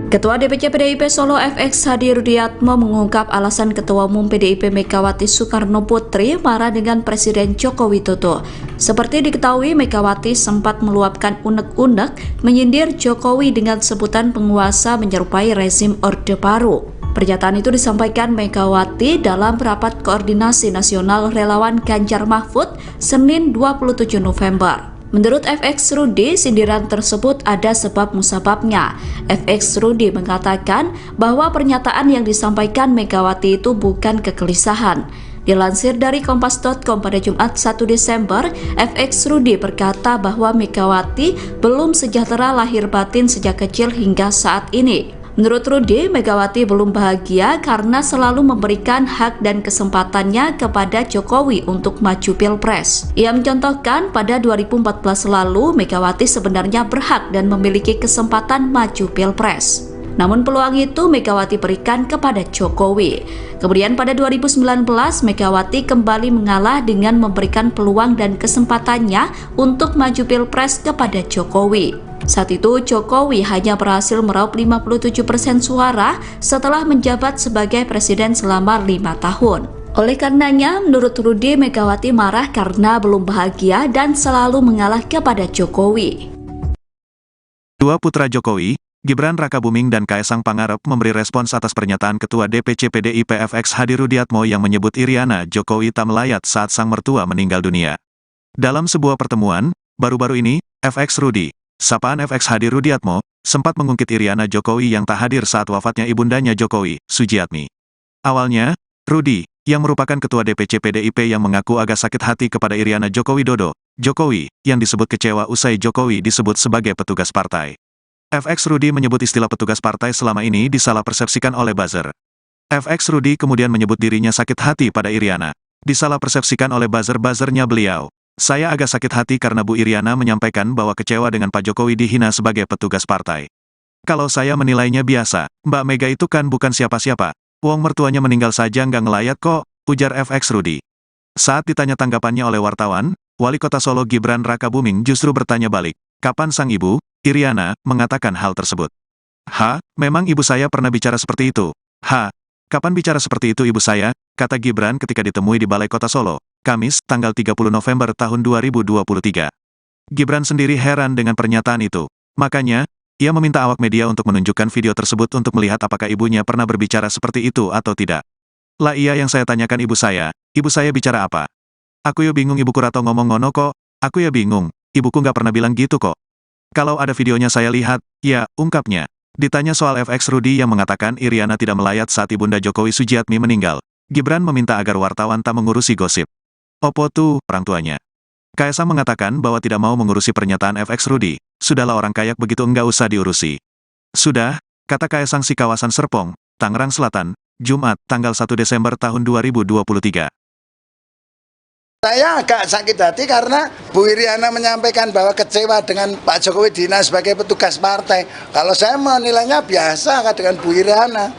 Ketua DPC PDIP Solo FX Hadi Rudiatmo mengungkap alasan Ketua Umum PDIP Megawati Soekarno Putri marah dengan Presiden Joko Widodo. Seperti diketahui, Megawati sempat meluapkan unek-unek menyindir Jokowi dengan sebutan penguasa menyerupai rezim Orde Baru. Pernyataan itu disampaikan Megawati dalam rapat koordinasi nasional relawan Ganjar Mahfud Senin 27 November. Menurut FX Rudi, sindiran tersebut ada sebab musababnya. FX Rudi mengatakan bahwa pernyataan yang disampaikan Megawati itu bukan kegelisahan. Dilansir dari Kompas.com pada Jumat 1 Desember, FX Rudi berkata bahwa Megawati belum sejahtera lahir batin sejak kecil hingga saat ini. Menurut Rudi, Megawati belum bahagia karena selalu memberikan hak dan kesempatannya kepada Jokowi untuk maju Pilpres. Ia mencontohkan pada 2014 lalu, Megawati sebenarnya berhak dan memiliki kesempatan maju Pilpres. Namun peluang itu Megawati berikan kepada Jokowi. Kemudian pada 2019, Megawati kembali mengalah dengan memberikan peluang dan kesempatannya untuk maju Pilpres kepada Jokowi. Saat itu Jokowi hanya berhasil meraup 57% suara setelah menjabat sebagai presiden selama 5 tahun. Oleh karenanya, menurut Rudi, Megawati marah karena belum bahagia dan selalu mengalah kepada Jokowi. Dua putra Jokowi, Gibran Rakabuming dan Kaesang Pangarep memberi respons atas pernyataan Ketua DPC PDIP FX Hadi Rudiatmo yang menyebut Iriana Jokowi tak melayat saat sang mertua meninggal dunia. Dalam sebuah pertemuan, baru-baru ini, FX Rudi, sapaan FX Hadi Rudiatmo, sempat mengungkit Iriana Jokowi yang tak hadir saat wafatnya ibundanya Jokowi, Sujiatmi. Awalnya, Rudi, yang merupakan Ketua DPC PDIP yang mengaku agak sakit hati kepada Iriana Joko Widodo, Jokowi, yang disebut kecewa usai Jokowi disebut sebagai petugas partai. FX Rudi menyebut istilah petugas partai selama ini disalah persepsikan oleh buzzer. FX Rudi kemudian menyebut dirinya sakit hati pada Iriana. Disalah persepsikan oleh buzzer-buzzernya beliau. Saya agak sakit hati karena Bu Iriana menyampaikan bahwa kecewa dengan Pak Jokowi dihina sebagai petugas partai. Kalau saya menilainya biasa, Mbak Mega itu kan bukan siapa-siapa. Wong mertuanya meninggal saja nggak ngelayat kok, ujar FX Rudi. Saat ditanya tanggapannya oleh wartawan, Wali Kota Solo Gibran Rakabuming justru bertanya balik, kapan sang ibu, Iriana, mengatakan hal tersebut. Memang ibu saya pernah bicara seperti itu. Kapan bicara seperti itu ibu saya, kata Gibran ketika ditemui di Balai Kota Solo, Kamis, tanggal 30 November tahun 2023. Gibran sendiri heran dengan pernyataan itu. Makanya, ia meminta awak media untuk menunjukkan video tersebut untuk melihat apakah ibunya pernah berbicara seperti itu atau tidak. Lah iya yang saya tanyakan ibu saya bicara apa? Aku ya bingung ibuku rato ngomong ngono kok, aku ya bingung, ibuku nggak pernah bilang gitu kok. Kalau ada videonya saya lihat, ya, ungkapnya. Ditanya soal FX Rudi yang mengatakan Iriana tidak melayat saat ibunda Jokowi Sujiatmi meninggal, Gibran meminta agar wartawan tak mengurusi gosip. Opo tuh, orang tuanya. Kaesang mengatakan bahwa tidak mau mengurusi pernyataan FX Rudi, sudahlah orang kayak begitu enggak usah diurusi. Sudah, kata Kaesang si kawasan Serpong, Tangerang Selatan, Jumat, tanggal 1 Desember tahun 2023. Saya agak sakit hati karena Bu Iriana menyampaikan bahwa kecewa dengan Pak Jokowi dihina sebagai petugas partai. Kalau saya menilainya biasa dengan Bu Iriana.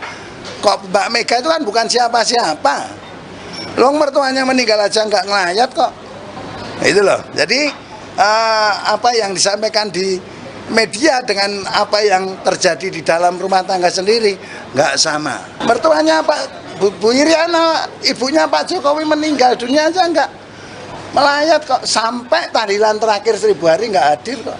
Kok Mbak Mega itu kan bukan siapa-siapa. Long mertuanya meninggal aja nggak ngelayat kok. Itu loh. Jadi apa yang disampaikan di media dengan apa yang terjadi di dalam rumah tangga sendiri nggak sama. Mertuanya Bu Iriana, ibunya Pak Jokowi meninggal dunia aja nggak melayat kok, sampai tahlilan terakhir 1000 hari nggak hadir kok.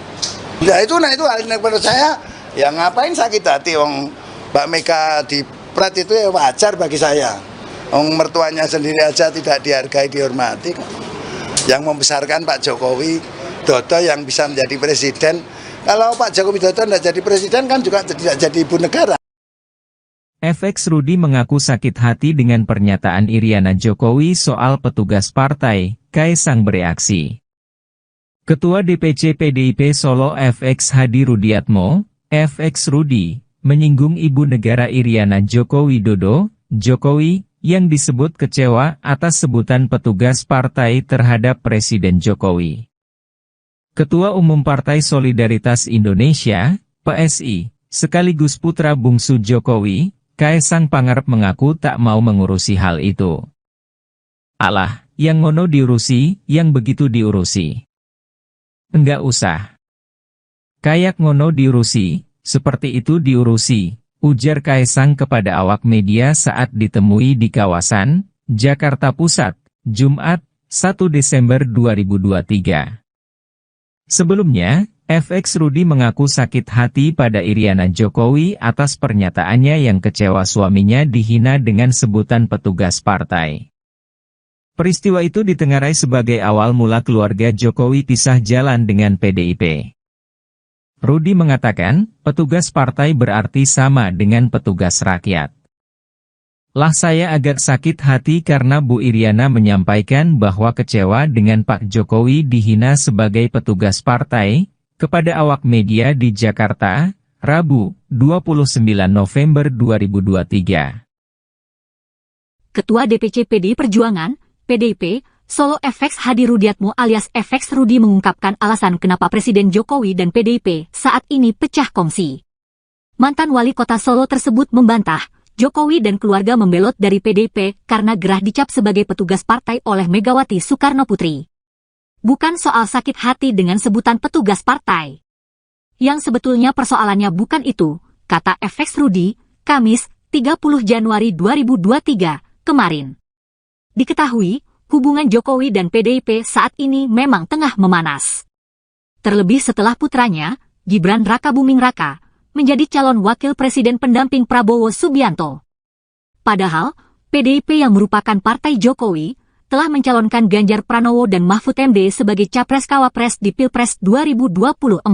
Ya itu hal yang menurut saya, ya ngapain sakit hati wong Mbak Mega di pret itu ya wajar bagi saya. Wong mertuanya sendiri aja tidak dihargai, dihormati kok. Yang membesarkan Pak Jokowi Dodo yang bisa menjadi presiden. Kalau Pak Jokowi Dodo tidak jadi presiden kan juga tidak jadi ibu negara. FX Rudi mengaku sakit hati dengan pernyataan Iriana Jokowi soal petugas partai. Kaesang bereaksi. Ketua DPC PDIP Solo FX Hadi Rudiatmo, FX Rudi, menyinggung ibu negara Iriana Joko Widodo, Jokowi, yang disebut kecewa atas sebutan petugas partai terhadap Presiden Jokowi. Ketua Umum Partai Solidaritas Indonesia, PSI, sekaligus putra bungsu Jokowi, Kaesang Pangarep mengaku tak mau mengurusi hal itu. Alah, yang ngono diurusi, yang begitu diurusi. Enggak usah. Kayak ngono diurusi, seperti itu diurusi, ujar Kaesang kepada awak media saat ditemui di kawasan Jakarta Pusat, Jumat, 1 Desember 2023. Sebelumnya, FX Rudi mengaku sakit hati pada Iriana Jokowi atas pernyataannya yang kecewa suaminya dihina dengan sebutan petugas partai. Peristiwa itu ditengarai sebagai awal mula keluarga Jokowi pisah jalan dengan PDIP. Rudi mengatakan, petugas partai berarti sama dengan petugas rakyat. Lah saya agak sakit hati karena Bu Iriana menyampaikan bahwa kecewa dengan Pak Jokowi dihina sebagai petugas partai, kepada awak media di Jakarta, Rabu, 29 November 2023. Ketua DPC PDI Perjuangan, PDIP, Solo FX Hadi Rudiatmo alias FX Rudi mengungkapkan alasan kenapa Presiden Jokowi dan PDIP saat ini pecah kongsi. Mantan wali kota Solo tersebut membantah, Jokowi dan keluarga membelot dari PDIP karena gerah dicap sebagai petugas partai oleh Megawati Soekarno Putri. Bukan soal sakit hati dengan sebutan petugas partai. Yang sebetulnya persoalannya bukan itu, kata FX Rudi, Kamis, 30 Januari 2023, kemarin. Diketahui, hubungan Jokowi dan PDIP saat ini memang tengah memanas. Terlebih setelah putranya, Gibran Rakabuming Raka, menjadi calon wakil presiden pendamping Prabowo Subianto. Padahal, PDIP yang merupakan partai Jokowi, telah mencalonkan Ganjar Pranowo dan Mahfud MD sebagai Capres-Cawapres di Pilpres 2024.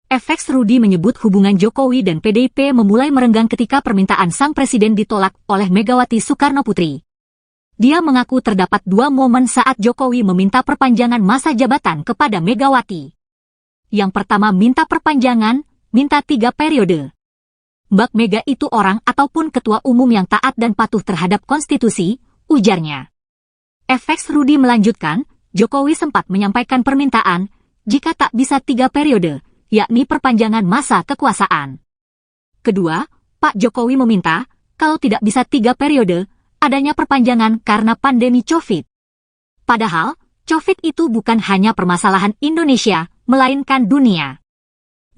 FX Rudi menyebut hubungan Jokowi dan PDIP memulai merenggang ketika permintaan sang presiden ditolak oleh Megawati Soekarno Putri. Dia mengaku terdapat dua momen saat Jokowi meminta perpanjangan masa jabatan kepada Megawati. Yang pertama minta perpanjangan, minta 3 periode. Mbak Mega itu orang ataupun ketua umum yang taat dan patuh terhadap konstitusi, ujarnya. FX Rudi melanjutkan, Jokowi sempat menyampaikan permintaan, jika tak bisa 3 periode, yakni perpanjangan masa kekuasaan. Kedua, Pak Jokowi meminta, kalau tidak bisa 3 periode, adanya perpanjangan karena pandemi COVID. Padahal, COVID itu bukan hanya permasalahan Indonesia, melainkan dunia.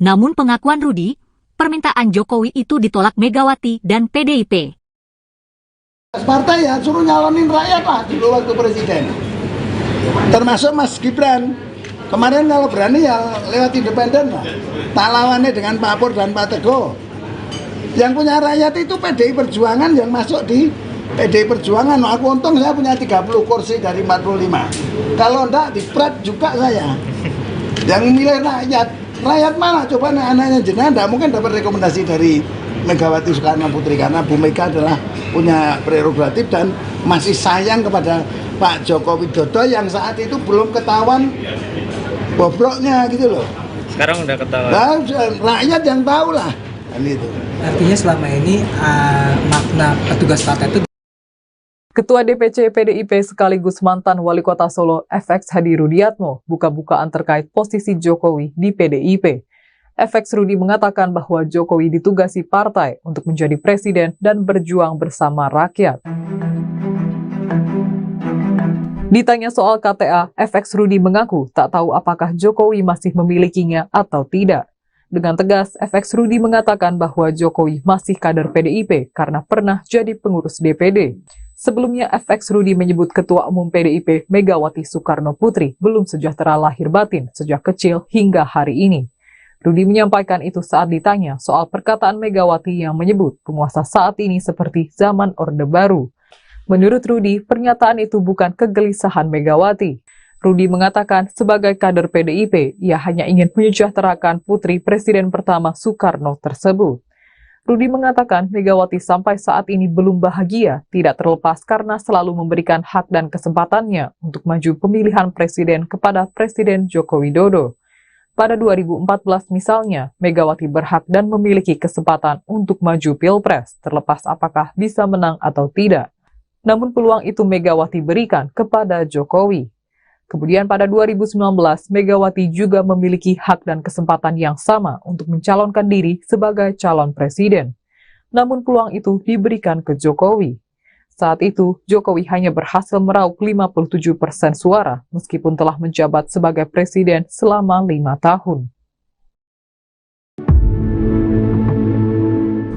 Namun pengakuan Rudi, permintaan Jokowi itu ditolak Megawati dan PDIP. Partai ya suruh nyalonin rakyat lah dulu waktu presiden. Termasuk Mas Gibran. Kemarin kalau berani ya lewat independen lah. Tak lawannya dengan Pak Pur dan Pak Teguh. Yang punya rakyat itu PDI Perjuangan yang masuk di PDI Perjuangan. Aku untung saya punya 30 kursi dari 45. Kalau enggak dipret juga saya. Yang milih rakyat. Rakyat mana? Coba anaknya jenengan enggak mungkin dapat rekomendasi dari Megawati Soekarno Putri karena Bu Mega adalah punya prerogatif dan masih sayang kepada Pak Joko Widodo yang saat itu belum ketahuan bobroknya gitu loh. Sekarang udah ketahuan. Nah, rakyat yang tahu lah kan itu. Artinya selama ini makna petugas partai itu. Ketua DPC PDIP sekaligus mantan wali kota Solo FX Hadi Rudiatmo buka-bukaan terkait posisi Jokowi di PDIP. FX Rudi mengatakan bahwa Jokowi ditugasi partai untuk menjadi presiden dan berjuang bersama rakyat. Ditanya soal KTA, FX Rudi mengaku tak tahu apakah Jokowi masih memilikinya atau tidak. Dengan tegas, FX Rudi mengatakan bahwa Jokowi masih kader PDIP karena pernah jadi pengurus DPD. Sebelumnya, FX Rudi menyebut Ketua Umum PDIP Megawati Soekarno Putri belum sejahtera lahir batin sejak kecil hingga hari ini. Rudi menyampaikan itu saat ditanya soal perkataan Megawati yang menyebut penguasa saat ini seperti zaman Orde Baru. Menurut Rudi, pernyataan itu bukan kegelisahan Megawati. Rudi mengatakan sebagai kader PDIP, ia hanya ingin menyejahterakan putri Presiden pertama Soekarno tersebut. Rudi mengatakan Megawati sampai saat ini belum bahagia, tidak terlepas karena selalu memberikan hak dan kesempatannya untuk maju pemilihan presiden kepada Presiden Joko Widodo. Pada 2014 misalnya, Megawati berhak dan memiliki kesempatan untuk maju Pilpres, terlepas apakah bisa menang atau tidak. Namun peluang itu Megawati berikan kepada Jokowi. Kemudian pada 2019, Megawati juga memiliki hak dan kesempatan yang sama untuk mencalonkan diri sebagai calon presiden. Namun peluang itu diberikan ke Jokowi. Saat itu, Jokowi hanya berhasil meraup 57% suara, meskipun telah menjabat sebagai presiden selama 5 tahun.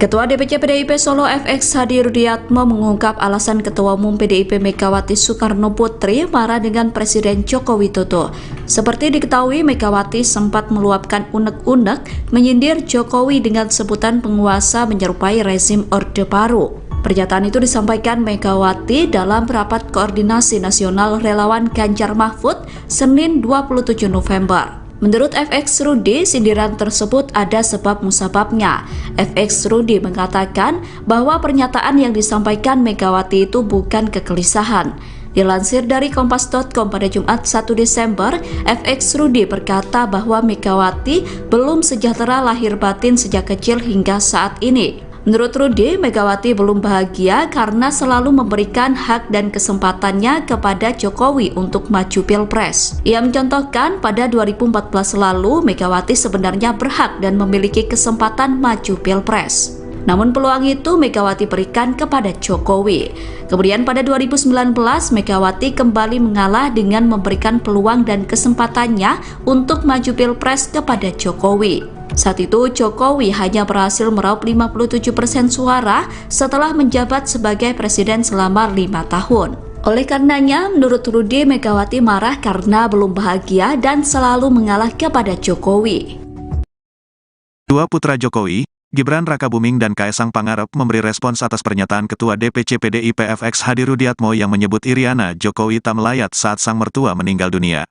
Ketua DPC PDIP Solo FX Hadi Rudiatmo mengungkap alasan Ketua Umum PDIP Megawati Soekarno Putri marah dengan Presiden Joko Widodo. Seperti diketahui, Megawati sempat meluapkan unek-unek menyindir Jokowi dengan sebutan penguasa menyerupai rezim Orde Baru. Pernyataan itu disampaikan Megawati dalam rapat koordinasi nasional relawan Ganjar Mahfud Senin 27 November. Menurut FX Rudi, sindiran tersebut ada sebab musababnya. FX Rudi mengatakan bahwa pernyataan yang disampaikan Megawati itu bukan kegelisahan. Dilansir dari Kompas.com pada Jumat 1 Desember, FX Rudi berkata bahwa Megawati belum sejahtera lahir batin sejak kecil hingga saat ini. Menurut Rudi, Megawati belum bahagia karena selalu memberikan hak dan kesempatannya kepada Jokowi untuk maju Pilpres. Ia mencontohkan pada 2014 lalu, Megawati sebenarnya berhak dan memiliki kesempatan maju Pilpres. Namun peluang itu Megawati berikan kepada Jokowi. Kemudian pada 2019, Megawati kembali mengalah dengan memberikan peluang dan kesempatannya untuk maju Pilpres kepada Jokowi. Saat itu Jokowi hanya berhasil meraup 57% suara setelah menjabat sebagai presiden selama 5 tahun. Oleh karenanya, menurut Rudi, Megawati marah karena belum bahagia dan selalu mengalah kepada Jokowi. Dua putra Jokowi, Gibran Rakabuming dan Kaesang Pangarep memberi respons atas pernyataan Ketua DPC PDIP FX Hadi Rudiatmo yang menyebut Iriana Jokowi tak melayat saat sang mertua meninggal dunia.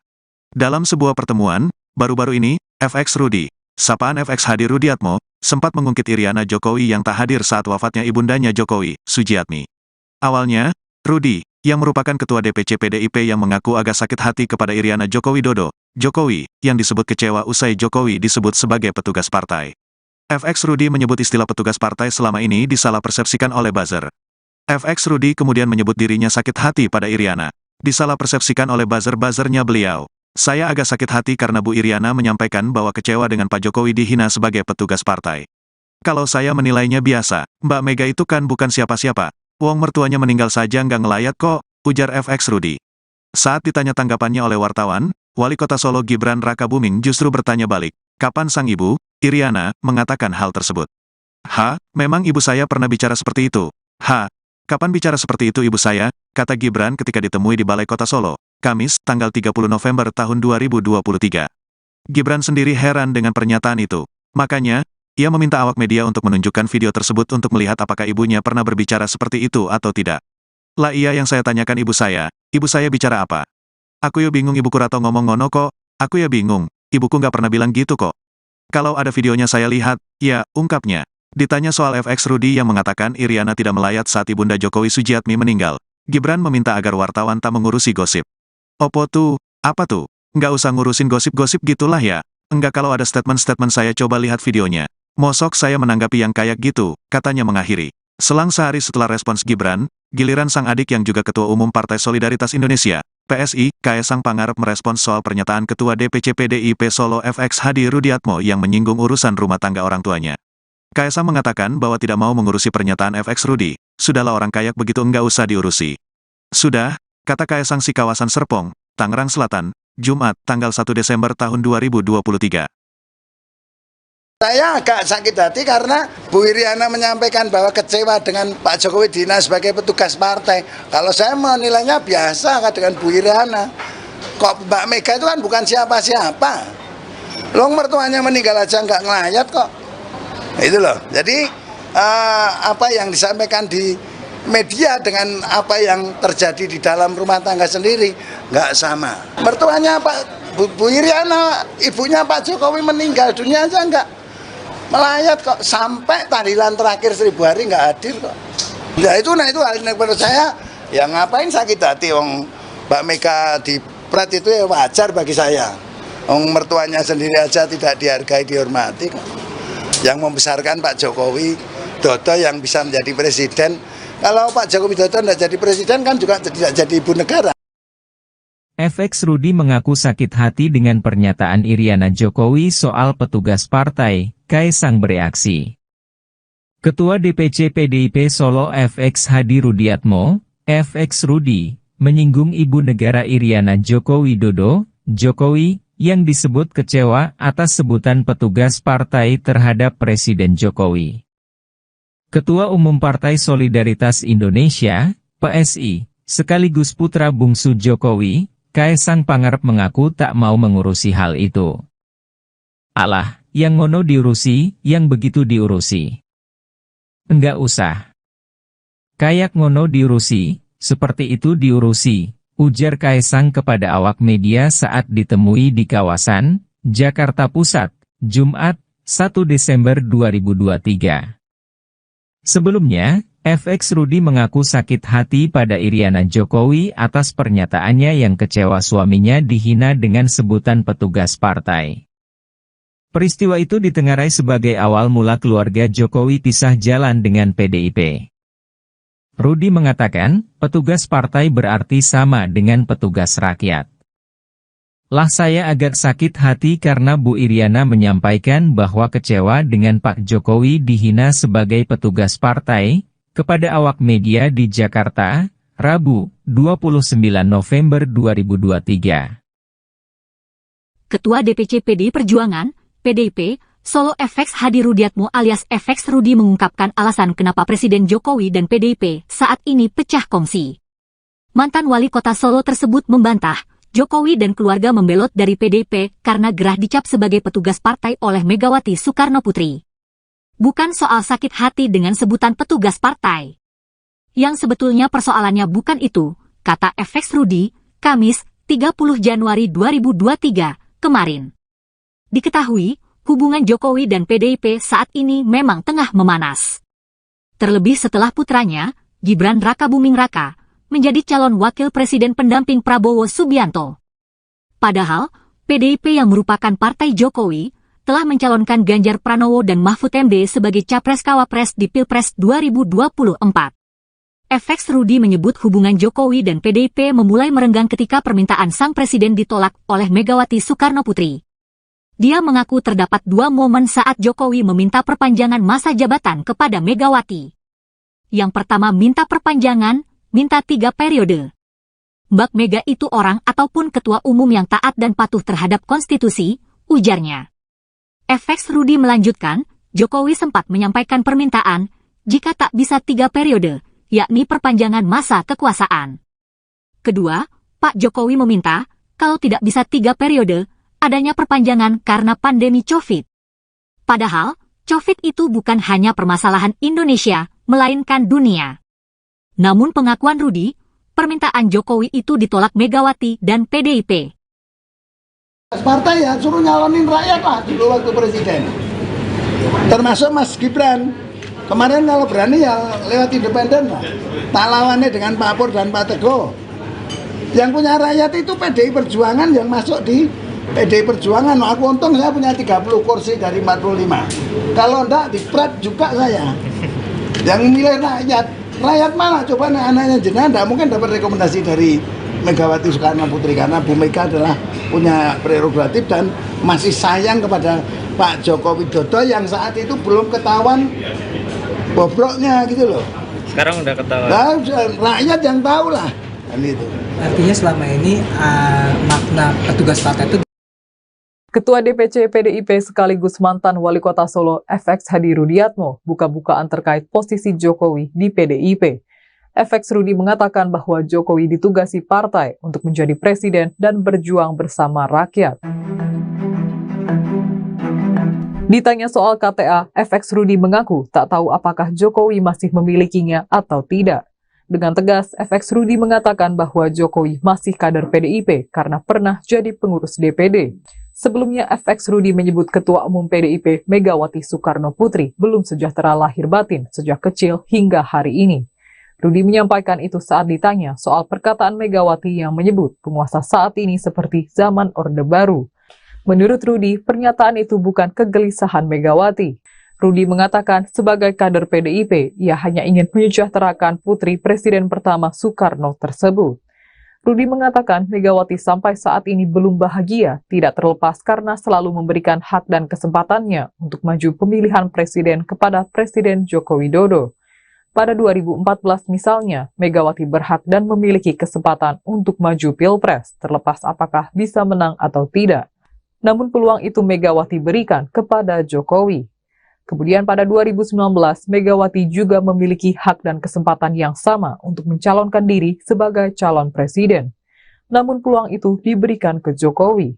Dalam sebuah pertemuan, baru-baru ini, FX Rudi, sapaan FX Hadi Rudiatmo, sempat mengungkit Iriana Jokowi yang tak hadir saat wafatnya ibundanya Jokowi, Sujiatmi. Awalnya, Rudi, yang merupakan Ketua DPC PDIP yang mengaku agak sakit hati kepada Iriana Joko Widodo, Jokowi, yang disebut kecewa usai Jokowi disebut sebagai petugas partai. FX Rudi menyebut istilah petugas partai selama ini disalah persepsikan oleh buzzer. FX Rudi kemudian menyebut dirinya sakit hati pada Iriana. Disalah persepsikan oleh buzzer-buzzernya beliau. Saya agak sakit hati karena Bu Iriana menyampaikan bahwa kecewa dengan Pak Jokowi dihina sebagai petugas partai. Kalau saya menilainya biasa, Mbak Mega itu kan bukan siapa-siapa. Wong mertuanya meninggal saja nggak ngelayat kok, ujar FX Rudi. Saat ditanya tanggapannya oleh wartawan, Wali Kota Solo Gibran Rakabuming justru bertanya balik, kapan sang ibu, Iriana, mengatakan hal tersebut. Memang ibu saya pernah bicara seperti itu. Kapan bicara seperti itu ibu saya, kata Gibran ketika ditemui di Balai Kota Solo, Kamis, tanggal 30 November tahun 2023. Gibran sendiri heran dengan pernyataan itu. Makanya, ia meminta awak media untuk menunjukkan video tersebut untuk melihat apakah ibunya pernah berbicara seperti itu atau tidak. Lah iya yang saya tanyakan ibu saya bicara apa? Aku ya bingung ibuku Rato ngomong ngono kok, aku ya bingung, ibuku nggak pernah bilang gitu kok. Kalau ada videonya saya lihat, ya, ungkapnya. Ditanya soal FX Rudi yang mengatakan Iriana tidak melayat saat ibunda Jokowi Sujiatmi meninggal, Gibran meminta agar wartawan tak mengurusi gosip. Opo tuh, apa tuh? Nggak usah ngurusin gosip-gosip gitulah ya. Enggak kalau ada statement-statement saya coba lihat videonya. Mosok saya menanggapi yang kayak gitu, katanya mengakhiri. Selang sehari setelah respons Gibran, giliran sang adik yang juga Ketua Umum Partai Solidaritas Indonesia, PSI, Kaesang Pangarep merespons soal pernyataan Ketua DPC PDIP Solo FX Hadi Rudiatmo yang menyinggung urusan rumah tangga orang tuanya. Kaesang mengatakan bahwa tidak mau mengurusi pernyataan FX Rudi, sudahlah orang kayak begitu enggak usah diurusi. Sudah, kata Kaesang si kawasan Serpong, Tangerang Selatan, Jumat, tanggal 1 Desember tahun 2023. Saya agak sakit hati karena Bu Iriana menyampaikan bahwa kecewa dengan Pak Jokowi dihina sebagai petugas partai. Kalau saya menilainya biasa dengan Bu Iriana. Kok Mbak Mega itu kan bukan siapa-siapa. Long mertuanya meninggal aja nggak ngelayat kok. Itu loh. Jadi apa yang disampaikan di media dengan apa yang terjadi di dalam rumah tangga sendiri nggak sama. Mertuanya Bu Iriana, ibunya Pak Jokowi meninggal dunia aja nggak melayat kok, sampai tahlilan terakhir 1000 hari nggak hadir kok. Ya itu menurut saya, ya ngapain sakit hati Mbak Mega di pret itu ya wajar bagi saya. Mertuanya sendiri aja tidak dihargai, dihormati kok. Yang membesarkan Pak Jokowi Dodo yang bisa menjadi presiden. Kalau Pak Jokowi Dodo tidak jadi presiden kan juga tidak jadi ibu negara. FX Rudi mengaku sakit hati dengan pernyataan Iriana Jokowi soal petugas partai. Kaesang bereaksi. Ketua DPC PDIP Solo FX Hadi Rudiatmo, FX Rudi, menyinggung ibu negara Iriana Joko Widodo, Jokowi, yang disebut kecewa atas sebutan petugas partai terhadap Presiden Jokowi. Ketua Umum Partai Solidaritas Indonesia, PSI, sekaligus putra bungsu Jokowi, Kaesang Pangarep mengaku tak mau mengurusi hal itu. Alah, yang ngono diurusi, yang begitu diurusi. Enggak usah. Kayak ngono diurusi, seperti itu diurusi, ujar Kaesang kepada awak media saat ditemui di kawasan Jakarta Pusat, Jumat, 1 Desember 2023. Sebelumnya, FX Rudi mengaku sakit hati pada Iriana Jokowi atas pernyataannya yang kecewa suaminya dihina dengan sebutan petugas partai. Peristiwa itu ditengarai sebagai awal mula keluarga Jokowi pisah jalan dengan PDIP. Rudi mengatakan, petugas partai berarti sama dengan petugas rakyat. Lah saya agak sakit hati karena Bu Iriana menyampaikan bahwa kecewa dengan Pak Jokowi dihina sebagai petugas partai, kepada awak media di Jakarta, Rabu, 29 November 2023. Ketua DPC PDI Perjuangan, PDIP, Solo FX Hadi Rudiatmo alias FX Rudi mengungkapkan alasan kenapa Presiden Jokowi dan PDIP saat ini pecah kongsi. Mantan wali kota Solo tersebut membantah, Jokowi dan keluarga membelot dari PDIP karena gerah dicap sebagai petugas partai oleh Megawati Soekarno Putri. Bukan soal sakit hati dengan sebutan petugas partai. Yang sebetulnya persoalannya bukan itu, kata FX Rudi, Kamis, 30 Januari 2023, kemarin. Diketahui, hubungan Jokowi dan PDIP saat ini memang tengah memanas. Terlebih setelah putranya, Gibran Rakabuming Raka, menjadi calon wakil presiden pendamping Prabowo Subianto. Padahal, PDIP yang merupakan partai Jokowi, telah mencalonkan Ganjar Pranowo dan Mahfud MD sebagai capres-cawapres di Pilpres 2024. FX Rudi menyebut hubungan Jokowi dan PDIP memulai merenggang ketika permintaan sang presiden ditolak oleh Megawati Soekarno Putri. Dia mengaku terdapat dua momen saat Jokowi meminta perpanjangan masa jabatan kepada Megawati. Yang pertama minta perpanjangan, minta 3 periode. Mbak Mega itu orang ataupun ketua umum yang taat dan patuh terhadap konstitusi, ujarnya. FX Rudi melanjutkan, Jokowi sempat menyampaikan permintaan, jika tak bisa 3 periode, yakni perpanjangan masa kekuasaan. Kedua, Pak Jokowi meminta, kalau tidak bisa 3 periode, adanya perpanjangan karena pandemi COVID. Padahal, COVID itu bukan hanya permasalahan Indonesia, melainkan dunia. Namun pengakuan Rudi, permintaan Jokowi itu ditolak Megawati dan PDIP. Partai ya suruh nyalonin rakyat lah dulu waktu presiden. Termasuk Mas Gibran. Kemarin kalau berani ya lewat independen lah. Tak lawannya dengan Pak Pur dan Pak Teguh. Yang punya rakyat itu PDI Perjuangan yang masuk di PDI Perjuangan. Aku untung saya punya 30 kursi dari 45. Kalau enggak di Prat juga saya. Yang milih rakyat. Rakyat mana? Coba anaknya jenengan tidak mungkin dapat rekomendasi dari Megawati Soekarno Putri karena Bu Mega adalah punya prerogatif dan masih sayang kepada Pak Joko Widodo yang saat itu belum ketahuan bobroknya gitu loh. Sekarang udah ketahuan. Nah, rakyat yang tahu lah kan itu. Artinya selama ini makna petugas partai itu. Ketua DPC PDIP sekaligus mantan wali kota Solo FX Hadi Rudiatmo buka-bukaan terkait posisi Jokowi di PDIP. FX Rudi mengatakan bahwa Jokowi ditugasi partai untuk menjadi presiden dan berjuang bersama rakyat. Ditanya soal KTA, FX Rudi mengaku tak tahu apakah Jokowi masih memilikinya atau tidak. Dengan tegas, FX Rudi mengatakan bahwa Jokowi masih kader PDIP karena pernah jadi pengurus DPD. Sebelumnya, FX Rudi menyebut Ketua Umum PDIP Megawati Soekarno Putri belum sejahtera lahir batin sejak kecil hingga hari ini. Rudi menyampaikan itu saat ditanya soal perkataan Megawati yang menyebut penguasa saat ini seperti zaman Orde Baru. Menurut Rudi, pernyataan itu bukan kegelisahan Megawati. Rudi mengatakan sebagai kader PDIP, ia hanya ingin menyejahterakan putri Presiden pertama Soekarno tersebut. Rudi mengatakan Megawati sampai saat ini belum bahagia, tidak terlepas karena selalu memberikan hak dan kesempatannya untuk maju pemilihan presiden kepada Presiden Joko Widodo. Pada 2014 misalnya, Megawati berhak dan memiliki kesempatan untuk maju Pilpres, terlepas apakah bisa menang atau tidak. Namun peluang itu Megawati berikan kepada Jokowi. Kemudian pada 2019, Megawati juga memiliki hak dan kesempatan yang sama untuk mencalonkan diri sebagai calon presiden. Namun peluang itu diberikan ke Jokowi.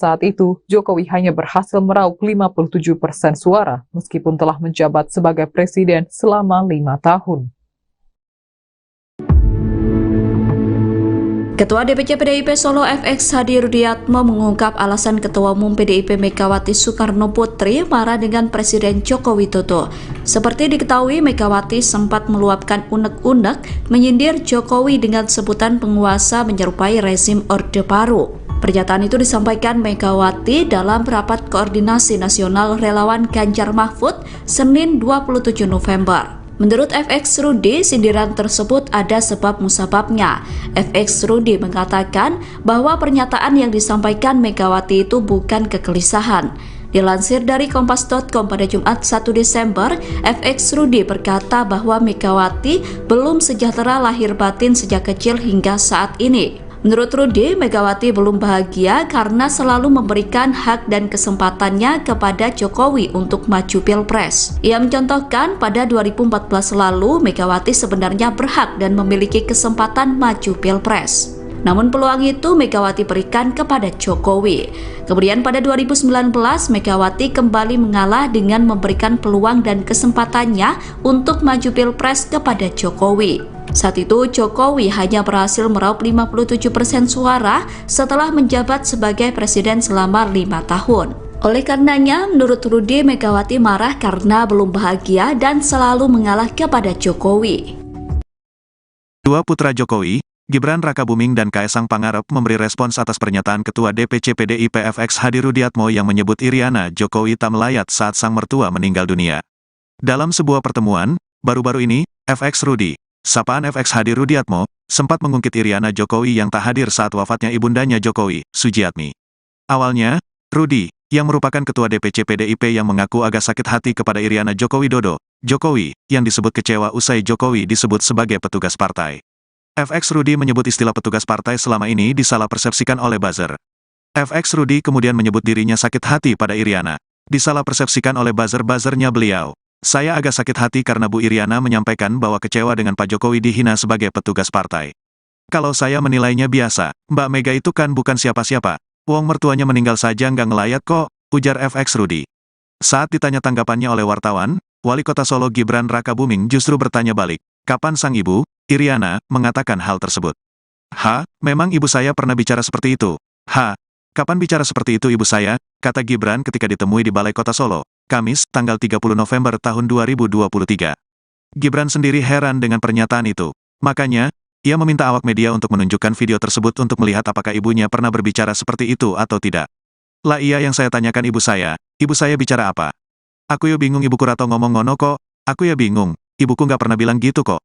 Saat itu, Jokowi hanya berhasil meraup 57% suara meskipun telah menjabat sebagai presiden selama 5 tahun. Ketua DPC PDIP Solo FX Hadi Rudiatmo mengungkap alasan Ketua Umum PDIP Megawati Soekarno Putri marah dengan Presiden Joko Widodo. Seperti diketahui, Megawati sempat meluapkan unek-unek menyindir Jokowi dengan sebutan penguasa menyerupai rezim Orde Baru. Pernyataan itu disampaikan Megawati dalam rapat koordinasi nasional relawan Ganjar Mahfud Senin 27 November. Menurut FX Rudi, sindiran tersebut ada sebab musababnya. FX Rudi mengatakan bahwa pernyataan yang disampaikan Megawati itu bukan kegelisahan. Dilansir dari kompas.com pada Jumat 1 Desember, FX Rudi berkata bahwa Megawati belum sejahtera lahir batin sejak kecil hingga saat ini. Menurut Rudi, Megawati belum bahagia karena selalu memberikan hak dan kesempatannya kepada Jokowi untuk maju Pilpres. Ia mencontohkan pada 2014 lalu, Megawati sebenarnya berhak dan memiliki kesempatan maju Pilpres. Namun peluang itu Megawati berikan kepada Jokowi. Kemudian pada 2019, Megawati kembali mengalah dengan memberikan peluang dan kesempatannya untuk maju Pilpres kepada Jokowi. Saat itu, Jokowi hanya berhasil meraup 57% suara setelah menjabat sebagai presiden selama 5 tahun. Oleh karenanya, menurut Rudi, Megawati marah karena belum bahagia dan selalu mengalah kepada Jokowi. Dua putra Jokowi, Gibran Rakabuming dan Kaesang Pangarep memberi respons atas pernyataan Ketua DPC PDIP FX Hadi Rudiatmo yang menyebut Iriana Jokowi tak melayat saat sang mertua meninggal dunia. Dalam sebuah pertemuan, baru-baru ini, FX Rudi, sapaan FX Hadi Rudiatmo, sempat mengungkit Iriana Jokowi yang tak hadir saat wafatnya ibundanya Jokowi, Sujiatmi. Awalnya, Rudi, yang merupakan Ketua DPC PDIP yang mengaku agak sakit hati kepada Iriana Joko Widodo, Jokowi, yang disebut kecewa usai Jokowi disebut sebagai petugas partai. FX Rudi menyebut istilah petugas partai selama ini disalah persepsikan oleh buzzer. FX Rudi kemudian menyebut dirinya sakit hati pada Iriana. Disalah persepsikan oleh buzzer-buzzernya beliau. Saya agak sakit hati karena Bu Iriana menyampaikan bahwa kecewa dengan Pak Jokowi dihina sebagai petugas partai. Kalau saya menilainya biasa, Mbak Mega itu kan bukan siapa-siapa. Wong mertuanya meninggal saja nggak ngelayat kok, ujar FX Rudi. Saat ditanya tanggapannya oleh wartawan, Wali Kota Solo Gibran Rakabuming justru bertanya balik, kapan sang ibu, Iriana, mengatakan hal tersebut. Memang ibu saya pernah bicara seperti itu. Kapan bicara seperti itu ibu saya, kata Gibran ketika ditemui di Balai Kota Solo, Kamis, tanggal 30 November tahun 2023. Gibran sendiri heran dengan pernyataan itu. Makanya, ia meminta awak media untuk menunjukkan video tersebut untuk melihat apakah ibunya pernah berbicara seperti itu atau tidak. Lah iya yang saya tanyakan ibu saya bicara apa? Aku ya bingung ibuku rato ngomong ngono kok, aku ya bingung, ibuku nggak pernah bilang gitu kok.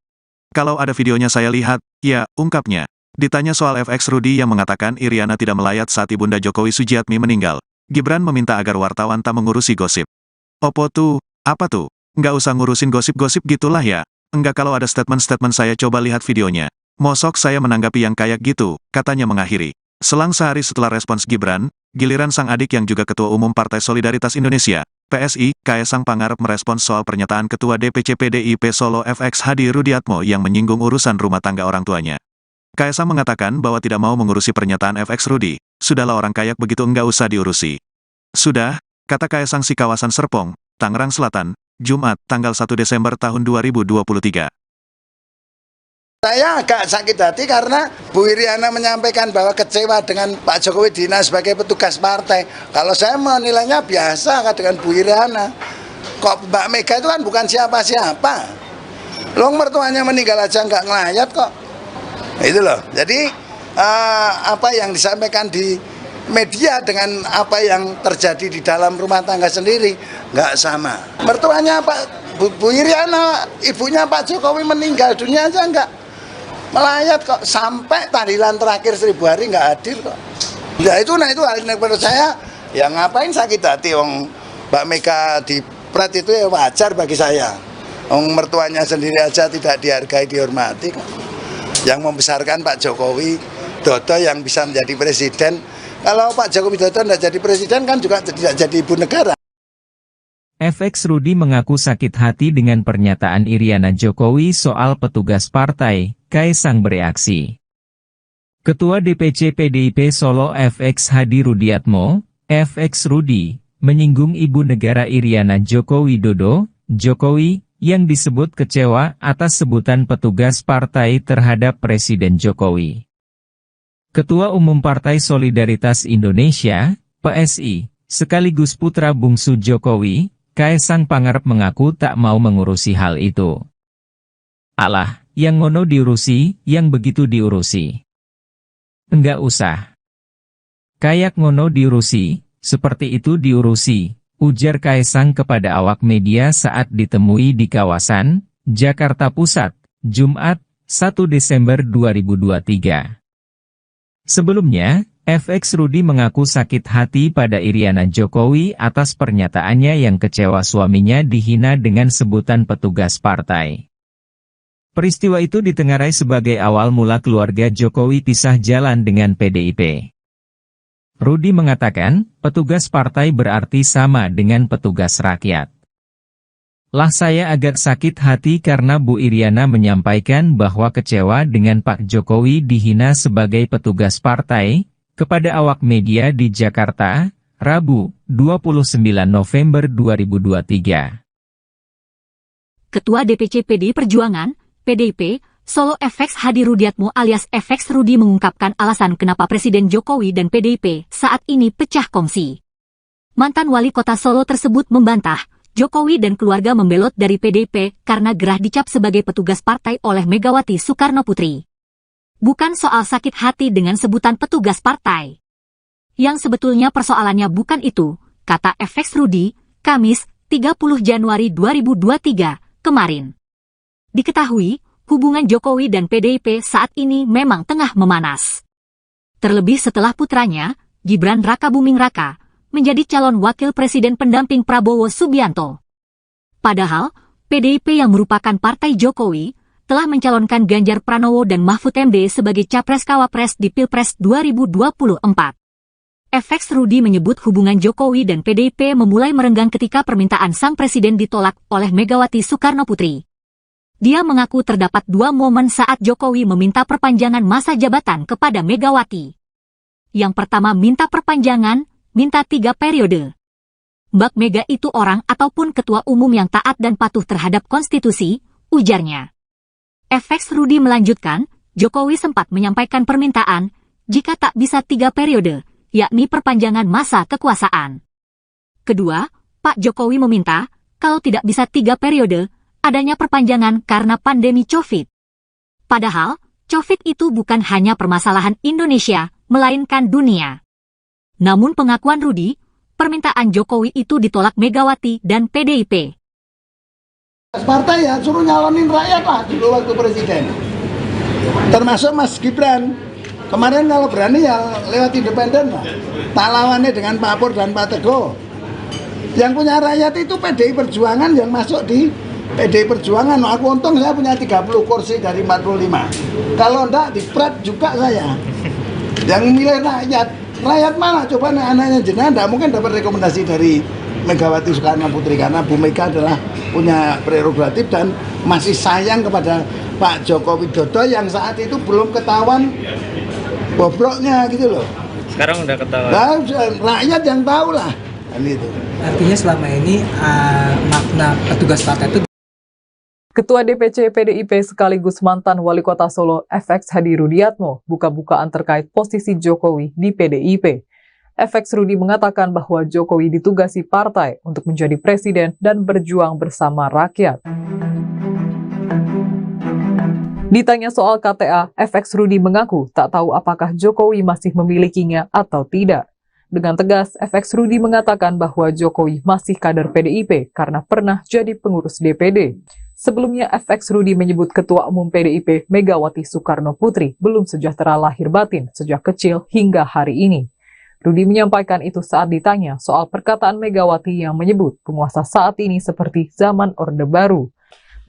Kalau ada videonya saya lihat, ya, ungkapnya. Ditanya soal FX Rudi yang mengatakan Iriana tidak melayat saat ibunda Jokowi Sujiatmi meninggal, Gibran meminta agar wartawan tak mengurusi gosip. Opo tuh, apa tuh? Nggak usah ngurusin gosip-gosip gitulah ya. Enggak kalau ada statement-statement saya coba lihat videonya. Mosok saya menanggapi yang kayak gitu, katanya mengakhiri. Selang sehari setelah respons Gibran, giliran sang adik yang juga Ketua Umum Partai Solidaritas Indonesia, PSI, Kaesang Pangarep merespons soal pernyataan Ketua DPC PDIP Solo FX Hadi Rudiatmo yang menyinggung urusan rumah tangga orang tuanya. Kaesang mengatakan bahwa tidak mau mengurusi pernyataan FX Rudi. Sudahlah orang kayak begitu enggak usah diurusi. Sudah, kata Kaesang si kawasan Serpong, Tangerang Selatan, Jumat, tanggal 1 Desember tahun 2023. Saya agak sakit hati karena Bu Iriana menyampaikan bahwa kecewa dengan Pak Jokowi dihina sebagai petugas partai. Kalau saya menilainya biasa dengan Bu Iriana. Kok Mbak Mega itu kan bukan siapa-siapa. Long mertuanya meninggal aja nggak ngelayat kok. Itu loh. Jadi apa yang disampaikan di media dengan apa yang terjadi di dalam rumah tangga sendiri nggak sama. Mertuanya Bu Iriana, ibunya Pak Jokowi meninggal dunia aja nggak melayat kok, sampai tahlilan terakhir 1000 hari nggak hadir kok. Ya itu hal yang menurut saya, ya ngapain sakit hati wong Mbak Mega di pret itu ya wajar bagi saya. Wong mertuanya sendiri aja tidak dihargai, dihormati kok. Yang membesarkan Pak Jokowi Dodo yang bisa menjadi presiden. Kalau Pak Jokowi Dodo tidak jadi presiden kan juga tidak jadi ibu negara. FX Rudi mengaku sakit hati dengan pernyataan Iriana Jokowi soal petugas partai, Kaesang bereaksi. Ketua DPC PDIP Solo FX Hadi Rudiatmo, FX Rudi, menyinggung Ibu Negara Iriana Joko Widodo, Jokowi, yang disebut kecewa atas sebutan petugas partai terhadap Presiden Jokowi. Ketua Umum Partai Solidaritas Indonesia, PSI, sekaligus putra bungsu Jokowi, Kaesang Pangarep mengaku tak mau mengurusi hal itu. Alah, yang ngono diurusi, yang begitu diurusi. Enggak usah. Kayak ngono diurusi, seperti itu diurusi, ujar Kaesang kepada awak media saat ditemui di kawasan Jakarta Pusat, Jumat, 1 Desember 2023. Sebelumnya, FX Rudi mengaku sakit hati pada Iriana Jokowi atas pernyataannya yang kecewa suaminya dihina dengan sebutan petugas partai. Peristiwa itu ditengarai sebagai awal mula keluarga Jokowi pisah jalan dengan PDIP. Rudi mengatakan, petugas partai berarti sama dengan petugas rakyat. Lah saya agak sakit hati karena Bu Iriana menyampaikan bahwa kecewa dengan Pak Jokowi dihina sebagai petugas partai, kepada awak media di Jakarta, Rabu, 29 November 2023. Ketua DPC PDI Perjuangan, PDIP, Solo FX Hadi Rudiatmo alias FX Rudi mengungkapkan alasan kenapa Presiden Jokowi dan PDIP saat ini pecah kongsi. Mantan wali kota Solo tersebut membantah, Jokowi dan keluarga membelot dari PDIP karena gerah dicap sebagai petugas partai oleh Megawati Soekarno Putri. Bukan soal sakit hati dengan sebutan petugas partai. Yang sebetulnya persoalannya bukan itu, kata FX Rudi, Kamis, 30 Januari 2023, kemarin. Diketahui, hubungan Jokowi dan PDIP saat ini memang tengah memanas. Terlebih setelah putranya, Gibran Rakabuming Raka, menjadi calon wakil presiden pendamping Prabowo Subianto. Padahal, PDIP yang merupakan partai Jokowi, telah mencalonkan Ganjar Pranowo dan Mahfud MD sebagai Capres-Cawapres di Pilpres 2024. FX Rudi menyebut hubungan Jokowi dan PDIP memulai merenggang ketika permintaan sang presiden ditolak oleh Megawati Soekarno Putri. Dia mengaku terdapat dua momen saat Jokowi meminta perpanjangan masa jabatan kepada Megawati. Yang pertama minta perpanjangan, minta 3 periode. Mbak Mega itu orang ataupun ketua umum yang taat dan patuh terhadap konstitusi, ujarnya. FX Rudi melanjutkan, Jokowi sempat menyampaikan permintaan, jika tak bisa 3 periode, yakni perpanjangan masa kekuasaan. Kedua, Pak Jokowi meminta, kalau tidak bisa 3 periode, adanya perpanjangan karena pandemi COVID. Padahal, COVID itu bukan hanya permasalahan Indonesia, melainkan dunia. Namun pengakuan Rudi, permintaan Jokowi itu ditolak Megawati dan PDIP. Partai ya suruh nyalonin rakyat lah dulu waktu presiden. Termasuk Mas Gibran. Kemarin kalau berani ya lewat independen lah. Tak lawannya dengan Pak Pur dan Pak Teguh. Yang punya rakyat itu PDI Perjuangan yang masuk di PDI Perjuangan. Aku untung saya punya 30 kursi dari 45. Kalau enggak dipret juga saya. Yang milih rakyat. Rakyat mana? Coba anaknya jenengan enggak mungkin dapat rekomendasi dari Megawati Soekarno Putri karena Bu Mega adalah punya prerogatif dan masih sayang kepada Pak Joko Widodo yang saat itu belum ketahuan bobroknya gitu loh. Sekarang udah ketahuan. Nah, rakyat yang tahu lah. Kan itu. Artinya selama ini makna petugas partai itu. Ketua DPC PDIP sekaligus mantan wali kota Solo FX Hadi Rudiatmo buka-bukaan terkait posisi Jokowi di PDIP. FX Rudi mengatakan bahwa Jokowi ditugasi partai untuk menjadi presiden dan berjuang bersama rakyat. Ditanya soal KTA, FX Rudi mengaku tak tahu apakah Jokowi masih memilikinya atau tidak. Dengan tegas, FX Rudi mengatakan bahwa Jokowi masih kader PDIP karena pernah jadi pengurus DPD. Sebelumnya, FX Rudi menyebut Ketua Umum PDIP Megawati Soekarno Putri belum sejahtera lahir batin sejak kecil hingga hari ini. Rudi menyampaikan itu saat ditanya soal perkataan Megawati yang menyebut penguasa saat ini seperti zaman Orde Baru.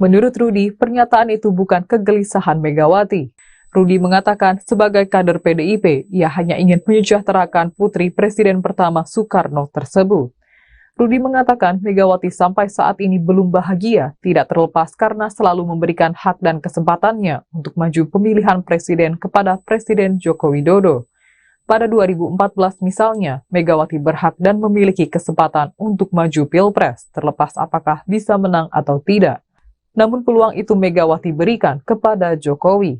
Menurut Rudi, pernyataan itu bukan kegelisahan Megawati. Rudi mengatakan sebagai kader PDIP, ia hanya ingin menyejahterakan putri Presiden pertama Soekarno tersebut. Rudi mengatakan Megawati sampai saat ini belum bahagia, tidak terlepas karena selalu memberikan hak dan kesempatannya untuk maju pemilihan presiden kepada Presiden Joko Widodo. Pada 2014 misalnya, Megawati berhak dan memiliki kesempatan untuk maju Pilpres, terlepas apakah bisa menang atau tidak. Namun peluang itu Megawati berikan kepada Jokowi.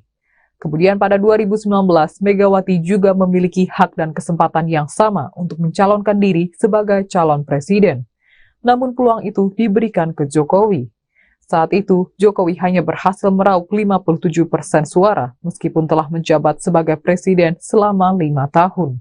Kemudian pada 2019, Megawati juga memiliki hak dan kesempatan yang sama untuk mencalonkan diri sebagai calon presiden. Namun peluang itu diberikan ke Jokowi. Saat itu, Jokowi hanya berhasil meraup 57% suara meskipun telah menjabat sebagai presiden selama 5 tahun.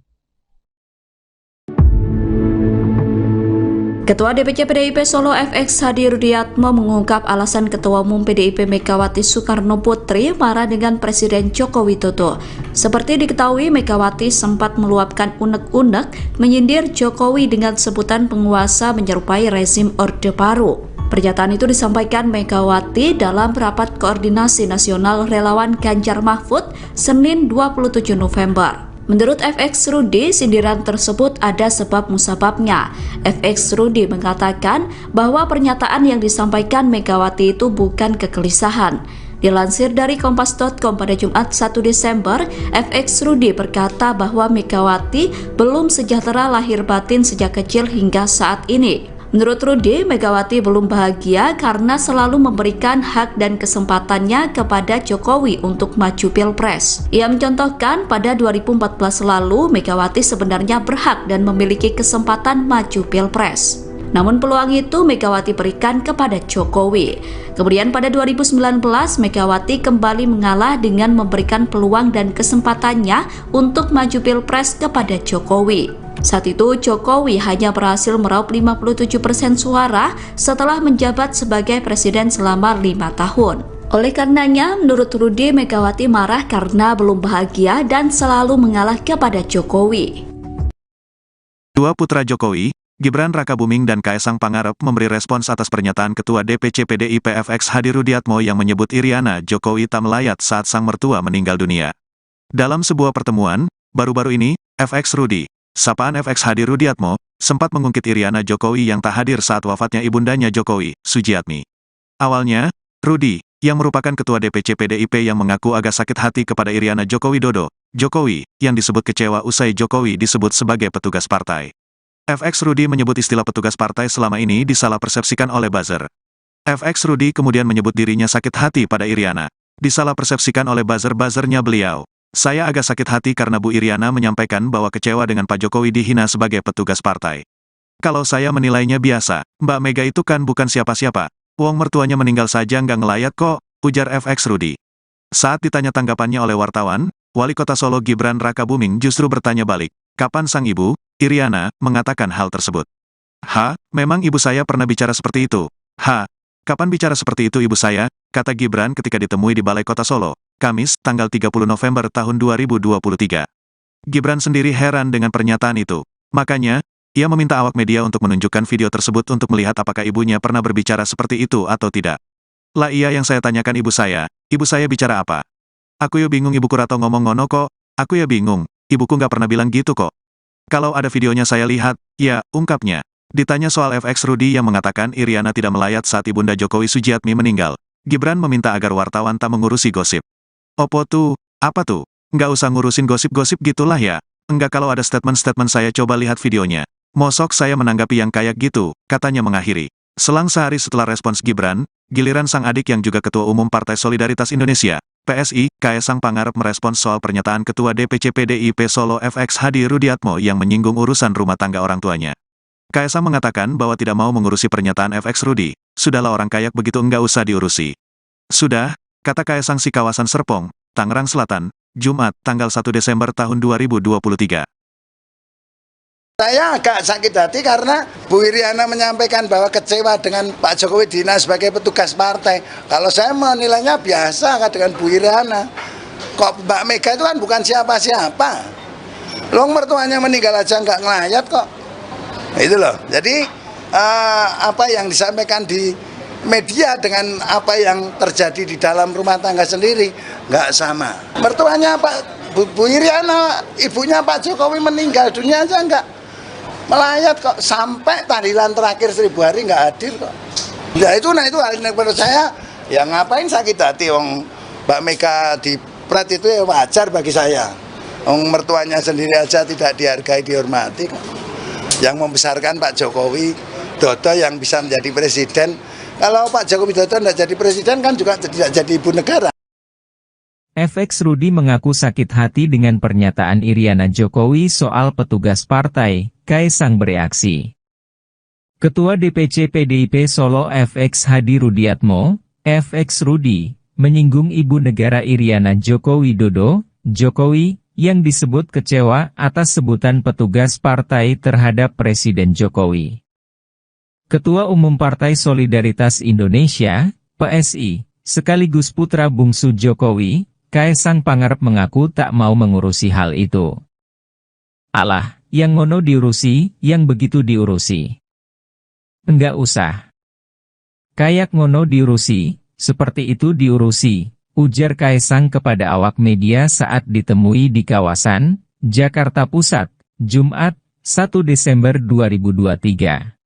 Ketua DPC PDIP Solo FX Hadi Rudiatmo mengungkap alasan Ketua Umum PDIP Megawati Soekarno Putri marah dengan Presiden Joko Widodo. Seperti diketahui, Megawati sempat meluapkan unek-unek menyindir Jokowi dengan sebutan penguasa menyerupai rezim Orde Baru. Pernyataan itu disampaikan Megawati dalam rapat koordinasi nasional relawan Ganjar Mahfud Senin 27 November. Menurut FX Rudi, sindiran tersebut ada sebab musababnya. FX Rudi mengatakan bahwa pernyataan yang disampaikan Megawati itu bukan kegelisahan. Dilansir dari Kompas.com pada Jumat 1 Desember, FX Rudi berkata bahwa Megawati belum sejahtera lahir batin sejak kecil hingga saat ini. Menurut Rudi, Megawati belum bahagia karena selalu memberikan hak dan kesempatannya kepada Jokowi untuk maju Pilpres. Ia mencontohkan pada 2014 lalu, Megawati sebenarnya berhak dan memiliki kesempatan maju Pilpres. Namun peluang itu Megawati berikan kepada Jokowi. Kemudian pada 2019, Megawati kembali mengalah dengan memberikan peluang dan kesempatannya untuk maju Pilpres kepada Jokowi. Saat itu, Jokowi hanya berhasil meraup 57% suara setelah menjabat sebagai presiden selama 5 tahun. Oleh karenanya, menurut Rudi, Megawati marah karena belum bahagia dan selalu mengalah kepada Jokowi. Dua putra Jokowi, Gibran Rakabuming dan Kaesang Pangarep memberi respons atas pernyataan Ketua DPC PDIP FX Hadi Rudiatmo yang menyebut Iriana Jokowi tak melayat saat sang mertua meninggal dunia. Dalam sebuah pertemuan, baru-baru ini, FX Rudi, sapaan FX Hadi Rudiatmo, sempat mengungkit Iriana Jokowi yang tak hadir saat wafatnya ibundanya Jokowi, Sujiatmi. Awalnya, Rudi, yang merupakan Ketua DPC PDIP yang mengaku agak sakit hati kepada Iriana Joko Widodo, Jokowi, yang disebut kecewa usai Jokowi disebut sebagai petugas partai. FX Rudi menyebut istilah petugas partai selama ini disalah persepsikan oleh buzzer. FX Rudi kemudian menyebut dirinya sakit hati pada Iriana. Disalah persepsikan oleh buzzer-buzzernya beliau. Saya agak sakit hati karena Bu Iriana menyampaikan bahwa kecewa dengan Pak Jokowi dihina sebagai petugas partai. Kalau saya menilainya biasa, Mbak Mega itu kan bukan siapa-siapa. Wong mertuanya meninggal saja nggak ngelayat kok, ujar FX Rudi. Saat ditanya tanggapannya oleh wartawan, Wali Kota Solo Gibran Rakabuming justru bertanya balik, kapan sang ibu, Iriana, mengatakan hal tersebut. Memang ibu saya pernah bicara seperti itu. Kapan bicara seperti itu ibu saya, kata Gibran ketika ditemui di Balai Kota Solo, Kamis, tanggal 30 November tahun 2023. Gibran sendiri heran dengan pernyataan itu. Makanya, ia meminta awak media untuk menunjukkan video tersebut untuk melihat apakah ibunya pernah berbicara seperti itu atau tidak. Lah iya yang saya tanyakan ibu saya bicara apa? Aku ya bingung ibuku Rato ngomong ngono kok, aku ya bingung, ibuku nggak pernah bilang gitu kok. Kalau ada videonya saya lihat, ya, ungkapnya. Ditanya soal FX Rudi yang mengatakan Iriana tidak melayat saat ibunda Jokowi Sujiatmi meninggal, Gibran meminta agar wartawan tak mengurusi gosip. Opo tuh, apa tuh? Nggak usah ngurusin gosip-gosip gitulah ya. Enggak kalau ada statement-statement saya coba lihat videonya. Mosok saya menanggapi yang kayak gitu, katanya mengakhiri. Selang sehari setelah respons Gibran, giliran sang adik yang juga Ketua Umum Partai Solidaritas Indonesia, PSI, Kaesang Pangarep merespons soal pernyataan Ketua DPC PDIP Solo FX Hadi Rudiatmo yang menyinggung urusan rumah tangga orang tuanya. Kaesang mengatakan bahwa tidak mau mengurusi pernyataan FX Rudi, sudahlah orang kayak begitu enggak usah diurusi. Sudah, kata Kaesang si kawasan Serpong, Tangerang Selatan, Jumat, tanggal 1 Desember tahun 2023. Saya agak sakit hati karena Bu Iriana menyampaikan bahwa kecewa dengan Pak Jokowi dihina sebagai petugas partai. Kalau saya menilainya biasa dengan Bu Iriana. Kok Mbak Mega itu kan bukan siapa-siapa. Long mertuanya meninggal aja nggak ngelayat kok. Itu loh. Jadi apa yang disampaikan di media dengan apa yang terjadi di dalam rumah tangga sendiri nggak sama. Mertuanya Bu Iriana, ibunya Pak Jokowi meninggal dunia aja Melayat kok, sampai tahlilan terakhir 1000 hari nggak hadir kok. Ya itu, nah itu menurut saya, ya ngapain sakit hati, Mbak Mega di Pret itu ya wajar bagi saya. Mertuanya sendiri aja tidak dihargai, dihormati kok. Yang membesarkan Pak Jokowi Dodo yang bisa menjadi presiden. Kalau Pak Jokowi Dodo tidak jadi presiden kan juga tidak jadi ibu negara. FX Rudi mengaku sakit hati dengan pernyataan Iriana Jokowi soal petugas partai. Kaisang bereaksi. Ketua DPC PDIP Solo FX Hadi Rudiatmo, FX Rudi, menyinggung ibu negara Iriana Joko Widodo, Jokowi, yang disebut kecewa atas sebutan petugas partai terhadap Presiden Jokowi. Ketua Umum Partai Solidaritas Indonesia, PSI, sekaligus putra bungsu Jokowi, Kaisang Pangarep mengaku tak mau mengurusi hal itu. Alah, yang ngono diurusi, yang begitu diurusi. Enggak usah. Kayak ngono diurusi, seperti itu diurusi, ujar Kaisang kepada awak media saat ditemui di kawasan Jakarta Pusat, Jumat, 1 Desember 2023.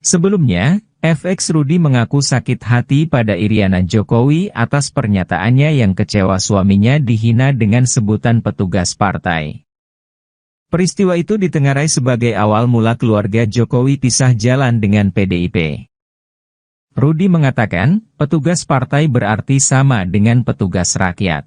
Sebelumnya, FX Rudi mengaku sakit hati pada Iriana Jokowi atas pernyataannya yang kecewa suaminya dihina dengan sebutan petugas partai. Peristiwa itu ditengarai sebagai awal mula keluarga Jokowi pisah jalan dengan PDIP. Rudi mengatakan, petugas partai berarti sama dengan petugas rakyat.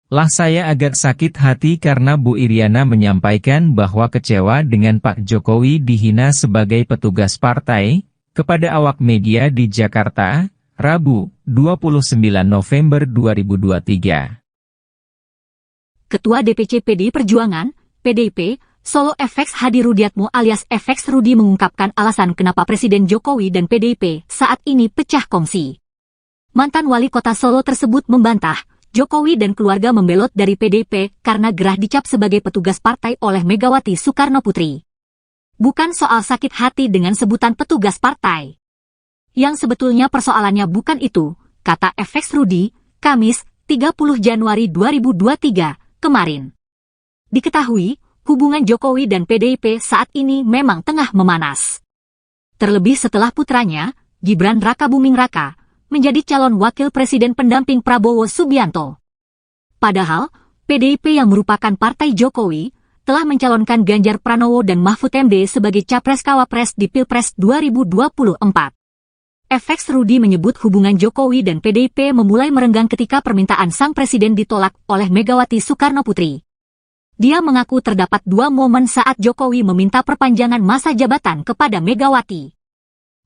Lah saya agak sakit hati karena Bu Iriana menyampaikan bahwa kecewa dengan Pak Jokowi dihina sebagai petugas partai, kepada awak media di Jakarta, Rabu, 29 November 2023. Ketua DPC PDI Perjuangan, PDIP, Solo FX Hadi Rudiatmo alias FX Rudi mengungkapkan alasan kenapa Presiden Jokowi dan PDIP saat ini pecah kongsi. Mantan wali kota Solo tersebut membantah, Jokowi dan keluarga membelot dari PDIP karena gerah dicap sebagai petugas partai oleh Megawati Soekarno Putri. Bukan soal sakit hati dengan sebutan petugas partai. Yang sebetulnya persoalannya bukan itu, kata FX Rudi, Kamis, 30 Januari 2023, kemarin. Diketahui, hubungan Jokowi dan PDIP saat ini memang tengah memanas. Terlebih setelah putranya, Gibran Rakabuming Raka, menjadi calon wakil presiden pendamping Prabowo Subianto. Padahal, PDIP yang merupakan partai Jokowi, telah mencalonkan Ganjar Pranowo dan Mahfud MD sebagai Capres-Cawapres di Pilpres 2024. FX Rudi menyebut hubungan Jokowi dan PDIP memulai merenggang ketika permintaan sang presiden ditolak oleh Megawati Soekarno Putri. Dia mengaku terdapat dua momen saat Jokowi meminta perpanjangan masa jabatan kepada Megawati.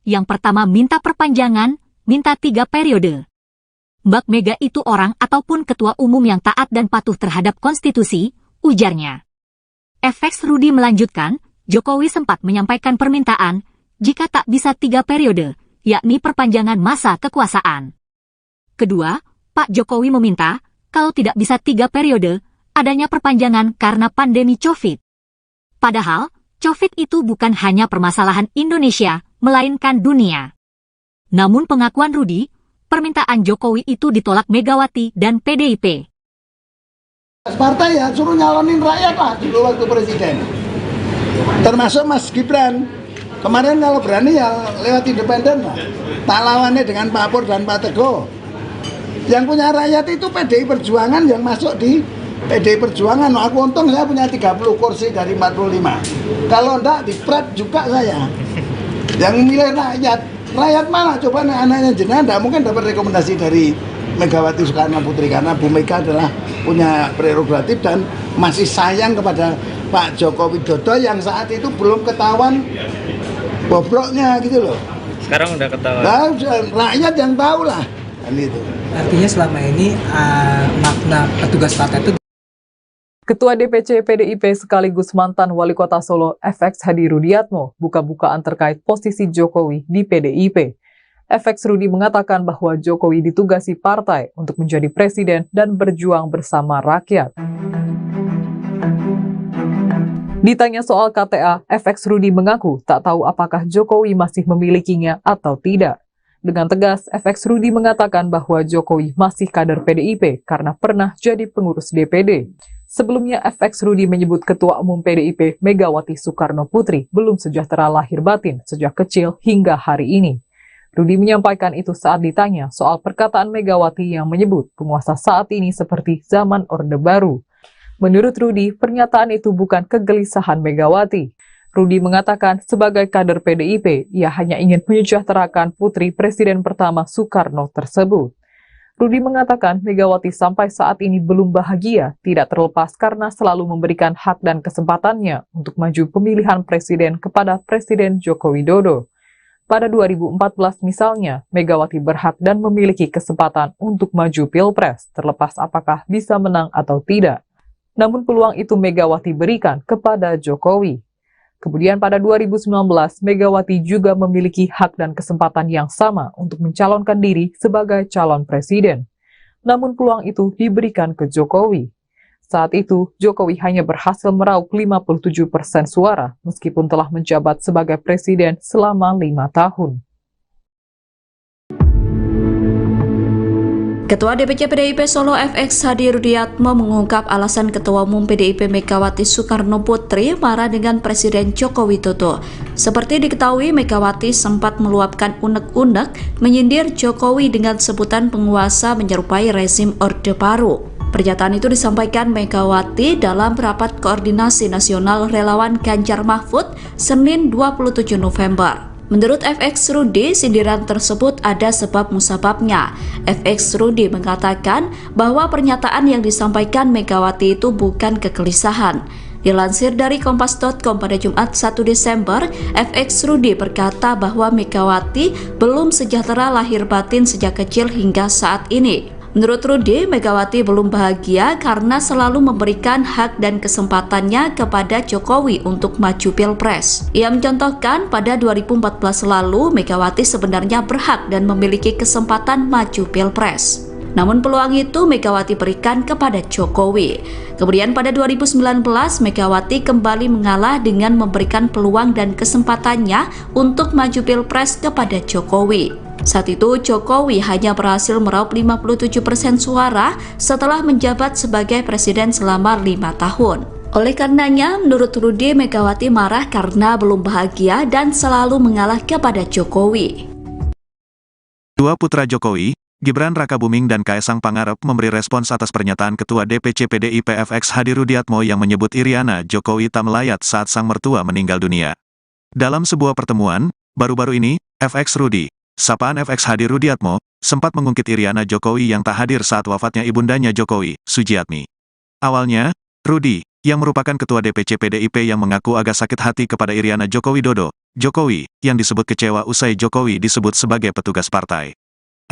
Yang pertama minta perpanjangan, minta 3 periode. Mbak Mega itu orang ataupun ketua umum yang taat dan patuh terhadap konstitusi, ujarnya. FX Rudi melanjutkan, Jokowi sempat menyampaikan permintaan, jika tak bisa 3 periode, yakni perpanjangan masa kekuasaan. Kedua, Pak Jokowi meminta, kalau tidak bisa 3 periode, adanya perpanjangan karena pandemi COVID. Padahal, COVID itu bukan hanya permasalahan Indonesia, melainkan dunia. Namun pengakuan Rudi, permintaan Jokowi itu ditolak Megawati dan PDIP. Partai ya suruh nyalonin rakyat lah dulu waktu presiden. Termasuk Mas Gibran. Kemarin kalau berani ya lewat independen lah. Tak lawannya dengan Pak Pur dan Pak Teguh. Yang punya rakyat itu PDI Perjuangan yang masuk di PDI Perjuangan. Aku untung saya punya 30 kursi dari 45. Kalau enggak di Pret juga saya. Yang milih rakyat. Rakyat mana? Coba anaknya jenengan enggak mungkin dapat rekomendasi dari Megawati Soekarno Putri karena Bu Mega adalah punya prerogatif dan masih sayang kepada Pak Joko Widodo yang saat itu belum ketahuan bobroknya gitu loh. Sekarang udah ketahuan. Nah, rakyat yang tahu lah kan itu. Artinya selama ini makna petugas partai itu. Ketua DPC PDIP sekaligus mantan wali kota Solo FX Hadi Rudiatmo buka-bukaan terkait posisi Jokowi di PDIP. FX Rudi mengatakan bahwa Jokowi ditugasi partai untuk menjadi presiden dan berjuang bersama rakyat. Ditanya soal KTA, FX Rudi mengaku tak tahu apakah Jokowi masih memilikinya atau tidak. Dengan tegas, FX Rudi mengatakan bahwa Jokowi masih kader PDIP karena pernah jadi pengurus DPD. Sebelumnya, FX Rudi menyebut Ketua Umum PDIP Megawati Soekarno Putri belum sejahtera lahir batin sejak kecil hingga hari ini. Rudi menyampaikan itu saat ditanya soal perkataan Megawati yang menyebut penguasa saat ini seperti zaman Orde Baru. Menurut Rudi, pernyataan itu bukan kegelisahan Megawati. Rudi mengatakan sebagai kader PDIP, ia hanya ingin menyejahterakan putri Presiden pertama Soekarno tersebut. Rudi mengatakan Megawati sampai saat ini belum bahagia, tidak terlepas karena selalu memberikan hak dan kesempatannya untuk maju pemilihan presiden kepada Presiden Joko Widodo. Pada 2014 misalnya, Megawati berhak dan memiliki kesempatan untuk maju Pilpres, terlepas apakah bisa menang atau tidak. Namun peluang itu Megawati berikan kepada Jokowi. Kemudian pada 2019, Megawati juga memiliki hak dan kesempatan yang sama untuk mencalonkan diri sebagai calon presiden. Namun peluang itu diberikan ke Jokowi. Saat itu, Jokowi hanya berhasil meraup 57% suara, meskipun telah menjabat sebagai presiden selama 5 tahun. Ketua DPC PDIP Solo FX Hadi Rudiatmo mengungkap alasan Ketua Umum PDIP Megawati Soekarno Putri marah dengan Presiden Joko Widodo. Seperti diketahui, Megawati sempat meluapkan unek-unek menyindir Jokowi dengan sebutan penguasa menyerupai rezim Orde Baru. Pernyataan itu disampaikan Megawati dalam rapat koordinasi nasional relawan Ganjar Mahfud Senin 27 November. Menurut FX Rudi, sindiran tersebut ada sebab musababnya. FX Rudi mengatakan bahwa pernyataan yang disampaikan Megawati itu bukan kegelisahan. Dilansir dari kompas.com pada Jumat 1 Desember, FX Rudi berkata bahwa Megawati belum sejahtera lahir batin sejak kecil hingga saat ini. Menurut Rudi, Megawati belum bahagia karena selalu memberikan hak dan kesempatannya kepada Jokowi untuk maju Pilpres. Ia mencontohkan pada 2014 lalu, Megawati sebenarnya berhak dan memiliki kesempatan maju Pilpres. Namun peluang itu Megawati berikan kepada Jokowi. Kemudian pada 2019, Megawati kembali mengalah dengan memberikan peluang dan kesempatannya untuk maju Pilpres kepada Jokowi. Saat itu, Jokowi hanya berhasil meraup 57% suara setelah menjabat sebagai presiden selama 5 tahun. Oleh karenanya, menurut Rudi, Megawati marah karena belum bahagia dan selalu mengalah kepada Jokowi. Dua putra Jokowi, Gibran Rakabuming dan Kaesang Pangarep memberi respons atas pernyataan Ketua DPC PDIP FX Hadi Rudiatmo yang menyebut Iriana Jokowi tak melayat saat sang mertua meninggal dunia. Dalam sebuah pertemuan, baru-baru ini, FX Rudi, sapaan FX Hadi Rudiatmo, sempat mengungkit Iriana Jokowi yang tak hadir saat wafatnya ibundanya Jokowi, Sujiatmi. Awalnya, Rudi, yang merupakan Ketua DPC PDIP yang mengaku agak sakit hati kepada Iriana Joko Widodo, Jokowi, yang disebut kecewa usai Jokowi disebut sebagai petugas partai.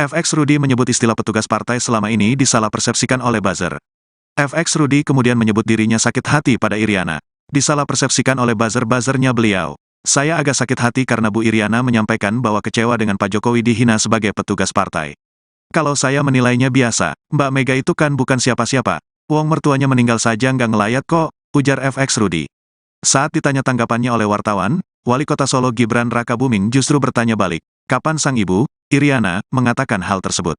FX Rudi menyebut istilah petugas partai selama ini disalah persepsikan oleh buzzer. FX Rudi kemudian menyebut dirinya sakit hati pada Iriana. Disalah persepsikan oleh buzzer-buzzernya beliau. Saya agak sakit hati karena Bu Iriana menyampaikan bahwa kecewa dengan Pak Jokowi dihina sebagai petugas partai. Kalau saya menilainya biasa, Mbak Mega itu kan bukan siapa-siapa. Wong mertuanya meninggal saja nggak ngelayat kok, ujar FX Rudi. Saat ditanya tanggapannya oleh wartawan, Wali Kota Solo Gibran Rakabuming justru bertanya balik, kapan sang ibu, Iriana, mengatakan hal tersebut.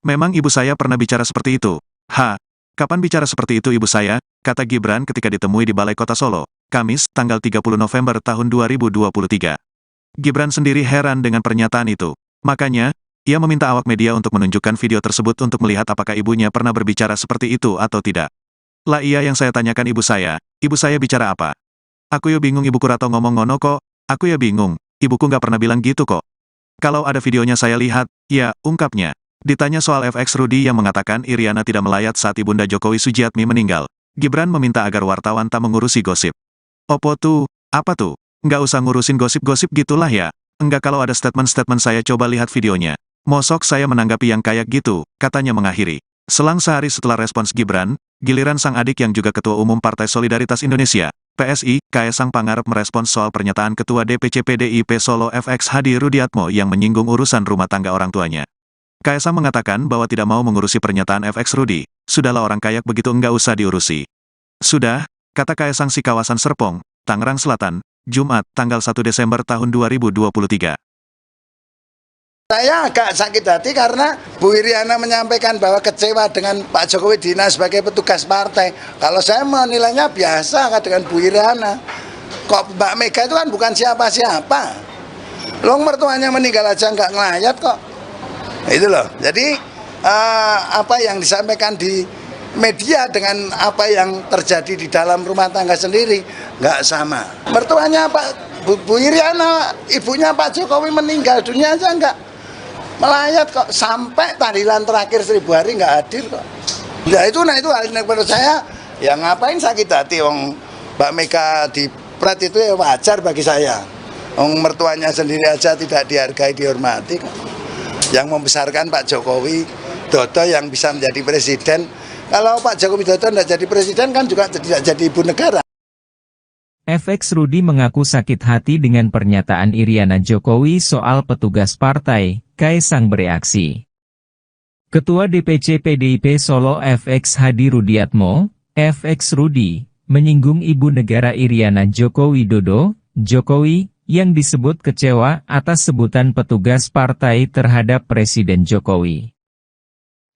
Memang ibu saya pernah bicara seperti itu. Kapan bicara seperti itu ibu saya, kata Gibran ketika ditemui di Balai Kota Solo, Kamis, tanggal 30 November tahun 2023. Gibran sendiri heran dengan pernyataan itu. Makanya, ia meminta awak media untuk menunjukkan video tersebut untuk melihat apakah ibunya pernah berbicara seperti itu atau tidak. Lah iya yang saya tanyakan ibu saya bicara apa? Aku ya bingung ibuku rato ngomong ngono kok, aku ya bingung, ibuku nggak pernah bilang gitu kok. Kalau ada videonya saya lihat, ya, ungkapnya. Ditanya soal FX Rudi yang mengatakan Iriana tidak melayat saat ibunda Jokowi Sujiatmi meninggal, Gibran meminta agar wartawan tak mengurusi gosip. Opo tuh, apa tuh? Nggak usah ngurusin gosip-gosip gitulah ya. Enggak kalau ada statement-statement saya coba lihat videonya. Mosok saya menanggapi yang kayak gitu, katanya mengakhiri. Selang sehari setelah respons Gibran, giliran sang adik yang juga Ketua Umum Partai Solidaritas Indonesia, PSI, Kaesang Pangarep merespons soal pernyataan Ketua DPC PDIP Solo FX Hadi Rudiatmo yang menyinggung urusan rumah tangga orang tuanya. Kaesang mengatakan bahwa tidak mau mengurusi pernyataan FX Rudi, sudahlah orang kayak begitu enggak usah diurusi. Sudah, kata Kaesang si kawasan Serpong, Tangerang Selatan, Jumat, tanggal 1 Desember tahun 2023. Saya agak sakit hati karena Bu Iriana menyampaikan bahwa kecewa dengan Pak Jokowi Dina sebagai petugas partai. Kalau saya menilainya biasa dengan Bu Iriana. Kok Mbak Mega itu kan bukan siapa-siapa. Loh, mertuanya meninggal aja nggak ngelayat kok. Itu loh. Jadi apa yang disampaikan di media dengan apa yang terjadi di dalam rumah tangga sendiri nggak sama. Mertuanya Pak Bu Iriana, ibunya Pak Jokowi meninggal dunia aja nggak melayat kok, sampai tahlilan terakhir 1000 hari nggak hadir kok. Ya itu hal yang menurut saya, ya ngapain sakit hati, wong Mbak Mega di pret itu ya wajar bagi saya. Wong mertuanya sendiri aja tidak dihargai, dihormati kok. Yang membesarkan Pak Jokowi Dodo yang bisa menjadi presiden. Kalau Pak Jokowi Dodo tidak jadi presiden kan juga tidak jadi ibu negara. FX Rudi mengaku sakit hati dengan pernyataan Iriana Jokowi soal petugas partai, Kaisang bereaksi. Ketua DPC PDIP Solo FX Hadi Rudiatmo, FX Rudi, menyinggung Ibu Negara Iriana Joko Widodo, Jokowi, yang disebut kecewa atas sebutan petugas partai terhadap Presiden Jokowi.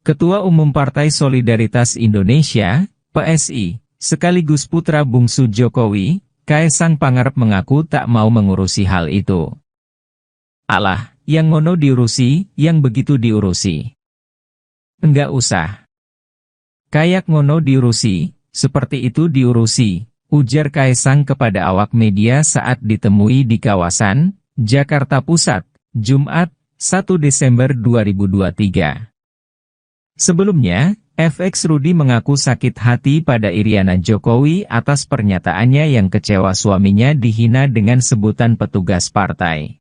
Ketua Umum Partai Solidaritas Indonesia, PSI, sekaligus putra bungsu Jokowi, Kaisang Pangarep mengaku tak mau mengurusi hal itu. Alah, yang ngono diurusi, yang begitu diurusi. Enggak usah. Kayak ngono diurusi, seperti itu diurusi, ujar Kaisang kepada awak media saat ditemui di kawasan Jakarta Pusat, Jumat, 1 Desember 2023. Sebelumnya, FX Rudi mengaku sakit hati pada Iriana Jokowi atas pernyataannya yang kecewa suaminya dihina dengan sebutan petugas partai.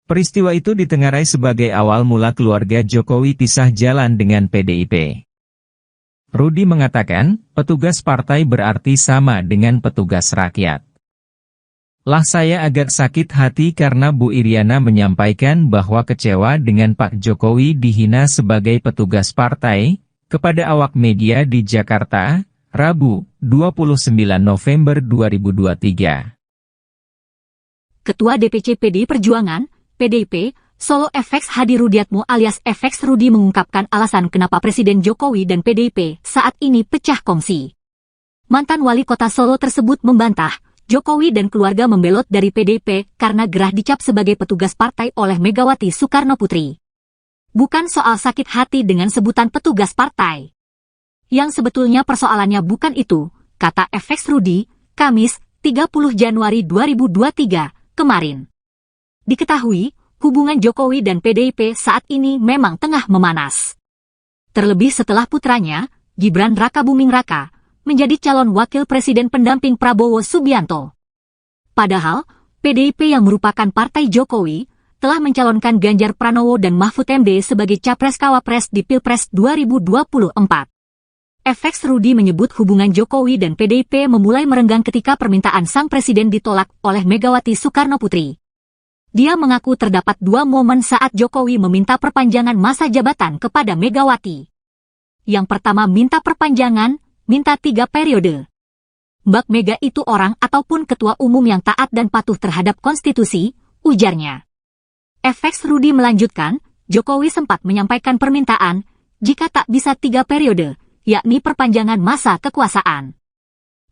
Peristiwa itu ditengarai sebagai awal mula keluarga Jokowi pisah jalan dengan PDIP. Rudi mengatakan, petugas partai berarti sama dengan petugas rakyat. Lah saya agak sakit hati karena Bu Iriana menyampaikan bahwa kecewa dengan Pak Jokowi dihina sebagai petugas partai, kepada awak media di Jakarta, Rabu, 29 November 2023. Ketua DPC PDI Perjuangan, PDIP, Solo FX Hadi Rudiatmo alias FX Rudi mengungkapkan alasan kenapa Presiden Jokowi dan PDIP saat ini pecah kongsi. Mantan wali kota Solo tersebut membantah, Jokowi dan keluarga membelot dari PDIP karena gerah dicap sebagai petugas partai oleh Megawati Soekarno Putri. Bukan soal sakit hati dengan sebutan petugas partai. Yang sebetulnya persoalannya bukan itu, kata FX Rudi, Kamis, 30 Januari 2023, kemarin. Diketahui, hubungan Jokowi dan PDIP saat ini memang tengah memanas. Terlebih setelah putranya, Gibran Rakabuming Raka, menjadi calon wakil presiden pendamping Prabowo Subianto. Padahal, PDIP yang merupakan partai Jokowi, telah mencalonkan Ganjar Pranowo dan Mahfud MD sebagai Capres-Cawapres di Pilpres 2024. FX Rudi menyebut hubungan Jokowi dan PDIP memulai merenggang ketika permintaan sang presiden ditolak oleh Megawati Soekarno Putri. Dia mengaku terdapat dua momen saat Jokowi meminta perpanjangan masa jabatan kepada Megawati. Yang pertama minta perpanjangan, minta 3 periode. Mbak Mega itu orang ataupun ketua umum yang taat dan patuh terhadap konstitusi, ujarnya. FX Rudi melanjutkan, Jokowi sempat menyampaikan permintaan, jika tak bisa 3 periode, yakni perpanjangan masa kekuasaan.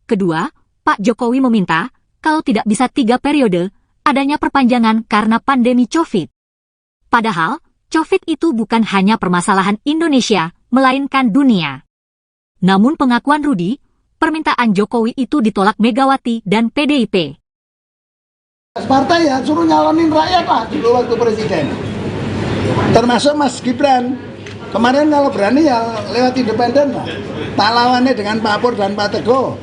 Kedua, Pak Jokowi meminta, kalau tidak bisa 3 periode, adanya perpanjangan karena pandemi COVID. Padahal, COVID itu bukan hanya permasalahan Indonesia, melainkan dunia. Namun pengakuan Rudi, permintaan Jokowi itu ditolak Megawati dan PDIP. Partai ya suruh nyalonin rakyat lah dulu waktu presiden. Termasuk Mas Gibran. Kemarin kalau berani ya lewat independen lah. Tak lawannya dengan Pak Pur dan Pak Teguh.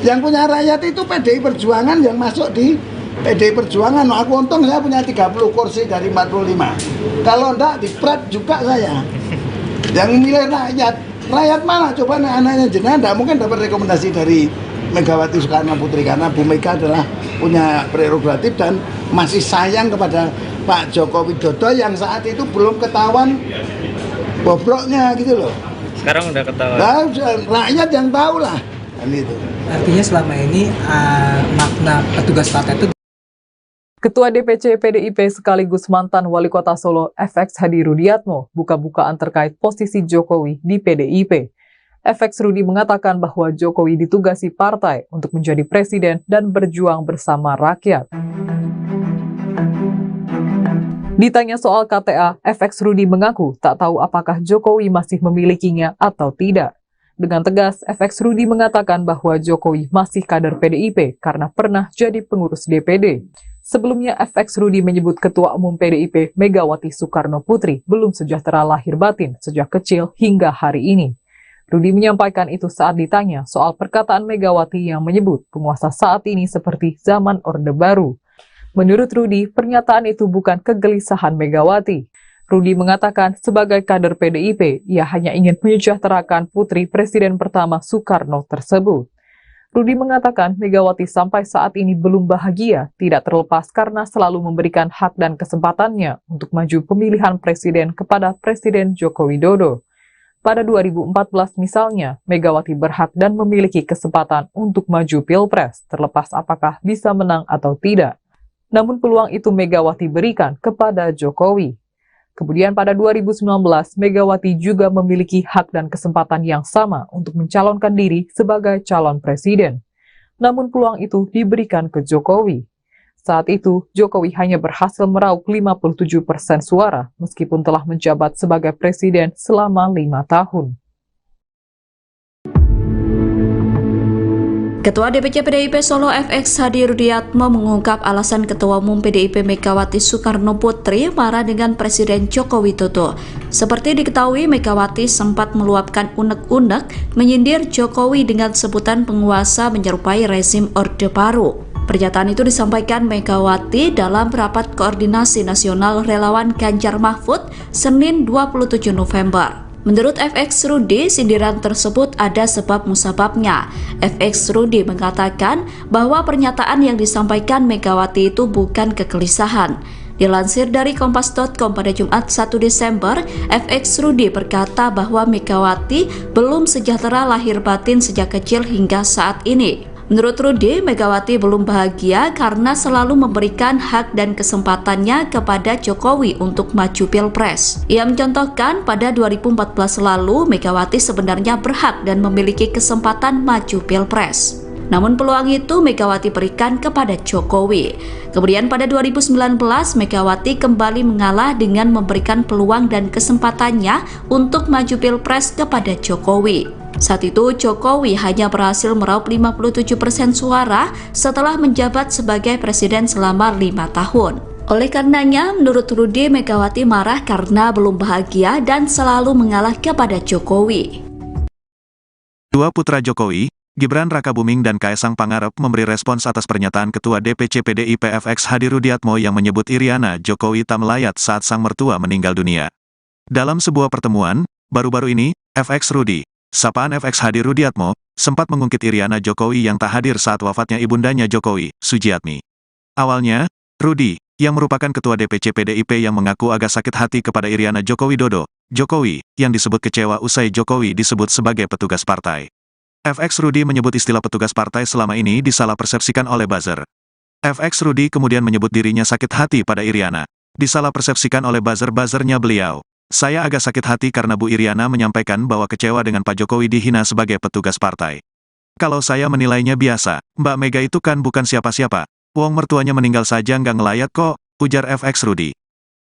Yang punya rakyat itu PDI Perjuangan yang masuk di PDI Perjuangan. Aku untung saya punya 30 kursi dari 45. Kalau enggak di Pret juga saya. Yang milih rakyat. Rakyat mana? Coba anaknya jenengan enggak mungkin dapat rekomendasi dari Megawati Soekarno Putri karena Bu Mega adalah punya prerogatif dan masih sayang kepada Pak Joko Widodo yang saat itu belum ketahuan bobroknya gitu loh. Sekarang udah ketahuan. Nah, rakyat yang tahu lah kan itu. Artinya selama ini makna petugas partai itu Ketua DPC PDIP sekaligus mantan Wali Kota Solo FX Hadi Rudiatmo buka-bukaan terkait posisi Jokowi di PDIP. FX Rudi mengatakan bahwa Jokowi ditugasi partai untuk menjadi presiden dan berjuang bersama rakyat. Ditanya soal KTA, FX Rudi mengaku tak tahu apakah Jokowi masih memilikinya atau tidak. Dengan tegas, FX Rudi mengatakan bahwa Jokowi masih kader PDIP karena pernah jadi pengurus DPD. Sebelumnya, FX Rudi menyebut Ketua Umum PDIP Megawati Soekarno Putri belum sejahtera lahir batin sejak kecil hingga hari ini. Rudi menyampaikan itu saat ditanya soal perkataan Megawati yang menyebut penguasa saat ini seperti zaman Orde Baru. Menurut Rudi, pernyataan itu bukan kegelisahan Megawati. Rudi mengatakan sebagai kader PDIP, ia hanya ingin menyejahterakan putri Presiden pertama Soekarno tersebut. Rudi mengatakan Megawati sampai saat ini belum bahagia, tidak terlepas karena selalu memberikan hak dan kesempatannya untuk maju pemilihan presiden kepada Presiden Joko Widodo. Pada 2014 misalnya, Megawati berhak dan memiliki kesempatan untuk maju Pilpres, terlepas apakah bisa menang atau tidak. Namun peluang itu Megawati berikan kepada Jokowi. Kemudian pada 2019, Megawati juga memiliki hak dan kesempatan yang sama untuk mencalonkan diri sebagai calon presiden. Namun peluang itu diberikan ke Jokowi. Saat itu, Jokowi hanya berhasil meraup 57% suara meskipun telah menjabat sebagai presiden selama 5 tahun. Ketua DPC PDIP Solo FX Hadi Rudiatmo mengungkap alasan Ketua Umum PDIP Megawati Soekarno Putri marah dengan Presiden Joko Widodo. Seperti diketahui, Megawati sempat meluapkan unek-unek menyindir Jokowi dengan sebutan penguasa menyerupai rezim Orde Baru. Pernyataan itu disampaikan Megawati dalam rapat koordinasi nasional relawan Ganjar Mahfud Senin 27 November. Menurut FX Rudi, sindiran tersebut ada sebab musababnya. FX Rudi mengatakan bahwa pernyataan yang disampaikan Megawati itu bukan kegelisahan. Dilansir dari Kompas.com pada Jumat 1 Desember, FX Rudi berkata bahwa Megawati belum sejahtera lahir batin sejak kecil hingga saat ini. Menurut Rudi, Megawati belum bahagia karena selalu memberikan hak dan kesempatannya kepada Jokowi untuk maju Pilpres. Ia mencontohkan pada 2014 lalu, Megawati sebenarnya berhak dan memiliki kesempatan maju Pilpres. Namun peluang itu Megawati berikan kepada Jokowi. Kemudian pada 2019, Megawati kembali mengalah dengan memberikan peluang dan kesempatannya untuk maju Pilpres kepada Jokowi. Saat itu, Jokowi hanya berhasil meraup 57% suara setelah menjabat sebagai presiden selama 5 tahun. Oleh karenanya, menurut Rudi, Megawati marah karena belum bahagia dan selalu mengalah kepada Jokowi. Dua putra Jokowi, Gibran Rakabuming dan Kaesang Pangarep memberi respons atas pernyataan Ketua DPC PDIP FX Hadi Rudiatmo yang menyebut Iriana Jokowi tak melayat saat sang mertua meninggal dunia. Dalam sebuah pertemuan, baru-baru ini, FX Rudi, sapaan FX Hadi Rudiatmo, sempat mengungkit Iriana Jokowi yang tak hadir saat wafatnya ibundanya Jokowi, Sujiatmi. Awalnya, Rudi, yang merupakan Ketua DPC PDIP yang mengaku agak sakit hati kepada Iriana Joko Widodo, Jokowi, yang disebut kecewa usai Jokowi disebut sebagai petugas partai. FX Rudi menyebut istilah petugas partai selama ini disalah persepsikan oleh buzzer. FX Rudi kemudian menyebut dirinya sakit hati pada Iriana. Disalah persepsikan oleh buzzer-buzzernya beliau. Saya agak sakit hati karena Bu Iriana menyampaikan bahwa kecewa dengan Pak Jokowi dihina sebagai petugas partai. Kalau saya menilainya biasa, Mbak Mega itu kan bukan siapa-siapa. Wong mertuanya meninggal saja nggak ngelayat kok, ujar FX Rudi.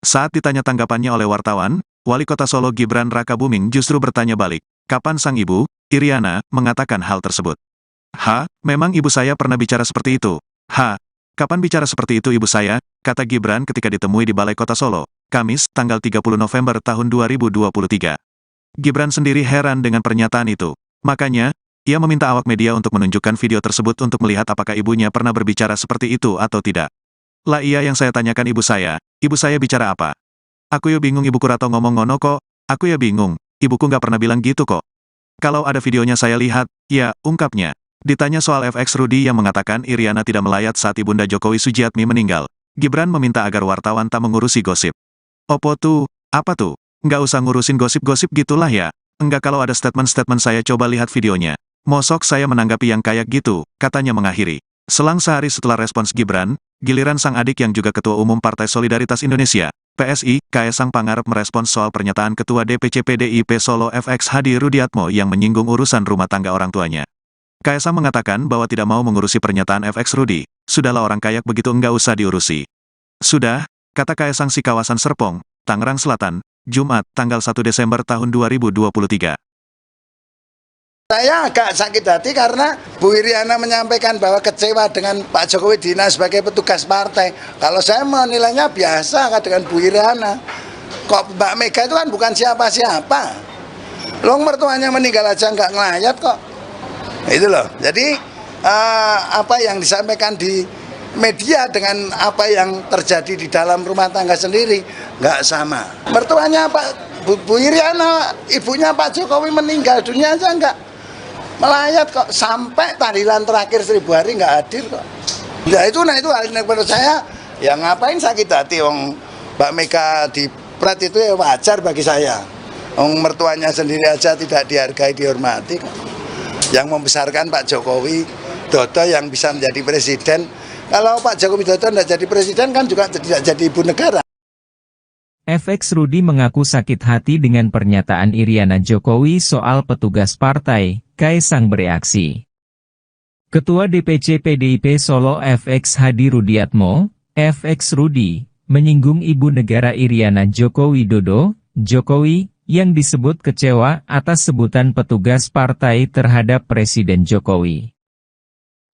Saat ditanya tanggapannya oleh wartawan, Wali Kota Solo Gibran Rakabuming justru bertanya balik, kapan sang ibu, Iriana, mengatakan hal tersebut. Memang ibu saya pernah bicara seperti itu. Kapan bicara seperti itu ibu saya, kata Gibran ketika ditemui di Balai Kota Solo, Kamis, tanggal 30 November tahun 2023. Gibran sendiri heran dengan pernyataan itu. Makanya, ia meminta awak media untuk menunjukkan video tersebut untuk melihat apakah ibunya pernah berbicara seperti itu atau tidak. Lah iya yang saya tanyakan ibu saya bicara apa? Aku ya bingung ibuku rato ngomong ngono kok, aku ya bingung, ibuku nggak pernah bilang gitu kok. Kalau ada videonya saya lihat, ya, ungkapnya. Ditanya soal FX Rudi yang mengatakan Iriana tidak melayat saat ibunda Jokowi Sujiatmi meninggal, Gibran meminta agar wartawan tak mengurusi gosip. Opo tuh, apa tuh? Nggak usah ngurusin gosip-gosip gitulah ya. Enggak kalau ada statement-statement saya coba lihat videonya. Mosok saya menanggapi yang kayak gitu, katanya mengakhiri. Selang sehari setelah respons Gibran, Giliran sang adik yang juga Ketua Umum Partai Solidaritas Indonesia, PSI, Kaesang Pangarep merespons soal pernyataan Ketua DPC PDIP Solo FX Hadi Rudiatmo yang menyinggung urusan rumah tangga orang tuanya. Kaesang mengatakan bahwa tidak mau mengurusi pernyataan FX Rudi, sudahlah orang kayak begitu enggak usah diurusi. Sudah, kata Kaesang si kawasan Serpong, Tangerang Selatan, Jumat, tanggal 1 Desember tahun 2023. Saya agak sakit hati karena Bu Iriana menyampaikan bahwa kecewa dengan Pak Jokowi Dina sebagai petugas partai. Kalau saya menilainya biasa dengan Bu Iriana. Kok Mbak Mega itu kan bukan siapa-siapa. Loh mertuanya meninggal aja nggak ngelayat kok. Itu loh. Jadi apa yang disampaikan di media dengan apa yang terjadi di dalam rumah tangga sendiri nggak sama. Mertuanya Bu Iriana, ibunya Pak Jokowi meninggal dunia aja nggak melayat kok, sampai tahlilan terakhir 1000 hari nggak hadir kok. Ya itu, hal ini menurut saya, ya ngapain sakit hati, Mbak Mega di Prat itu ya wajar bagi saya. Mertuanya sendiri aja tidak dihargai, dihormati kok. Yang membesarkan Pak Jokowi Dodo yang bisa menjadi presiden. Kalau Pak Jokowi Dodo tidak jadi presiden kan juga tidak jadi ibu negara. FX Rudi mengaku sakit hati dengan pernyataan Iriana Jokowi soal petugas partai, Kaesang bereaksi. Ketua DPC PDIP Solo FX Hadi Rudiatmo, FX Rudi, menyinggung ibu negara Iriana Joko Widodo, Jokowi, yang disebut kecewa atas sebutan petugas partai terhadap Presiden Jokowi.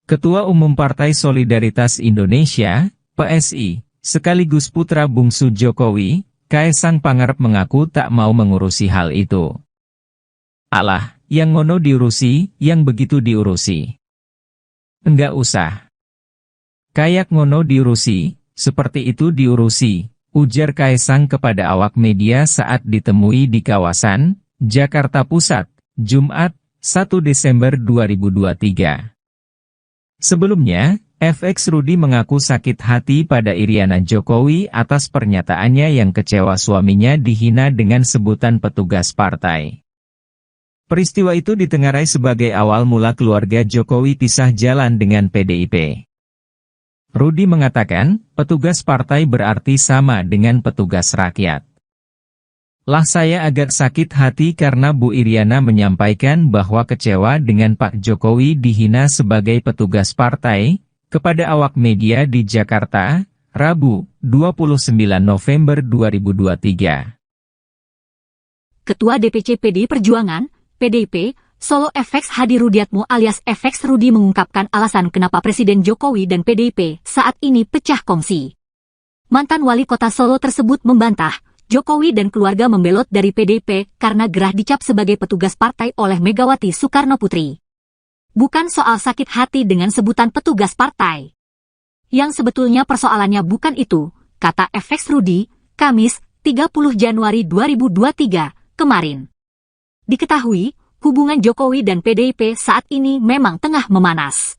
Ketua Umum Partai Solidaritas Indonesia, PSI, sekaligus putra bungsu Jokowi, Kaesang Pangarep mengaku tak mau mengurusi hal itu. Alah, yang ngono diurusi, yang begitu diurusi. Enggak usah. Kayak ngono diurusi, seperti itu diurusi, ujar Kaesang kepada awak media saat ditemui di kawasan Jakarta Pusat, Jumat, 1 Desember 2023. Sebelumnya, FX Rudi mengaku sakit hati pada Iriana Jokowi atas pernyataannya yang kecewa suaminya dihina dengan sebutan petugas partai. Peristiwa itu ditengarai sebagai awal mula keluarga Jokowi pisah jalan dengan PDIP. Rudi mengatakan, petugas partai berarti sama dengan petugas rakyat. Lah saya agak sakit hati karena Bu Iriana menyampaikan bahwa kecewa dengan Pak Jokowi dihina sebagai petugas partai, kepada awak media di Jakarta, Rabu, 29 November 2023. Ketua DPC PDI Perjuangan, PDIP, Solo FX Hadi Rudiatmo alias FX Rudi mengungkapkan alasan kenapa Presiden Jokowi dan PDIP saat ini pecah kongsi. Mantan wali kota Solo tersebut membantah, Jokowi dan keluarga membelot dari PDIP karena gerah dicap sebagai petugas partai oleh Megawati Soekarno Putri. Bukan soal sakit hati dengan sebutan petugas partai. Yang sebetulnya persoalannya bukan itu, kata FX Rudi, Kamis, 30 Januari 2023, kemarin. Diketahui, hubungan Jokowi dan PDIP saat ini memang tengah memanas.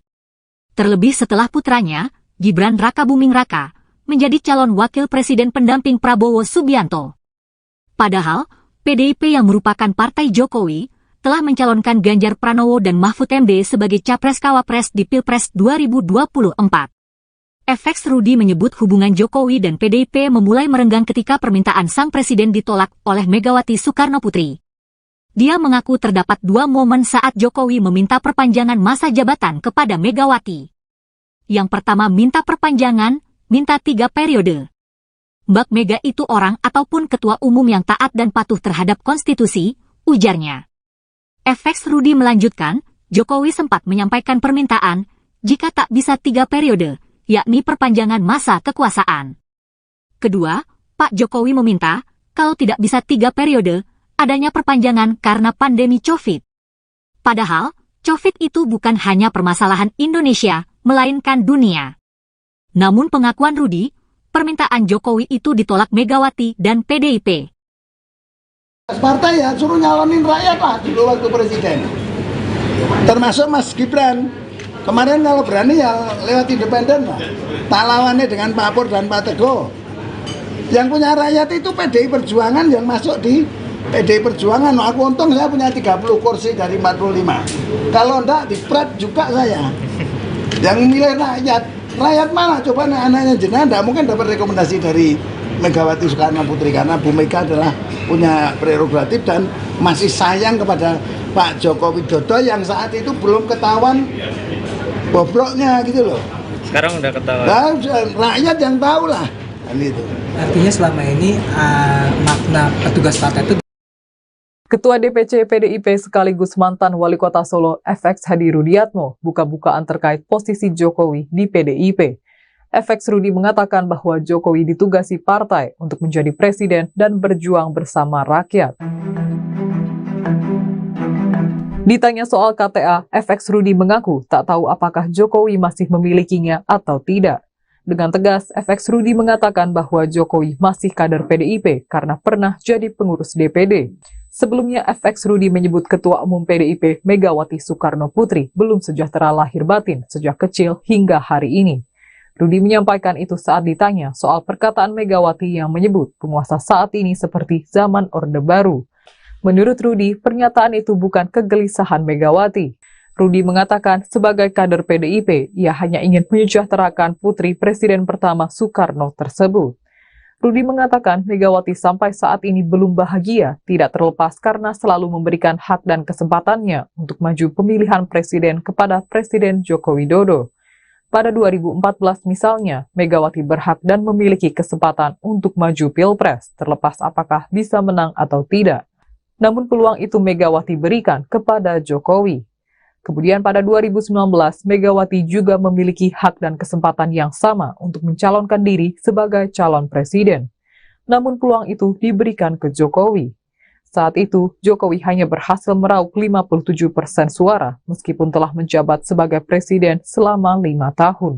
Terlebih setelah putranya, Gibran Rakabuming Raka, menjadi calon wakil presiden pendamping Prabowo Subianto. Padahal, PDIP yang merupakan partai Jokowi, telah mencalonkan Ganjar Pranowo dan Mahfud MD sebagai Capres-Cawapres di Pilpres 2024. FX Rudi menyebut hubungan Jokowi dan PDIP memulai merenggang ketika permintaan sang presiden ditolak oleh Megawati Soekarno Putri. Dia mengaku terdapat dua momen saat Jokowi meminta perpanjangan masa jabatan kepada Megawati. Yang pertama minta perpanjangan, minta 3 periode. Mbak Mega itu orang ataupun ketua umum yang taat dan patuh terhadap konstitusi, ujarnya. FX Rudi melanjutkan, Jokowi sempat menyampaikan permintaan, jika tak bisa 3 periode, yakni perpanjangan masa kekuasaan. Kedua, Pak Jokowi meminta, kalau tidak bisa 3 periode, adanya perpanjangan karena pandemi COVID. Padahal, COVID itu bukan hanya permasalahan Indonesia, melainkan dunia. Namun pengakuan Rudi, permintaan Jokowi itu ditolak Megawati dan PDIP. Partai ya suruh nyalonin rakyat lah dulu waktu presiden. Termasuk Mas Gibran. Kemarin kalau berani ya lewat independen lah. Tak lawannya dengan Pak Pur dan Pak Teguh. Yang punya rakyat itu PDI Perjuangan yang masuk di PDI Perjuangan. Aku untung saya punya 30 kursi dari 45. Kalau enggak di Prat juga saya. Yang milih rakyat. Rakyat mana coba anaknya jenengan tidak mungkin dapat rekomendasi dari Megawati Soekarno Putri, karena Bu Mega adalah punya prerogatif dan masih sayang kepada Pak Joko Widodo yang saat itu belum ketahuan bobroknya gitu loh. Sekarang udah ketahuan. Nah, rakyat yang tahu lah kan itu. Artinya selama ini makna petugas partai itu Ketua DPC PDIP sekaligus mantan Wali Kota Solo FX Hadi Rudiatmo buka-bukaan terkait posisi Jokowi di PDIP. FX Rudi mengatakan bahwa Jokowi ditugasi partai untuk menjadi presiden dan berjuang bersama rakyat. Ditanya soal KTA, FX Rudi mengaku tak tahu apakah Jokowi masih memilikinya atau tidak. Dengan tegas, FX Rudi mengatakan bahwa Jokowi masih kader PDIP karena pernah jadi pengurus DPD. Sebelumnya, FX Rudi menyebut Ketua Umum PDIP Megawati Soekarno Putri belum sejahtera lahir batin sejak kecil hingga hari ini. Rudi menyampaikan itu saat ditanya soal perkataan Megawati yang menyebut penguasa saat ini seperti zaman Orde Baru. Menurut Rudi, pernyataan itu bukan kegelisahan Megawati. Rudi mengatakan sebagai kader PDIP, ia hanya ingin menyejahterakan putri Presiden pertama Soekarno tersebut. Rudi mengatakan Megawati sampai saat ini belum bahagia, tidak terlepas karena selalu memberikan hak dan kesempatannya untuk maju pemilihan presiden kepada Presiden Joko Widodo. Pada 2014 misalnya, Megawati berhak dan memiliki kesempatan untuk maju Pilpres, terlepas apakah bisa menang atau tidak. Namun peluang itu Megawati berikan kepada Jokowi. Kemudian pada 2019, Megawati juga memiliki hak dan kesempatan yang sama untuk mencalonkan diri sebagai calon presiden. Namun peluang itu diberikan ke Jokowi. Saat itu, Jokowi hanya berhasil meraup 57% suara, meskipun telah menjabat sebagai presiden selama 5 tahun.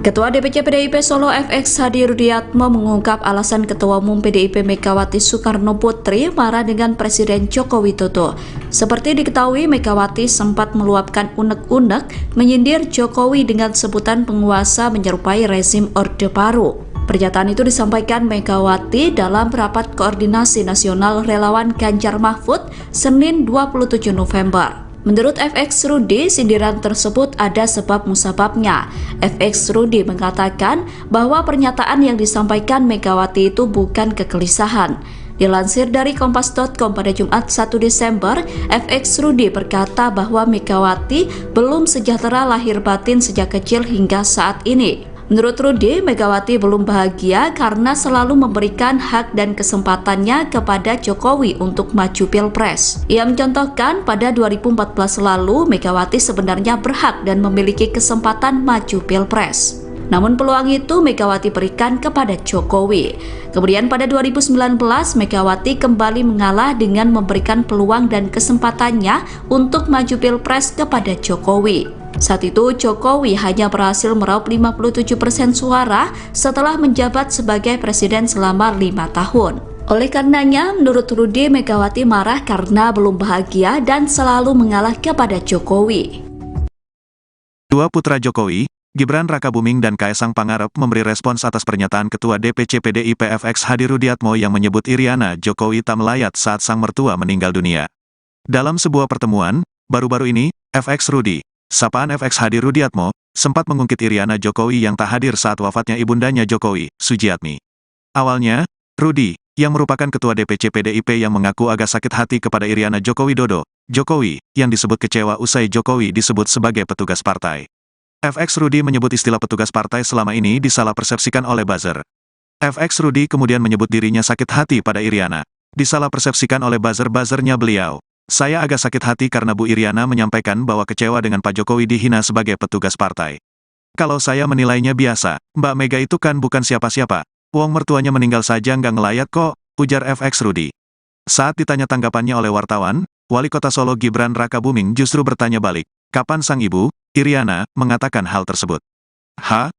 Ketua DPC PDIP Solo FX Hadi Rudiatmo mengungkap alasan Ketua Umum PDIP Megawati Soekarno Putri marah dengan Presiden Joko Widodo. Seperti diketahui, Megawati sempat meluapkan unek-unek menyindir Jokowi dengan sebutan penguasa menyerupai rezim Orde Baru. Pernyataan itu disampaikan Megawati dalam rapat koordinasi nasional relawan Ganjar Mahfud Senin 27 November. Menurut FX Rudi, sindiran tersebut ada sebab musababnya. FX Rudi mengatakan bahwa pernyataan yang disampaikan Megawati itu bukan kegelisahan. Dilansir dari kompas.com pada Jumat 1 Desember, FX Rudi berkata bahwa Megawati belum sejahtera lahir batin sejak kecil hingga saat ini. Menurut Rudi, Megawati belum bahagia karena selalu memberikan hak dan kesempatannya kepada Jokowi untuk maju Pilpres. Ia mencontohkan pada 2014 lalu, Megawati sebenarnya berhak dan memiliki kesempatan maju Pilpres. Namun peluang itu Megawati berikan kepada Jokowi. Kemudian pada 2019, Megawati kembali mengalah dengan memberikan peluang dan kesempatannya untuk maju Pilpres kepada Jokowi. Saat itu, Jokowi hanya berhasil meraup 57% suara setelah menjabat sebagai presiden selama 5 tahun. Oleh karenanya, menurut Rudi, Megawati marah karena belum bahagia dan selalu mengalah kepada Jokowi. Dua putra Jokowi, Gibran Rakabuming dan Kaesang Pangarep memberi respons atas pernyataan Ketua DPC PDIP FX Hadi Rudiatmo yang menyebut Iriana Jokowi tak melayat saat sang mertua meninggal dunia. Dalam sebuah pertemuan, baru-baru ini, FX Rudi, sapaan FX Hadi Rudiatmo, sempat mengungkit Iriana Jokowi yang tak hadir saat wafatnya ibundanya Jokowi, Sujiatmi. Awalnya, Rudi, yang merupakan Ketua DPC PDIP yang mengaku agak sakit hati kepada Iriana Joko Widodo, Jokowi, yang disebut kecewa usai Jokowi disebut sebagai petugas partai. FX Rudi menyebut istilah petugas partai selama ini disalah persepsikan oleh buzzer. FX Rudi kemudian menyebut dirinya sakit hati pada Iriana. Disalah persepsikan oleh buzzer-buzzernya beliau. Saya agak sakit hati karena Bu Iriana menyampaikan bahwa kecewa dengan Pak Jokowi dihina sebagai petugas partai. Kalau saya menilainya biasa, Mbak Mega itu kan bukan siapa-siapa. Wong mertuanya meninggal saja nggak ngelayat kok, ujar FX Rudi. Saat ditanya tanggapannya oleh wartawan, Wali Kota Solo Gibran Rakabuming justru bertanya balik, kapan sang ibu, Iriana, mengatakan hal tersebut.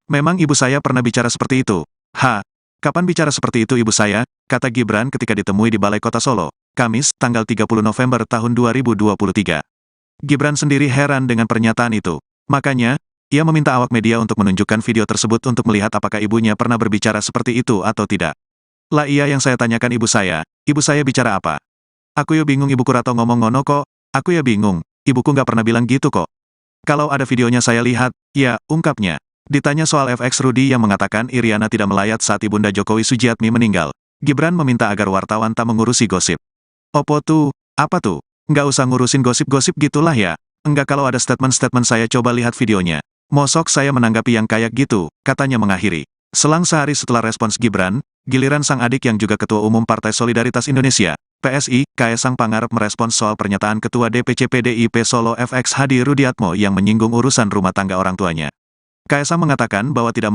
Memang ibu saya pernah bicara seperti itu. Kapan bicara seperti itu ibu saya, kata Gibran ketika ditemui di Balai Kota Solo, Kamis, tanggal 30 November tahun 2023. Gibran sendiri heran dengan pernyataan itu. Makanya, ia meminta awak media untuk menunjukkan video tersebut untuk melihat apakah ibunya pernah berbicara seperti itu atau tidak. Lah iya yang saya tanyakan ibu saya bicara apa? Aku ya bingung ibuku rato ngomong ngono kok, aku ya bingung, ibuku nggak pernah bilang gitu kok. Kalau ada videonya saya lihat, ya, ungkapnya. Ditanya soal FX Rudi yang mengatakan Iriana tidak melayat saat Ibunda Jokowi Sujiatmi meninggal, Gibran meminta agar wartawan tak mengurusi gosip. Opo tuh, apa tuh? Nggak usah ngurusin gosip-gosip gitulah ya. Enggak, kalau ada statement-statement saya coba lihat videonya. Mosok saya menanggapi yang kayak gitu, katanya mengakhiri. Selang sehari setelah respons Gibran, giliran sang adik yang juga Ketua Umum Partai Solidaritas Indonesia, PSI, Kaesang Pangarep merespons soal pernyataan Ketua DPC PDIP Solo FX Hadi Rudiatmo yang menyinggung urusan rumah tangga orang tuanya. Kaesang mengatakan bahwa tidak